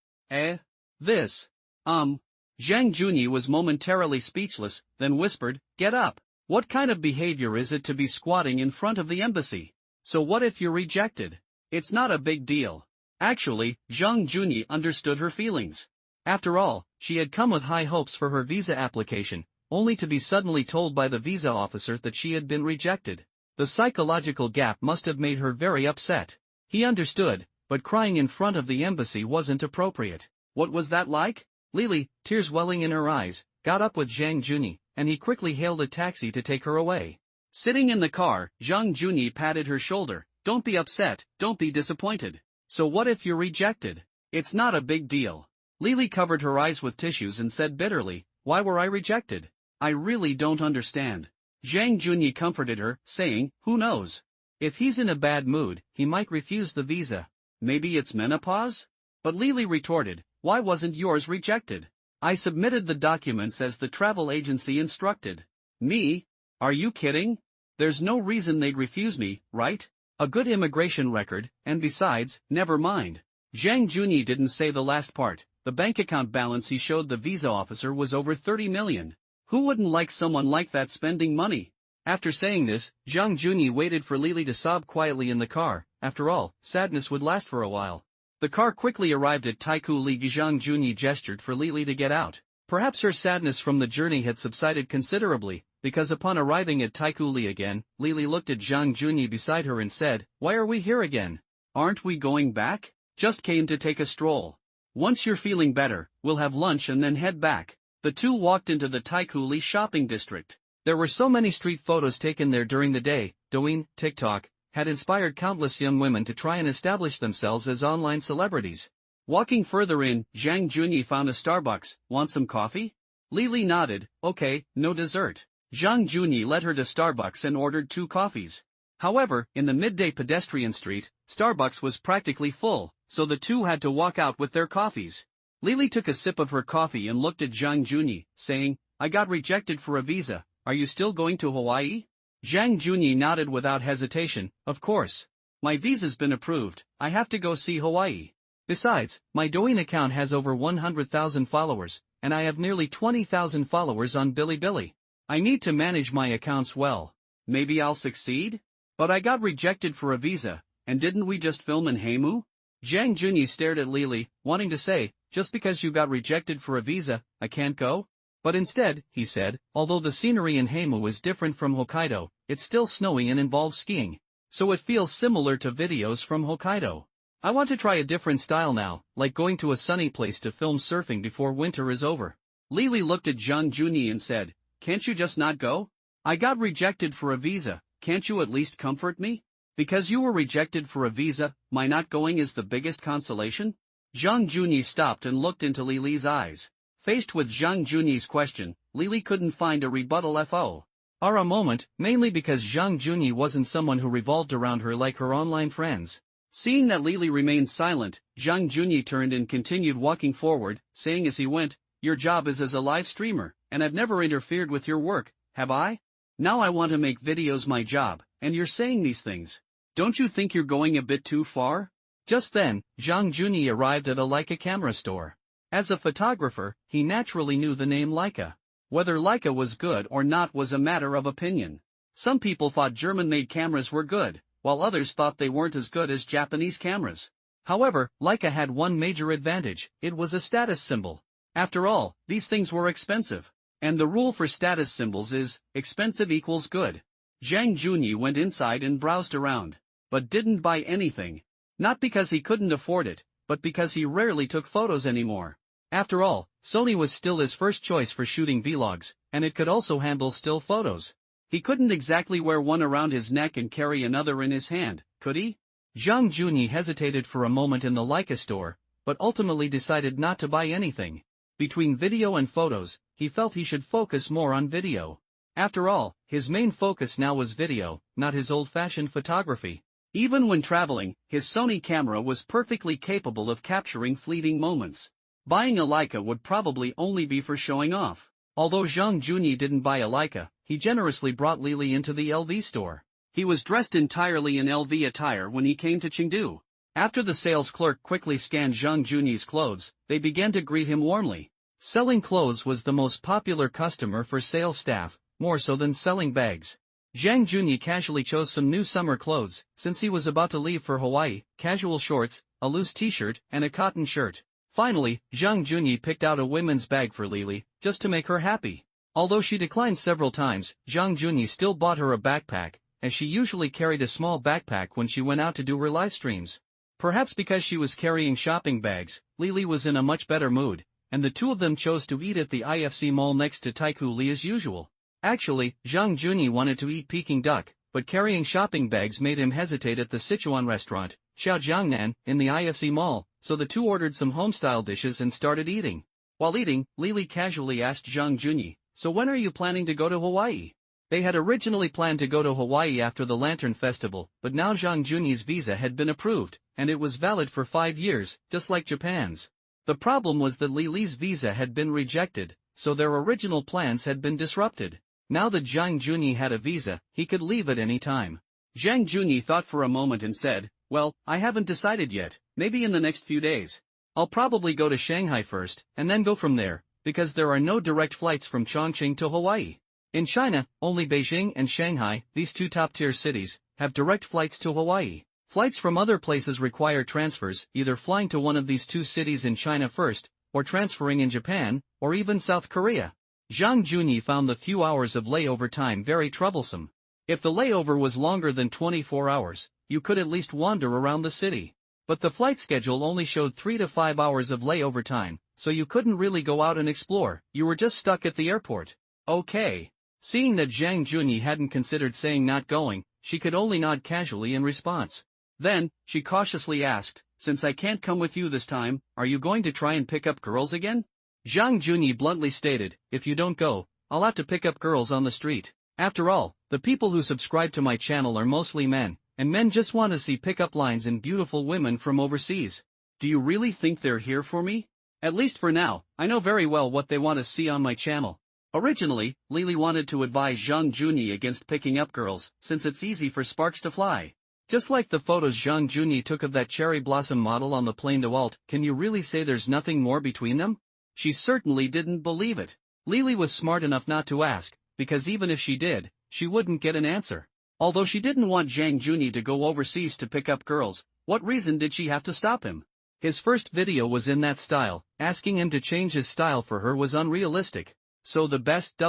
This. Zhang Junyi was momentarily speechless, then whispered, "Get up. What kind of behavior is it to be squatting in front of the embassy? So what if you're rejected? It's not a big deal." Actually, Zhang Junyi understood her feelings. After all, she had come with high hopes for her visa application, only to be suddenly told by the visa officer that she had been rejected. The psychological gap must have made her very upset. He understood, but crying in front of the embassy wasn't appropriate. What was that like? Lily, tears welling in her eyes, got up with Zhang Junyi, and he quickly hailed a taxi to take her away. Sitting in the car, Zhang Junyi patted her shoulder. Don't be upset, don't be disappointed. So what if you're rejected? It's not a big deal. Lily covered her eyes with tissues and said bitterly, why were I rejected? I really don't understand. Zhang Junyi comforted her, saying, who knows? If he's in a bad mood, he might refuse the visa. Maybe it's menopause? But Lily retorted, why wasn't yours rejected? I submitted the documents as the travel agency instructed. Me? Are you kidding? There's no reason they'd refuse me, right? A good immigration record, and besides, never mind. Zhang Junyi didn't say the last part. The bank account balance he showed the visa officer was over 30 million. Who wouldn't like someone like that spending money? After saying this, Zhang Junyi waited for Lily to sob quietly in the car. After all, sadness would last for a while. The car quickly arrived at Taikou Li. Zhang Junyi gestured for Lily to get out. Perhaps her sadness from the journey had subsided considerably, because upon arriving at Taikou Li again, Lily looked at Zhang Junyi beside her and said, why are we here again? Aren't we going back? Just came to take a stroll. Once you're feeling better, we'll have lunch and then head back. The two walked into the Taikou Li shopping district. There were so many street photos taken there during the day. Douyin, TikTok, had inspired countless young women to try and establish themselves as online celebrities. Walking further in, Zhang Junyi found a Starbucks. Want some coffee? Lily nodded. Okay, no dessert. Zhang Junyi led her to Starbucks and ordered 2 coffees. However, in the midday pedestrian street, Starbucks was practically full, so the two had to walk out with their coffees. Lily took a sip of her coffee and looked at Zhang Junyi, saying, I got rejected for a visa. Are you still going to Hawaii? Zhang Junyi nodded without hesitation. Of course. My visa's been approved. I have to go see Hawaii. Besides, my Douyin account has over 100,000 followers, and I have nearly 20,000 followers on Bilibili. I need to manage my accounts well. Maybe I'll succeed? But I got rejected for a visa, and didn't we just film in Haimu? Zhang Junyi stared at Lily, wanting to say, just because you got rejected for a visa, I can't go? But instead, he said, although the scenery in Haimu is different from Hokkaido, it's still snowy and involves skiing. So it feels similar to videos from Hokkaido. I want to try a different style now, like going to a sunny place to film surfing before winter is over. Lily looked at Zhang Junyi and said, can't you just not go? I got rejected for a visa, can't you at least comfort me? Because you were rejected for a visa, my not going is the biggest consolation? Zhang Junyi stopped and looked into Lily's eyes. Faced with Zhang Junyi's question, Lily couldn't find a rebuttal for a moment, mainly because Zhang Junyi wasn't someone who revolved around her like her online friends. Seeing that Lily remained silent, Zhang Junyi turned and continued walking forward, saying as he went, your job is as a live streamer, and I've never interfered with your work, have I? Now I want to make videos my job, and you're saying these things. Don't you think you're going a bit too far? Just then, Zhang Junyi arrived at a Leica camera store. As a photographer, he naturally knew the name Leica. Whether Leica was good or not was a matter of opinion. Some people thought German-made cameras were good, while others thought they weren't as good as Japanese cameras. However, Leica had one major advantage, it was a status symbol. After all, these things were expensive. And the rule for status symbols is, expensive equals good. Zhang Junyi went inside and browsed around, but didn't buy anything. Not because he couldn't afford it, but because he rarely took photos anymore. After all, Sony was still his first choice for shooting vlogs, and it could also handle still photos. He couldn't exactly wear one around his neck and carry another in his hand, could he? Zhang Junyi hesitated for a moment in the Leica store, but ultimately decided not to buy anything. Between video and photos, he felt he should focus more on video. After all, his main focus now was video, not his old-fashioned photography. Even when traveling, his Sony camera was perfectly capable of capturing fleeting moments. Buying a Leica would probably only be for showing off. Although Zhang Junyi didn't buy a Leica, he generously brought Lily into the LV store. He was dressed entirely in LV attire when he came to Chengdu. After the sales clerk quickly scanned Zhang Junyi's clothes, they began to greet him warmly. Selling clothes was the most popular customer for sales staff, more so than selling bags. Zhang Junyi casually chose some new summer clothes, since he was about to leave for Hawaii, casual shorts, a loose t-shirt, and a cotton shirt. Finally, Zhang Junyi picked out a women's bag for Lily, just to make her happy. Although she declined several times, Zhang Junyi still bought her a backpack, as she usually carried a small backpack when she went out to do her live streams. Perhaps because she was carrying shopping bags, Lily was in a much better mood, and the two of them chose to eat at the IFC mall next to Taikoo Li as usual. Actually, Zhang Junyi wanted to eat Peking duck, but carrying shopping bags made him hesitate at the Sichuan restaurant, Xiaojiangnan, in the IFC mall, so the two ordered some home-style dishes and started eating. While eating, Lily casually asked Zhang Junyi, "So when are you planning to go to Hawaii?" They had originally planned to go to Hawaii after the Lantern Festival, but now Zhang Junyi's visa had been approved, and it was valid for 5 years, just like Japan's. The problem was that Lily's visa had been rejected, so their original plans had been disrupted. Now that Zhang Junyi had a visa, he could leave at any time. Zhang Junyi thought for a moment and said, "Well, I haven't decided yet, maybe in the next few days. I'll probably go to Shanghai first, and then go from there, because there are no direct flights from Chongqing to Hawaii. In China, only Beijing and Shanghai, these two top-tier cities, have direct flights to Hawaii. Flights from other places require transfers, either flying to one of these two cities in China first, or transferring in Japan, or even South Korea." Zhang Junyi found the few hours of layover time very troublesome. If the layover was longer than 24 hours, you could at least wander around the city. But the flight schedule only showed 3 to 5 hours of layover time, so you couldn't really go out and explore, you were just stuck at the airport. Okay. Seeing that Zhang Junyi hadn't considered saying not going, she could only nod casually in response. Then, she cautiously asked, "Since I can't come with you this time, are you going to try and pick up girls again?" Zhang Junyi bluntly stated, "If you don't go, I'll have to pick up girls on the street. After all, the people who subscribe to my channel are mostly men, and men just want to see pick-up lines in beautiful women from overseas. Do you really think they're here for me? At least for now, I know very well what they want to see on my channel." Originally, Lily wanted to advise Zhang Junyi against picking up girls, since it's easy for sparks to fly. Just like the photos Zhang Junyi took of that cherry blossom model on the plane to Walt, can you really say there's nothing more between them? She certainly didn't believe it. Lily was smart enough not to ask, because even if she did, she wouldn't get an answer. Although she didn't want Zhang Junyi to go overseas to pick up girls, what reason did she have to stop him? His first video was in that style, asking him to change his style for her was unrealistic. So the best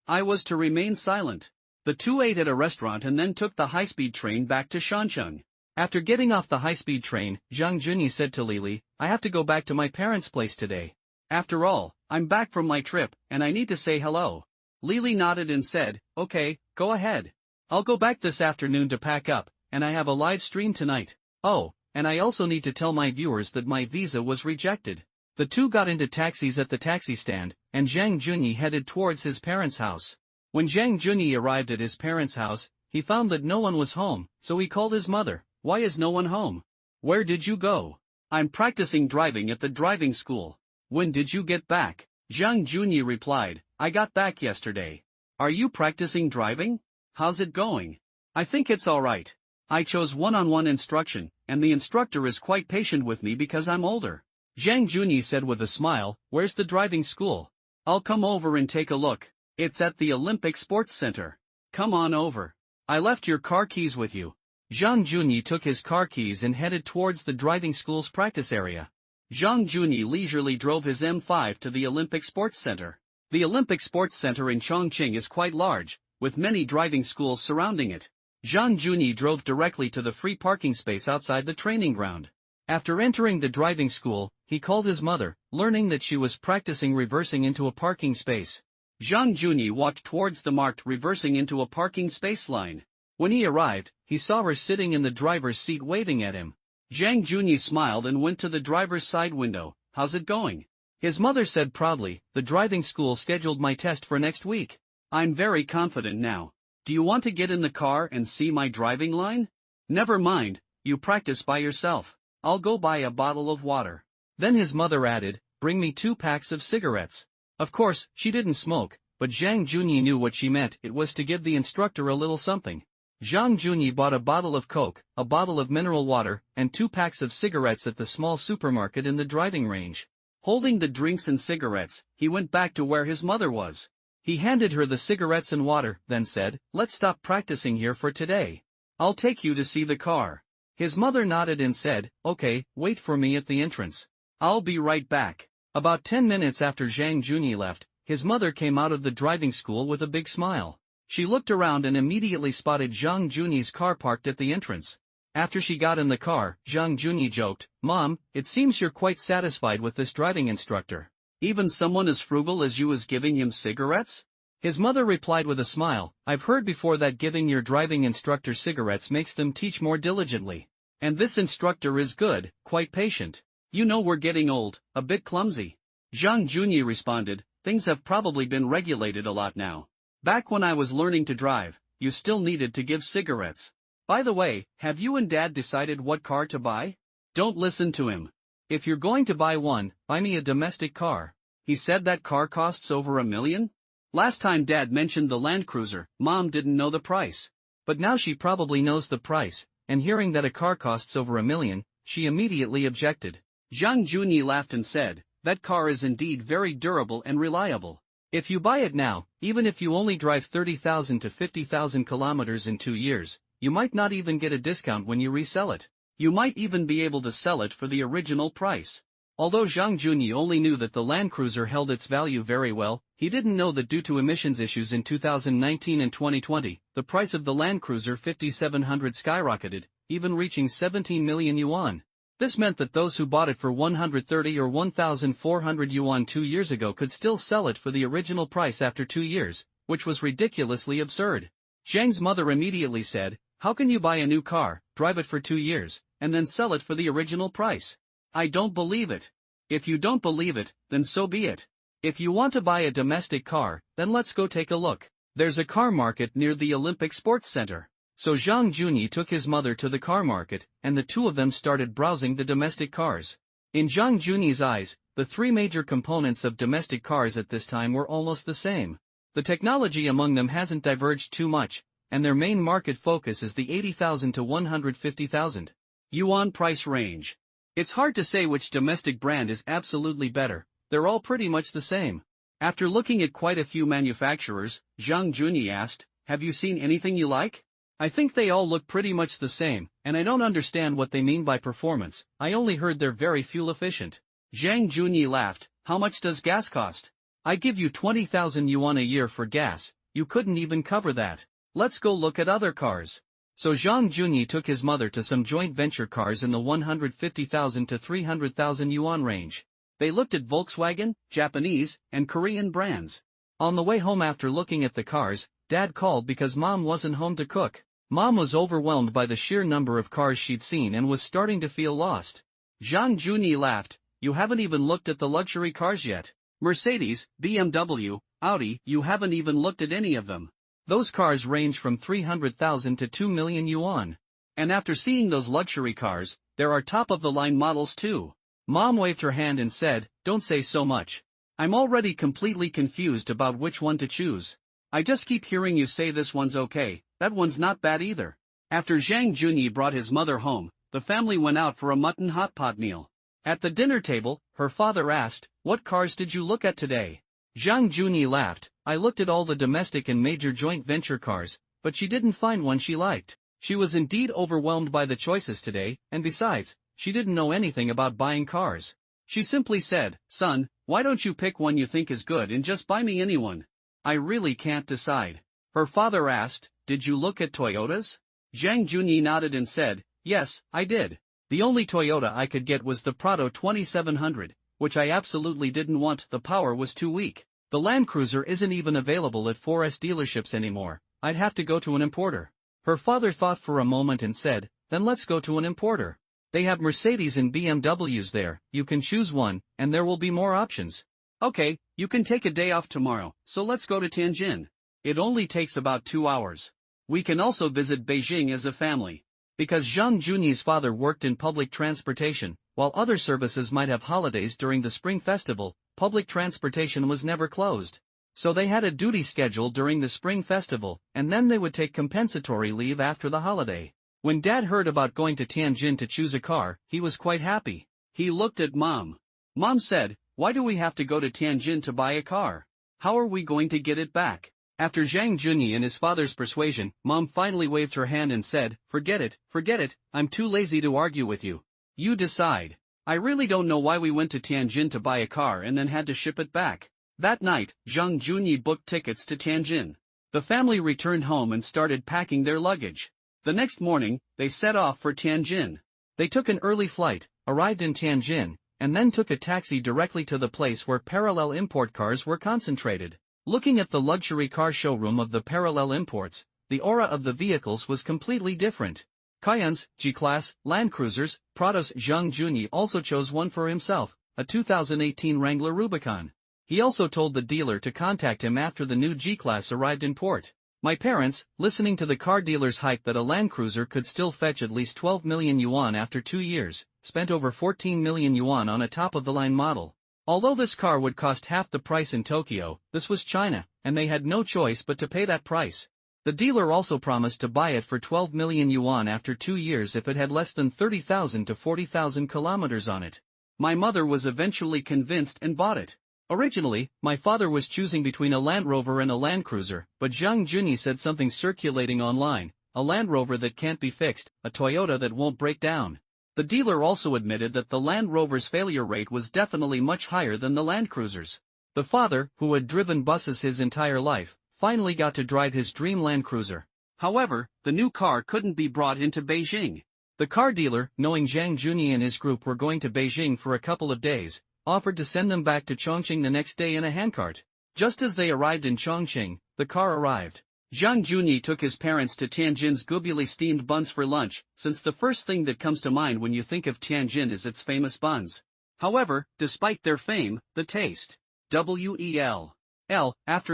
I was to remain silent. The two ate at a restaurant and then took the high-speed train back to Shancheng. After getting off the high-speed train, Zhang Junyi said to Lily, "I have to go back to my parents' place today. After all, I'm back from my trip, and I need to say hello." Lily nodded and said, "Okay, go ahead. I'll go back this afternoon to pack up, and I have a live stream tonight. Oh, and I also need to tell my viewers that my visa was rejected." The two got into taxis at the taxi stand, and Zhang Junyi headed towards his parents' house. When Zhang Junyi arrived at his parents' house, he found that no one was home, so he called his mother. "Why is no one home? Where did you go?" "I'm practicing driving at the driving school." "When did you get back?" Zhang Junyi replied, "I got back yesterday." "Are you practicing driving? How's it going?" "I think it's alright. I chose one-on-one instruction, and the instructor is quite patient with me because I'm older." Zhang Junyi said with a smile, "Where's the driving school? I'll come over and take a look." "It's at the Olympic Sports Center. Come on over. I left your car keys with you." Zhang Junyi took his car keys and headed towards the driving school's practice area. Zhang Junyi leisurely drove his M5 to the Olympic Sports Center. The Olympic Sports Center in Chongqing is quite large, with many driving schools surrounding it. Zhang Junyi drove directly to the free parking space outside the training ground. After entering the driving school, he called his mother, learning that she was practicing reversing into a parking space. Zhang Junyi walked towards the marked reversing into a parking space line. When he arrived, he saw her sitting in the driver's seat waving at him. Zhang Junyi smiled and went to the driver's side window. "How's it going?" His mother said proudly, "The driving school scheduled my test for next week. I'm very confident now. Do you want to get in the car and see my driving line?" "Never mind, you practice by yourself. I'll go buy a bottle of water." Then his mother added, "Bring me 2 packs of cigarettes." Of course, she didn't smoke, but Zhang Junyi knew what she meant. It was to give the instructor a little something. Zhang Junyi bought a bottle of Coke, a bottle of mineral water, and 2 packs of cigarettes at the small supermarket in the driving range. Holding the drinks and cigarettes, he went back to where his mother was. He handed her the cigarettes and water, then said, "Let's stop practicing here for today. I'll take you to see the car." His mother nodded and said, "Okay, wait for me at the entrance. I'll be right back." About 10 minutes after Zhang Junyi left, his mother came out of the driving school with a big smile. She looked around and immediately spotted Zhang Junyi's car parked at the entrance. After she got in the car, Zhang Junyi joked, "Mom, it seems you're quite satisfied with this driving instructor. Even someone as frugal as you is giving him cigarettes?" His mother replied with a smile, "I've heard before that giving your driving instructor cigarettes makes them teach more diligently. And this instructor is good, quite patient. You know we're getting old, a bit clumsy." Zhang Junyi responded, "Things have probably been regulated a lot now. Back when I was learning to drive, you still needed to give cigarettes. By the way, have you and Dad decided what car to buy?" "Don't listen to him. If you're going to buy one, buy me a domestic car. He said that car costs over $1 million? Last time Dad mentioned the Land Cruiser, Mom didn't know the price. But now she probably knows the price, and hearing that a car costs over $1 million, she immediately objected." Zhang Junyi laughed and said, "That car is indeed very durable and reliable. If you buy it now, even if you only drive 30,000 to 50,000 kilometers in 2 years, you might not even get a discount when you resell it. You might even be able to sell it for the original price." Although Zhang Junyi only knew that the Land Cruiser held its value very well, he didn't know that due to emissions issues in 2019 and 2020, the price of the Land Cruiser 5700 skyrocketed, even reaching 17 million yuan. This meant that those who bought it for 130 or 1,400 yuan 2 years ago could still sell it for the original price after 2 years, which was ridiculously absurd. Zhang's mother immediately said, "How can you buy a new car, drive it for 2 years, and then sell it for the original price? I don't believe it." "If you don't believe it, then so be it. If you want to buy a domestic car, then let's go take a look. There's a car market near the Olympic Sports Center." So Zhang Junyi took his mother to the car market, and the two of them started browsing the domestic cars. In Zhang Junyi's eyes, the three major components of domestic cars at this time were almost the same. The technology among them hasn't diverged too much, and their main market focus is the 80,000 to 150,000 yuan price range. It's hard to say which domestic brand is absolutely better, they're all pretty much the same. After looking at quite a few manufacturers, Zhang Junyi asked, "Have you seen anything you like? I think they all look pretty much the same, and I don't understand what they mean by performance. I only heard they're very fuel efficient." Zhang Junyi laughed, "How much does gas cost? I give you 20,000 yuan a year for gas, you couldn't even cover that. Let's go look at other cars." So Zhang Junyi took his mother to some joint venture cars in the 150,000 to 300,000 yuan range. They looked at Volkswagen, Japanese, and Korean brands. On the way home after looking at the cars, Dad called because Mom wasn't home to cook. Mom was overwhelmed by the sheer number of cars she'd seen and was starting to feel lost. Zhang Junyi laughed, "You haven't even looked at the luxury cars yet. Mercedes, BMW, Audi, you haven't even looked at any of them. Those cars range from 300,000 to 2 million yuan. And after seeing those luxury cars, there are top-of-the-line models too." Mom waved her hand and said, "Don't say so much. I'm already completely confused about which one to choose. I just keep hearing you say this one's okay, that one's not bad either." After Zhang Junyi brought his mother home, the family went out for a mutton hot pot meal. At the dinner table, her father asked, "What cars did you look at today?" Zhang Junyi laughed, "I looked at all the domestic and major joint venture cars, but she didn't find one she liked. She was indeed overwhelmed by the choices today, and besides, she didn't know anything about buying cars. She simply said, 'Son, why don't you pick one you think is good and just buy me anyone? I really can't decide.'" Her father asked, "Did you look at Toyotas?" Zhang Junyi nodded and said, "Yes, I did. The only Toyota I could get was the Prado 2700, which I absolutely didn't want, the power was too weak. The Land Cruiser isn't even available at 4S dealerships anymore, I'd have to go to an importer." Her father thought for a moment and said, "Then let's go to an importer. They have Mercedes and BMWs there, you can choose one, and there will be more options." "Okay, you can take a day off tomorrow, so let's go to Tianjin. It only takes about 2 hours. We can also visit Beijing as a family." Because Zhang Junyi's father worked in public transportation, while other services might have holidays during the Spring Festival, public transportation was never closed. So they had a duty schedule during the Spring Festival, and then they would take compensatory leave after the holiday. When Dad heard about going to Tianjin to choose a car, he was quite happy. He looked at Mom. Mom said, "Why do we have to go to Tianjin to buy a car? How are we going to get it back?" After Zhang Junyi and his father's persuasion, Mom finally waved her hand and said, forget it, I'm too lazy to argue with you. You decide. I really don't know why we went to Tianjin to buy a car and then had to ship it back." That night, Zhang Junyi booked tickets to Tianjin. The family returned home and started packing their luggage. The next morning, they set off for Tianjin. They took an early flight, arrived in Tianjin, and then took a taxi directly to the place where parallel import cars were concentrated. Looking at the luxury car showroom of the parallel imports, the aura of the vehicles was completely different. Cayennes, G-Class, Land Cruisers, Prados. Zhang Junyi also chose one for himself, a 2018 Wrangler Rubicon. He also told the dealer to contact him after the new G-Class arrived in port. My parents, listening to the car dealer's hype that a Land Cruiser could still fetch at least 12 million yuan after 2 years, spent over 14 million yuan on a top-of-the-line model. Although this car would cost half the price in Tokyo, this was China, and they had no choice but to pay that price. The dealer also promised to buy it for 12 million yuan after 2 years if it had less than 30,000 to 40,000 kilometers on it. My mother was eventually convinced and bought it. Originally, my father was choosing between a Land Rover and a Land Cruiser, but Zhang Junyi said something circulating online, a Land Rover that can't be fixed, a Toyota that won't break down. The dealer also admitted that the Land Rover's failure rate was definitely much higher than the Land Cruiser's. The father, who had driven buses his entire life, finally got to drive his dream Land Cruiser. However, the new car couldn't be brought into Beijing. The car dealer, knowing Zhang Junyi and his group were going to Beijing for a couple of days, offered to send them back to Chongqing the next day in a handcart. Just as they arrived in Chongqing, the car arrived. Zhang Junyi took his parents to Tianjin's Gubuli steamed buns for lunch, since the first thing that comes to mind when you think of Tianjin is its famous buns. However, despite their fame, the taste. After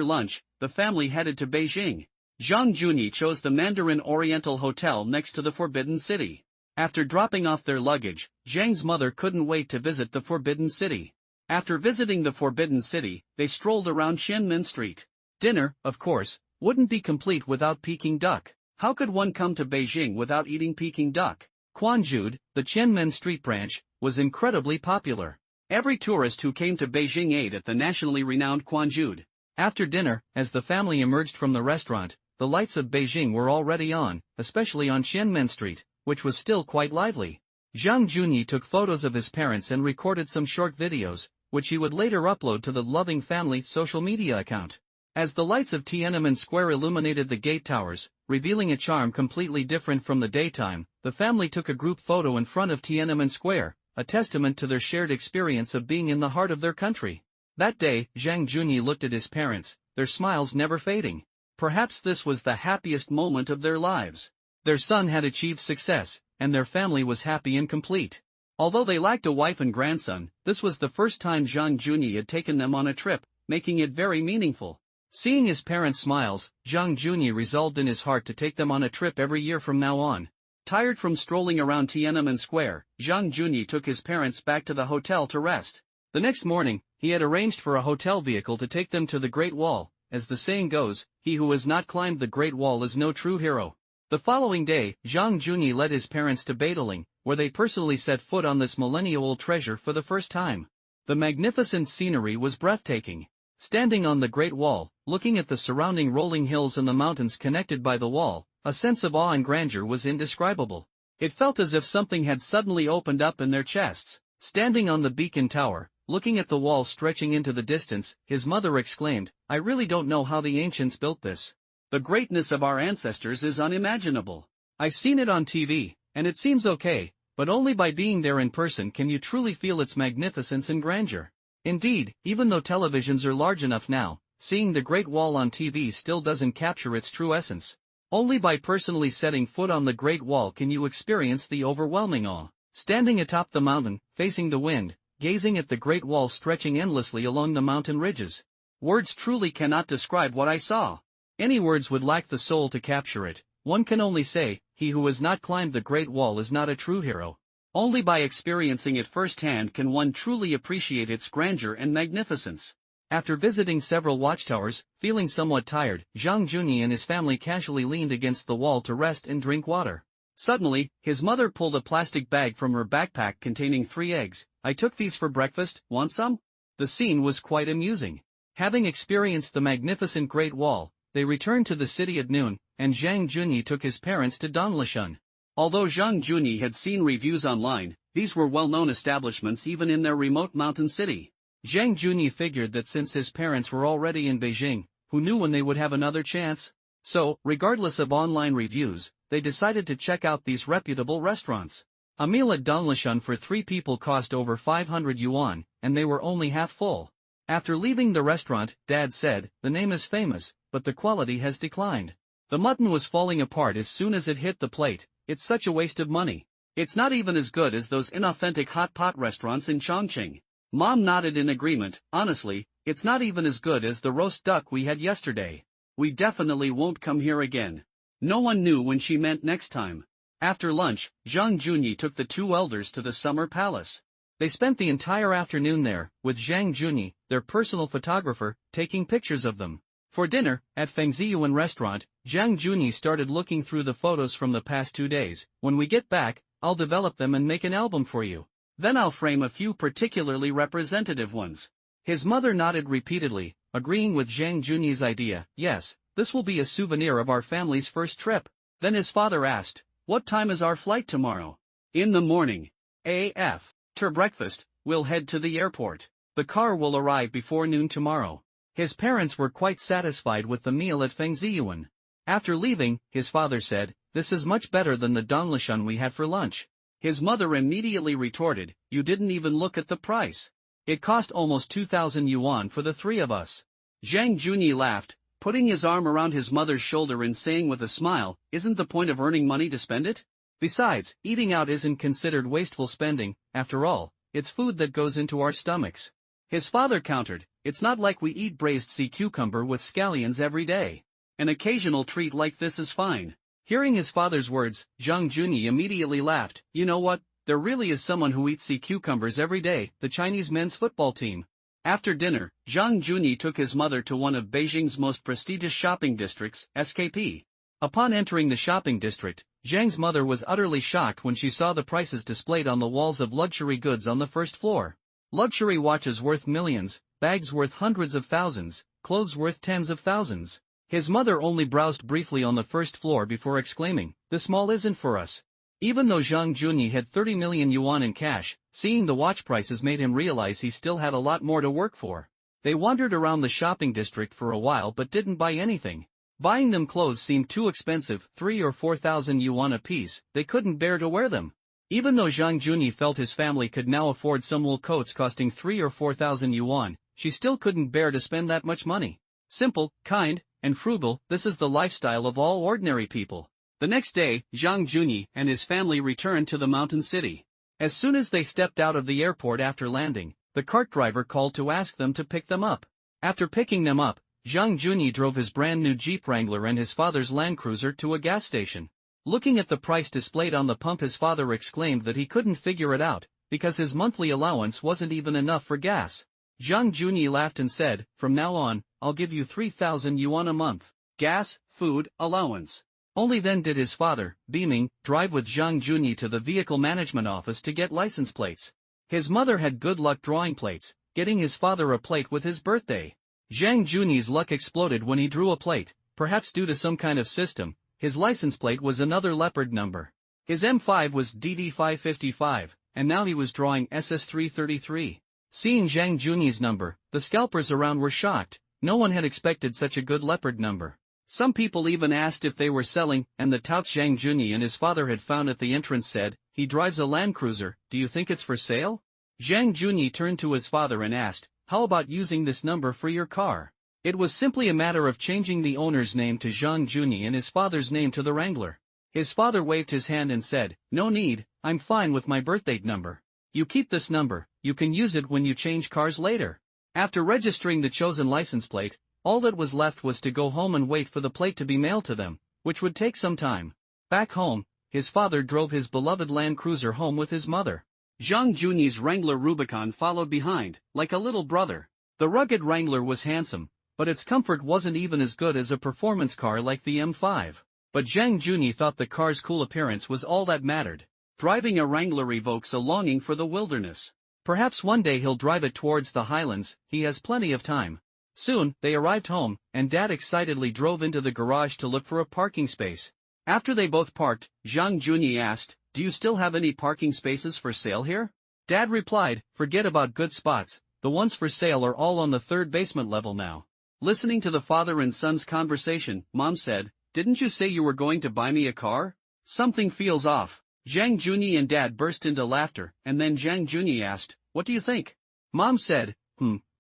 lunch, the family headed to Beijing. Zhang Junyi chose the Mandarin Oriental Hotel next to the Forbidden City. After dropping off their luggage, Zhang's mother couldn't wait to visit the Forbidden City. After visiting the Forbidden City, they strolled around Qianmen Street. Dinner, of course, wouldn't be complete without Peking duck. How could one come to Beijing without eating Peking duck? Quanjude, the Qianmen Street branch, was incredibly popular. Every tourist who came to Beijing ate at the nationally renowned Quanjude. After dinner, as the family emerged from the restaurant, the lights of Beijing were already on, especially on Qianmen Street, which was still quite lively. Zhang Junyi took photos of his parents and recorded some short videos, which he would later upload to the Loving Family social media account. As the lights of Tiananmen Square illuminated the gate towers, revealing a charm completely different from the daytime, the family took a group photo in front of Tiananmen Square, a testament to their shared experience of being in the heart of their country. That day, Zhang Junyi looked at his parents, their smiles never fading. Perhaps this was the happiest moment of their lives. Their son had achieved success, and their family was happy and complete. Although they lacked a wife and grandson, this was the first time Zhang Junyi had taken them on a trip, making it very meaningful. Seeing his parents' smiles, Zhang Junyi resolved in his heart to take them on a trip every year from now on. Tired from strolling around Tiananmen Square, Zhang Junyi took his parents back to the hotel to rest. The next morning, he had arranged for a hotel vehicle to take them to the Great Wall. As the saying goes, he who has not climbed the Great Wall is no true hero. The following day, Zhang Junyi led his parents to Badaling, where they personally set foot on this millennial-old treasure for the first time. The magnificent scenery was breathtaking. Standing on the Great Wall, looking at the surrounding rolling hills and the mountains connected by the wall, a sense of awe and grandeur was indescribable. It felt as if something had suddenly opened up in their chests. Standing on the beacon tower, looking at the wall stretching into the distance, his mother exclaimed, "I really don't know how the ancients built this. The greatness of our ancestors is unimaginable. I've seen it on TV, and it seems okay, but only by being there in person can you truly feel its magnificence and grandeur." Indeed, even though televisions are large enough now, seeing the Great Wall on TV still doesn't capture its true essence. Only by personally setting foot on the Great Wall can you experience the overwhelming awe. Standing atop the mountain, facing the wind, gazing at the Great Wall stretching endlessly along the mountain ridges. Words truly cannot describe what I saw. Any words would lack the soul to capture it. One can only say, he who has not climbed the Great Wall is not a true hero. Only by experiencing it firsthand can one truly appreciate its grandeur and magnificence. After visiting several watchtowers, feeling somewhat tired, Zhang Junyi and his family casually leaned against the wall to rest and drink water. Suddenly, his mother pulled a plastic bag from her backpack containing 3 eggs. "I took these for breakfast, want some?" The scene was quite amusing. Having experienced the magnificent Great Wall, they returned to the city at noon, and Zhang Junyi took his parents to Donglishan. Although Zhang Junyi had seen reviews online, these were well-known establishments even in their remote mountain city. Zhang Junyi figured that since his parents were already in Beijing, who knew when they would have another chance? So, regardless of online reviews, they decided to check out these reputable restaurants. A meal at Donglishan for 3 people cost over 500 yuan, and they were only half full. After leaving the restaurant, Dad said, the name is famous, but the quality has declined. The mutton was falling apart as soon as it hit the plate. It's such a waste of money. It's not even as good as those inauthentic hot pot restaurants in Chongqing. Mom nodded in agreement. Honestly, it's not even as good as the roast duck we had yesterday. We definitely won't come here again. No one knew when she meant next time. After lunch, Zhang Junyi took the 2 elders to the summer palace. They spent the entire afternoon there, with Zhang Junyi, their personal photographer, taking pictures of them. For dinner, at Fengziyuan restaurant, Zhang Junyi started looking through the photos from the past 2 days. When we get back, I'll develop them and make an album for you. Then I'll frame a few particularly representative ones. His mother nodded repeatedly, agreeing with Zhang Junyi's idea. Yes, this will be a souvenir of our family's first trip. Then his father asked, what time is our flight tomorrow? In the morning. After breakfast, we'll head to the airport. The car will arrive before noon tomorrow. His parents were quite satisfied with the meal at Fengziyuan. After leaving, his father said, this is much better than the Donglishan we had for lunch. His mother immediately retorted, you didn't even look at the price. It cost almost 2,000 yuan for the 3 of us. Zhang Junyi laughed, putting his arm around his mother's shoulder and saying with a smile, isn't the point of earning money to spend it? Besides, eating out isn't considered wasteful spending. After all, it's food that goes into our stomachs. His father countered, it's not like we eat braised sea cucumber with scallions every day. An occasional treat like this is fine. Hearing his father's words, Zhang Junyi immediately laughed. You know what, there really is someone who eats sea cucumbers every day, the Chinese men's football team. After dinner, Zhang Junyi took his mother to one of Beijing's most prestigious shopping districts, SKP. Upon entering the shopping district, Zhang's mother was utterly shocked when she saw the prices displayed on the walls of luxury goods on the first floor. Luxury watches worth millions, bags worth hundreds of thousands, clothes worth tens of thousands. His mother only browsed briefly on the first floor before exclaiming, this mall isn't for us. Even though Zhang Junyi had 30 million yuan in cash, seeing the watch prices made him realize he still had a lot more to work for. They wandered around the shopping district for a while but didn't buy anything. Buying them clothes seemed too expensive, 3 or 4,000 yuan a piece. They couldn't bear to wear them. Even though Zhang Junyi felt his family could now afford some wool coats costing 3 or 4,000 yuan, she still couldn't bear to spend that much money. Simple, kind, and frugal, this is the lifestyle of all ordinary people. The next day, Zhang Junyi and his family returned to the mountain city. As soon as they stepped out of the airport after landing, the cart driver called to ask them to pick them up. After picking them up, Zhang Junyi drove his brand new Jeep Wrangler and his father's Land Cruiser to a gas station. Looking at the price displayed on the pump, his father exclaimed that he couldn't figure it out, because his monthly allowance wasn't even enough for gas. Zhang Junyi laughed and said, from now on, I'll give you 3,000 yuan a month. Gas, food, allowance. Only then did his father, beaming, drive with Zhang Junyi to the vehicle management office to get license plates. His mother had good luck drawing plates, getting his father a plate with his birthday. Zhang Junyi's luck exploded when he drew a plate, perhaps due to some kind of system. His license plate was another leopard number. His M5 was DD555, and now he was drawing SS333. Seeing Zhang Junyi's number, the scalpers around were shocked. No one had expected such a good leopard number. Some people even asked if they were selling, and the tout Zhang Junyi and his father had found at the entrance said, he drives a Land Cruiser, do you think it's for sale? Zhang Junyi turned to his father and asked, how about using this number for your car? It was simply a matter of changing the owner's name to Zhang Junyi and his father's name to the Wrangler. His father waved his hand and said, no need, I'm fine with my birthday number. You keep this number, you can use it when you change cars later. After registering the chosen license plate, all that was left was to go home and wait for the plate to be mailed to them, which would take some time. Back home, his father drove his beloved Land Cruiser home with his mother. Zhang Junyi's Wrangler Rubicon followed behind, like a little brother. The rugged Wrangler was handsome, but its comfort wasn't even as good as a performance car like the M5. But Zhang Junyi thought the car's cool appearance was all that mattered. Driving a Wrangler evokes a longing for the wilderness. Perhaps one day he'll drive it towards the highlands, he has plenty of time. Soon, they arrived home, and Dad excitedly drove into the garage to look for a parking space. After they both parked, Zhang Junyi asked, do you still have any parking spaces for sale here? Dad replied, forget about good spots, the ones for sale are all on the 3rd basement level now. Listening to the father and son's conversation, Mom said, didn't you say you were going to buy me a car? Something feels off. Zhang Junyi and Dad burst into laughter, and then Zhang Junyi asked, what do you think? Mom said,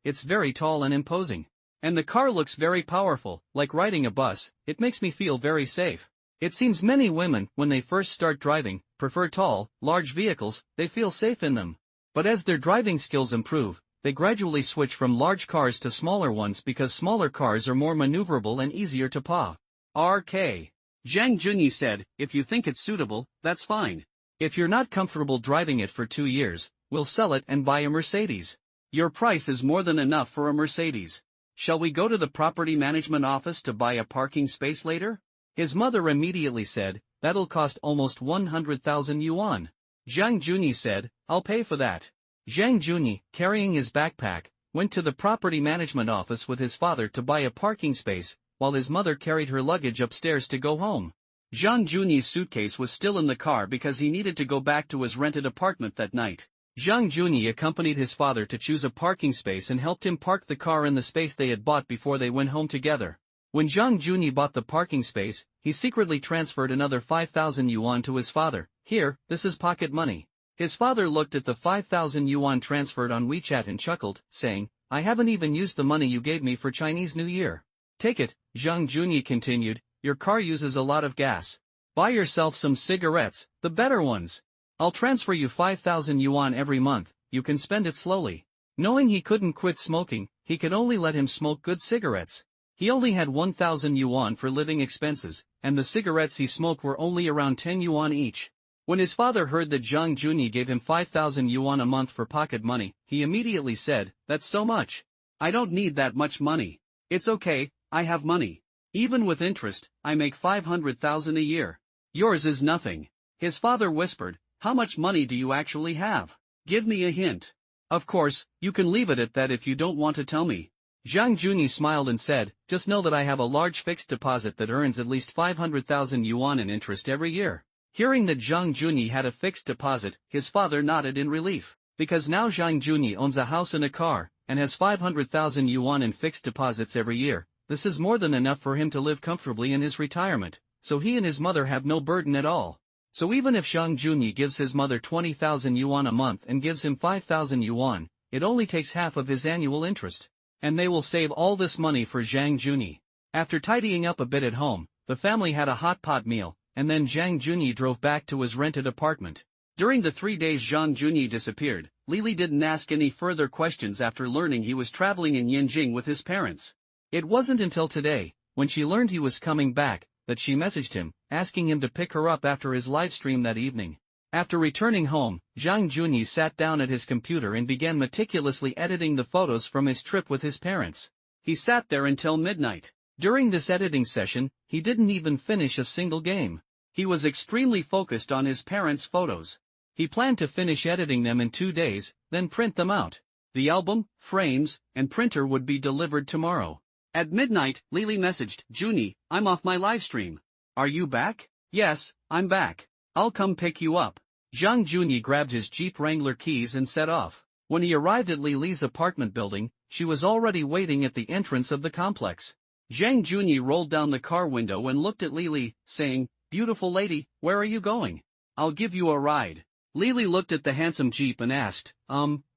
it's very tall and imposing. And the car looks very powerful, like riding a bus, it makes me feel very safe. It seems many women, when they first start driving, prefer tall, large vehicles, they feel safe in them. But as their driving skills improve, they gradually switch from large cars to smaller ones because smaller cars are more maneuverable and easier to paw. RK. Zhang Junyi said, if you think it's suitable, that's fine. If you're not comfortable driving it for 2 years, we'll sell it and buy a Mercedes. Your price is more than enough for a Mercedes. Shall we go to the property management office to buy a parking space later? His mother immediately said, that'll cost almost 100,000 yuan. Zhang Junyi said, I'll pay for that. Zhang Junyi, carrying his backpack, went to the property management office with his father to buy a parking space, while his mother carried her luggage upstairs to go home. Zhang Junyi's suitcase was still in the car because he needed to go back to his rented apartment that night. Zhang Junyi accompanied his father to choose a parking space and helped him park the car in the space they had bought before they went home together. When Zhang Junyi bought the parking space, he secretly transferred another 5,000 yuan to his father. Here, this is pocket money. His father looked at the 5,000 yuan transferred on WeChat and chuckled, saying, I haven't even used the money you gave me for Chinese New Year. Take it, Zhang Junyi continued, your car uses a lot of gas. Buy yourself some cigarettes, the better ones. I'll transfer you 5,000 yuan every month, you can spend it slowly. Knowing he couldn't quit smoking, he could only let him smoke good cigarettes. He only had 1,000 yuan for living expenses, and the cigarettes he smoked were only around 10 yuan each. When his father heard that Zhang Junyi gave him 5,000 yuan a month for pocket money, he immediately said, that's so much. I don't need that much money. It's okay, I have money. Even with interest, I make 500,000 a year. Yours is nothing. His father whispered, how much money do you actually have? Give me a hint. Of course, you can leave it at that if you don't want to tell me. Zhang Junyi smiled and said, just know that I have a large fixed deposit that earns at least 500,000 yuan in interest every year. Hearing that Zhang Junyi had a fixed deposit, his father nodded in relief, because now Zhang Junyi owns a house and a car, and has 500,000 yuan in fixed deposits every year. This is more than enough for him to live comfortably in his retirement, so he and his mother have no burden at all. So even if Zhang Junyi gives his mother 20,000 yuan a month and gives him 5,000 yuan, it only takes half of his annual interest. And they will save all this money for Zhang Junyi. After tidying up a bit at home, the family had a hot pot meal, and then Zhang Junyi drove back to his rented apartment. During the 3 days Zhang Junyi disappeared, Lily didn't ask any further questions after learning he was traveling in Yanjing with his parents. It wasn't until today, when she learned he was coming back, that she messaged him, asking him to pick her up after his livestream that evening. After returning home, Zhang Junyi sat down at his computer and began meticulously editing the photos from his trip with his parents. He sat there until midnight. During this editing session, he didn't even finish a single game. He was extremely focused on his parents' photos. He planned to finish editing them in 2 days, then print them out. The album, frames, and printer would be delivered tomorrow. At midnight, Lily messaged, Junyi, I'm off my livestream. Are you back? Yes, I'm back. I'll come pick you up. Zhang Junyi grabbed his Jeep Wrangler keys and set off. When he arrived at Lily's apartment building, she was already waiting at the entrance of the complex. Zhang Junyi rolled down the car window and looked at Lily, saying, beautiful lady, where are you going? I'll give you a ride. Lily looked at the handsome Jeep and asked,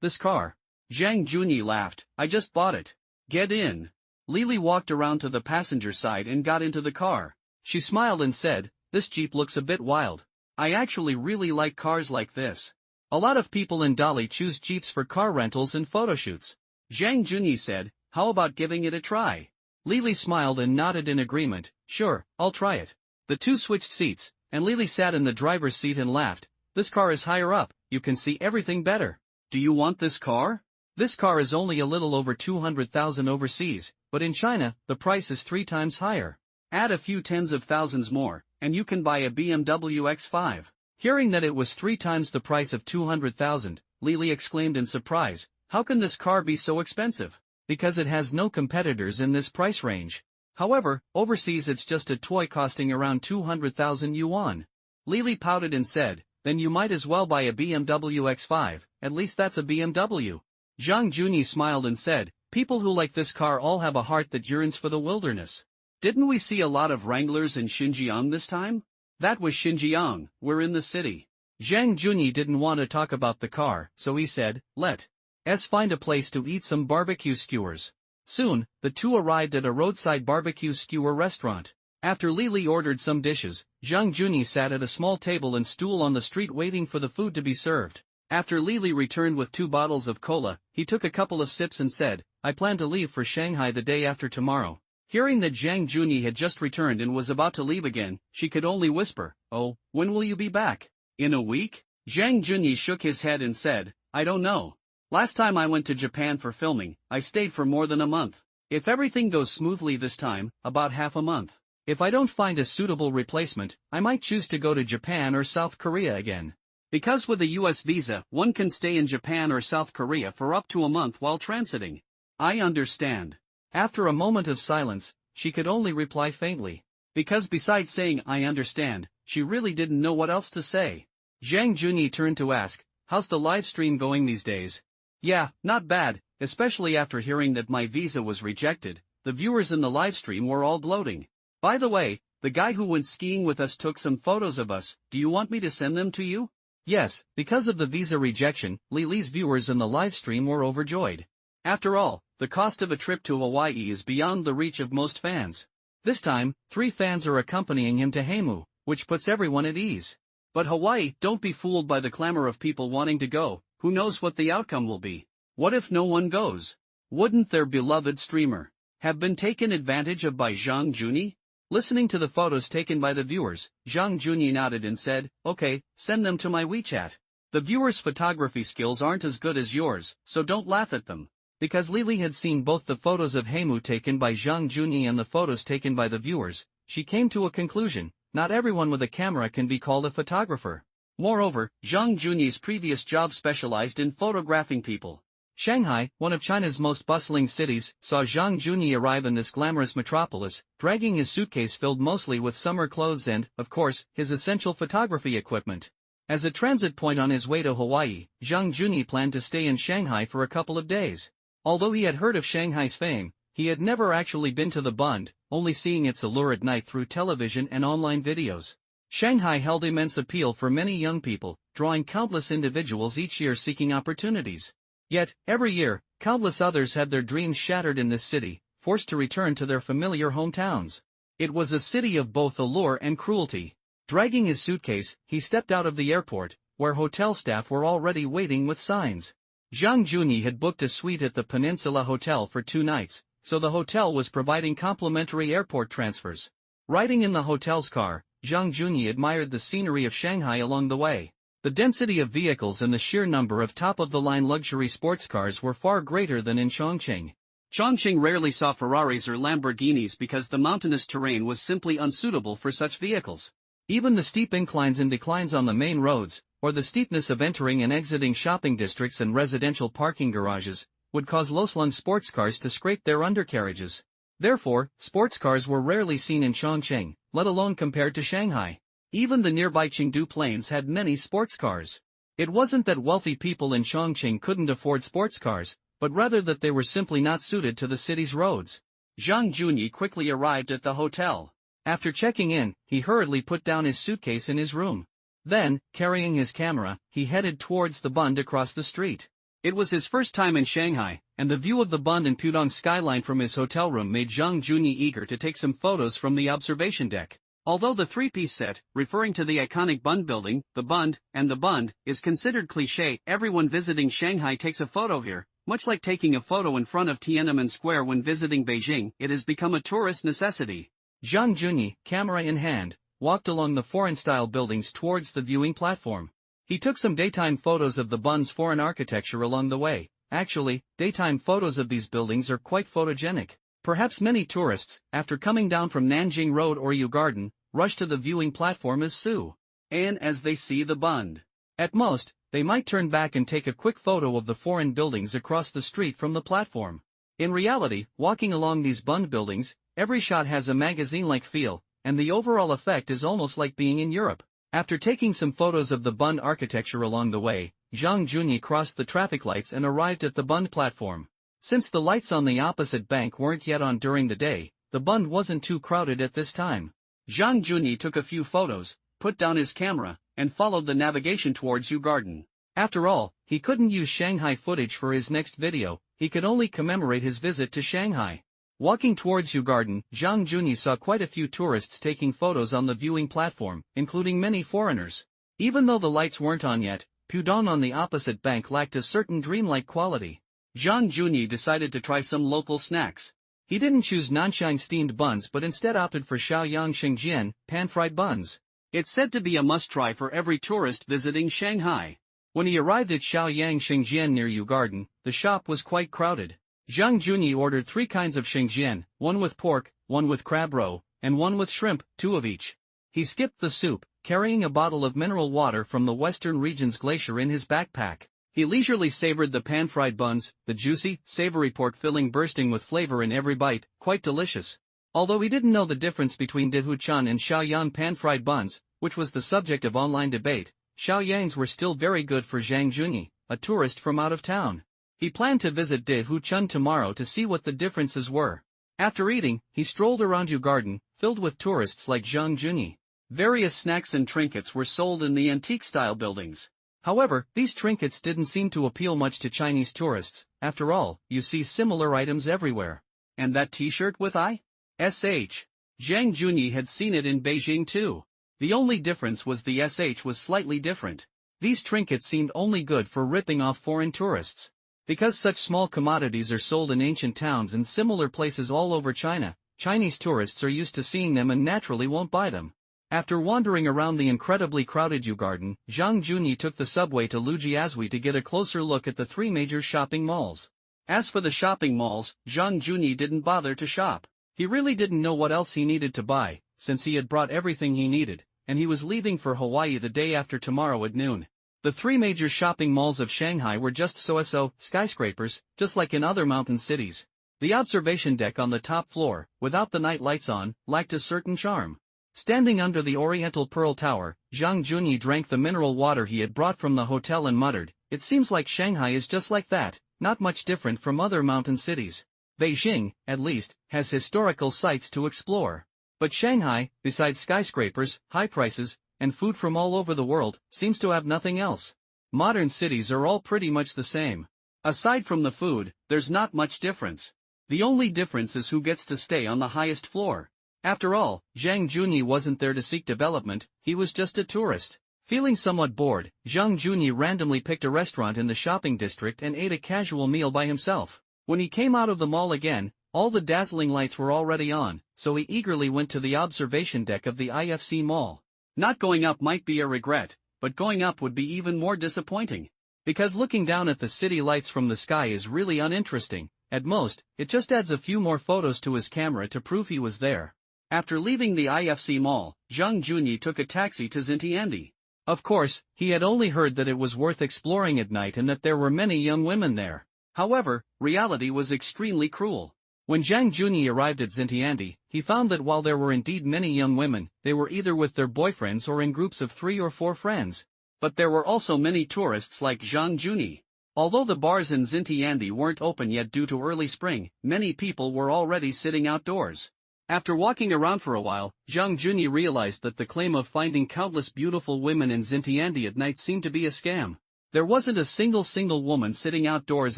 this car? Zhang Junyi laughed, I just bought it. Get in. Lily walked around to the passenger side and got into the car. She smiled and said, this Jeep looks a bit wild. I actually really like cars like this. A lot of people in Dali choose Jeeps for car rentals and photoshoots. Zhang Junyi said, how about giving it a try? Lily smiled and nodded in agreement, sure, I'll try it. The two switched seats, and Lily sat in the driver's seat and laughed. This car is higher up, you can see everything better. Do you want this car? This car is only a little over 200,000 overseas, but in China, the price is 3 times higher. Add a few tens of thousands more, and you can buy a BMW X5. Hearing that it was 3 times the price of 200,000, Lily exclaimed in surprise, how can this car be so expensive? Because it has no competitors in this price range. However, overseas it's just a toy costing around 200,000 yuan. Lily pouted and said, then you might as well buy a BMW X5, at least that's a BMW. Zhang Junyi smiled and said, people who like this car all have a heart that yearns for the wilderness. Didn't we see a lot of Wranglers in Xinjiang this time? That was Xinjiang, we're in the city. Zhang Junyi didn't want to talk about the car, so he said, let's find a place to eat some barbecue skewers. Soon, the two arrived at a roadside barbecue skewer restaurant. After Lili ordered some dishes, Zhang Junyi sat at a small table and stool on the street waiting for the food to be served. After Lili returned with 2 bottles of cola, he took a couple of sips and said, I plan to leave for Shanghai the day after tomorrow. Hearing that Zhang Junyi had just returned and was about to leave again, she could only whisper, oh, when will you be back? In a week? Zhang Junyi shook his head and said, I don't know. Last time I went to Japan for filming, I stayed for more than a month. If everything goes smoothly this time, about half a month. If I don't find a suitable replacement, I might choose to go to Japan or South Korea again. Because with a US visa, one can stay in Japan or South Korea for up to a month while transiting. I understand. After a moment of silence, she could only reply faintly. Because besides saying I understand, she really didn't know what else to say. Zhang Junyi turned to ask, how's the live stream going these days? Yeah, not bad, especially after hearing that my visa was rejected. The viewers in the live stream were all gloating. By the way, the guy who went skiing with us took some photos of us. Do you want me to send them to you? Yes, because of the visa rejection, Lili's viewers in the live stream were overjoyed. After all, the cost of a trip to Hawaii is beyond the reach of most fans. This time, 3 fans are accompanying him to Heimu, which puts everyone at ease. But Hawaii, don't be fooled by the clamor of people wanting to go. Who knows what the outcome will be? What if no one goes? Wouldn't their beloved streamer have been taken advantage of by Zhang Junyi? Listening to the photos taken by the viewers, Zhang Junyi nodded and said, okay, send them to my WeChat. The viewers' photography skills aren't as good as yours, so don't laugh at them. Because Lili had seen both the photos of Heimu taken by Zhang Junyi and the photos taken by the viewers, she came to a conclusion: not everyone with a camera can be called a photographer. Moreover, Zhang Junyi's previous job specialized in photographing people. Shanghai, one of China's most bustling cities, saw Zhang Junyi arrive in this glamorous metropolis, dragging his suitcase filled mostly with summer clothes and, of course, his essential photography equipment. As a transit point on his way to Hawaii, Zhang Junyi planned to stay in Shanghai for a couple of days. Although he had heard of Shanghai's fame, he had never actually been to the Bund, only seeing its allure at night through television and online videos. Shanghai held immense appeal for many young people, drawing countless individuals each year seeking opportunities. Yet, every year, countless others had their dreams shattered in this city, forced to return to their familiar hometowns. It was a city of both allure and cruelty. Dragging his suitcase, he stepped out of the airport, where hotel staff were already waiting with signs. Zhang Junyi had booked a suite at the Peninsula Hotel for 2 nights, so the hotel was providing complimentary airport transfers. Riding in the hotel's car, Zhang Junyi admired the scenery of Shanghai along the way. The density of vehicles and the sheer number of top-of-the-line luxury sports cars were far greater than in Chongqing. Chongqing rarely saw Ferraris or Lamborghinis because the mountainous terrain was simply unsuitable for such vehicles. Even the steep inclines and declines on the main roads, or the steepness of entering and exiting shopping districts and residential parking garages, would cause low-slung sports cars to scrape their undercarriages. Therefore, sports cars were rarely seen in Chongqing, let alone compared to Shanghai. Even the nearby Chengdu plains had many sports cars. It wasn't that wealthy people in Chongqing couldn't afford sports cars, but rather that they were simply not suited to the city's roads. Zhang Junyi quickly arrived at the hotel. After checking in, he hurriedly put down his suitcase in his room. Then, carrying his camera, he headed towards the Bund across the street. It was his first time in Shanghai, and the view of the Bund and Pudong skyline from his hotel room made Zhang Junyi eager to take some photos from the observation deck. Although the 3-piece set, referring to the iconic Bund building, the Bund, and the Bund, is considered cliché, everyone visiting Shanghai takes a photo here. Much like taking a photo in front of Tiananmen Square when visiting Beijing, it has become a tourist necessity. Zhang Junyi, camera in hand, walked along the foreign-style buildings towards the viewing platform. He took some daytime photos of the Bund's foreign architecture along the way. Actually, daytime photos of these buildings are quite photogenic. Perhaps many tourists, after coming down from Nanjing Road or Yu Garden, rush to the viewing platform as soon as they see the Bund. At most, they might turn back and take a quick photo of the foreign buildings across the street from the platform. In reality, walking along these Bund buildings, every shot has a magazine-like feel, and the overall effect is almost like being in Europe. After taking some photos of the Bund architecture along the way, Zhang Junyi crossed the traffic lights and arrived at the Bund platform. Since the lights on the opposite bank weren't yet on during the day, the Bund wasn't too crowded at this time. Zhang Junyi took a few photos, put down his camera, and followed the navigation towards Yu Garden. After all, he couldn't use Shanghai footage for his next video, he could only commemorate his visit to Shanghai. Walking towards Yu Garden, Zhang Junyi saw quite a few tourists taking photos on the viewing platform, including many foreigners. Even though the lights weren't on yet, Pudong on the opposite bank lacked a certain dreamlike quality. Zhang Junyi decided to try some local snacks. He didn't choose Nanshang steamed buns but instead opted for Shaoyang Xingjian, pan-fried buns. It's said to be a must-try for every tourist visiting Shanghai. When he arrived at Shaoyang Xingjian near Yu Garden, the shop was quite crowded. Zhang Junyi ordered 3 kinds of Xingjian, one with pork, one with crab roe, and one with shrimp, 2 of each. He skipped the soup, carrying a bottle of mineral water from the western region's glacier in his backpack. He leisurely savored the pan-fried buns, the juicy, savory pork filling bursting with flavor in every bite, quite delicious. Although he didn't know the difference between Dehuchan and Shaoyang pan-fried buns, which was the subject of online debate, Shaoyang's were still very good for Zhang Junyi, a tourist from out of town. He planned to visit Dehuchan tomorrow to see what the differences were. After eating, he strolled around Yu Garden, filled with tourists like Zhang Junyi. Various snacks and trinkets were sold in the antique-style buildings. However, these trinkets didn't seem to appeal much to Chinese tourists. After all, you see similar items everywhere. And that t-shirt with I.S.H. Zhang Junyi had seen it in Beijing too. The only difference was the SH was slightly different. These trinkets seemed only good for ripping off foreign tourists. Because such small commodities are sold in ancient towns and similar places all over China, Chinese tourists are used to seeing them and naturally won't buy them. After wandering around the incredibly crowded Yu Garden, Zhang Junyi took the subway to Lujiazui to get a closer look at the 3 major shopping malls. As for the shopping malls, Zhang Junyi didn't bother to shop. He really didn't know what else he needed to buy, since he had brought everything he needed, and he was leaving for Hawaii the day after tomorrow at noon. The 3 major shopping malls of Shanghai were just so-so skyscrapers, just like in other mountain cities. The observation deck on the top floor, without the night lights on, lacked a certain charm. Standing under the Oriental Pearl Tower, Zhang Junyi drank the mineral water he had brought from the hotel and muttered, "It seems like Shanghai is just like that, not much different from other mountain cities. Beijing, at least, has historical sites to explore. But Shanghai, besides skyscrapers, high prices, and food from all over the world, seems to have nothing else. Modern cities are all pretty much the same. Aside from the food, there's not much difference. The only difference is who gets to stay on the highest floor." After all, Zhang Junyi wasn't there to seek development, he was just a tourist. Feeling somewhat bored, Zhang Junyi randomly picked a restaurant in the shopping district and ate a casual meal by himself. When he came out of the mall again, all the dazzling lights were already on, so he eagerly went to the observation deck of the IFC mall. Not going up might be a regret, but going up would be even more disappointing. Because looking down at the city lights from the sky is really uninteresting. At most, it just adds a few more photos to his camera to prove he was there. After leaving the IFC mall, Zhang Junyi took a taxi to Xintiandi. Of course, he had only heard that it was worth exploring at night and that there were many young women there. However, reality was extremely cruel. When Zhang Junyi arrived at Xintiandi, he found that while there were indeed many young women, they were either with their boyfriends or in groups of 3 or 4 friends. But there were also many tourists like Zhang Junyi. Although the bars in Xintiandi weren't open yet due to early spring, many people were already sitting outdoors. After walking around for a while, Zhang Junyi realized that the claim of finding countless beautiful women in Xintiandi at night seemed to be a scam. There wasn't a single woman sitting outdoors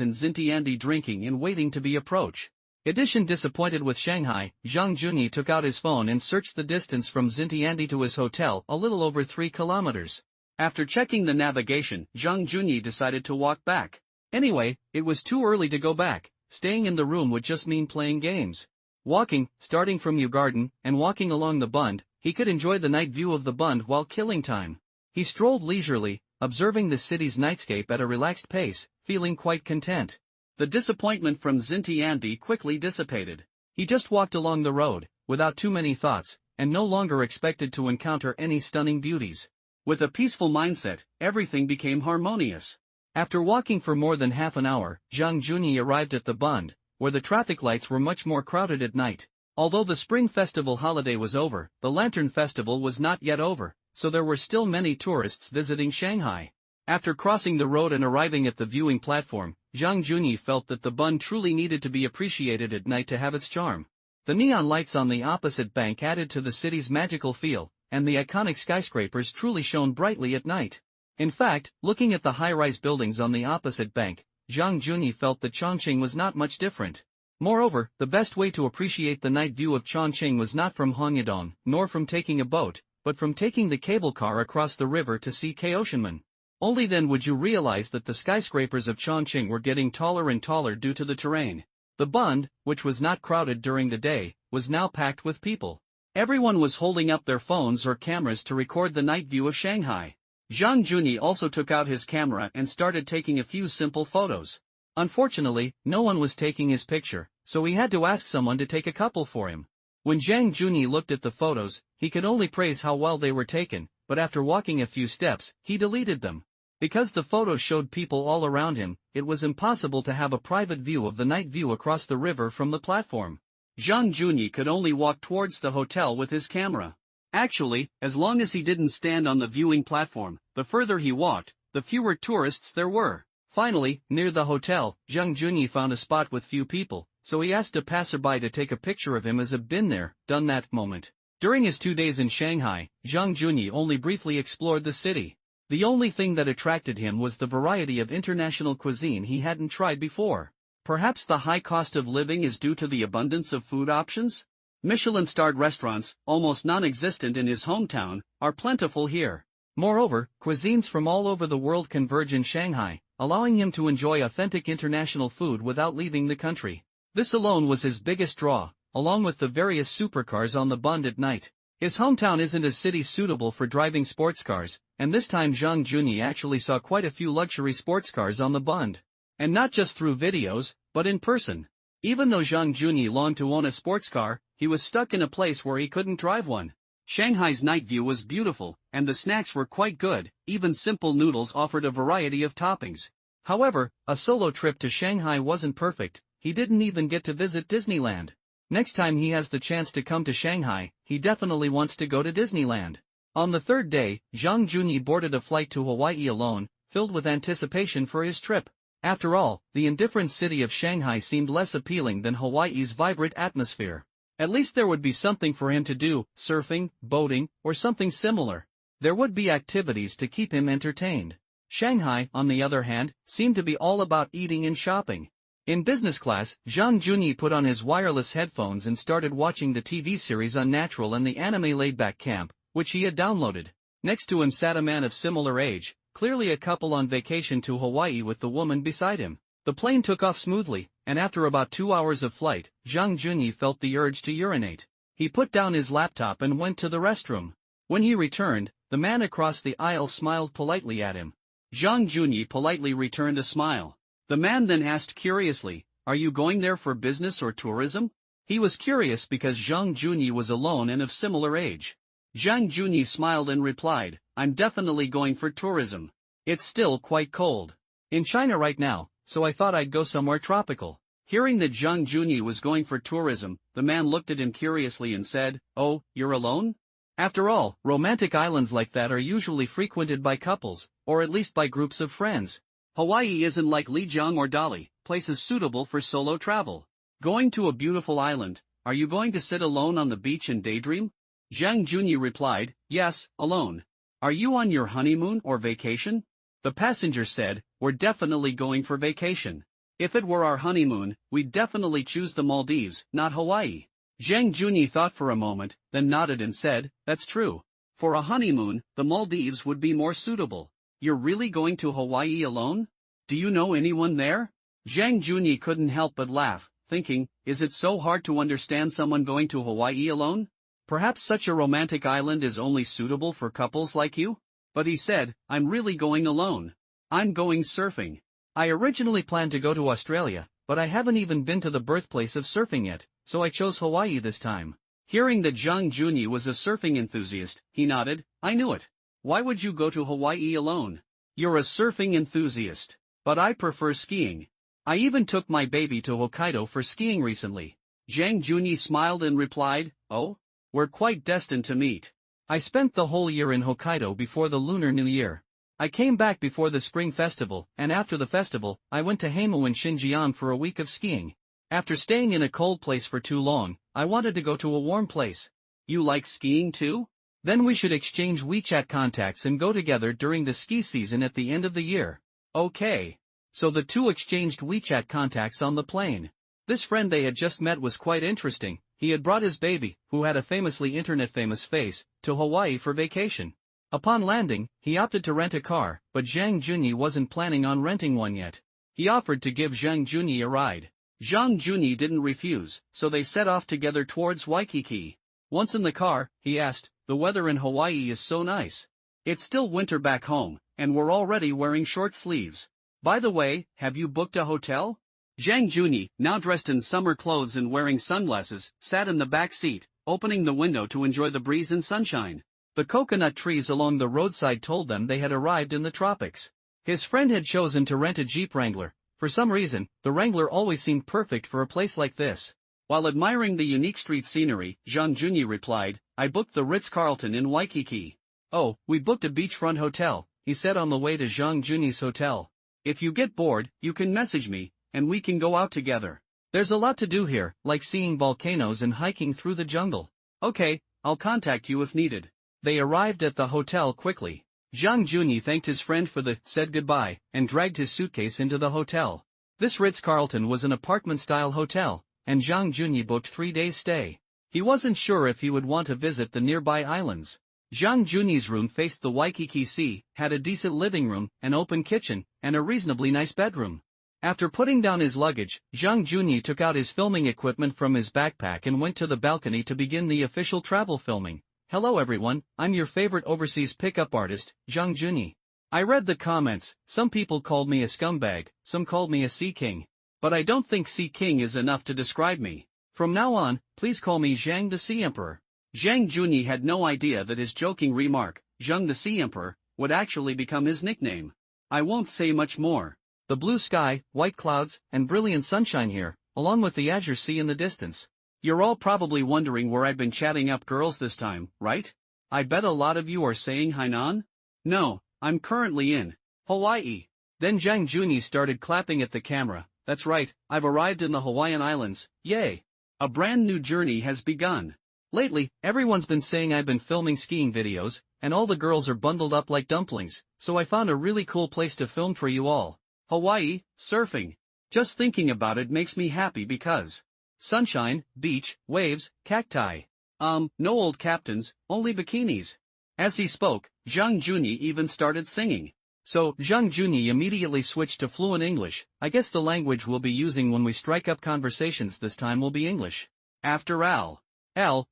in Xintiandi drinking and waiting to be approached. Disappointed with Shanghai, Zhang Junyi took out his phone and searched the distance from Xintiandi to his hotel, a little over 3 kilometers. After checking the navigation, Zhang Junyi decided to walk back. Anyway, it was too early to go back. Staying in the room would just mean playing games. Walking, starting from Yu Garden, and walking along the Bund, he could enjoy the night view of the Bund while killing time. He strolled leisurely, observing the city's nightscape at a relaxed pace, feeling quite content. The disappointment from Xintiandi quickly dissipated. He just walked along the road, without too many thoughts, and no longer expected to encounter any stunning beauties. With a peaceful mindset, everything became harmonious. After walking for more than half an hour, Zhang Junyi arrived at the Bund, where the traffic lights were much more crowded at night. Although the Spring Festival holiday was over, the Lantern Festival was not yet over, so there were still many tourists visiting Shanghai. After crossing the road and arriving at the viewing platform, Zhang Junyi felt that the Bund truly needed to be appreciated at night to have its charm. The neon lights on the opposite bank added to the city's magical feel, and the iconic skyscrapers truly shone brightly at night. In fact, looking at the high-rise buildings on the opposite bank, Zhang Junyi felt that Chongqing was not much different. Moreover, the best way to appreciate the night view of Chongqing was not from Hongdong, nor from taking a boat, but from taking the cable car across the river to see Kaohsiunmen. Only then would you realize that the skyscrapers of Chongqing were getting taller and taller due to the terrain. The Bund, which was not crowded during the day, was now packed with people. Everyone was holding up their phones or cameras to record the night view of Shanghai. Zhang Junyi also took out his camera and started taking a few simple photos. Unfortunately, no one was taking his picture, so he had to ask someone to take a couple for him. When Zhang Junyi looked at the photos, he could only praise how well they were taken, but after walking a few steps, he deleted them. Because the photos showed people all around him, it was impossible to have a private view of the night view across the river from the platform. Zhang Junyi could only walk towards the hotel with his camera. Actually, as long as he didn't stand on the viewing platform, the further he walked, the fewer tourists there were. Finally, near the hotel, Zhang Junyi found a spot with few people, so he asked a passerby to take a picture of him as a been there, done that moment. During his 2 days in Shanghai, Zhang Junyi only briefly explored the city. The only thing that attracted him was the variety of international cuisine he hadn't tried before. Perhaps the high cost of living is due to the abundance of food options? Michelin-starred restaurants, almost non-existent in his hometown, are plentiful here. Moreover, cuisines from all over the world converge in Shanghai, allowing him to enjoy authentic international food without leaving the country. This alone was his biggest draw, along with the various supercars on the Bund at night. His hometown isn't a city suitable for driving sports cars, and this time Zhang Junyi actually saw quite a few luxury sports cars on the Bund. And not just through videos, but in person. Even though Zhang Junyi longed to own a sports car, he was stuck in a place where he couldn't drive one. Shanghai's night view was beautiful, and the snacks were quite good, even simple noodles offered a variety of toppings. However, a solo trip to Shanghai wasn't perfect, he didn't even get to visit Disneyland. Next time he has the chance to come to Shanghai, he definitely wants to go to Disneyland. On the third day, Zhang Junyi boarded a flight to Hawaii alone, filled with anticipation for his trip. After all, the indifferent city of Shanghai seemed less appealing than Hawaii's vibrant atmosphere. At least there would be something for him to do, surfing, boating, or something similar. There would be activities to keep him entertained. Shanghai, on the other hand, seemed to be all about eating and shopping. In business class, Zhang Junyi put on his wireless headphones and started watching the TV series Unnatural and the anime Laid-Back Camp, which he had downloaded. Next to him sat a man of similar age, clearly a couple on vacation to Hawaii with the woman beside him. The plane took off smoothly, and after about 2 hours of flight, Zhang Junyi felt the urge to urinate. He put down his laptop and went to the restroom. When he returned, the man across the aisle smiled politely at him. Zhang Junyi politely returned a smile. The man then asked curiously, "Are you going there for business or tourism?" He was curious because Zhang Junyi was alone and of similar age. Zhang Junyi smiled and replied, "I'm definitely going for tourism. It's still quite cold in China right now, so I thought I'd go somewhere tropical." Hearing that Zhang Junyi was going for tourism, the man looked at him curiously and said, "Oh, you're alone?" After all, romantic islands like that are usually frequented by couples, or at least by groups of friends. Hawaii isn't like Lijiang or Dali, places suitable for solo travel. Going to a beautiful island, are you going to sit alone on the beach and daydream? Zhang Junyi replied, "Yes, alone." "Are you on your honeymoon or vacation?" The passenger said, "We're definitely going for vacation. If it were our honeymoon, we'd definitely choose the Maldives, not Hawaii." Zhang Junyi thought for a moment, then nodded and said, "That's true. For a honeymoon, the Maldives would be more suitable." "You're really going to Hawaii alone? Do you know anyone there?" Zhang Junyi couldn't help but laugh, thinking, is it so hard to understand someone going to Hawaii alone? Perhaps such a romantic island is only suitable for couples like you? But he said, "I'm really going alone. I'm going surfing. I originally planned to go to Australia, but I haven't even been to the birthplace of surfing yet, so I chose Hawaii this time." Hearing that Zhang Junyi was a surfing enthusiast, he nodded, "I knew it. Why would you go to Hawaii alone? You're a surfing enthusiast. But I prefer skiing. I even took my baby to Hokkaido for skiing recently." Zhang Junyi smiled and replied, "Oh? We're quite destined to meet. I spent the whole year in Hokkaido before the Lunar New Year. I came back before the Spring Festival, and after the festival, I went to Heimu in Xinjiang for a week of skiing. After staying in a cold place for too long, I wanted to go to a warm place. You like skiing too? Then we should exchange WeChat contacts and go together during the ski season at the end of the year. Okay. So the two exchanged WeChat contacts on the plane. This friend they had just met was quite interesting. He had brought his baby, who had a famously internet-famous face, to Hawaii for vacation. Upon landing, he opted to rent a car, but Zhang Junyi wasn't planning on renting one yet. He offered to give Zhang Junyi a ride. Zhang Junyi didn't refuse, so they set off together towards Waikiki. Once in the car, he asked, "The weather in Hawaii is so nice. It's still winter back home, and we're already wearing short sleeves. By the way, have you booked a hotel?" Zhang Junyi, now dressed in summer clothes and wearing sunglasses, sat in the back seat, opening the window to enjoy the breeze and sunshine. The coconut trees along the roadside told them they had arrived in the tropics. His friend had chosen to rent a Jeep Wrangler. For some reason, the Wrangler always seemed perfect for a place like this. While admiring the unique street scenery, Zhang Junyi replied, "I booked the Ritz-Carlton in Waikiki." "Oh, we booked a beachfront hotel," he said on the way to Zhang Junyi's hotel. "If you get bored, you can message me, and we can go out together. There's a lot to do here, like seeing volcanoes and hiking through the jungle." "Okay, I'll contact you if needed." They arrived at the hotel quickly. Zhang Junyi thanked his friend for said goodbye, and dragged his suitcase into the hotel. This Ritz-Carlton was an apartment-style hotel, and Zhang Junyi booked 3 days' stay. He wasn't sure if he would want to visit the nearby islands. Zhang Junyi's room faced the Waikiki Sea, had a decent living room, an open kitchen, and a reasonably nice bedroom. After putting down his luggage, Zhang Junyi took out his filming equipment from his backpack and went to the balcony to begin the official travel filming. "Hello everyone, I'm your favorite overseas pickup artist, Zhang Junyi. I read the comments, some people called me a scumbag, some called me a sea king. But I don't think Sea King is enough to describe me. From now on, please call me Zhang the Sea Emperor." Zhang Junyi had no idea that his joking remark, "Zhang the Sea Emperor," would actually become his nickname. "I won't say much more. The blue sky, white clouds, and brilliant sunshine here, along with the azure sea in the distance. You're all probably wondering where I've been chatting up girls this time, right? I bet a lot of you are saying Hainan? No, I'm currently in Hawaii." Then Zhang Junyi started clapping at the camera. "That's right, I've arrived in the Hawaiian Islands, yay! A brand new journey has begun. Lately, everyone's been saying I've been filming skiing videos, and all the girls are bundled up like dumplings, so I found a really cool place to film for you all. Hawaii, surfing. Just thinking about it makes me happy because sunshine, beach, waves, cacti. No old captains, only bikinis." As he spoke, Zhang Junyi even started singing. So, Zhang Junyi immediately switched to fluent English. "I guess the language we'll be using when we strike up conversations this time will be English. After all,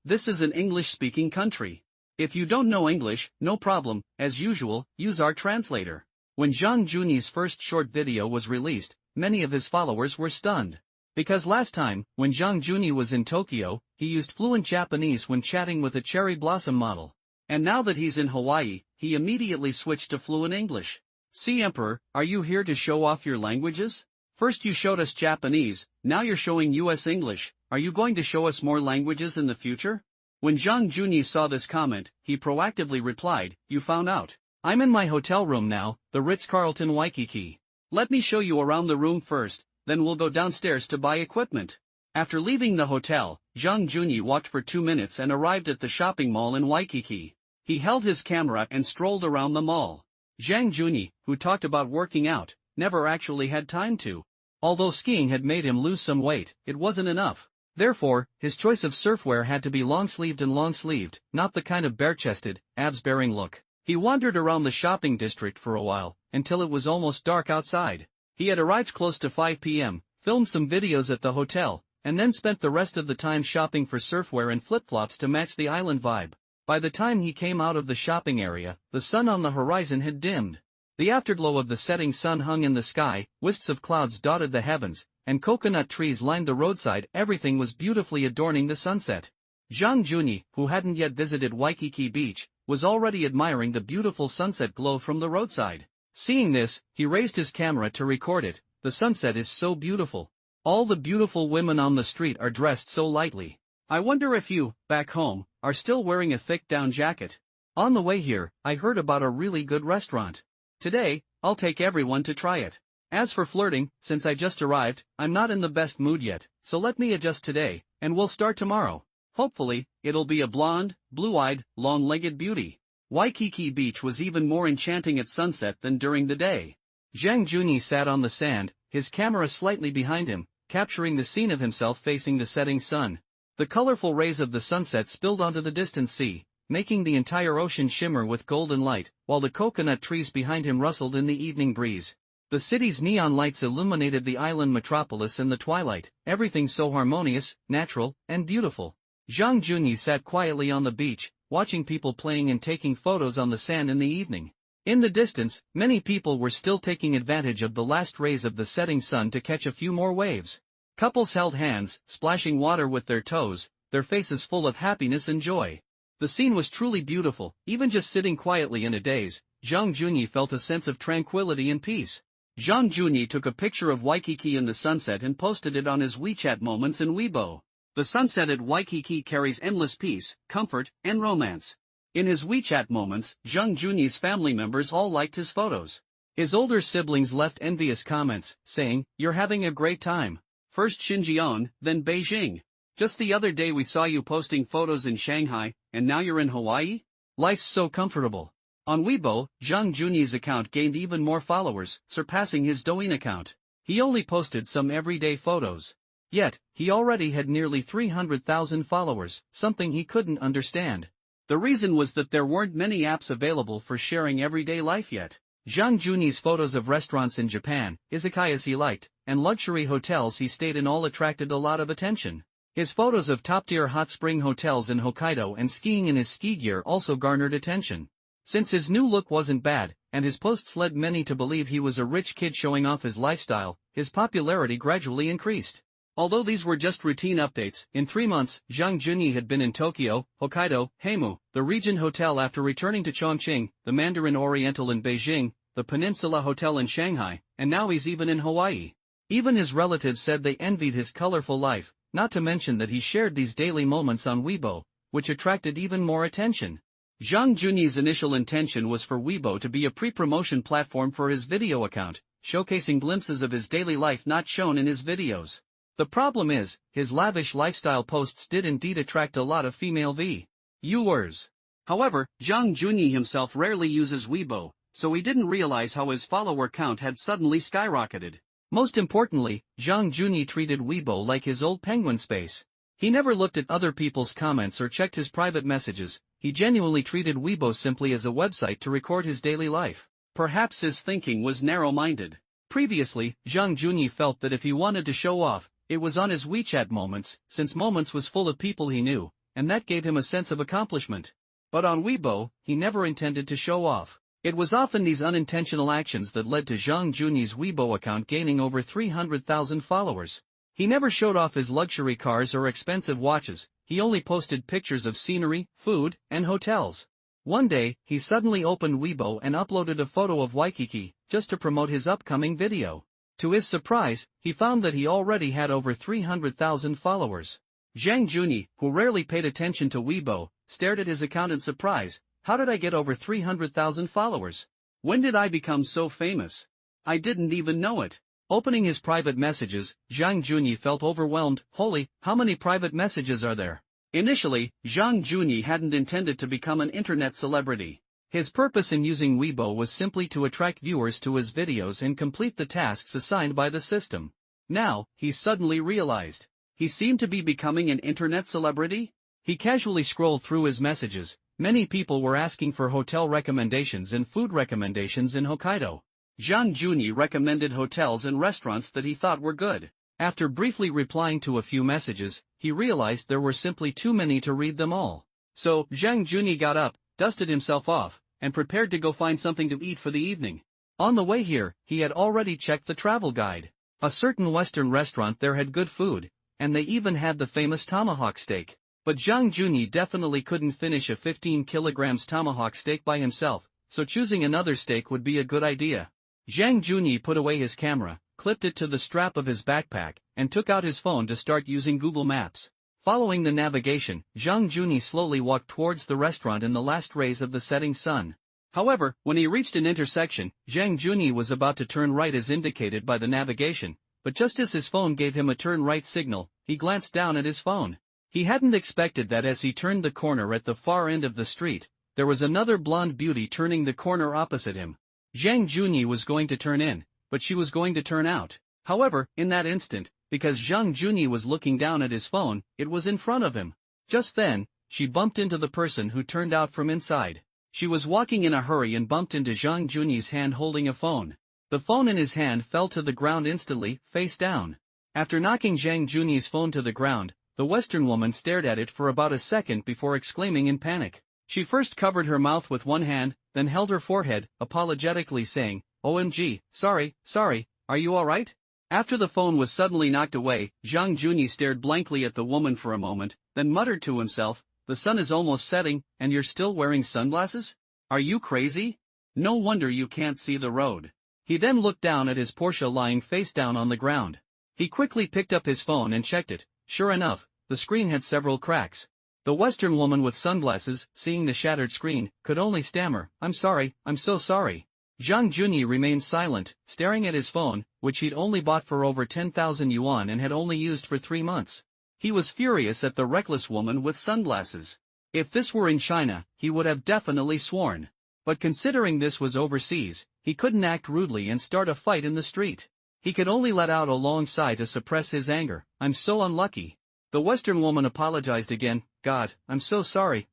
this is an English-speaking country. If you don't know English, no problem, as usual, use our translator." When Zhang Junyi's first short video was released, many of his followers were stunned. Because last time, when Zhang Junyi was in Tokyo, he used fluent Japanese when chatting with a cherry blossom model. And now that he's in Hawaii, he immediately switched to fluent English. "Sea Emperor, are you here to show off your languages? First you showed us Japanese, now you're showing US English, are you going to show us more languages in the future?" When Zhang Junyi saw this comment, he proactively replied, "You found out. I'm in my hotel room now, the Ritz-Carlton Waikiki. Let me show you around the room first, then we'll go downstairs to buy equipment." After leaving the hotel, Zhang Junyi walked for 2 minutes and arrived at the shopping mall in Waikiki. He held his camera and strolled around the mall. Zhang Junyi, who talked about working out, never actually had time to. Although skiing had made him lose some weight, it wasn't enough. Therefore, his choice of surfwear had to be long-sleeved and long-sleeved, not the kind of bare-chested, abs-baring look. He wandered around the shopping district for a while, until it was almost dark outside. He had arrived close to 5 p.m., filmed some videos at the hotel, and then spent the rest of the time shopping for surfwear and flip-flops to match the island vibe. By the time he came out of the shopping area, the sun on the horizon had dimmed. The afterglow of the setting sun hung in the sky, wisps of clouds dotted the heavens, and coconut trees lined the roadside. Everything was beautifully adorning the sunset. Zhang Junyi, who hadn't yet visited Waikiki Beach, was already admiring the beautiful sunset glow from the roadside. Seeing this, he raised his camera to record it. "The sunset is so beautiful. All the beautiful women on the street are dressed so lightly. I wonder if you, back home, are still wearing a thick down jacket. On the way here, I heard about a really good restaurant. Today, I'll take everyone to try it." As for flirting, since I just arrived, I'm not in the best mood yet, so let me adjust today, and we'll start tomorrow. Hopefully, it'll be a blonde, blue-eyed, long-legged beauty. Waikiki Beach was even more enchanting at sunset than during the day. Zhang Junyi sat on the sand, his camera slightly behind him, capturing the scene of himself facing the setting sun. The colorful rays of the sunset spilled onto the distant sea, making the entire ocean shimmer with golden light, while the coconut trees behind him rustled in the evening breeze. The city's neon lights illuminated the island metropolis in the twilight, everything so harmonious, natural, and beautiful. Zhang Junyi sat quietly on the beach, watching people playing and taking photos on the sand in the evening. In the distance, many people were still taking advantage of the last rays of the setting sun to catch a few more waves. Couples held hands, splashing water with their toes, their faces full of happiness and joy. The scene was truly beautiful. Even just sitting quietly in a daze, Zhang Junyi felt a sense of tranquility and peace. Zhang Junyi took a picture of Waikiki in the sunset and posted it on his WeChat Moments in Weibo. The sunset at Waikiki carries endless peace, comfort, and romance. In his WeChat Moments, Zhang Junyi's family members all liked his photos. His older siblings left envious comments, saying, "You're having a great time. First Xinjiang, then Beijing. Just the other day we saw you posting photos in Shanghai, and now you're in Hawaii? Life's so comfortable." On Weibo, Zhang Junyi's account gained even more followers, surpassing his Douyin account. He only posted some everyday photos. Yet, he already had nearly 300,000 followers, something he couldn't understand. The reason was that there weren't many apps available for sharing everyday life yet. Zhang Junyi's photos of restaurants in Japan, izakayas he liked, and luxury hotels he stayed in all attracted a lot of attention. His photos of top-tier hot spring hotels in Hokkaido and skiing in his ski gear also garnered attention. Since his new look wasn't bad, and his posts led many to believe he was a rich kid showing off his lifestyle, his popularity gradually increased. Although these were just routine updates, in 3 months, Zhang Junyi had been in Tokyo, Hokkaido, Heimu, the Regent Hotel after returning to Chongqing, the Mandarin Oriental in Beijing, the Peninsula Hotel in Shanghai, and now he's even in Hawaii. Even his relatives said they envied his colorful life, not to mention that he shared these daily moments on Weibo, which attracted even more attention. Zhang Junyi's initial intention was for Weibo to be a pre-promotion platform for his video account, showcasing glimpses of his daily life not shown in his videos. The problem is, his lavish lifestyle posts did indeed attract a lot of female viewers. However, Zhang Junyi himself rarely uses Weibo, so he didn't realize how his follower count had suddenly skyrocketed. Most importantly, Zhang Junyi treated Weibo like his old penguin space. He never looked at other people's comments or checked his private messages. He genuinely treated Weibo simply as a website to record his daily life. Perhaps his thinking was narrow-minded. Previously, Zhang Junyi felt that if he wanted to show off, it was on his WeChat Moments, since Moments was full of people he knew, and that gave him a sense of accomplishment. But on Weibo, he never intended to show off. It was often these unintentional actions that led to Zhang Junyi's Weibo account gaining over 300,000 followers. He never showed off his luxury cars or expensive watches, he only posted pictures of scenery, food, and hotels. One day, he suddenly opened Weibo and uploaded a photo of Waikiki, just to promote his upcoming video. To his surprise, he found that he already had over 300,000 followers. Zhang Junyi, who rarely paid attention to Weibo, stared at his account in surprise. How did I get over 300,000 followers? When did I become so famous? I didn't even know it. Opening his private messages, Zhang Junyi felt overwhelmed. Holy, how many private messages are there? Initially, Zhang Junyi hadn't intended to become an internet celebrity. His purpose in using Weibo was simply to attract viewers to his videos and complete the tasks assigned by the system. Now, he suddenly realized. He seemed to be becoming an internet celebrity? He casually scrolled through his messages. Many people were asking for hotel recommendations and food recommendations in Hokkaido. Zhang Junyi recommended hotels and restaurants that he thought were good. After briefly replying to a few messages, he realized there were simply too many to read them all. So, Zhang Junyi got up, dusted himself off, and prepared to go find something to eat for the evening. On the way here, he had already checked the travel guide. A certain Western restaurant there had good food, and they even had the famous tomahawk steak. But Zhang Junyi definitely couldn't finish a 15 kilograms tomahawk steak by himself, so choosing another steak would be a good idea. Zhang Junyi put away his camera, clipped it to the strap of his backpack, and took out his phone to start using Google Maps. Following the navigation, Zhang Junyi slowly walked towards the restaurant in the last rays of the setting sun. However, when he reached an intersection, Zhang Junyi was about to turn right as indicated by the navigation, but just as his phone gave him a turn right signal, he glanced down at his phone. He hadn't expected that as he turned the corner at the far end of the street, there was another blonde beauty turning the corner opposite him. Zhang Junyi was going to turn in, but she was going to turn out. However, in that instant, because Zhang Junyi was looking down at his phone, it was in front of him. Just then, she bumped into the person who turned out from inside. She was walking in a hurry and bumped into Zhang Junyi's hand holding a phone. The phone in his hand fell to the ground instantly, face down. After knocking Zhang Junyi's phone to the ground, the Western woman stared at it for about a second before exclaiming in panic. She first covered her mouth with one hand, then held her forehead, apologetically saying, "OMG, sorry, are you alright?" After the phone was suddenly knocked away, Zhang Junyi stared blankly at the woman for a moment, then muttered to himself, "The sun is almost setting, and you're still wearing sunglasses? Are you crazy? No wonder you can't see the road." He then looked down at his Porsche lying face down on the ground. He quickly picked up his phone and checked it. Sure enough, the screen had several cracks. The Western woman with sunglasses, seeing the shattered screen, could only stammer, "I'm sorry, I'm so sorry." Zhang Junyi remained silent, staring at his phone, which he'd only bought for over 10,000 yuan and had only used for 3 months. He was furious at the reckless woman with sunglasses. If this were in China, he would have definitely sworn. But considering this was overseas, he couldn't act rudely and start a fight in the street. He could only let out a long sigh to suppress his anger. "I'm so unlucky." The Western woman apologized again. "God, I'm so sorry.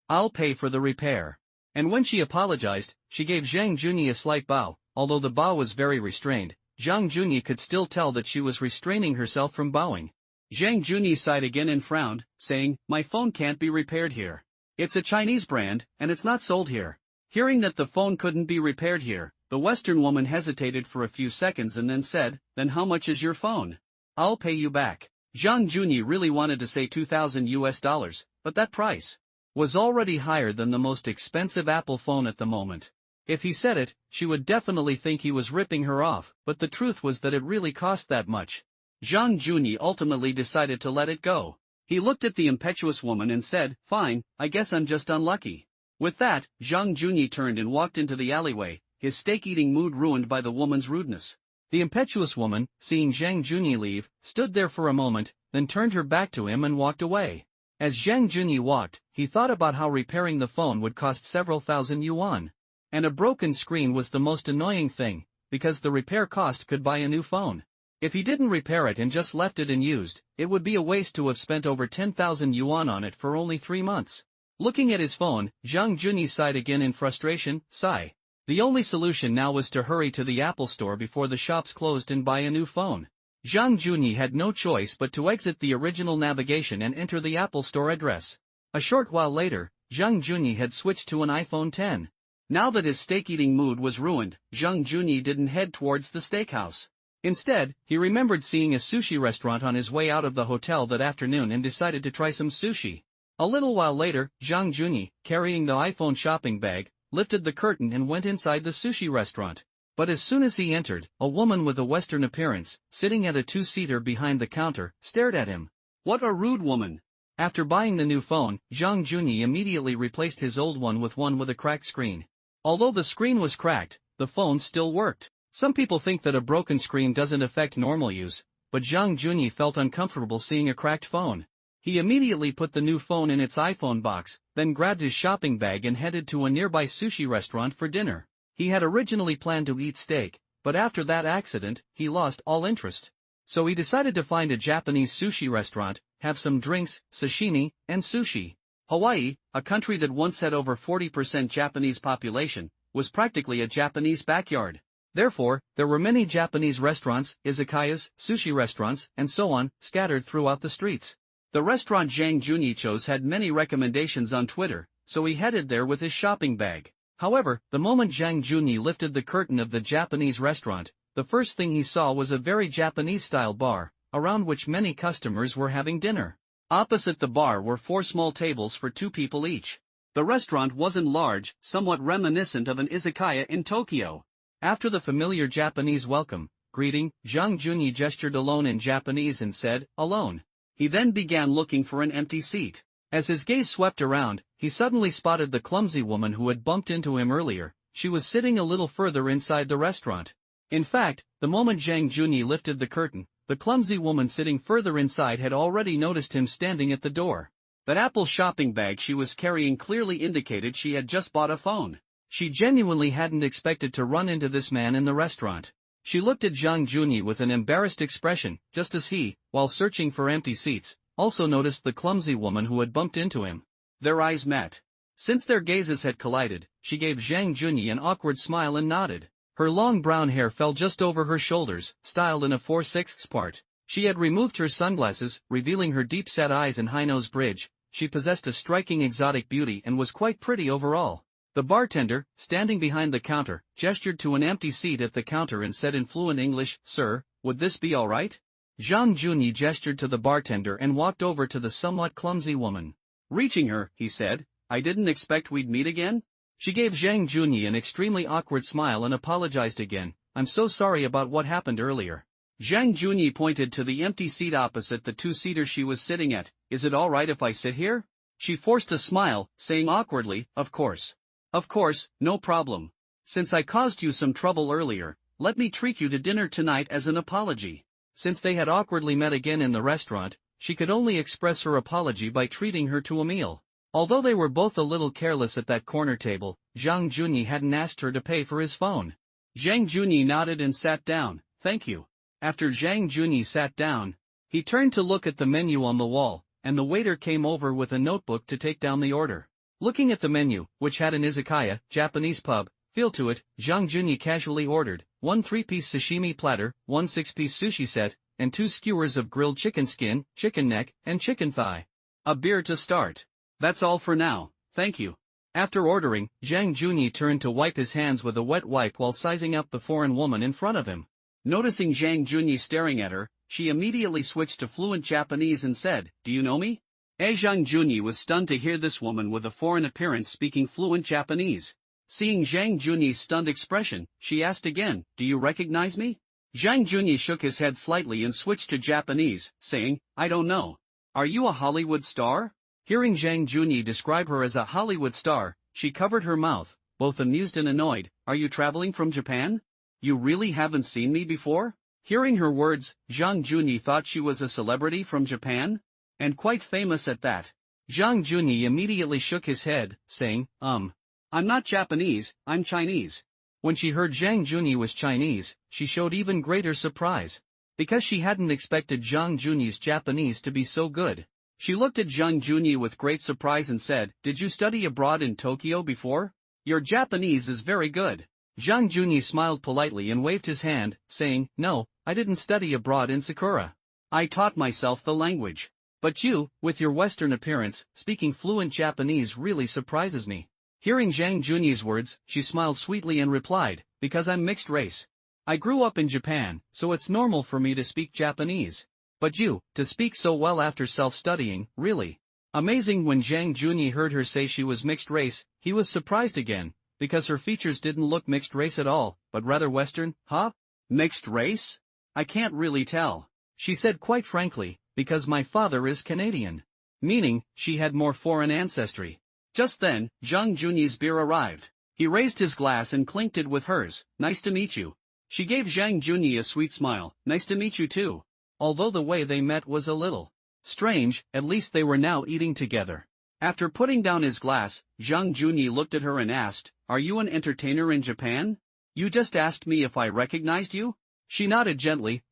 I'll pay for the repair." And when she apologized, she gave Zhang Junyi a slight bow. Although the bow was very restrained, Zhang Junyi could still tell that she was restraining herself from bowing. Zhang Junyi sighed again and frowned, saying, "My phone can't be repaired here. It's a Chinese brand, and it's not sold here." Hearing that the phone couldn't be repaired here, the Western woman hesitated for a few seconds and then said, "Then how much is your phone? I'll pay you back." Zhang Junyi really wanted to say $2,000, but that price was already higher than the most expensive Apple phone at the moment. If he said it, she would definitely think he was ripping her off, but the truth was that it really cost that much. Zhang Junyi ultimately decided to let it go. He looked at the impetuous woman and said, "Fine, I guess I'm just unlucky." With that, Zhang Junyi turned and walked into the alleyway, his steak-eating mood ruined by the woman's rudeness. The impetuous woman, seeing Zhang Junyi leave, stood there for a moment, then turned her back to him and walked away. As Zhang Junyi walked, he thought about how repairing the phone would cost several thousand yuan. And a broken screen was the most annoying thing, because the repair cost could buy a new phone. If he didn't repair it and just left it unused, it would be a waste to have spent over 10,000 yuan on it for only 3 months. Looking at his phone, Zhang Junyi sighed again in frustration. The only solution now was to hurry to the Apple store before the shops closed and buy a new phone. Zhang Junyi had no choice but to exit the original navigation and enter the Apple store address. A short while later, Zhang Junyi had switched to an iPhone 10. Now that his steak-eating mood was ruined, Zhang Junyi didn't head towards the steakhouse. Instead, he remembered seeing a sushi restaurant on his way out of the hotel that afternoon and decided to try some sushi. A little while later, Zhang Junyi, carrying the iPhone shopping bag, lifted the curtain and went inside the sushi restaurant. But as soon as he entered, a woman with a Western appearance, sitting at a 2-seater behind the counter, stared at him. What a rude woman! After buying the new phone, Zhang Junyi immediately replaced his old one with a cracked screen. Although the screen was cracked, the phone still worked. Some people think that a broken screen doesn't affect normal use, but Zhang Junyi felt uncomfortable seeing a cracked phone. He immediately put the new phone in its iPhone box, then grabbed his shopping bag and headed to a nearby sushi restaurant for dinner. He had originally planned to eat steak, but after that accident, he lost all interest. So he decided to find a Japanese sushi restaurant, have some drinks, sashimi, and sushi. Hawaii, a country that once had over 40% Japanese population, was practically a Japanese backyard. Therefore, there were many Japanese restaurants, izakayas, sushi restaurants, and so on, scattered throughout the streets. The restaurant Zhang Junyi chose had many recommendations on Twitter, so he headed there with his shopping bag. However, the moment Zhang Junyi lifted the curtain of the Japanese restaurant, the first thing he saw was a very Japanese-style bar, around which many customers were having dinner. Opposite the bar were 4 small tables for 2 people each. The restaurant wasn't large, somewhat reminiscent of an izakaya in Tokyo. After the familiar Japanese welcome, greeting, Zhang Junyi gestured alone in Japanese and said, "Alone." He then began looking for an empty seat. As his gaze swept around, he suddenly spotted the clumsy woman who had bumped into him earlier. She was sitting a little further inside the restaurant. In fact, the moment Zhang Junyi lifted the curtain, the clumsy woman sitting further inside had already noticed him standing at the door. That Apple shopping bag she was carrying clearly indicated she had just bought a phone. She genuinely hadn't expected to run into this man in the restaurant. She looked at Zhang Junyi with an embarrassed expression, just as he, while searching for empty seats, also noticed the clumsy woman who had bumped into him. Their eyes met. Since their gazes had collided, she gave Zhang Junyi an awkward smile and nodded. Her long brown hair fell just over her shoulders, styled in a 4/6 part. She had removed her sunglasses, revealing her deep-set eyes and high-nose bridge. She possessed a striking exotic beauty and was quite pretty overall. The bartender, standing behind the counter, gestured to an empty seat at the counter and said in fluent English, "Sir, would this be all right?" Zhang Junyi gestured to the bartender and walked over to the somewhat clumsy woman. Reaching her, he said, "I didn't expect we'd meet again?" She gave Zhang Junyi an extremely awkward smile and apologized again. "I'm so sorry about what happened earlier." Zhang Junyi pointed to the empty seat opposite the two-seater she was sitting at. "Is it all right if I sit here?" She forced a smile, saying awkwardly, "Of course. Of course, no problem. Since I caused you some trouble earlier, let me treat you to dinner tonight as an apology." Since they had awkwardly met again in the restaurant, she could only express her apology by treating her to a meal. Although they were both a little careless at that corner table, Zhang Junyi hadn't asked her to pay for his phone. Zhang Junyi nodded and sat down. "Thank you." After Zhang Junyi sat down, he turned to look at the menu on the wall, and the waiter came over with a notebook to take down the order. Looking at the menu, which had an izakaya, Japanese pub, feel to it, Zhang Junyi casually ordered 1 3-piece sashimi platter, 1 6-piece sushi set, and 2 skewers of grilled chicken skin, chicken neck, and chicken thigh. A beer to start. "That's all for now, thank you." After ordering, Zhang Junyi turned to wipe his hands with a wet wipe while sizing up the foreign woman in front of him. Noticing Zhang Junyi staring at her, she immediately switched to fluent Japanese and said, "Do you know me?" Zhang Junyi was stunned to hear this woman with a foreign appearance speaking fluent Japanese. Seeing Zhang Junyi's stunned expression, she asked again, "Do you recognize me?" Zhang Junyi shook his head slightly and switched to Japanese, saying, "I don't know. Are you a Hollywood star?" Hearing Zhang Junyi describe her as a Hollywood star, she covered her mouth, both amused and annoyed. "Are you traveling from Japan? You really haven't seen me before?" Hearing her words, Zhang Junyi thought she was a celebrity from Japan? And quite famous at that. Zhang Junyi immediately shook his head, saying, I'm not Japanese, I'm Chinese." When she heard Zhang Junyi was Chinese, she showed even greater surprise. Because she hadn't expected Zhang Junyi's Japanese to be so good. She looked at Zhang Junyi with great surprise and said, "Did you study abroad in Tokyo before? Your Japanese is very good." Zhang Junyi smiled politely and waved his hand, saying, "No, I didn't study abroad in Sakura. I taught myself the language. But you, with your Western appearance, speaking fluent Japanese really surprises me." Hearing Zhang Junyi's words, she smiled sweetly and replied, "Because I'm mixed race. I grew up in Japan, so it's normal for me to speak Japanese. But you, to speak so well after self-studying, really." Amazing. When Zhang Junyi heard her say she was mixed race, he was surprised again, because her features didn't look mixed race at all, but rather Western. "Huh? Mixed race? I can't really tell," she said quite frankly, "because my father is Canadian." Meaning, she had more foreign ancestry. Just then, Zhang Junyi's beer arrived. He raised his glass and clinked it with hers. "Nice to meet you." She gave Zhang Junyi a sweet smile. "Nice to meet you too." Although the way they met was a little strange, at least they were now eating together. After putting down his glass, Zhang Junyi looked at her and asked, "Are you an entertainer in Japan? You just asked me if I recognized you?" She nodded gently,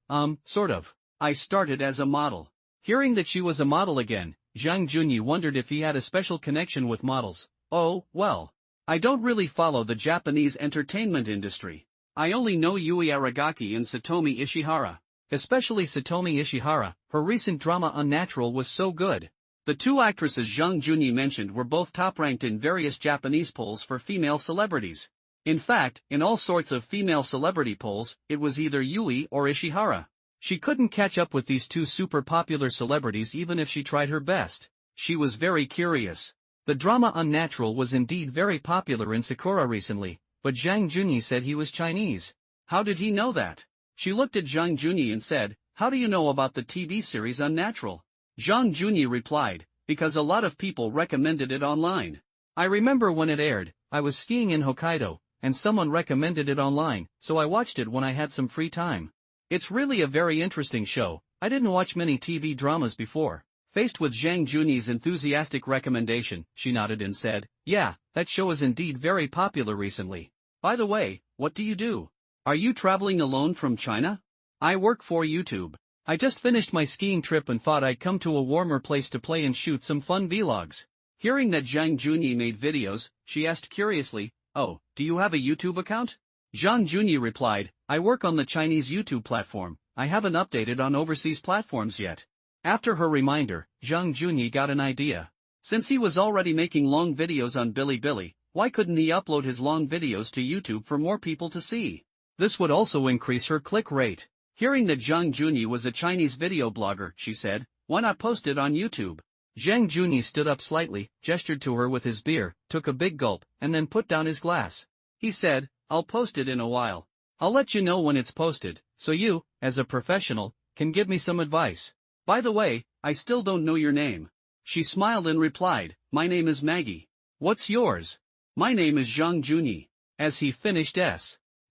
Sort of. I started as a model." Hearing that she was a model again, Zhang Junyi wondered if he had a special connection with models. "Oh, well. I don't really follow the Japanese entertainment industry. I only know Yui Aragaki and Satomi Ishihara. Especially Satomi Ishihara, her recent drama Unnatural was so good." The two actresses Zhang Junyi mentioned were both top-ranked in various Japanese polls for female celebrities. In fact, in all sorts of female celebrity polls, it was either Yui or Ishihara. She couldn't catch up with these two super popular celebrities even if she tried her best. She was very curious. The drama Unnatural was indeed very popular in Sakura recently, but Zhang Junyi said he was Chinese. How did he know that? She looked at Zhang Junyi and said, "How do you know about the TV series Unnatural?" Zhang Junyi replied, because a lot of people recommended it online. I remember when it aired, I was skiing in Hokkaido, and someone recommended it online, so I watched it when I had some free time. It's really a very interesting show. I didn't watch many TV dramas before. Faced with Zhang Juni's enthusiastic recommendation, she nodded and said, "Yeah, that show is indeed very popular recently. By the way, what do you do? Are you traveling alone from China?" "I work for YouTube. I just finished my skiing trip and thought I'd come to a warmer place to play and shoot some fun vlogs." Hearing that Zhang Juni made videos, she asked curiously, "Oh, do you have a YouTube account?" Zhang Juni replied, "I work on the Chinese YouTube platform. I haven't updated on overseas platforms yet." After her reminder, Zhang Juni got an idea. Since he was already making long videos on Bilibili, why couldn't he upload his long videos to YouTube for more people to see? This would also increase her click rate. Hearing that Zhang Juni was a Chinese video blogger, she said, "Why not post it on YouTube?" Zhang Juni stood up slightly, gestured to her with his beer, took a big gulp, and then put down his glass. He said, "I'll post it in a while. I'll let you know when it's posted, so you, as a professional, can give me some advice. By the way, I still don't know your name." She smiled and replied, "My name is Maggie. What's yours?" "My name is Zhang Juni." As he finished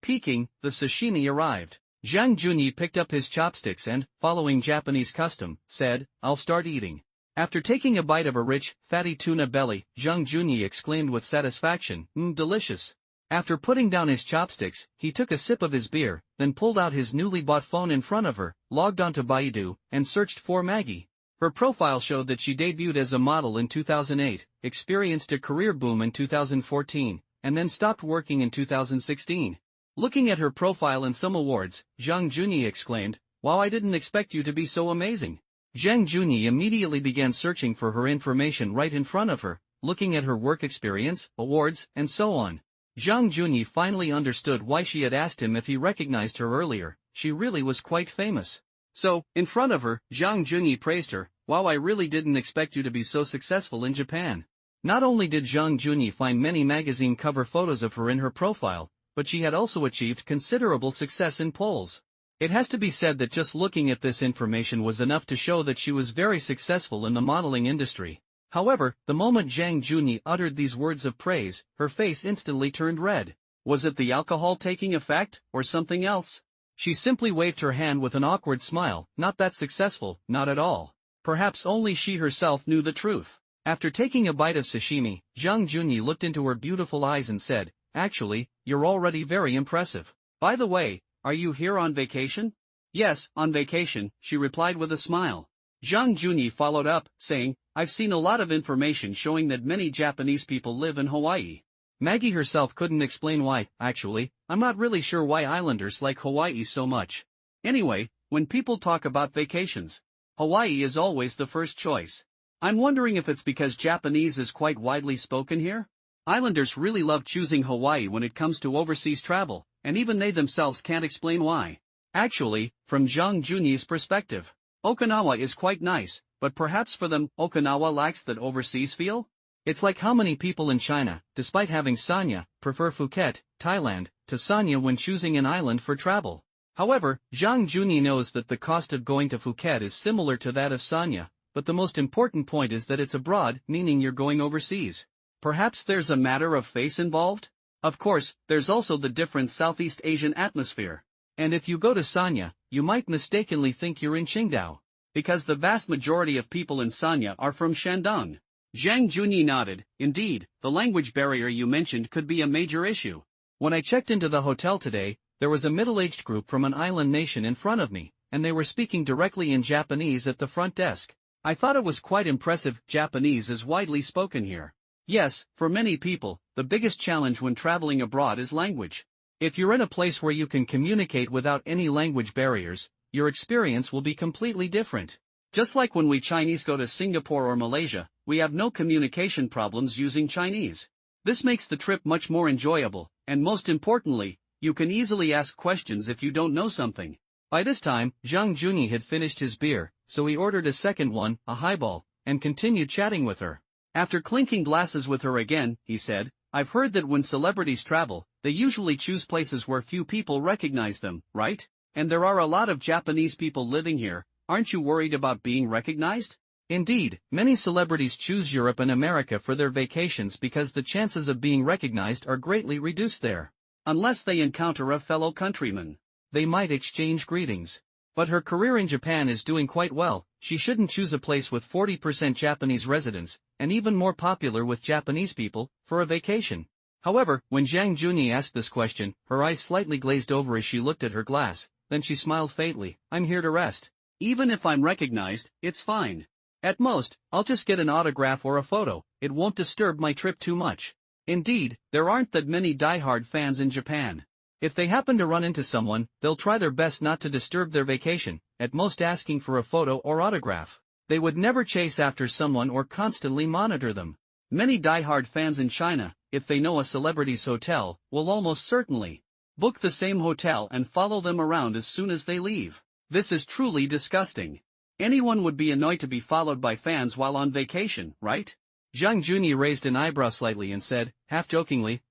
speaking, the sashimi arrived. Zhang Juni picked up his chopsticks and, following Japanese custom, said, "I'll start eating." After taking a bite of a rich, fatty tuna belly, Zhang Juni exclaimed with satisfaction, delicious." After putting down his chopsticks, he took a sip of his beer, then pulled out his newly bought phone in front of her, logged onto Baidu, and searched for Maggie. Her profile showed that she debuted as a model in 2008, experienced a career boom in 2014, and then stopped working in 2016. Looking at her profile and some awards, Zhang Juni exclaimed, "Wow, I didn't expect you to be so amazing." Zhang Juni immediately began searching for her information right in front of her, looking at her work experience, awards, and so on. Zhang Juni finally understood why she had asked him if he recognized her earlier. She really was quite famous. So, in front of her, Zhang Juni praised her, "Wow, I really didn't expect you to be so successful in Japan." Not only did Zhang Juni find many magazine cover photos of her in her profile, but she had also achieved considerable success in polls. It has to be said that just looking at this information was enough to show that she was very successful in the modeling industry. However, the moment Zhang Juni uttered these words of praise, her face instantly turned red. Was it the alcohol taking effect, or something else? She simply waved her hand with an awkward smile, "Not that successful, not at all." Perhaps only she herself knew the truth. After taking a bite of sashimi, Zhang Juni looked into her beautiful eyes and said, "Actually, you're already very impressive. By the way, are you here on vacation?" "Yes, on vacation," she replied with a smile. Zhang Juni followed up, saying, "I've seen a lot of information showing that many Japanese people live in Hawaii." Maggie herself couldn't explain why. "Actually, I'm not really sure why islanders like Hawaii so much. Anyway, when people talk about vacations, Hawaii is always the first choice. I'm wondering if it's because Japanese is quite widely spoken here? Islanders really love choosing Hawaii when it comes to overseas travel, and even they themselves can't explain why." Actually, from Zhang Juni's perspective, Okinawa is quite nice, but perhaps for them, Okinawa lacks that overseas feel? It's like how many people in China, despite having Sanya, prefer Phuket, Thailand, to Sanya when choosing an island for travel. However, Zhang Juni knows that the cost of going to Phuket is similar to that of Sanya, but the most important point is that it's abroad, meaning you're going overseas. Perhaps there's a matter of face involved? Of course, there's also the different Southeast Asian atmosphere. And if you go to Sanya, you might mistakenly think you're in Qingdao, because the vast majority of people in Sanya are from Shandong. Zhang Juni nodded. "Indeed, the language barrier you mentioned could be a major issue. When I checked into the hotel today, there was a middle-aged group from an island nation in front of me, and they were speaking directly in Japanese at the front desk. I thought it was quite impressive. Japanese is widely spoken here. Yes, for many people, the biggest challenge when traveling abroad is language. If you're in a place where you can communicate without any language barriers, your experience will be completely different. Just like when we Chinese go to Singapore or Malaysia, we have no communication problems using Chinese. This makes the trip much more enjoyable, and most importantly, you can easily ask questions if you don't know something." By this time, Zhang Juni had finished his beer, so he ordered a second one, a highball, and continued chatting with her. After clinking glasses with her again, he said, "I've heard that when celebrities travel, they usually choose places where few people recognize them, right? And there are a lot of Japanese people living here. Aren't you worried about being recognized?" Indeed, many celebrities choose Europe and America for their vacations because the chances of being recognized are greatly reduced there. Unless they encounter a fellow countryman, they might exchange greetings. But her career in Japan is doing quite well. She shouldn't choose a place with 40% Japanese residents, and even more popular with Japanese people, for a vacation. However, when Zhang Junyi asked this question, her eyes slightly glazed over as she looked at her glass, then she smiled faintly. I'm here to rest. Even if I'm recognized, it's fine. At most, I'll just get an autograph or a photo, it won't disturb my trip too much. Indeed, there aren't that many die-hard fans in Japan. If they happen to run into someone, they'll try their best not to disturb their vacation, at most asking for a photo or autograph. They would never chase after someone or constantly monitor them. Many die-hard fans in China, if they know a celebrity's hotel, will almost certainly book the same hotel and follow them around as soon as they leave. This is truly disgusting. Anyone would be annoyed to be followed by fans while on vacation, right? Zhang Junyi raised an eyebrow slightly and said, half-jokingly,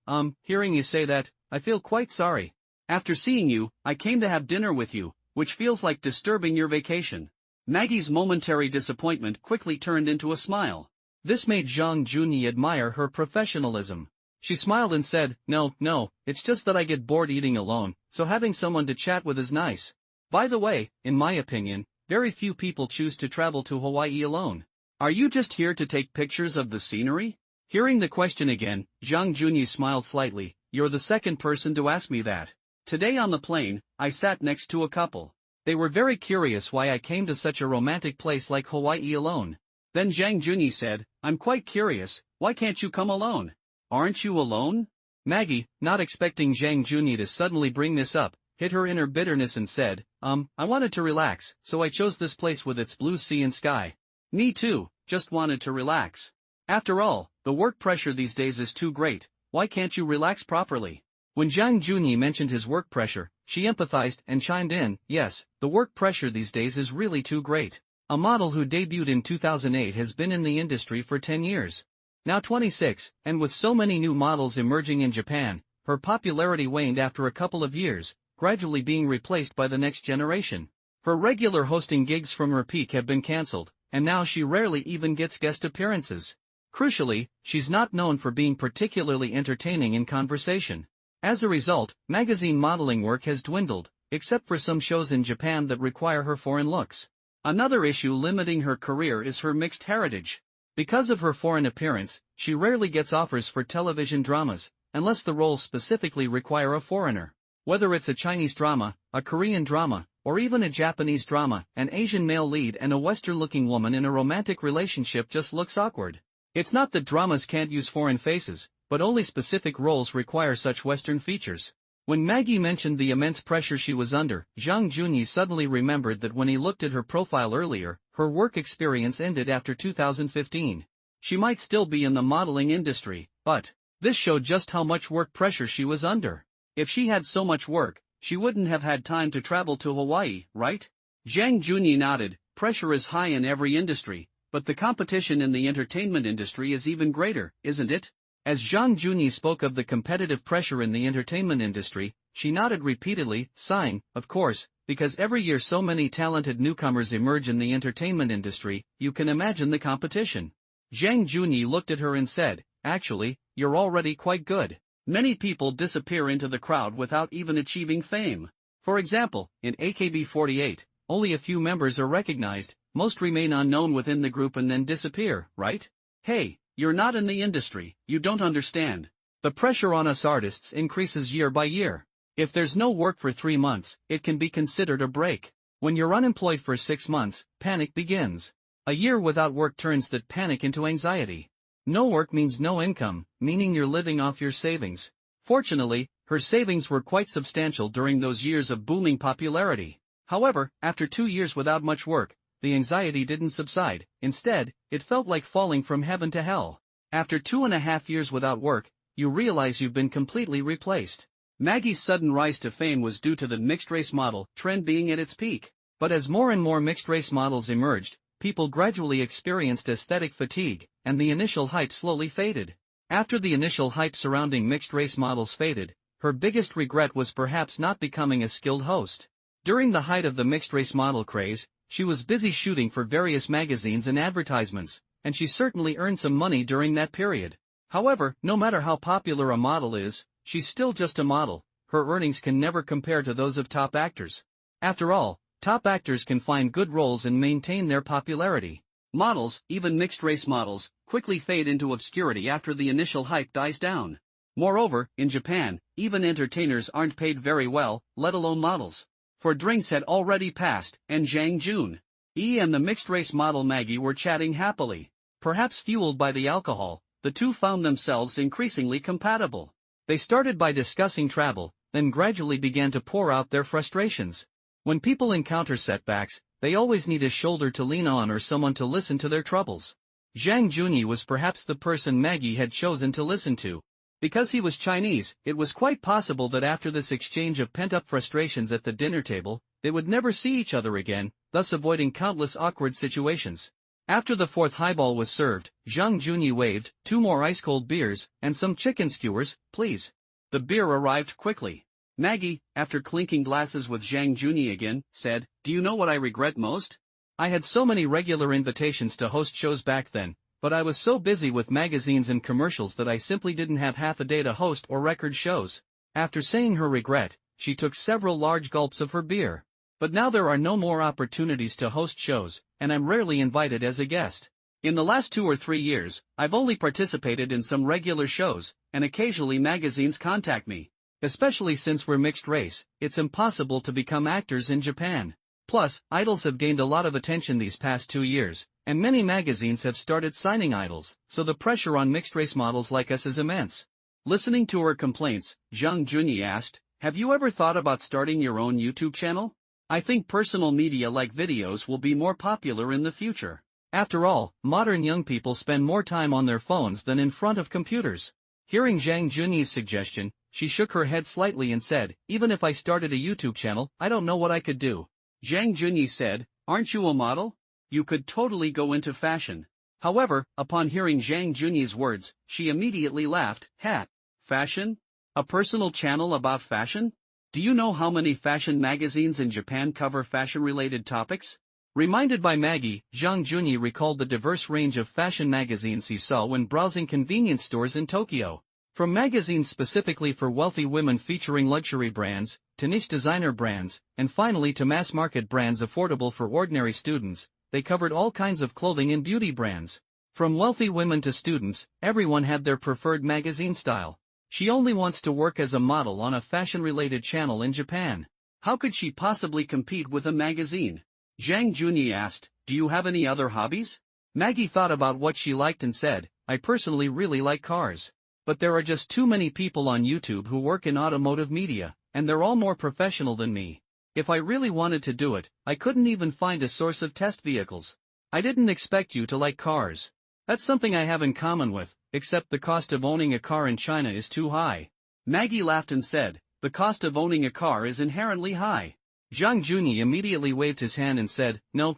hearing you say that, I feel quite sorry. After seeing you, I came to have dinner with you, which feels like disturbing your vacation. Maggie's momentary disappointment quickly turned into a smile. This made Zhang Junyi admire her professionalism. She smiled and said, No, it's just that I get bored eating alone, so having someone to chat with is nice. By the way, in my opinion, very few people choose to travel to Hawaii alone. Are you just here to take pictures of the scenery? Hearing the question again, Zhang Junyi smiled slightly. You're the second person to ask me that. Today on the plane, I sat next to a couple. They were very curious why I came to such a romantic place like Hawaii alone. Then Zhang Junyi said, I'm quite curious, why can't you come alone? Aren't you alone? Maggie, not expecting Zhang Junyi to suddenly bring this up, hid her inner bitterness and said, I wanted to relax, so I chose this place with its blue sea and sky. Me too, just wanted to relax. After all, the work pressure these days is too great, why can't you relax properly? When Zhang Junyi mentioned his work pressure, she empathized and chimed in, yes, the work pressure these days is really too great. A model who debuted in 2008 has been in the industry for 10 years. Now 26, and with so many new models emerging in Japan, her popularity waned after a couple of years, gradually being replaced by the next generation. Her regular hosting gigs from her peak have been cancelled, and now she rarely even gets guest appearances. Crucially, she's not known for being particularly entertaining in conversation. As a result, magazine modeling work has dwindled, except for some shows in Japan that require her foreign looks. Another issue limiting her career is her mixed heritage. Because of her foreign appearance, she rarely gets offers for television dramas, unless the roles specifically require a foreigner. Whether it's a Chinese drama, a Korean drama, or even a Japanese drama, an Asian male lead and a Western-looking woman in a romantic relationship just looks awkward. It's not that dramas can't use foreign faces, but only specific roles require such Western features. When Maggie mentioned the immense pressure she was under, Zhang Junyi suddenly remembered that when he looked at her profile earlier, her work experience ended after 2015. She might still be in the modeling industry, but this showed just how much work pressure she was under. If she had so much work, she wouldn't have had time to travel to Hawaii, right? Zhang Junyi nodded. Pressure is high in every industry, but the competition in the entertainment industry is even greater, isn't it? As Zhang Junyi spoke of the competitive pressure in the entertainment industry, she nodded repeatedly, sighing, of course, because every year so many talented newcomers emerge in the entertainment industry, you can imagine the competition. Zhang Junyi looked at her and said, actually, you're already quite good. Many people disappear into the crowd without even achieving fame. For example, in AKB48, only a few members are recognized, most remain unknown within the group and then disappear, right? Hey, you're not in the industry, you don't understand. The pressure on us artists increases year by year. If there's no work for 3 months, it can be considered a break. When you're unemployed for 6 months, panic begins. A year without work turns that panic into anxiety. No work means no income, meaning you're living off your savings. Fortunately, her savings were quite substantial during those years of booming popularity. However, after 2 years without much work, the anxiety didn't subside. Instead, it felt like falling from heaven to hell. After 2.5 years without work, you realize you've been completely replaced. Maggie's sudden rise to fame was due to the mixed-race model trend being at its peak. But as more and more mixed-race models emerged, people gradually experienced aesthetic fatigue, and the initial hype slowly faded. After the initial hype surrounding mixed-race models faded, her biggest regret was perhaps not becoming a skilled host. During the height of the mixed-race model craze, She was busy shooting for various magazines and advertisements, and she certainly earned some money during that period. However, no matter how popular a model is, she's still just a model. Her earnings can never compare to those of top actors. After all, top actors can find good roles and maintain their popularity. Models, even mixed-race models, quickly fade into obscurity after the initial hype dies down. Moreover, in Japan, even entertainers aren't paid very well, let alone models. For drinks had already passed, and Zhang Jun-yi and the mixed-race model Maggie were chatting happily. Perhaps fueled by the alcohol, the two found themselves increasingly compatible. They started by discussing travel, then gradually began to pour out their frustrations. When people encounter setbacks, they always need a shoulder to lean on or someone to listen to their troubles. Zhang Jun-yi was perhaps the person Maggie had chosen to listen to. Because he was Chinese, it was quite possible that after this exchange of pent-up frustrations at the dinner table, they would never see each other again, thus avoiding countless awkward situations. After the fourth highball was served, Zhang Jun-yi waved, 2 more ice-cold beers, and some chicken skewers, please. The beer arrived quickly. Maggie, after clinking glasses with Zhang Jun-yi again, said, "Do you know what I regret most? I had so many regular invitations to host shows back then, but I was so busy with magazines and commercials that I simply didn't have half a day to host or record shows." After saying her regret, she took several large gulps of her beer. But now there are no more opportunities to host shows, and I'm rarely invited as a guest. In the last 2 or 3 years, I've only participated in some regular shows, and occasionally magazines contact me. Especially since we're mixed race, it's impossible to become actors in Japan. Plus, idols have gained a lot of attention these past 2 years, and many magazines have started signing idols, so the pressure on mixed-race models like us is immense. Listening to her complaints, Zhang Junyi asked, "Have you ever thought about starting your own YouTube channel? I think personal media like videos will be more popular in the future. After all, modern young people spend more time on their phones than in front of computers." Hearing Zhang Junyi's suggestion, she shook her head slightly and said, "Even if I started a YouTube channel, I don't know what I could do." Zhang Junyi said, "Aren't you a model? You could totally go into fashion." However, upon hearing Zhang Junyi's words, she immediately laughed. "Ha! Fashion? A personal channel about fashion? Do you know how many fashion magazines in Japan cover fashion-related topics?" Reminded by Maggie, Zhang Junyi recalled the diverse range of fashion magazines he saw when browsing convenience stores in Tokyo. From magazines specifically for wealthy women featuring luxury brands, to niche designer brands, and finally to mass-market brands affordable for ordinary students, they covered all kinds of clothing and beauty brands. From wealthy women to students, everyone had their preferred magazine style. She only wants to work as a model on a fashion-related channel in Japan. How could she possibly compete with a magazine? Zhang Junyi asked, "Do you have any other hobbies?" Maggie thought about what she liked and said, "I personally really like cars. But there are just too many people on YouTube who work in automotive media, and they're all more professional than me. If I really wanted to do it, I couldn't even find a source of test vehicles. I didn't expect you to like cars. That's something I have in common with, except the cost of owning a car in China is too high." Maggie laughed and said, "The cost of owning a car is inherently high." Zhang Junyi immediately waved his hand and said, No,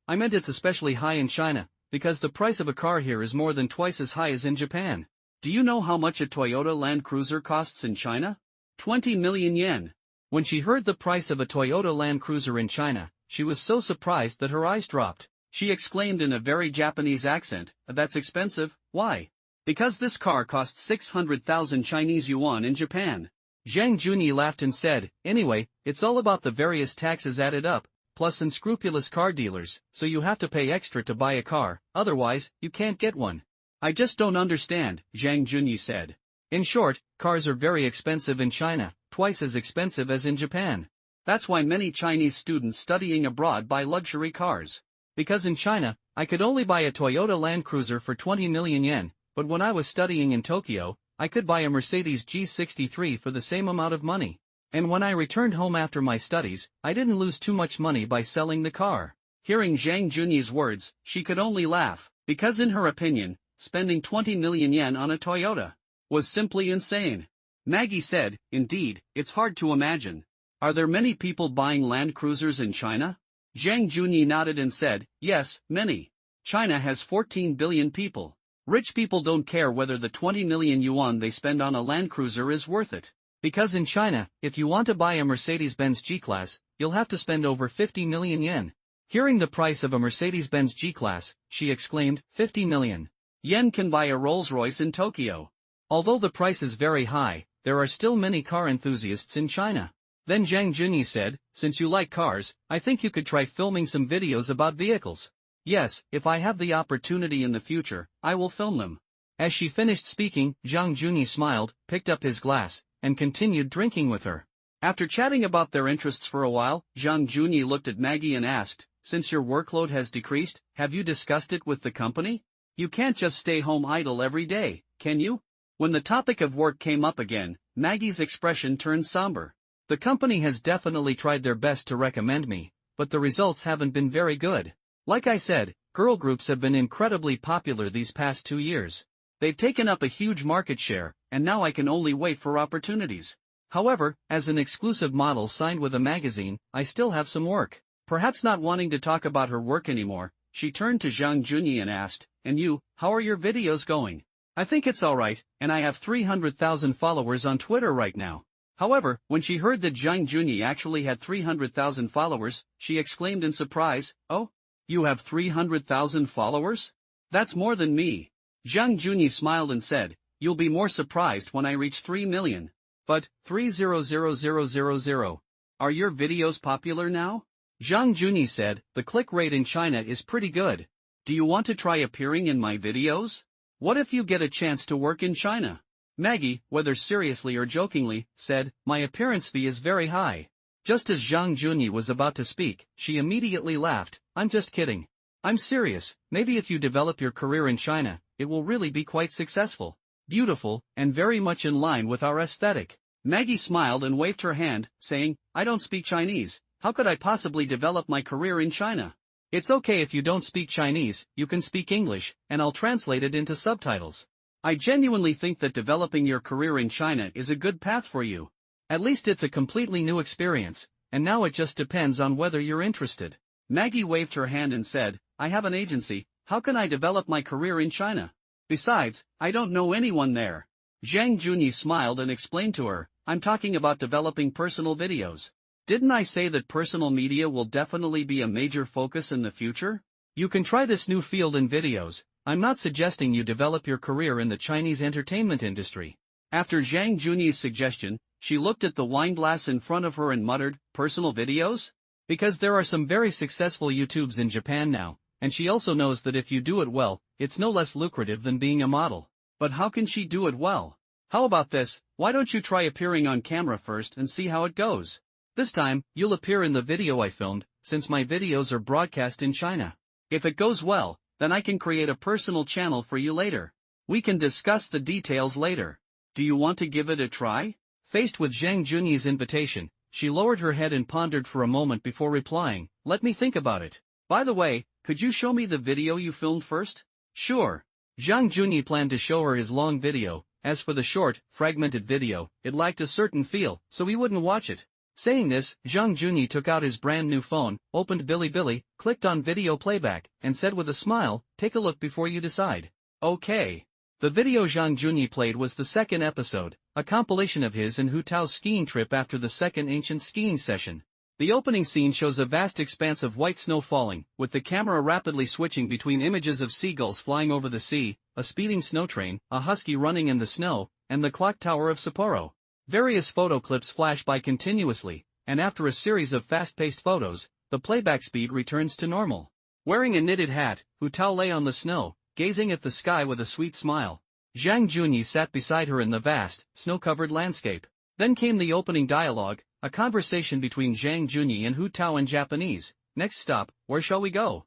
I meant it's especially high in China, because the price of a car here is more than twice as high as in Japan. Do you know how much a Toyota Land Cruiser costs in China? 20 million yen. When she heard the price of a Toyota Land Cruiser in China, she was so surprised that her eyes dropped. She exclaimed in a very Japanese accent, "That's expensive, why?" "Because this car costs 600,000 Chinese yuan in Japan." Zhang Junyi laughed and said, "Anyway, it's all about the various taxes added up, plus unscrupulous car dealers, so you have to pay extra to buy a car, otherwise, you can't get one." "I just don't understand," Zhang Junyi said. In short, cars are very expensive in China, twice as expensive as in Japan. That's why many Chinese students studying abroad buy luxury cars. Because in China, I could only buy a Toyota Land Cruiser for 20 million yen, but when I was studying in Tokyo, I could buy a Mercedes G63 for the same amount of money. And when I returned home after my studies, I didn't lose too much money by selling the car." Hearing Zhang Junyi's words, she could only laugh, because in her opinion, spending 20 million yen on a Toyota was simply insane. Maggie said, "Indeed, it's hard to imagine. Are there many people buying Land Cruisers in China?" Zhang Junyi nodded and said, "Yes, many. China has 14 billion people. Rich people don't care whether the 20 million yuan they spend on a Land Cruiser is worth it. Because in China, if you want to buy a Mercedes-Benz G-Class, you'll have to spend over 50 million yen. Hearing the price of a Mercedes-Benz G-Class, she exclaimed, 50 million yen can buy a Rolls-Royce in Tokyo. Although the price is very high, there are still many car enthusiasts in China. Then Zhang Junyi said, since you like cars, I think you could try filming some videos about vehicles. Yes, if I have the opportunity in the future, I will film them. As she finished speaking, Zhang Junyi smiled, picked up his glass, and continued drinking with her. After chatting about their interests for a while, Zhang Junyi looked at Maggie and asked, since your workload has decreased, have you discussed it with the company? You can't just stay home idle every day, can you? When the topic of work came up again, Maggie's expression turned somber. The company has definitely tried their best to recommend me, but the results haven't been very good. Like I said, girl groups have been incredibly popular these past 2 years. They've taken up a huge market share, and now I can only wait for opportunities. However, as an exclusive model signed with a magazine, I still have some work. Perhaps not wanting to talk about her work anymore, she turned to Zhang Junyi and asked, and you, how are your videos going? I think it's alright, and I have 300,000 followers on Twitter right now. However, when she heard that Zhang Junyi actually had 300,000 followers, she exclaimed in surprise, oh? You have 300,000 followers? That's more than me. Zhang Junyi smiled and said, you'll be more surprised when I reach 3 million. But, 300,000. Are your videos popular now? Zhang Junyi said, the click rate in China is pretty good. Do you want to try appearing in my videos? What if you get a chance to work in China? Maggie, whether seriously or jokingly, said, my appearance fee is very high. Just as Zhang Junyi was about to speak, she immediately laughed, I'm just kidding. I'm serious, maybe if you develop your career in China, it will really be quite successful, beautiful, and very much in line with our aesthetic. Maggie smiled and waved her hand, saying, I don't speak Chinese, how could I possibly develop my career in China? It's okay if you don't speak Chinese, you can speak English, and I'll translate it into subtitles. I genuinely think that developing your career in China is a good path for you. At least it's a completely new experience, and now it just depends on whether you're interested. Maggie waved her hand and said, I have an agency, how can I develop my career in China? Besides, I don't know anyone there. Zhang Junyi smiled and explained to her, I'm talking about developing personal videos. Didn't I say that personal media will definitely be a major focus in the future? You can try this new field in videos. I'm not suggesting you develop your career in the Chinese entertainment industry. After Zhang Junyi's suggestion, she looked at the wine glass in front of her and muttered, personal videos? Because there are some very successful YouTubes in Japan now, and she also knows that if you do it well, it's no less lucrative than being a model. But how can she do it well? How about this, why don't you try appearing on camera first and see how it goes? This time, you'll appear in the video I filmed, since my videos are broadcast in China. If it goes well, then I can create a personal channel for you later. We can discuss the details later. Do you want to give it a try? Faced with Zhang Junyi's invitation, she lowered her head and pondered for a moment before replying, let me think about it. By the way, could you show me the video you filmed first? Sure. Zhang Junyi planned to show her his long video. As for the short, fragmented video, it lacked a certain feel, so he wouldn't watch it. Saying this, Zhang Junyi took out his brand new phone, opened Bilibili, clicked on video playback, and said with a smile, take a look before you decide. Okay. The video Zhang Junyi played was the second episode, a compilation of his and Hu Tao's skiing trip after the second ancient skiing session. The opening scene shows a vast expanse of white snow falling, with the camera rapidly switching between images of seagulls flying over the sea, a speeding snow train, a husky running in the snow, and the clock tower of Sapporo. Various photo clips flash by continuously, and after a series of fast-paced photos, the playback speed returns to normal. Wearing a knitted hat, Hu Tao lay on the snow, gazing at the sky with a sweet smile. Zhang Junyi sat beside her in the vast, snow-covered landscape. Then came the opening dialogue, a conversation between Zhang Junyi and Hu Tao in Japanese. Next stop, where shall we go?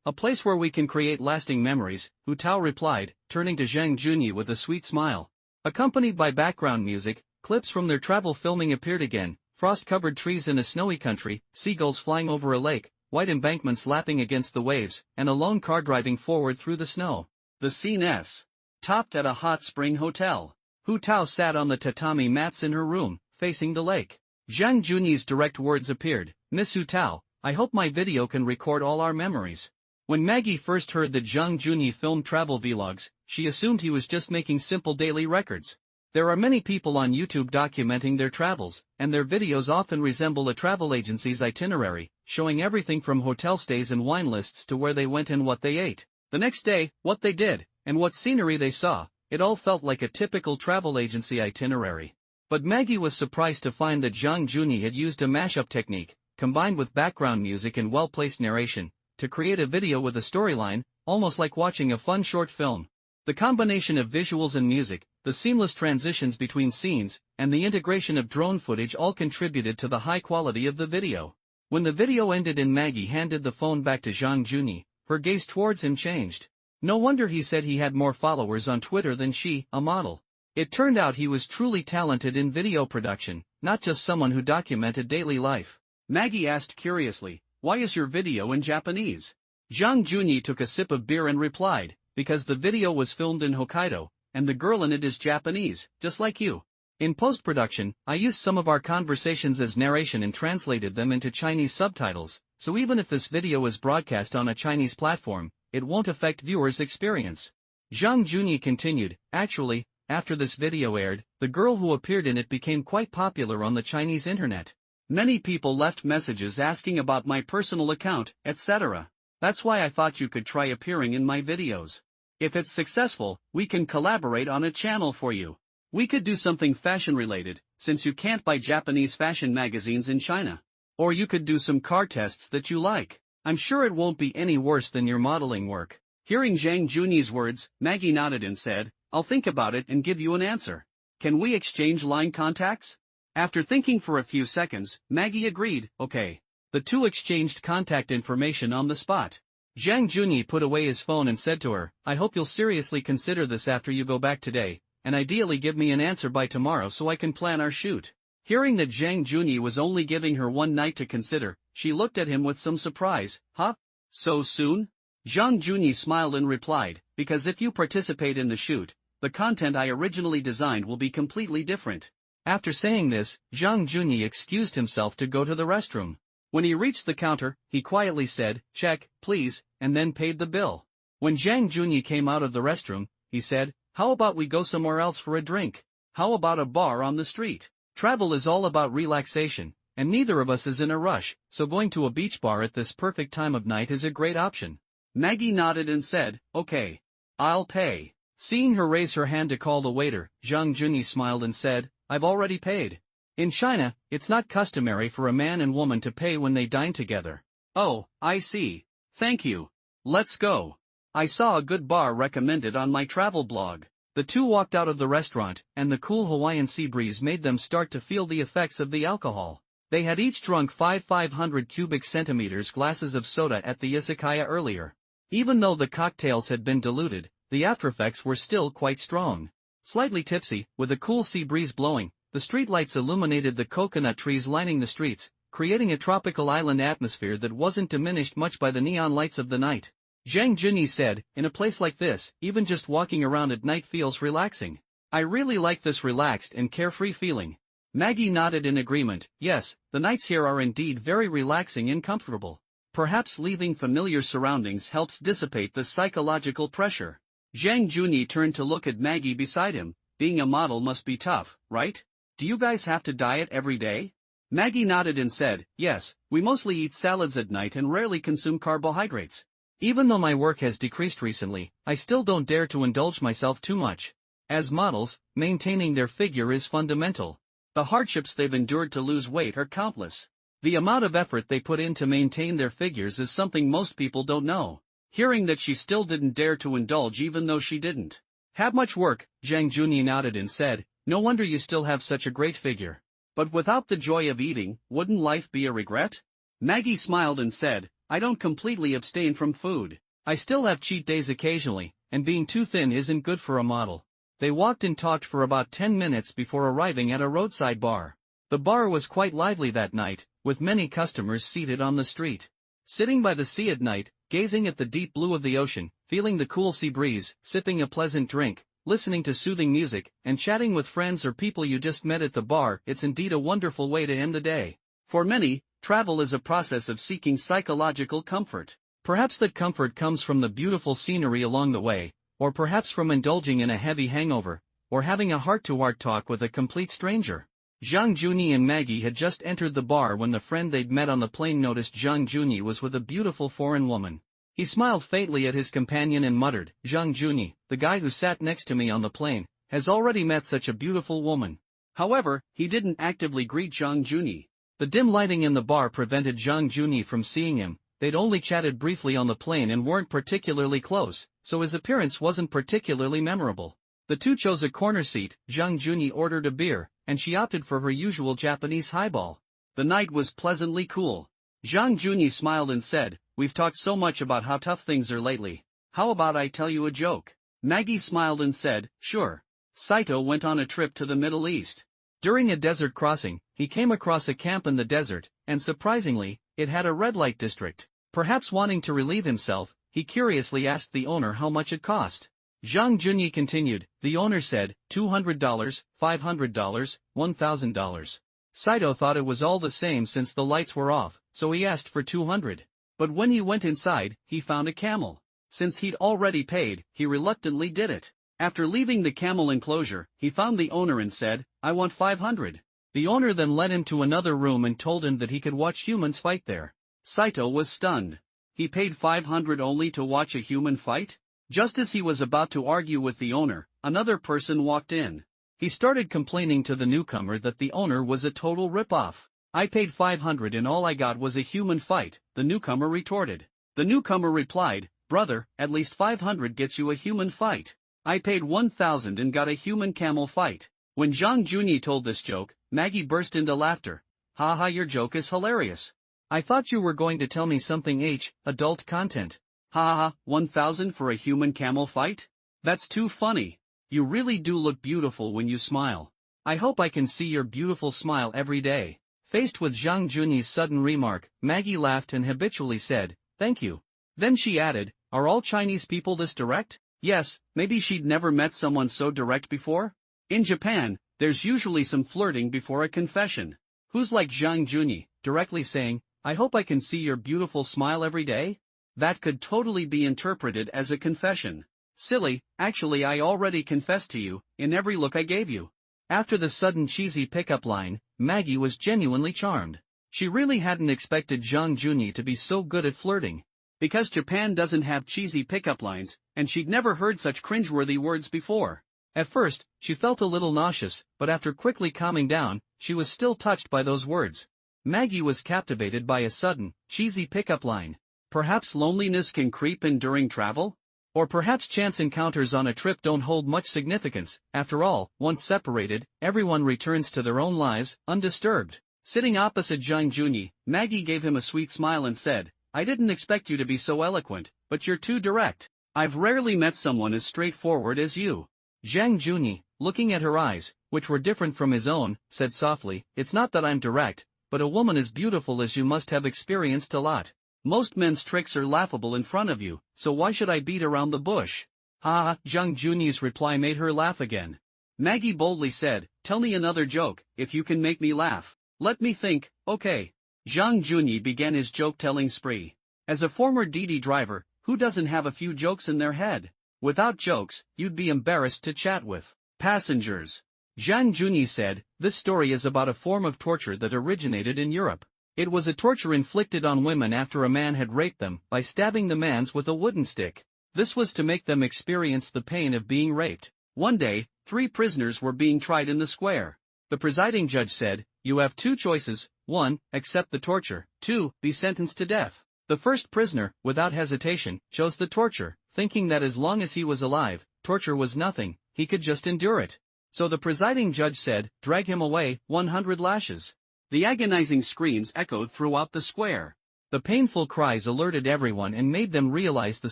A place where we can create lasting memories, Hu Tao replied, turning to Zhang Junyi with a sweet smile. Accompanied by background music, clips from their travel filming appeared again, frost-covered trees in a snowy country, seagulls flying over a lake, white embankments lapping against the waves, and a lone car driving forward through the snow. The scene S. Topped at a hot spring hotel. Hu Tao sat on the tatami mats in her room, facing the lake. Zhang Junyi's direct words appeared, Miss Hu Tao, I hope my video can record all our memories. When Maggie first heard that Zhang Junyi filmed travel vlogs, she assumed he was just making simple daily records. There are many people on YouTube documenting their travels, and their videos often resemble a travel agency's itinerary, showing everything from hotel stays and wine lists to where they went and what they ate. The next day, what they did, and what scenery they saw. It all felt like a typical travel agency itinerary. But Maggie was surprised to find that Zhang Juni had used a mashup technique, combined with background music and well-placed narration, to create a video with a storyline, almost like watching a fun short film. The combination of visuals and music, the seamless transitions between scenes, and the integration of drone footage all contributed to the high quality of the video. When the video ended and Maggie handed the phone back to Zhang Juni, her gaze towards him changed. No wonder he said he had more followers on Twitter than she, a model. It turned out he was truly talented in video production, not just someone who documented daily life. Maggie asked curiously, "Why is your video in Japanese?" Zhang Juni took a sip of beer and replied, "Because the video was filmed in Hokkaido, and the girl in it is Japanese, just like you. In post-production, I used some of our conversations as narration and translated them into Chinese subtitles, so even if this video is broadcast on a Chinese platform, it won't affect viewers' experience." Zhang Juni continued, "Actually, after this video aired, the girl who appeared in it became quite popular on the Chinese internet. Many people left messages asking about my personal account, etc. That's why I thought you could try appearing in my videos. If it's successful, we can collaborate on a channel for you. We could do something fashion-related, since you can't buy Japanese fashion magazines in China. Or you could do some car tests that you like. I'm sure it won't be any worse than your modeling work." Hearing Zhang Juni's words, Maggie nodded and said, "I'll think about it and give you an answer. Can we exchange line contacts?" After thinking for a few seconds, Maggie agreed, "Okay." The two exchanged contact information on the spot. Zhang Juni put away his phone and said to her, "I hope you'll seriously consider this after you go back today, and ideally give me an answer by tomorrow so I can plan our shoot." Hearing that Zhang Juni was only giving her one night to consider, she looked at him with some surprise. "Huh? So soon?" Zhang Juni smiled and replied, "Because if you participate in the shoot, the content I originally designed will be completely different." After saying this, Zhang Juni excused himself to go to the restroom. When he reached the counter, he quietly said, "Check, please," and then paid the bill. When Zhang Juni came out of the restroom, he said, "How about we go somewhere else for a drink? How about a bar on the street? Travel is all about relaxation, and neither of us is in a rush, so going to a beach bar at this perfect time of night is a great option." Maggie nodded and said, "Okay. I'll pay." Seeing her raise her hand to call the waiter, Zhang Juni smiled and said, "I've already paid." In China, it's not customary for a man and woman to pay when they dine together. "Oh, I see. Thank you. Let's go. I saw a good bar recommended on my travel blog." The two walked out of the restaurant, and the cool Hawaiian sea breeze made them start to feel the effects of the alcohol. They had each drunk 500 cubic centimeters glasses of soda at the izakaya earlier. Even though the cocktails had been diluted, the aftereffects were still quite strong. Slightly tipsy, with a cool sea breeze blowing, the streetlights illuminated the coconut trees lining the streets, creating a tropical island atmosphere that wasn't diminished much by the neon lights of the night. Zhang Juni said, "In a place like this, even just walking around at night feels relaxing. I really like this relaxed and carefree feeling." Maggie nodded in agreement. "Yes, the nights here are indeed very relaxing and comfortable. Perhaps leaving familiar surroundings helps dissipate the psychological pressure." Zhang Juni turned to look at Maggie beside him. "Being a model must be tough, right? Do you guys have to diet every day?" Maggie nodded and said, "Yes, we mostly eat salads at night and rarely consume carbohydrates. Even though my work has decreased recently, I still don't dare to indulge myself too much. As models, maintaining their figure is fundamental. The hardships they've endured to lose weight are countless. The amount of effort they put in to maintain their figures is something most people don't know." Hearing that she still didn't dare to indulge even though she didn't have much work, Zhang Juni nodded and said, "No wonder you still have such a great figure. But without the joy of eating, wouldn't life be a regret?" Maggie smiled and said, "I don't completely abstain from food. I still have cheat days occasionally, and being too thin isn't good for a model." They walked and talked for about 10 minutes before arriving at a roadside bar. The bar was quite lively that night, with many customers seated on the street. Sitting by the sea at night, gazing at the deep blue of the ocean, feeling the cool sea breeze, sipping a pleasant drink, listening to soothing music, and chatting with friends or people you just met at the bar, it's indeed a wonderful way to end the day. For many, travel is a process of seeking psychological comfort. Perhaps that comfort comes from the beautiful scenery along the way, or perhaps from indulging in a heavy hangover, or having a heart-to-heart talk with a complete stranger. Zhang Junyi and Maggie had just entered the bar when the friend they'd met on the plane noticed Zhang Junyi was with a beautiful foreign woman. He smiled faintly at his companion and muttered, "Zhang Junyi, the guy who sat next to me on the plane, has already met such a beautiful woman." However, he didn't actively greet Zhang Junyi. The dim lighting in the bar prevented Zhang Junyi from seeing him. They'd only chatted briefly on the plane and weren't particularly close, so his appearance wasn't particularly memorable. The two chose a corner seat. Zhang Junyi ordered a beer, and she opted for her usual Japanese highball. The night was pleasantly cool. Zhang Junyi smiled and said, "We've talked so much about how tough things are lately. How about I tell you a joke?" Maggie smiled and said, "Sure." Saito went on a trip to the Middle East. During a desert crossing, he came across a camp in the desert, and surprisingly, it had a red light district. Perhaps wanting to relieve himself, he curiously asked the owner how much it cost. Zhang Junyi continued. The owner said, $200, $500, $1,000. Saito thought it was all the same since the lights were off, so he asked for 200. But when he went inside, he found a camel. Since he'd already paid, he reluctantly did it. After leaving the camel enclosure, he found the owner and said, "I want 500. The owner then led him to another room and told him that he could watch humans fight there. Saito was stunned. He paid 500 only to watch a human fight? Just as he was about to argue with the owner, another person walked in. He started complaining to the newcomer that the owner was a total ripoff. "I paid 500 and all I got was a human fight," the newcomer retorted. The newcomer replied, "Brother, at least 500 gets you a human fight. I paid 1,000 and got a human camel fight." When Zhang Junyi told this joke, Maggie burst into laughter. "Haha, your joke is hilarious. I thought you were going to tell me something adult content. Haha, 1,000 for a human camel fight? That's too funny. You really do look beautiful when you smile. I hope I can see your beautiful smile every day." Faced with Zhang Junyi's sudden remark, Maggie laughed and habitually said, "Thank you." Then she added, "Are all Chinese people this direct?" Yes, maybe she'd never met someone so direct before. In Japan, there's usually some flirting before a confession. Who's like Zhang Junyi, directly saying, "I hope I can see your beautiful smile every day"? That could totally be interpreted as a confession. Silly, actually I already confessed to you, in every look I gave you. After the sudden cheesy pickup line, Maggie was genuinely charmed. She really hadn't expected Zhang Junyi to be so good at flirting. Because Japan doesn't have cheesy pickup lines, and she'd never heard such cringeworthy words before. At first, she felt a little nauseous, but after quickly calming down, she was still touched by those words. Maggie was captivated by a sudden, cheesy pickup line. Perhaps loneliness can creep in during travel? Or perhaps chance encounters on a trip don't hold much significance. After all, once separated, everyone returns to their own lives, undisturbed. Sitting opposite Zhang Junyi, Maggie gave him a sweet smile and said, "I didn't expect you to be so eloquent, but you're too direct. I've rarely met someone as straightforward as you." Zhang Junyi, looking at her eyes, which were different from his own, said softly, "It's not that I'm direct, but a woman as beautiful as you must have experienced a lot. Most men's tricks are laughable in front of you, so why should I beat around the bush?" Ha! Zhang Junyi's reply made her laugh again. Maggie boldly said, "Tell me another joke, if you can make me laugh." "Let me think, okay." Zhang Junyi began his joke-telling spree. As a former Didi driver, who doesn't have a few jokes in their head? Without jokes, you'd be embarrassed to chat with passengers. Zhang Junyi said, "This story is about a form of torture that originated in Europe. It was a torture inflicted on women after a man had raped them by stabbing the mans with a wooden stick. This was to make them experience the pain of being raped. One day, 3 prisoners were being tried in the square. The presiding judge said, 'You have 2 choices, 1, accept the torture, 2, be sentenced to death.' The first prisoner, without hesitation, chose the torture, thinking that as long as he was alive, torture was nothing, he could just endure it. So the presiding judge said, 'Drag him away, 100 lashes.' The agonizing screams echoed throughout the square. The painful cries alerted everyone and made them realize the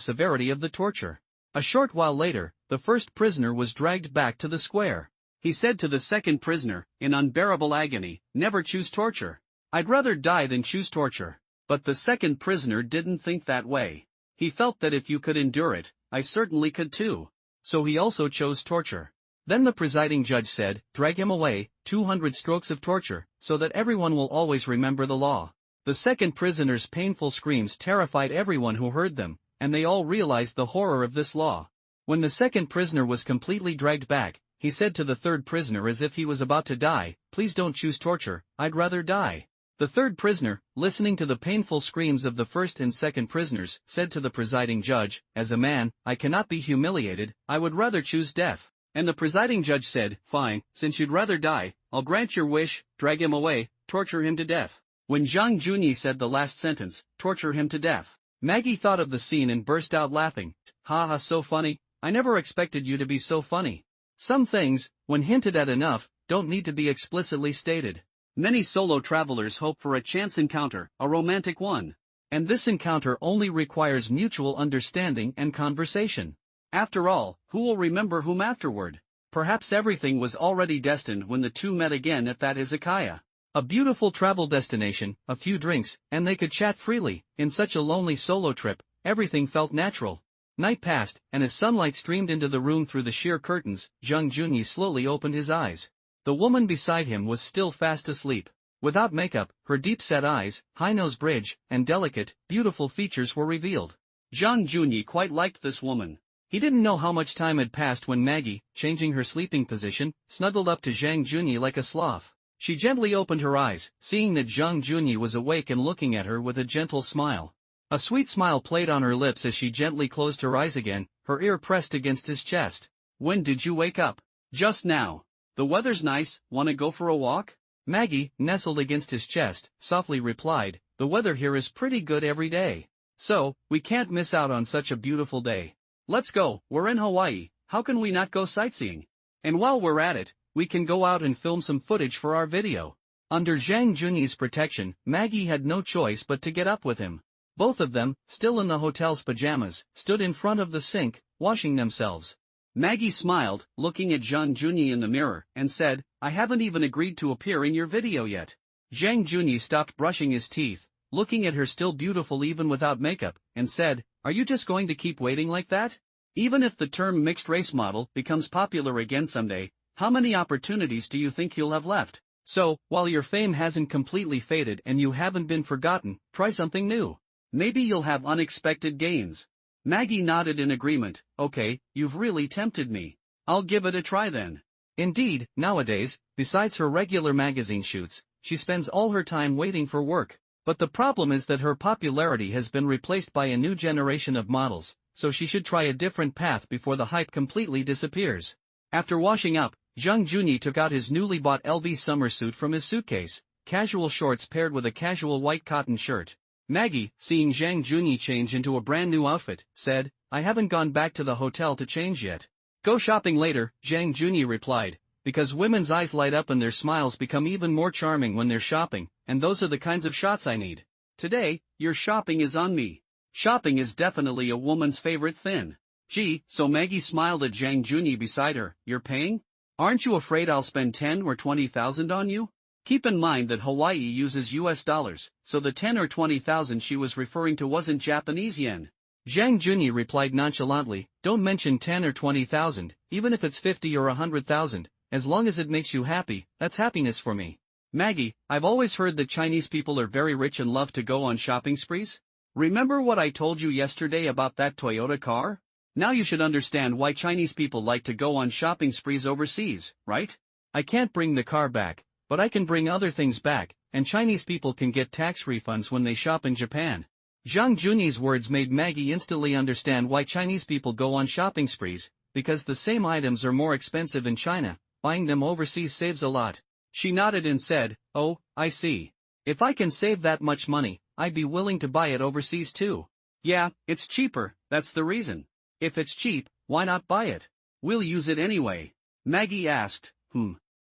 severity of the torture. A short while later, the first prisoner was dragged back to the square. He said to the second prisoner, in unbearable agony, 'Never choose torture. I'd rather die than choose torture.' But the second prisoner didn't think that way. He felt that if you could endure it, I certainly could too. So he also chose torture. Then the presiding judge said, 'Drag him away, 200 strokes of torture, so that everyone will always remember the law.' The second prisoner's painful screams terrified everyone who heard them, and they all realized the horror of this law. When the second prisoner was completely dragged back, he said to the third prisoner as if he was about to die, "Please don't choose torture, I'd rather die." The third prisoner, listening to the painful screams of the first and second prisoners, said to the presiding judge, "As a man, I cannot be humiliated, I would rather choose death." And the presiding judge said, "Fine, since you'd rather die, I'll grant your wish, drag him away, torture him to death." When Zhang Junyi said the last sentence, "torture him to death," Maggie thought of the scene and burst out laughing. "Ha ha, so funny, I never expected you to be so funny." Some things, when hinted at enough, don't need to be explicitly stated. Many solo travelers hope for a chance encounter, a romantic one. And this encounter only requires mutual understanding and conversation. After all, who will remember whom afterward? Perhaps everything was already destined when the two met again at that izakaya. A beautiful travel destination, a few drinks, and they could chat freely. In such a lonely solo trip, everything felt natural. Night passed, and as sunlight streamed into the room through the sheer curtains, Zhang Junyi slowly opened his eyes. The woman beside him was still fast asleep. Without makeup, her deep-set eyes, high nose bridge, and delicate, beautiful features were revealed. Zhang Junyi quite liked this woman. He didn't know how much time had passed when Maggie, changing her sleeping position, snuggled up to Zhang Junyi like a sloth. She gently opened her eyes, seeing that Zhang Junyi was awake and looking at her with a gentle smile. A sweet smile played on her lips as she gently closed her eyes again, her ear pressed against his chest. "When did you wake up?" "Just now. The weather's nice, wanna go for a walk?" Maggie, nestled against his chest, softly replied, "The weather here is pretty good every day. So, we can't miss out on such a beautiful day. Let's go, we're in Hawaii, how can we not go sightseeing? And while we're at it, we can go out and film some footage for our video." Under Zhang Junyi's protection, Maggie had no choice but to get up with him. Both of them, still in the hotel's pajamas, stood in front of the sink, washing themselves. Maggie smiled, looking at Zhang Junyi in the mirror, and said, "I haven't even agreed to appear in your video yet." Zhang Junyi stopped brushing his teeth, looking at her still beautiful even without makeup, and said, "Are you just going to keep waiting like that? Even if the term mixed-race model becomes popular again someday, how many opportunities do you think you'll have left? So, while your fame hasn't completely faded and you haven't been forgotten, try something new. Maybe you'll have unexpected gains." Maggie nodded in agreement. "Okay, you've really tempted me. I'll give it a try then." Indeed, nowadays, besides her regular magazine shoots, she spends all her time waiting for work. But the problem is that her popularity has been replaced by a new generation of models, so she should try a different path before the hype completely disappears. After washing up, Zhang Junyi took out his newly bought LV summer suit from his suitcase, casual shorts paired with a casual white cotton shirt. Maggie, seeing Zhang Junyi change into a brand new outfit, said, "I haven't gone back to the hotel to change yet." "Go shopping later," Zhang Junyi replied, "because women's eyes light up and their smiles become even more charming when they're shopping, and those are the kinds of shots I need. Today, your shopping is on me." Shopping is definitely a woman's favorite thing. Gee, so Maggie smiled at Zhang Junyi beside her, "You're paying? Aren't you afraid I'll spend 10 or 20,000 on you?" Keep in mind that Hawaii uses US dollars, so the 10 or 20,000 she was referring to wasn't Japanese yen. Zhang Junyi replied nonchalantly, "Don't mention 10 or 20,000, even if it's 50 or 100,000, as long as it makes you happy, that's happiness for me." "Maggie, I've always heard that Chinese people are very rich and love to go on shopping sprees. Remember what I told you yesterday about that Toyota car? Now you should understand why Chinese people like to go on shopping sprees overseas, right? I can't bring the car back, but I can bring other things back, and Chinese people can get tax refunds when they shop in Japan." Zhang Junyi's words made Maggie instantly understand why Chinese people go on shopping sprees, because the same items are more expensive in China, buying them overseas saves a lot. She nodded and said, "Oh, I see. If I can save that much money, I'd be willing to buy it overseas too." "Yeah, it's cheaper, that's the reason. If it's cheap, why not buy it? We'll use it anyway." Maggie asked,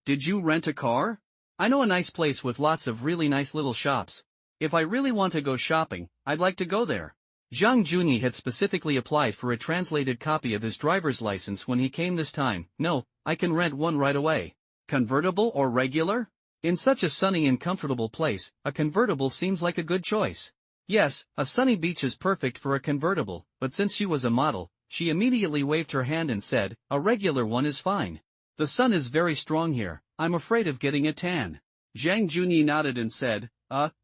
"Did you rent a car? I know a nice place with lots of really nice little shops. If I really want to go shopping, I'd like to go there." Zhang Junyi had specifically applied for a translated copy of his driver's license when he came this time. "No, I can rent one right away." "Convertible or regular?" In such a sunny and comfortable place, a convertible seems like a good choice. Yes, a sunny beach is perfect for a convertible, but since she was a model, she immediately waved her hand and said, "A regular one is fine. The sun is very strong here, I'm afraid of getting a tan." Zhang Junyi nodded and said,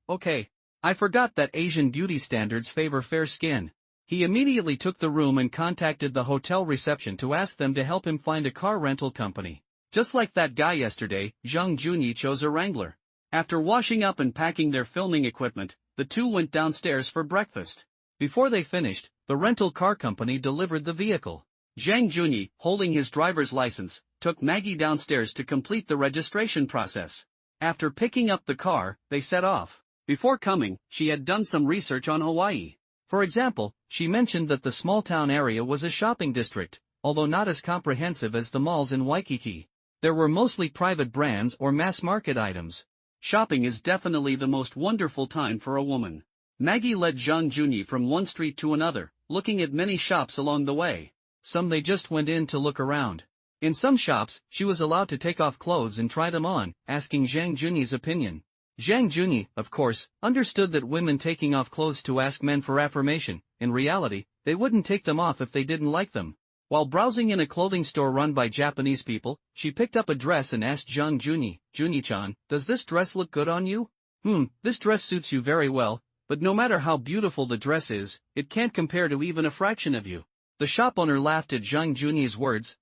Okay. I forgot that Asian beauty standards favor fair skin." He immediately took the room and contacted the hotel reception to ask them to help him find a car rental company. Just like that guy yesterday, Zhang Junyi chose a Wrangler. After washing up and packing their filming equipment, the two went downstairs for breakfast. Before they finished, the rental car company delivered the vehicle. Zhang Junyi, holding his driver's license, took Maggie downstairs to complete the registration process. After picking up the car, they set off. Before coming, she had done some research on Hawaii. For example, she mentioned that the small-town area was a shopping district, although not as comprehensive as the malls in Waikiki. There were mostly private brands or mass-market items. Shopping is definitely the most wonderful time for a woman. Maggie led Zhang Junyi from one street to another, looking at many shops along the way. Some they just went in to look around. In some shops, she was allowed to take off clothes and try them on, asking Zhang Junyi's opinion. Zhang Junyi, of course, understood that women taking off clothes to ask men for affirmation. In reality, they wouldn't take them off if they didn't like them. While browsing in a clothing store run by Japanese people, she picked up a dress and asked Zhang Junyi, "Junyi-chan, does this dress look good on you?" This dress suits you very well, but no matter how beautiful the dress is, it can't compare to even a fraction of you." The shop owner laughed at Zhang Junyi's words.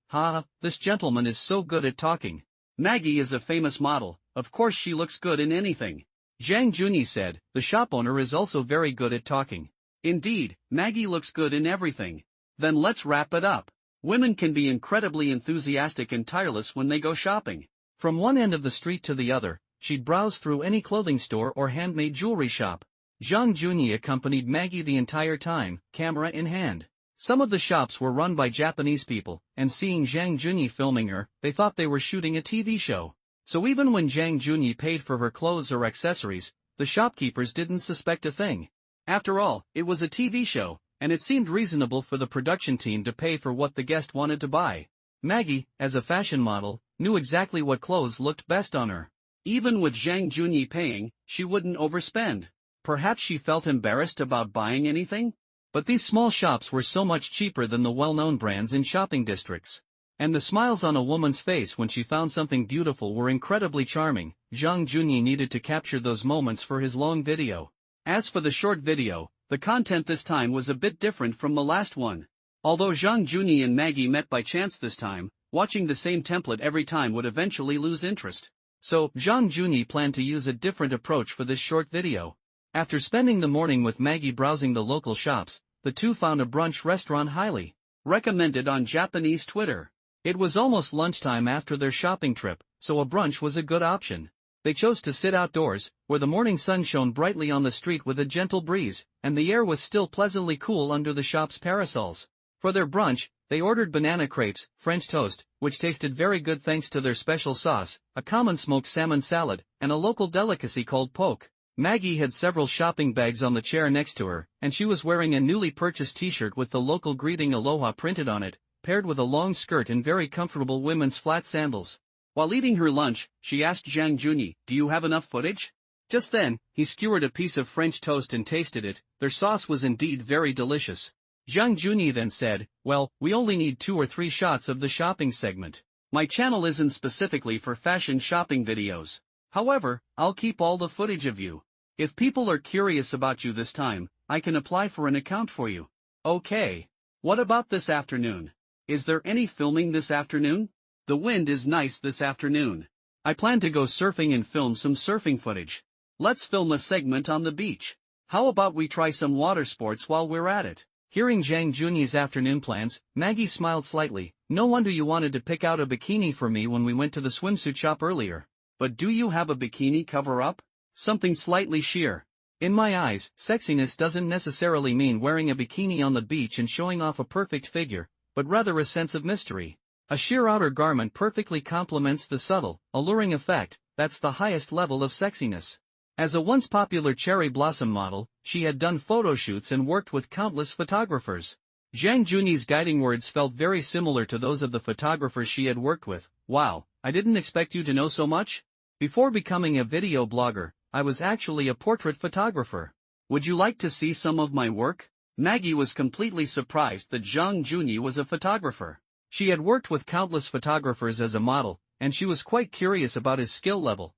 This gentleman is so good at talking. Maggie is a famous model, of course she looks good in anything. Zhang Junyi said, the shop owner is also very good at talking. Indeed, Maggie looks good in everything. Then let's wrap it up. Women can be incredibly enthusiastic and tireless when they go shopping. From one end of the street to the other, she'd browse through any clothing store or handmade jewelry shop. Zhang Junyi accompanied Maggie the entire time, camera in hand. Some of the shops were run by Japanese people, and seeing Zhang Junyi filming her, they thought they were shooting a TV show. So even when Zhang Junyi paid for her clothes or accessories, the shopkeepers didn't suspect a thing. After all, it was a TV show, and it seemed reasonable for the production team to pay for what the guest wanted to buy. Maggie, as a fashion model, knew exactly what clothes looked best on her. Even with Zhang Junyi paying, she wouldn't overspend. Perhaps she felt embarrassed about buying anything? But these small shops were so much cheaper than the well-known brands in shopping districts. And the smiles on a woman's face when she found something beautiful were incredibly charming. Zhang Junyi needed to capture those moments for his long video. As for the short video, the content this time was a bit different from the last one. Although Zhang Junyi and Maggie met by chance this time, watching the same template every time would eventually lose interest. So, Zhang Junyi planned to use a different approach for this short video. After spending the morning with Maggie browsing the local shops, the two found a brunch restaurant highly recommended on Japanese Twitter. It was almost lunchtime after their shopping trip, so a brunch was a good option. They chose to sit outdoors, where the morning sun shone brightly on the street with a gentle breeze, and the air was still pleasantly cool under the shop's parasols. For their brunch, they ordered banana crepes, French toast, which tasted very good thanks to their special sauce, a common smoked salmon salad, and a local delicacy called poke. Maggie had several shopping bags on the chair next to her, and she was wearing a newly purchased t-shirt with the local greeting Aloha printed on it, paired with a long skirt and very comfortable women's flat sandals. While eating her lunch, she asked Zhang Junyi, "Do you have enough footage?" Just then, he skewered a piece of French toast and tasted it. Their sauce was indeed very delicious. Zhang Junyi then said, "Well, we only need 2 or 3 shots of the shopping segment. My channel isn't specifically for fashion shopping videos. However, I'll keep all the footage of you. If people are curious about you this time, I can apply for an account for you." "Okay. What about this afternoon? Is there any filming this afternoon? The wind is nice this afternoon. I plan to go surfing and film some surfing footage. Let's film a segment on the beach. How about we try some water sports while we're at it?" Hearing Zhang Junyi's afternoon plans, Maggie smiled slightly. "No wonder you wanted to pick out a bikini for me when we went to the swimsuit shop earlier. But do you have a bikini cover-up? Something slightly sheer?" In my eyes, sexiness doesn't necessarily mean wearing a bikini on the beach and showing off a perfect figure, but rather a sense of mystery. A sheer outer garment perfectly complements the subtle, alluring effect. That's the highest level of sexiness. As a once popular cherry blossom model, she had done photo shoots and worked with countless photographers. Zhang Junyi's guiding words felt very similar to those of the photographers she had worked with. "Wow, I didn't expect you to know so much? Before becoming a video blogger, I was actually a portrait photographer. Would you like to see some of my work?" Maggie was completely surprised that Zhang Junyi was a photographer. She had worked with countless photographers as a model, and she was quite curious about his skill level.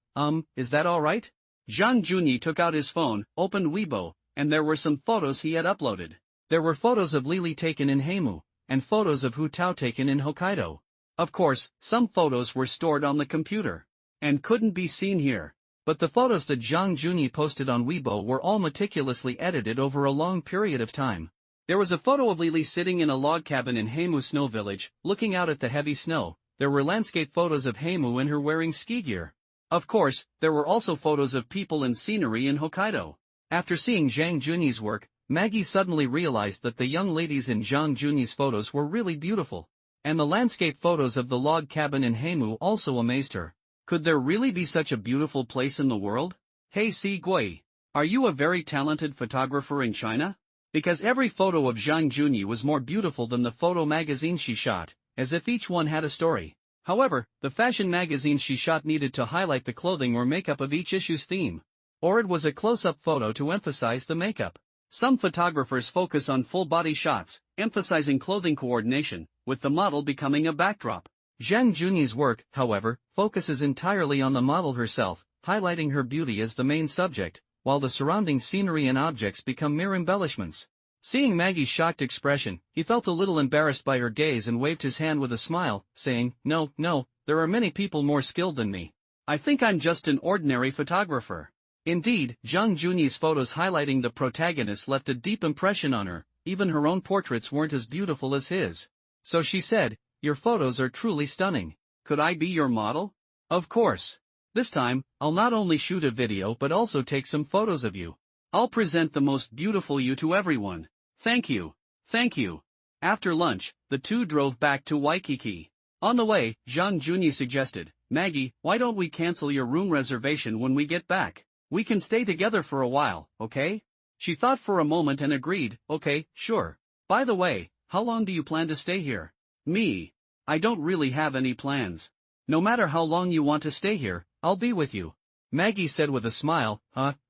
Is that all right?" Zhang Junyi took out his phone, opened Weibo, and there were some photos he had uploaded. There were photos of Lily taken in Heimu, and photos of Hu Tao taken in Hokkaido. Of course, some photos were stored on the computer and couldn't be seen here. But the photos that Zhang Junyi posted on Weibo were all meticulously edited over a long period of time. There was a photo of Lily sitting in a log cabin in Heimu Snow Village, looking out at the heavy snow. There were landscape photos of Heimu and her wearing ski gear. Of course, there were also photos of people and scenery in Hokkaido. After seeing Zhang Junyi's work, Maggie suddenly realized that the young ladies in Zhang Junyi's photos were really beautiful. And the landscape photos of the log cabin in Heimu also amazed her. Could there really be such a beautiful place in the world? Hey Si Gui, are you a very talented photographer in China? Because every photo of Zhang Junyi was more beautiful than the photo magazine she shot, as if each one had a story. However, the fashion magazine she shot needed to highlight the clothing or makeup of each issue's theme. Or it was a close-up photo to emphasize the makeup. Some photographers focus on full-body shots, emphasizing clothing coordination, with the model becoming a backdrop. Zhang Junyi's work, however, focuses entirely on the model herself, highlighting her beauty as the main subject, while the surrounding scenery and objects become mere embellishments. Seeing Maggie's shocked expression, he felt a little embarrassed by her gaze and waved his hand with a smile, saying, No, there are many people more skilled than me. I think I'm just an ordinary photographer. Indeed, Zhang Junyi's photos highlighting the protagonist left a deep impression on her. Even her own portraits weren't as beautiful as his. So she said, Your photos are truly stunning. Could I be your model? Of course. This time, I'll not only shoot a video but also take some photos of you. I'll present the most beautiful you to everyone. Thank you. Thank you. After lunch, the two drove back to Waikiki. On the way, Zhang Junyi suggested, Maggie, why don't we cancel your room reservation when we get back? We can stay together for a while, okay? She thought for a moment and agreed, okay, sure. By the way, how long do you plan to stay here? Me. I don't really have any plans. No matter how long you want to stay here, I'll be with you. Maggie said with a smile,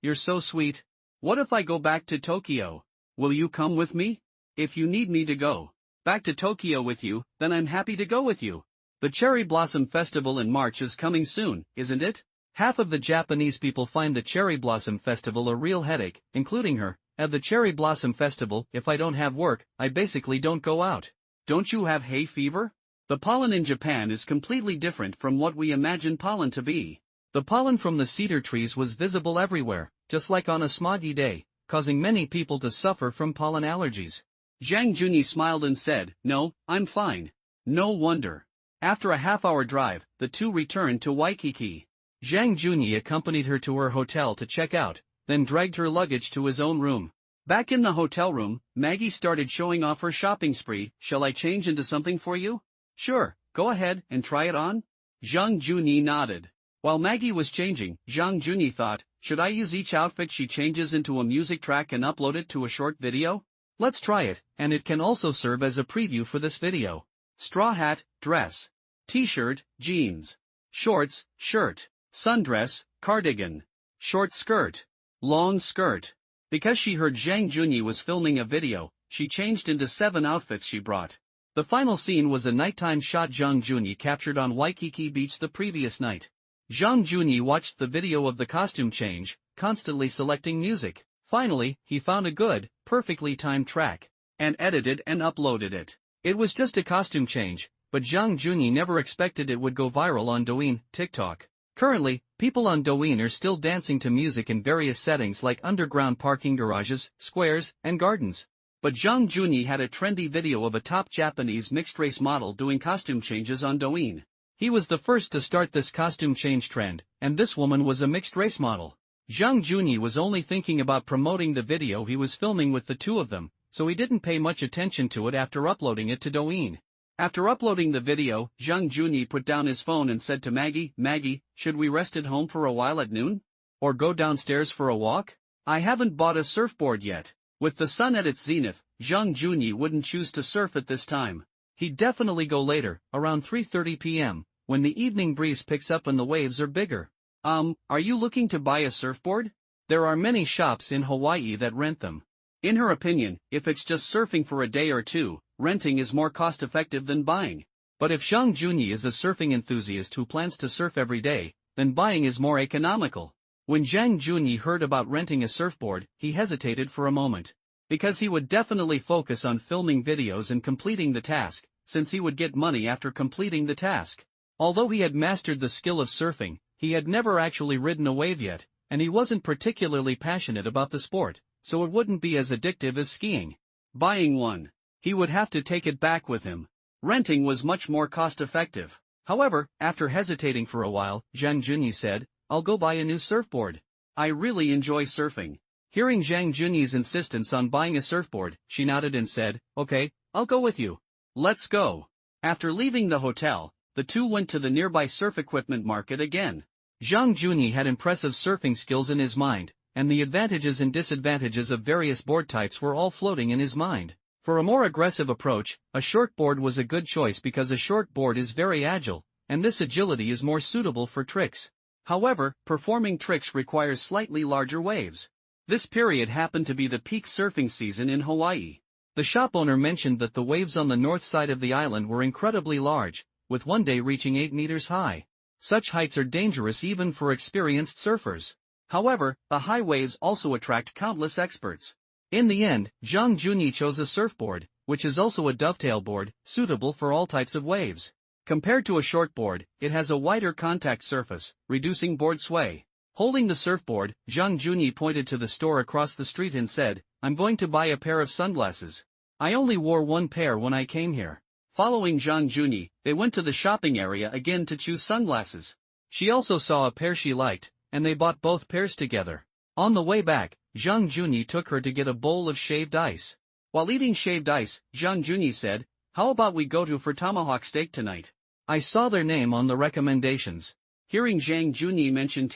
You're so sweet. What if I go back to Tokyo? Will you come with me? If you need me to go back to Tokyo with you, then I'm happy to go with you. The Cherry Blossom Festival in March is coming soon, isn't it? Half of the Japanese people find the Cherry Blossom Festival a real headache, including her. At the Cherry Blossom Festival, if I don't have work, I basically don't go out. Don't you have hay fever? The pollen in Japan is completely different from what we imagine pollen to be. The pollen from the cedar trees was visible everywhere, just like on a smoggy day, causing many people to suffer from pollen allergies. Zhang Junyi smiled and said, No, I'm fine. No wonder. After a half-hour drive, the two returned to Waikiki. Zhang Junyi accompanied her to her hotel to check out, then dragged her luggage to his own room. Back in the hotel room, Maggie started showing off her shopping spree. Shall I change into something for you? Sure, go ahead and try it on. Zhang Junyi nodded. While Maggie was changing, Zhang Junyi thought, should I use each outfit she changes into a music track and upload it to a short video? Let's try it, and it can also serve as a preview for this video. Straw hat, dress. T-shirt, jeans. Shorts, shirt. Sundress, cardigan. Short skirt. Long skirt. Because she heard Zhang Junyi was filming a video, she changed into 7 outfits she brought. The final scene was a nighttime shot Zhang Junyi captured on Waikiki Beach the previous night. Zhang Junyi watched the video of the costume change, constantly selecting music. Finally, he found a good, perfectly timed track, and edited and uploaded it. It was just a costume change, but Zhang Junyi never expected it would go viral on Douyin, TikTok. Currently, people on Douyin are still dancing to music in various settings like underground parking garages, squares, and gardens. But Zhang Junyi had a trendy video of a top Japanese mixed-race model doing costume changes on Douyin. He was the first to start this costume change trend, and this woman was a mixed-race model. Zhang Junyi was only thinking about promoting the video he was filming with the two of them, so he didn't pay much attention to it after uploading it to Douyin. After uploading the video, Zhang Junyi put down his phone and said to Maggie, Maggie, should we rest at home for a while at noon? Or go downstairs for a walk? I haven't bought a surfboard yet. With the sun at its zenith, Zhang Junyi wouldn't choose to surf at this time. He'd definitely go later, around 3:30 p.m., when the evening breeze picks up and the waves are bigger. Are you looking to buy a surfboard? There are many shops in Hawaii that rent them. In her opinion, if it's just surfing for a day or two, renting is more cost-effective than buying. But if Zhang Junyi is a surfing enthusiast who plans to surf every day, then buying is more economical. When Zhang Junyi heard about renting a surfboard, he hesitated for a moment. because he would definitely focus on filming videos and completing the task, since he would get money after completing the task. Although he had mastered the skill of surfing, he had never actually ridden a wave yet, and he wasn't particularly passionate about the sport, so it wouldn't be as addictive as skiing. Buying one, he would have to take it back with him. Renting was much more cost-effective. However, after hesitating for a while, Zhang Junyi said, "I'll go buy a new surfboard. I really enjoy surfing." Hearing Zhang Junyi's insistence on buying a surfboard, she nodded and said, "Okay, I'll go with you. Let's go." After leaving the hotel, the two went to the nearby surf equipment market again. Zhang Junyi had impressive surfing skills in his mind, and the advantages and disadvantages of various board types were all floating in his mind. For a more aggressive approach, a short board was a good choice because a short board is very agile, and this agility is more suitable for tricks. However, performing tricks requires slightly larger waves. This period happened to be the peak surfing season in Hawaii. The shop owner mentioned that the waves on the north side of the island were incredibly large, with one day reaching 8 meters high. Such heights are dangerous even for experienced surfers. However, the high waves also attract countless experts. In the end, Zhang Junyi chose a surfboard, which is also a dovetail board, suitable for all types of waves. Compared to a short board, it has a wider contact surface, reducing board sway. Holding the surfboard, Zhang Junyi pointed to the store across the street and said, "I'm going to buy a pair of sunglasses. I only wore one pair when I came here." Following Zhang Junyi, they went to the shopping area again to choose sunglasses. She also saw a pair she liked, and they bought both pairs together. On the way back, Zhang Junyi took her to get a bowl of shaved ice. While eating shaved ice, Zhang Junyi said, "How about we go for tomahawk steak tonight? I saw their name on the recommendations." Hearing Zhang Junyi mention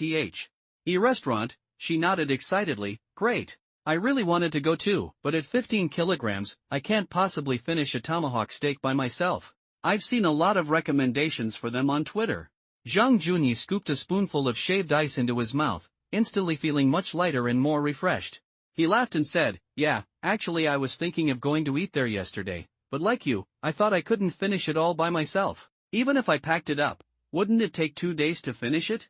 a restaurant, she nodded excitedly, "Great. I really wanted to go too, but at 15 kilograms, I can't possibly finish a tomahawk steak by myself. I've seen a lot of recommendations for them on Twitter." Zhang Junyi scooped a spoonful of shaved ice into his mouth, instantly feeling much lighter and more refreshed. He laughed and said, "Yeah, actually I was thinking of going to eat there yesterday, but like you, I thought I couldn't finish it all by myself. Even if I packed it up, wouldn't it take 2 days to finish it?"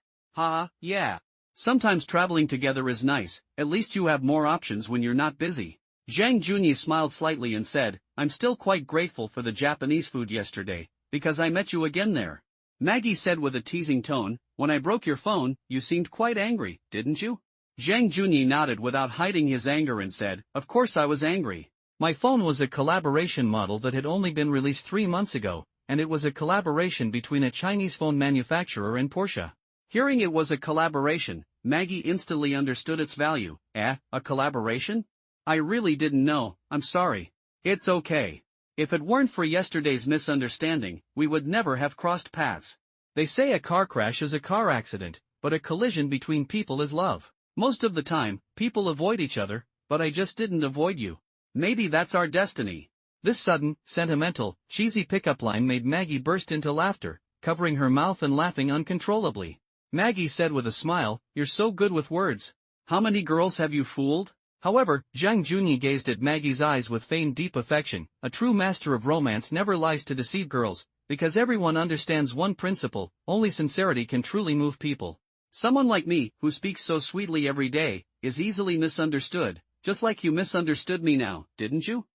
Yeah. Sometimes traveling together is nice, at least you have more options when you're not busy. Zhang Junyi smiled slightly and said, "I'm still quite grateful for the Japanese food yesterday, because I met you again there." Maggie said with a teasing tone, "When I broke your phone, you seemed quite angry, didn't you?" Zhang Junyi nodded without hiding his anger and said, "Of course I was angry. My phone was a collaboration model that had only been released 3 months ago, and it was a collaboration between a Chinese phone manufacturer and Porsche." Hearing it was a collaboration, Maggie instantly understood its value. A collaboration? I really didn't know, I'm sorry. It's okay. If it weren't for yesterday's misunderstanding, we would never have crossed paths. They say a car crash is a car accident, but a collision between people is love. Most of the time, people avoid each other, but I just didn't avoid you. Maybe that's our destiny. This sudden, sentimental, cheesy pickup line made Maggie burst into laughter, covering her mouth and laughing uncontrollably. Maggie said with a smile, "You're so good with words. How many girls have you fooled?" However, Zhang Junyi gazed at Maggie's eyes with feigned deep affection. A true master of romance never lies to deceive girls, because everyone understands one principle: only sincerity can truly move people. Someone like me, who speaks so sweetly every day, is easily misunderstood, just like you misunderstood me now, didn't you?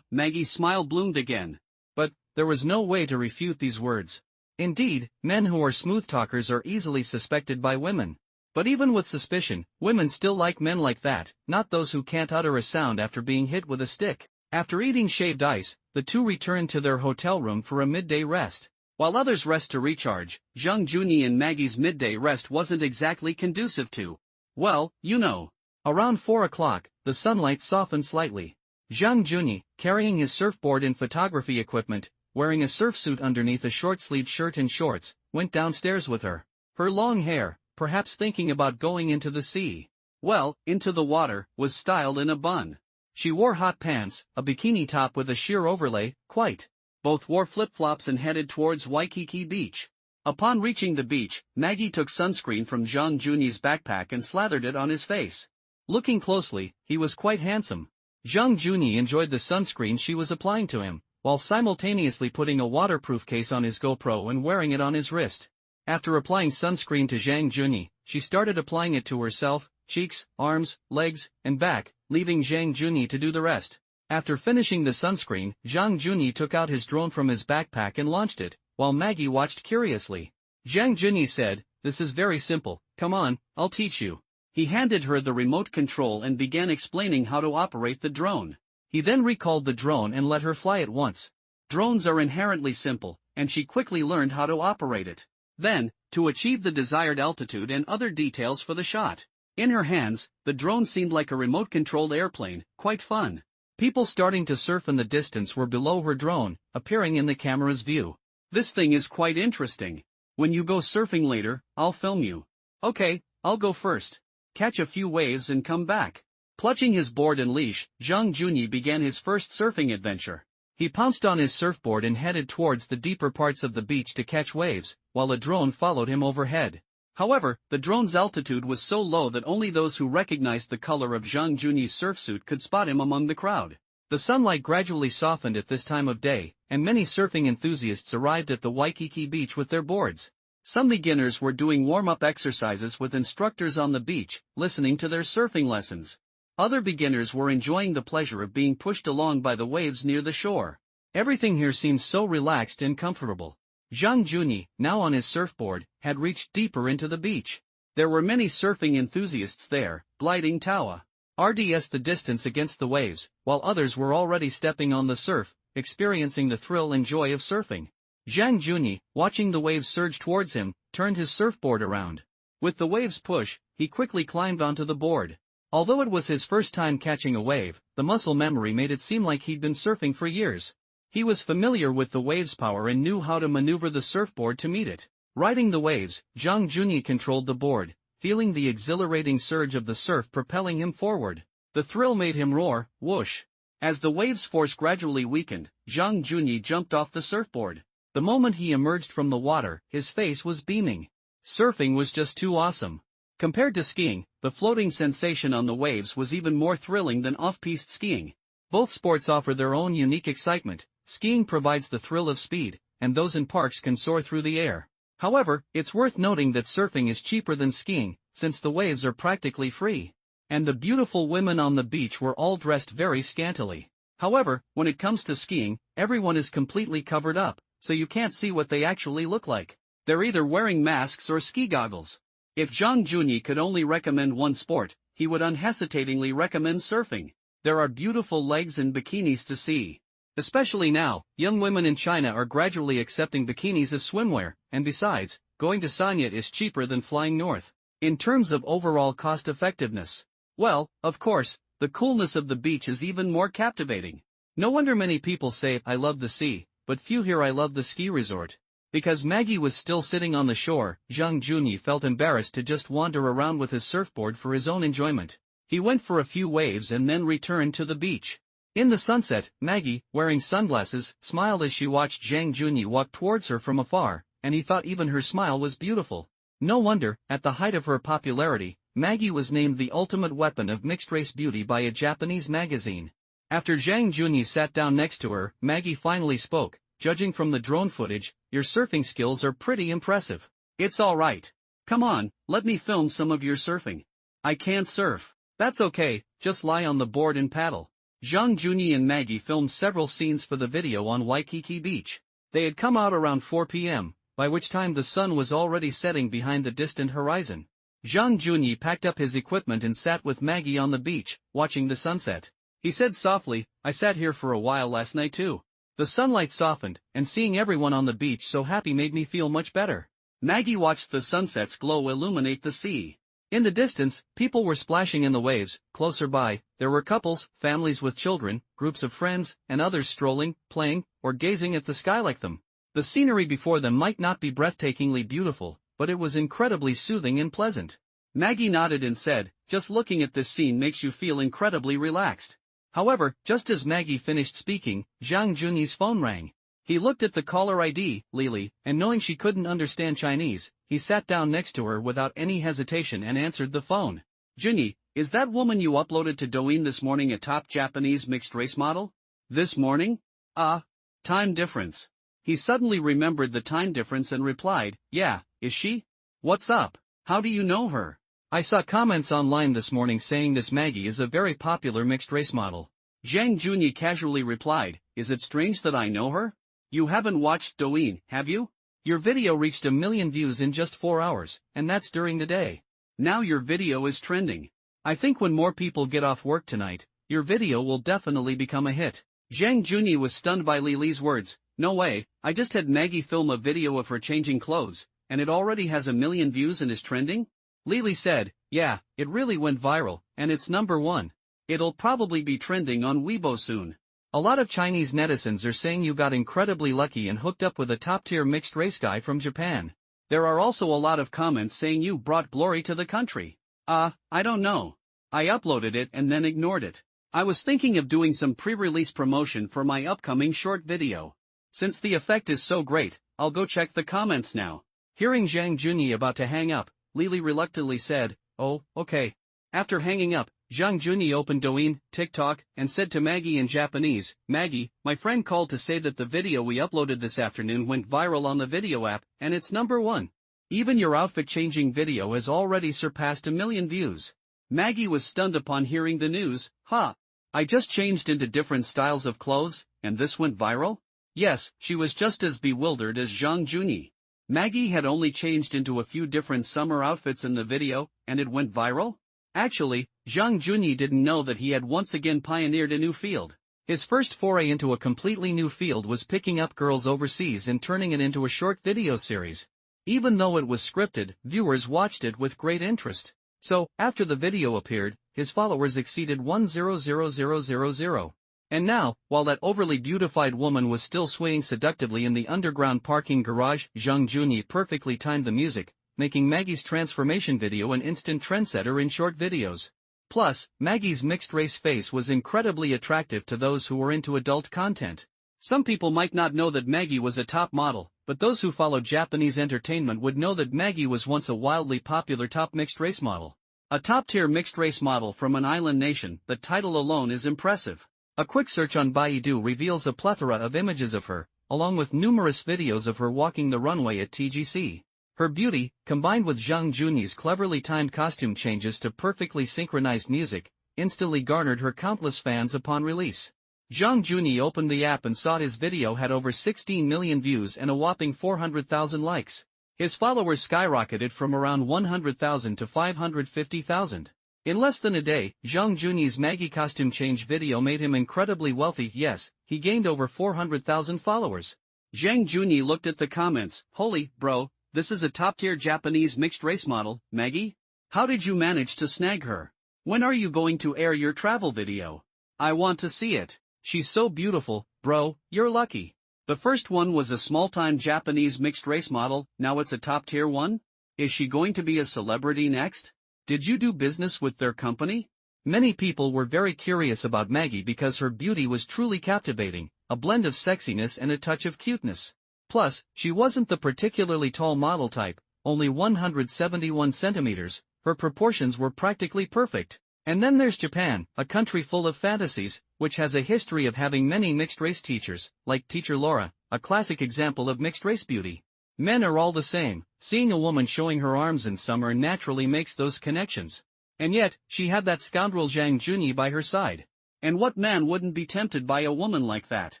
Maggie's smile bloomed again. But there was no way to refute these words. Indeed, men who are smooth talkers are easily suspected by women. But even with suspicion, women still like men like that, not those who can't utter a sound after being hit with a stick. After eating shaved ice, the two returned to their hotel room for a midday rest. While others rest to recharge, Zhang Junyi and Maggie's midday rest wasn't exactly conducive to. Well, you know. Around 4 o'clock, the sunlight softened slightly. Zhang Junyi, carrying his surfboard and photography equipment, wearing a surfsuit underneath a short-sleeved shirt and shorts, went downstairs with her. Her long hair, perhaps thinking about going into the sea. Well, into the water, was styled in a bun. She wore hot pants, a bikini top with a sheer overlay, quite. Both wore flip-flops and headed towards Waikiki Beach. Upon reaching the beach, Maggie took sunscreen from Zhang Junyi's backpack and slathered it on his face. Looking closely, he was quite handsome. Zhang Junyi enjoyed the sunscreen she was applying to him, while simultaneously putting a waterproof case on his GoPro and wearing it on his wrist. After applying sunscreen to Zhang Junyi, she started applying it to herself, cheeks, arms, legs, and back, leaving Zhang Junyi to do the rest. After finishing the sunscreen, Zhang Junyi took out his drone from his backpack and launched it, while Maggie watched curiously. Zhang Junyi said, "This is very simple, come on, I'll teach you." He handed her the remote control and began explaining how to operate the drone. He then recalled the drone and let her fly it once. Drones are inherently simple, and she quickly learned how to operate it. Then, to achieve the desired altitude and other details for the shot. In her hands, the drone seemed like a remote-controlled airplane, quite fun. People starting to surf in the distance were below her drone, appearing in the camera's view. "This thing is quite interesting. When you go surfing later, I'll film you." "Okay, I'll go first. Catch a few waves and come back." Clutching his board and leash, Zhang Junyi began his first surfing adventure. He pounced on his surfboard and headed towards the deeper parts of the beach to catch waves, while a drone followed him overhead. However, the drone's altitude was so low that only those who recognized the color of Zhang Junyi's surfsuit could spot him among the crowd. The sunlight gradually softened at this time of day, and many surfing enthusiasts arrived at the Waikiki beach with their boards. Some beginners were doing warm-up exercises with instructors on the beach, listening to their surfing lessons. Other beginners were enjoying the pleasure of being pushed along by the waves near the shore. Everything here seemed so relaxed and comfortable. Zhang Junyi, now on his surfboard, had reached deeper into the beach. There were many surfing enthusiasts there, gliding towards the distance against the waves, while others were already stepping on the surf, experiencing the thrill and joy of surfing. Zhang Junyi, watching the waves surge towards him, turned his surfboard around. With the waves' push, he quickly climbed onto the board. Although it was his first time catching a wave, the muscle memory made it seem like he'd been surfing for years. He was familiar with the wave's power and knew how to maneuver the surfboard to meet it. Riding the waves, Zhang Junyi controlled the board, feeling the exhilarating surge of the surf propelling him forward. The thrill made him roar, whoosh. As the wave's force gradually weakened, Zhang Junyi jumped off the surfboard. The moment he emerged from the water, his face was beaming. Surfing was just too awesome. Compared to skiing, the floating sensation on the waves was even more thrilling than off-piste skiing. Both sports offer their own unique excitement. Skiing provides the thrill of speed, and those in parks can soar through the air. However, it's worth noting that surfing is cheaper than skiing, since the waves are practically free. And the beautiful women on the beach were all dressed very scantily. However, when it comes to skiing, everyone is completely covered up, so you can't see what they actually look like. They're either wearing masks or ski goggles. If Zhang Junyi could only recommend one sport, he would unhesitatingly recommend surfing. There are beautiful legs in bikinis to see. Especially now, young women in China are gradually accepting bikinis as swimwear, and besides, going to Sanya is cheaper than flying north. In terms of overall cost effectiveness, well, of course, the coolness of the beach is even more captivating. No wonder many people say, "I love the sea," but few hear "I love the ski resort." Because Maggie was still sitting on the shore, Zhang Junyi felt embarrassed to just wander around with his surfboard for his own enjoyment. He went for a few waves and then returned to the beach. In the sunset, Maggie, wearing sunglasses, smiled as she watched Zhang Junyi walk towards her from afar, and he thought even her smile was beautiful. No wonder, at the height of her popularity, Maggie was named the ultimate weapon of mixed-race beauty by a Japanese magazine. After Zhang Junyi sat down next to her, Maggie finally spoke. "Judging from the drone footage, your surfing skills are pretty impressive." "It's alright. Come on, let me film some of your surfing." "I can't surf." "That's okay, just lie on the board and paddle." Zhang Junyi and Maggie filmed several scenes for the video on Waikiki Beach. They had come out around 4 p.m., by which time the sun was already setting behind the distant horizon. Zhang Junyi packed up his equipment and sat with Maggie on the beach, watching the sunset. He said softly, "I sat here for a while last night too. The sunlight softened, and seeing everyone on the beach so happy made me feel much better." Maggie watched the sunset's glow illuminate the sea. In the distance, people were splashing in the waves. Closer by, there were couples, families with children, groups of friends, and others strolling, playing, or gazing at the sky like them. The scenery before them might not be breathtakingly beautiful, but it was incredibly soothing and pleasant. Maggie nodded and said, "Just looking at this scene makes you feel incredibly relaxed." However, just as Maggie finished speaking, Zhang Junyi's phone rang. He looked at the caller ID, Lily, and knowing she couldn't understand Chinese, he sat down next to her without any hesitation and answered the phone. "Junyi, is that woman you uploaded to Douyin this morning a top Japanese mixed-race model?" "This morning? Time difference." He suddenly remembered the time difference and replied, "Yeah, is she? What's up? How do you know her?" I saw comments online this morning saying this Maggie is a very popular mixed-race model. Zhang Junyi casually replied, "Is it strange that I know her? You haven't watched Douyin, have you? Your video reached 1 million views in just 4 hours, and that's during the day. Now your video is trending. I think when more people get off work tonight, your video will definitely become a hit." Zhang Junyi was stunned by Li Li's words. "No way, I just had Maggie film a video of her changing clothes, and it already has 1 million views and is trending?" Li Li said, "Yeah, it really went viral, and it's #1. It'll probably be trending on Weibo soon." A lot of Chinese netizens are saying you got incredibly lucky and hooked up with a top-tier mixed-race guy from Japan. There are also a lot of comments saying you brought glory to the country. I don't know. I uploaded it and then ignored it. I was thinking of doing some pre-release promotion for my upcoming short video. Since the effect is so great, I'll go check the comments now. Hearing Zhang Junyi about to hang up, Li Li reluctantly said, "Oh, okay." After hanging up, Zhang Junyi opened Douyin, TikTok, and said to Maggie in Japanese, "Maggie, my friend called to say that the video we uploaded this afternoon went viral on the video app, and it's #1. Even your outfit-changing video has already surpassed 1 million views." Maggie was stunned upon hearing the news. "Huh? I just changed into different styles of clothes, and this went viral?" Yes, she was just as bewildered as Zhang Junyi. Maggie had only changed into a few different summer outfits in the video, and it went viral? Actually, Zhang Junyi didn't know that he had once again pioneered a new field. His first foray into a completely new field was picking up girls overseas and turning it into a short video series. Even though it was scripted, viewers watched it with great interest. So, after the video appeared, his followers exceeded 100,000. And now, while that overly beautified woman was still swaying seductively in the underground parking garage, Zhang Junyi perfectly timed the music, making Maggie's transformation video an instant trendsetter in short videos. Plus, Maggie's mixed-race face was incredibly attractive to those who were into adult content. Some people might not know that Maggie was a top model, but those who follow Japanese entertainment would know that Maggie was once a wildly popular top mixed-race model. A top-tier mixed-race model from an island nation, the title alone is impressive. A quick search on Baidu reveals a plethora of images of her, along with numerous videos of her walking the runway at TGC. Her beauty, combined with Zhang Junyi's cleverly timed costume changes to perfectly synchronized music, instantly garnered her countless fans upon release. Zhang Junyi opened the app and saw his video had over 16 million views and a whopping 400,000 likes. His followers skyrocketed from around 100,000 to 550,000. In less than a day, Zhang Junyi's Maggie costume change video made him incredibly wealthy. Yes, he gained over 400,000 followers. Zhang Junyi looked at the comments. "Holy, bro. This is a top-tier Japanese mixed-race model, Maggie? How did you manage to snag her? When are you going to air your travel video? I want to see it. She's so beautiful, bro, you're lucky." The first one was a small-time Japanese mixed-race model, now it's a top-tier one? Is she going to be a celebrity next? Did you do business with their company? Many people were very curious about Maggie because her beauty was truly captivating, a blend of sexiness and a touch of cuteness. Plus, she wasn't the particularly tall model type, only 171 centimeters, her proportions were practically perfect. And then there's Japan, a country full of fantasies, which has a history of having many mixed-race teachers, like Teacher Laura, a classic example of mixed-race beauty. Men are all the same, seeing a woman showing her arms in summer naturally makes those connections. And yet, she had that scoundrel Zhang Junyi by her side. And what man wouldn't be tempted by a woman like that?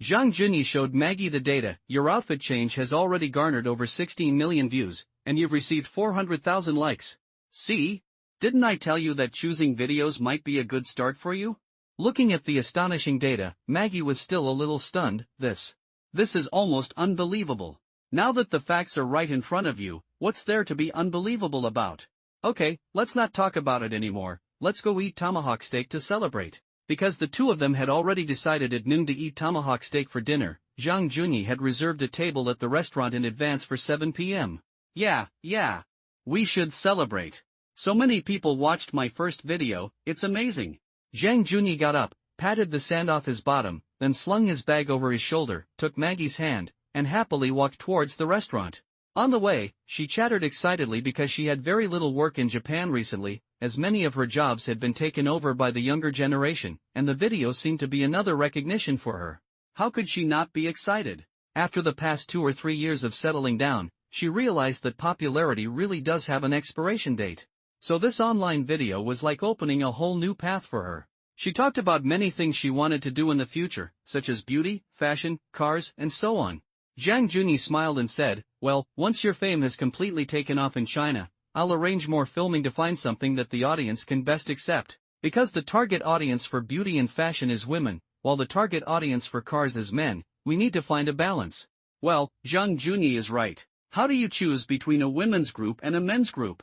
Zhang Junyi showed Maggie the data. "Your outfit change has already garnered over 16 million views, and you've received 400,000 likes. See? Didn't I tell you that choosing videos might be a good start for you?" Looking at the astonishing data, Maggie was still a little stunned. This is almost unbelievable. Now that the facts are right in front of you, what's there to be unbelievable about? Okay, let's not talk about it anymore, let's go eat tomahawk steak to celebrate. Because the two of them had already decided at noon to eat tomahawk steak for dinner, Zhang Junyi had reserved a table at the restaurant in advance for 7 p.m. Yeah. We should celebrate. So many people watched my first video, it's amazing. Zhang Junyi got up, patted the sand off his bottom, then slung his bag over his shoulder, took Maggie's hand, and happily walked towards the restaurant. On the way, she chattered excitedly because she had very little work in Japan recently, as many of her jobs had been taken over by the younger generation, and the video seemed to be another recognition for her. How could she not be excited? After the past 2 or 3 years of settling down, she realized that popularity really does have an expiration date. So this online video was like opening a whole new path for her. She talked about many things she wanted to do in the future, such as beauty, fashion, cars, and so on. Zhang Juni smiled and said, "Well, once your fame has completely taken off in China, I'll arrange more filming to find something that the audience can best accept. Because the target audience for beauty and fashion is women, while the target audience for cars is men, we need to find a balance." Well, Zhang Juni is right. How do you choose between a women's group and a men's group?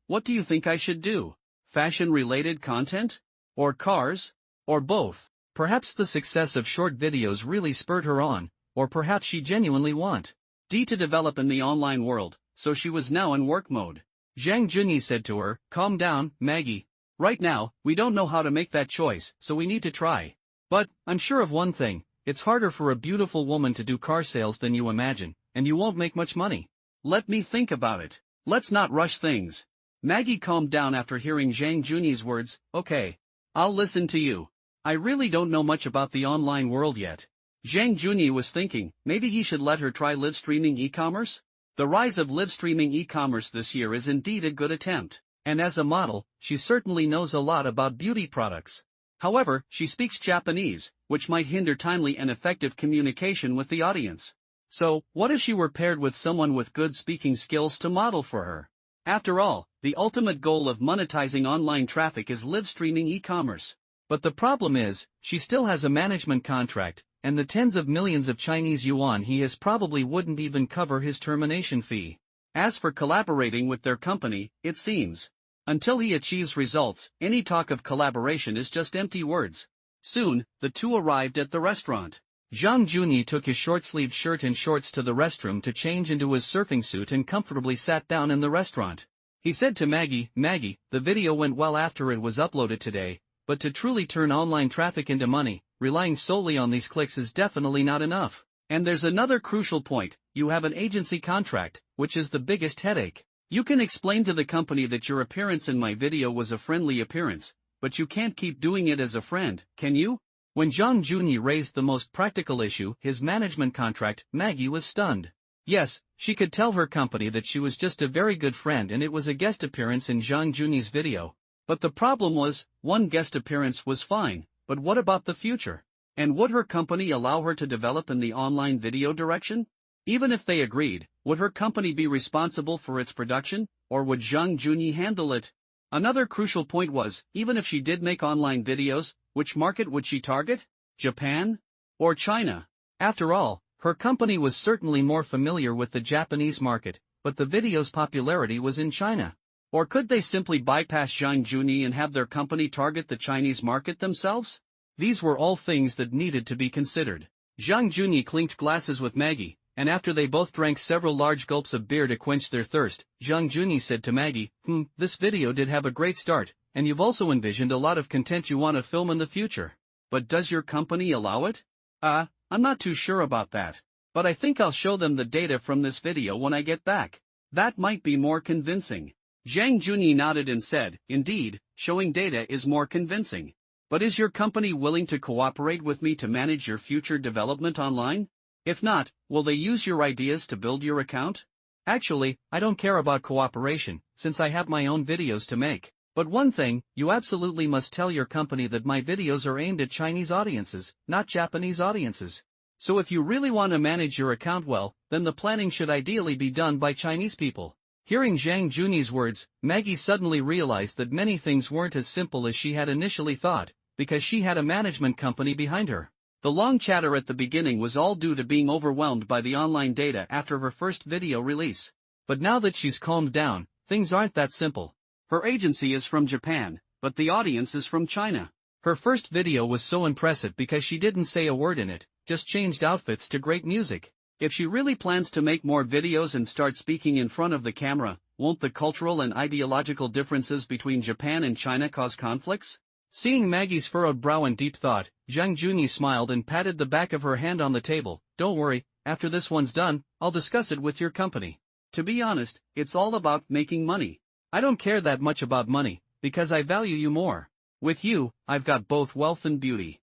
What do you think I should do? Fashion-related content? Or cars? Or both? Perhaps the success of short videos really spurred her on, or perhaps she genuinely wanted to develop in the online world, so she was now in work mode. Zhang Juni said to her, "Calm down, Maggie. Right now, we don't know how to make that choice, so we need to try. But, I'm sure of one thing, it's harder for a beautiful woman to do car sales than you imagine, and you won't make much money. Let me think about it. Let's not rush things." Maggie calmed down after hearing Zhang Juni's words. "Okay. I'll listen to you. I really don't know much about the online world yet." Zhang Juni was thinking, maybe he should let her try live streaming e-commerce? The rise of live streaming e-commerce this year is indeed a good attempt, and as a model, she certainly knows a lot about beauty products. However, she speaks Japanese, which might hinder timely and effective communication with the audience. So, what if she were paired with someone with good speaking skills to model for her? After all, the ultimate goal of monetizing online traffic is live streaming e-commerce. But the problem is, she still has a management contract, and the tens of millions of Chinese yuan he has probably wouldn't even cover his termination fee. As for collaborating with their company, it seems, until he achieves results, any talk of collaboration is just empty words. Soon, the two arrived at the restaurant. Zhang Juni took his short-sleeved shirt and shorts to the restroom to change into his surfing suit and comfortably sat down in the restaurant. He said to Maggie, "Maggie, the video went well after it was uploaded today, but to truly turn online traffic into money, relying solely on these clicks is definitely not enough. And there's another crucial point, you have an agency contract, which is the biggest headache. You can explain to the company that your appearance in my video was a friendly appearance, but you can't keep doing it as a friend, can you?" When Zhang Juni raised the most practical issue, his management contract, Maggie was stunned. Yes, she could tell her company that she was just a very good friend and it was a guest appearance in Zhang Juni's video. But the problem was, one guest appearance was fine, but what about the future? And would her company allow her to develop in the online video direction? Even if they agreed, would her company be responsible for its production, or would Zhang Juni handle it? Another crucial point was, even if she did make online videos, which market would she target? Japan? Or China? After all, her company was certainly more familiar with the Japanese market, but the video's popularity was in China. Or could they simply bypass Zhang Juni and have their company target the Chinese market themselves? These were all things that needed to be considered. Zhang Juni clinked glasses with Maggie, and after they both drank several large gulps of beer to quench their thirst, Zhang Juni said to Maggie, "This video did have a great start, and you've also envisioned a lot of content you want to film in the future. But does your company allow it?" I'm not too sure about that. But I think I'll show them the data from this video when I get back. That might be more convincing." Zhang Juni nodded and said, "Indeed, showing data is more convincing. But is your company willing to cooperate with me to manage your future development online? If not, will they use your ideas to build your account?" "Actually, I don't care about cooperation, since I have my own videos to make. But one thing, you absolutely must tell your company that my videos are aimed at Chinese audiences, not Japanese audiences. So if you really want to manage your account well, then the planning should ideally be done by Chinese people." Hearing Zhang Juni's words, Maggie suddenly realized that many things weren't as simple as she had initially thought, because she had a management company behind her. The long chatter at the beginning was all due to being overwhelmed by the online data after her first video release. But now that she's calmed down, things aren't that simple. Her agency is from Japan, but the audience is from China. Her first video was so impressive because she didn't say a word in it, just changed outfits to great music. If she really plans to make more videos and start speaking in front of the camera, won't the cultural and ideological differences between Japan and China cause conflicts? Seeing Maggie's furrowed brow in deep thought, Zhang Juni smiled and patted the back of her hand on the table. "Don't worry, after this one's done, I'll discuss it with your company. To be honest, it's all about making money. I don't care that much about money, because I value you more. With you, I've got both wealth and beauty."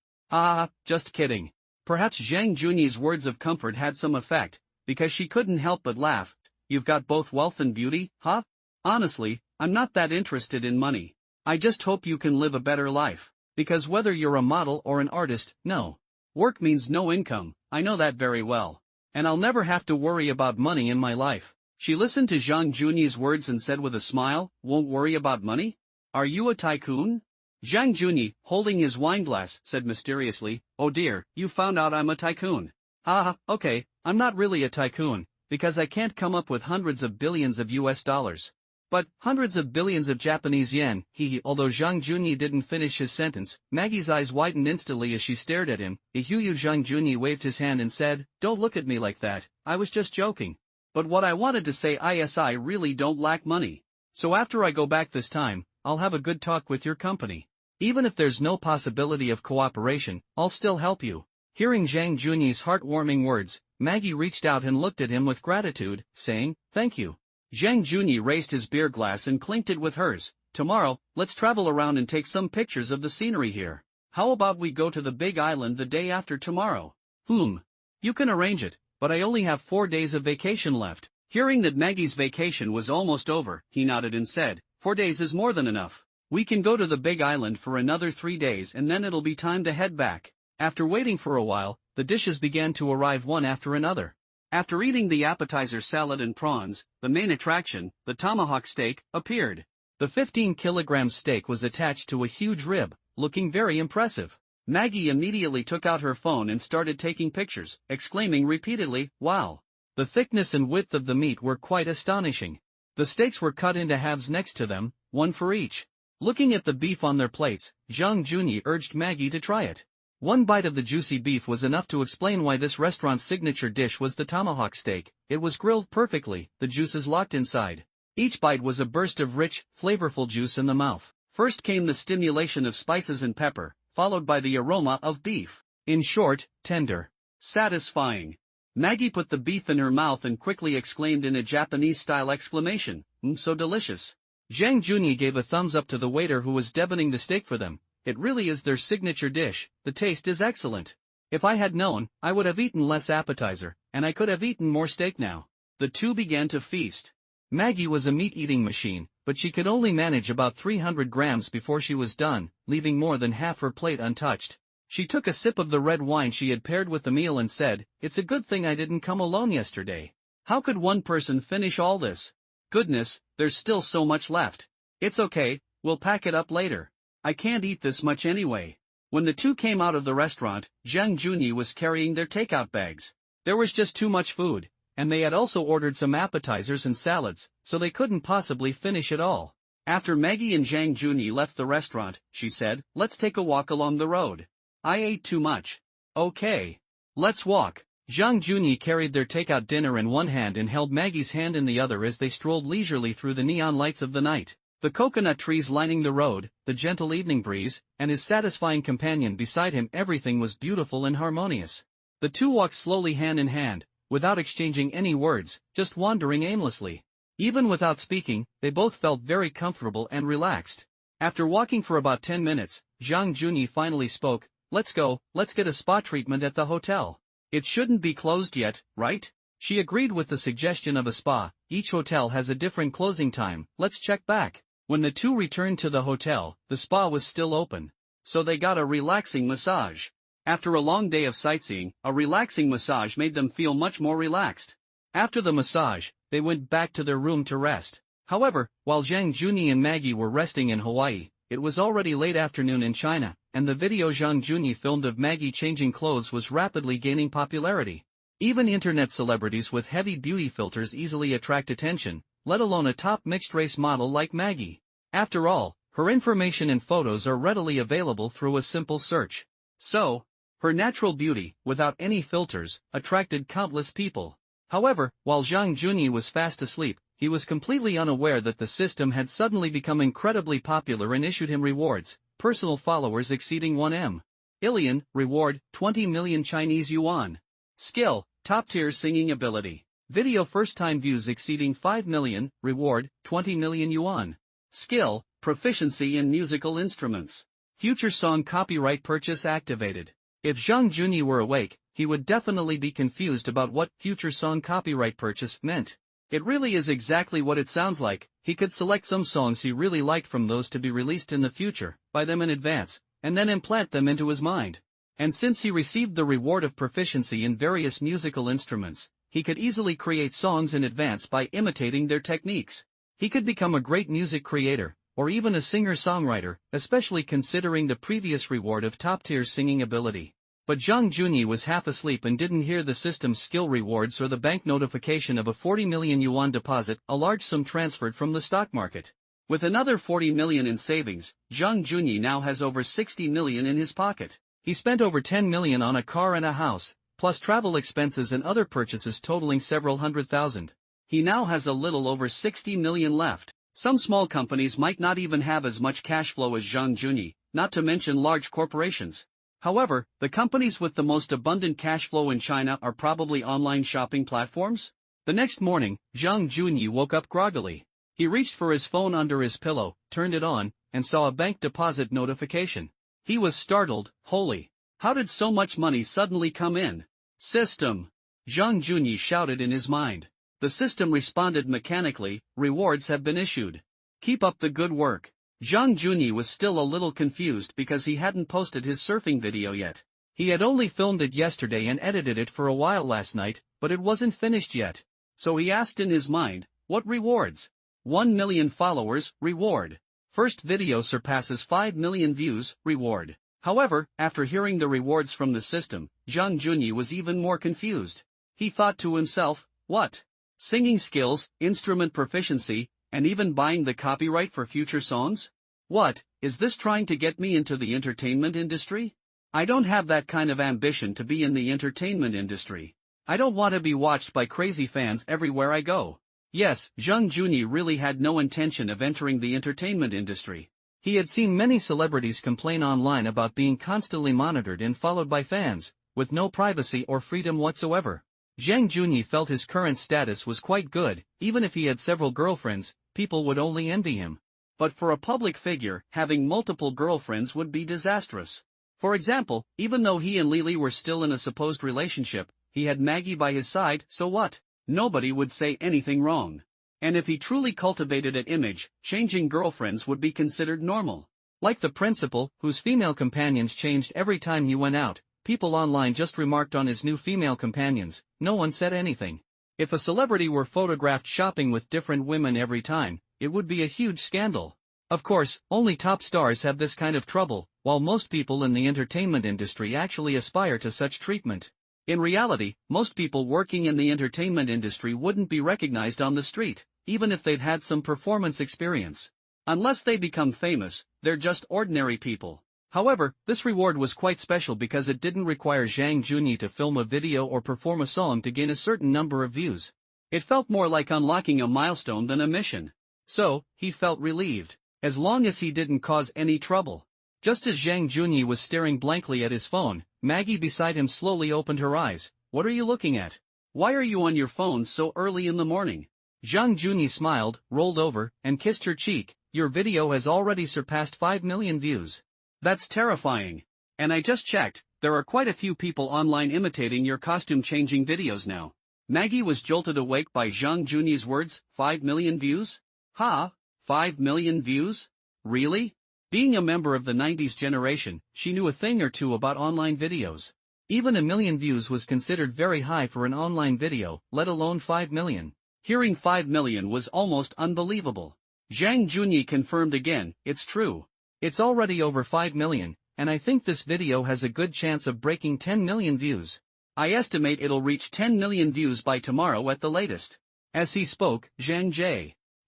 Just kidding. Perhaps Zhang Juni's words of comfort had some effect, because she couldn't help but laugh. "You've got both wealth and beauty, huh? Honestly, I'm not that interested in money. I just hope you can live a better life. Because whether you're a model or an artist, no. Work means no income, I know that very well. And I'll never have to worry about money in my life. She listened to Zhang Junyi's words and said with a smile, won't worry about money? Are you a tycoon? Zhang Junyi, holding his wineglass, said mysteriously, oh dear, you found out I'm a tycoon. Haha, okay, I'm not really a tycoon, because I can't come up with hundreds of billions of US dollars. But, hundreds of billions of Japanese yen, Although Zhang Junyi didn't finish his sentence, Maggie's eyes widened instantly as she stared at him. Zhang Junyi waved his hand and said, don't look at me like that, I was just joking. But what I wanted to say is I really don't lack money. So after I go back this time, I'll have a good talk with your company. Even if there's no possibility of cooperation, I'll still help you. Hearing Zhang Junyi's heartwarming words, Maggie reached out and looked at him with gratitude, saying, thank you. Zhang Junyi raised his beer glass and clinked it with hers. Tomorrow, let's travel around and take some pictures of the scenery here. How about we go to the Big Island the day after tomorrow? You can arrange it, but I only have 4 days of vacation left. Hearing that Maggie's vacation was almost over, he nodded and said, 4 days is more than enough. We can go to the Big Island for another 3 days and then it'll be time to head back. After waiting for a while, the dishes began to arrive one after another. After eating the appetizer salad and prawns, the main attraction, the tomahawk steak, appeared. The 15-kilogram steak was attached to a huge rib, looking very impressive. Maggie immediately took out her phone and started taking pictures, exclaiming repeatedly, wow! The thickness and width of the meat were quite astonishing. The steaks were cut into halves next to them, one for each. Looking at the beef on their plates, Zhang Junyi urged Maggie to try it. One bite of the juicy beef was enough to explain why this restaurant's signature dish was the tomahawk steak. It was grilled perfectly, the juices locked inside. Each bite was a burst of rich, flavorful juice in the mouth. First came the stimulation of spices and pepper, followed by the aroma of beef. In short, tender. Satisfying. Maggie put the beef in her mouth and quickly exclaimed in a Japanese-style exclamation, so delicious. Zhang Junyi gave a thumbs up to the waiter who was deboning the steak for them. It really is their signature dish, the taste is excellent. If I had known, I would have eaten less appetizer, and I could have eaten more steak now. The two began to feast. Maggie was a meat-eating machine, but she could only manage about 300 grams before she was done, leaving more than half her plate untouched. She took a sip of the red wine she had paired with the meal and said, it's a good thing I didn't come alone yesterday. How could one person finish all this? Goodness, there's still so much left. It's okay, we'll pack it up later. I can't eat this much anyway. When the two came out of the restaurant, Zhang Junyi was carrying their takeout bags. There was just too much food, and they had also ordered some appetizers and salads, so they couldn't possibly finish it all. After Maggie and Zhang Junyi left the restaurant, she said, let's take a walk along the road. I ate too much. Okay. Let's walk. Zhang Junyi carried their takeout dinner in one hand and held Maggie's hand in the other as they strolled leisurely through the neon lights of the night. The coconut trees lining the road, the gentle evening breeze, and his satisfying companion beside him, everything was beautiful and harmonious. The two walked slowly hand in hand, without exchanging any words, just wandering aimlessly. Even without speaking, they both felt very comfortable and relaxed. After walking for about 10 minutes, Zhang Junyi finally spoke, let's go, let's get a spa treatment at the hotel. It shouldn't be closed yet, right? She agreed with the suggestion of a spa. Each hotel has a different closing time, let's check back. When the two returned to the hotel, the spa was still open. So they got a relaxing massage. After a long day of sightseeing, a relaxing massage made them feel much more relaxed. After the massage, they went back to their room to rest. However, while Zhang Junyi and Maggie were resting in Hawaii, it was already late afternoon in China, and the video Zhang Junyi filmed of Maggie changing clothes was rapidly gaining popularity. Even internet celebrities with heavy beauty filters easily attract attention, let alone a top mixed-race model like Maggie. After all, her information and photos are readily available through a simple search. So, her natural beauty, without any filters, attracted countless people. However, while Zhang Junyi was fast asleep, he was completely unaware that the system had suddenly become incredibly popular and issued him rewards, personal followers exceeding 1 million, reward, 20 million Chinese yuan. Skill, top-tier singing ability. Video first-time views exceeding 5 million, reward, 20 million yuan. Skill, proficiency in musical instruments. Future song copyright purchase activated. If Zhang Junyi were awake, he would definitely be confused about what future song copyright purchase meant. It really is exactly what it sounds like. He could select some songs he really liked from those to be released in the future, buy them in advance, and then implant them into his mind. And since he received the reward of proficiency in various musical instruments, he could easily create songs in advance by imitating their techniques. He could become a great music creator, or even a singer-songwriter, especially considering the previous reward of top-tier singing ability. But Zhang Junyi was half asleep and didn't hear the system's skill rewards or the bank notification of a 40 million yuan deposit, a large sum transferred from the stock market. With another 40 million in savings, Zhang Junyi now has over 60 million in his pocket. He spent over 10 million on a car and a house, plus travel expenses and other purchases totaling several hundred thousand. He now has a little over 60 million left. Some small companies might not even have as much cash flow as Zhang Junyi, not to mention large corporations. However, the companies with the most abundant cash flow in China are probably online shopping platforms. The next morning, Zhang Junyi woke up groggily. He reached for his phone under his pillow, turned it on, and saw a bank deposit notification. He was startled. Holy! How did so much money suddenly come in? System! Zhang Junyi shouted in his mind. The system responded mechanically, rewards have been issued. Keep up the good work. Zhang Junyi was still a little confused because he hadn't posted his surfing video yet. He had only filmed it yesterday and edited it for a while last night, but it wasn't finished yet. So he asked in his mind, what rewards? 1 million followers, reward. First video surpasses 5 million views, reward. However, after hearing the rewards from the system, Zhang Junyi was even more confused. He thought to himself, what? Singing skills, instrument proficiency, and even buying the copyright for future songs? What, is this trying to get me into the entertainment industry? I don't have that kind of ambition to be in the entertainment industry. I don't want to be watched by crazy fans everywhere I go. Yes, Zhang Junyi really had no intention of entering the entertainment industry. He had seen many celebrities complain online about being constantly monitored and followed by fans, with no privacy or freedom whatsoever. Zhang Junyi felt his current status was quite good. Even if he had several girlfriends, people would only envy him. But for a public figure, having multiple girlfriends would be disastrous. For example, even though he and Lily were still in a supposed relationship, he had Maggie by his side, so what? Nobody would say anything wrong. And if he truly cultivated an image, changing girlfriends would be considered normal. Like the principal, whose female companions changed every time he went out, people online just remarked on his new female companions, no one said anything. If a celebrity were photographed shopping with different women every time, it would be a huge scandal. Of course, only top stars have this kind of trouble, while most people in the entertainment industry actually aspire to such treatment. In reality, most people working in the entertainment industry wouldn't be recognized on the street, even if they'd had some performance experience. Unless they become famous, they're just ordinary people. However, this reward was quite special because it didn't require Zhang Junyi to film a video or perform a song to gain a certain number of views. It felt more like unlocking a milestone than a mission. So, he felt relieved, as long as he didn't cause any trouble. Just as Zhang Junyi was staring blankly at his phone, Maggie beside him slowly opened her eyes. What are you looking at? Why are you on your phone so early in the morning? Zhang Junyi smiled, rolled over, and kissed her cheek. Your video has already surpassed 5 million views. That's terrifying. And I just checked, there are quite a few people online imitating your costume-changing videos now. Maggie was jolted awake by Zhang Junyi's words. 5 million views? Ha? 5 million views? Really? Being a member of the 90s generation, she knew a thing or two about online videos. Even 1 million views was considered very high for an online video, let alone 5 million. Hearing 5 million was almost unbelievable. Zhang Junyi confirmed again, it's true. It's already over 5 million, and I think this video has a good chance of breaking 10 million views. I estimate it'll reach 10 million views by tomorrow at the latest. As he spoke, Zhang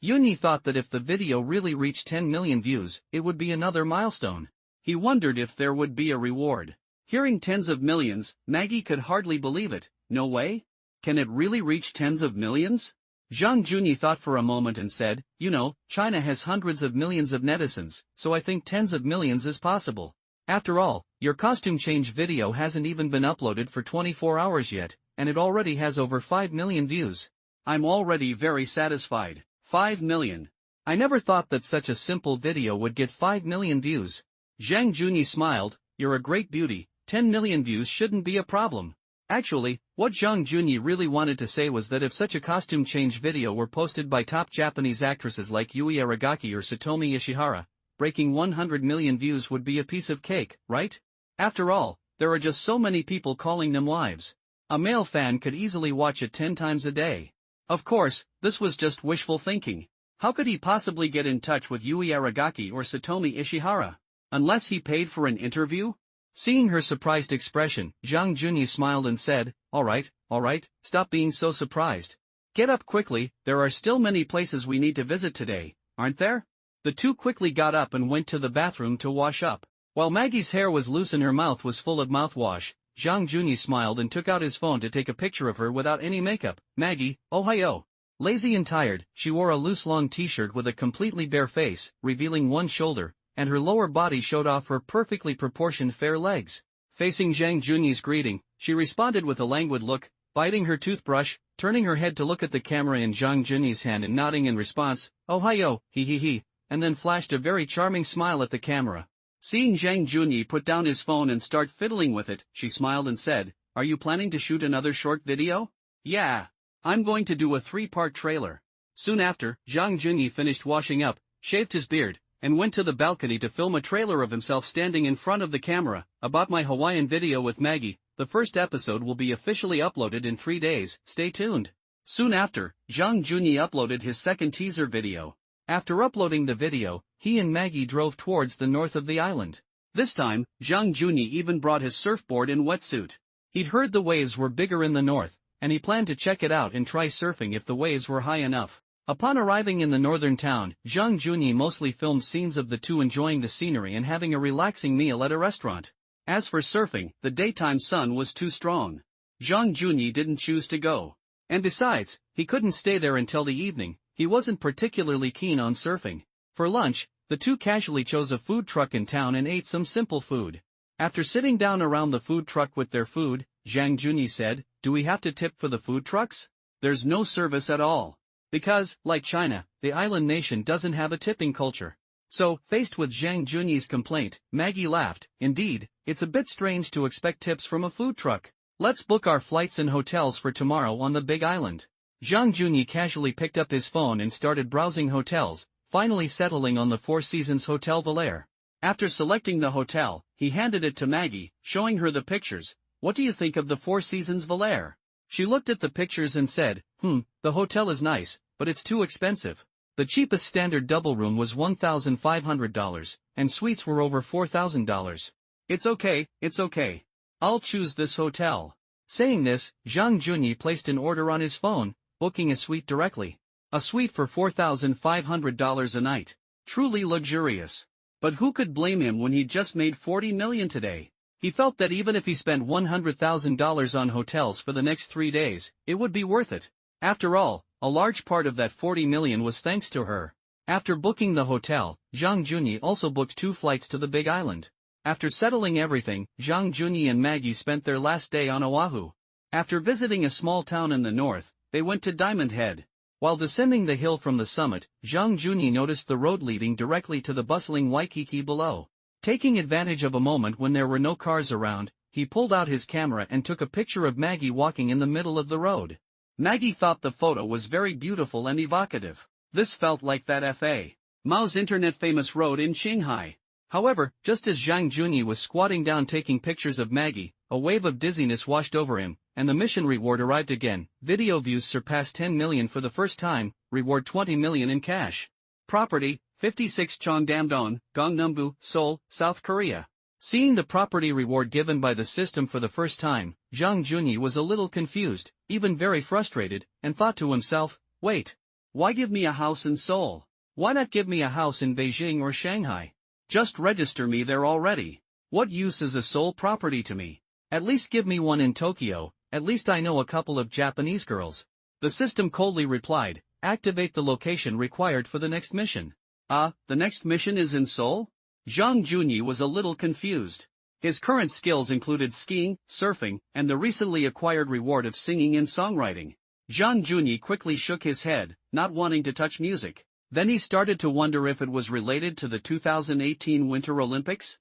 Junyi thought that if the video really reached 10 million views, it would be another milestone. He wondered if there would be a reward. Hearing tens of millions, Maggie could hardly believe it. No way? Can it really reach tens of millions? Zhang Junyi thought for a moment and said, you know, China has hundreds of millions of netizens, so I think tens of millions is possible. After all, your costume change video hasn't even been uploaded for 24 hours yet, and it already has over 5 million views. I'm already very satisfied. 5 million. I never thought that such a simple video would get 5 million views. Zhang Junyi smiled, you're a great beauty, 10 million views shouldn't be a problem. Actually, what Zhang Junyi really wanted to say was that if such a costume change video were posted by top Japanese actresses like Yui Aragaki or Satomi Ishihara, breaking 100 million views would be a piece of cake, right? After all, there are just so many people calling them wives. A male fan could easily watch it 10 times a day. Of course, this was just wishful thinking. How could he possibly get in touch with Yui Aragaki or Satomi Ishihara? Unless he paid for an interview? Seeing her surprised expression, Zhang Junyi smiled and said, all right, stop being so surprised. Get up quickly, there are still many places we need to visit today, aren't there? The two quickly got up and went to the bathroom to wash up. While Maggie's hair was loose and her mouth was full of mouthwash, Zhang Junyi smiled and took out his phone to take a picture of her without any makeup. Maggie, Ohio. Lazy and tired, she wore a loose long t-shirt with a completely bare face, revealing one shoulder, and her lower body showed off her perfectly proportioned fair legs. Facing Zhang Junyi's greeting, she responded with a languid look, biting her toothbrush, turning her head to look at the camera in Zhang Junyi's hand and nodding in response, Ohio, he, and then flashed a very charming smile at the camera. Seeing Zhang Junyi put down his phone and start fiddling with it, she smiled and said, are you planning to shoot another short video? Yeah. I'm going to do a 3-part trailer. Soon after, Zhang Junyi finished washing up, shaved his beard, and went to the balcony to film a trailer of himself standing in front of the camera. About my Hawaiian video with Maggie, the first episode will be officially uploaded in 3 days, stay tuned. Soon after, Zhang Junyi uploaded his second teaser video. After uploading the video, he and Maggie drove towards the north of the island. This time, Zhang Junyi even brought his surfboard and wetsuit. He'd heard the waves were bigger in the north, and he planned to check it out and try surfing if the waves were high enough. Upon arriving in the northern town, Zhang Junyi mostly filmed scenes of the two enjoying the scenery and having a relaxing meal at a restaurant. As for surfing, the daytime sun was too strong. Zhang Junyi didn't choose to go. And besides, he couldn't stay there until the evening. He wasn't particularly keen on surfing. For lunch, the two casually chose a food truck in town and ate some simple food. After sitting down around the food truck with their food, Zhang Junyi said, do we have to tip for the food trucks? There's no service at all. Because, like China, the island nation doesn't have a tipping culture. So, faced with Zhang Junyi's complaint, Maggie laughed. Indeed, it's a bit strange to expect tips from a food truck. Let's book our flights and hotels for tomorrow on the Big Island. Zhang Junyi casually picked up his phone and started browsing hotels, finally settling on the Four Seasons Hotel Billionaire. After selecting the hotel, he handed it to Maggie, showing her the pictures. What do you think of the Four Seasons Billionaire? She looked at the pictures and said, the hotel is nice, but it's too expensive. The cheapest standard double room was $1,500, and suites were over $4,000. It's okay. I'll choose this hotel. Saying this, Zhang Junyi placed an order on his phone, booking a suite directly. A suite for $4,500 a night. Truly luxurious. But who could blame him when he'd just made $40 million today? He felt that even if he spent $100,000 on hotels for the next 3 days, it would be worth it. After all, a large part of that $40 million was thanks to her. After booking the hotel, Zhang Junyi also booked 2 flights to the Big Island. After settling everything, Zhang Junyi and Maggie spent their last day on Oahu. After visiting a small town in the north, they went to Diamond Head. While descending the hill from the summit, Zhang Junyi noticed the road leading directly to the bustling Waikiki below. Taking advantage of a moment when there were no cars around, he pulled out his camera and took a picture of Maggie walking in the middle of the road. Maggie thought the photo was very beautiful and evocative. This felt like that F.A. Mao's internet-famous road in Shanghai. However, just as Zhang Junyi was squatting down taking pictures of Maggie, a wave of dizziness washed over him, and the mission reward arrived again. Video views surpassed 10 million for the first time, reward 20 million in cash. Property, 56 Cheongdam-dong, Gangnam-gu, Seoul, South Korea. Seeing the property reward given by the system for the first time, Zhang Junyi was a little confused, even very frustrated, and thought to himself, wait. Why give me a house in Seoul? Why not give me a house in Beijing or Shanghai? Just register me there already. What use is a Seoul property to me? At least give me one in Tokyo, at least I know a couple of Japanese girls. The system coldly replied, activate the location required for the next mission. The next mission is in Seoul? Zhang Junyi was a little confused. His current skills included skiing, surfing, and the recently acquired reward of singing and songwriting. Zhang Junyi quickly shook his head, not wanting to touch music. Then he started to wonder if it was related to the 2018 Winter Olympics.